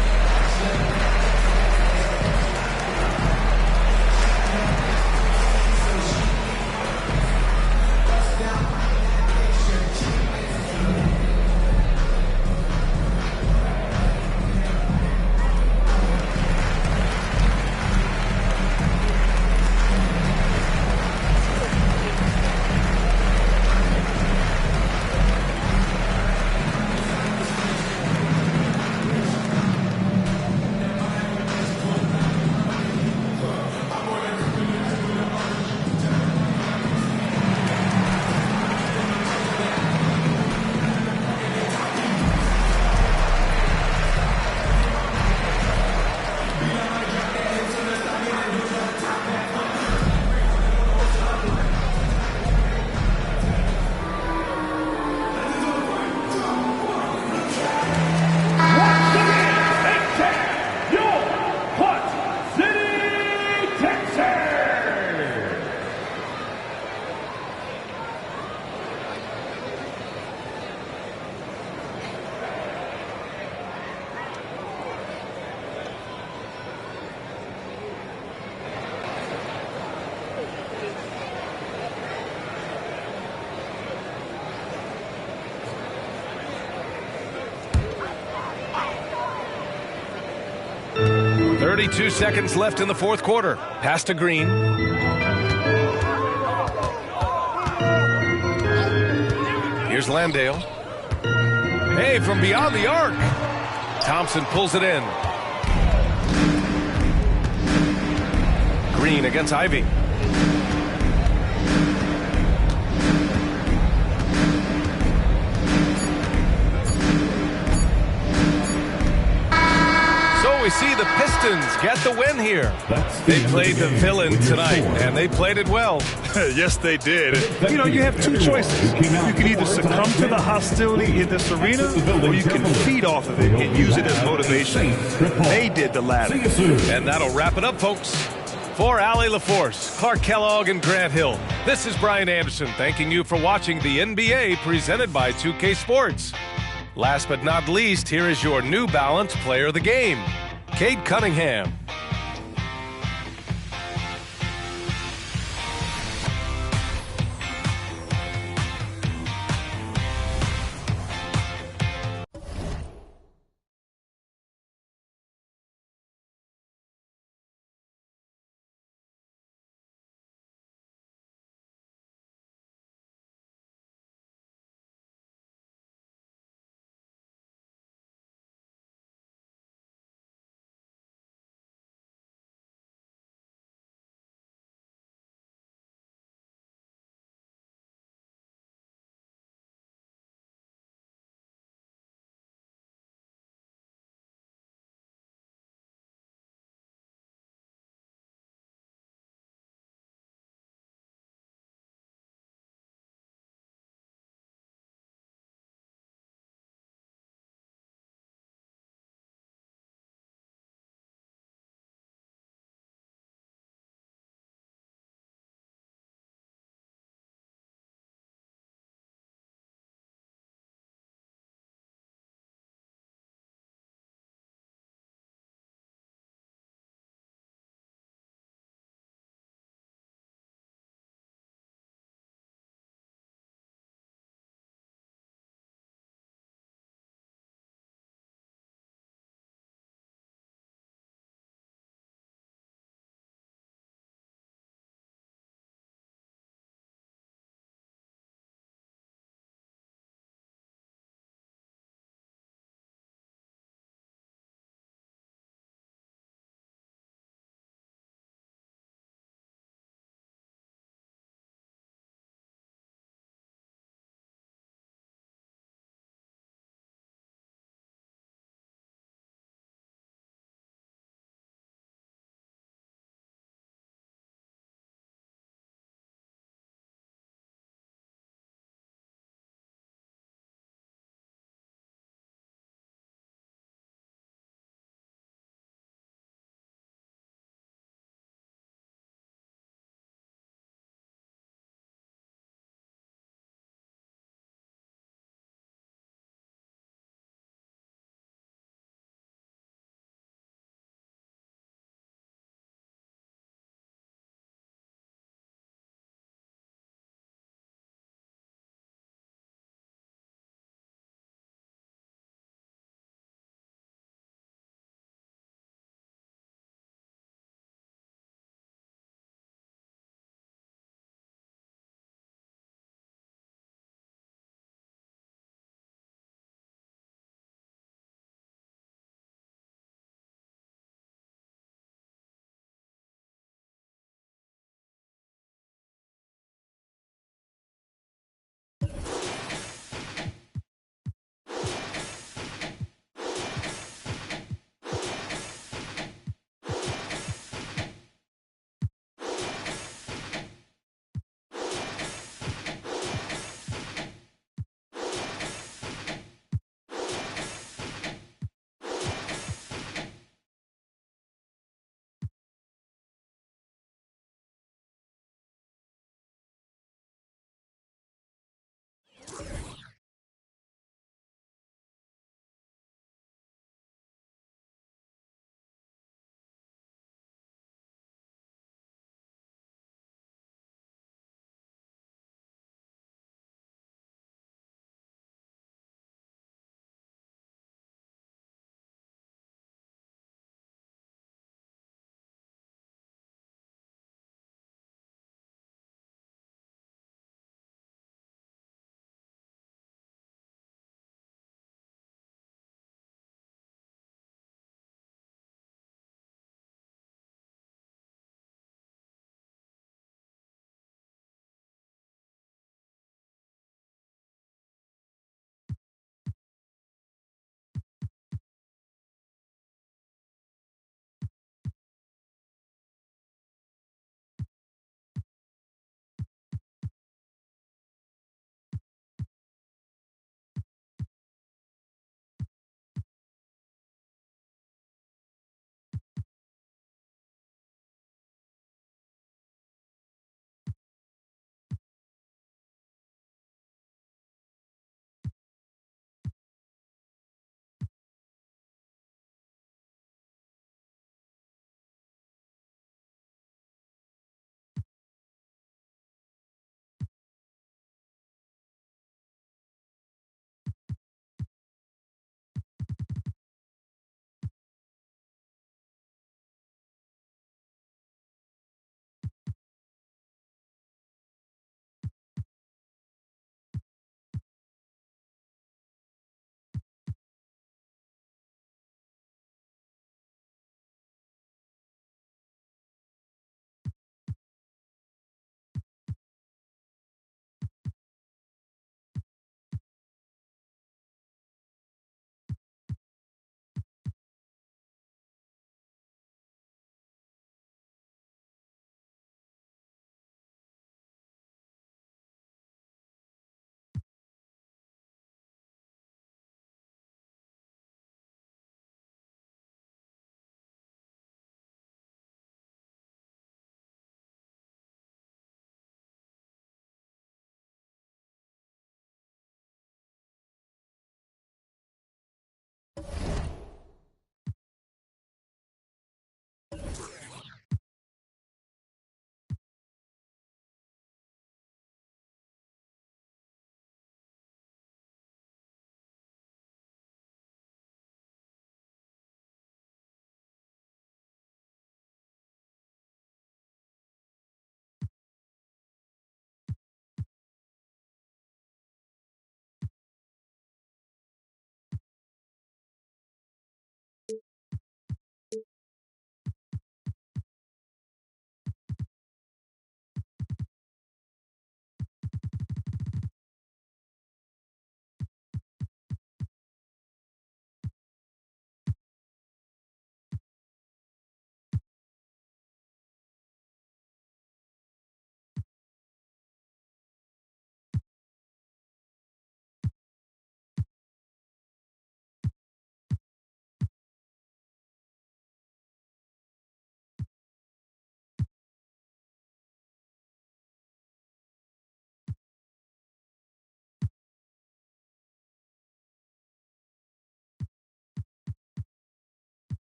32 seconds left in the fourth quarter. Pass to Green. Here's Landale. Hey, from beyond the arc. Thompson pulls it in. Green against Ivy. So we see the Pistons get the win here. They played the villain tonight, and they played it well. Yes, they did. You know, you have two choices. You can either succumb to the hostility in this arena, or you can feed off of it and use it as motivation. They did the latter. And that'll wrap it up, folks. For Allie LaForce, Clark Kellogg, and Grant Hill, this is Brian Anderson thanking you for watching the NBA presented by 2K Sports. Last but not least, here is your New Balance Player of the Game, Cade Cunningham.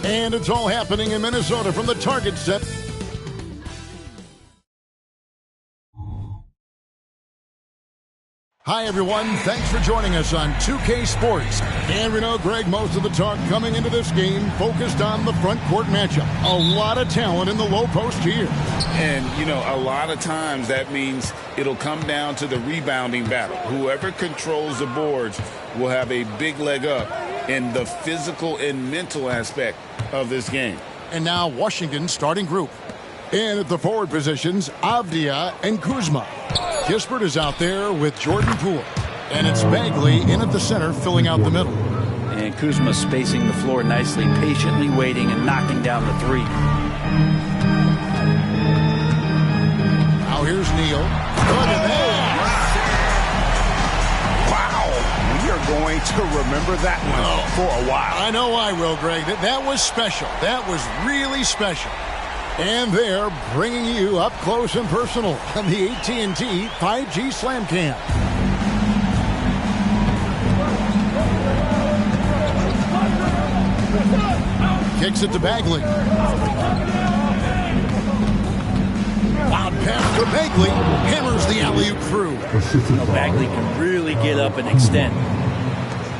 And it's all happening in Minnesota from the target set. Hi, everyone. Thanks for joining us on 2K Sports. And we know, Greg, most of the talk coming into this game focused on the front court matchup. A lot of talent in the low post here. And, you know, a lot of times that means it'll come down to the rebounding battle. Whoever controls the boards will have a big leg up in the physical and mental aspect of this game. And now Washington's starting group. In at the forward positions, Avdia and Kuzma. Kispert is out there with Jordan Poole. And it's Bagley in at the center, filling out the middle. And Kuzma spacing the floor nicely, patiently waiting and knocking down the three. Now here's Neal. Look at that. Wow. We are going to remember that one for a while. I know I will, Greg. That was special. That was really special. And they're bringing you up close and personal on the AT&T 5G Slam Cam. Kicks it to Bagley. Wild pass to Bagley. Hammers the alley-oop through. Bagley can really get up and extend.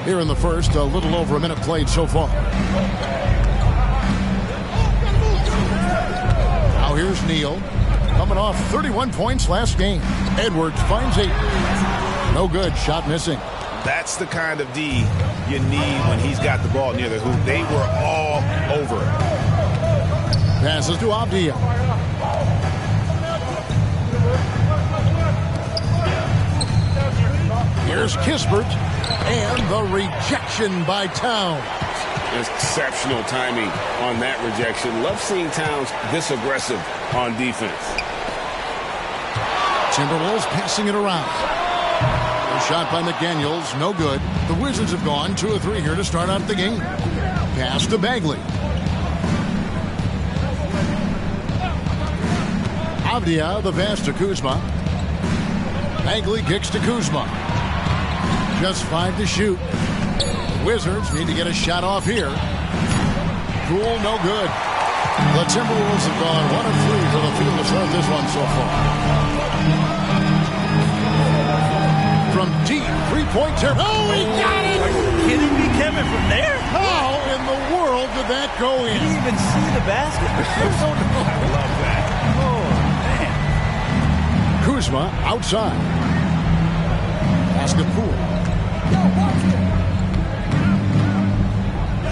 Here in the first, a little over a minute played so far. Now here's Neal, coming off 31 points last game. Edwards finds 8. No good, shot missing. That's the kind of D you need when he's got the ball near the hoop. They were all over it. Passes to Avdia. Here's Kispert, and the rejection by Towns. Exceptional timing on that rejection. Love seeing Towns this aggressive on defense. Timberwolves passing it around. A shot by McDaniels, no good. The Wizards have gone 2 of 3 here to start out the game. Pass to Bagley. Avdia, the pass to Kuzma. Bagley kicks to Kuzma. Just 5 to shoot. Wizards need to get a shot off here. Poole, no good. The Timberwolves have gone 1 of 3 for the field to start this one so far. From deep, 3-point territory. Oh, he got it! Are you kidding me, Kevin, from there? How in the world did that go in? Did he even see the basket? I love that. Oh, man. Kuzma outside. Pass to Poole.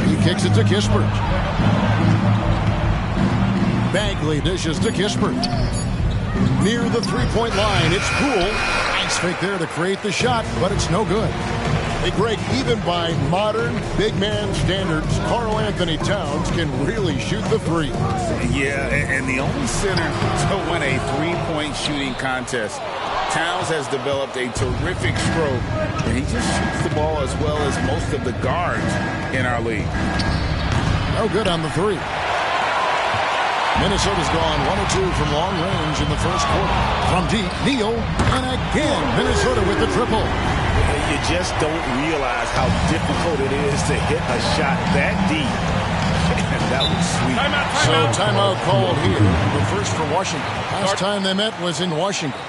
He kicks it to Kispert. Bagley dishes to Kispert. Near the 3-point line, it's Poole. Nice fake there to create the shot, but it's no good. Hey, Greg, even by modern big man standards, Karl Anthony Towns can really shoot the three. Yeah, and the only center to win a three-point shooting contest. Towns has developed a terrific stroke, and he just shoots the ball as well as most of the guards in our league. No good on the three. Minnesota's gone 1 of 2 from long range in the first quarter. From deep, Neal, and again, Minnesota with the triple. You just don't realize how difficult it is to hit a shot that deep. That was sweet. So timeout called here. The first for Washington. Last time they met was in Washington.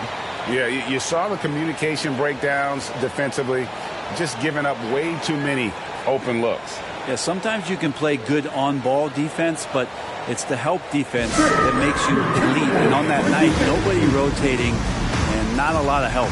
Yeah, you saw the communication breakdowns defensively, just giving up way too many open looks. Yeah, sometimes you can play good on-ball defense, but it's the help defense that makes you elite. And on that night, nobody rotating and not a lot of help.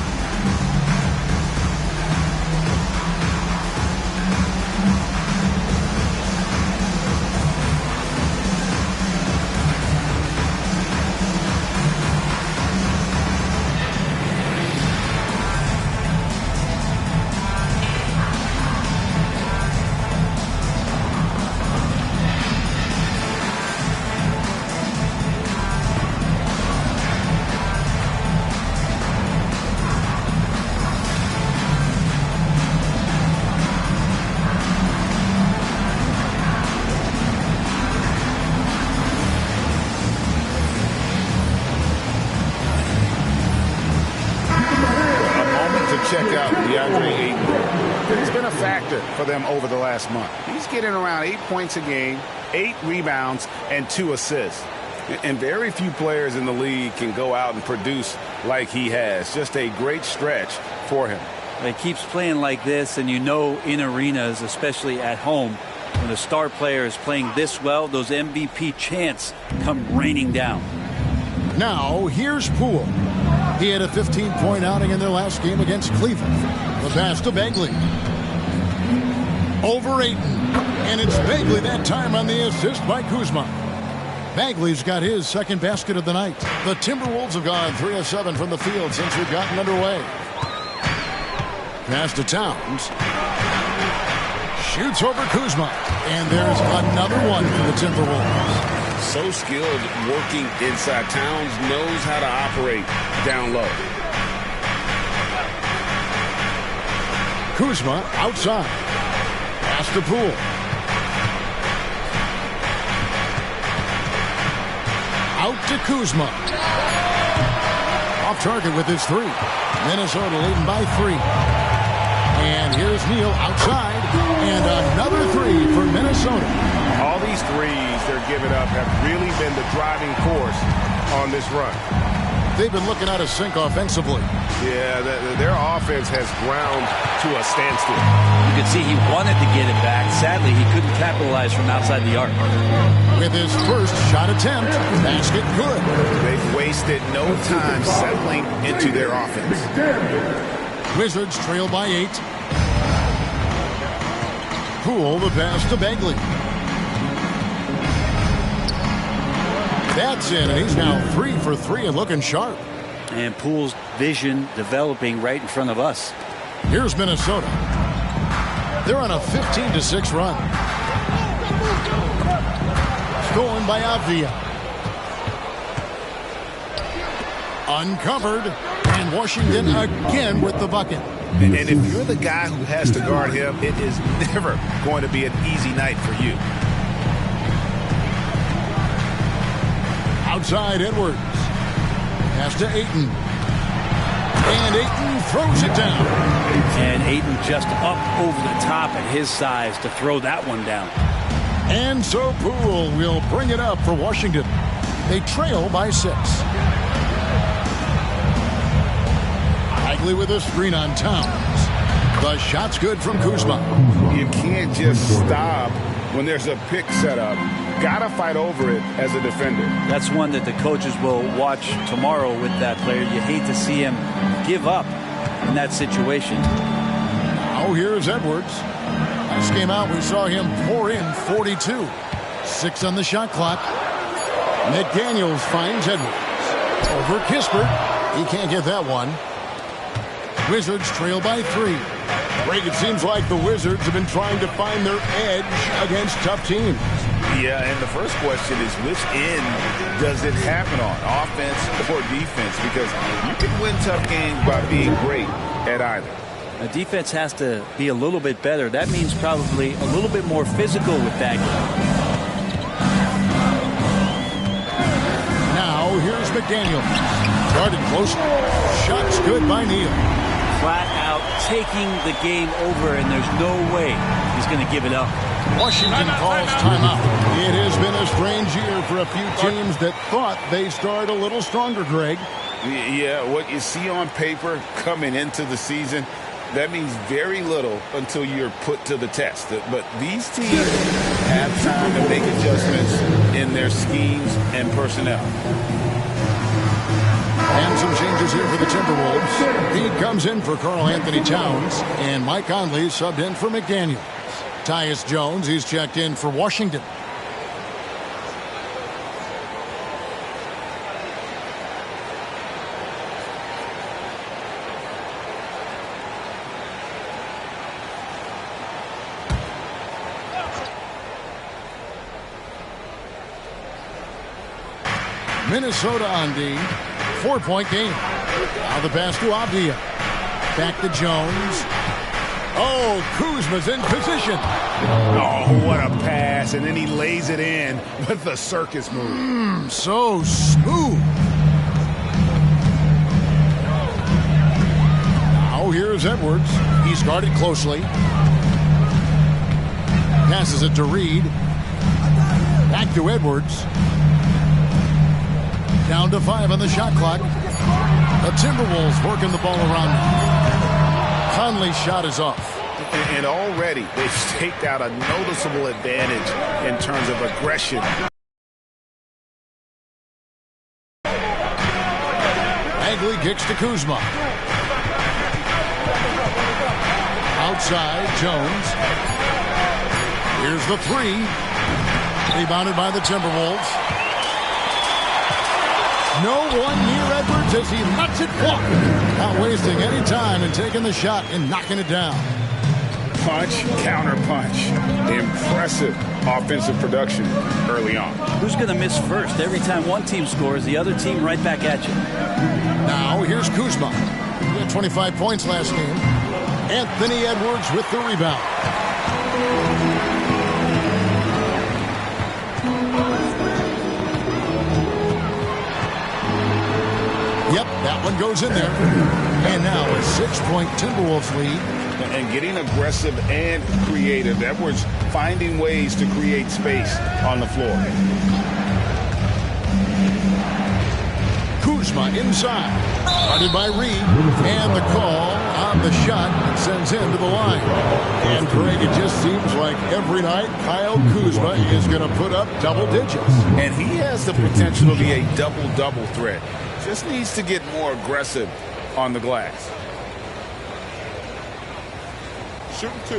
For them over the last month. He's getting around 8 points a game, 8 rebounds, and 2 assists. And very few players in the league can go out and produce like he has. Just a great stretch for him. He keeps playing like this, and you know in arenas, especially at home, when a star player is playing this well, those MVP chants come raining down. Now, here's Poole. He had a 15-point outing in their last game against Cleveland. The pass to Bagley. Over Ayton. And it's Bagley that time on the assist by Kuzma. Bagley's got his second basket of the night. The Timberwolves have gone 3 of 7 from the field since we've gotten underway. Pass to Towns. Shoots over Kuzma. And there's another one for the Timberwolves. So skilled working inside. Towns knows how to operate down low. Kuzma outside. Pass to Poole. Out to Kuzma. Off target with his 3. Minnesota leading by 3. And here's Neal outside. And another 3 for Minnesota. All these threes they're giving up have really been the driving force on this run. They've been looking out of sync offensively. Yeah, their offense has ground to a standstill. You could see he wanted to get it back. Sadly, he couldn't capitalize from outside the arc. With his first shot attempt, basket good. They've wasted no time settling into their offense. Wizards trail by 8. Poole the pass to Bagley. That's in, and he's now 3 for 3 and looking sharp. And Poole's vision developing right in front of us. Here's Minnesota. They're on a 15-6 run. Stolen by Avdia. Uncovered, and Washington again with the bucket. And if you're the guy who has to guard him, it is never going to be an easy night for you. Outside Edwards. Pass to Ayton. And Ayton throws it down. And Ayton just up over the top at his size to throw that one down. And so Poole will bring it up for Washington. They trail by 6. Bagley with a screen on Towns. The shot's good from Kuzma. You can't just stop when there's a pick set up. Gotta fight over it as a defender. That's one that the coaches will watch tomorrow with that player. You hate to see him give up in that situation. Now here's Edwards. Last game out, we saw him pour in 42. 6 on the shot clock. McDaniels finds Edwards. Over Kispert. He can't get that one. Wizards trail by 3. Greg, it seems like the Wizards have been trying to find their edge against tough teams. Yeah, and the first question is, which end does it happen on, offense or defense? Because you can win tough games by being great at either. The defense has to be a little bit better. That means probably a little bit more physical with Bagley. Now here's McDaniel. Guarded close. Shots good by Neal. Flat out taking the game over, and there's no way he's going to give it up. Washington calls timeout. It has been a strange year for a few teams that thought they started a little stronger, Greg. Yeah, what you see on paper coming into the season, that means very little until you're put to the test. But these teams have time to make adjustments in their schemes and personnel. And some changes here for the Timberwolves. He comes in for Karl Anthony Towns, and Mike Conley subbed in for McDaniel. Tyus Jones, he's checked in for Washington. Minnesota on D. 4-point game. Now the pass to Avdia. Back to Jones. Oh, Kuzma's in position. Oh, what a pass. And then he lays it in with the circus move. So smooth. Now here's Edwards. He's guarded closely. Passes it to Reed. to Edwards. Down to 5 on the shot clock. The Timberwolves working the ball around. Conley's shot is off. And already they've staked out a noticeable advantage in terms of aggression. Bagley kicks to Kuzma. Outside, Jones. Here's the 3. Rebounded by the Timberwolves. No one near Edwards as he lets it walk. Not wasting any time in taking the shot and knocking it down. Punch, counter punch. Impressive offensive production early on. Who's going to miss first? Every time one team scores, the other team right back at you. Now here's Kuzma. He had 25 points last game. Anthony Edwards with the rebound. Yep, that one goes in there. And now a 6-point Timberwolves lead. And getting aggressive and creative. Edwards finding ways to create space on the floor. Kuzma inside. Guarded by Reed. And the call on the shot that sends him to the line. And Craig, it just seems like every night Kyle Kuzma is going to put up double digits. And he has the potential to be a double-double threat. Just needs to get more aggressive on the glass. Shooting 2.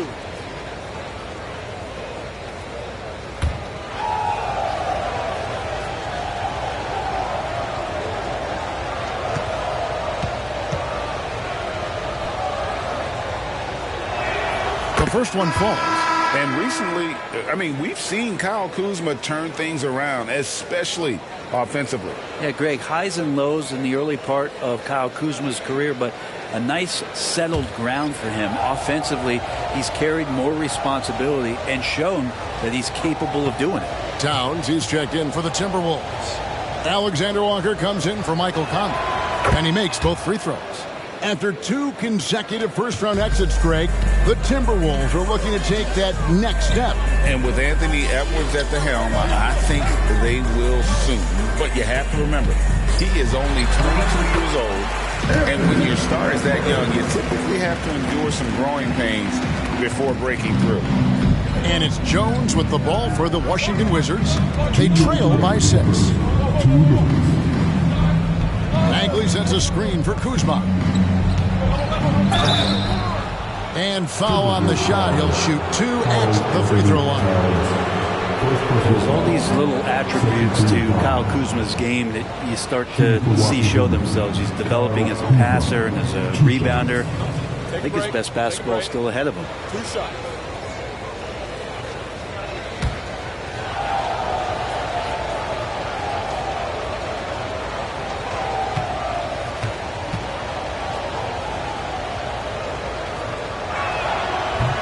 The first one falls. And recently, I mean, we've seen Kyle Kuzma turn things around, especially offensively. Yeah, Greg, highs and lows in the early part of Kyle Kuzma's career, but a nice settled ground for him. Offensively, he's carried more responsibility and shown that he's capable of doing it. Towns, he's checked in for the Timberwolves. Alexander Walker comes in for Michael Conley, and he makes both free throws. After 2 consecutive first-round exits, Greg, the Timberwolves are looking to take that next step. And with Anthony Edwards at the helm, I think they will soon. But you have to remember, he is only 22 years old. And when your star is that young, you typically have to endure some growing pains before breaking through. And it's Jones with the ball for the Washington Wizards. They trail by 6. Bagley sets a screen for Kuzma. And foul on the shot. He'll shoot 2 at the free throw line. There's all these little attributes to Kyle Kuzma's game that you start to see show themselves. He's developing as a passer and as a rebounder. I think his best basketball is still ahead of him. 2 shots.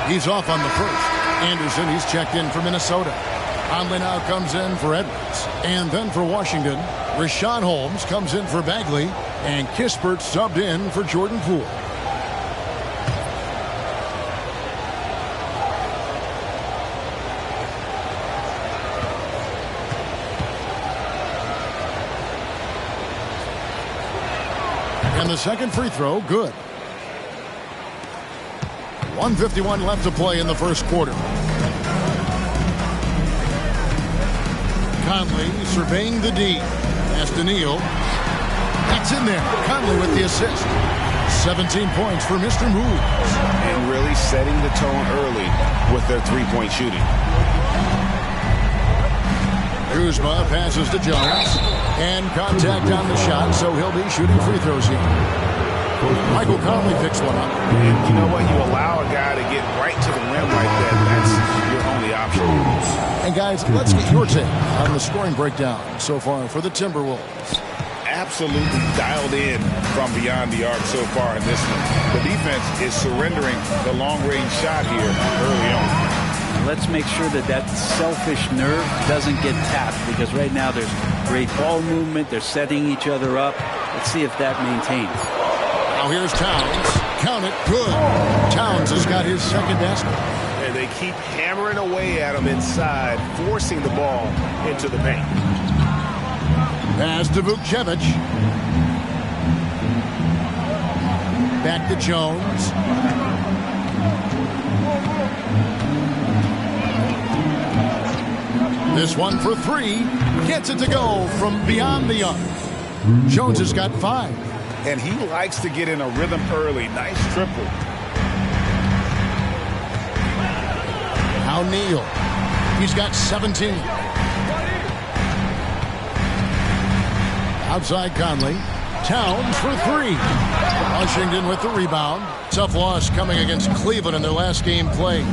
He's off on the first. Anderson, he's checked in for Minnesota. Conley now comes in for Edwards. And then for Washington, Rashawn Holmes comes in for Bagley. And Kispert subbed in for Jordan Poole. And the second free throw, good. 1:51 left to play in the first quarter. Conley surveying the D. That's Daniil. That's in there. Conley with the assist. 17 points for Mr. Moves. And really setting the tone early with their three-point shooting. Kuzma passes to Jones. And contact on the shot, so he'll be shooting free throws here. Michael Conley picks one up. And you know what? You allow a guy to get right to the rim like that. That's your only option. And guys, let's get your take on the scoring breakdown so far for the Timberwolves. Absolutely dialed in from beyond the arc so far in this one. The defense is surrendering the long-range shot here early on. Let's make sure that that selfish nerve doesn't get tapped, because right now there's great ball movement. They're setting each other up. Let's see if that maintains. Now here's Towns. Count it. Good. Towns has got his second basket. And they keep hammering away at him inside, forcing the ball into the paint. Pass to Vukcevic. Back to Jones. This one for three. Gets it to go from beyond the arc. Jones has got 5. And he likes to get in a rhythm early. Nice triple. Now Neal. He's got 17. Outside Conley. Towns for 3. Washington with the rebound. Tough loss coming against Cleveland in their last game played.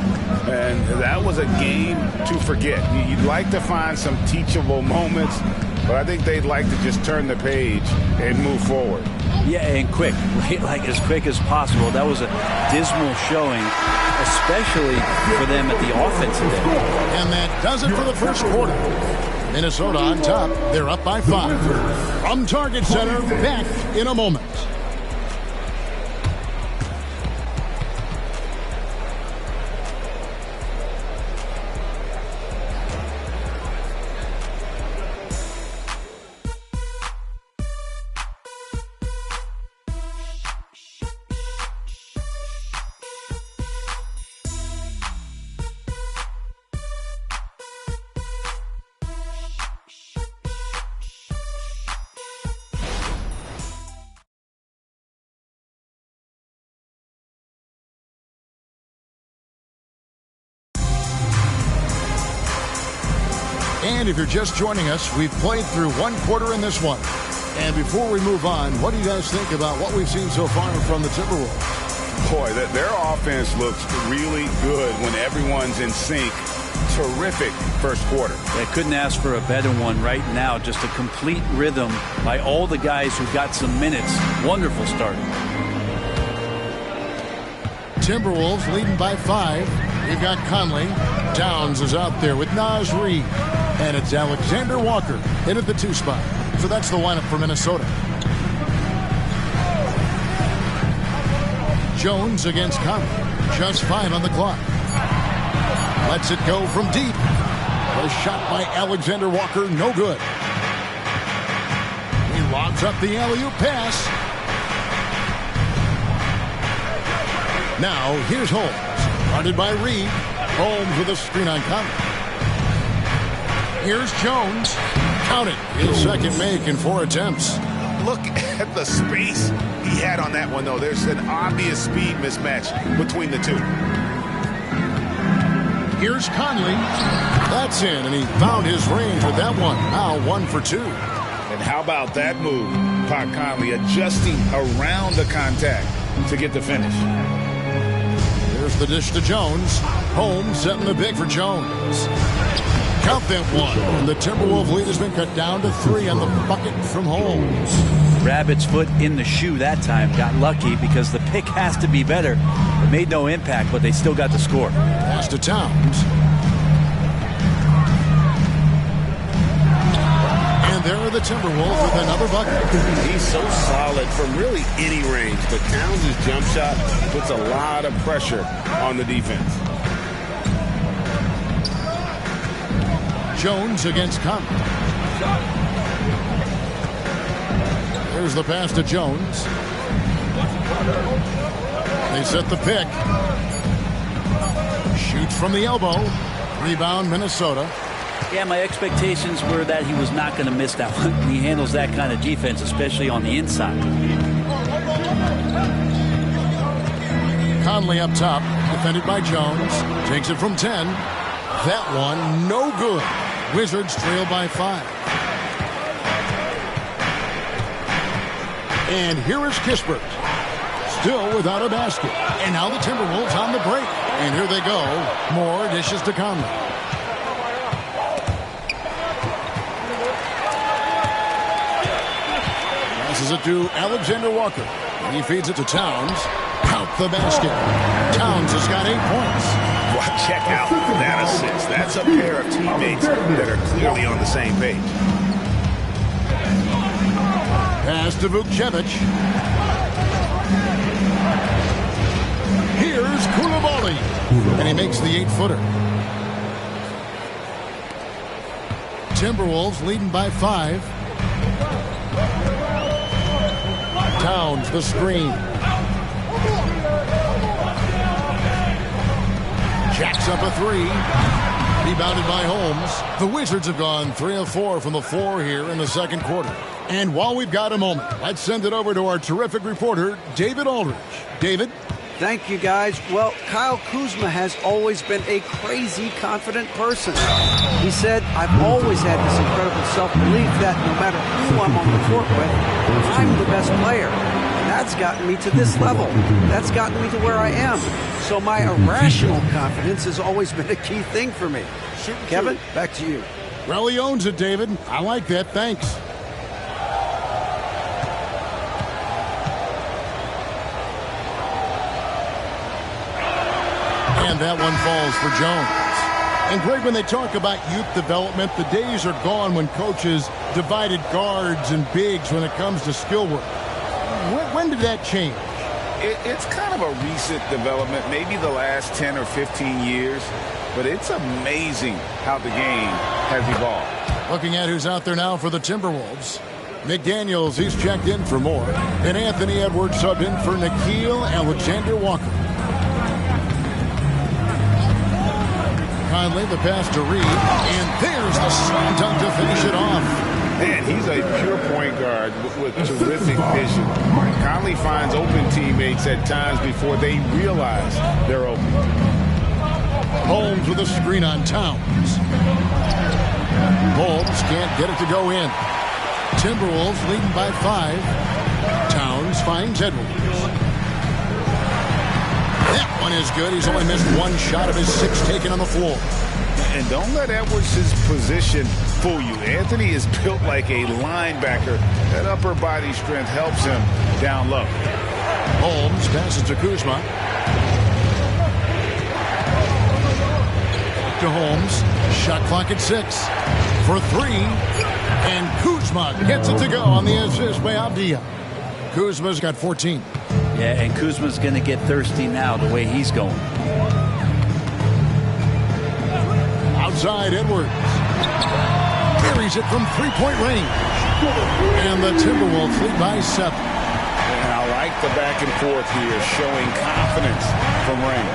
And that was a game to forget. You'd like to find some teachable moments, but I think they'd like to just turn the page and move forward. Yeah, and quick, like as quick as possible. That was a dismal showing, especially for them at the offensive end. And that does it for the first quarter. Minnesota on top. They're up by 5. From Target Center, back in a moment. And if you're just joining us, we've played through 1 quarter in this one. And before we move on, what do you guys think about what we've seen so far from the Timberwolves? Boy, their offense looks really good when everyone's in sync. Terrific first quarter. They couldn't ask for a better one right now. Just a complete rhythm by all the guys who got some minutes. Wonderful start. Timberwolves leading by 5. We've got Conley. Towns is out there with Naz Reid. And it's Alexander Walker in at the 2 spot. So that's the lineup for Minnesota. Jones against Conley. Just 5 on the clock. Lets it go from deep. The shot by Alexander Walker, no good. He lobs up the alley-oop pass. Now here's Holmes. Guarded by Reed. Holmes with a screen on Conley. Here's Jones. Count it. His second make in 4 attempts. Look at the space he had on that one, though. There's an obvious speed mismatch between the two. Here's Conley. That's in, and he found his range with that one. Now 1 for 2. And how about that move? Pat Conley adjusting around the contact to get the finish. There's the dish to Jones. Holmes setting the big for Jones. Count that one. And the Timberwolves lead has been cut down to 3 on the bucket from Holmes. Rabbit's foot in the shoe that time. Got lucky because the pick has to be better. It made no impact, but they still got the score. Pass to Towns. And there are the Timberwolves with another bucket. He's so solid from really any range, but Towns' jump shot puts a lot of pressure on the defense. Jones against Conley. There's the pass to Jones. They set the pick. Shoots from the elbow. Rebound, Minnesota. Yeah, my expectations were that he was not going to miss that one. He handles that kind of defense, especially on the inside. Conley up top, defended by Jones. Takes it from 10. That one, no good. Wizards trail by 5. And here is Kispert. Still without a basket. And now the Timberwolves on the break. And here they go. More dishes to Conley. Passes it to Alexander Walker. He feeds it to Towns. Count the basket. Towns has got 8 points. Well, check out that assist. That's a pair of teammates that are clearly on the same page. Pass to Vukcevic. Here's It's Koulibaly. And he makes the 8-footer. Timberwolves leading by 5. Towns the screen. Jacks up a 3. Rebounded by Holmes. The Wizards have gone 3 of 4 from the floor here in the second quarter. And while we've got a moment, let's send it over to our terrific reporter, David Aldridge. David? Thank you, guys. Well, Kyle Kuzma has always been a crazy confident person. He said, I've always had this incredible self-belief that no matter who I'm on the court with, I'm the best player. And that's gotten me to this level. That's gotten me to where I am. So my irrational confidence has always been a key thing for me. Kevin, back to you. Well, he owns it, David. I like that. Thanks. And that one falls for Jones. And Greg, when they talk about youth development, the days are gone when coaches divided guards and bigs when it comes to skill work. When did that change? It's kind of a recent development, maybe the last 10 or 15 years, but it's amazing how the game has evolved. Looking at who's out there now for the Timberwolves. McDaniels, he's checked in for more. And Anthony Edwards subbed in for Nickeil Alexander-Walker. Conley, the pass to Reed, and there's the slam dunk to finish it off. Man, he's a pure point guard with terrific vision. Conley finds open teammates at times before they realize they're open. Holmes with a screen on Towns. Holmes can't get it to go in. Timberwolves leading by 5. Towns finds Edwards. That one is good. He's only missed one shot of his 6 taken on the floor. And don't let Edwards' position fool you. Anthony is built like a linebacker. That upper body strength helps him down low. Holmes passes to Kuzma. To Holmes. Shot clock at 6. For 3. And Kuzma gets it to go on the assist by Avdia. Kuzma's got 14. Yeah, and Kuzma's going to get thirsty now the way he's going. Outside Edwards. Carries it from 3-point range. And the Timberwolves lead by 7. And I like the back and forth here, showing confidence from range.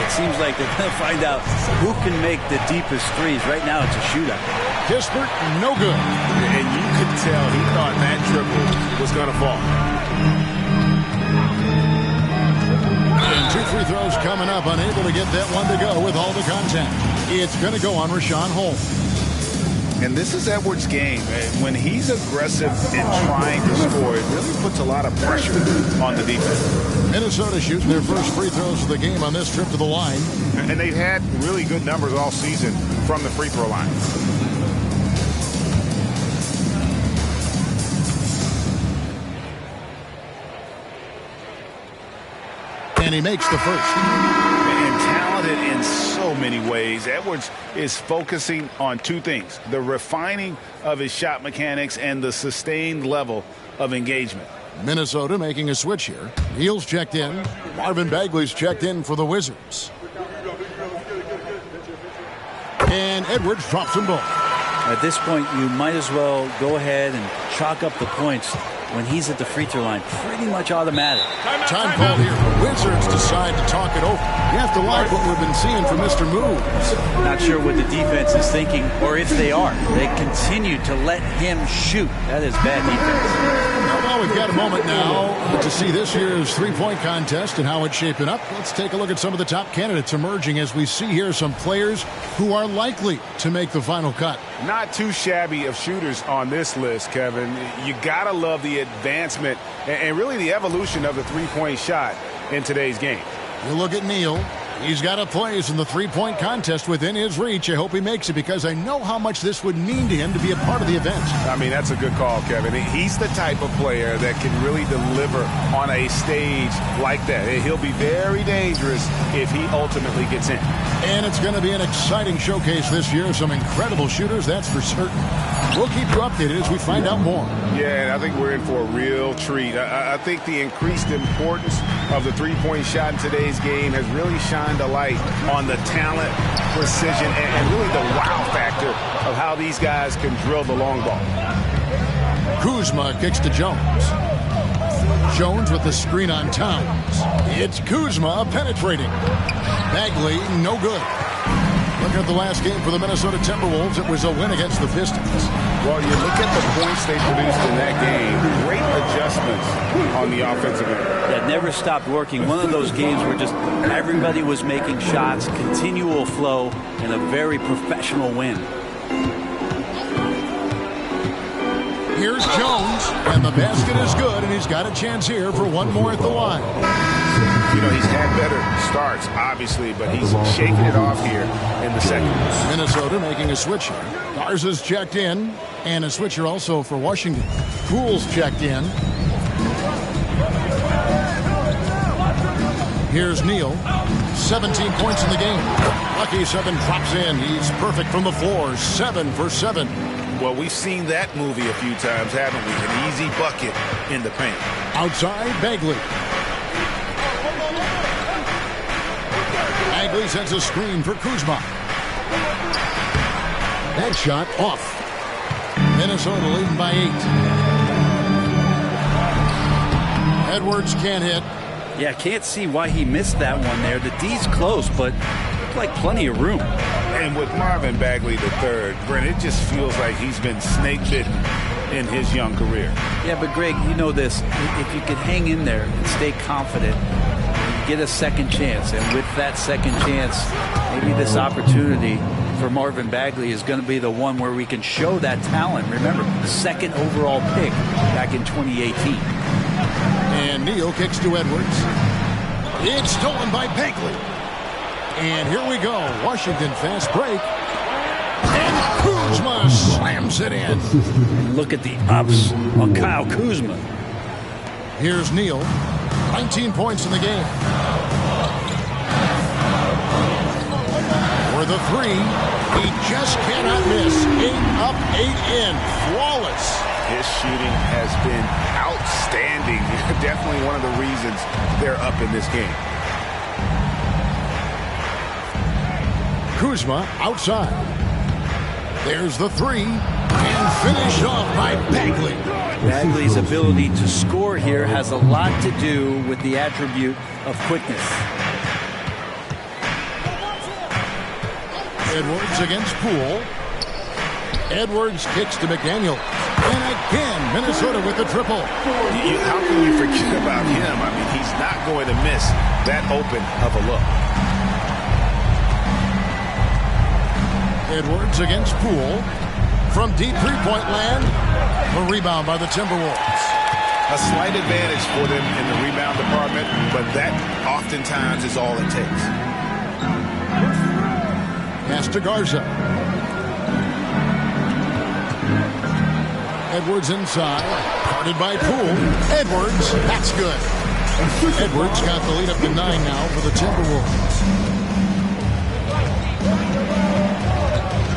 It seems like they're going to find out who can make the deepest threes. Right now it's a shootout. Kispert, no good. And you could tell he thought that triple was going to fall. And 2 free throws coming up, unable to get that one to go with all the contact. It's going to go on Rashawn Holmes. And this is Edwards' game. When he's aggressive and trying to score, it really puts a lot of pressure on the defense. Minnesota shooting their first free throws of the game on this trip to the line. And they've had really good numbers all season from the free throw line. And he makes the first. And talented in so many ways. Edwards is focusing on 2 things: the refining of his shot mechanics and the sustained level of engagement. Minnesota making a switch here. Neal's checked in. Marvin Bagley's checked in for the Wizards. And Edwards drops them both. At this point, you might as well go ahead and chalk up the points when he's at the free throw line. Pretty much automatic. Time call here. The Wizards decide to talk it over. You have to like what we've been seeing from Mr. Moves. Not sure what the defense is thinking, or if they are. They continue to let him shoot. That is bad defense. Well, we've got a moment now to see this year's three-point contest and how it's shaping up. Let's take a look at some of the top candidates emerging as we see here some players who are likely to make the final cut. Not too shabby of shooters on this list, Kevin. You gotta love the advancement and really the evolution of the three-point shot in today's game. You look at Neal. He's got a place in the three-point contest within his reach. I hope he makes it because I know how much this would mean to him to be a part of the event. I mean, that's a good call, Kevin. He's the type of player that can really deliver on a stage like that. He'll be very dangerous if he ultimately gets in. And it's going to be an exciting showcase this year. Some incredible shooters, that's for certain. We'll keep you updated as we find out more. Yeah, I think we're in for a real treat. I think the increased importance of the three-point shot in today's game has really shined a light on the talent, precision, and really the wow factor of how these guys can drill the long ball. Kuzma kicks to Jones. Jones with the screen on Towns. It's Kuzma penetrating. Bagley, no good. Look at the last game for the Minnesota Timberwolves. It was a win against the Pistons. Well, you look at the points they produced in that game. Great adjustments on the offensive end. That never stopped working. One of those games where just everybody was making shots, continual flow, and a very professional win. Here's Jones, and the basket is good, and he's got a chance here for one more at the line. You know, he's had better starts, obviously, but he's shaking it off here in the second. Minnesota making a switch here. Garza's checked in, and a switcher also for Washington. Poole's checked in. Here's Neal. 17 points in the game. Lucky 7 drops in. He's perfect from the floor. 7 for 7. Well, we've seen that movie a few times, haven't we? An easy bucket in the paint. Outside, Bagley. Bagley sends a screen for Kuzma. That shot off. Minnesota leading by 8. Edwards can't hit. Yeah, can't see why he missed that one there. The D's close, but looked like plenty of room. And with Marvin Bagley III, Brent, it just feels like he's been snake-bitten in his young career. Yeah, but Greg, you know this. If you could hang in there and stay confident, you get a second chance. And with that second chance, maybe this opportunity for Marvin Bagley is going to be the one where we can show that talent. Remember, the second overall pick back in 2018. And Neal kicks to Edwards. It's stolen by Bagley. And here we go. Washington fast break. And Kuzma slams it in. And look at the ups on Kyle Kuzma. Here's Neal. 19 points in the game. For the 3. He just cannot miss. 8 up, 8 in. Flawless. His shooting has been outstanding. Definitely one of the reasons they're up in this game. Kuzma outside. There's the 3. And finished off by Bagley. Bagley's ability to score here has a lot to do with the attribute of quickness. Edwards against Poole. Edwards kicks to McDaniel. And again, Minnesota with the triple. How can you forget about him? I mean, he's not going to miss that open of a look. Edwards against Poole. From deep three-point land. A rebound by the Timberwolves. A slight advantage for them in the rebound department, but that oftentimes is all it takes. Pass to Garza. Edwards inside. Guarded by Poole. Edwards, that's good. Edwards got the lead up to 9 now for the Timberwolves.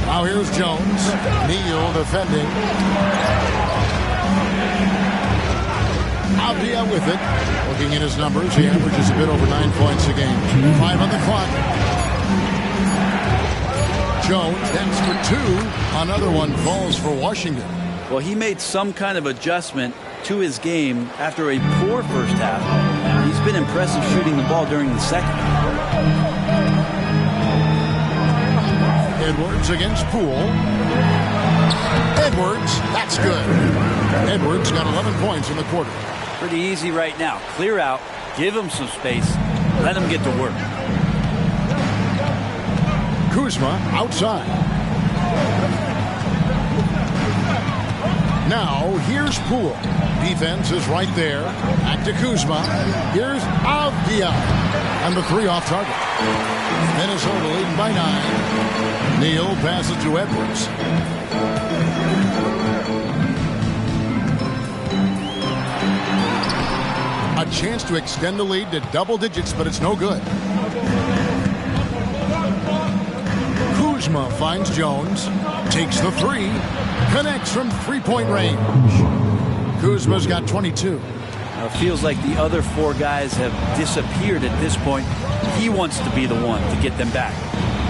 Now here's Jones. Neal defending. Avdia with it. Looking at his numbers, he averages a bit over 9 points a game. 5 on the clock. Jones, that's for 2. Another one falls for Washington. Well, he made some kind of adjustment to his game after a poor first half. He's been impressive shooting the ball during the second. Edwards against Poole. Edwards, that's good. Edwards got 11 points in the quarter. Pretty easy right now. Clear out, give him some space, let him get to work. Kuzma outside. Now, here's Poole. Defense is right there. Back to Kuzma. Here's Avdia. And the 3 off target. Minnesota leading by 9. Neal passes to Edwards. A chance to extend the lead to double digits, but it's no good. Kuzma finds Jones. Takes the 3. Connects from three-point range. Kuzma's got 22. Feels like the other 4 guys have disappeared at this point. He wants to be the one to get them back.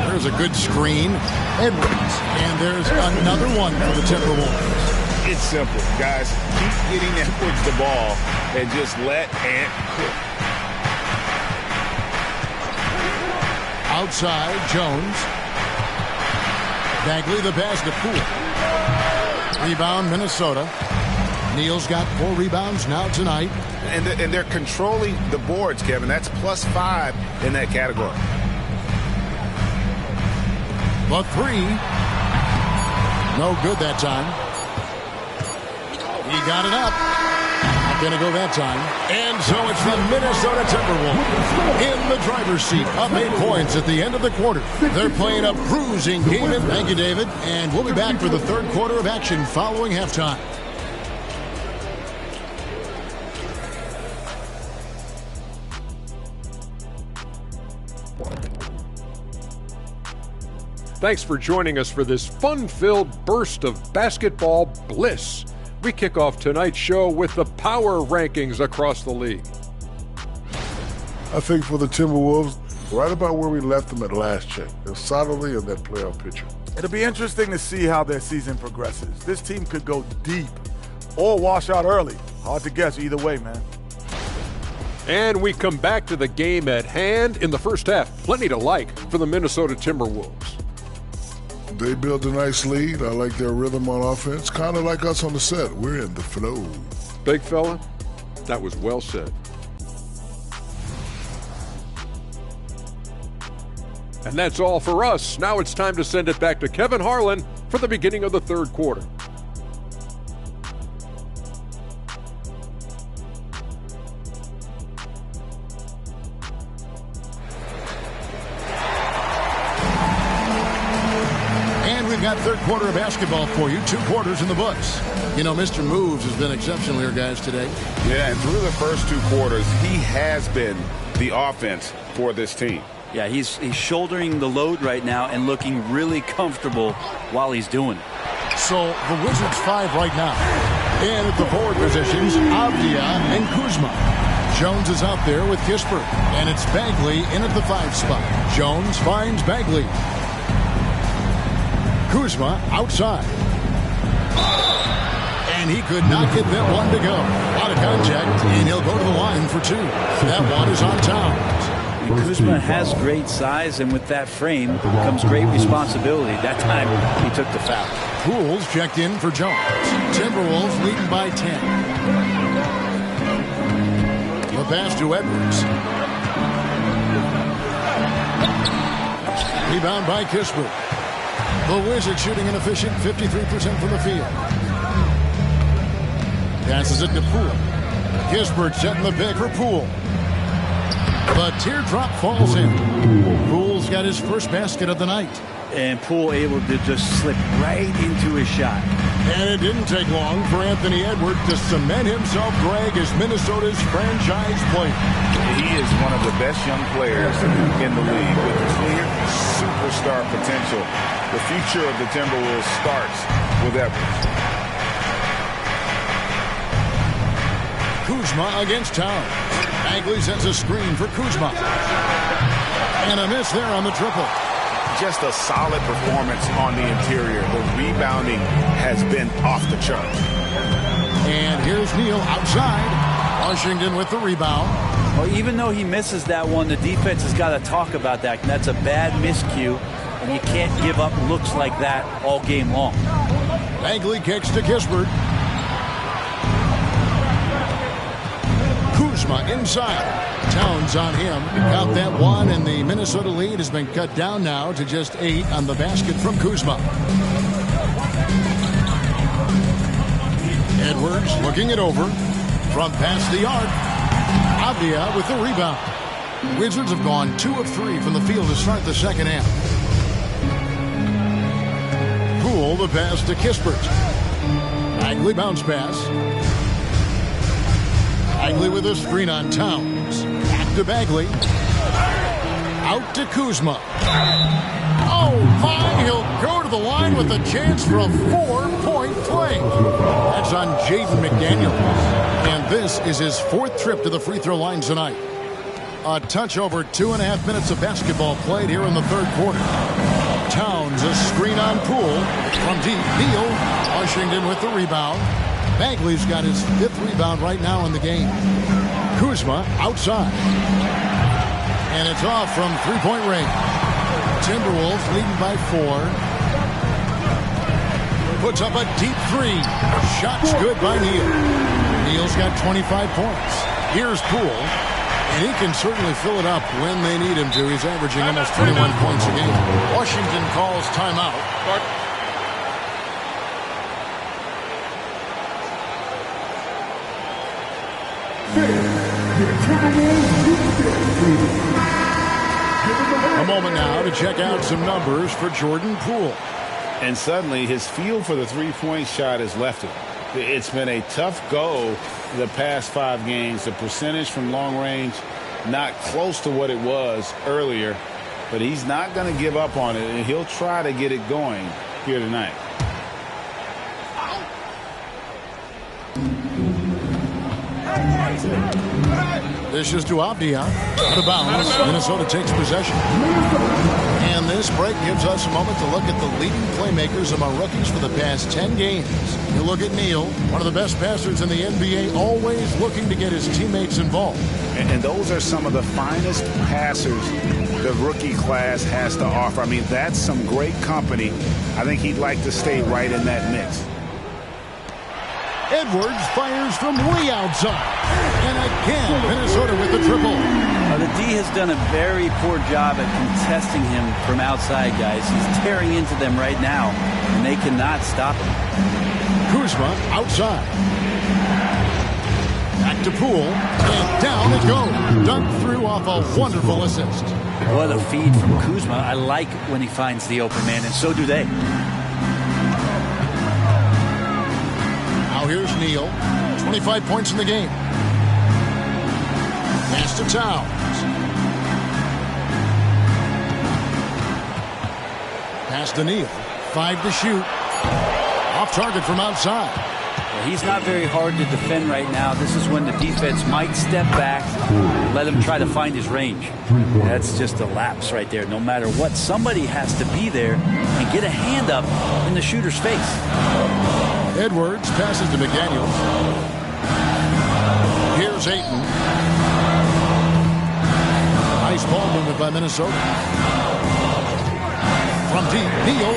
There's a good screen. Edwards. And there's another one for the Timberwolves. It's simple, guys. Keep getting Edwards the ball and just let Ant cook. Outside, Jones. Bagley the pass to Poole. Rebound, Minnesota. Neal's got 4 rebounds now tonight. And they're controlling the boards, Kevin. That's +5 in that category. The 3. No good that time. He got it up. Not going to go that time. And so it's the Minnesota Timberwolves in the driver's seat. Up 8 points at the end of the quarter. They're playing a bruising game. Thank you, David. And we'll be back for the third quarter of action following halftime. Thanks for joining us for this fun-filled burst of basketball bliss. We kick off tonight's show with the power rankings across the league. I think for the Timberwolves, right about where we left them at last check. They're solidly in that playoff picture. It'll be interesting to see how their season progresses. This team could go deep or wash out early. Hard to guess either way, man. And we come back to the game at hand in the first half. Plenty to like for the Minnesota Timberwolves. They built a nice lead. I like their rhythm on offense. Kind of like us on the set. We're in the flow. Big fella, that was well said. And that's all for us. Now it's time to send it back to Kevin Harlan for the beginning of the third quarter. Got third quarter of basketball for you. 2 quarters in the books. You know, Mr. Moves has been exceptional here, guys, today. Yeah, and through the first 2 quarters, he has been the offense for this team. Yeah, he's shouldering the load right now and looking really comfortable while he's doing it. So the Wizards 5 right now. And at the forward positions, Avdia and Kuzma. Jones is out there with Kispert. And it's Bagley in at the 5 spot. Jones finds Bagley. Kuzma outside. And he could not get that one to go. A lot of contact, and he'll go to the line for 2. That one is on Towns. Kuzma has great size, and with that frame comes great responsibility. That time he took the foul. Poole's checked in for Jones. Timberwolves leading by 10. The pass to Edwards. Rebound by Kispert. The Wizards shooting an efficient 53% from the field. Passes it to Poole. Kispert setting the pick for Poole. The teardrop falls in. Poole's got his first basket of the night. And Poole able to just slip right into his shot. And it didn't take long for Anthony Edwards to cement himself, Greg, as Minnesota's franchise player. He is one of the best young players in the league with clear superstar potential. The future of the Timberwolves starts with Edwards. Kuzma against Towns. Bagley sends a screen for Kuzma. And a miss there on the triple. Just a solid performance on the interior. The rebounding has been off the charts. And here's Neal outside. Washington with the rebound. Well, even though he misses that one, the defense has got to talk about that. And that's a bad miscue. And you can't give up looks like that all game long. Bagley kicks to Kispert. Kuzma inside. Towns on him. Got that one, and the Minnesota lead has been cut down now to just 8 on the basket from Kuzma. Edwards looking it over from past the arc. Avdia with the rebound. Wizards have gone 2 of 3 from the field to start the second half. Poole the pass to Kispert. Bagley bounce pass. Bagley with a screen on Towns. Back to Bagley. Out to Kuzma. Oh my, he'll go to the line with a chance for a 4-point play. That's on Jaden McDaniels. And this is his 4th trip to the free throw line tonight. A touch over 2.5 minutes of basketball played here in the 3rd quarter. Towns, a screen on Poole. From deep, Neal. Washington with the rebound. Bagley's got his 5th rebound right now in the game. Kuzma outside. And it's off from three-point range. Timberwolves leading by 4. Puts up a deep 3. Shot's good by Neal. Neal's got 25 points. Here's Poole. And he can certainly fill it up when they need him to. He's averaging almost 21 points a game. Washington calls timeout. A moment now to check out some numbers for Jordan Poole. And suddenly his feel for the three-point shot has left him. It's been a tough go the past 5 games. The percentage from long range not close to what it was earlier, but he's not going to give up on it, and he'll try to get it going here tonight. This is to Avdia. Out of bounds. Minnesota takes possession. And this break gives us a moment to look at the leading playmakers among rookies for the past 10 games. You look at Neal, one of the best passers in the NBA, always looking to get his teammates involved. And those are some of the finest passers the rookie class has to offer. I mean, that's some great company. I think he'd like to stay right in that mix. Edwards fires from way outside. And again, Minnesota with the triple. The D has done a very poor job at contesting him from outside, guys. He's tearing into them right now, and they cannot stop him. Kuzma outside. Back to Poole, and down it goes. Dunked through off a wonderful assist. What a feed from Kuzma. I like when he finds the open man, and so do they. Now here's Neal. 25 points in the game. Pass to Towns. Pass to Neal. 5 to shoot. Off target from outside. Well, he's not very hard to defend right now. This is when the defense might step back, let him try to find his range. That's just a lapse right there. No matter what, somebody has to be there and get a hand up in the shooter's face. Edwards passes to McDaniels. Here's Ayton. Nice ball movement by Minnesota. From deep, Neal.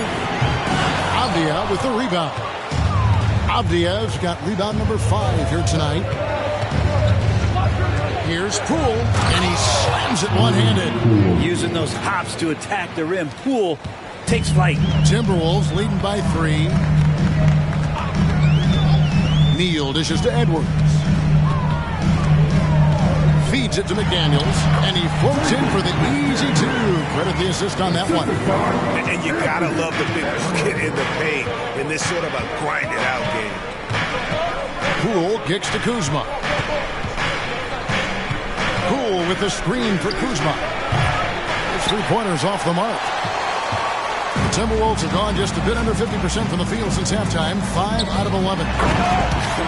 Avdia with the rebound. Avdia's got rebound number 5 here tonight. Here's Poole, and he slams it one-handed. Using those hops to attack the rim. Poole takes flight. Timberwolves leading by 3. Neal dishes to Edwards. Feeds it to McDaniels, and he floats in for the easy 2. Credit the assist on that one. And you gotta love the big bucket in the paint in this sort of a grind-it-out game. Poole kicks to Kuzma. Poole with the screen for Kuzma. His 3-pointers off the mark. The Timberwolves have gone just a bit under 50% from the field since halftime. 5 out of 11.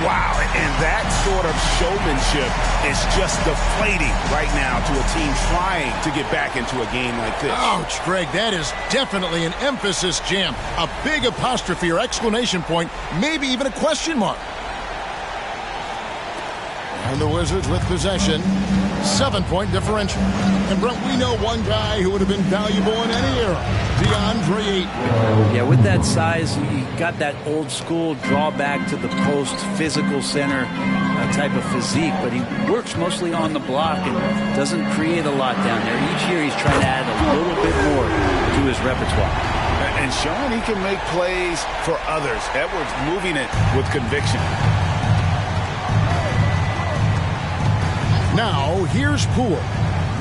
Wow, and that sort of showmanship is just deflating right now to a team trying to get back into a game like this. Ouch, Greg, that is definitely an emphasis jam. A big apostrophe or exclamation point, maybe even a question mark. And the Wizards with possession. 7-point differential. And Brent, we know one guy who would have been valuable in any era. DeAndre Ayton. Yeah, with that size, you got that old school drawback to the post, physical center type of physique, but he works mostly on the block and doesn't create a lot down there. Each year he's trying to add a little bit more to his repertoire. And showing he can make plays for others. Edwards moving it with conviction. Now, here's Poole.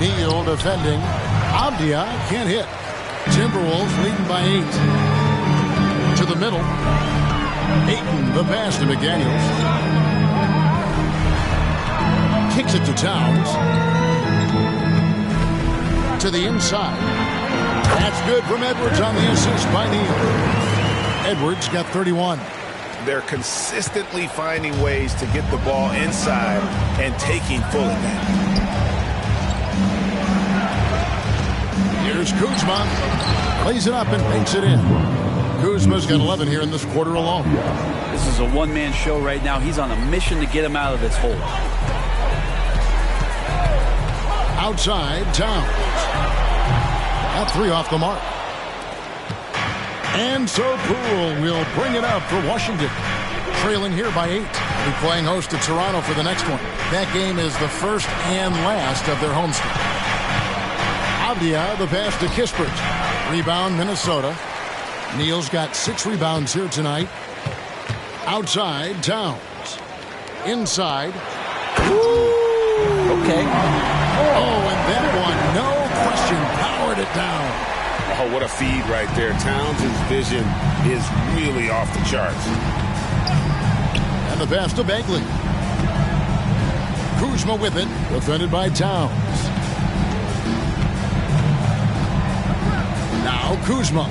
Neal defending. Avdia can't hit. Timberwolves leading by 8. To the middle. Ayton, the pass to McDaniels. Kicks it to Towns. To the inside. That's good from Edwards on the assist by Neal. Edwards got 31. they're consistently finding ways to get the ball inside and taking full advantage. Here's Kuzma. Plays it up and banks it in. Kuzma's got 11 here in this quarter alone. This is a one-man show right now. He's on a mission to get him out of this hole. Outside, Towns. Got 3 off the mark. And so Poole will bring it up for Washington. Trailing here by 8. They're playing host to Toronto for the next one. That game is the first and last of their homestand. Avdia, the pass to Kispert. Rebound, Minnesota. Neal's got 6 rebounds here tonight. Outside, Towns. Inside. Ooh. Okay. Oh, and that one, no question, powered it down. Oh, what a feed right there. Towns' vision is really off the charts. And the pass to Bagley. Kuzma with it, defended by Towns. Now Kuzma.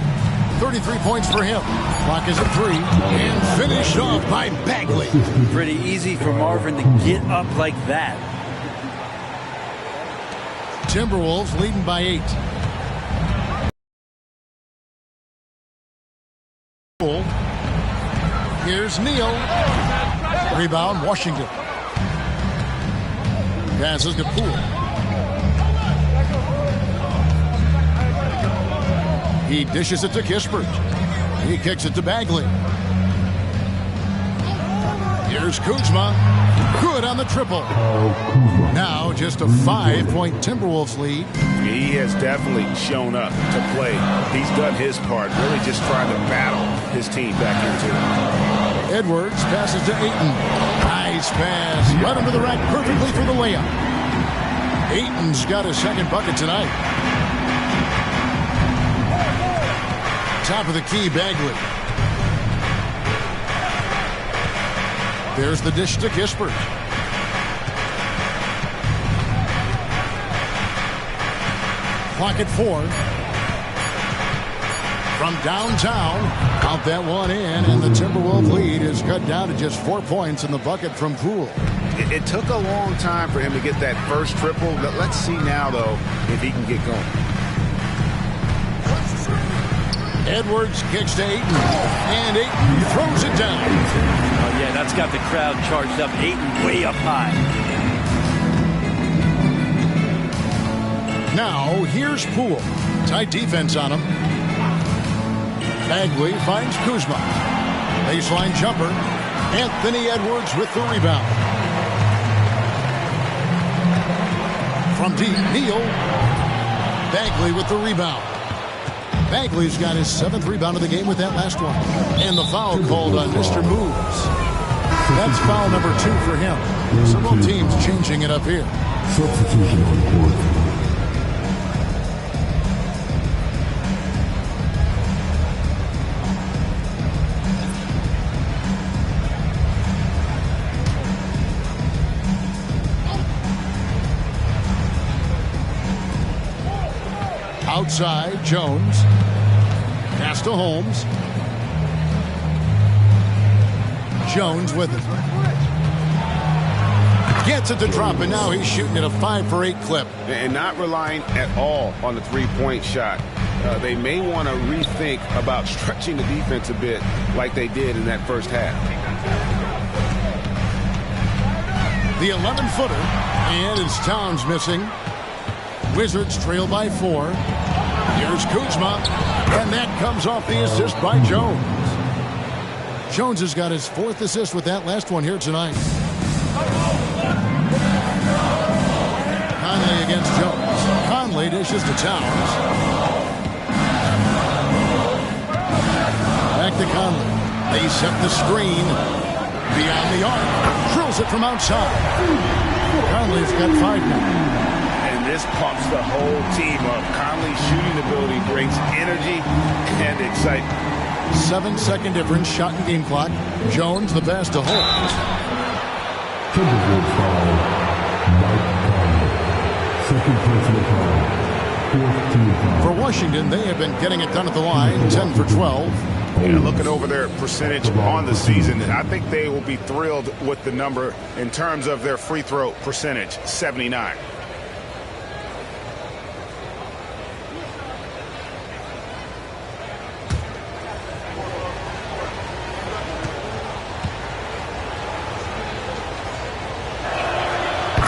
33 points for him. Clock is at 3. And finished off by Bagley. Pretty easy for Marvin to get up like that. Timberwolves leading by 8. Here's Neal. Rebound, Washington. Passes to Poole. He dishes it to Kispert. He kicks it to Bagley. Here's Kuzma. Good on the triple. Now just a 5-point Timberwolves lead. He has definitely shown up to play. He's done his part, really just trying to battle his team back into it. Edwards passes to Ayton. Nice pass. Right under the rack perfectly for the layup. Ayton's got his second bucket tonight. Top of the key, Bagley. There's the dish to Kispert. Clock at 4. From downtown, count that one in, and the Timberwolves lead is cut down to just 4 points in the bucket from Poole. It took a long time for him to get that first triple. Let's see now, though, if he can get going. Edwards kicks to Ayton, and Ayton throws it down. Oh, yeah, that's got the crowd charged up. Ayton way up high. Now, here's Poole. Tight defense on him. Bagley finds Kuzma. Baseline jumper. Anthony Edwards with the rebound. From deep, Neal. Bagley with the rebound. Bagley's got his 7th rebound of the game with that last one. And the foul called on Mr. Moves. That's foul number 2 for him. Several teams changing it up here. Substitution on court. Outside, Jones. Pass to Holmes. Jones with it. Gets it to drop, and now he's shooting at a 5 for 8 clip. And not relying at all on the three-point shot. They may want to rethink about stretching the defense a bit like they did in that first half. The 11-footer, and it's Towns missing. Wizards trail by 4. Here's Kuzma, and that comes off the assist by Jones. Jones has got his 4th assist with that last one here tonight. Conley against Jones. Conley dishes to Towns. Back to Conley. They set the screen beyond the arc. Drills it from outside. Conley's got 5 now. This pumps the whole team up. Conley's shooting ability brings energy and excitement. 7-second difference, shot and game clock. Jones, the pass to Holmes. Timberwolves foul. Mike Conley. Second personal foul. 4th team foul. For Washington, they have been getting it done at the line. 10 for 12. Yeah, looking over their percentage on the season, I think they will be thrilled with the number in terms of their free throw percentage, 79.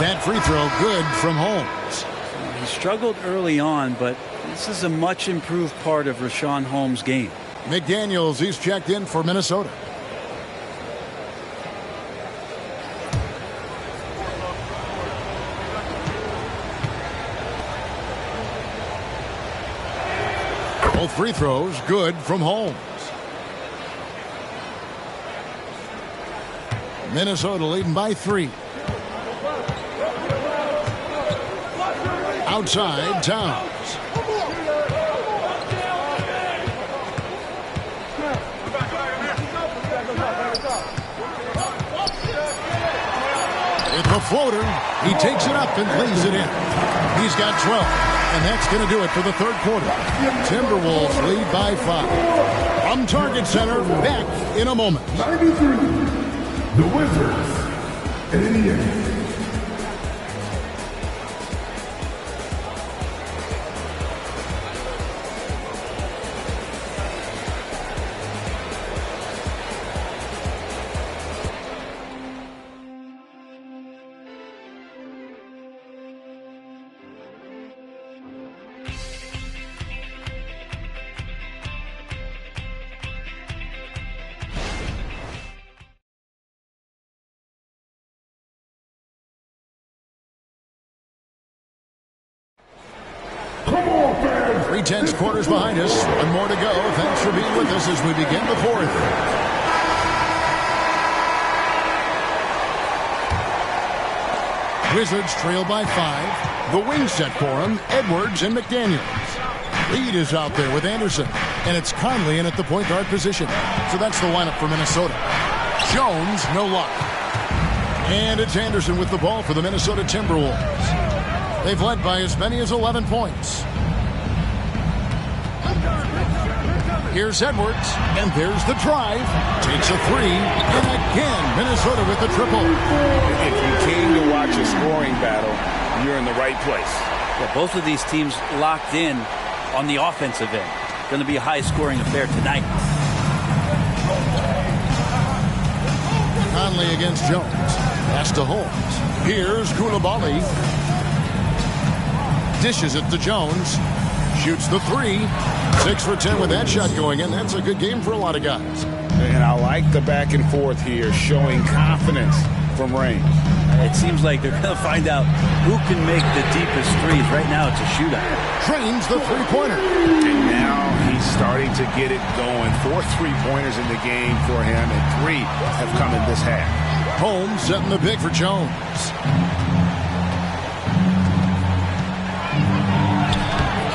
That free throw good from Holmes. He struggled early on, but this is a much improved part of Rashawn Holmes' game. McDaniels, he's checked in for Minnesota. Both free throws good from Holmes. Minnesota leading by 3. Outside, Towns. With the floater, he takes it up and lays it in. He's got 12, and that's going to do it for the third quarter. Timberwolves lead by 5. From Target Center, back in a moment. 93, the Wizards, 88. Tense quarters behind us. One more to go. Thanks for being with us as we begin the fourth. Wizards trail by 5. The wing set for them, Edwards and McDaniels. Reed is out there with Anderson, and it's Conley in at the point guard position. So that's the lineup for Minnesota. Jones, no luck. And it's Anderson with the ball for the Minnesota Timberwolves. They've led by as many as 11 points. Here's Edwards, and there's the drive. Takes a 3, and again, Minnesota with the triple. If you came to watch a scoring battle, you're in the right place. Yeah, both of these teams locked in on the offensive end. Going to be a high-scoring affair tonight. Conley against Jones. Pass to Holmes. Here's Koulibaly. Dishes it to Jones. Shoots the 3. 6 for 10 with that shot going in. That's a good game for a lot of guys. And I like the back and forth here, showing confidence from range. It seems like they're going to find out who can make the deepest threes. Right now, it's a shootout. Trains the three-pointer. And now he's starting to get it going. 4 3-pointers in the game for him, and 3 have come in this half. Holmes setting the pick for Jones.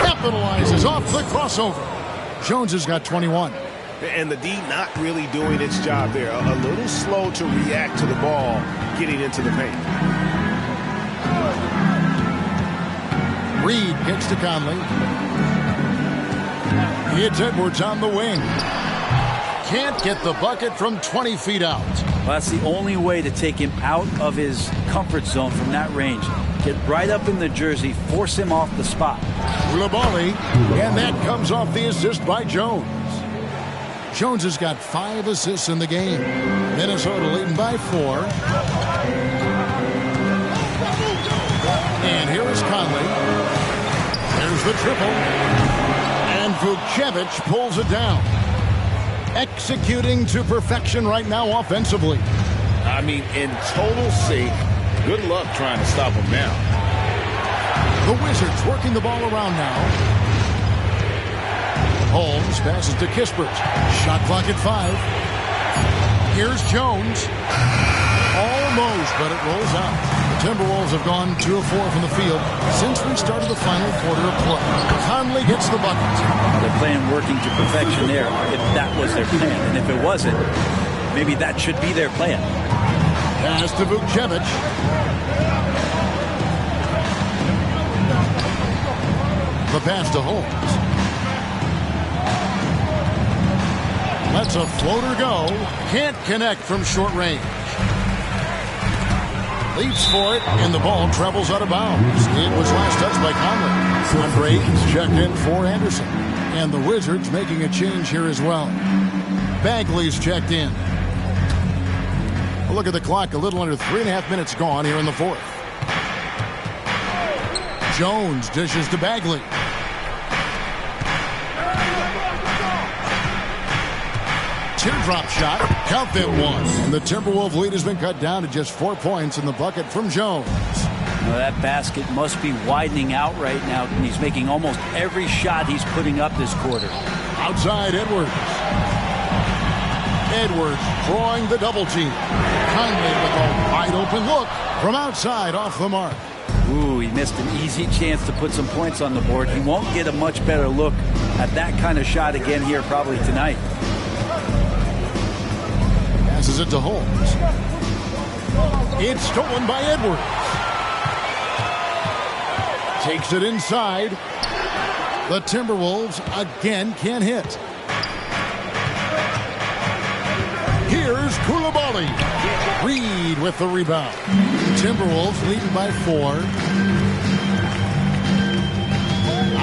Capitalizes off the crossover. Jones has got 21. And the D not really doing its job there. A little slow to react to the ball getting into the paint. Reed gets to Conley. It's Edwards on the wing. Can't get the bucket from 20 feet out. Well, that's the only way to take him out of his comfort zone from that range. Get right up in the jersey, force him off the spot. Koulibaly, and that comes off the assist by Jones. Jones has got 5 assists in the game. Minnesota leading by 4. And here is Conley. There's the triple. And Vucevic pulls it down. Executing to perfection right now offensively. I mean, in total sync. Good luck trying to stop him now. The Wizards working the ball around now. Holmes passes to Kispert. Shot clock at 5. Here's Jones. Almost, but it rolls out. The Timberwolves have gone 2 of 4 from the field since we started the final quarter of play. Conley gets the bucket. They're playing working to perfection there, if that was their plan. And if it wasn't, maybe that should be their plan. Pass to Vucevic. The pass to Holmes. Lets a floater go. Can't connect from short range. Leaps for it, and the ball travels out of bounds. It was last touched by Conley. Andre's checked in for Anderson. And the Wizards making a change here as well. Bagley's checked in. A look at the clock, a little under 3.5 minutes gone here in the fourth. Jones dishes to Bagley. Teardrop shot. Count them one. And the Timberwolves lead has been cut down to just 4 points in the bucket from Jones. Well, that basket must be widening out right now. He's making almost every shot he's putting up this quarter. Outside Edwards. Edwards drawing the double team. Conley with a wide open look from outside off the mark. Ooh, he missed an easy chance to put some points on the board. He won't get a much better look at that kind of shot again here probably tonight. Passes it to Holmes. It's stolen by Edwards. Takes it inside. The Timberwolves again can't hit. Here's Koulibaly. Reed with the rebound. Timberwolves leading by 4.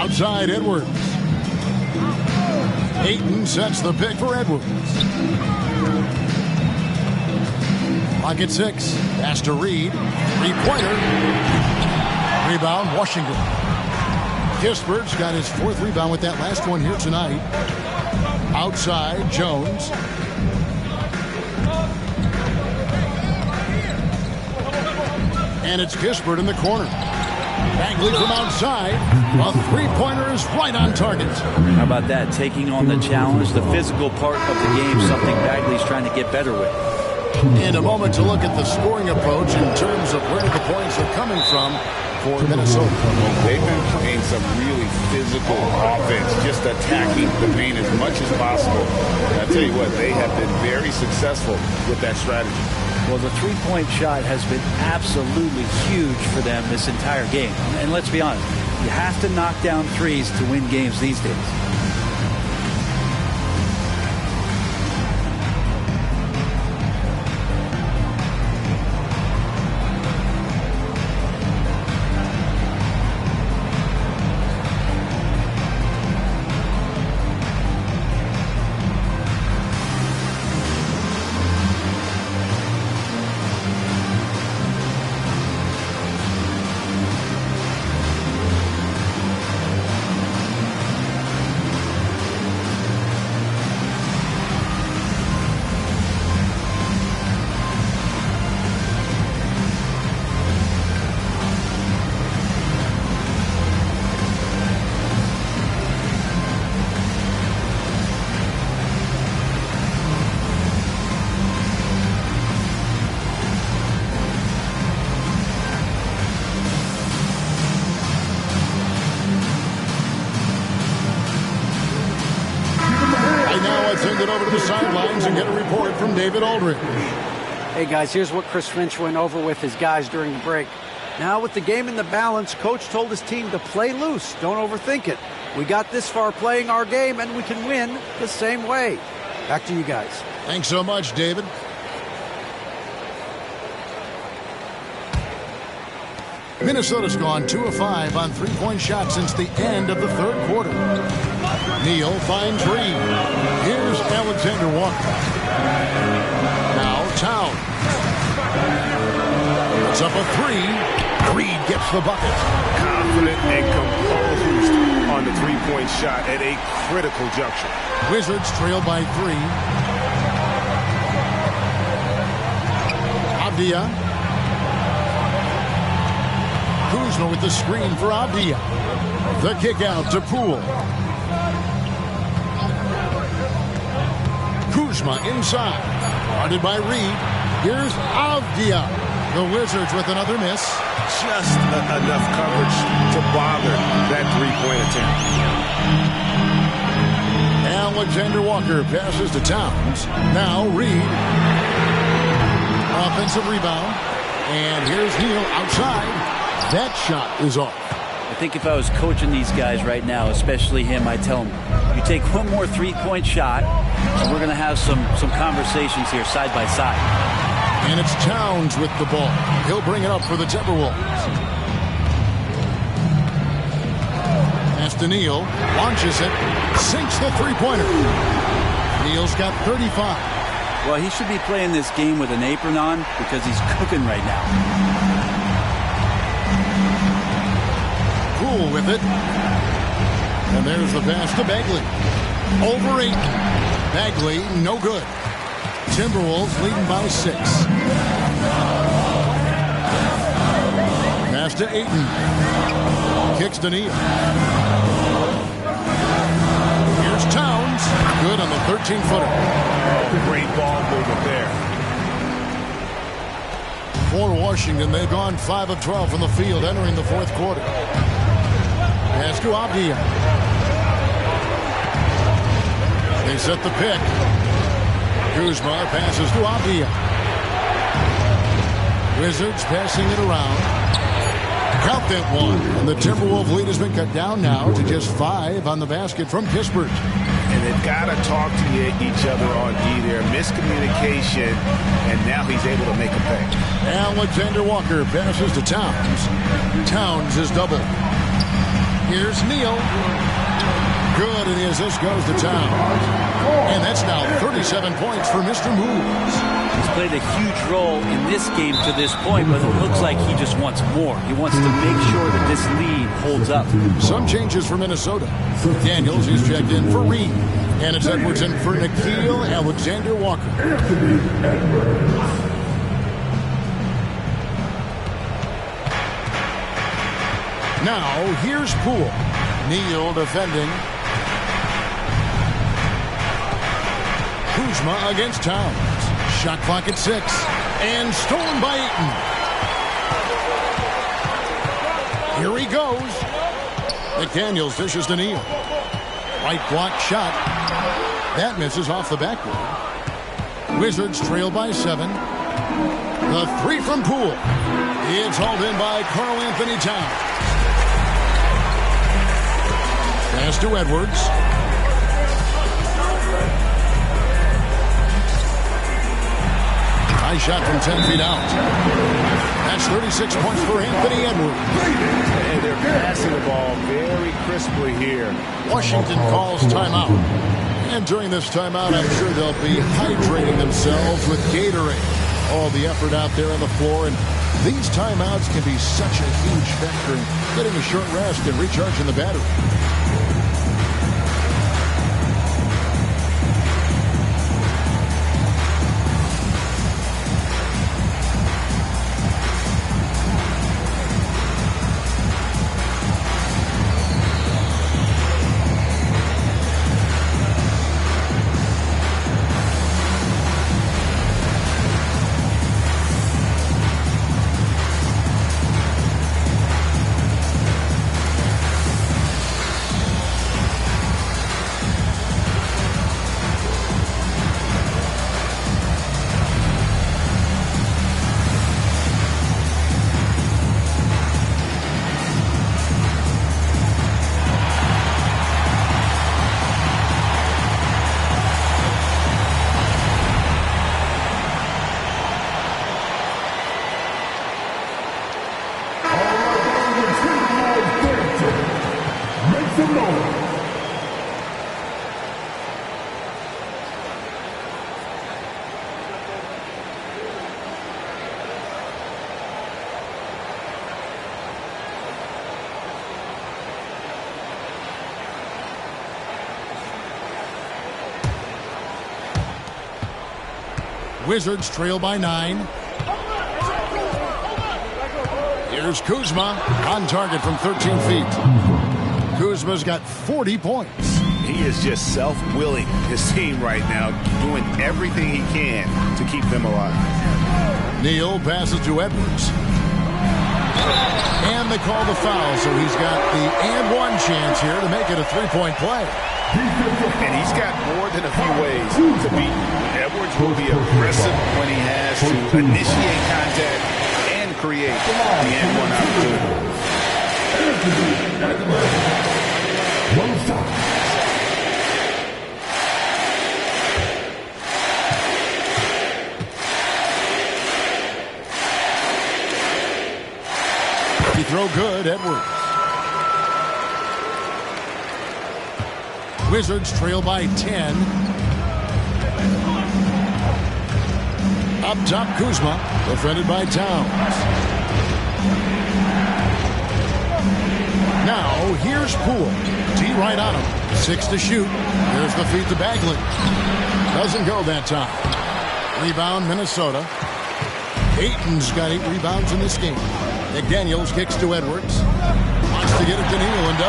Outside Edwards. Ayton sets the pick for Edwards. Clock at 6. Pass to Reed. 3-pointer. Rebound, Washington. Kispert's got his 4th rebound with that last one here tonight. Outside, Jones. And it's Kispert in the corner. Bagley from outside. A 3-pointer is right on target. How about that? Taking on the challenge, the physical part of the game, something Bagley's trying to get better with. And a moment to look at the scoring approach in terms of where the points are coming from for Minnesota. They've been playing some really physical offense, just attacking the paint as much as possible. And I tell you what, they have been very successful with that strategy. Well, the three-point shot has been absolutely huge for them this entire game. And let's be honest, you have to knock down threes to win games these days. Over to the sidelines and get a report from David Aldridge. Hey guys, here's what Chris Finch went over with his guys during the break. Now with the game in the balance, coach told his team to play loose. Don't overthink it. We got this far playing our game and we can win the same way. Back to you guys. Thanks so much, David. Minnesota's gone 2 of 5 on 3-point shots since the end of the third quarter. Neal finds Reed. Here's Alexander Walker. Now Towns. Puts up a 3. Reed gets the bucket. Confident and composed on the 3-point shot at a critical juncture. Wizards trail by 3. Avdia. Kuzma with the screen for Avdia. The kick out to Poole. Kuzma inside. Guarded by Reed. Here's Avdia. The Wizards with another miss. Just enough coverage to bother that 3-point attempt. Alexander Walker passes to Towns. Now Reed. Offensive rebound. And here's Neal outside. That shot is off. I think if I was coaching these guys right now, especially him, I'd tell him, you You take one more three-point shot, and we're going to have some conversations here side by side. And it's Towns with the ball. He'll bring it up for the Timberwolves. Pass to Neal. Launches it. Sinks the three-pointer. Neal's got 35. Well, he should be playing this game with an apron on because he's cooking right now. Poole with it. And there's the pass to Bagley. Over 8. Bagley, no good. Timberwolves leading by 6. Pass to Ayton. Kicks to Neal. Here's Towns. Good on the 13-footer. Oh, great ball movement there. For Washington, they've gone 5 of 12 from the field entering the fourth quarter. Pass to Avdia. They set the pick. Kuzma passes to Avdia. Wizards passing it around. Count that one. And the Timberwolves lead has been cut down now to just 5 on the basket from Kispert. And they've got to talk to each other on D there. Miscommunication, and now he's able to make a pay. Alexander Walker passes to Towns. Towns is doubled. Here's Neal. Good, and the assist goes to Towns. And that's now 37 points for Mr. Moves. He's played a huge role in this game to this point, but it looks like he just wants more. He wants to make sure that this lead holds up. Some changes for Minnesota. Daniels is checked in for Reed. And it's Edwards in for Nickeil Alexander-Walker. Now, here's Poole. Neal defending. Kuzma against Towns. Shot clock at 6. And stolen by Ayton. Here he goes. McDaniels dishes to Neal. Right block shot. That misses off the backboard. Wizards trail by 7. The 3 from Poole. It's hauled in by Karl Anthony Towns. Pass to Edwards. High shot from 10 feet out. That's 36 points for Anthony Edwards. And they're passing the ball very crisply here. Washington calls timeout. And during this timeout, I'm sure they'll be hydrating themselves with Gatorade. All the effort out there on the floor. And these timeouts can be such a huge factor in getting a short rest and recharging the battery. Wizards trail by 9. Here's Kuzma on target from 13 feet. Kuzma's got 40 points. He is just self-willing his team right now, doing everything he can to keep them alive. Neal passes to Edwards. And they call the foul, so he's got the and one chance here to make it a three-point play. And he's got more than a few ways to beat. Edwards will be aggressive when he has to initiate contact and create the and one opportunity. Free throw good, Edwards. Wizards trail by 10. Up top, Kuzma, defended by Towns. Now, here's Poole. T right on him. 6 to shoot. There's the feed to Bagley. Doesn't go that time. Rebound, Minnesota. Ayton's got 8 rebounds in this game. McDaniels kicks to Edwards. Wants to get it to Neal and does.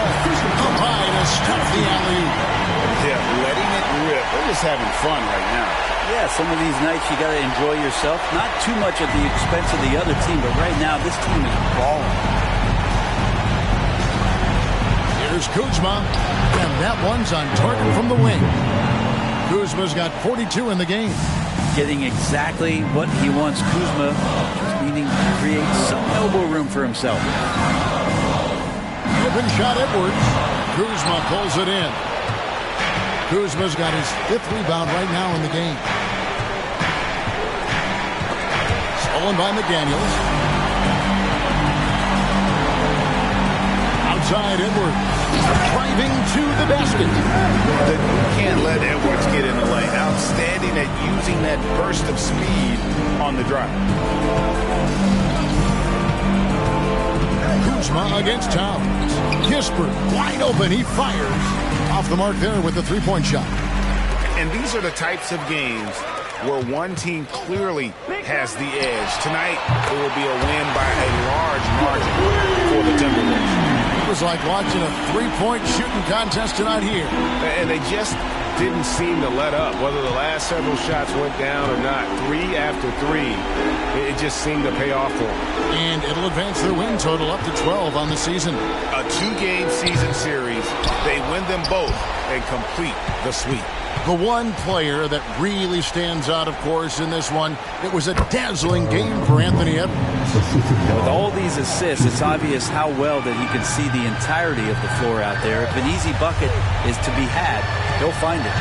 Up high to stuff the alley-oop. Yeah, letting it rip. They're just having fun right now. Yeah, some of these nights you got to enjoy yourself. Not too much at the expense of the other team, but right now this team is balling. Here's Kuzma, and that one's on target from the wing. Kuzma's got 42 in the game. Getting exactly what he wants. Kuzma just needing to create some elbow room for himself. Open shot, Edwards. Kuzma pulls it in. Kuzma's got his 5th rebound right now in the game. Stolen by McDaniels. Outside, Edwards. Driving to the basket. You can't let Edwards get in the lane. Outstanding at using that burst of speed on the drive. Kuzma against Towns. Kispert wide open. He fires. Off the mark there with the 3-point shot. And these are the types of games where one team clearly has the edge. Tonight, it will be a win by a large margin for the Timberwolves. It was like watching a 3-point shooting contest tonight here. And they just didn't seem to let up, whether the last several shots went down or not. 3 after 3, it just seemed to pay off for them. And it'll advance their win total up to 12 on the season. A 2-game season series. They win them both and complete the sweep. The one player that really stands out, of course, in this one, it was a dazzling game for Anthony Edwards. With all these assists, it's obvious how well that he can see the entirety of the floor out there. If an easy bucket is to be had, he'll find it.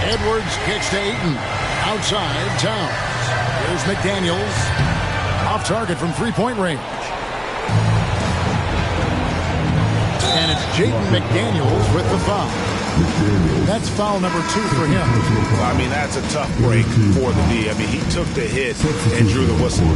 Edwards kicks to Ayton. Outside, Towns. Here's McDaniels. Off target from 3-point range. And it's Jaden McDaniels with the foul. That's foul number 2 for him. Well, I mean, that's a tough break for the D. I mean, he took the hit and drew the whistle.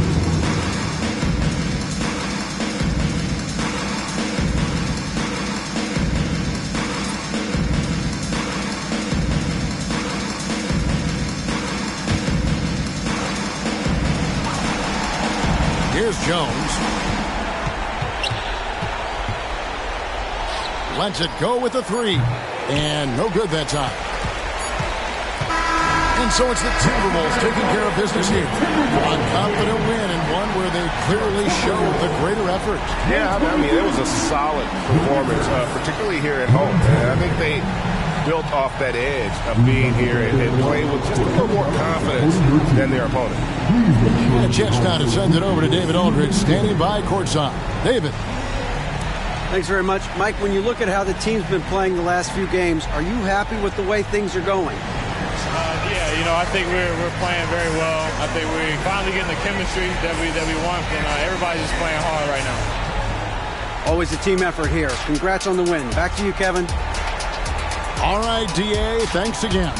Here's Jones. Lets it go with the 3. And no good that time. And so it's the Timberwolves taking care of business here. A confident win and one where they clearly showed the greater effort. Yeah, I mean, it was a solid performance, particularly here at home. And I think they built off that edge of being here and playing with just a little more confidence than their opponent. And a chance now to send it over to David Aldridge, standing by courtside. David. Thanks very much. Mike, when you look at how the team's been playing the last few games, are you happy with the way things are going? Yeah, you know, I think we're playing very well. I think we're finally getting the chemistry that we want, and everybody's just playing hard right now. Always a team effort here. Congrats on the win. Back to you, Kevin. All right, DA, thanks again.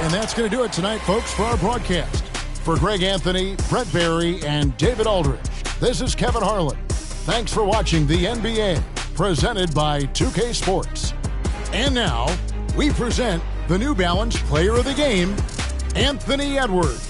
And that's going to do it tonight, folks, for our broadcast. For Greg Anthony, Brett Barry, and David Aldridge, this is Kevin Harlan. Thanks for watching the NBA, presented by 2K Sports. And now, we present the New Balance Player of the Game, Anthony Edwards.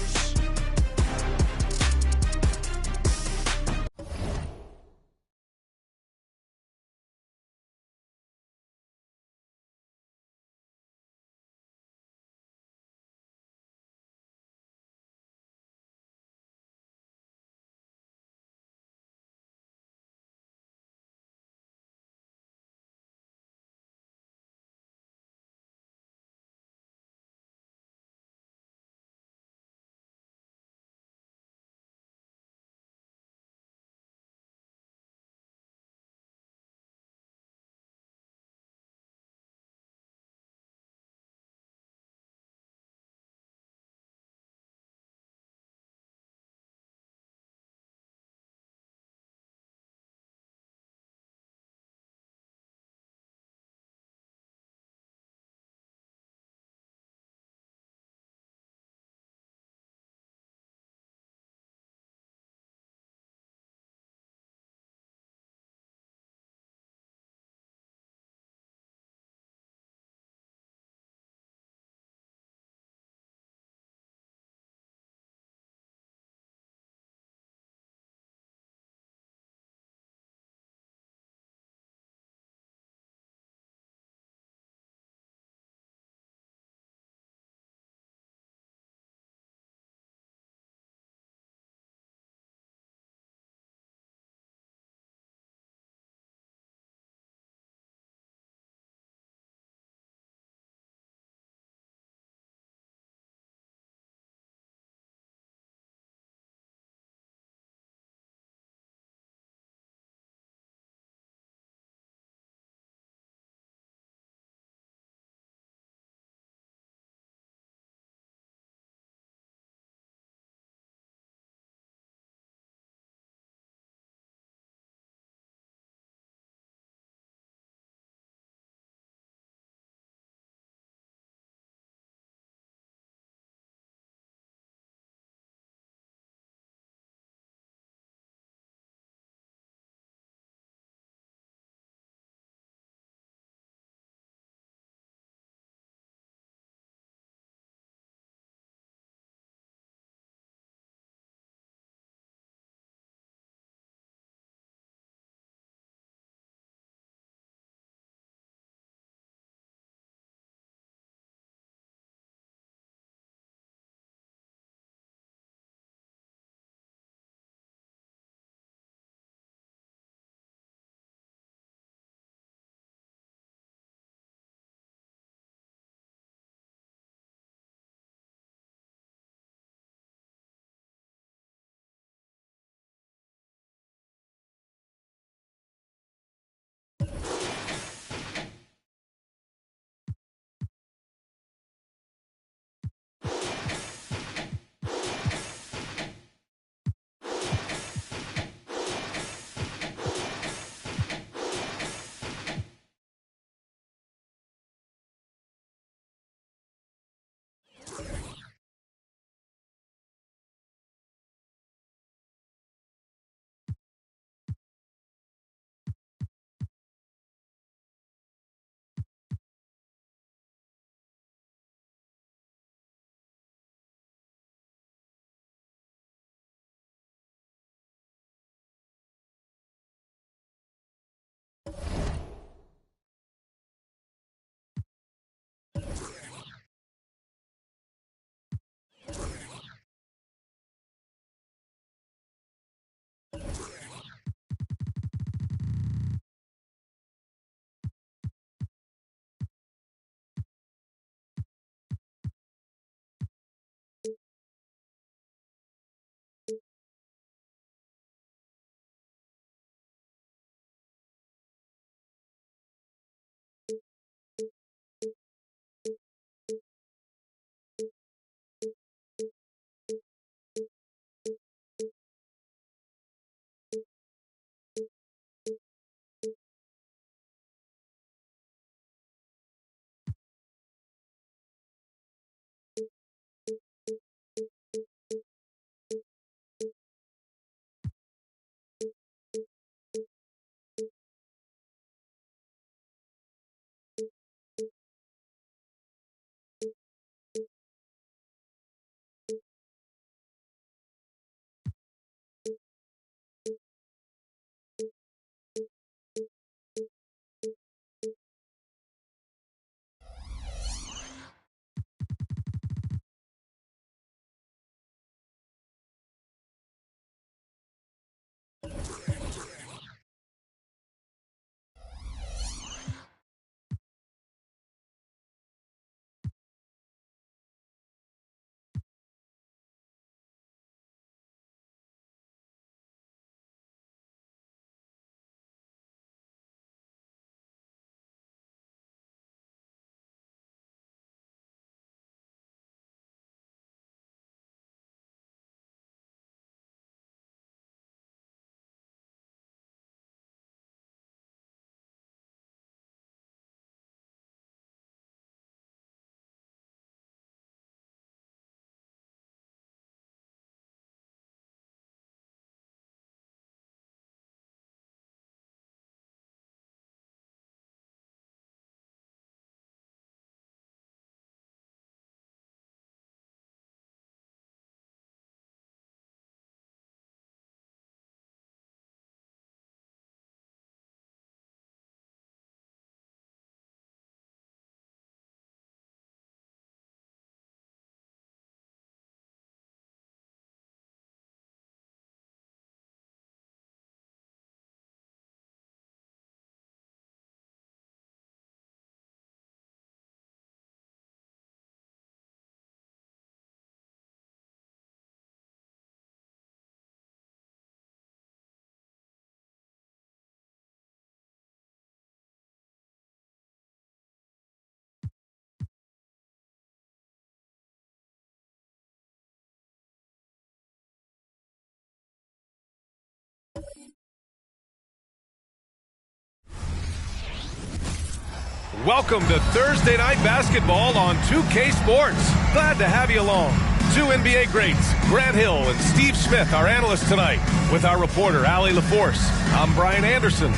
Welcome to Thursday Night Basketball on 2K Sports. Glad to have you along. Two NBA greats, Grant Hill and Steve Smith, our analysts tonight, with our reporter, Allie LaForce. I'm Brian Anderson.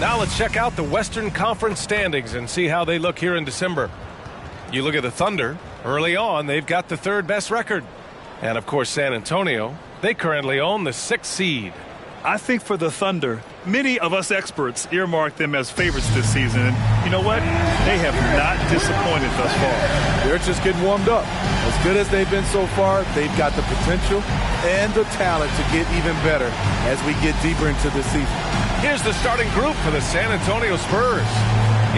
Now let's check out the Western Conference standings and see how they look here in December. You look at the Thunder. Early on, they've got the third best record. And, of course, San Antonio, they currently own the 6th seed. I think for the Thunder, many of us experts earmark them as favorites this season. And you know what? They have not disappointed thus far. They're just getting warmed up. As good as they've been so far, they've got the potential and the talent to get even better as we get deeper into the season. Here's the starting group for the San Antonio Spurs.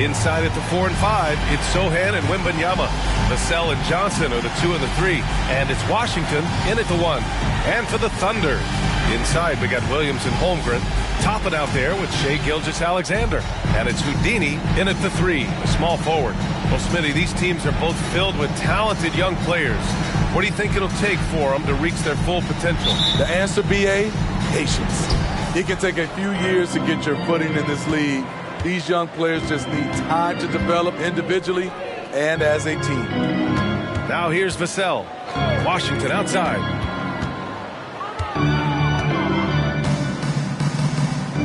Inside at the 4 and 5, it's Sohan and Wembanyama. Vassell and Johnson are the 2 and the 3. And it's Washington in at the 1. And for the Thunder, inside we got Williams and Holmgren. Topping out there with Shai Gilgeous-Alexander. And it's Houdini in at the 3, a small forward. Well, Smitty, these teams are both filled with talented young players. What do you think it'll take for them to reach their full potential? The answer, B.A., patience. It can take a few years to get your footing in this league. These young players just need time to develop individually and as a team. Now here's Vassell. Washington outside.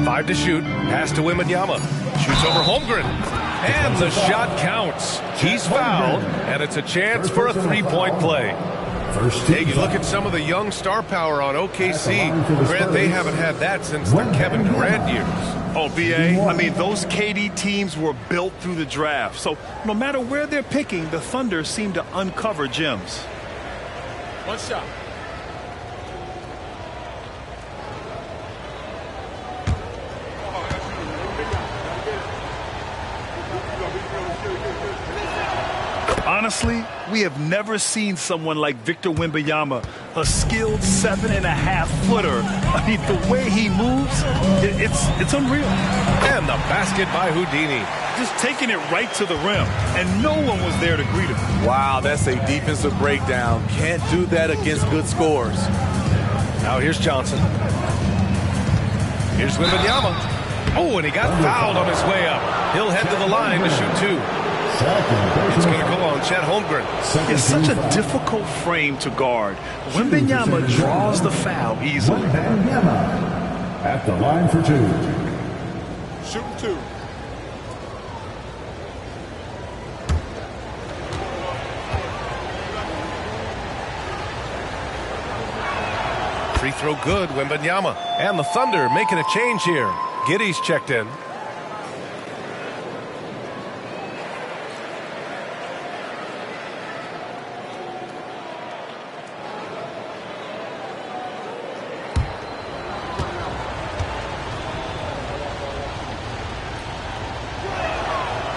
5 to shoot. Pass to Wembanyama. Shoots over Holmgren. And the shot counts. He's fouled, and it's a chance for a three-point play. Hey, you look at some of the young star power on OKC. Grant, they haven't had that since the Kevin Durant years. Oh, B.A., I mean, those KD teams were built through the draft. So no matter where they're picking, the Thunder seem to uncover gems. One shot. Honestly, we have never seen someone like Victor Wembanyama, a skilled 7.5-footer. I mean, the way he moves, it's unreal. And the basket by Houdini. Just taking it right to the rim, and no one was there to greet him. Wow, that's a defensive breakdown. Can't do that against good scores. Now here's Johnson. Here's Wembanyama. Oh, and he got fouled on his way up. He'll head to the line to shoot 2. It's going to go on Chet Holmgren. It's such a difficult frame to guard. Wembanyama draws the foul easily. At the line for 2. Shooting 2. Free throw good, Wembanyama. And the Thunder making a change here. Giddey's checked in.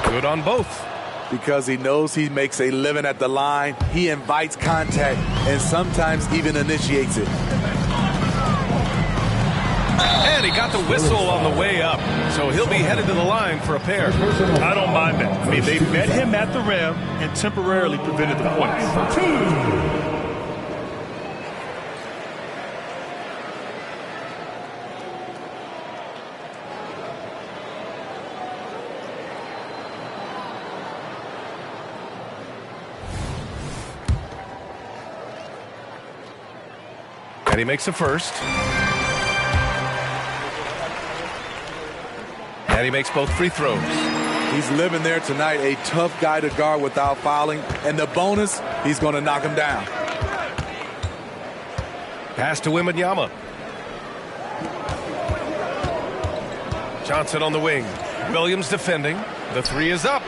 Good on both. Because he knows he makes a living at the line, he invites contact and sometimes even initiates it. And he got the whistle on the way up, so he'll be headed to the line for a pair. I don't mind that. I mean, they met him at the rim and temporarily prevented the points. And he makes the first. And he makes both free throws. He's living there tonight, a tough guy to guard without fouling. And the bonus, he's going to knock him down. Pass to Wembanyama. Johnson on the wing. Williams defending. The 3 is up.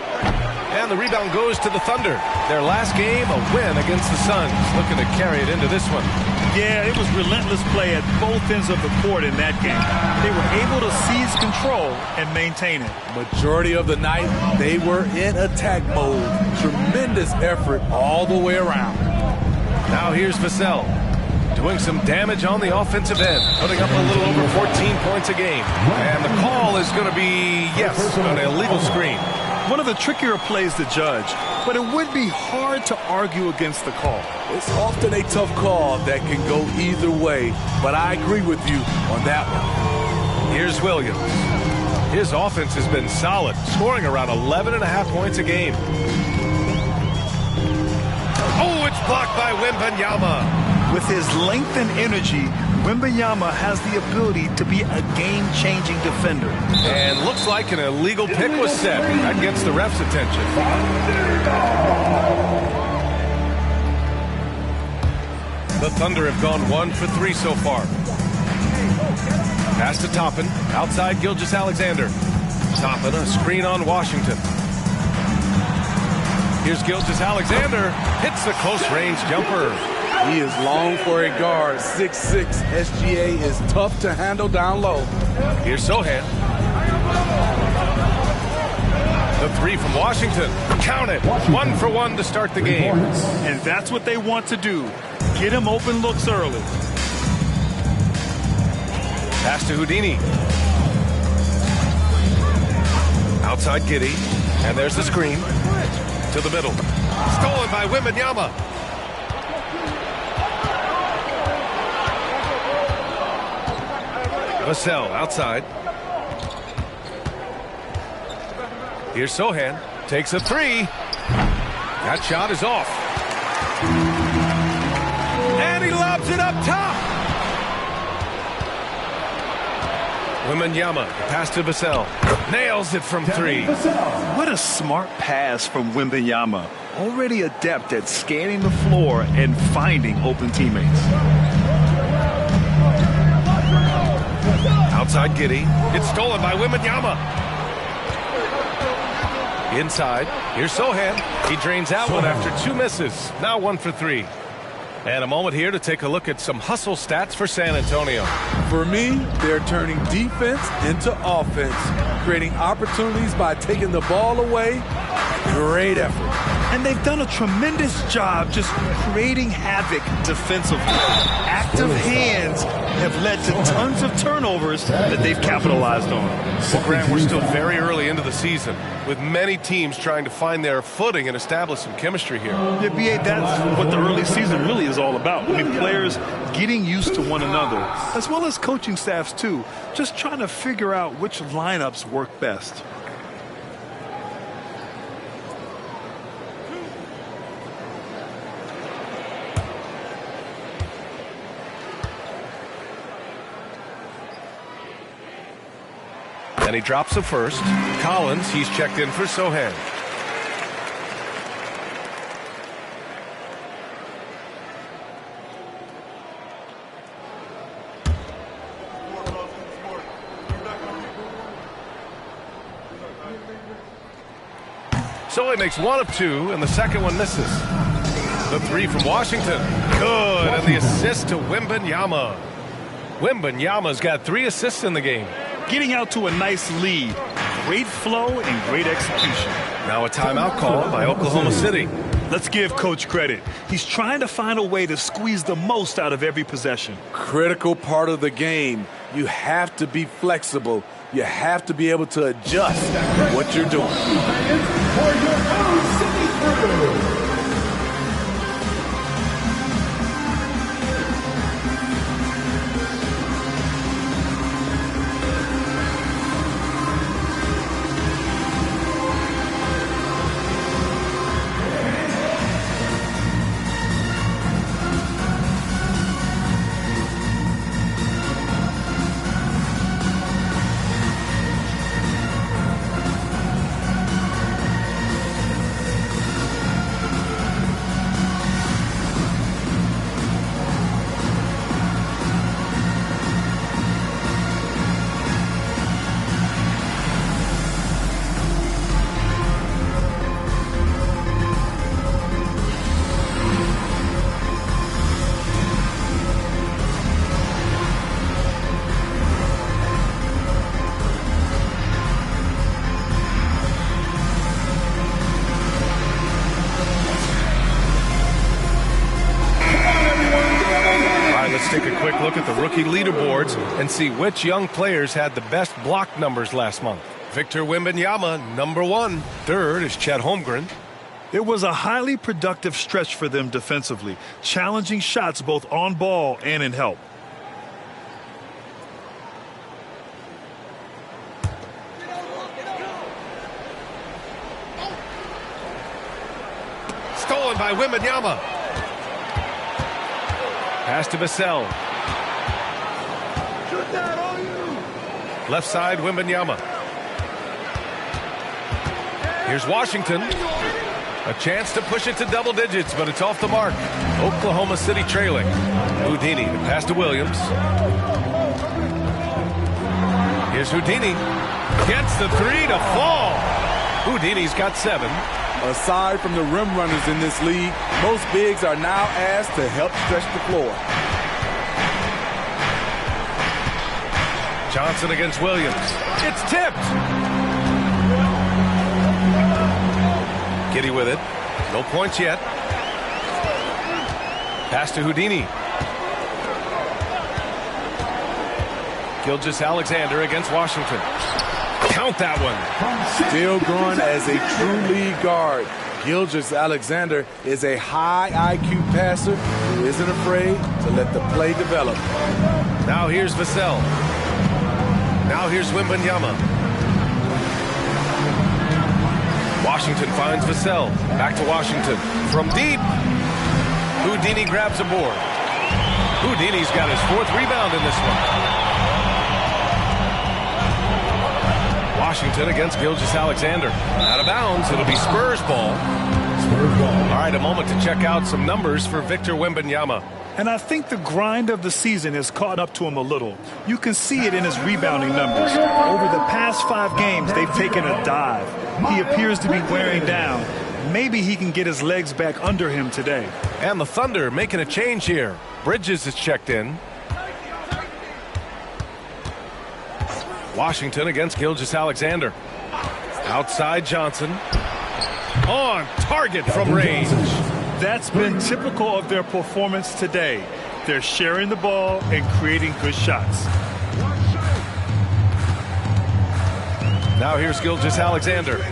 And the rebound goes to the Thunder. Their last game, a win against the Suns. Looking to carry it into this one. Yeah, it was relentless play at both ends of the court in that game. They were able to seize control and maintain it. Majority of the night, they were in attack mode. Tremendous effort all the way around. Now here's Vassell. Doing some damage on the offensive end. Putting up a little over 14 points a game. And the call is going to be, yes, an illegal screen. One of the trickier plays to judge, but it would be hard to argue against the call. It's often a tough call that can go either way, but I agree with you on that one. Here's Williams. His offense has been solid, scoring around 11.5 points a game. Oh, it's blocked by Wembanyama. With his length and energy, Wembanyama has the ability to be a game-changing defender. And looks like an illegal pick was set. That gets the ref's attention. The Thunder have gone 1 for 3 so far. Pass to Toppin. Outside Gilgeous-Alexander. Toppin, a screen on Washington. Here's Gilgeous-Alexander. Hits the close-range jumper. He is long for a guard. 6'6". SGA is tough to handle down low. Here's Sohan. The three from Washington. Count it. 1 for 1 to start the game. And that's what they want to do. Get him open looks early. Pass to Houdini. Outside Giddey. And there's the screen. To the middle. Stolen by Wembanyama. Vassell outside. Here's Sohan. Takes a three. That shot is off. And he lobs it up top. Wembanyama. Pass to Vassell. Nails it from 3. What a smart pass from Wembanyama. Already adept at scanning the floor and finding open teammates. Outside Giddey. It's stolen by Wembanyama. Inside. Here's Sohan. He drains that one after 2 misses. Now 1 for 3. And a moment here to take a look at some hustle stats for San Antonio. For me, they're turning defense into offense, creating opportunities by taking the ball away. Great effort. And they've done a tremendous job just creating havoc defensively. Active hands have led to tons of turnovers that they've capitalized on. Well, Grant, we're still very early into the season, with many teams trying to find their footing and establish some chemistry here. Yeah, B.A., that's what the early season really is all about. I mean, players getting used to one another, as well as coaching staffs too, just trying to figure out which lineups work best. And he drops the first. Collins, he's checked in for Sohan. So he makes 1 of 2, and the second one misses. The 3 from Washington. Good, and the assist to Wembanyama. Wembanyama's got 3 assists in the game. Getting out to a nice lead. Great flow and great execution. Now a timeout call by Oklahoma City. Let's give Coach credit. He's trying to find a way to squeeze the most out of every possession. Critical part of the game. You have to be flexible. You have to be able to adjust what you're doing. For your own City crew. Look at the rookie leaderboards and see which young players had the best block numbers last month. Victor Wembanyama, number 1. Third is Chet Holmgren. It was a highly productive stretch for them defensively, challenging shots both on ball and in help. by Wembanyama. Pass to Vassell. Left side, Wembanyama. Here's Washington. A chance to push it to double digits, but it's off the mark. Oklahoma City trailing. Houdini, the pass to Williams. Here's Houdini. Gets the three to fall. Houdini's got 7. Aside from the rim runners in this league, most bigs are now asked to help stretch the floor. Johnson against Williams. It's tipped. Giddy with it. No points yet. Pass to Houdini. Gilgeous-Alexander against Washington. Count that one. Still growing as a true lead guard. Gilgeous-Alexander is a high IQ passer who isn't afraid to let the play develop. Now here's Vassell. Now here's Wembanyama. Washington finds Vassell. Back to Washington. From deep. Houdini grabs a board. Houdini's got his 4th rebound in this one. Washington against Gilgeous-Alexander. Out of bounds. It'll be Spurs ball. All right, a moment to check out some numbers for Victor Wembanyama. And I think the grind of the season has caught up to him a little. You can see it in his rebounding numbers. Over the past 5 games, they've taken a dive. He appears to be wearing down. Maybe he can get his legs back under him today. And the Thunder making a change here. Bridges is checked in. Washington against Gilgeous-Alexander. Outside Johnson. On target from range. That's been typical of their performance today. They're sharing the ball and creating good shots. Now here's Gilgeous-Alexander.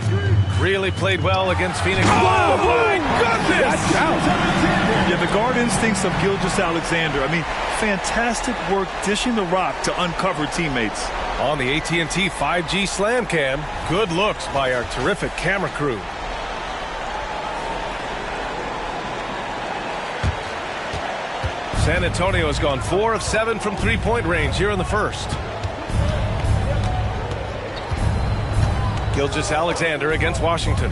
Really played well against Phoenix. Oh, my goodness! Yeah, the guard instincts of Gilgeous-Alexander. I mean, fantastic work dishing the rock to uncover teammates. On the AT&T 5G Slam Cam, good looks by our terrific camera crew. San Antonio has gone 4 of 7 from three-point range here in the first. Gilgeous-Alexander against Washington.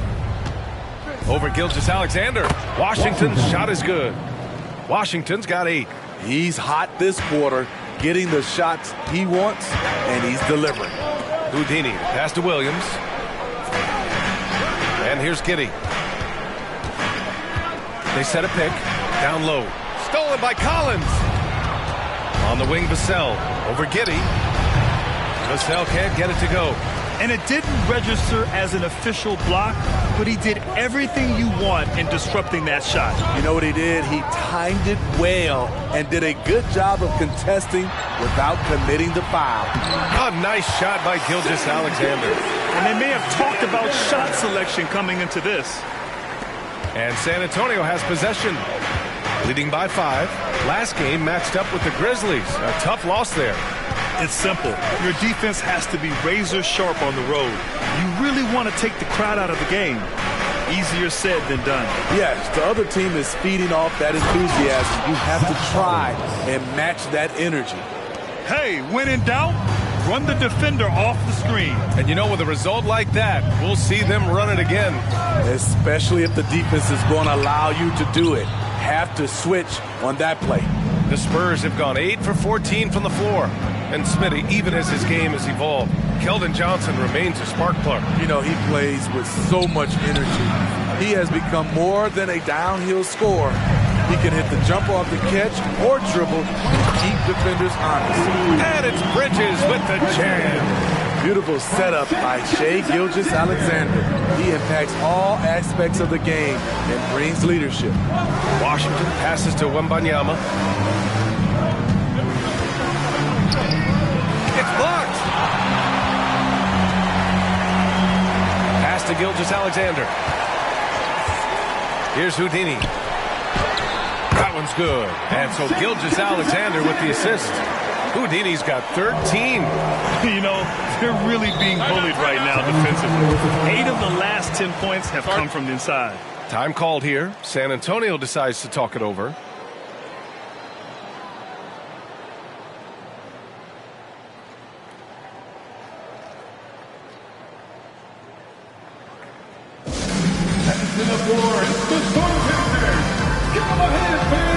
Over Gilgeous-Alexander. Washington's shot is good. Washington's got 8. He's hot this quarter, getting the shots he wants, and he's delivering. Houdini, pass to Williams. And here's Giddy. They set a pick. Down low. Stolen by Collins. On the wing, Vassell. Over Giddy. Vassell can't get it to go. And it didn't register as an official block, but he did everything you want in disrupting that shot. You know what he did? He timed it well and did a good job of contesting without committing the foul. A nice shot by Gilgeous-Alexander. And they may have talked about shot selection coming into this. And San Antonio has possession. Leading by 5. Last game matched up with the Grizzlies. A tough loss there. It's simple. Your defense has to be razor sharp on the road. You really want to take the crowd out of the game. Easier said than done. Yes, the other team is feeding off that enthusiasm. You have to try and match that energy. Hey, when in doubt, run the defender off the screen. And you know, with a result like that, we'll see them run it again. Especially if the defense is going to allow you to do it. Have to switch on that play. The Spurs have gone 8 for 14 from the floor. And Smitty, even as his game has evolved, Keldon Johnson remains a spark plug. You know, he plays with so much energy. He has become more than a downhill scorer. He can hit the jump off the catch or dribble and keep defenders honest. And it's Bridges with the jam. Beautiful setup by Shai Gilgeous-Alexander. He impacts all aspects of the game and brings leadership. Washington passes to Wembanyama. It's blocked. Pass to Gilgeous-Alexander. Here's Houdini. That one's good. And so Gilgeous-Alexander with the assist. Houdini's got 13. You know, they're really being bullied right now defensively. 8 of the last 10 points have come from the inside. Time called here. San Antonio decides to talk it over. To the board, the Storm Pacers. Give them a hand, fans.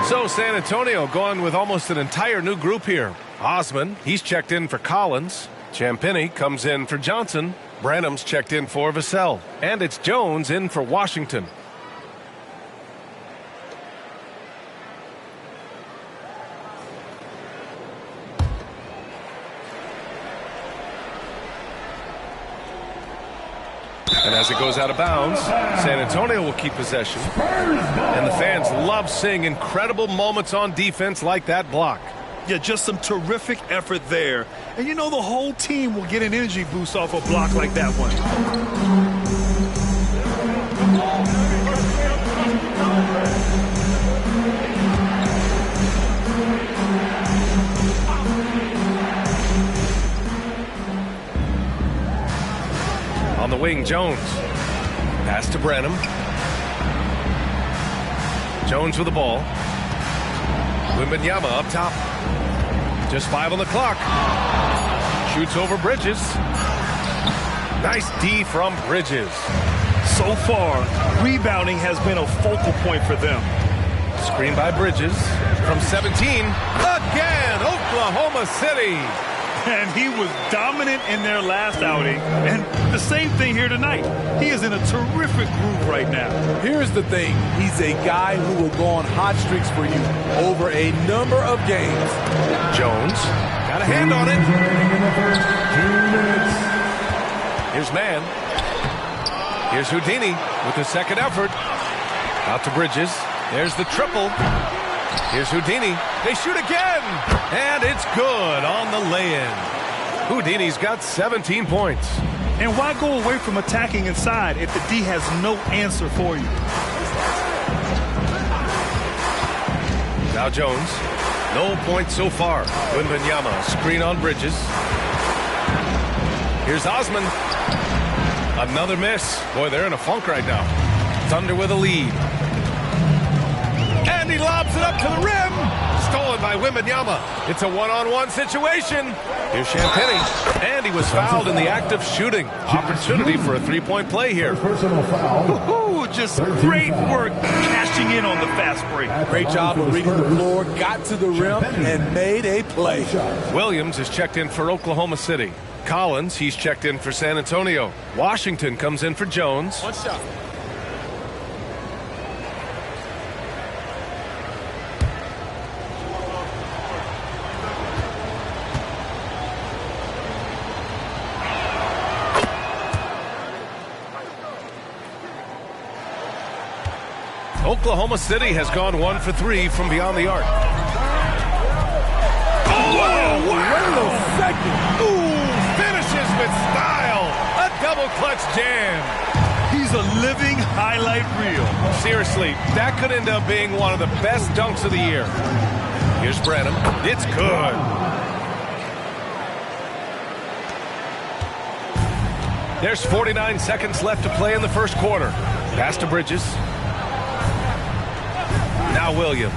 So San Antonio going with almost an entire new group here. Osman, he's checked in for Collins. Champagnie comes in for Johnson. Branham's checked in for Vassell. And it's Jones in for Washington. And as it goes out of bounds, San Antonio will keep possession. And the fans love seeing incredible moments on defense like that block. Yeah, just some terrific effort there. And you know the whole team will get an energy boost off a block like that one. On the wing, Jones. Pass to Branham. Jones with the ball. Wembanyama up top. Just 5 on the clock. Shoots over Bridges. Nice D from Bridges. So far, rebounding has been a focal point for them. Screen by Bridges from 17. Again, Oklahoma City. And he was dominant in their last outing. And the same thing here tonight. He is in a terrific groove right now. Here's the thing. He's a guy who will go on hot streaks for you over a number of games. Jones got a hand on it. Here's Mann. Here's Houdini with the second effort. Out to Bridges. There's the triple. Here's Houdini. They shoot again. And it's good on the lay-in. Houdini's got 17 points. And why go away from attacking inside if the D has no answer for you? Now Jones. No points so far. Wembanyama, screen on Bridges. Here's Osman. Another miss. Boy, they're in a funk right now. Thunder with a lead. And he lobs it up to the rim. Stolen by Wembanyama. It's a one-on-one situation. Here's Champagnie. And he was fouled in the act of shooting. Opportunity for a three-point play here. Ooh, just great work cashing in on the fast break. Great job of reading the floor, got to the rim, and made a play. Williams is checked in for Oklahoma City. Collins, he's checked in for San Antonio. Washington comes in for Jones. One shot. Oklahoma City has gone 1 for 3 from beyond the arc. Oh, wow. Wait a second. Ooh, finishes with style. A double clutch jam. He's a living highlight reel. Seriously, that could end up being one of the best dunks of the year. Here's Branham. It's good. There's 49 seconds left to play in the first quarter. Pass to Bridges. Now Williams.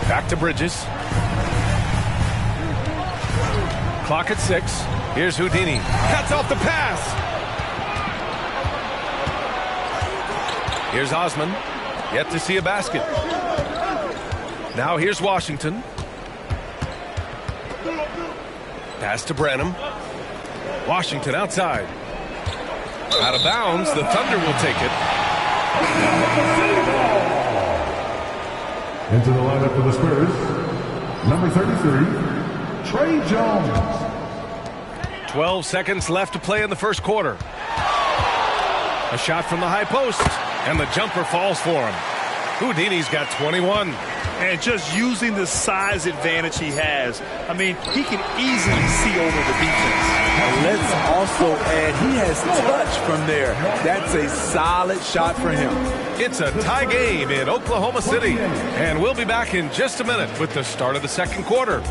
Back to Bridges. Clock at 6. Here's Houdini. Cuts off the pass. Here's Osman. Yet to see a basket. Now here's Washington. Pass to Branham. Washington outside. Out of bounds. The Thunder will take it. Into the lineup for the Spurs, number 33, Trey Jones. 12 seconds left to play in the first quarter. A shot from the high post, and the jumper falls for him. Houdini's got 21. And just using the size advantage he has, I mean, he can easily see over the defense. And let's also add, he has touch from there. That's a solid shot for him. It's a tie game in Oklahoma City. And we'll be back in just a minute with the start of the second quarter.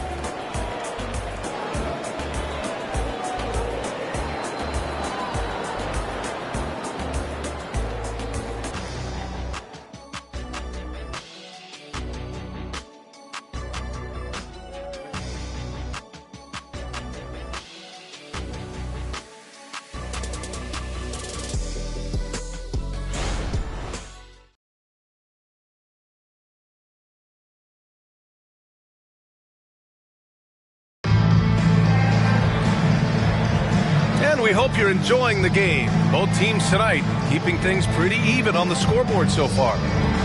We hope you're enjoying the game. Both teams tonight keeping things pretty even on the scoreboard so far.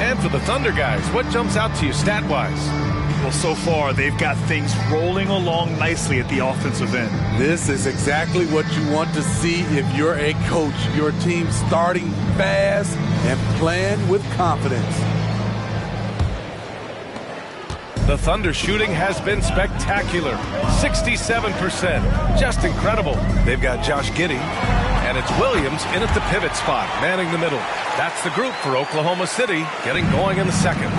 And for the Thunder guys, what jumps out to you stat-wise? Well, so far, they've got things rolling along nicely at the offensive end. This is exactly what you want to see if you're a coach. Your team starting fast and playing with confidence. The Thunder shooting has been spectacular. 67%. Just incredible. They've got Josh Giddey, and it's Williams in at the pivot spot, manning the middle. That's the group for Oklahoma City, getting going in the second.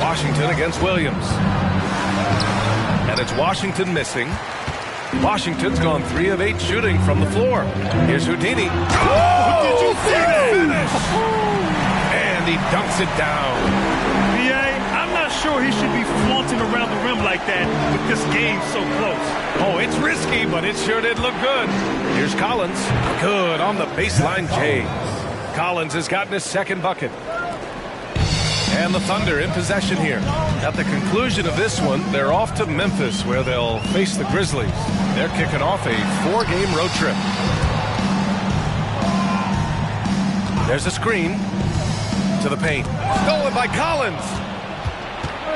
Washington against Williams. And it's Washington missing. Washington's gone 3 of 8 shooting from the floor. Here's Houdini. Oh, did you see that? Finish! And he dunks it down. I'm not sure he should be flaunting around the rim like that with this game so close. Oh, it's risky, but it sure did look good. Here's Collins. Good on the baseline, Jay. Collins has gotten his second bucket. And the Thunder in possession here. At the conclusion of this one, they're off to Memphis, where they'll face the Grizzlies. They're kicking off a 4-game road trip. There's a screen to the paint. Stolen by Collins.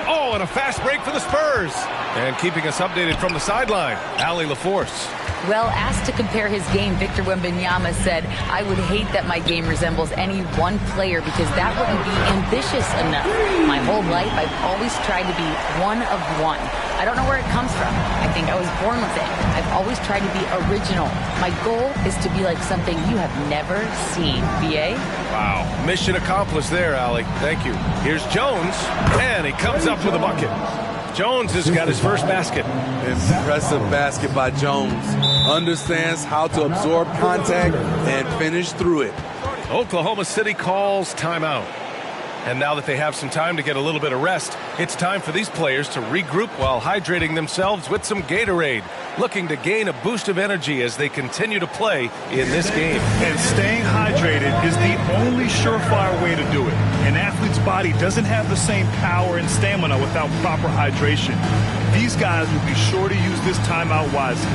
Oh, and a fast break for the Spurs. And keeping us updated from the sideline, Allie LaForce. Well, asked to compare his game, Victor Wembanyama said, "I would hate that my game resembles any one player because that wouldn't be ambitious enough. My whole life, I've always tried to be one of one. I don't know where it comes from. I think I was born with it. I've always tried to be original. My goal is to be like something you have never seen." BA? Wow. Mission accomplished there, Allie. Thank you. Here's Jones, and he comes up with a bucket. Jones has got his first basket. Impressive basket by Jones. Understands how to absorb contact and finish through it. Oklahoma City calls timeout. And now that they have some time to get a little bit of rest, it's time for these players to regroup while hydrating themselves with some Gatorade, looking to gain a boost of energy as they continue to play in this game. And staying hydrated is the only surefire way to do it. An athlete's body doesn't have the same power and stamina without proper hydration. These guys will be sure to use this timeout wisely.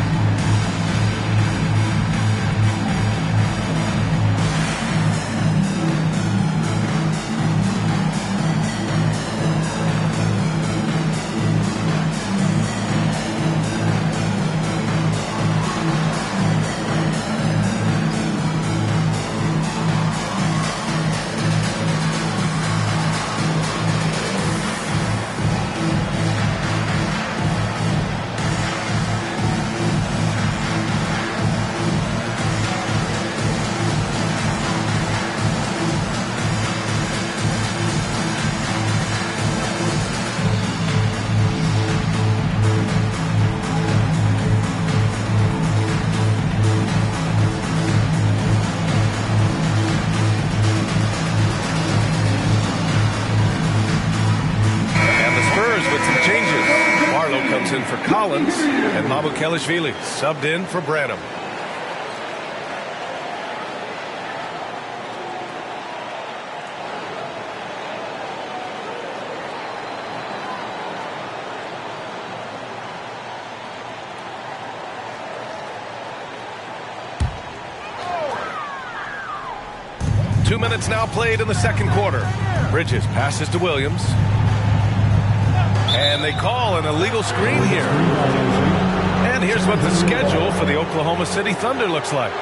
Collins, and Mabukelishvili subbed in for Branham. Two minutes now played in the second quarter. Bridges passes to Williams. And they call an illegal screen here. And here's what the schedule for the Oklahoma City Thunder looks like.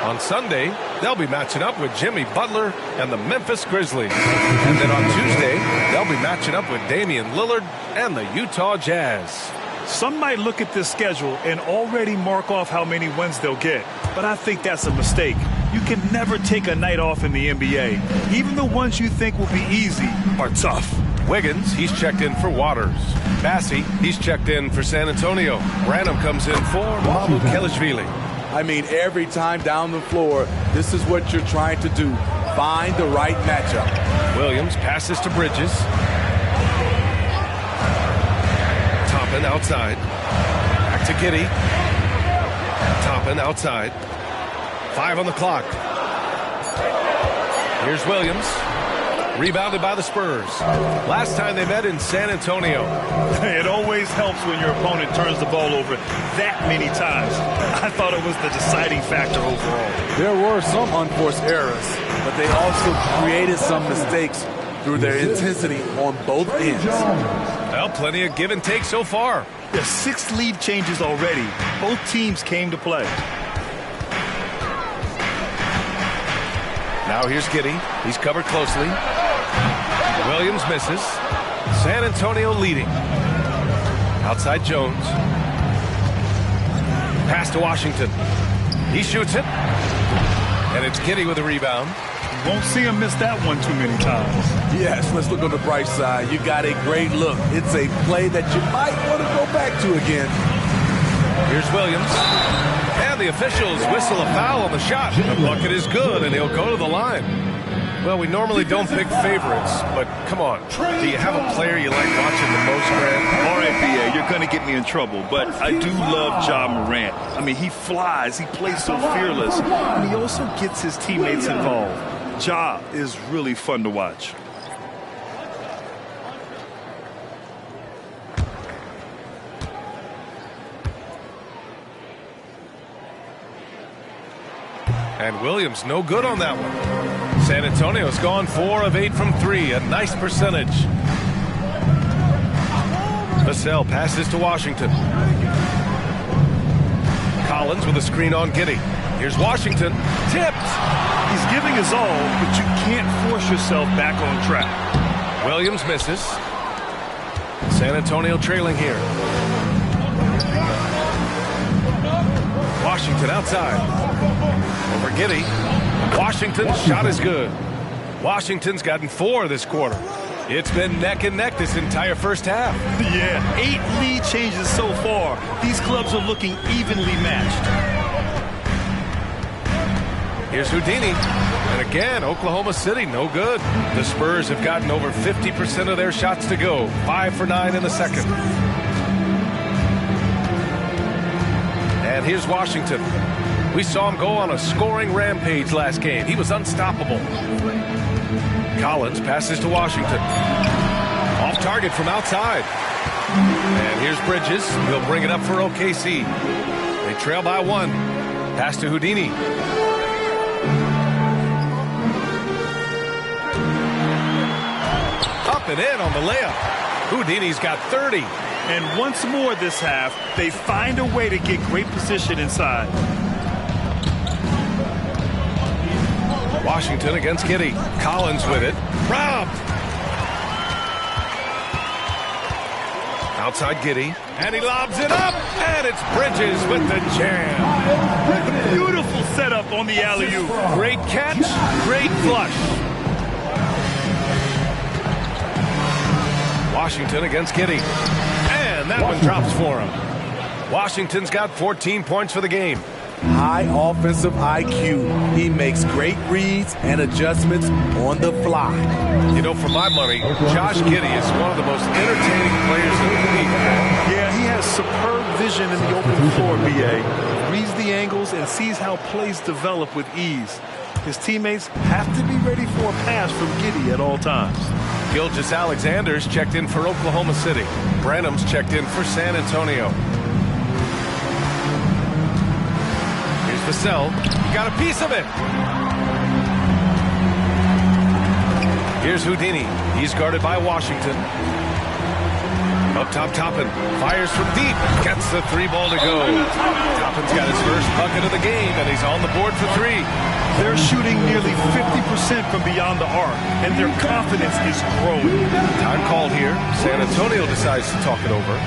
On Sunday, they'll be matching up with Jimmy Butler and the Memphis Grizzlies. And then on Tuesday, they'll be matching up with Damian Lillard and the Utah Jazz. Some might look at this schedule and already mark off how many wins they'll get. But I think that's a mistake. You can never take a night off in the NBA. Even the ones you think will be easy are tough. Wiggins, he's checked in for Waters. Bassey, he's checked in for San Antonio. Branham comes in for Mabukelishvili. I mean, every time down the floor, this is what you're trying to do. Find the right matchup. Williams passes to Bridges. Toppin outside. Back to Giddey. Toppin outside. 5 on the clock. Here's Williams. Rebounded by the Spurs. Last time they met in San Antonio. It always helps when your opponent turns the ball over that many times. I thought it was the deciding factor overall. There were some unforced errors, but they also created some mistakes through their intensity on both ends. Well, plenty of give and take so far. There's 6 lead changes already. Both teams came to play. Now here's Giddey. He's covered closely. Williams misses. San Antonio leading. Outside Jones. Pass to Washington. He shoots it. And it's Giddey with a rebound. You won't see him miss that one too many times. Yes, let's look on the bright side. You got a great look. It's a play that you might want to go back to again. Here's Williams. And the officials whistle a foul on the shot. The bucket is good, and he'll go to the line. Well, we normally don't pick favorites, but come on. Do you have a player you like watching the most, Grant? All right, B.A., you're going to get me in trouble, but I do love Ja Morant. I mean, he flies, he plays so fearless, and he also gets his teammates involved. Ja is really fun to watch. And Williams no good on that one. San Antonio's gone 4 of 8 from 3, a nice percentage. Vassell passes to Washington. Collins with a screen on Giddey. Here's Washington. Tipped. He's giving his all, but you can't force yourself back on track. Williams misses. San Antonio trailing here. Washington outside. Over Giddey. Washington's shot is good. Washington's gotten 4 this quarter. It's been neck and neck this entire first half. Yeah, 8 lead changes so far. These clubs are looking evenly matched. Here's Houdini. And again, Oklahoma City, no good. The Spurs have gotten over 50% of their shots to go. 5 for 9 in the second. And here's Washington. We saw him go on a scoring rampage last game. He was unstoppable. Collins passes to Washington. Off target from outside. And here's Bridges. He'll bring it up for OKC. They trail by 1. Pass to Houdini. Up and in on the layup. Houdini's got 30. And once more this half, they find a way to get great position inside. Washington against Giddey. Collins with it. Robbed. Outside Giddey. And he lobs it up. And it's Bridges with the jam. Beautiful setup on the alley-oop. Great catch. Great flush. Washington against Giddey. And that one drops for him. Washington's got 14 points for the game. High offensive IQ. He makes great reads and adjustments on the fly. You know, for my money, Josh Giddey is one of the most entertaining players in the league. Yeah, he has superb vision in the open floor, B.A. Reads the angles and sees how plays develop with ease. His teammates have to be ready for a pass from Giddey at all times. Gilgeous-Alexander's checked in for Oklahoma City. Branham's checked in for San Antonio. Here's Vassell. He got a piece of it. Here's Houdini. He's guarded by Washington. Up top, Toppin fires from deep. Gets the 3-ball to go. Toppin's got his first bucket of the game, and he's on the board for 3. They're shooting nearly 50% from beyond the arc, and their confidence is growing. Time called here. San Antonio decides to talk it over.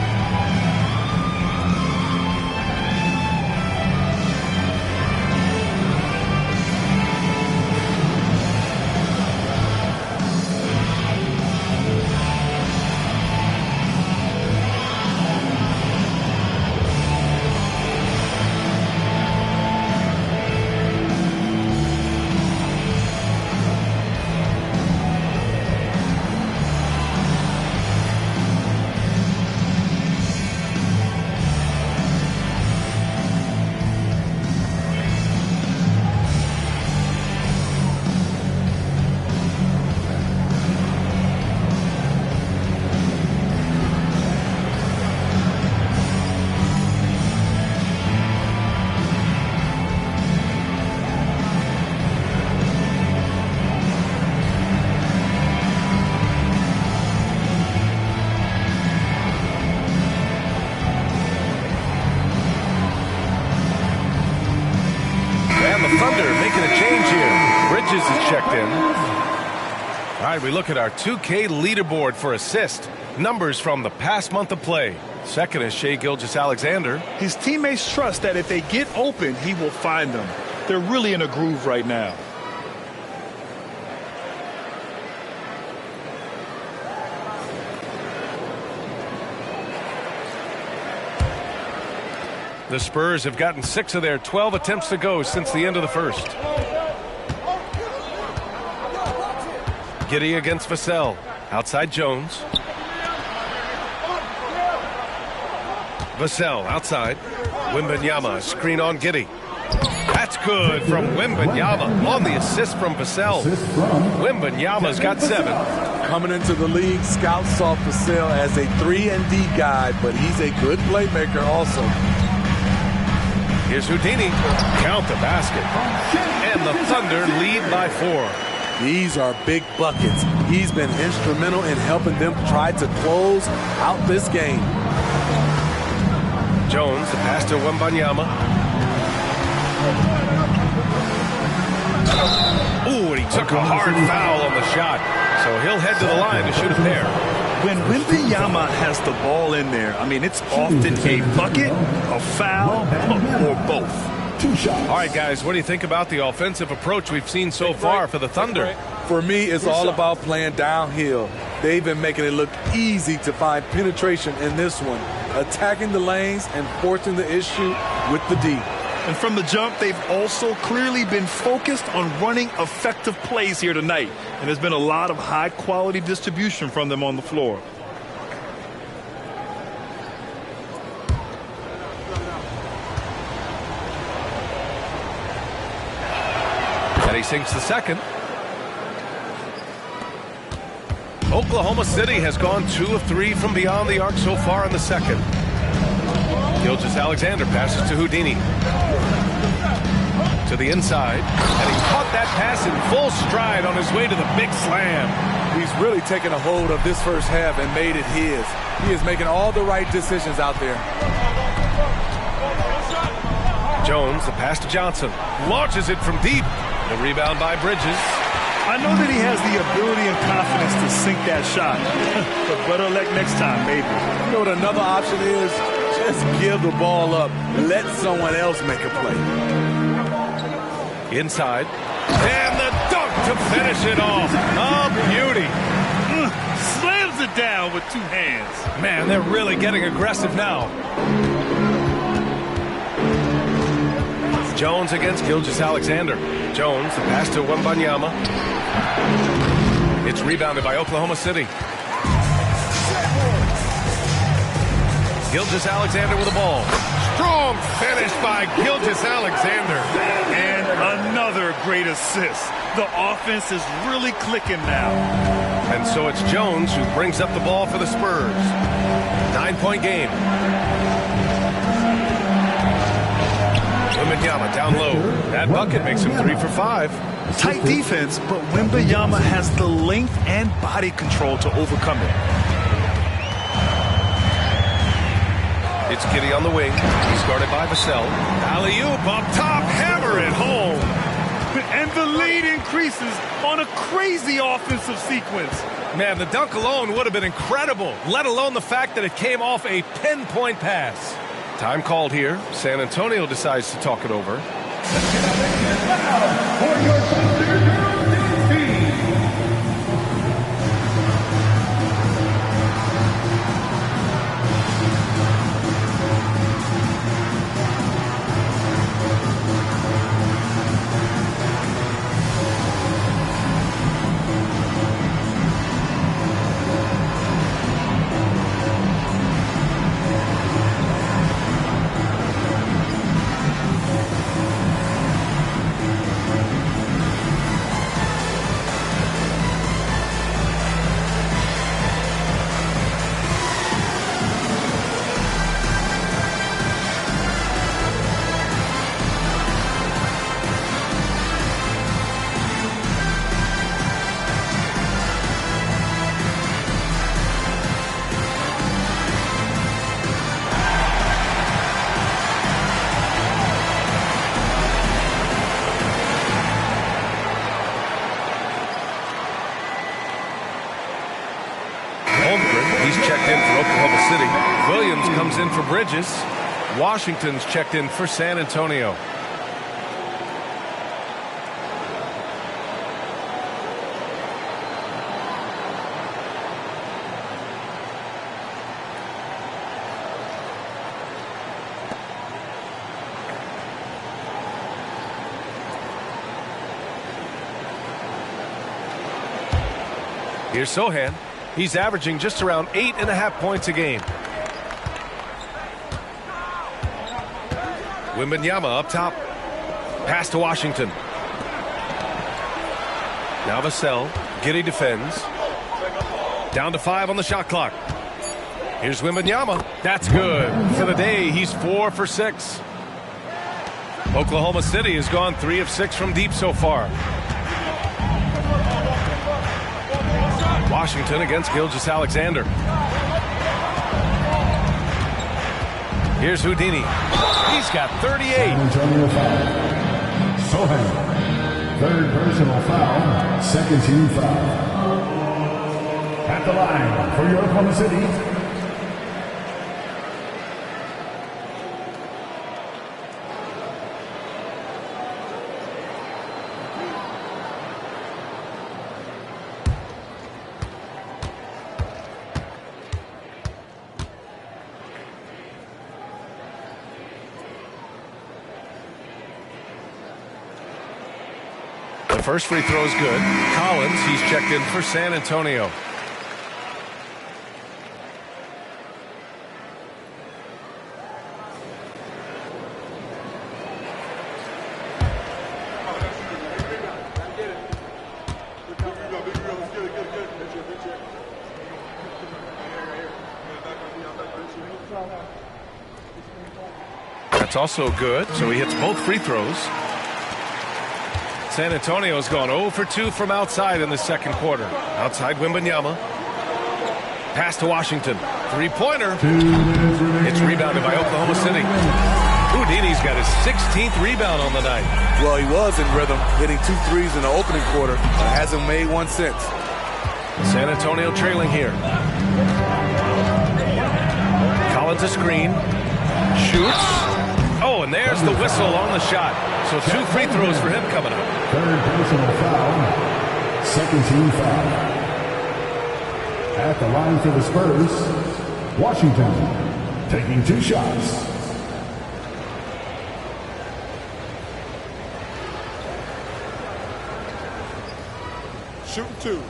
Thunder making a change here. Bridges is checked in. All right, we look at our 2K leaderboard for assist. Numbers from the past month of play. Second is Shai Gilgeous-Alexander. His teammates trust that if they get open, he will find them. They're really in a groove right now. The Spurs have gotten 6 of their 12 attempts to go since the end of the first. Giddey against Vassell. Outside Jones. Vassell outside. Wembanyama screen on Giddey. That's good from Wembanyama on the assist from Vassell. Wembanyama's got 7. Coming into the league, scouts saw Vassell as a 3-and-D guy, but he's a good playmaker also. Here's Houdini. Count the basket. And the Thunder lead by 4. These are big buckets. He's been instrumental in helping them try to close out this game. Jones, the pass to Wembanyama. Ooh, and he took a hard foul on the shot. So he'll head to the line to shoot a pair. When Wembanyama has the ball in there, I mean, it's often a bucket, a foul, or both. All right, guys, what do you think about the offensive approach we've seen so far for the Thunder? For me, it's all about playing downhill. They've been making it look easy to find penetration in this one, attacking the lanes and forcing the issue with the D. And from the jump, they've also clearly been focused on running effective plays here tonight. And there's been a lot of high-quality distribution from them on the floor. And he sinks the second. Oklahoma City has gone 2 of 3 from beyond the arc so far in the second. Gilgeous-Alexander passes to Houdini. To the inside. And he caught that pass in full stride on his way to the big slam. He's really taken a hold of this first half and made it his. He is making all the right decisions out there. Jones, the pass to Johnson. Launches it from deep. The rebound by Bridges. I know that he has the ability and confidence to sink that shot. But better luck next time, maybe. You know what another option is? Just give the ball up. Let someone else make a play. Inside. And the dunk to finish it off. A beauty. Slams it down with 2 hands. Man, they're really getting aggressive now. Jones against Gilgeous-Alexander. Jones, the pass to Wembanyama. It's rebounded by Oklahoma City. Gilgeous-Alexander with the ball. Strong finish by Gilgeous-Alexander. And another great assist. The offense is really clicking now. And so it's Jones who brings up the ball for the Spurs. 9-point game. Wembanyama down low. That bucket makes him 3 for 5. Tight defense, but Wembanyama has the length and body control to overcome it. It's Giddey on the wing. He's guarded by Vassell. Alley-oop up top, hammer it home. And the lead increases on a crazy offensive sequence. Man, the dunk alone would have been incredible, let alone the fact that it came off a pinpoint pass. Time called here. San Antonio decides to talk it over. In for Bridges. Washington's checked in for San Antonio. Here's Sohan. He's averaging just around 8.5 points a game. Wembanyama up top. Pass to Washington. Now Vassell. Giddey defends. Down to 5 on the shot clock. Here's Wembanyama. That's good. For the day, he's 4 for 6. Oklahoma City has gone 3 of 6 from deep so far. Washington against Gilgeous-Alexander. Here's Houdini. He's got 38. Antonio foul. Sohan. Third personal foul. Second team foul. At the line for your Oklahoma City. First free throw is good. Collins, he's checked in for San Antonio. That's also good, so he hits both free throws. San Antonio's gone 0 for 2 from outside in the second quarter. Outside Wembanyama. Pass to Washington. Three-pointer. It's rebounded by Oklahoma City. Houdini's got his 16th rebound on the night. Well, he was in rhythm, hitting 2 threes in the opening quarter, but hasn't made one since. San Antonio trailing here. Collins a screen. Shoots. Oh, and there's the whistle on the shot. So 2 free throws for him coming up. Third personal foul. Second team foul. At the line for the Spurs, Washington taking 2 shots. Shoot 2.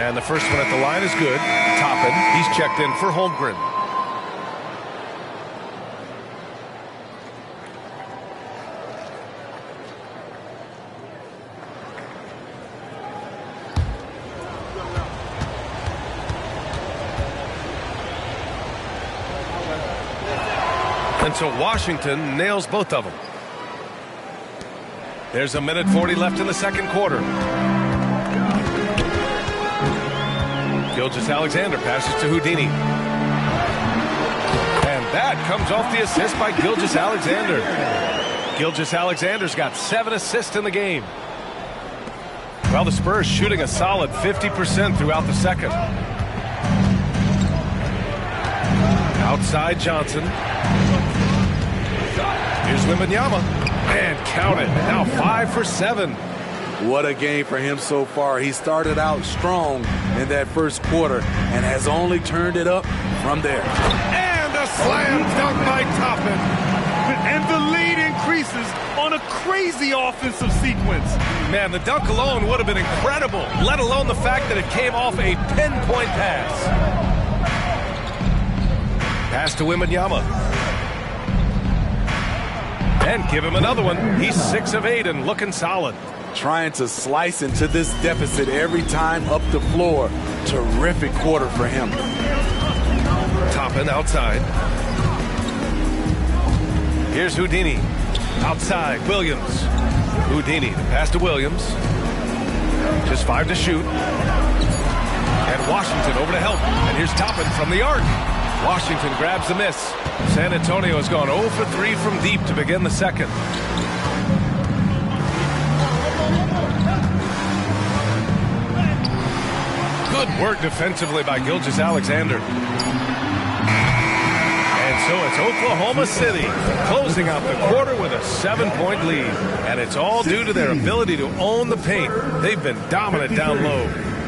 And the first one at the line is good. Toppin, he's checked in for Holmgren. And so Washington nails both of them. There's 1:40 left in the second quarter. Gilgeous-Alexander passes to Houdini. And that comes off the assist by Gilgeous-Alexander. Gilgeous-Alexander's got 7 assists in the game. Well, the Spurs shooting a solid 50% throughout the second. Outside Johnson. Here's Wembanyama. And count it. Now 5 for 7. What a game for him so far. He started out strong in that first quarter and has only turned it up from there. And a slam dunk by Toppin. And the lead increases on a crazy offensive sequence. Man, the dunk alone would have been incredible, let alone the fact that it came off a pinpoint pass. Pass to Wembanyama. And give him another one. He's 6 of 8 and looking solid. Trying to slice into this deficit every time up the floor. Terrific quarter for him. Toppin outside. Here's Houdini. Outside, Williams. Houdini, the pass to Williams. Just 5 to shoot. And Washington over to help. And here's Toppin from the arc. Washington grabs the miss. San Antonio has gone 0 for 3 from deep to begin the second. Good work defensively by Gilgeous-Alexander. And so it's Oklahoma City closing out the quarter with a 7-point lead. And it's all due to their ability to own the paint. They've been dominant down low.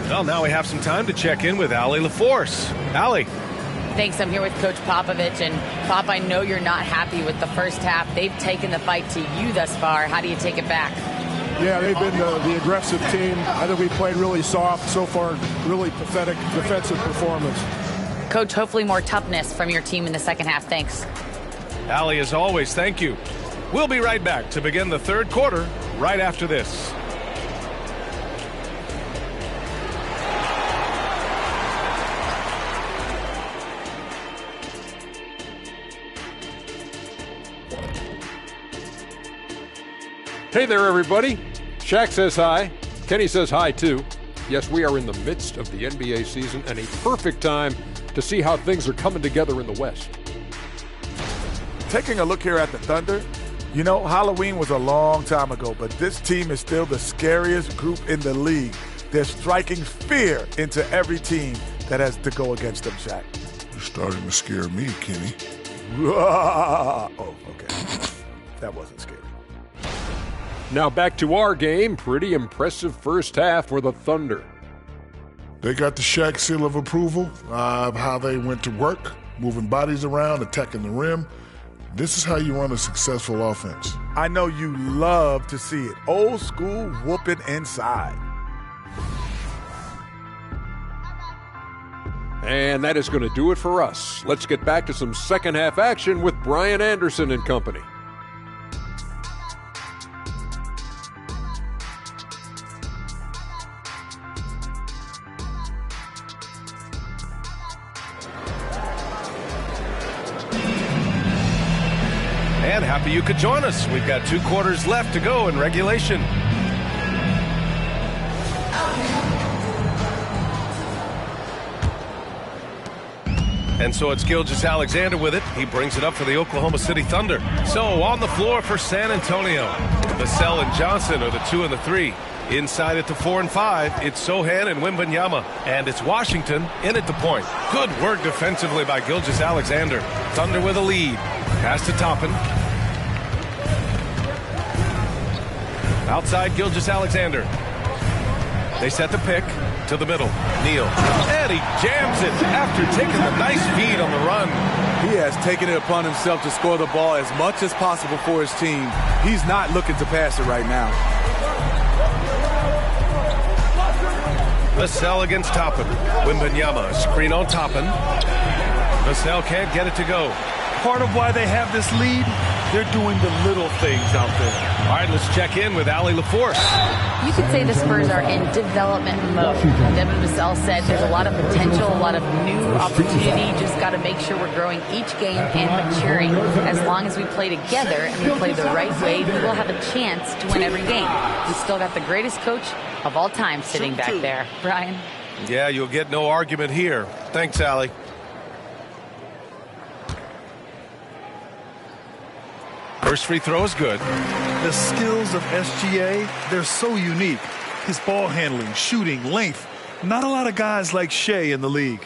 Well, now we have some time to check in with Allie LaForce. Allie. Thanks. I'm here with Coach Popovich. And, Pop, I know you're not happy with the first half. They've taken the fight to you thus far. How do you take it back? Yeah, they've been the aggressive team. I think we played really soft. So far, really pathetic defensive performance. Coach, hopefully more toughness from your team in the second half. Thanks. Allie, as always, thank you. We'll be right back to begin the third quarter right after this. Hey there, everybody. Shaq says hi. Kenny says hi, too. Yes, we are in the midst of the NBA season and a perfect time to see how things are coming together in the West. Taking a look here at the Thunder, you know, Halloween was a long time ago, but this team is still the scariest group in the league. They're striking fear into every team that has to go against them, Shaq. You're starting to scare me, Kenny. Oh, okay. That wasn't scary. Now back to our game. Pretty impressive first half for the Thunder. They got the Shaq seal of approval of how they went to work, moving bodies around, attacking the rim. This is how you run a successful offense. I know you love to see it. Old school whooping inside. And that is going to do it for us. Let's get back to some second half action with Brian Anderson and company. And happy you could join us. We've got 2 quarters left to go in regulation. And so it's Gilgeous-Alexander with it. He brings it up for the Oklahoma City Thunder. So on the floor for San Antonio. Vassell and Johnson are the 2 and the 3. Inside at the 4 and 5, it's Sohan and Wembanyama. And it's Washington in at the point. Good work defensively by Gilgeous-Alexander. Thunder with a lead. Pass to Toppin. Outside Gilgeous-Alexander. They set the pick to the middle. Neal. And he jams it after taking the nice feed on the run. He has taken it upon himself to score the ball as much as possible for his team. He's not looking to pass it right now. Vassell against Toppin. Wembanyama, screen on Toppin. Vassell can't get it to go. Part of why they have this lead, they're doing the little things out there. All right, let's check in with Allie LaForce. You could say the Spurs are in development mode. Devin Vassell said there's a lot of potential, a lot of new opportunity. Just got to make sure we're growing each game and maturing. As long as we play together and we play the right way, we will have a chance to win every game. We still got the greatest coach of all time sitting back there. Brian? Yeah, you'll get no argument here. Thanks, Allie. First free throw is good. The skills of SGA, they're so unique. His ball handling, shooting, length. Not a lot of guys like Shea in the league.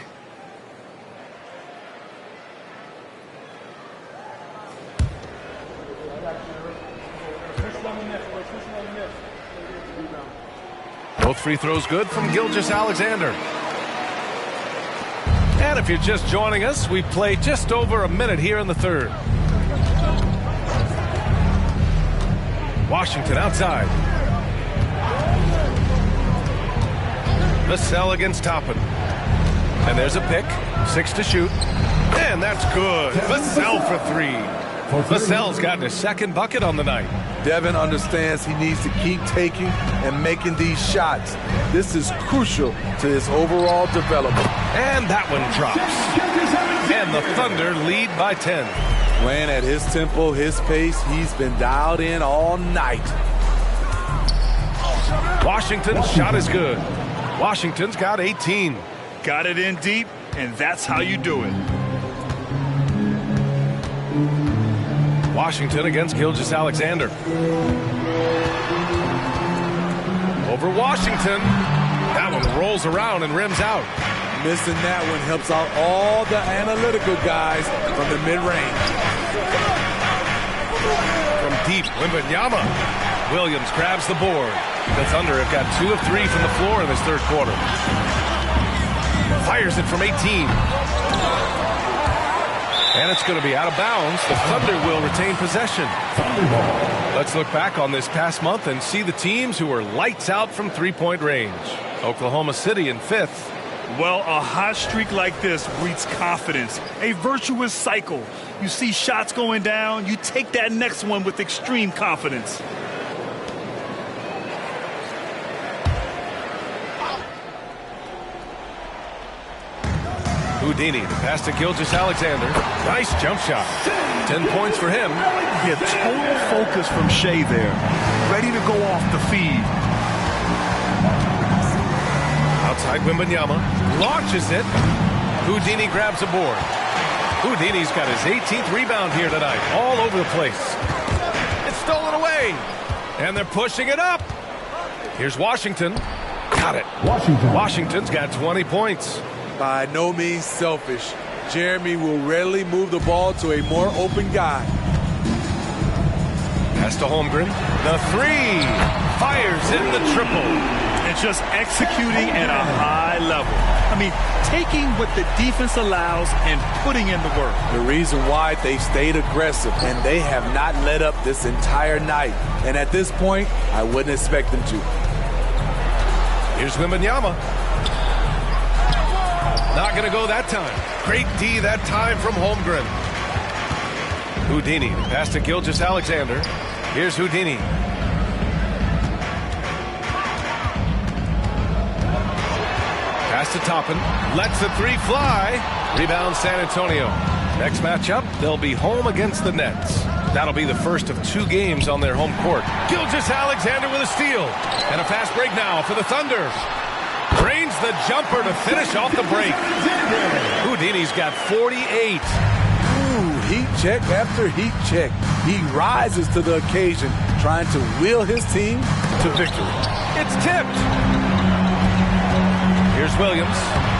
Both free throws good from Gilgeous-Alexander. And if you're just joining us, we've played just over a minute here in the third. Washington outside. Vassell against Toppin. And there's a pick. 6 to shoot. And that's good. Vassell for 3. Vassell's gotten his second bucket on the night. Devin understands he needs to keep taking and making these shots. This is crucial to his overall development. And that one drops. And the Thunder lead by 10. Playing at his tempo, his pace, he's been dialed in all night. Washington's shot is good. Washington's got 18. Got it in deep, and that's how you do it. Washington against Gilgeous-Alexander. Over Washington. That one rolls around and rims out. Missing that one helps out all the analytical guys from the mid-range. From deep, Wembanyama. Williams grabs the board. The Thunder have got 2 of 3 from the floor in this third quarter. Fires it from 18. And it's going to be out of bounds. The Thunder will retain possession. Let's look back on this past month and see the teams who were lights out from three-point range. Oklahoma City in 5th. Well, a hot streak like this breeds confidence, a virtuous cycle. You see shots going down, you take that next one with extreme confidence. Houdini, the pass to Gilgeous-Alexander. Nice jump shot. 10 points for him. Yeah, total focus from Shea there. Ready to go off the feed. Outside Wembanyama. Launches it. Houdini grabs a board. Houdini's got his 18th rebound here tonight. All over the place. It's stolen away. And they're pushing it up. Here's Washington. Got it. Washington's got 20 points. By no means selfish. Jeremy will readily move the ball to a more open guy. Pass to Holmgren. The 3. Fires in the triple. And just executing at a high level. I mean, taking what the defense allows and putting in the work. The reason why they stayed aggressive, and they have not let up this entire night. And at this point, I wouldn't expect them to. Here's Wembanyama. Not going to go that time. Great D that time from Holmgren. Houdini, pass to Gilgeous-Alexander. Here's Houdini. Pass to Toppin. Lets the 3 fly. Rebound San Antonio. Next matchup, they'll be home against the Nets. That'll be the first of 2 games on their home court. Gilgeous-Alexander with a steal. And a fast break now for the Thunder. Drains the jumper to finish off the break. Houdini's got 48. Ooh, heat check after heat check. He rises to the occasion, trying to wheel his team to victory. It's tipped. Here's Williams.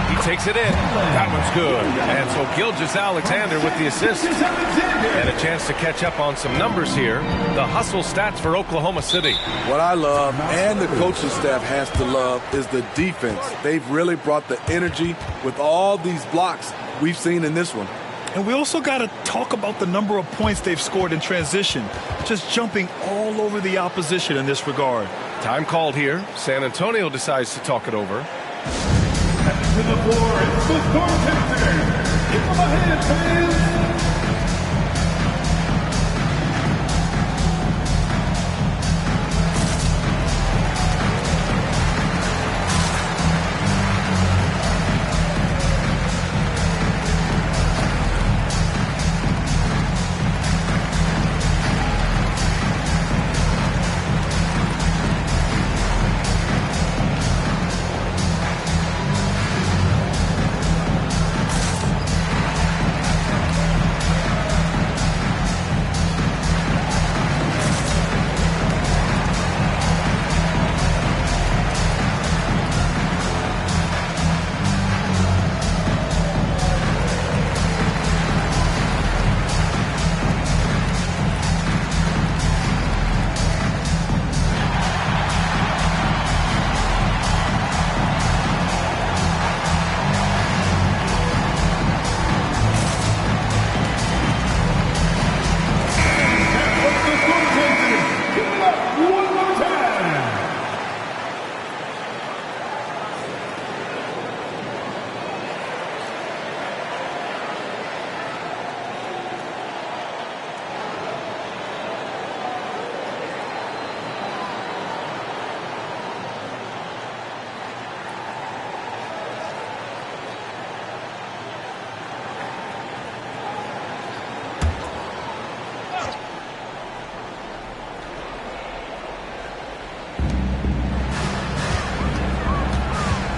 He takes it in. That one's good. And so Gilgeous-Alexander with the assist. And a chance to catch up on some numbers here. The hustle stats for Oklahoma City. What I love, and the coaching staff has to love, is the defense. They've really brought the energy with all these blocks we've seen in this one. And we also got to talk about the number of points they've scored in transition. Just jumping all over the opposition in this regard. Time called here. San Antonio decides to talk it over. To the floor, it's the goaltender. Give him a hand, fans.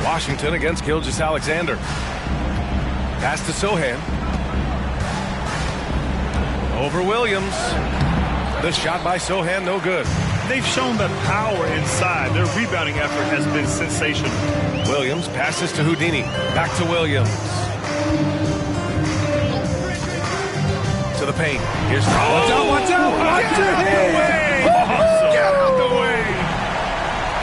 Washington against Gilgeous-Alexander. Pass to Sohan. Over Williams. The shot by Sohan, no good. They've shown that power inside. Their rebounding effort has been sensational. Williams passes to Houdini. Back to Williams. To the paint. Here's watch out, watch out! Watch your head! Get out the way!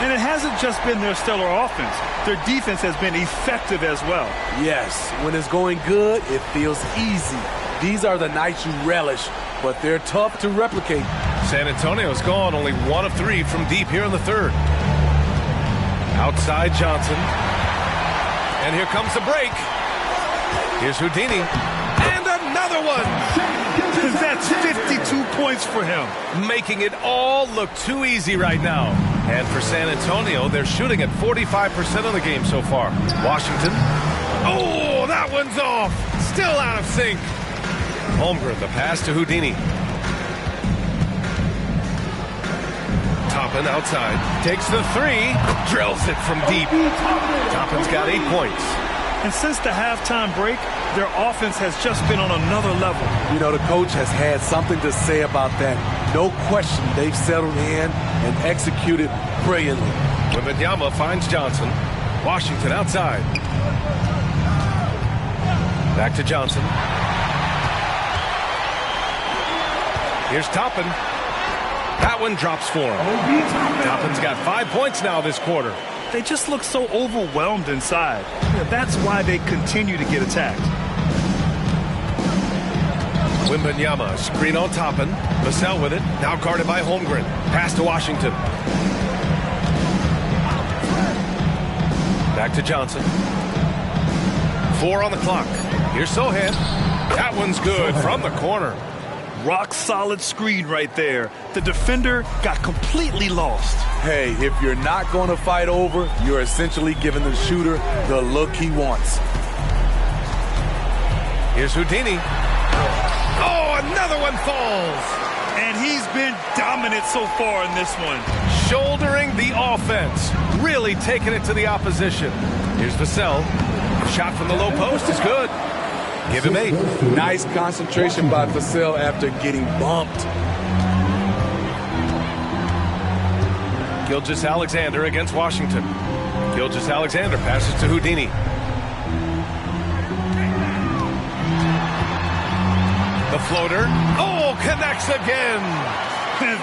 And it hasn't just been their stellar offense. Their defense has been effective as well. Yes, when it's going good, it feels easy. These are the nights you relish, but they're tough to replicate. San Antonio's gone only 1 of 3 from deep here in the third. Outside Johnson. And here comes the break. Here's Houdini. And another one. That's 52 points for him. Making it all look too easy right now. And for San Antonio, they're shooting at 45% of the game so far. Washington. Oh, that one's off. Still out of sync. Holmgren, the pass to Houdini. Toppin outside. Takes the 3. Drills it from deep. Toppin's got 8 points. And since the halftime break, their offense has just been on another level. You know, the coach has had something to say about that. No question, they've settled in and executed brilliantly. Wembanyama finds Johnson. Washington outside. Back to Johnson. Here's Toppin. That one drops for him. Toppin's got 5 points now this quarter. They just look so overwhelmed inside. That's why they continue to get attacked. Wembanyama, screen on Toppin. Vassell with it, now guarded by Holmgren. Pass to Washington. Back to Johnson. 4 on the clock. Here's Sohan. That one's good from the corner. Rock solid screen right there. The defender got completely lost. Hey, if you're not going to fight over, you're essentially giving the shooter the look he wants. Here's Houdini. Oh, another one falls. And he's been dominant so far in this one. Shouldering the offense. Really taking it to the opposition. Here's Vassell. Shot from the low post is good. Give him 8. Nice concentration by Vassell after getting bumped. Gilgeous-Alexander against Washington. Gilgeous-Alexander passes to Houdini. The floater. Oh, connects again.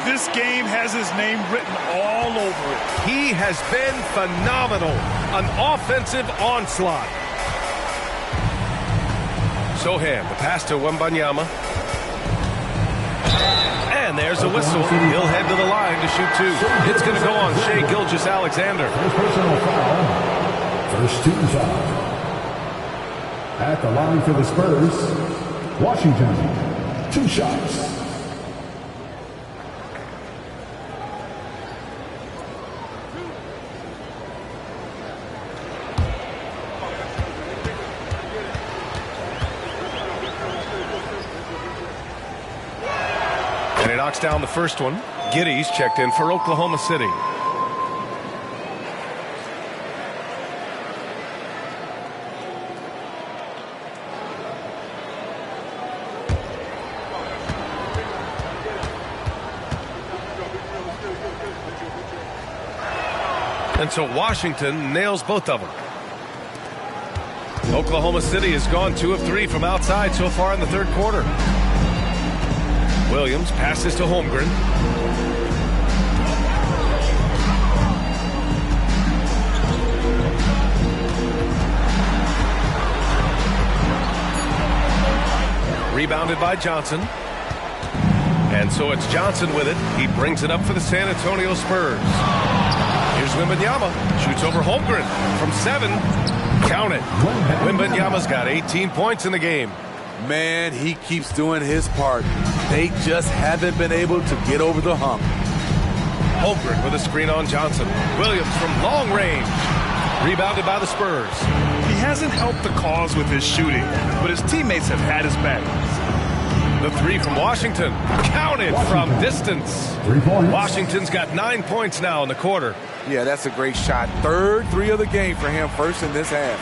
This game has his name written all over it. He has been phenomenal. An offensive onslaught. Sohan, the pass to Wembanyama. And there's a whistle. He'll head to the line to shoot 2. It's going to go on Shai Gilgeous-Alexander. First team foul. At the line for the Spurs, Washington, 2 shots. And he knocks down the first one. Giddey's checked in for Oklahoma City. And so Washington nails both of them. Oklahoma City has gone 2 of 3 from outside so far in the third quarter. Williams passes to Holmgren. Rebounded by Johnson. And so it's Johnson with it. He brings it up for the San Antonio Spurs. Here's Wembanyama. Shoots over Holmgren from 7. Count it. Wembanyama's got 18 points in the game. Man, he keeps doing his part. They just haven't been able to get over the hump. Holmgren with a screen on Johnson. Williams from long range. Rebounded by the Spurs. He hasn't helped the cause with his shooting, but his teammates have had his back. The 3 from Washington. Counted from distance. 3 points. Washington's got 9 points now in the quarter. Yeah, that's a great shot. Third 3 of the game for him, first in this half.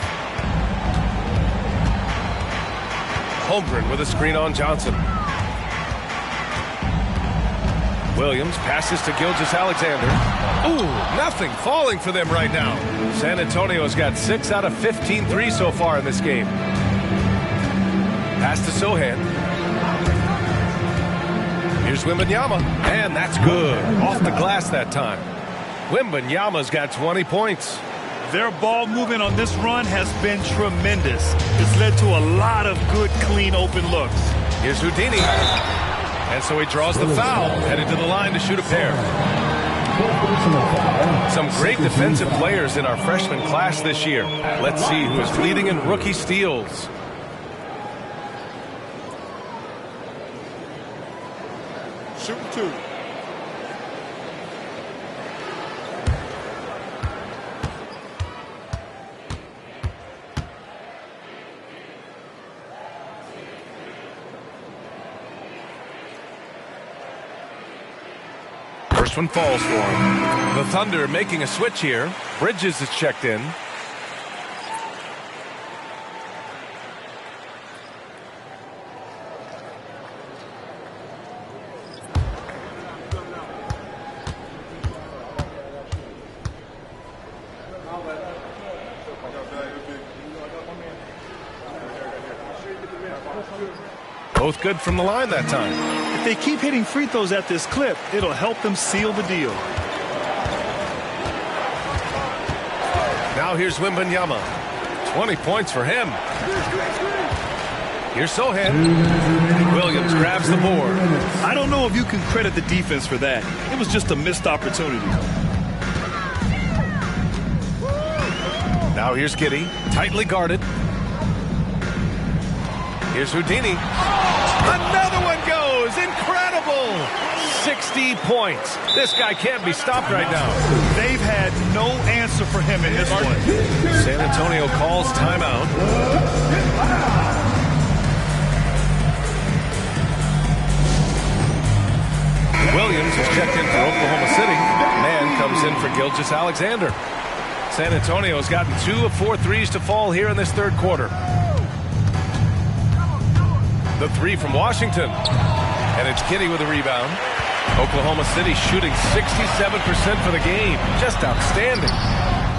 Holmgren with a screen on Johnson. Williams passes to Gilgeous-Alexander. Ooh, nothing falling for them right now. San Antonio's got 6 out of 15 threes so far in this game. Pass to Sohan. Here's Wembanyama, and that's good. Off the glass that time. Wembanyama's got 20 points. Their ball movement on this run has been tremendous. It's led to a lot of good, clean, open looks. Here's Houdini. And so he draws the foul, headed to the line to shoot a pair. Some great defensive players in our freshman class this year. Let's see who is leading in rookie steals. Shoot 2. First one falls for him. The Thunder making a switch here. Bridges is checked in. Both good from the line that time. If they keep hitting free throws at this clip, it'll help them seal the deal. Now here's Wembanyama. 20 points for him. Here's Sohan. Williams grabs the board. I don't know if you can credit the defense for that. It was just a missed opportunity. Now here's Giddey. Tightly guarded. Here's Houdini. Another one goes. Incredible. 60 points. This guy can't be stopped right now. They've had no answer for him in this one. San Antonio calls timeout. Williams is checked in for Oklahoma City. Man comes in for Gilgeous-Alexander. San Antonio has gotten 2 of 4 threes to fall here in this third quarter. The 3 from Washington. And it's Giddey with a rebound. Oklahoma City shooting 67% for the game. Just outstanding.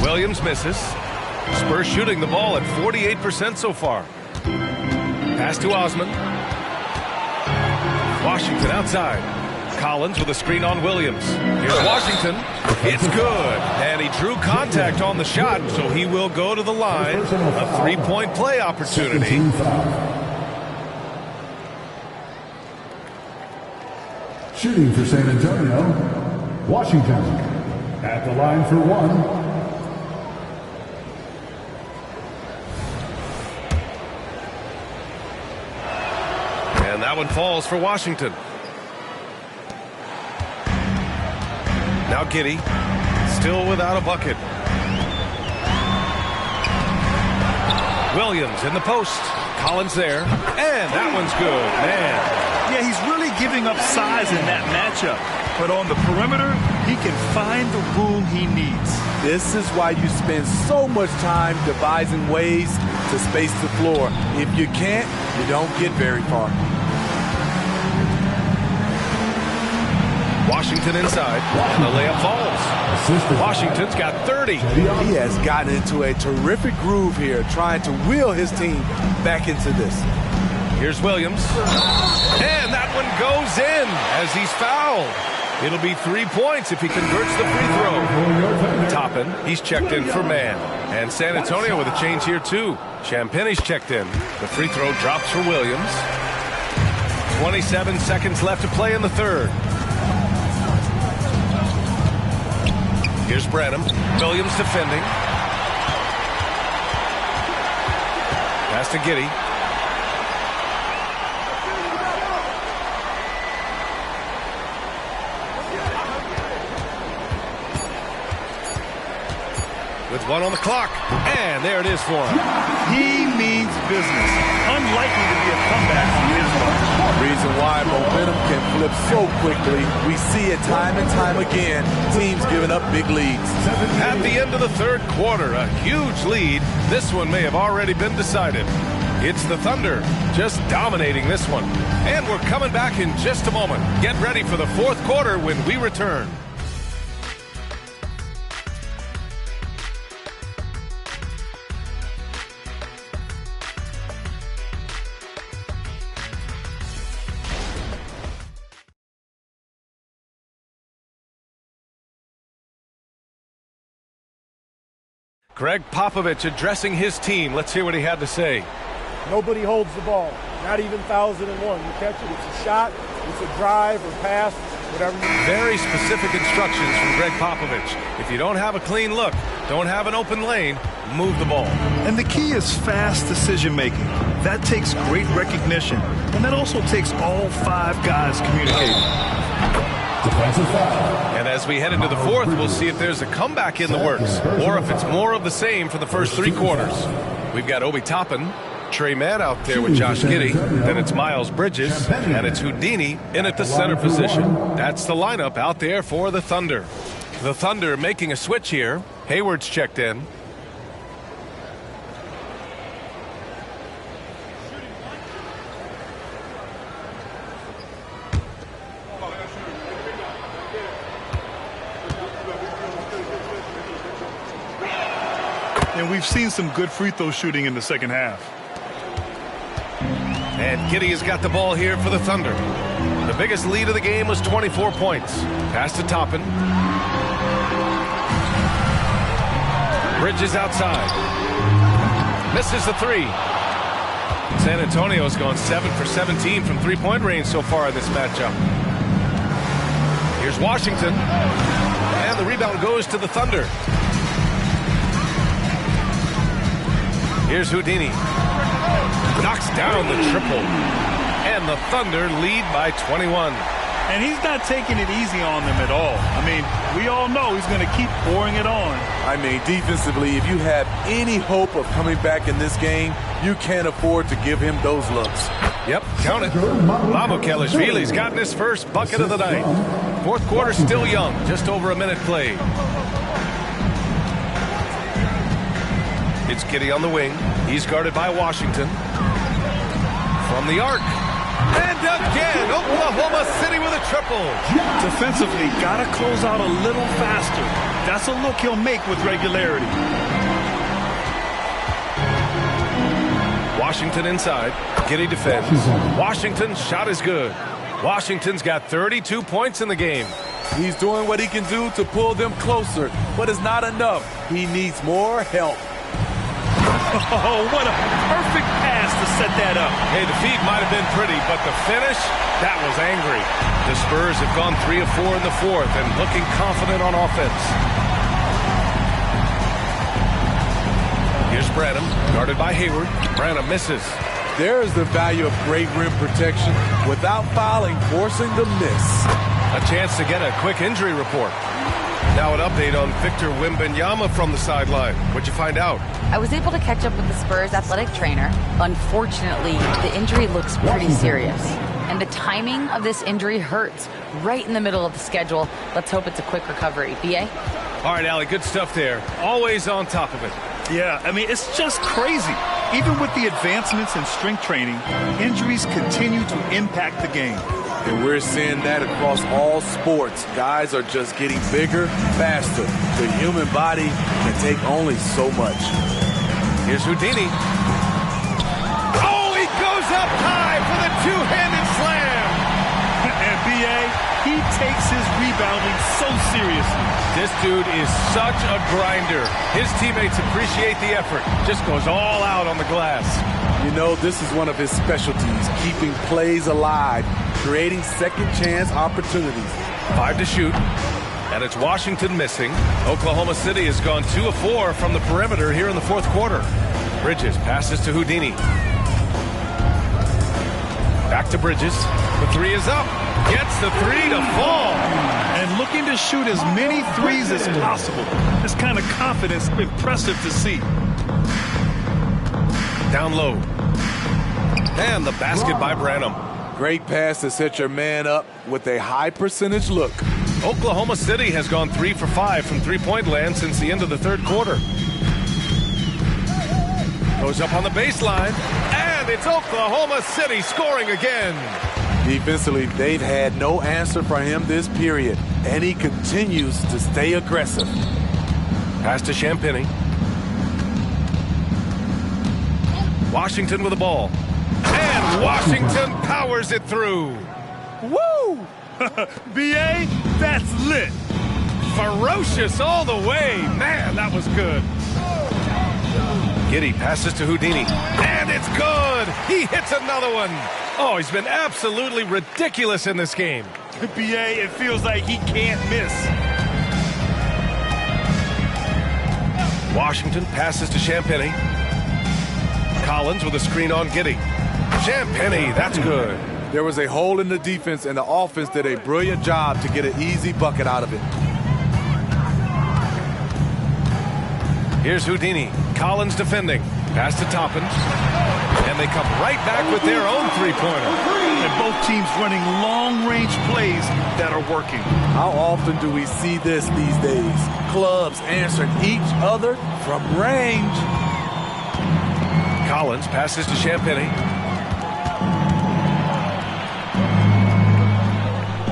Williams misses. Spurs shooting the ball at 48% so far. Pass to Osman. Washington outside. Collins with a screen on Williams. Here's Washington. It's good. And he drew contact on the shot, so he will go to the line. A 3-point play opportunity. Shooting for San Antonio, Washington. At the line for 1. that one falls for Washington. Now Giddey, still without a bucket. Williams in the post. Collins there. And that one's good. Man. Yeah, he's really giving up size in that matchup. But on the perimeter, he can find the room he needs. This is why you spend so much time devising ways to space the floor. If you can't, you don't get very far. Washington inside, and the layup falls. Washington's got 30. He has gotten into a terrific groove here, trying to wheel his team back into this. Here's Williams. And that one goes in as he's fouled. It'll be 3 points if he converts the free throw. Toppin, he's checked in for man. And San Antonio with a change here too. Champagne's checked in. The free throw drops for Williams. 27 seconds left to play in the third. Here's Branham. Williams defending. Pass to Giddey. With 1 on the clock. And there it is for him. He means business. Unlikely to be a comeback on his part. Reason why momentum can flip so quickly. We see it time and time again. Teams giving up big leads. At the end of the third quarter, a huge lead. This one may have already been decided. It's the Thunder just dominating this one. And we're coming back in just a moment. Get ready for the fourth quarter when we return. Greg Popovich addressing his team. Let's hear what he had to say. Nobody holds the ball, not even 1,001. You catch it, it's a shot, it's a drive or pass, whatever you Very specific instructions from Greg Popovich. If you don't have a clean look, don't have an open lane, move the ball. And the key is fast decision making. That takes great recognition, and that also takes all 5 guys communicating. And as we head into the fourth, we'll see if there's a comeback in the works or if it's more of the same for the first 3 quarters. We've got Obi Toppin, Trey Mann out there with Josh Giddey. Then it's Miles Bridges, and it's Houdini in at the center position. That's the lineup out there for the Thunder. The Thunder making a switch here. Hayward's checked in. And we've seen some good free throw shooting in the second half. And Giddey has got the ball here for the Thunder. The biggest lead of the game was 24 points. Pass to Toppin. Bridges outside. Misses the 3. San Antonio's gone 7 for 17 from three-point range so far in this matchup. Here's Washington. And the rebound goes to the Thunder. Here's Houdini. Knocks down the triple. And the Thunder lead by 21. And he's not taking it easy on them at all. I mean, we all know he's going to keep pouring it on. I mean, defensively, if you have any hope of coming back in this game, you can't afford to give him those looks. Yep, count it. Mamukelashvili's gotten his first bucket of the night. Fourth quarter still young, just over a minute played. It's Giddey on the wing. He's guarded by Washington. From the arc. And again, Oklahoma City with a triple. Defensively, got to close out a little faster. That's a look he'll make with regularity. Washington inside. Giddey defends. Washington's shot is good. Washington's got 32 points in the game. He's doing what he can do to pull them closer, but it's not enough. He needs more help. Oh, what a perfect pass to set that up. Hey, the feed might have been pretty, but the finish, that was angry. The Spurs have gone 3 of 4 in the fourth and looking confident on offense. Here's Branham, guarded by Hayward. Branham misses. There is the value of great rim protection without fouling, forcing the miss. A chance to get a quick injury report. Now an update on Victor Wembanyama from the sideline. What'd you find out? I was able to catch up with the Spurs athletic trainer. Unfortunately, the injury looks pretty serious. And the timing of this injury hurts right in the middle of the schedule. Let's hope it's a quick recovery. B.A.? All right, Allie, good stuff there. Always on top of it. Yeah, I mean, it's just crazy. Even with the advancements in strength training, injuries continue to impact the game. And we're seeing that across all sports. Guys are just getting bigger, faster. The human body can take only so much. Here's Houdini. Oh, he goes up high for the two-handed slam. And B.A., he takes his rebounding so seriously. This dude is such a grinder. His teammates appreciate the effort. Just goes all out on the glass. You know, this is one of his specialties, keeping plays alive, creating second chance opportunities. 5 to shoot. And it's Washington missing. Oklahoma City has gone 2 of 4 from the perimeter here in the fourth quarter. Bridges passes to Houdini. Back to Bridges. The three is up. Gets the three to fall. And looking to shoot as many threes as possible. This kind of confidence, impressive to see. Down low. And the basket by Branham. Great pass to set your man up with a high percentage look. Oklahoma City has gone 3 for 5 from three-point land since the end of the third quarter. Goes up on the baseline, and it's Oklahoma City scoring again. Defensively, they've had no answer for him this period, and he continues to stay aggressive. Pass to Champagny. Washington with the ball. And Washington powers it through. Woo! B.A., that's lit. Ferocious all the way. Man, that was good. Giddey passes to Houdini. And it's good. He hits another one. Oh, he's been absolutely ridiculous in this game. B.A., it feels like he can't miss. Washington passes to Champagny. Collins with a screen on Giddey. Champagny, that's good. There was a hole in the defense, and the offense did a brilliant job to get an easy bucket out of it. Here's Houdini. Collins defending. Pass to Toppin. And they come right back with their own three-pointer. And both teams running long-range plays that are working. How often do we see this these days? Clubs answering each other from range. Collins passes to Champagny.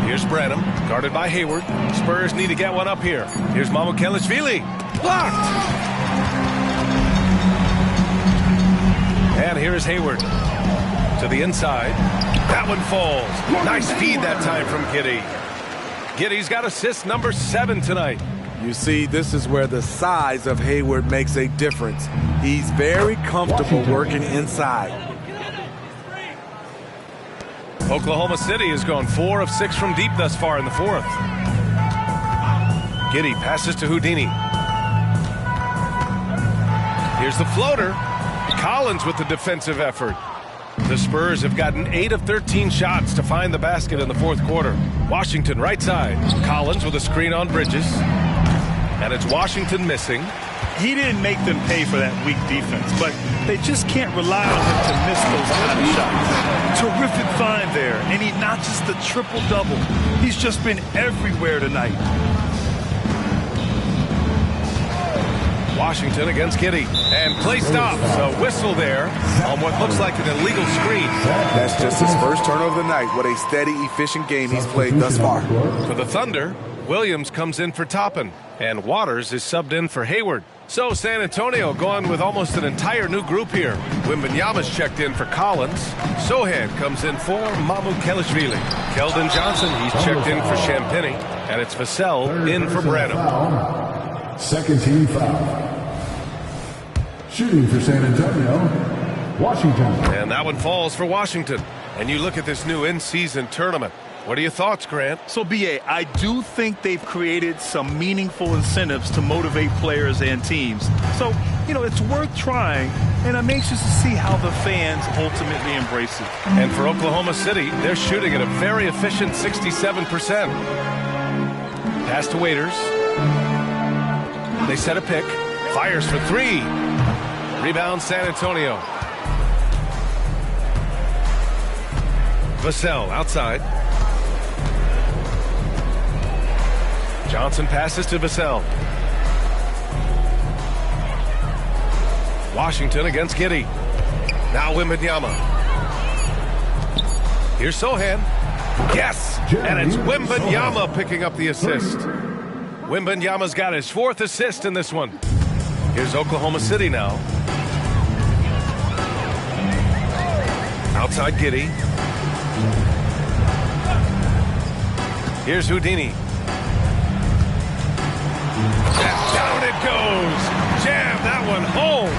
Here's Branham, guarded by Hayward. Spurs need to get one up here. Here's Mamukelashvili. Blocked! And here is Hayward. To the inside. That one falls. Nice feed that time from Giddey. Giddey's got assist number 7 tonight. You see, this is where the size of Hayward makes a difference. He's very comfortable working inside. Oklahoma City has gone 4 of 6 from deep thus far in the fourth. Giddey passes to Houdini. Here's the floater. Collins with the defensive effort. The Spurs have gotten 8 of 13 shots to find the basket in the fourth quarter. Washington right side. Collins with a screen on Bridges. And it's Washington missing. He didn't make them pay for that weak defense, but they just can't rely on him to miss those kind of shots. Terrific find there, and he notches the triple-double. He's just been everywhere tonight. Washington against Giddey. And play stops. A whistle there on what looks like an illegal screen. That's just his first turnover of the night. What a steady, efficient game he's played thus far. For the Thunder, Williams comes in for Toppin, and Waters is subbed in for Hayward. So San Antonio going with almost an entire new group here. Wembanyama's checked in for Collins. Sohan comes in for Mamukelashvili. Keldon Johnson, he's checked in for Champagny. And it's Vassell in for Branham. Second team foul. Shooting for San Antonio, Washington. And that one falls for Washington. And you look at this new in-season tournament. What are your thoughts, Grant? So, B.A., I do think they've created some meaningful incentives to motivate players and teams. So, you know, it's worth trying, and I'm anxious to see how the fans ultimately embrace it. And for Oklahoma City, they're shooting at a very efficient 67%. Pass to Waiters. They set a pick. Fires for three. Rebound San Antonio. Vassell outside. Johnson passes to Vassell. Washington against Giddey. Now Wembanyama. Here's Sohan. Yes! And it's Wembanyama picking up the assist. Wembanyama's got his 4th assist in this one. Here's Oklahoma City now. Outside Giddey. Here's Houdini. Down it goes. Jam that one home.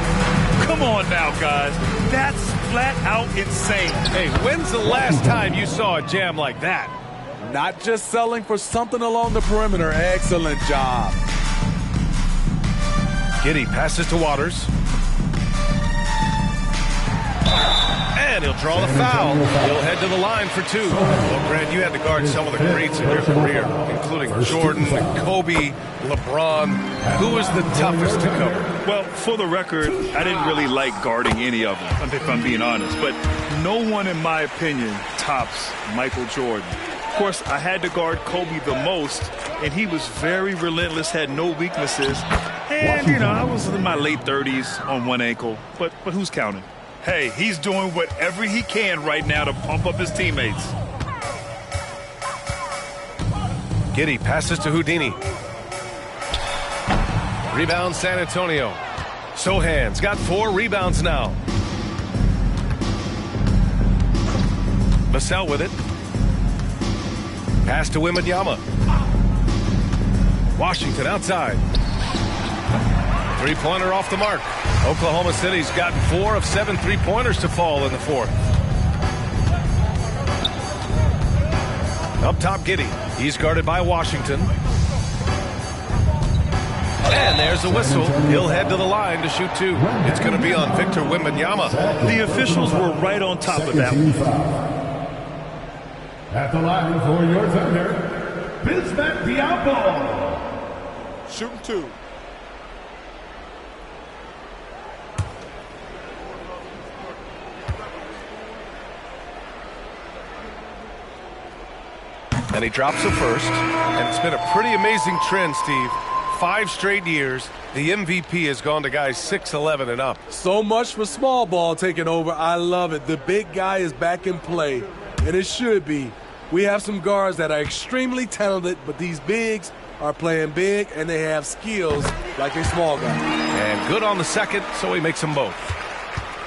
Come on now, guys. That's flat out insane. Hey, when's the last time you saw a jam like that? Not just selling for something along the perimeter. Excellent job. Giddey passes to Waters. And he'll draw the foul. He'll head to the line for 2. Well, Grant, you had to guard some of the greats in your career, including Jordan, Kobe, LeBron. Who was the toughest to cover? Well, for the record, I didn't really like guarding any of them, if I'm being honest. But no one, in my opinion, tops Michael Jordan. Of course, I had to guard Kobe the most, and he was very relentless, had no weaknesses. And, you know, I was in my late 30s on one ankle, but who's counting? Hey, he's doing whatever he can right now to pump up his teammates. Giddey passes to Houdini. Rebound San Antonio. Sohan's got 4 rebounds now. Vassell with it. Pass to Wembanyama. Washington outside. 3-pointer off the mark. Oklahoma City's got 4 of 7 3-pointers to fall in the 4th. Up top, Giddey. He's guarded by Washington. And there's the whistle. He'll head to the line to shoot 2. It's going to be on Victor Wembanyama. The officials were right on top of that one. At the line for your Thunder, Bismack Diallo. Shooting 2. And he drops the first. And it's been a pretty amazing trend, Steve. 5 straight years, the MVP has gone to guys 6'11" and up. So much for small ball taking over. I love it. The big guy is back in play, and it should be. We have some guards that are extremely talented, but these bigs are playing big, and they have skills like a small guy. And good on the second, so he makes them both.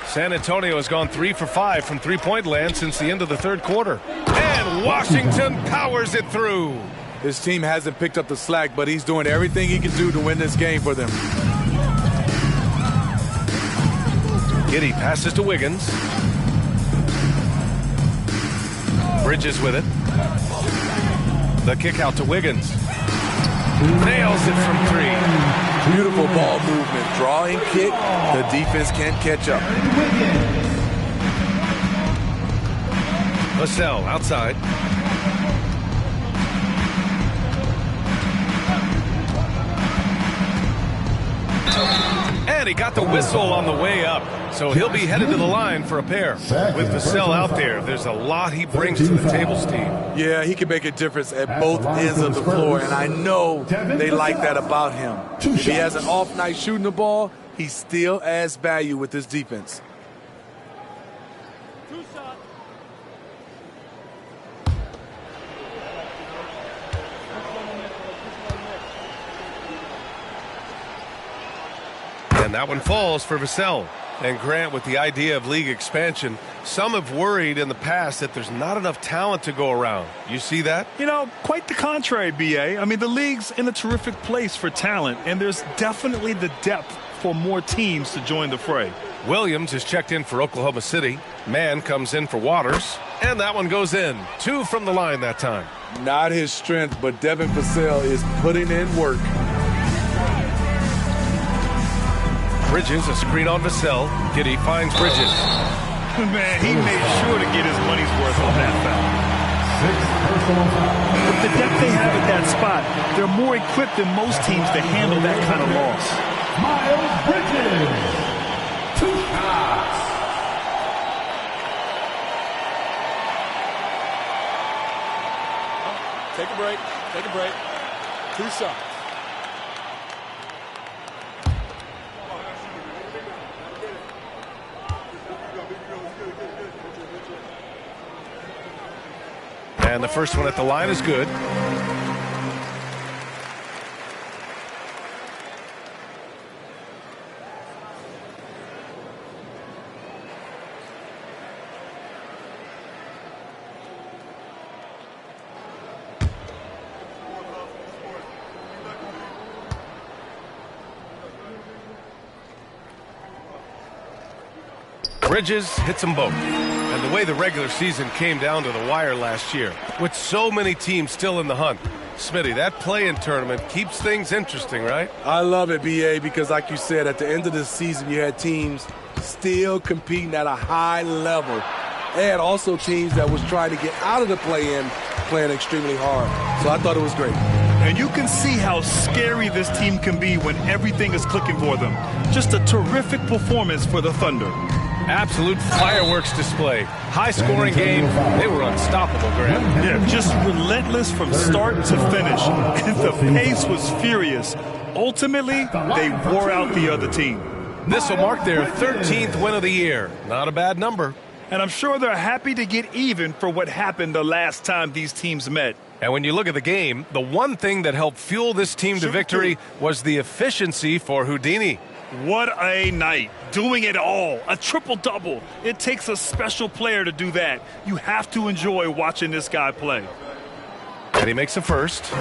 San Antonio has gone 3 for 5 from three-point land since the end of the 3rd quarter. And Washington powers it through. His team hasn't picked up the slack, but he's doing everything he can do to win this game for them. Giddey passes to Wiggins. Bridges with it. The kick out to Wiggins. Nails it from 3. Beautiful ball movement. Drawing kick. The defense can't catch up. Vassell outside. And he got the whistle on the way up. So he'll be headed to the line for a pair. With Vassell out there, there's a lot he brings to the table, Steve. Yeah, he can make a difference at both ends of the floor, and I know they like that about him. If he has an off night shooting the ball, he still adds value with his defense. And that one falls for Vassell. And Grant, with the idea of league expansion, some have worried in the past that there's not enough talent to go around. You see that? You know, quite the contrary, B.A. I mean, the league's in a terrific place for talent, and there's definitely the depth for more teams to join the fray. Williams is checked in for Oklahoma City. Mann comes in for Waters. And that one goes in. 2 from the line that time. Not his strength, but Devin Vassell is putting in work. Bridges, a screen on Vassell. Giddy finds Bridges. Man, he made sure to get his money's worth on that foul. With the depth they have at that spot, they're more equipped than most teams to handle that kind of loss. Miles Bridges, 2 shots. Take a break. Take a break. 2 shots. And the first one at the line is good. Bridges hits them both. And the way the regular season came down to the wire last year, with so many teams still in the hunt. Smitty, that play-in tournament keeps things interesting, right? I love it, B.A., because like you said, at the end of the season, you had teams still competing at a high level. And also teams that was trying to get out of the play-in playing extremely hard. So I thought it was great. And you can see how scary this team can be when everything is clicking for them. Just a terrific performance for the Thunder. Absolute fireworks display. High-scoring game. They were unstoppable, Graham. Yeah, just relentless from start to finish. And the pace was furious. Ultimately, they wore out the other team. This will mark their 13th win of the year. Not a bad number. And I'm sure they're happy to get even for what happened the last time these teams met. And when you look at the game, the one thing that helped fuel this team to victory was the efficiency for Houdini. What a night. Doing it all. A triple-double. It takes a special player to do that. You have to enjoy watching this guy play. And he makes a first.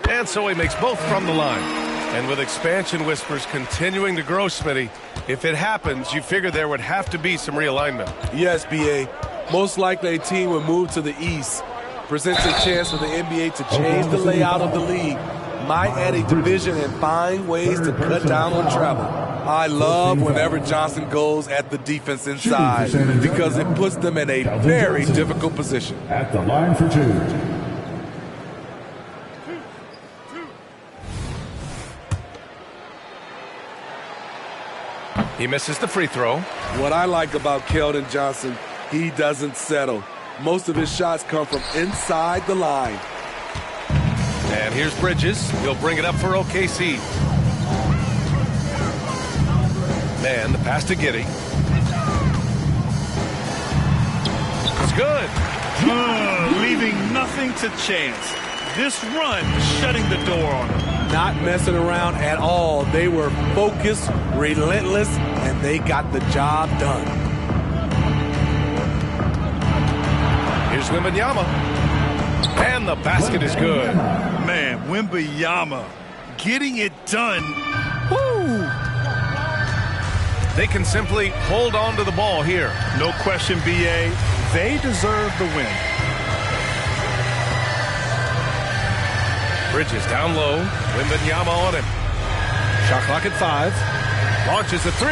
And so he makes both from the line. And with expansion whispers continuing to grow, Smitty, if it happens, you figure there would have to be some realignment. Yes, B.A. Most likely a team would move to the East. Presents a chance for the NBA to change the layout of the league. Might add a division and find ways to cut down on travel. I love whenever Johnson goes at the defense inside because it puts them in a very difficult position. At the line for 2. He misses the free throw. What I like about Keldon Johnson, he doesn't settle. Most of his shots come from inside the line. And here's Bridges. He'll bring it up for OKC. Man, the pass to Giddy. It's good. Leaving nothing to chance. This run shutting the door on him. Not messing around at all. They were focused, relentless, and they got the job done. Here's Wembanyama. And the basket is good. Man, Wembanyama getting it done. Woo! They can simply hold on to the ball here. No question, B.A. They deserve the win. Bridges down low. Wembanyama on him. Shot clock at 5. Launches a 3.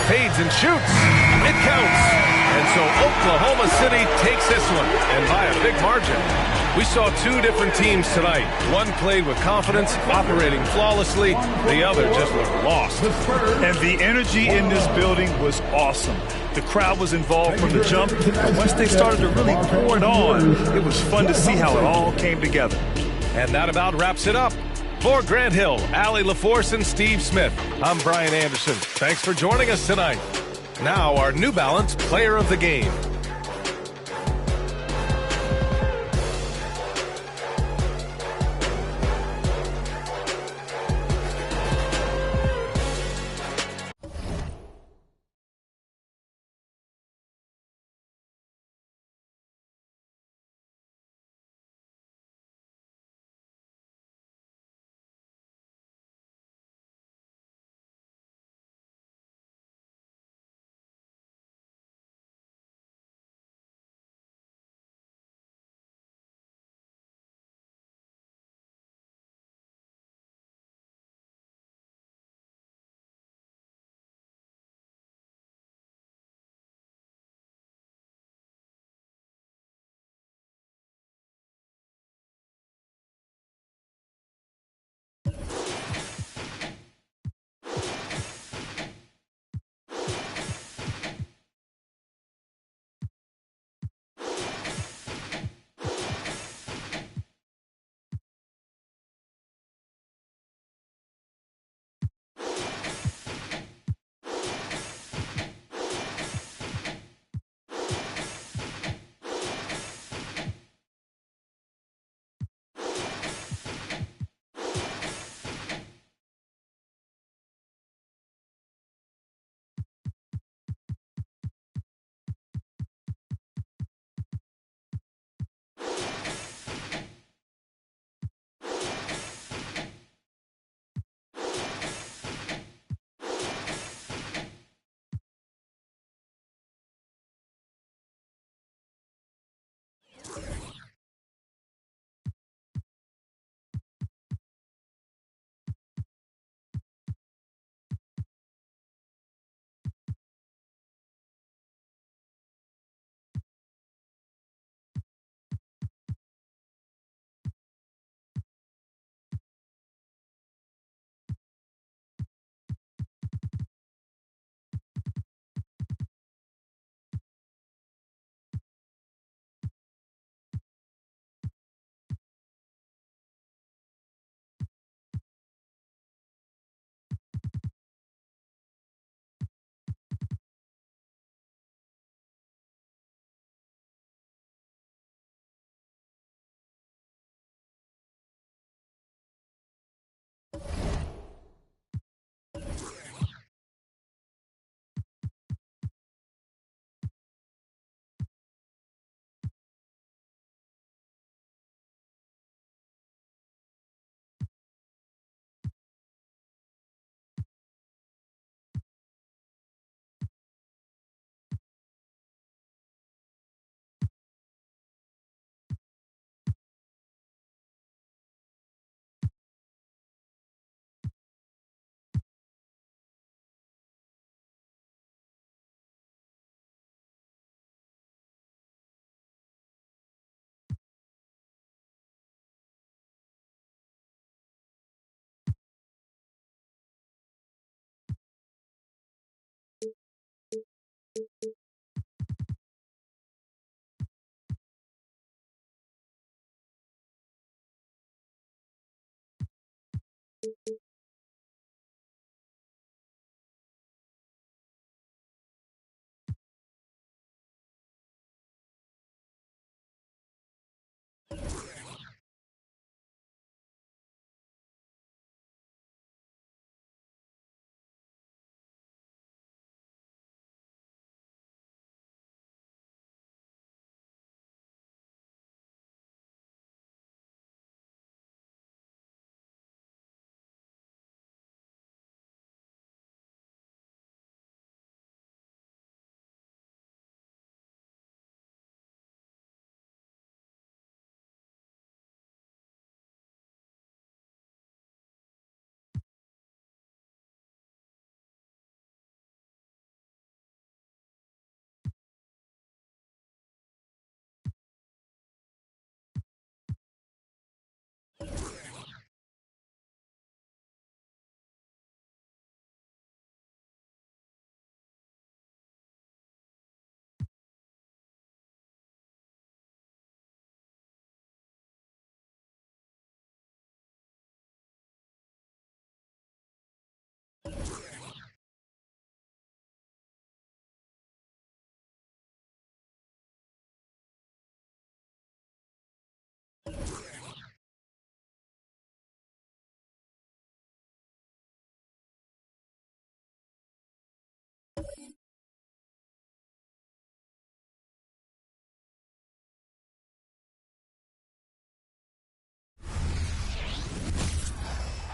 Fades and shoots. It counts. And so Oklahoma City takes this one, and by a big margin. We saw 2 different teams tonight. One played with confidence, operating flawlessly. The other just looked lost. And the energy in this building was awesome. The crowd was involved from the jump, and once they started to really pour it on, it was fun to see how it all came together. And that about wraps it up. For Grant Hill, Allie LaForce, and Steve Smith, I'm Brian Anderson. Thanks for joining us tonight. Now our New Balance Player of the Game.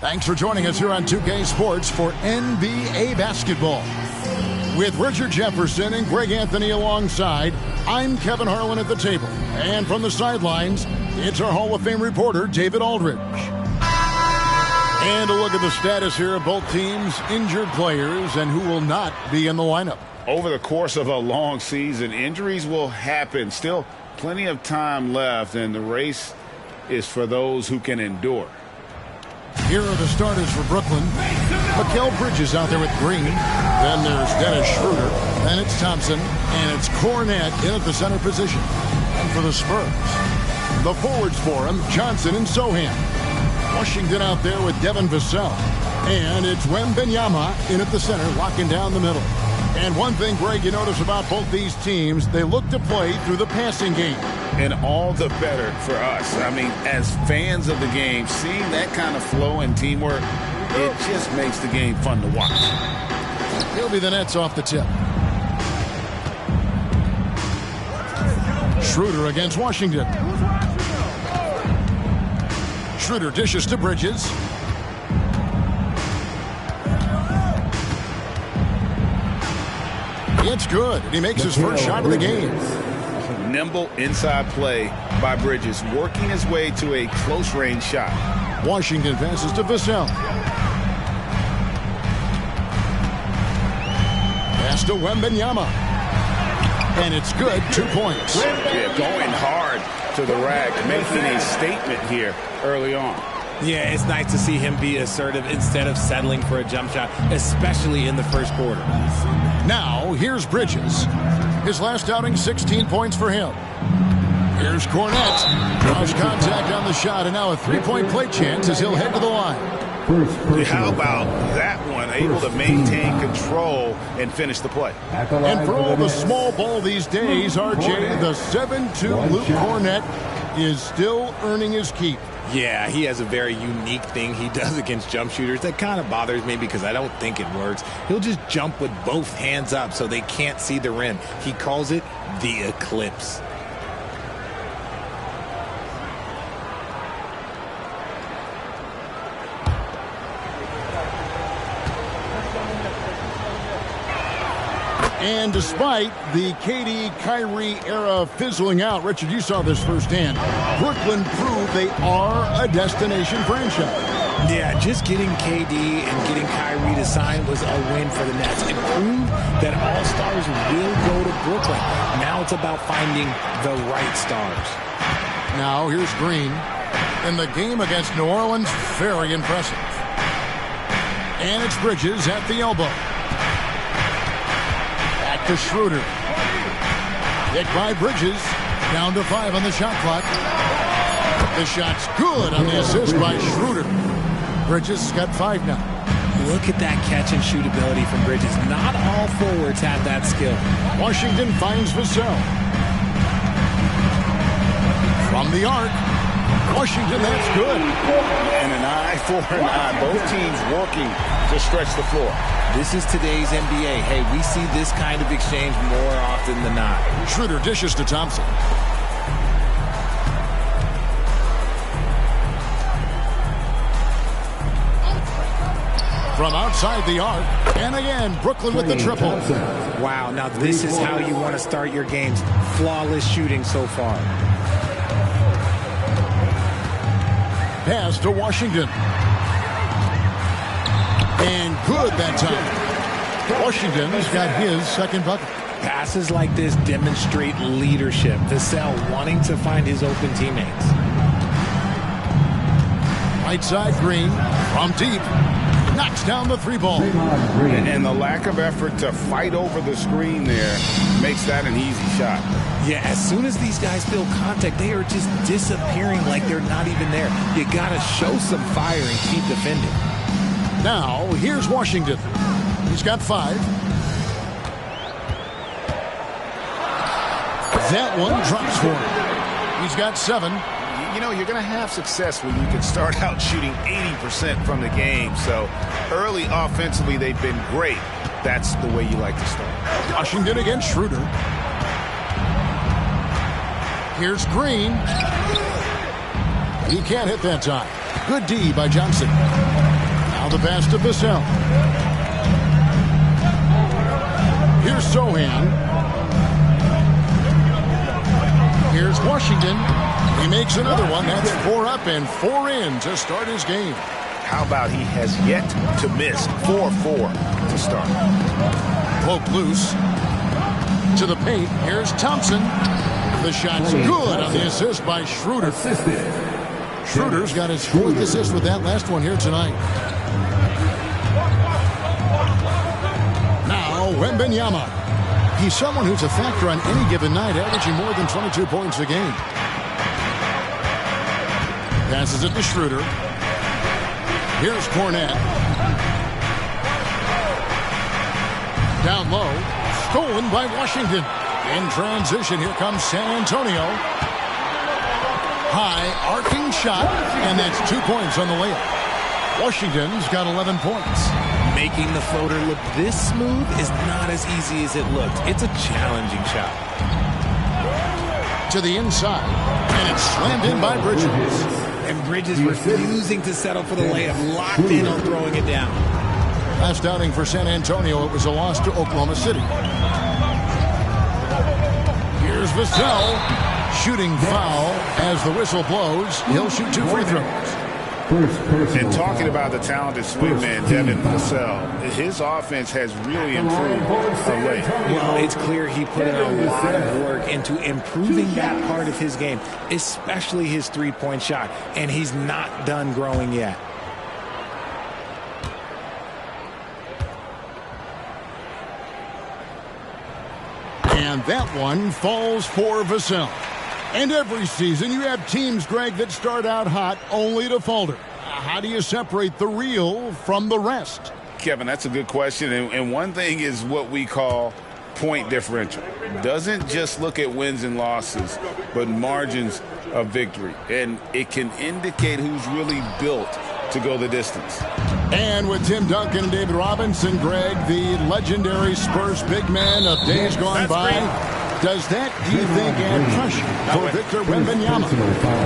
Thanks for joining us here on 2K Sports for NBA basketball. With Richard Jefferson and Greg Anthony alongside, I'm Kevin Harlan at the table. And from the sidelines, it's our Hall of Fame reporter, David Aldridge. And a look at the status here of both teams' injured players and who will not be in the lineup. Over the course of a long season, injuries will happen. Still plenty of time left, and the race is for those who can endure. Here are the starters for Brooklyn. Mikal Bridges out there with Green. Then there's Dennis Schroeder. Then it's Thompson. And it's Cornette in at the center position. And for the Spurs, the forwards for him, Johnson and Sohan. Washington out there with Devin Vassell. And it's Wembanyama in at the center, locking down the middle. And one thing, Greg, you notice about both these teams, they look to play through the passing game. And all the better for us. I mean, as fans of the game, seeing that kind of flow and teamwork, it just makes the game fun to watch. He'll be the Nets off the tip. Schroeder against Washington. Schroeder dishes to Bridges. It's good, and he makes his first shot of the game. Nimble inside play by Bridges, working his way to a close-range shot. Washington passes to Vassell. Pass to Wembanyama. And it's good, 2 points. Yeah, going hard to the rack, making a statement here early on. Yeah, it's nice to see him be assertive instead of settling for a jump shot, especially in the first quarter. Now, here's Bridges. His last outing, 16 points for him. Here's Cornette. Draws contact on the shot, and now a three-point play chance as he'll head to the line. How about that one? Able to maintain control and finish the play. And for all the small ball these days, RJ, the 7'2" Luke Cornette is still earning his keep. Yeah, he has a very unique thing he does against jump shooters that kind of bothers me because I don't think it works. He'll just jump with both hands up so they can't see the rim. He calls it the eclipse. And despite the KD-Kyrie era fizzling out, Richard, you saw this firsthand, Brooklyn proved they are a destination franchise. Yeah, just getting KD and getting Kyrie to sign was a win for the Nets. It proved that all stars will go to Brooklyn. Now it's about finding the right stars. Now here's Green. In the game against New Orleans, very impressive. And it's Bridges at the elbow. To Schroeder. Hit by Bridges. Down to 5 on the shot clock. The shot's good on the assist by Schroeder. Bridges got 5 now. Look at that catch and shoot ability from Bridges. Not all forwards have that skill. Washington finds Vassell. From the arc. Washington, that's good. And an eye for an eye. Both teams working to stretch the floor. This is today's NBA. Hey, we see this kind of exchange more often than not. Schroeder dishes to Thompson. From outside the arc. And again, Brooklyn with the triple. Wow, now this is how you want to start your games. Flawless shooting so far. Pass to Washington. And good that time. Washington's got his second bucket. Passes like this demonstrate leadership. Vassell wanting to find his open teammates. Right side, Green from deep. Knocks down the 3-ball. And the lack of effort to fight over the screen there makes that an easy shot. Yeah, as soon as these guys feel contact, they are just disappearing like they're not even there. You got to show some fire and keep defending. Now, here's Washington. He's got 5. That one drops for him. He's got 7. You know, you're going to have success when you can start out shooting 80% from the game. So early offensively, they've been great. That's the way you like to start. Washington against Schroeder. Here's Green. He can't hit that time. Good D by Johnson. Now the pass to Vassell. Here's Sohan. Here's Washington. He makes another one. That's 4 up and 4 in to start his game. How about he has yet to miss 4-4 to start. Poke loose. To the paint. Here's Thompson. The shot's good on the assist by Schroeder. Schroeder's got his 4th assist with that last one here tonight. Now, Wembanyama. He's someone who's a factor on any given night, averaging more than 22 points a game. Passes it to Schroeder. Here's Cornette. Down low. Stolen by Washington. In transition, here comes San Antonio. High, arcing shot, and that's 2 points on the layup. Washington's got 11 points. Making the floater look this smooth is not as easy as it looked. It's a challenging shot. To the inside, and it's slammed in by Bridges. And Bridges refusing to settle for the layup, locked in on throwing it down. Last outing for San Antonio, it was a loss to Oklahoma City. Here's Vassell, shooting foul as the whistle blows. He'll shoot 2 free throws. And talking about the talented swingman, Devin Vassell, his offense has really improved of late. Well, it's clear he put in a lot of work into improving that part of his game, especially his three-point shot, and he's not done growing yet. And that one falls for Vassell. And every season you have teams, Greg, that start out hot only to falter. How do you separate the real from the rest? Kevin, that's a good question. And one thing is what we call point differential. Doesn't just look at wins and losses, but margins of victory. And it can indicate who's really built to go the distance. And with Tim Duncan and David Robinson, Greg, the legendary Spurs big man of days gone by, does that, do you think, add pressure for Victor Wembanyama?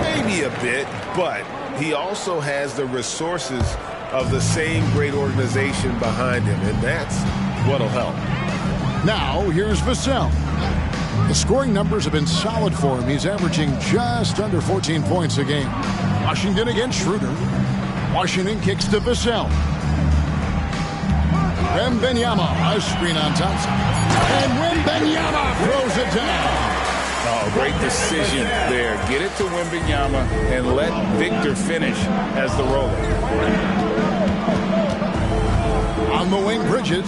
Maybe a bit, but he also has the resources of the same great organization behind him, and that's what'll help. Now, here's Vassell. The scoring numbers have been solid for him. He's averaging just under 14 points a game. Washington against Schroeder. Washington kicks to Vassell. Wembanyama, a screen on Thompson. And Wembanyama throws it down. Oh, great decision there. Get it to Wembanyama and let Victor finish as the roller. On the wing, Bridges.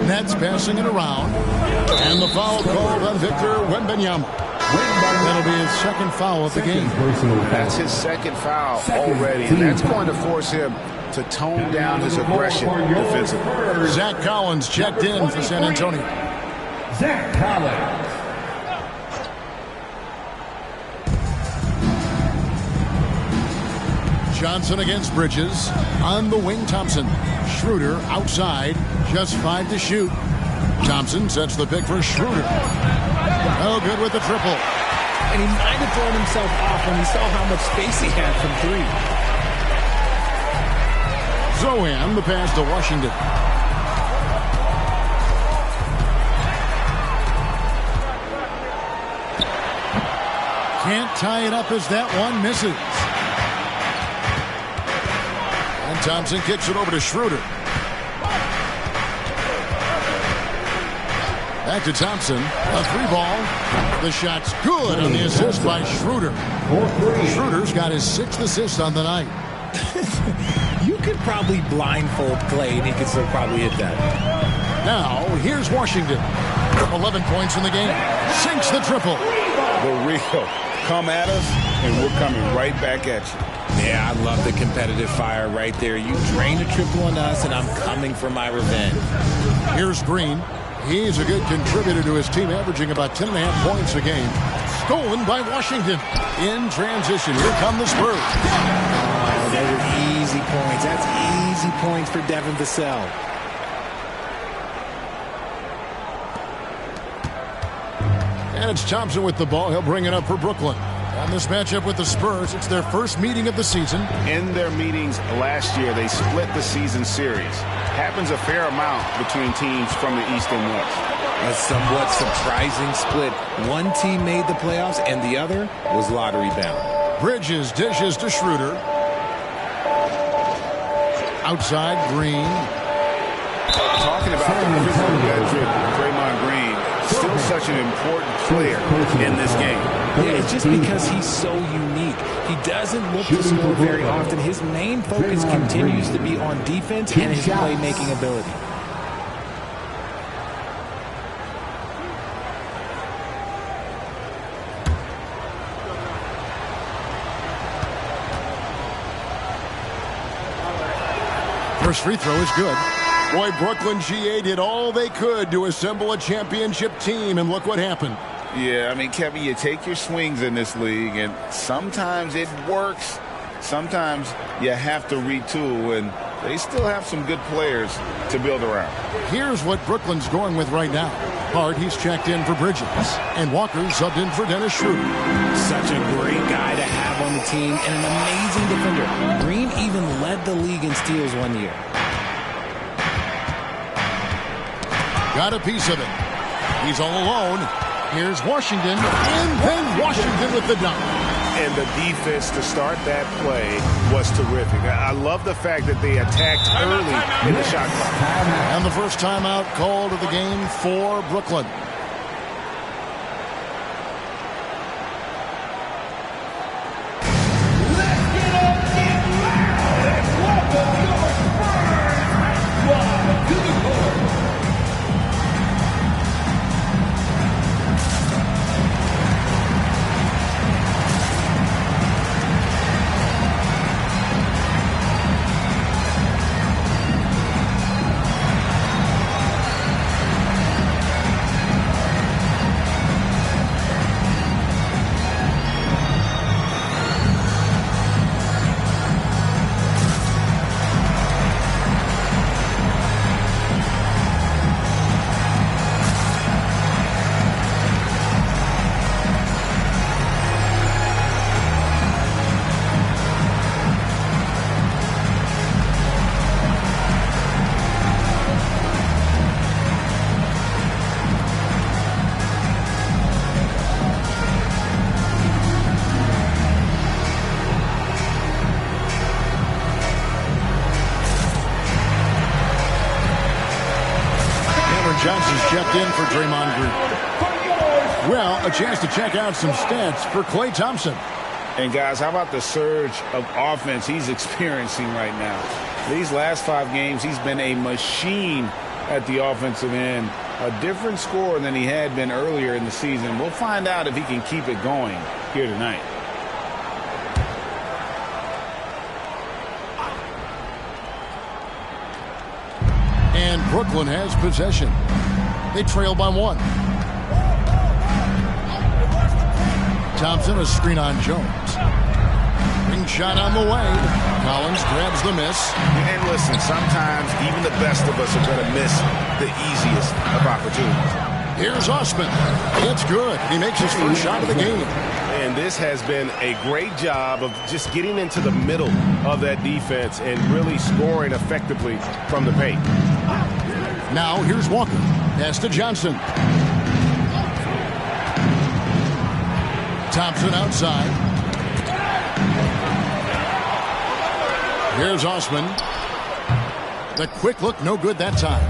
Nets passing it around. And the foul called on Victor Wembanyama. That'll be his second foul of the game. That's his second foul already, and that's going to force him to tone down his aggression defensively. Zach Collins checked in for San Antonio. Zach Collins. Johnson against Bridges. On the wing, Thompson. Schroeder outside. Just 5 to shoot. Thompson sets the pick for Schroeder. Oh, good with the triple. And he might have thrown himself off when he saw how much space he had from 3. Zohan, the pass to Washington. Can't tie it up as that one misses. And Thompson kicks it over to Schroeder. Back to Thompson. A 3-ball. The shot's good on the assist by Schroeder. Schroeder's got his 6th assist on the night. You could probably blindfold Clay and he could still probably hit that. Now, here's Washington. 11 points in the game. Sinks the triple. The real. Come at us, and we're coming right back at you. Yeah, I love the competitive fire right there. You drain a triple on us, and I'm coming for my revenge. Here's Green. He's a good contributor to his team, averaging about 10.5 points a game. Stolen by Washington. In transition, here come the Spurs. Oh, those are easy points. That's easy points for Devin Vassell. And it's Thompson with the ball. He'll bring it up for Brooklyn. On this matchup with the Spurs, it's their first meeting of the season. In their meetings last year, they split the season series. Happens a fair amount between teams from the East and West. A somewhat surprising split. One team made the playoffs, and the other was lottery bound. Bridges dishes to Schroeder. Outside, Green. Talking about the physical gadget, Draymond Green. Still such an important player in this game. Yeah, it's just because he's so unique. He doesn't look to score very often. His main focus continues to be on defense and his playmaking ability. First free throw is good. Boy, Brooklyn GA did all they could to assemble a championship team, and look what happened. Yeah, I mean, Kevin, you take your swings in this league, and sometimes it works. Sometimes you have to retool, and they still have some good players to build around. Here's what Brooklyn's going with right now. Hard, he's checked in for Bridges, and Walker subbed in for Dennis Schroeder. Such a great guy to have on the team, and an amazing defender. Green even led the league in steals one year. Got a piece of it. He's all alone. Here's Washington, and then Washington with the dunk. And the defense to start that play was terrific. I love the fact that they attacked early in the shot clock. And the first timeout called of the game for Brooklyn. Johnson's checked in for Draymond Green. Well, a chance to check out some stats for Klay Thompson. And guys, how about the surge of offense he's experiencing right now? These last 5 games, he's been a machine at the offensive end. A different score than he had been earlier in the season. We'll find out if he can keep it going here tonight. And Brooklyn has possession. They trail by 1. Thompson, a screen on Jones. Ring shot on the way. Collins grabs the miss. And listen, sometimes even the best of us are going to miss the easiest of opportunities. Here's Osman. It's good. He makes his first shot of the game. And this has been a great job of just getting into the middle of that defense and really scoring effectively from the paint. Now here's Walker. Pass to Johnson. Thompson outside. Here's Osman. The quick look, no good that time.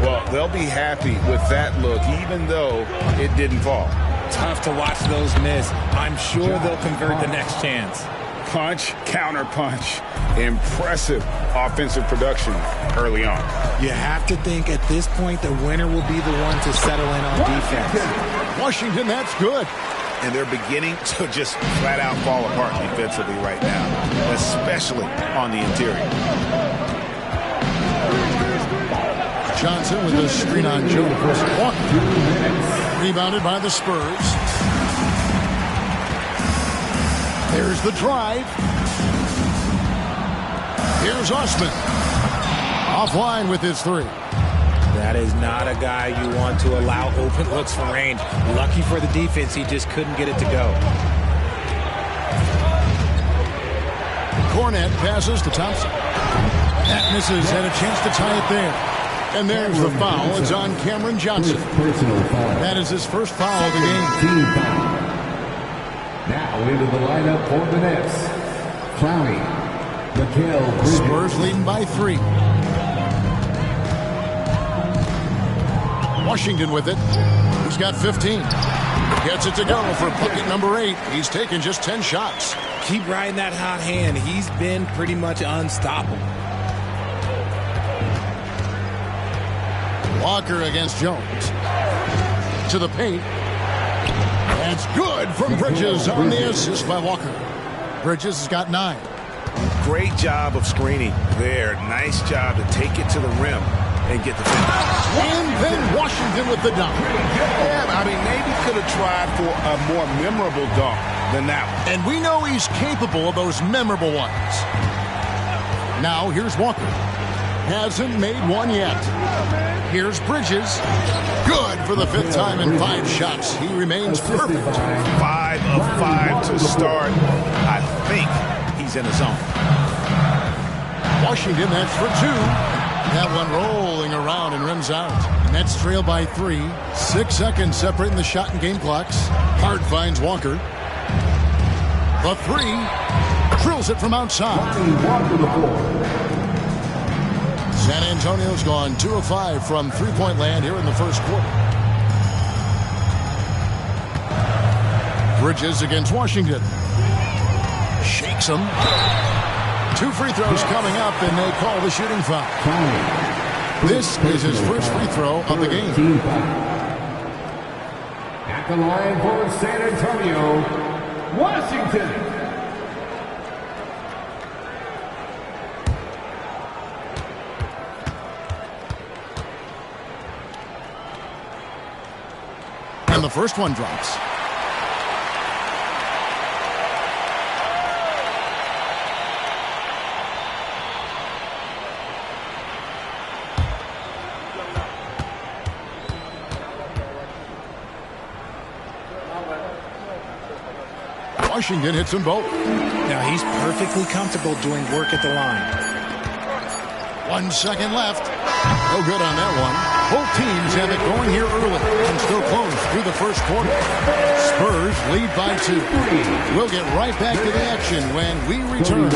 Well, they'll be happy with that look, even though it didn't fall. Tough to watch those miss. I'm sure they'll convert the next chance. Punch, counter punch. Impressive offensive production early on. You have to think at this point the winner will be the one to settle in on defense. Washington, that's good. And they're beginning to just flat out fall apart defensively right now, especially on the interior. Johnson with a screen on Jones. Walker. Rebounded by the Spurs. There's the drive. Here's Osman. Offline with his 3. That is not a guy you want to allow open looks from range. Lucky for the defense, he just couldn't get it to go. Cornette passes to Thompson. That misses, had a chance to tie it there. And there's the foul. It's on Cameron Johnson. That is his first foul of the game. Now into the lineup for the Nets. Clowney, Mikal Spurs leading by 3. Washington with it. He's got 15. Gets it to go for bucket number 8. He's taken just 10 shots. Keep riding that hot hand. He's been pretty much unstoppable. Walker against Jones. To the paint. That's good from Bridges on the assist by Walker. Bridges has got 9. Great job of screening there. Nice job to take it to the rim and get the finish. And then Washington with the dunk. Yeah, I mean, maybe could have tried for a more memorable dunk than that one. And we know he's capable of those memorable ones. Now here's Walker. Hasn't made one yet. Here's Bridges. Good for the 5th time in 5 shots. He remains perfect. 5 of 5 to start. I think he's in the zone. Washington, that's for 2. That one rolling around and rims out. Nets trail by 3. 6 seconds separating the shot and game clocks. Hart finds Walker. The 3. Drills it from outside. San Antonio's gone 2 of 5 from three-point land here in the first quarter. Bridges against Washington. Shakes him. 2 free throws coming up, and they call the shooting foul. This is his first free throw of the game. At the line for San Antonio, Washington. And the first one drops. Washington hits them both. Now he's perfectly comfortable doing work at the line. 1 second left. No good on that one. Both teams have it going here early and still close through the first quarter. Spurs lead by 2. We'll get right back to the action when we return.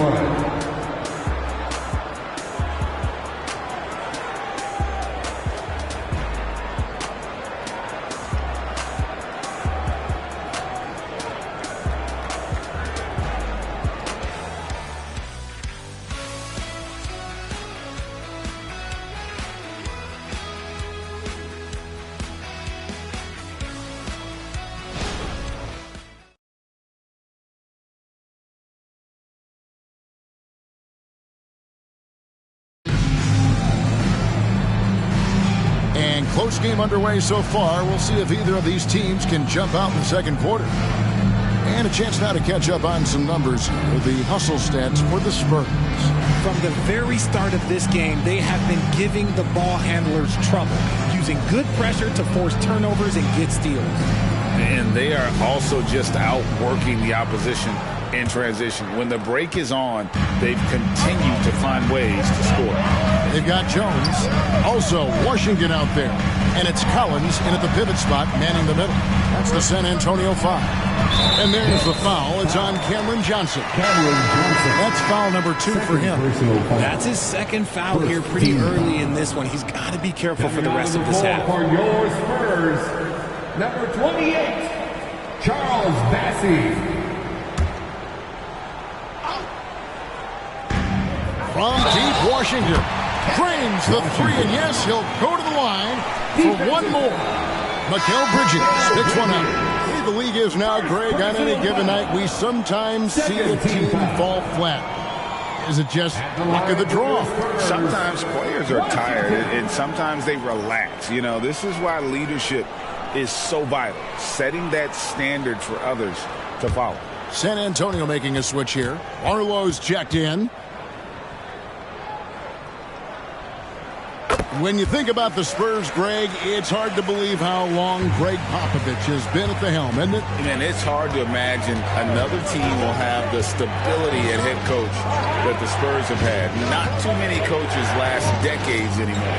this game underway so far. We'll see if either of these teams can jump out in the second quarter. And a chance now to catch up on some numbers with the hustle stats for the Spurs. From the very start of this game, they have been giving the ball handlers trouble, using good pressure to force turnovers and get steals. And they are also just outworking the opposition in transition. When the break is on, they've continued to find ways to score. They've got Jones, also Washington out there. And it's Collins in at the pivot spot, manning the middle. That's the San Antonio foul. And there's the foul. It's on Cameron Johnson. That's foul number 2 for him. That's his second foul here pretty early in this one. He's got to be careful for the rest of this half. For your Spurs, number 28, Charles Bassey. From deep Washington, frames the 3, and yes, he'll go to the line for one more. Mikal Bridges picks one up. The league is now, Greg, on any given night, we sometimes see a team fall flat. Is it just luck of the draw? Sometimes players are tired, and sometimes they relax. You know, this is why leadership is so vital, setting that standard for others to follow. San Antonio making a switch here. Arlo's checked in. When you think about the Spurs, Greg, it's hard to believe how long Greg Popovich has been at the helm, isn't it? And it's hard to imagine another team will have the stability at head coach that the Spurs have had. Not too many coaches last decades anymore.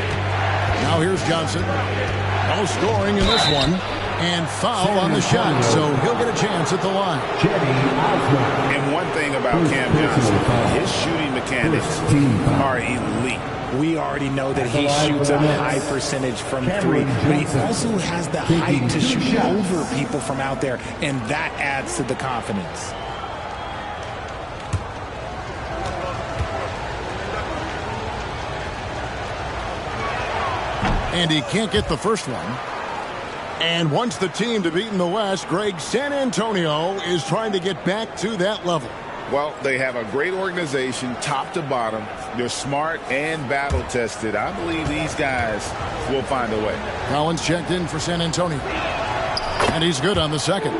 Now here's Johnson. No scoring in this one. And foul on the shot, so he'll get a chance at the line. And one thing about Cam Johnson, his shooting mechanics are elite. We already know that he shoots a high percentage from 3, but he also has the height to shoot over people from out there, and that adds to the confidence. And he can't get the first one. And once the team to beat in the West, Greg, San Antonio is trying to get back to that level. Well, they have a great organization, top to bottom. They're smart and battle-tested. I believe these guys will find a way. Collins checked in for San Antonio. And he's good on the second.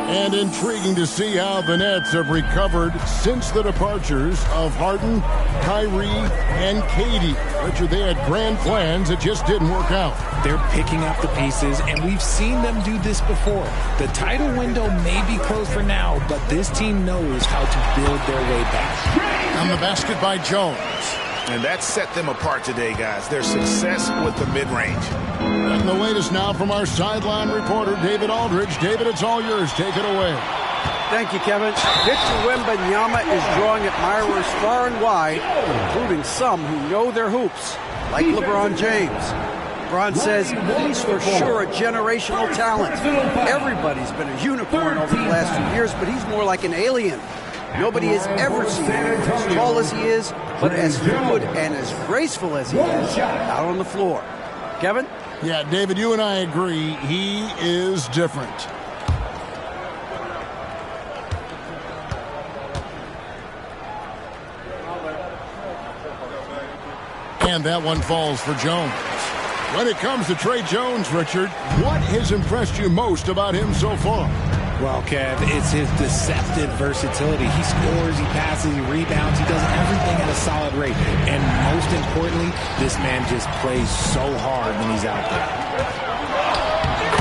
And intriguing to see how the Nets have recovered since the departures of Harden, Kyrie, and KD. Richard, they had grand plans. It just didn't work out. They're picking up the pieces, and we've seen them do this before. The title window may be closed for now, but this team knows how to build their way back. On the basket by Jones. And that set them apart today, guys. Their success with the mid-range. And the latest now from our sideline reporter, David Aldridge. David, it's all yours. Take it away. Thank you, Kevin. Victor Wembanyama is drawing admirers far and wide, including some who know their hoops, like LeBron James. LeBron says he's for sure a generational talent. Everybody's been a unicorn over the last few years, but he's more like an alien. Nobody has ever seen him as tall as he is, but as good and as graceful as he is out on the floor. Kevin? Yeah, David, you and I agree. He is different. And that one falls for Jones. When it comes to Trey Jones, Richard, what has impressed you most about him so far? Well, Kev, it's his deceptive versatility. He scores, he passes, he rebounds, he does everything at a solid rate. And most importantly, this man just plays so hard when he's out there.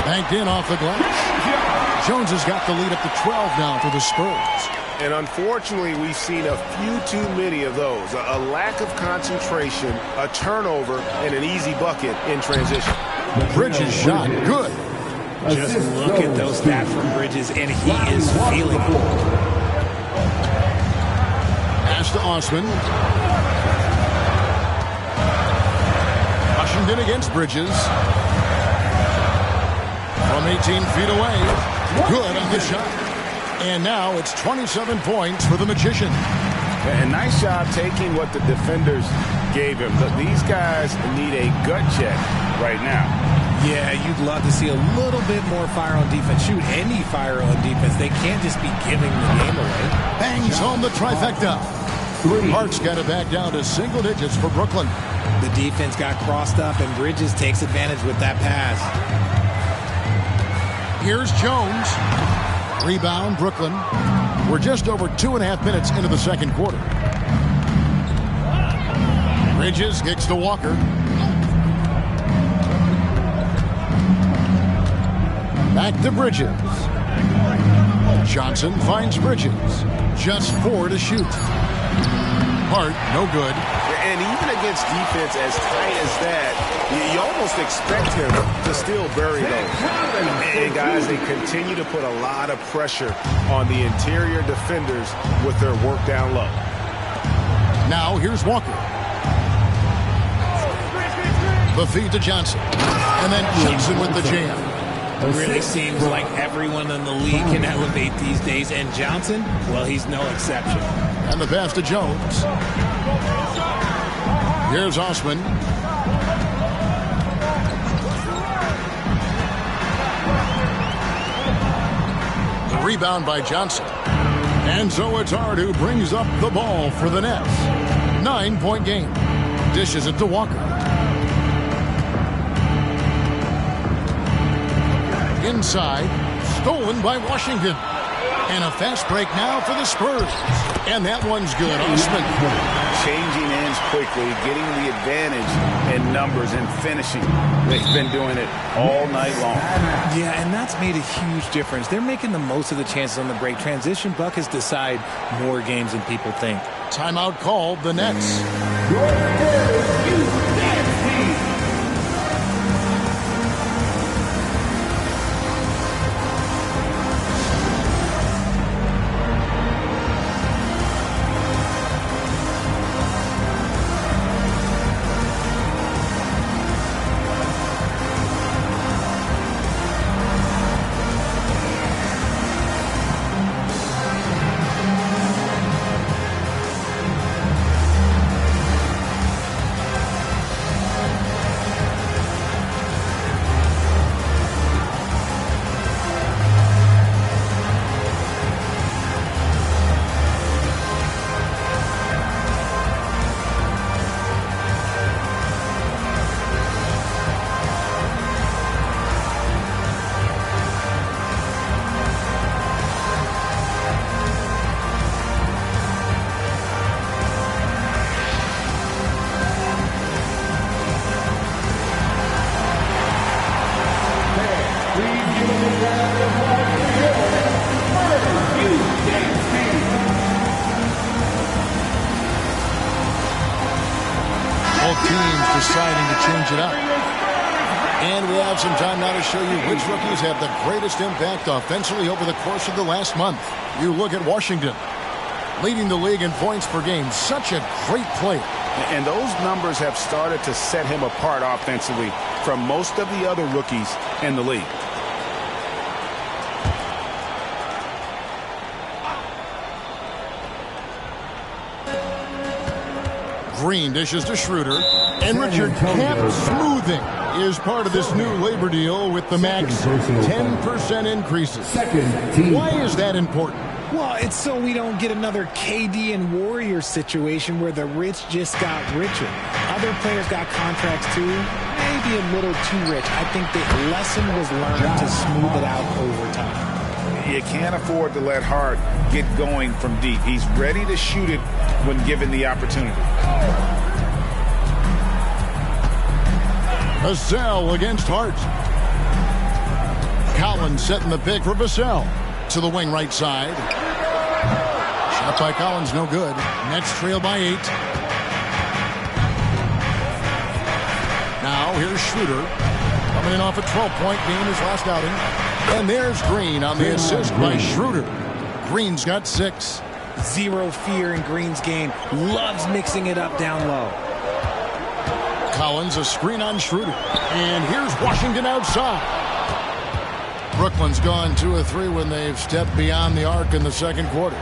Banked in off the glass. Jones has got the lead up to 12 now for the Spurs. And unfortunately, we've seen a few too many of those. A lack of concentration, a turnover, and an easy bucket in transition. Bridges shot good. Just look at those stats from Bridges, and he is feeling it. Pass to Osman. Washington against Bridges. From 18 feet away. Good on the shot. And now it's 27 points for the Magician. And nice job taking what the defenders gave him. But these guys need a gut check right now. Yeah, you'd love to see a little bit more fire on defense. Shoot, any fire on defense. They can't just be giving the game away. Bangs home the trifecta. Hart's got it back down to single digits for Brooklyn. The defense got crossed up, and Bridges takes advantage with that pass. Here's Jones. Rebound, Brooklyn. We're just over 2.5 minutes into the second quarter. Bridges kicks to Walker. Back to Bridges. Johnson finds Bridges. Just 4 to shoot. Hart, no good. And even against defense as tight as that, you almost expect him to still bury those. And guys, they continue to put a lot of pressure on the interior defenders with their work down low. Now here's Walker. The feed to Johnson. And then Johnson with the jam. It really seems like everyone in the league can elevate these days. And Johnson, well, he's no exception. And the pass to Jones. Here's Osman. The rebound by Johnson. And so it's Hart who brings up the ball for the Nets. 9-point game. Dishes it to Walker. Inside. Stolen by Washington. And a fast break now for the Spurs. And that one's good. Osman. Changing ends quickly, getting the advantage in numbers and finishing. They've been doing it all night long. Yeah, and that's made a huge difference. They're making the most of the chances on the break. Transition buckets decide more games than people think. Timeout called. The Nets. Deciding to change it up. And we have some time now to show you which rookies have the greatest impact offensively over the course of the last month. You look at Washington, leading the league in points per game. Such a great player. And those numbers have started to set him apart offensively from most of the other rookies in the league. Green dishes to Schroeder. And Richard, cap smoothing is part of this new labor deal with the max 10% increases. Why is that important? Well, it's so we don't get another KD and Warriors situation where the rich just got richer. Other players got contracts too, maybe a little too rich. I think the lesson was learned to smooth it out over time. You can't afford to let Hart get going from deep. He's ready to shoot it when given the opportunity. Vassell against Hart. Collins setting the pick for Vassell. To the wing right side. Shot by Collins, no good. Nets trail by 8. Now here's Schroeder. Coming in off a 12-point game his last outing. And there's Green on the assist by Schroeder. Green's got 6. Zero fear in Green's game. Loves mixing it up down low. Collins, a screen on Schroeder. And here's Washington outside. Brooklyn's gone 2 of 3 when they've stepped beyond the arc in the second quarter.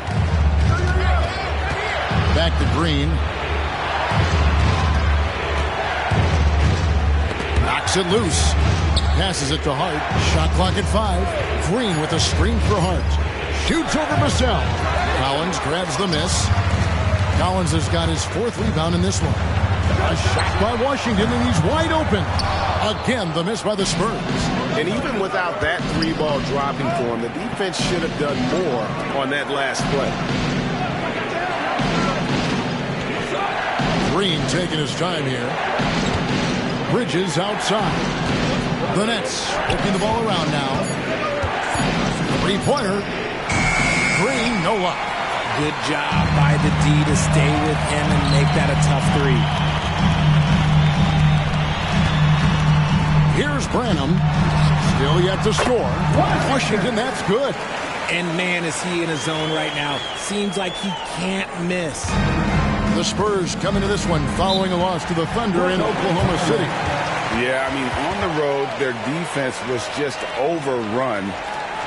Back to Green. Knocks it loose. Passes it to Hart. Shot clock at 5. Green with a screen for Hart. Shoots over Vassell. Collins grabs the miss. Collins has got his 4th rebound in this one. A shot by Washington, and he's wide open. Again, the miss by the Spurs. And even without that three-ball dropping for him, the defense should have done more on that last play. Green taking his time here. Bridges outside. The Nets working the ball around now. Three-pointer. Green, no luck. Good job by the D to stay with him and make that a tough three. Here's Branham. Still yet to score. Washington, that's good. And man, is he in a zone right now. Seems like he can't miss. The Spurs come into this one following a loss to the Thunder in Oklahoma City. Yeah, I mean, on the road, their defense was just overrun.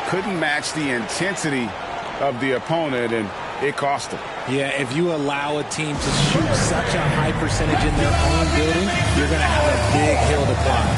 Couldn't match the intensity of the opponent, and it cost them. Yeah, if you allow a team to shoot such a high percentage in their own building, you're going to have a big hill to climb.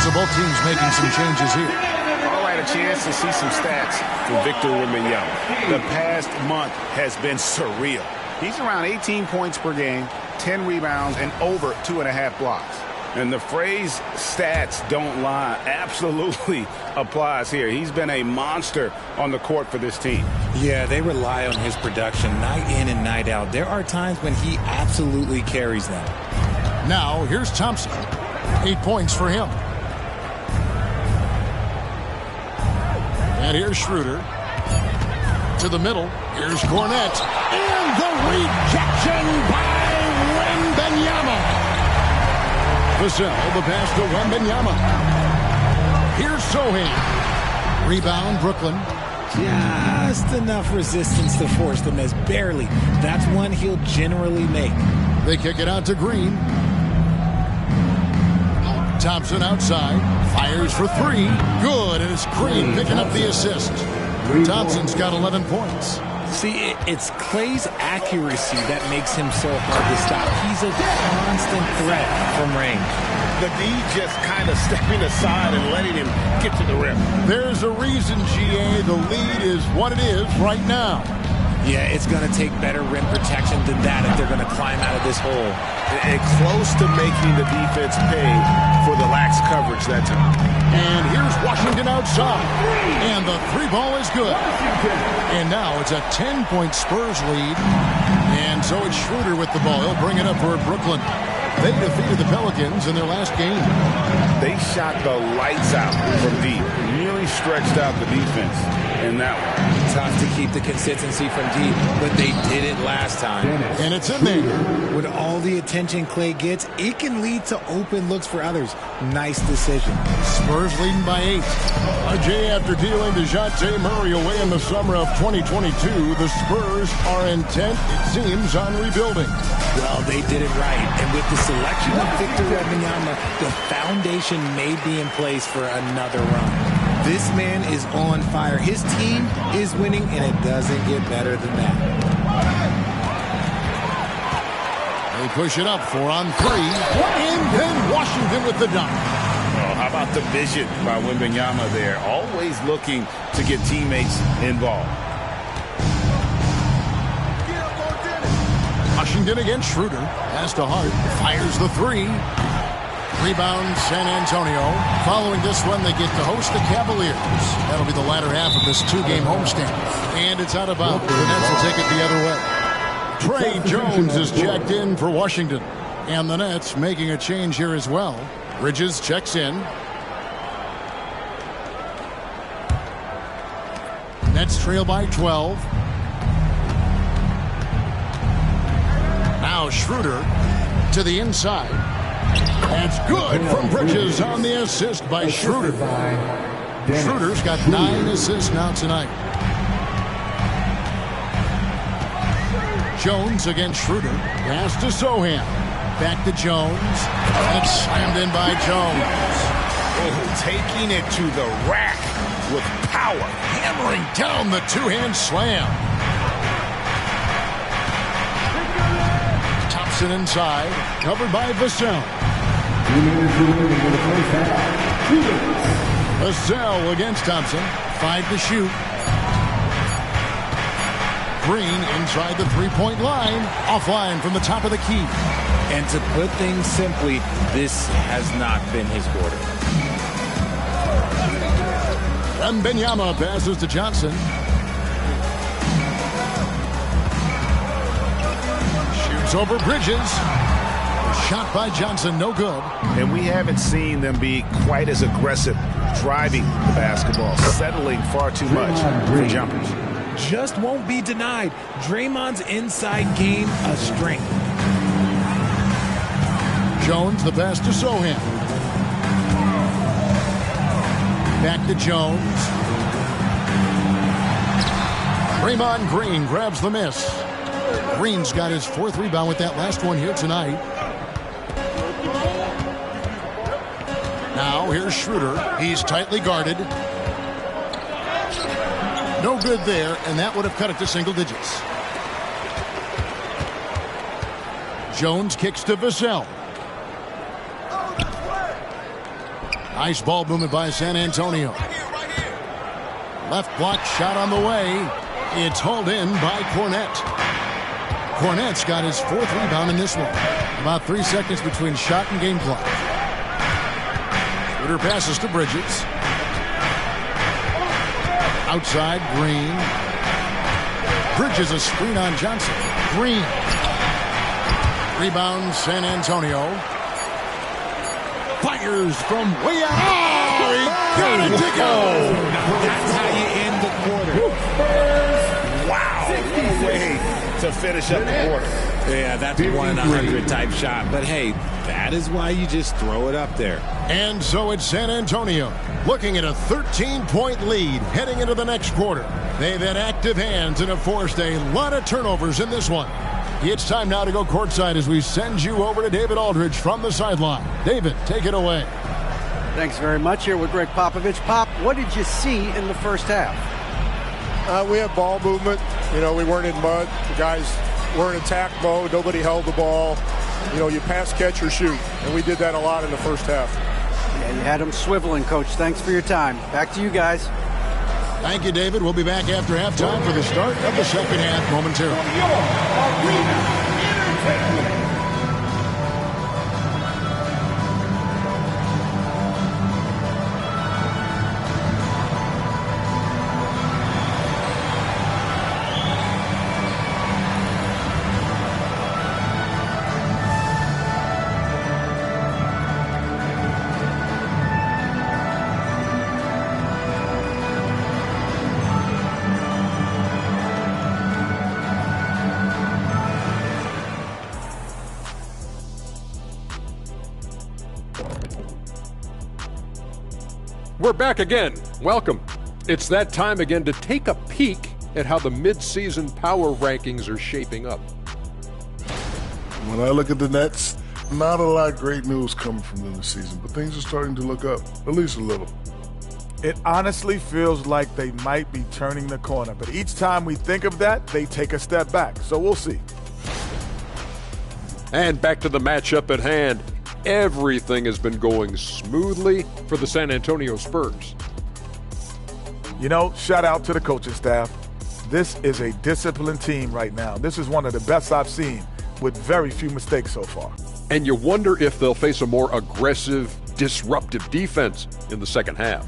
So both teams making some changes here. I had a chance to see some stats from Victor Wembanyama. The past month has been surreal. He's around 18 points per game, 10 rebounds, and over 2.5 blocks. And the phrase stats don't lie absolutely applies here. He's been a monster on the court for this team. Yeah, they rely on his production night in and night out. There are times when he absolutely carries them. Now, here's Thompson. 8 points for him. And here's Schroeder. To the middle. Here's Cornette. And the rejection by Wembanyama. Vassell, the pass to Wembanyama. Here's Sohan. Rebound, Brooklyn. Just enough resistance to force the miss. Barely. That's one he'll generally make. They kick it out to Green. Thompson outside. Fires for three. Good, and it's Green picking up the assist. Thompson's got 11 points. See, it's Clay's accuracy that makes him so hard to stop. He's a constant threat from range. The D just kind of stepping aside and letting him get to the rim. There's a reason, GA, the lead is what it is right now. Yeah, it's going to take better rim protection than that if they're going to climb out of this hole. And close to making the defense pay for the lax coverage that time. And here's Washington outside. And the three ball is good. And now it's a 10-point Spurs lead. And so it's Schroeder with the ball. He'll bring it up for Brooklyn. They defeated the Pelicans in their last game. They shot the lights out from deep. Really stretched out the defense in that one. Tough to keep the consistency from deep, but they did it last time. And it's in there. With all the attention Clay gets, it can lead to open looks for others. Nice decision. Spurs leading by 8. Jay, after dealing DeJounte Murray away in the summer of 2022, the Spurs are intent, it seems, on rebuilding. Well, they did it right. And with the selection of Victor Wembanyama, the foundation may be in place for another run. This man is on fire. His team is winning, and it doesn't get better than that. They push it up 4 on 3. And then Washington with the dunk. Oh, how about the vision by Wembanyama there? Always looking to get teammates involved. Washington against Schroeder. Pass to Hart. Fires the 3. Rebound San Antonio. Following this one, they get to host the Cavaliers. That'll be the latter half of this 2-game homestand. And it's out of bounds. The Nets will take it the other way. Trey Jones is checked in for Washington. And the Nets making a change here as well. Bridges checks in. Nets trail by 12. Now Schroeder to the inside. That's good from Bridges on the assist by Schroeder. Schroeder's got 9 assists now tonight. Jones against Schroeder. Pass to Sohan. Back to Jones. That's slammed in by Jones. Oh, taking it to the rack with power. Hammering down the two-hand slam. Thompson inside. Covered by Vassell. Vassell against Thompson. 5 to shoot. Green inside the three-point line. Offline from the top of the key. And to put things simply, this has not been his quarter. Wembanyama passes to Johnson. Shoots over Bridges. Shot by Johnson, no good. And we haven't seen them be quite as aggressive driving the basketball, settling far too much for jumpers. Just won't be denied. Draymond's inside game a strength. Jones, the pass to Sohan. Back to Jones. Draymond Green grabs the miss. Green's got his 4th rebound with that last one here tonight. Now here's Schroeder. He's tightly guarded. No good there, and that would have cut it to single digits. Jones kicks to Vassell. Nice ball movement by San Antonio. Left block shot on the way. It's hauled in by Cornette. Cornette's got his 4th rebound in this one. About 3 seconds between shot and game clock. Schroeder passes to Bridges. Outside, Green. Bridges a screen on Johnson. Green. Rebound, San Antonio. Fires from way out. Oh, he got it to go. That's how you end the quarter. Wow. Way to finish up the quarter. Yeah, that's a 1 in 100 type shot. But hey, that is why you just throw it up there. And so it's San Antonio looking at a 13-point lead heading into the next quarter. They've had active hands and have forced a lot of turnovers in this one. It's time now to go courtside as we send you over to David Aldridge from the sideline. David, take it away. Thanks very much. Here with Greg Popovich. Pop, what did you see in the first half? We had ball movement. You know, we weren't in mud. The guys were in attack mode. Nobody held the ball. You know, you pass, catch, or shoot. And we did that a lot in the first half. Yeah, you had them swiveling, Coach. Thanks for your time. Back to you guys. Thank you, David. We'll be back after halftime for the start of the second half momentarily. We're back again. Welcome. It's that time again to take a peek at how the mid-season power rankings are shaping up. When I look at the Nets, not a lot of great news coming from them this season, but things are starting to look up, at least a little. It honestly feels like they might be turning the corner, but each time we think of that, they take a step back. So we'll see. And back to the matchup at hand. Everything has been going smoothly for the San Antonio Spurs. You know, shout out to the coaching staff. This is a disciplined team right now. This is one of the best I've seen with very few mistakes so far. And you wonder if they'll face a more aggressive, disruptive defense in the second half.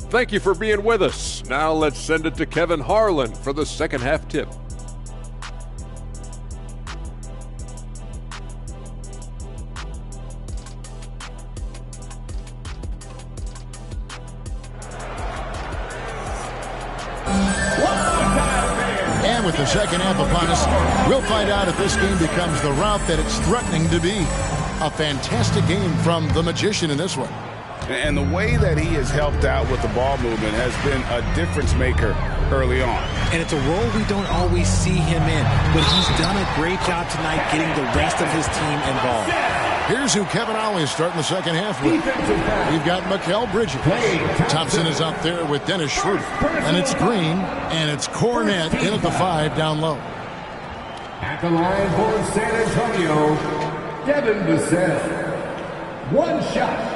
Thank you for being with us. Now let's send it to Kevin Harlan for the second half tip. And with the second half upon us, we'll find out if this game becomes the route that it's threatening to be. A fantastic game from the Magician in this one. And the way that he has helped out with the ball movement has been a difference maker early on. And it's a role we don't always see him in, but he's done a great job tonight getting the rest of his team involved. Here's who Kevin Ollie is starting the second half with. We've got Mikal Bridges. Thompson is out there with Dennis Schroeder. And it's Green, and it's Cornette in at the 5 down low. At the line for San Antonio, Devin Vassell. One shot.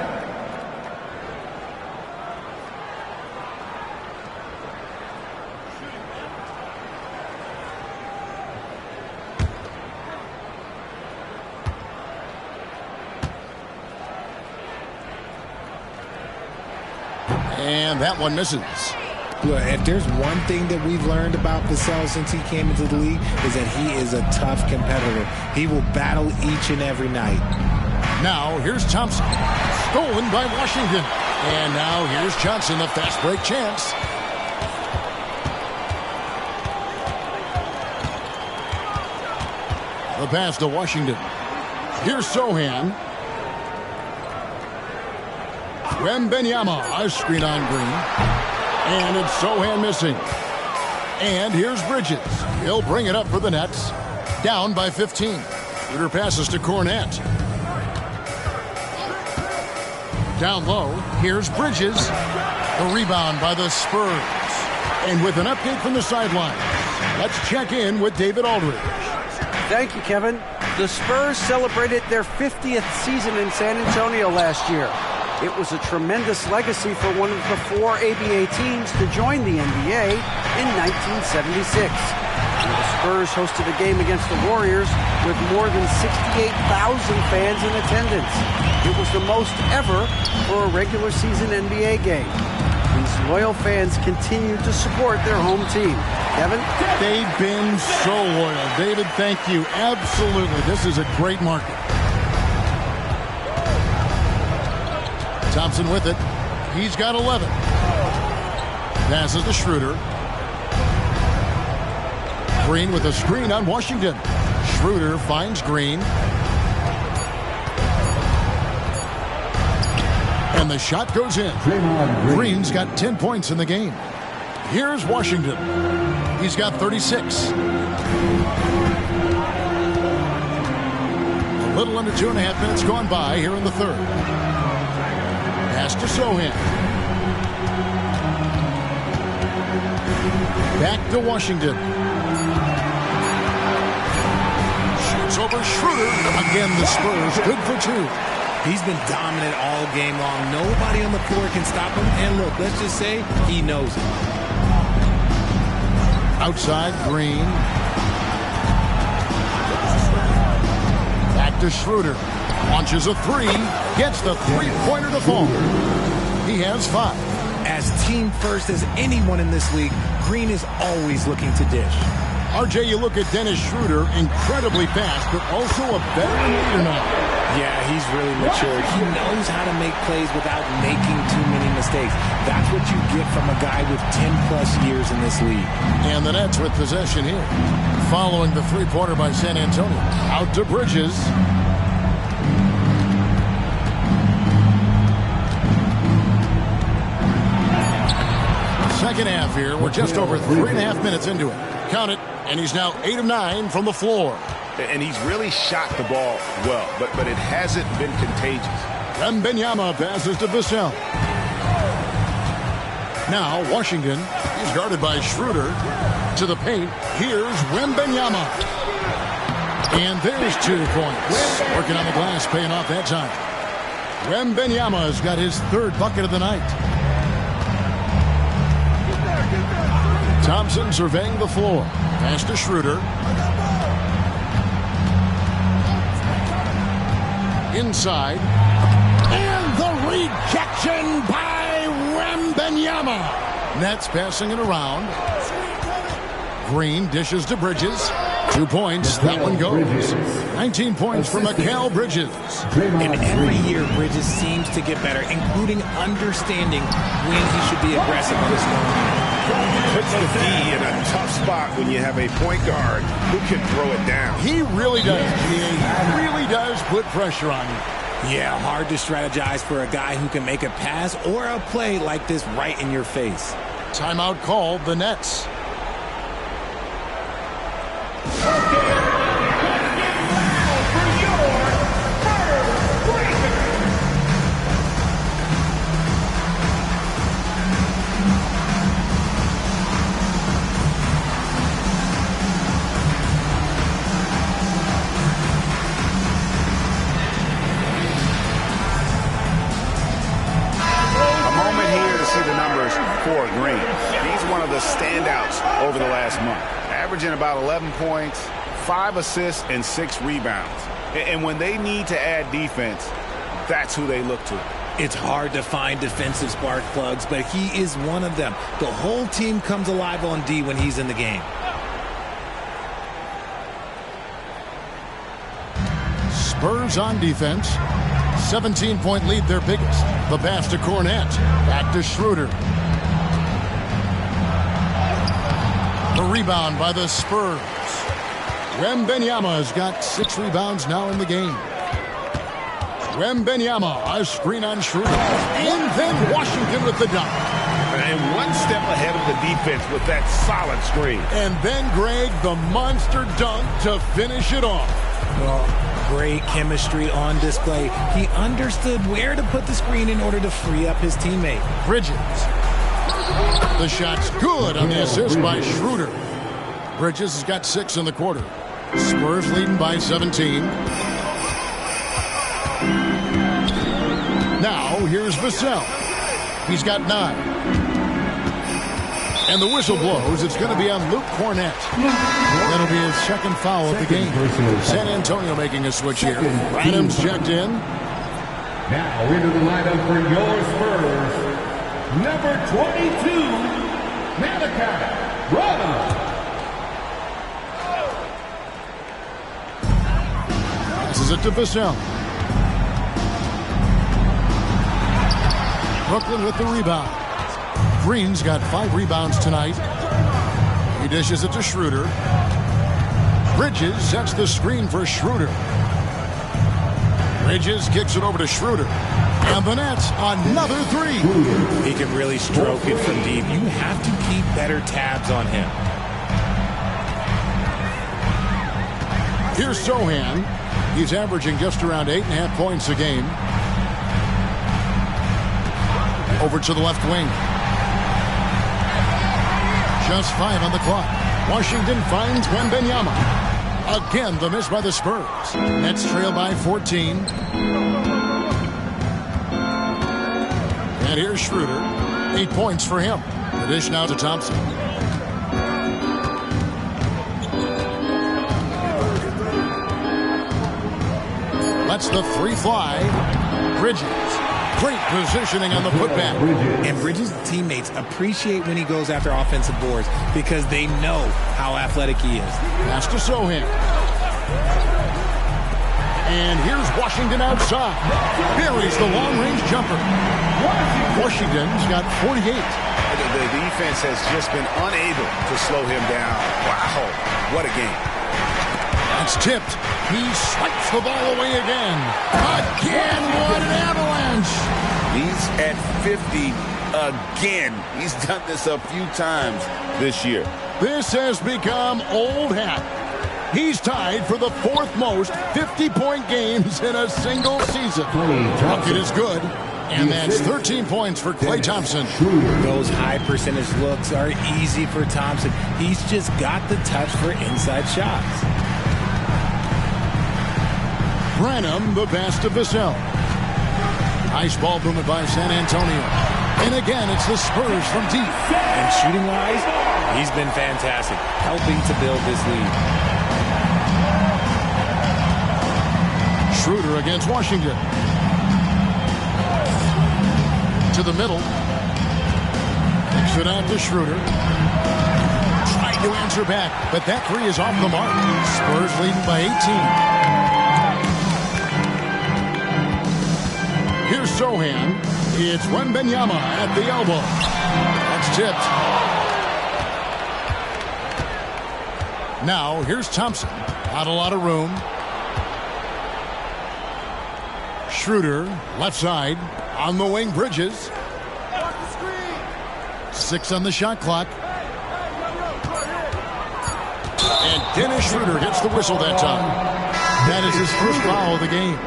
And that one misses. Look, if there's one thing that we've learned about Vassell since he came into the league is that he is a tough competitor. He will battle each and every night. Now here's Thompson. Stolen by Washington. And now here's Johnson, the fast break chance. The pass to Washington. Here's Sohan. Wembanyama, a screen on Green. And it's Sohan missing. And here's Bridges. He'll bring it up for the Nets. Down by 15. Schroeder passes to Cornette. Down low, here's Bridges. The rebound by the Spurs. And with an update from the sideline, let's check in with David Aldridge. Thank you, Kevin. The Spurs celebrated their 50th season in San Antonio last year. It was a tremendous legacy for one of the 4 ABA teams to join the NBA in 1976. And the Spurs hosted a game against the Warriors with more than 68,000 fans in attendance. It was the most ever for a regular season NBA game. These loyal fans continue to support their home team. Kevin? They've been so loyal. David, thank you. Absolutely. This is a great market. Thompson with it. He's got 11. Passes to Schroeder. Green with a screen on Washington. Schroeder finds Green. And the shot goes in. Green's got 10 points in the game. Here's Washington. He's got 36. A little under 2.5 minutes gone by here in the third. Pass to Sohan. Back to Washington. Shoots over Schroeder. Again, the Spurs good for 2. He's been dominant all game long. Nobody on the floor can stop him. And look, let's just say he knows it. Outside, Green. Back to Schroeder. Launches a 3. Gets the three-pointer to fall. He has 5. As team first as anyone in this league, Green is always looking to dish. RJ, you look at Dennis Schroeder, incredibly fast, but also a veteran leader now. Yeah, he's really matured. He knows how to make plays without making too many mistakes. That's what you get from a guy with 10-plus years in this league. And the Nets with possession here. Following the three-pointer by San Antonio. Out to Bridges. Second half here. We're just over 3.5 minutes into it. Count it. And he's now 8 of 9 from the floor. And he's really shot the ball well, but it hasn't been contagious. Wembanyama passes to Vassell. Now Washington is guarded by Schroeder. To the paint. Here's Wembanyama. And there's 2 points. Working on the glass, paying off that time. Wembanyama has got his 3rd bucket of the night. Thompson surveying the floor. Pass to Schroeder. Inside. And the rejection by Wembanyama. Nets passing it around. Green dishes to Bridges. 2 points. That one goes. 19 points for Mikal Bridges. And every year, Bridges seems to get better, including understanding when he should be aggressive on his own. Puts the D in a tough spot when you have a point guard who can throw it down. He really does. He really does put pressure on you. Yeah, hard to strategize for a guy who can make a pass or a play like this right in your face. Timeout called, the Nets. For Green. He's one of the standouts over the last month. Averaging about 11 points, 5 assists, and 6 rebounds. And when they need to add defense, that's who they look to. It's hard to find defensive spark plugs, but he is one of them. The whole team comes alive on D when he's in the game. Spurs on defense. 17-point lead, their biggest. The pass to Cornette. Back to Schroeder. The rebound by the Spurs. Wembanyama has got 6 rebounds now in the game. Wembanyama, a screen on Schroeder. And then Washington with the dunk. And one step ahead of the defense with that solid screen. And then Greg, the monster dunk to finish it off. Well, great chemistry on display. He understood where to put the screen in order to free up his teammate. Bridges. The shot's good on the assist by Schroeder. Bridges has got 6 in the quarter. Spurs leading by 17. Now, here's Vassell. He's got 9. And the whistle blows. It's going to be on Luke Cornette. That'll be his second foul of the game. San Antonio making a switch here. Adams checked in. Now into the lineup for your Spurs. Number 22, Malachi Rada. Passes it to Vassell. Brooklyn with the rebound. Green's got 5 rebounds tonight. He dishes it to Schroeder. Bridges sets the screen for Schroeder. Bridges kicks it over to Schroeder. And the Nets, another 3. He can really stroke it from deep. You have to keep better tabs on him. Here's Sohan. He's averaging just around 8.5 points a game. Over to the left wing. Just 5 on the clock. Washington finds Wembanyama. Again, the miss by the Spurs. Nets trail by 14. And here's Schroeder. 8 points for him. The dish now to Thompson. Lets the 3 fly. Bridges. Great positioning on the putback. And Bridges' teammates appreciate when he goes after offensive boards because they know how athletic he is. Pass to Sohan. And here's Washington outside. Buries the long-range jumper. Washington's got 48. The defense has just been unable to slow him down. Wow, what a game. That's tipped. He swipes the ball away again. Again, what an avalanche. He's at 50 again. He's done this a few times this year. This has become old hat. He's tied for the 4th most 50-point games in a single season. Bucket is good. And that's 13 points for Klay Thompson. Those high percentage looks are easy for Thompson. He's just got the touch for inside shots. Branham, the pass to Vassell. Nice ball movement by San Antonio. And again, it's the Spurs from deep. And shooting-wise, he's been fantastic, helping to build this lead. Schroeder against Washington. To the middle. Kicks it out to Schroeder. Trying to answer back, but that 3 is off the mark. Spurs leading by 18. Here's Sohan. It's Wembanyama at the elbow. That's tipped. Now, here's Thompson. Not a lot of room. Schroeder, left side. On the wing, Bridges. 6 on the shot clock. And Dennis Schroeder gets the whistle that time. That is his first foul of the game.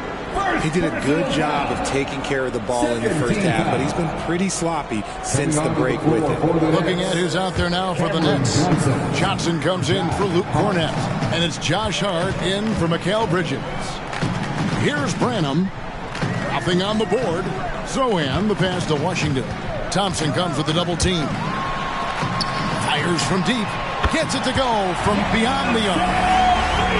He did a good job of taking care of the ball in the first half, but he's been pretty sloppy since the break with it. Looking at who's out there now for the Nets. Johnson comes in for Luke Cornette. And it's Josh Hart in for Mikal Bridges. Here's Branham. Nothing on the board. Sohan, the pass to Washington. Thompson comes with the double team. Fires from deep. Gets it to go from beyond the arc.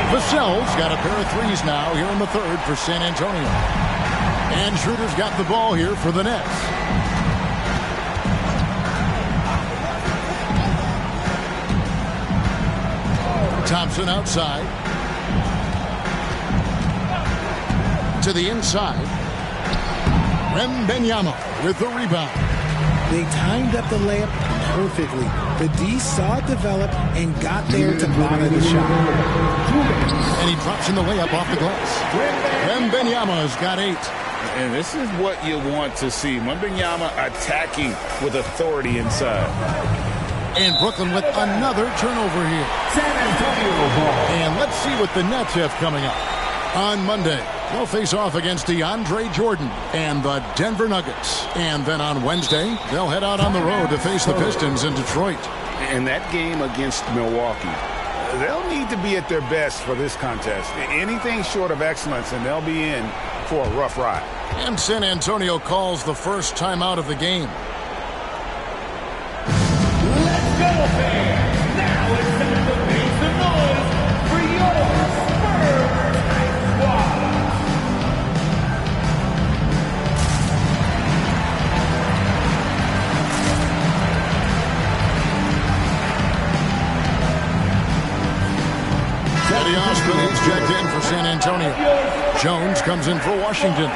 Vassell's got a pair of 3s now here in the 3rd for San Antonio. And Schroeder's got the ball here for the Nets. Thompson outside. To the inside. Wembanyama with the rebound. They timed up the layup perfectly. The D saw it develop and got there to bother the shot. And he drops in the layup off the glass. Wembanyama's got 8. And this is what you want to see. Wembanyama attacking with authority inside. And Brooklyn with another turnover here. San Antonio ball. And let's see what the Nets have coming up. On Monday, they'll face off against DeAndre Jordan and the Denver Nuggets. And then on Wednesday, they'll head out on the road to face the Pistons in Detroit. In that game against Milwaukee, they'll need to be at their best for this contest. Anything short of excellence, and they'll be in for a rough ride. And San Antonio calls the first timeout of the game. Let's go, fans! Now it's time to make some noise for your Spurs squad! Teddy Osborne is checked in for San Antonio. Jones comes in for Washington.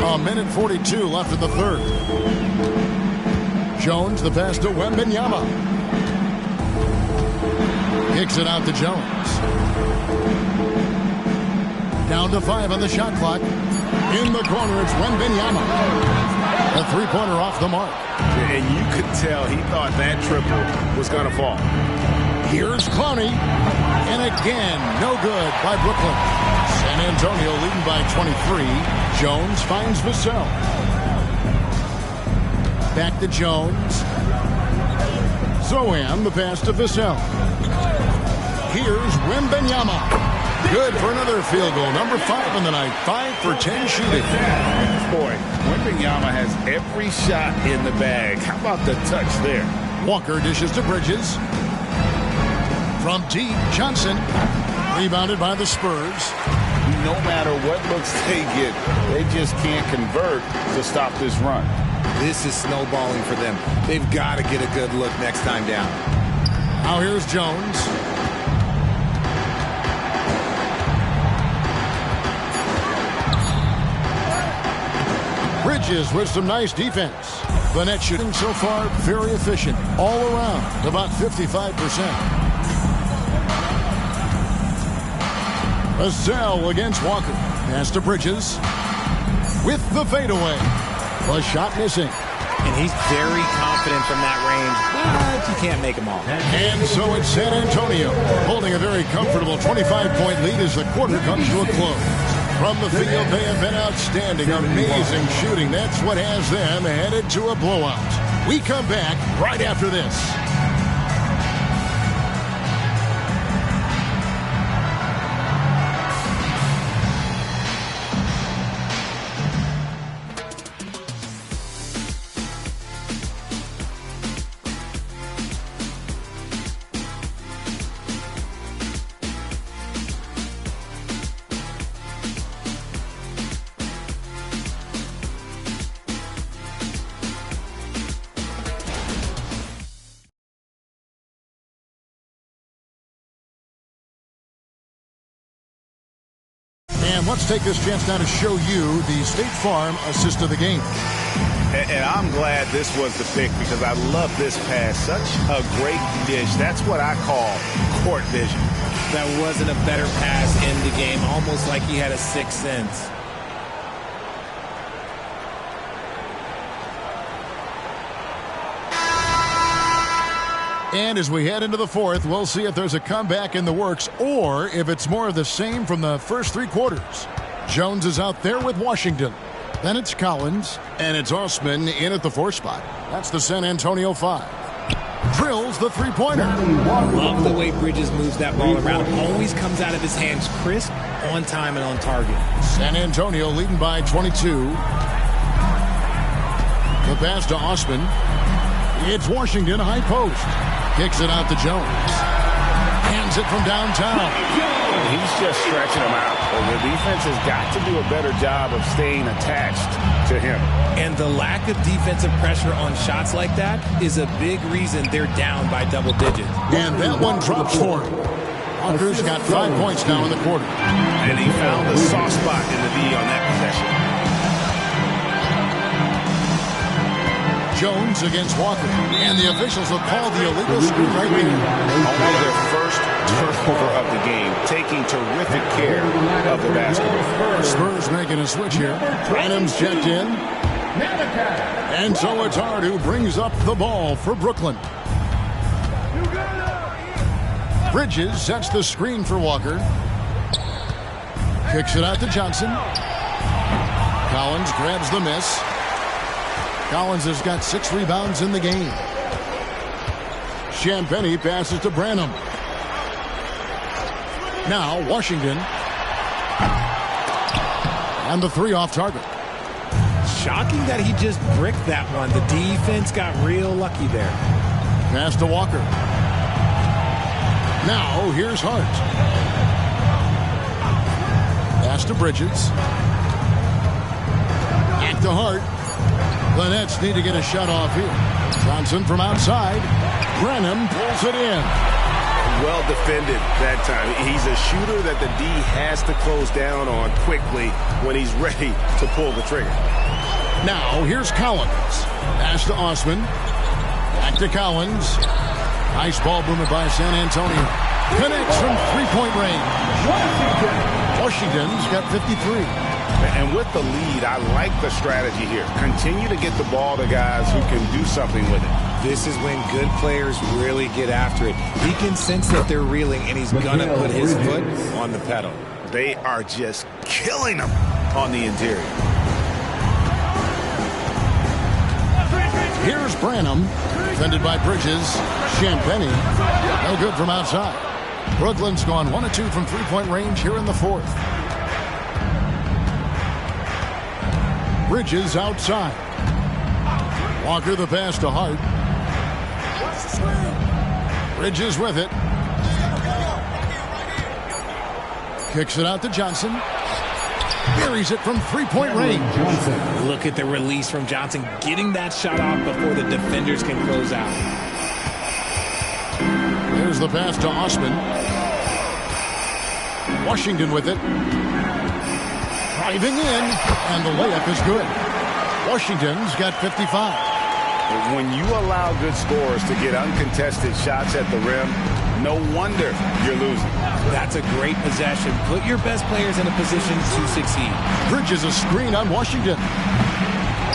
A minute 42 left in the third. Jones, the pass to Wembanyama. Kicks it out to Jones. Down to 5 on the shot clock. In the corner, it's Wembanyama. A three-pointer off the mark. And you could tell he thought that triple was going to fall. Here's Clowney. And again, no good by Brooklyn. San Antonio leading by 23. Jones finds Vassell. Back to Jones. Zohan, the pass to Vassell. Here's Wembanyama. Good for another field goal. Number 5 on the night. 5 for 10 shooting. Boy, Wembanyama has every shot in the bag. How about the touch there? Walker dishes to Bridges. From deep, Johnson. Rebounded by the Spurs. No matter what looks they get, they just can't convert to stop this run. This is snowballing for them. They've got to get a good look next time down. Now here's Jones. Bridges with some nice defense. The net shooting so far very efficient. All around, about 55%. Vassell against Walker. Pass to Bridges. With the fadeaway. The shot missing. And he's very confident from that range, but you can't make them all. And so it's San Antonio holding a very comfortable 25-point lead as the quarter comes to a close. From the field, they have been outstanding. Amazing shooting. That's what has them headed to a blowout. We come back right after this. And let's take this chance now to show you the State Farm assist of the game. And I'm glad this was the pick because I love this pass. Such a great dish. That's what I call court vision. That wasn't a better pass in the game, almost like he had a sixth sense. And as we head into the fourth, we'll see if there's a comeback in the works or if it's more of the same from the first 3 quarters. Jones is out there with Washington. Then it's Collins, and it's Osman in at the 4 spot. That's the San Antonio 5. drills the three-pointer. Love the way Bridges moves that ball around. Always comes out of his hands crisp, on time, and on target. San Antonio leading by 22. The pass to Osman. It's Washington, high post. Kicks it out to Jones. Hands it from downtown. He's just stretching him out. The defense has got to do a better job of staying attached to him. And the lack of defensive pressure on shots like that is a big reason they're down by double digits. And that one drops for him. Walker's got 5 points now in the quarter. And he found the soft spot in the D on that possession. Jones against Walker. And the officials will call the illegal screen right here. Only their first turnover of the game, taking terrific care of the basketball. Spurs making a switch here. Branham's checked in. And so it's Hart who brings up the ball for Brooklyn. Bridges sets the screen for Walker. Kicks it out to Johnson. Collins grabs the miss. Collins has got 6 rebounds in the game. Champagnie passes to Branham. Now Washington. And the 3 off target. Shocking that he just bricked that one. The defense got real lucky there. Pass to Walker. Now here's Hart. Pass to Bridges. Back to Hart. The Nets need to get a shot off here. Johnson from outside. Branham pulls it in. Well defended that time. He's a shooter that the D has to close down on quickly when he's ready to pull the trigger. Now here's Collins. Pass to Osman. Back to Collins. Nice ball movement by San Antonio. Connects from three-point range. Washington's got 53. And with the lead, I like the strategy here. Continue to get the ball to guys who can do something with it. This is when good players really get after it. He can sense that they're reeling, and he's going to put his foot on the pedal. They are just killing them on the interior. Here's Branham, defended by Bridges. Champagnie, no good from outside. Brooklyn's gone 1 of 2 from three-point range here in the 4th. Bridges outside. Walker the pass to Hart. Bridges with it. Kicks it out to Johnson. Buries it from three-point range. Look at the release from Johnson, getting that shot off before the defenders can close out. There's the pass to Osman. Washington with it. Driving in, and the layup is good. Washington's got 55. When you allow good scorers to get uncontested shots at the rim, no wonder you're losing. That's a great possession. Put your best players in a position to succeed. Bridges a screen on Washington.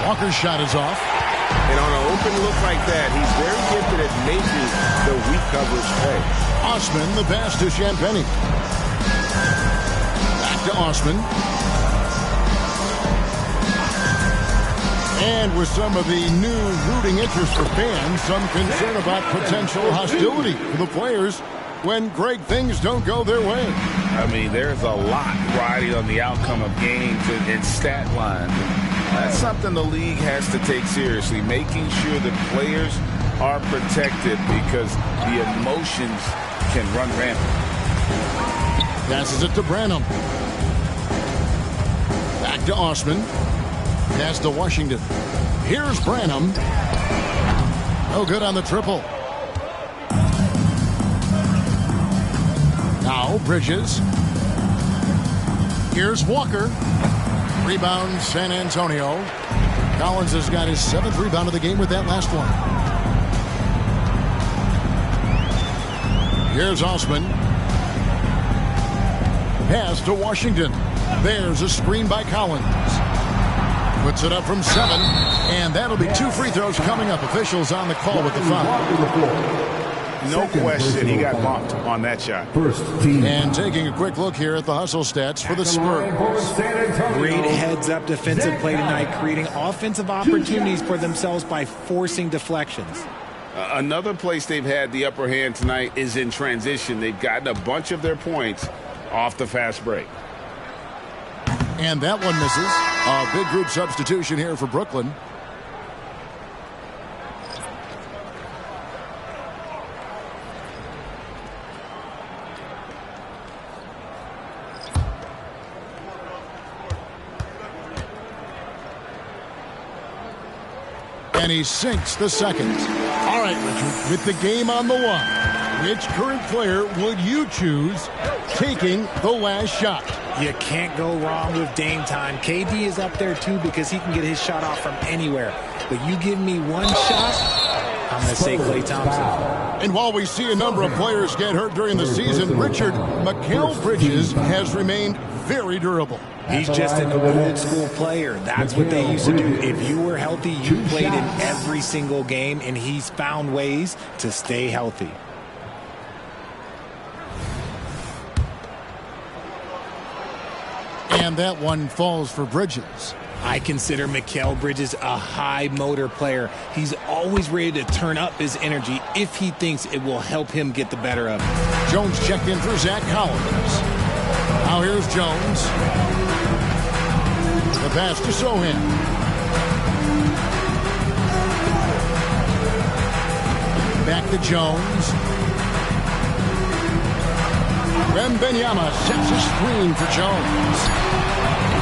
Walker's shot is off. And on an open look like that, he's very gifted at making the weak coverage play. Osman, the pass to Champagnie. Back to Osman. And with some of the new rooting interest for fans, some concern about potential hostility for the players when great things don't go their way. I mean, there's a lot riding on the outcome of games and stat lines. That's something the league has to take seriously, making sure that players are protected because the emotions can run rampant. Passes it to Branham. Back to Osman. Pass to Washington. Here's Branham. No good on the triple. Now Bridges. Here's Walker. Rebound San Antonio. Collins has got his 7th rebound of the game with that last one. Here's Osman. Pass to Washington. There's a screen by Collins. Puts it up from 7, and that'll be 2 free throws coming up. Officials on the call with the foul. No question he got bumped on that shot. And taking a quick look here at the hustle stats for the Spurs. Great heads-up defensive play tonight, creating offensive opportunities for themselves by forcing deflections. Another place they've had the upper hand tonight is in transition. They've gotten a bunch of their points off the fast break. And that one misses. A big group substitution here for Brooklyn. And he sinks the second. All right, Richard, with the game on the line, which current player would you choose taking the last shot? You can't go wrong with Dame time. KD is up there, too, because he can get his shot off from anywhere. But you give me one shot, I'm going to say Klay Thompson. And while we see a number of players get hurt during the season, Richard, Mikal Bridges has remained very durable. He's just an old-school player. That's what they used to do. If you were healthy, you played in every single game, and he's found ways to stay healthy. And that one falls for Bridges. I consider Mikal Bridges a high-motor player. He's always ready to turn up his energy if he thinks it will help him get the better of it. Jones checked in for Zach Collins. Now here's Jones. The pass to Sohan. Back to Jones. Wembanyama sets a screen for Jones.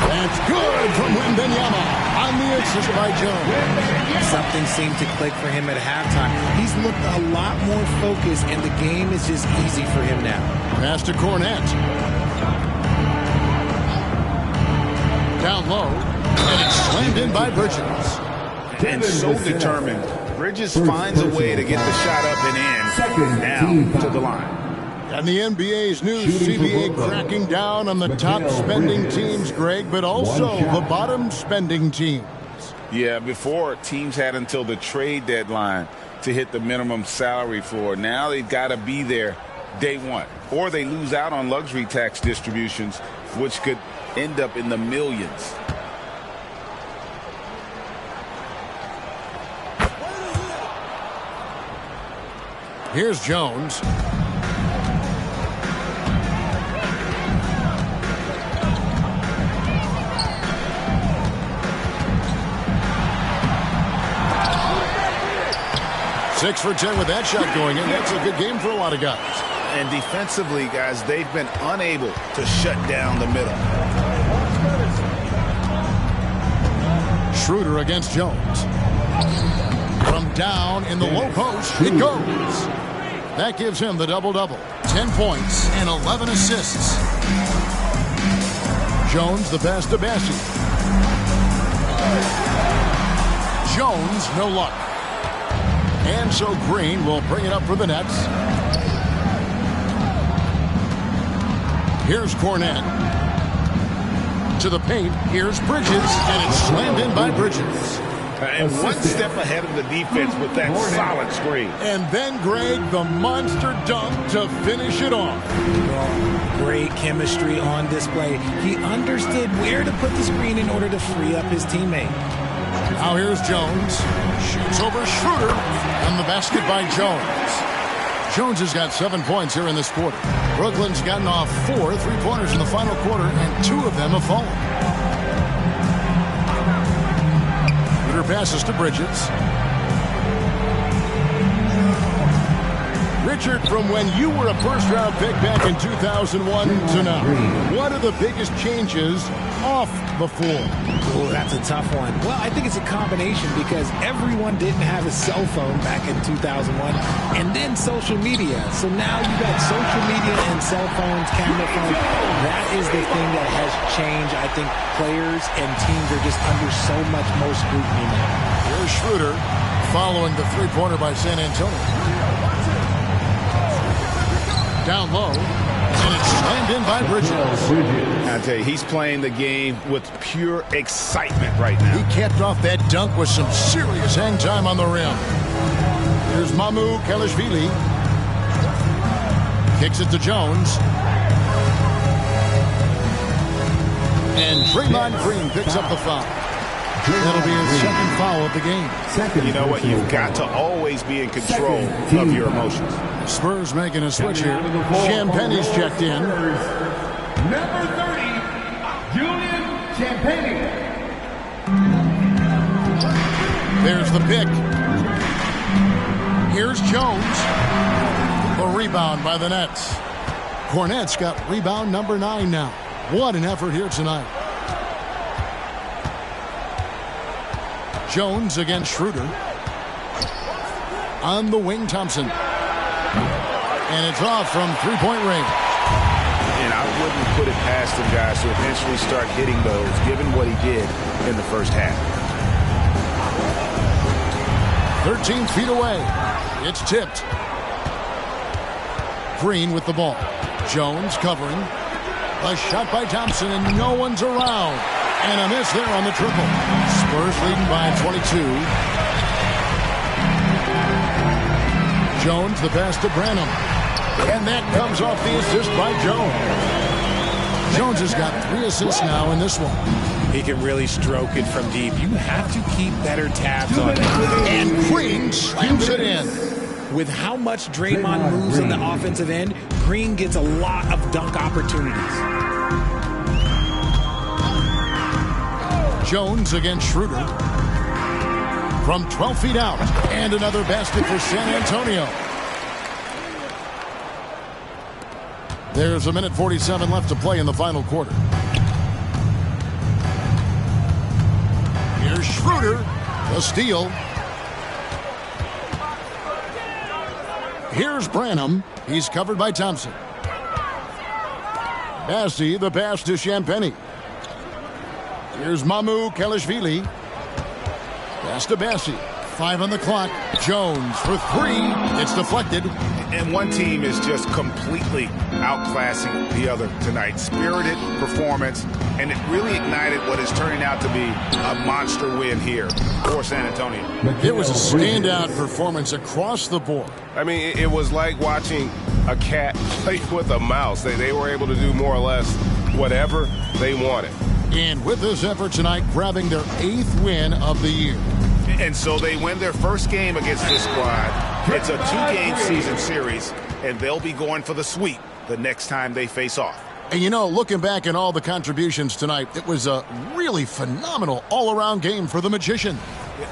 That's good from Wembanyama on the assist by Jones. Something seemed to click for him at halftime. He's looked a lot more focused, and the game is just easy for him now. Pass to Cornette. Down low, and it's slammed in by Bridges. And so determined. Bridges finds a way to get the shot up and in. Now to the line. And the NBA's new CBA cracking down on the top spending teams, Greg, but also the bottom spending teams. Yeah, before teams had until the trade deadline to hit the minimum salary floor. Now they've got to be there day one, or they lose out on luxury tax distributions, which could end up in the millions. Here's Jones. Six for 10 with that shot going in. That's a good game for a lot of guys. And defensively, guys, they've been unable to shut down the middle. Schroeder against Jones. From down in the low post, it goes. That gives him the double-double. 10 points and 11 assists. Jones the pass to Bassi. Jones, no luck. And so Green will bring it up for the Nets. Here's Cornette. To the paint. Here's Bridges. And it's slammed in by Bridges. And one step ahead of the defense with that solid screen. And then, Greg, the monster dunk to finish it off. Great chemistry on display. He understood where to put the screen in order to free up his teammate. Now here's Jones. Shoots over Schroeder. And the basket by Jones. Jones has got 7 points here in this quarter. Brooklyn's gotten off 4 3-pointers in the final quarter, and 2 of them have fallen. Passes to Bridges. Richard, from when you were a first-round pick back in 2001 to now, what are the biggest changes off the floor? Oh, that's a tough one. Well, I think it's a combination because everyone didn't have a cell phone back in 2001, and then social media. So now you got social media and cell phones, camera phones. That is the thing that has changed. I think players and teams are just under so much more scrutiny now. Here's Schroeder following the three-pointer by San Antonio. Down low, and it's slammed in by Bridges. I tell you, he's playing the game with pure excitement right now. He capped off that dunk with some serious hang time on the rim. Here's Mamu Kelishvili. Kicks it to Jones. And Draymond Green picks up the foul. That'll be his second foul of the game. You know what? You've got to always be in control of your emotions. Spurs making a switch here. Champagne's checked in. Number 30, Julian Champagny. There's the pick. Here's Jones. A rebound by the Nets. Cornette's got rebound number 9 now. What an effort here tonight. Jones against Schroeder. On the wing, Thompson. And it's off from three-point range. And I wouldn't put it past him, guys, to eventually start hitting those, given what he did in the first half. 13 feet away. It's tipped. Green with the ball. Jones covering. A shot by Thompson, and no one's around. And a miss there on the triple. Spurs leading by 22. Jones, the pass to Branham. And that comes off the assist by Jones. Jones has got 3 assists now in this one. He can really stroke it from deep. You have to keep better tabs on it. And Green slams it in. With how much Draymond moves on the offensive end, Green gets a lot of dunk opportunities. Jones against Schroeder. From 12 feet out. And another basket for San Antonio. There's 1:47 left to play in the final quarter. Here's Schroeder. A steal. Here's Branham. He's covered by Thompson. Bassi, the pass to Champagny. Here's Mamu Kelishvili. Pass to Bassi. 5 on the clock. Jones for 3. It's deflected. And one team is just completely outclassing the other tonight. Spirited performance, and it really ignited what is turning out to be a monster win here for San Antonio. It was a standout performance across the board. I mean, it was like watching a cat play with a mouse. They were able to do more or less whatever they wanted. And with this effort tonight, grabbing their 8th win of the year. And so they win their first game against this squad. It's a 2-game season series, and they'll be going for the sweep the next time they face off. And you know, looking back at all the contributions tonight, it was a really phenomenal all-around game for the Magician.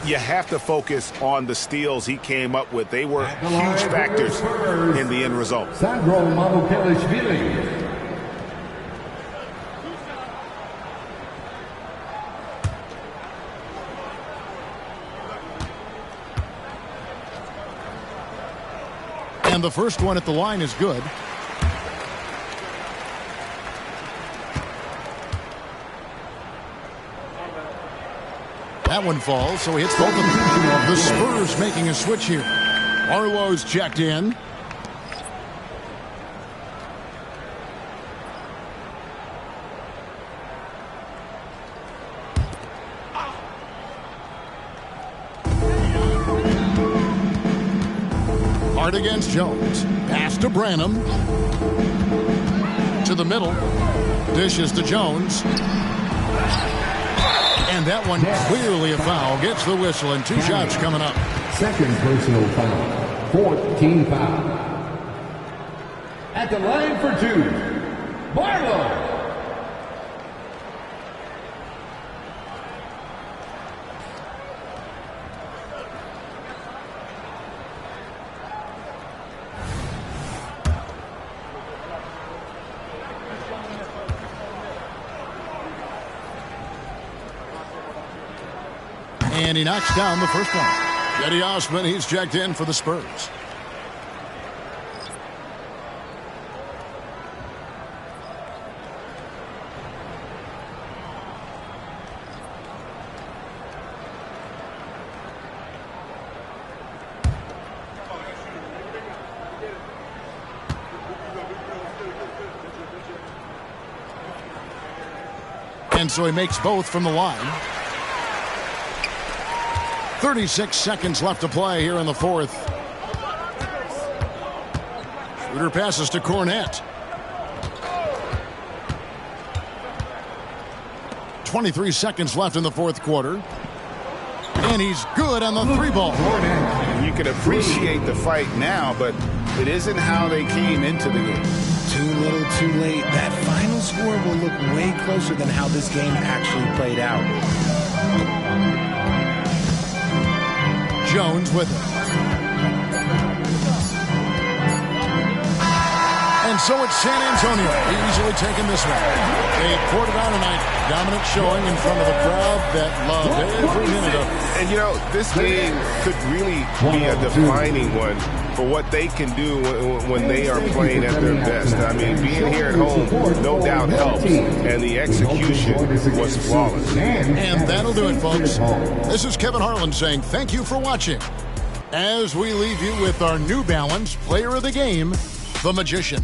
You have to focus on the steals he came up with. They were huge factors in the end result. Sandro Mamukelishvili. And the first one at the line is good. That one falls, so he hits both of them. The Spurs making a switch here. Arlo's checked in. Hard against Jones. Pass to Branham. To the middle. Dishes to Jones. And that one clearly a foul. Gets the whistle, and 2 shots coming up. Second personal foul. 4th team foul. At the line for 2, Barlow. And he knocks down the first one. Eddie Osman, he's checked in for the Spurs. And so he makes both from the line. 36 seconds left to play here in the 4th. Schroeder passes to Cornette. 23 seconds left in the 4th quarter. And he's good on the 3-ball. You can appreciate the fight now, but it isn't how they came into the game. Too little, too late. That final score will look way closer than how this game actually played out. Jones with it. And so it's San Antonio easily taking this one. They poured it on tonight. Dominant showing in front of a crowd that loved every minute of it. And, you know, this game could really be a defining one for what they can do when they are playing at their best. I mean, being here at home, no doubt helps. And the execution was flawless. And that'll do it, folks. This is Kevin Harlan saying thank you for watching. As we leave you with our New Balance Player of the Game, the Magician.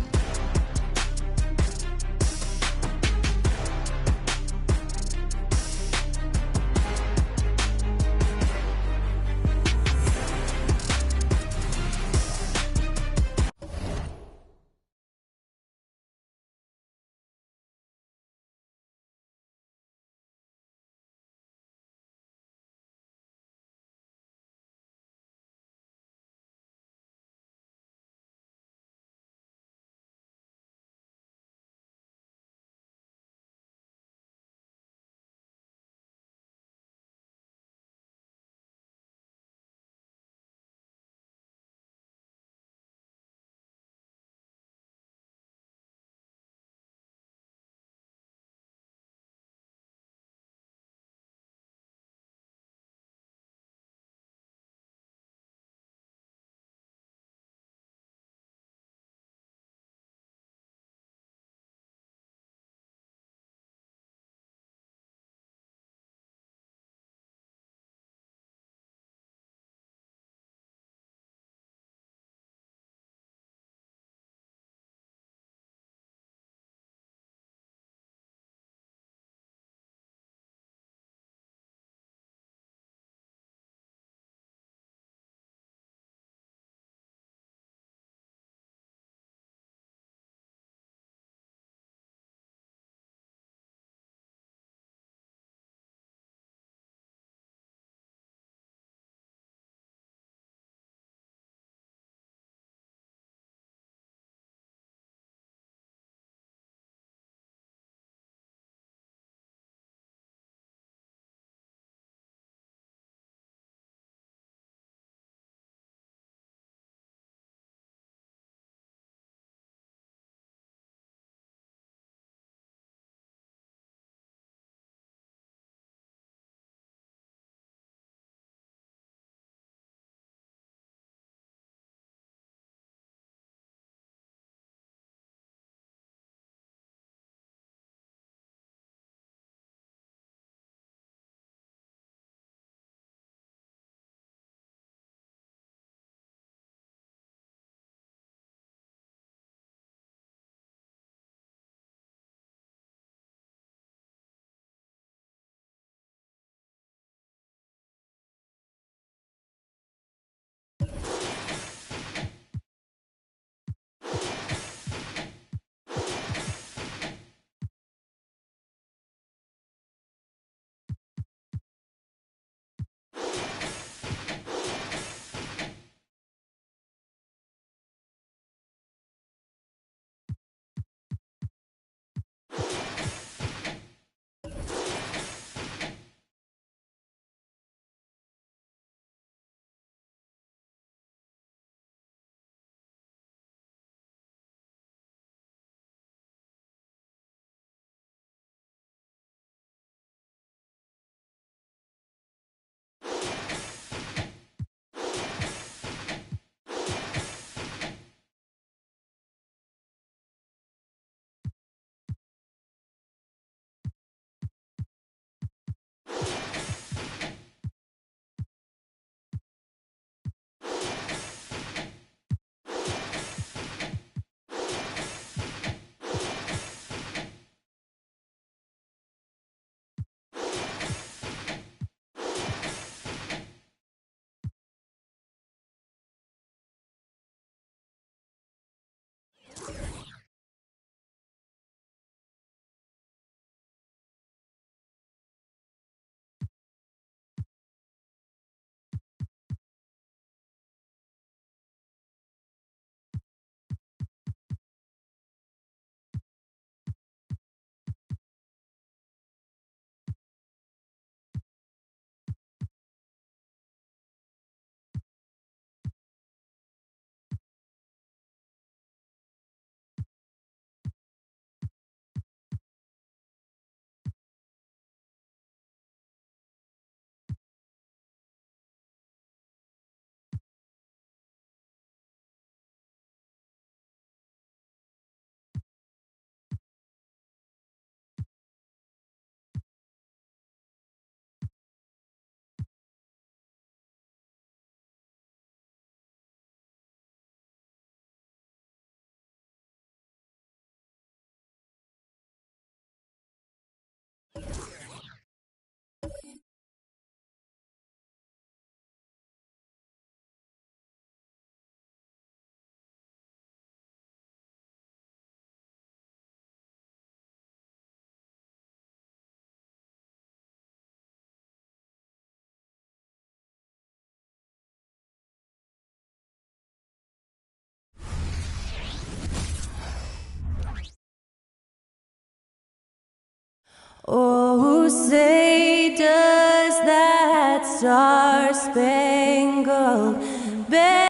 Oh, say does that star-spangled banner.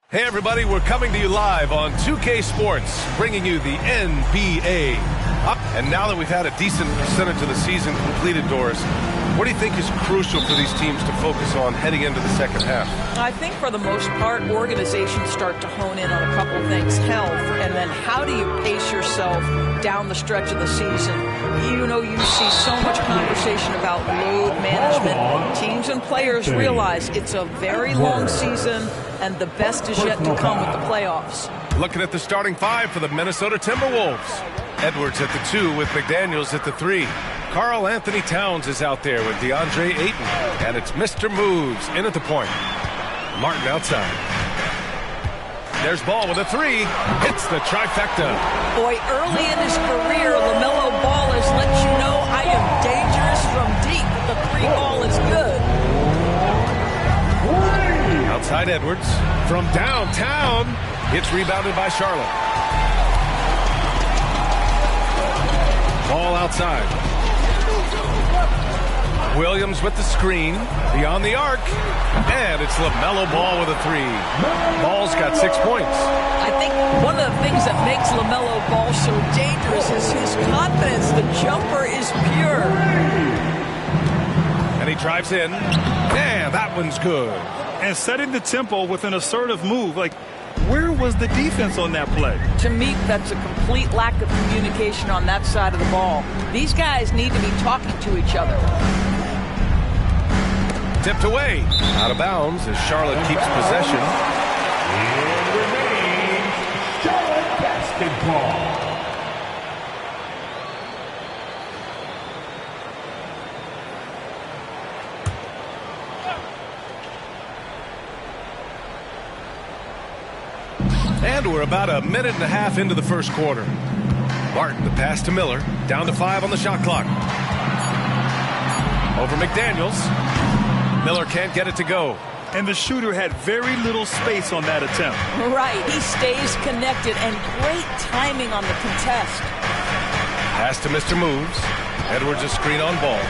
Hey everybody, we're coming to you live on 2K Sports, bringing you the NBA. And now that we've had a decent percentage of the season completed, Doris, what do you think is crucial for these teams to focus on heading into the second half? I think for the most part, organizations start to hone in on a couple of things. Health, and then how do you pace yourself down the stretch of the season? You know, you see so much conversation about load management. Teams and players realize it's a very long season, and the best is yet to come with the playoffs. Looking at the starting five for the Minnesota Timberwolves. Edwards at the 2 with McDaniels at the 3. Karl Anthony Towns is out there with DeAndre Ayton. And it's Mr. Moves in at the point. Martin outside. There's Ball with a 3. Hits the trifecta. Boy, early in his career, LaMelo Ball has let you know I am dangerous from deep. The 3 ball is good. Outside Edwards. From downtown. It's rebounded by Charlotte. Ball outside. Williams with the screen. Beyond the arc. And it's LaMelo Ball with a 3. Ball's got 6 points. I think one of the things that makes LaMelo Ball so dangerous is his confidence. The jumper is pure. And he drives in. And that one's good. And setting the tempo with an assertive move. Like, where was the defense on that play? To me, that's a complete lack of communication on that side of the ball. These guys need to be talking to each other. Tipped away. Out of bounds as Charlotte keeps possession. It remains Charlotte basketball. And we're about a minute and a half into the first quarter. Martin, the pass to Miller. Down to 5 on the shot clock. Over McDaniels. Miller can't get it to go. And the shooter had very little space on that attempt. Right, he stays connected, and great timing on the contest. Pass to Mr. Moves. Edwards a screen on Ball.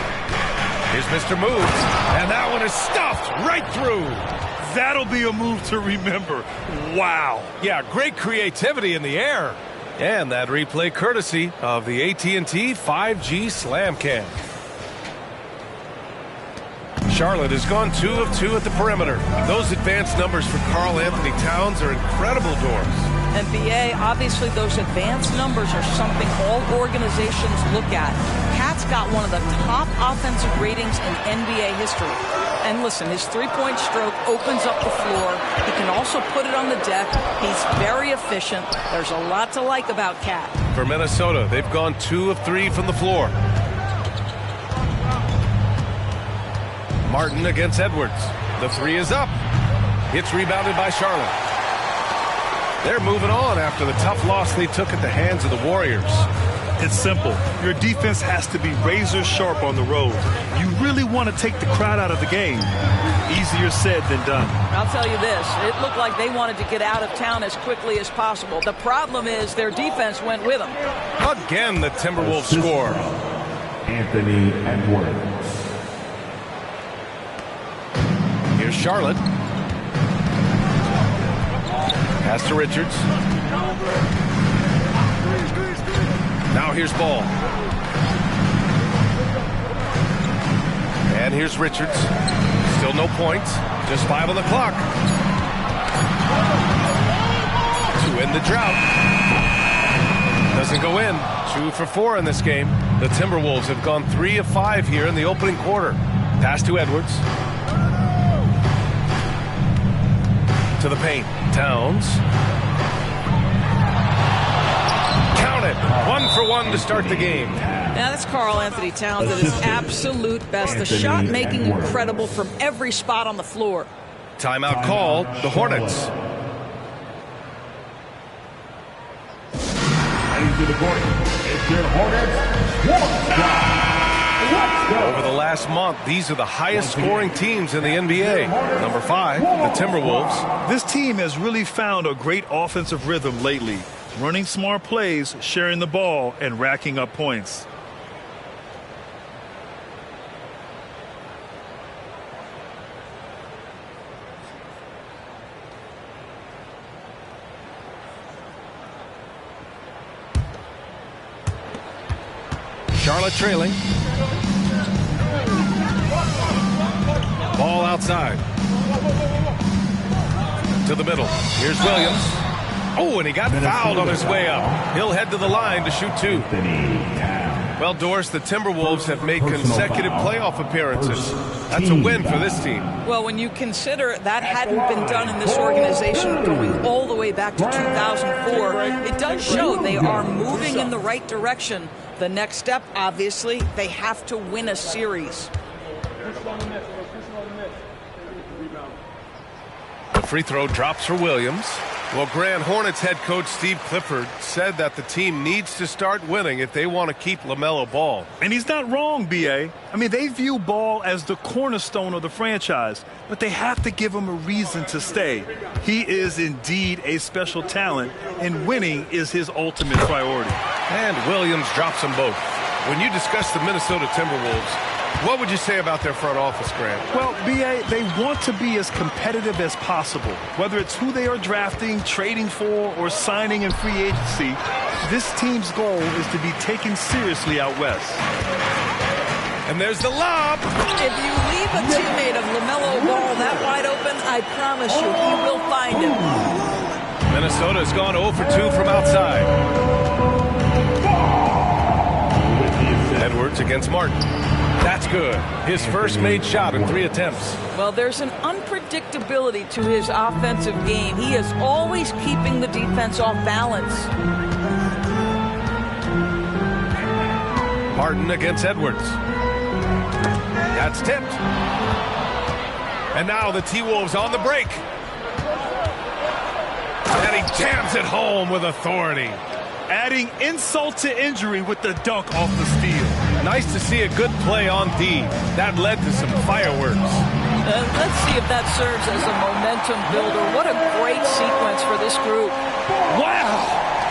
Here's Mr. Moves. And that one is stuffed right through. That'll be a move to remember. Wow. Yeah, great creativity in the air. And that replay courtesy of the AT&T 5G Slam Cam. Charlotte has gone 2 of 2 at the perimeter. Those advanced numbers for Karl Anthony Towns are incredible, Doris. And BA, obviously those advanced numbers are something all organizations look at. Cat's got one of the top offensive ratings in NBA history. And listen, his three-point stroke opens up the floor. He can also put it on the deck. He's very efficient. There's a lot to like about Cat. For Minnesota, they've gone 2 of 3 from the floor. Martin against Edwards. The 3 is up. It's rebounded by Charlotte. They're moving on after the tough loss they took at the hands of the Warriors. It's simple. Your defense has to be razor sharp on the road. You really want to take the crowd out of the game. Easier said than done. I'll tell you this. It looked like they wanted to get out of town as quickly as possible. The problem is their defense went with them. Again, the Timberwolves score. Anthony Edwards. Here's Charlotte. Pass to Richards. Now here's Ball. And here's Richards. Still no points. Just 5 on the clock. To end the drought. Doesn't go in. 2 for 4 in this game. The Timberwolves have gone 3 of 5 here in the opening quarter. Pass to Edwards. To the paint. Towns. Count it. 1 for 1 to start the game. Now that's Karl Anthony Towns at his absolute best. The shot making incredible from every spot on the floor. Timeout called. The Hornets. Heading to the court. It's your Hornets. Let's Over the last month, these are the highest scoring teams in the NBA. Number 5, the Timberwolves. This team has really found a great offensive rhythm lately. Running smart plays, sharing the ball, and racking up points. Charlotte trailing. Ball outside. To the middle. Here's Williams. Oh, and he got fouled on his way up. He'll head to the line to shoot 2. Well, Doris, the Timberwolves have made consecutive playoff appearances. That's a win for this team. Well, when you consider that hadn't been done in this organization going all the way back to 2004, it does show they are moving in the right direction. The next step, obviously, they have to win a series. The free throw drops for Williams. Well, Grand Hornets head coach Steve Clifford said that the team needs to start winning if they want to keep LaMelo Ball. And he's not wrong, B.A. I mean, they view Ball as the cornerstone of the franchise, but they have to give him a reason to stay. He is indeed a special talent, and winning is his ultimate priority. And Williams drops them both. When you discuss the Minnesota Timberwolves, what would you say about their front office, Grant? Well, B.A., they want to be as competitive as possible. Whether it's who they are drafting, trading for, or signing in free agency, this team's goal is to be taken seriously out west. And there's the lob. If you leave a teammate of LaMelo Ball that wide open, I promise you he will find him. Minnesota's gone 0 for 2 from outside. Edwards against Martin. That's good. His first made shot in 3 attempts. Well, there's an unpredictability to his offensive game. He is always keeping the defense off balance. Martin against Edwards. That's tipped. And now the T-Wolves on the break. And he jams it home with authority. Adding insult to injury with the dunk off the steal. Nice to see a good play on D. That led to some fireworks. Let's see if that serves as a momentum builder. What a great sequence for this group. Wow!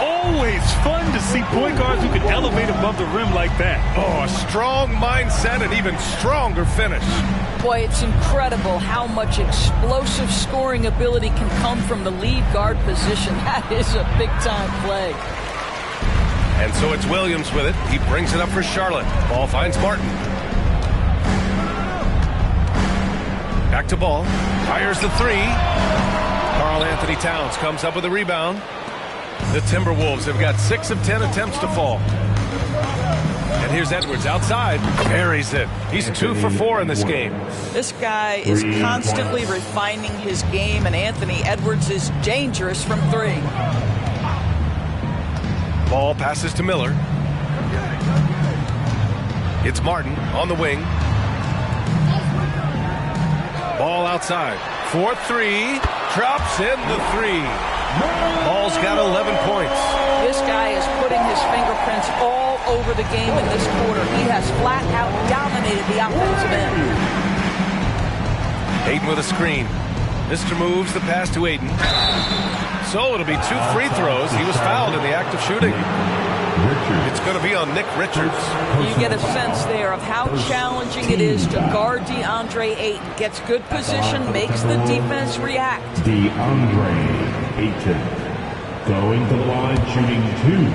Always fun to see point guards who can elevate above the rim like that. Oh, a strong mindset and even stronger finish. Boy, it's incredible how much explosive scoring ability can come from the lead guard position. That is a big-time play. And so it's Williams with it. He brings it up for Charlotte. Ball finds Martin. Back to Ball. Fires the 3. Karl Anthony Towns comes up with a rebound. The Timberwolves have got 6 of 10 attempts to fall. And here's Edwards outside. Buries it. He's 2 for 4 in this game. This guy is constantly refining his game, and Anthony Edwards is dangerous from 3. Ball passes to Miller. It's Martin on the wing. Ball outside. 4-3. Drops in the 3. Ball's got 11 points. This guy is putting his fingerprints all over the game in this quarter. He has flat out dominated the offensive end. Ayton with a screen. Mister moves the pass to Ayton. So it'll be 2 free throws. He was fouled in the act of shooting. It's going to be on Nick Richards. You get a sense there of how challenging it is to guard DeAndre Ayton. Gets good position, makes the defense react. DeAndre Ayton going to the line, shooting 2.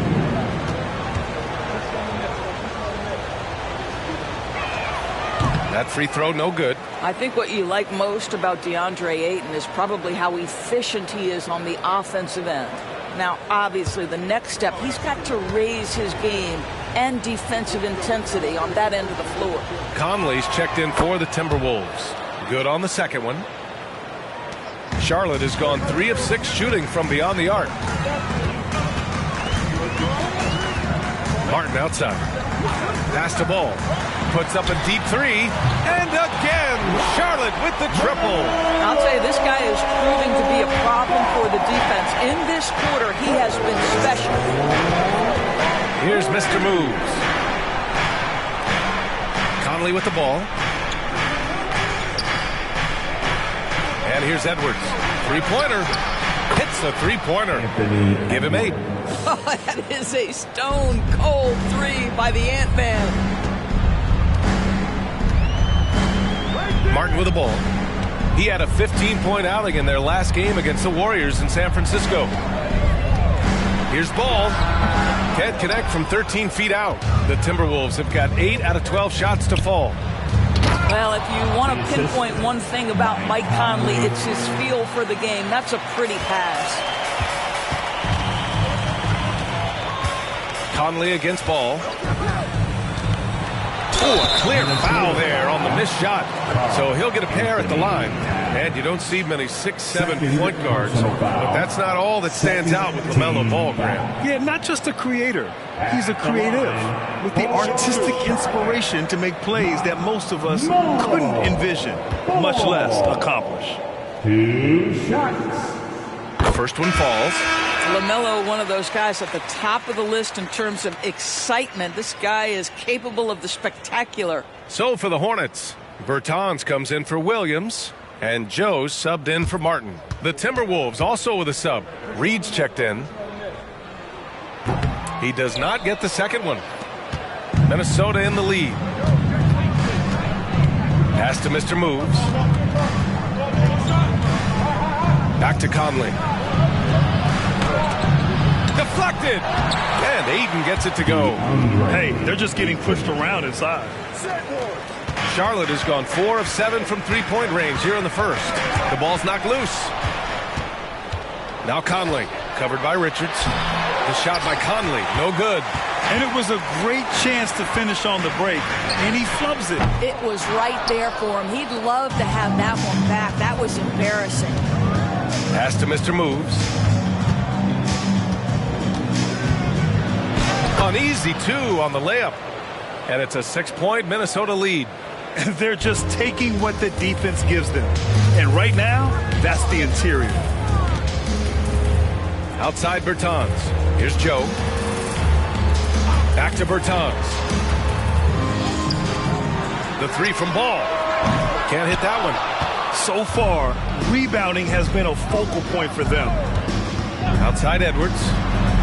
That free throw, no good. I think what you like most about DeAndre Ayton is probably how efficient he is on the offensive end. Now, obviously, the next step, he's got to raise his game and defensive intensity on that end of the floor. Conley's checked in for the Timberwolves. Good on the second one. Charlotte has gone 3 of 6 shooting from beyond the arc. Martin outside. Pass to Ball. Puts up a deep 3. And again, Charlotte with the triple. I'll tell you, this guy is proving to be a problem for the defense. In this quarter, he has been special. Here's Mr. Moves. Conley with the ball. And here's Edwards. Three-pointer. Hits the three-pointer. Give him 8. Oh, that is a stone-cold 3 by the Ant-Man. Martin with the ball. He had a 15-point outing in their last game against the Warriors in San Francisco. Here's Ball. Can't connect from 13 feet out. The Timberwolves have got 8 out of 12 shots to fall. Well, if you want to pinpoint one thing about Mike Conley, it's his feel for the game. That's a pretty pass. Conley against Ball. Oh, a clear foul there on the missed shot. So he'll get a pair at the line. And you don't see many 6'7" point guards. But that's not all that stands out with LaMelo Ball, Graham. Yeah, not just a creator. He's a creative with the artistic inspiration to make plays that most of us couldn't envision, much less accomplish. 2 shots. The first one falls. LaMelo, one of those guys at the top of the list in terms of excitement. This guy is capable of the spectacular. So for the Hornets, Bertans comes in for Williams, and Joe subbed in for Martin. The Timberwolves also with a sub. Reed's checked in. He does not get the second one. Minnesota in the lead. Pass to Mr. Moves. Back to Conley. Deflected! And Aiden gets it to go. Hey, they're just getting pushed around inside. Charlotte has gone 4 of 7 from three-point range here in the first. The ball's knocked loose. Now Conley, covered by Richards. The shot by Conley, no good. And it was a great chance to finish on the break, and he flubs it. It was right there for him. He'd love to have that one back. That was embarrassing. Pass to Mr. Moves. Uneasy 2 on the layup. And it's a 6-point Minnesota lead. They're just taking what the defense gives them. And right now, that's the interior. Outside Bertans. Here's Joe. Back to Bertans. The 3 from Ball. Can't hit that one. So far, rebounding has been a focal point for them. Outside Edwards.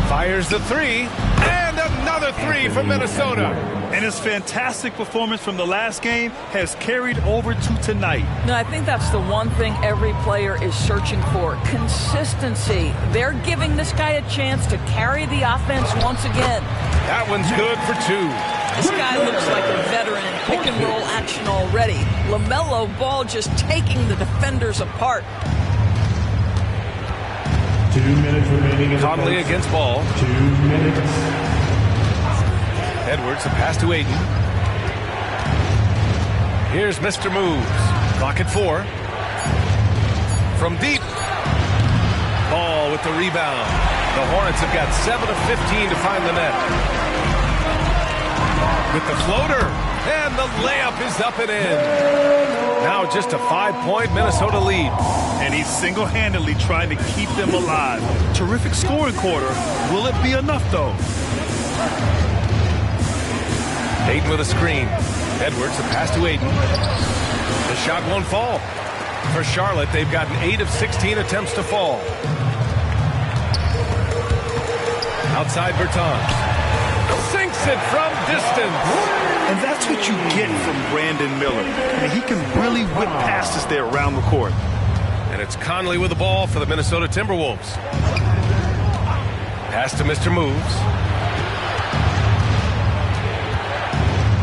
Fires the 3. And another 3 from Minnesota. And his fantastic performance from the last game has carried over to tonight. No, I think that's the one thing every player is searching for. Consistency. They're giving this guy a chance to carry the offense once again. That one's good for 2. This guy looks like a veteran in pick-and-roll action already. LaMelo Ball just taking the defenders apart. 2 minutes remaining. Conley against Ball. 2 minutes. Edwards, a pass to Aiden. Here's Mr. Moves. Clock at 4. From deep. Ball with the rebound. The Hornets have got 7 of 15 to find the net. With the floater. And the layup is up and in. Now just a 5-point Minnesota lead. And he's single-handedly trying to keep them alive. Terrific scoring quarter. Will it be enough, though? Aiden with a screen. Edwards, a pass to Aiden. The shot won't fall. For Charlotte, they've gotten 8 of 16 attempts to fall. Outside Bertans. Sinks it from distance. And that's what you get from Brandon Miller. And he can really whip passes there around the court. And it's Conley with the ball for the Minnesota Timberwolves. Pass to Mr. Moves.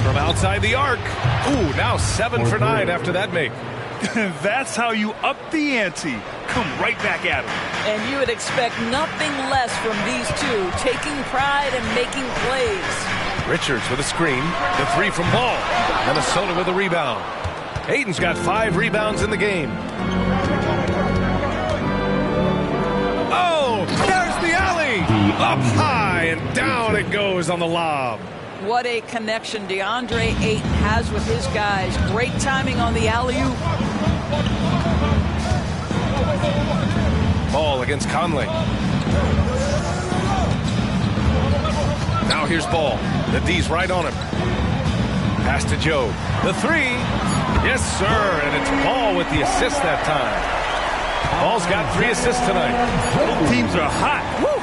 From outside the arc. Ooh, now 7 for 9 after that make. That's how you up the ante. Come right back at him. And you would expect nothing less from these two, taking pride and making plays. Richards with a screen. The 3 from Ball. Minnesota with a rebound. Aiden's got 5 rebounds in the game. Oh, there's the alley. Up high and down it goes on the lob. What a connection DeAndre Ayton has with his guys. Great timing on the alley-oop. Ball against Conley. Now here's Ball. The D's right on him. Pass to Joe. The three. Yes, sir. And it's Ball with the assist that time. Ball's got 3 assists tonight. Both teams are hot. Woo!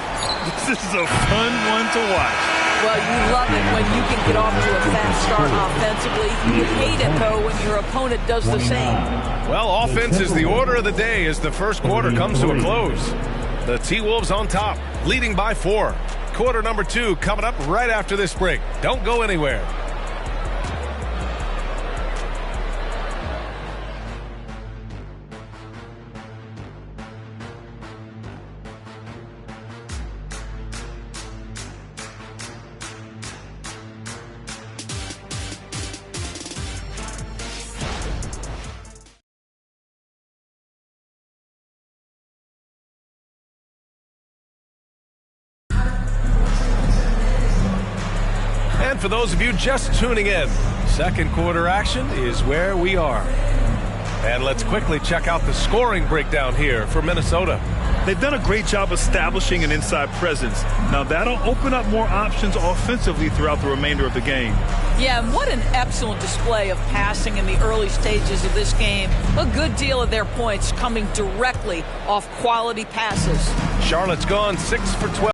This is a fun one to watch. Well, you love it when you can get off to a fast start offensively. You hate it, though, when your opponent does the same. Well, offense is the order of the day as the first quarter comes to a close. The T-Wolves on top, leading by 4. Quarter number 2 coming up right after this break. Don't go anywhere. And for those of you just tuning in, second quarter action is where we are. And let's quickly check out the scoring breakdown here for Minnesota. They've done a great job establishing an inside presence. Now that'll open up more options offensively throughout the remainder of the game. Yeah, and what an excellent display of passing in the early stages of this game. A good deal of their points coming directly off quality passes. Charlotte's gone 6 for 12.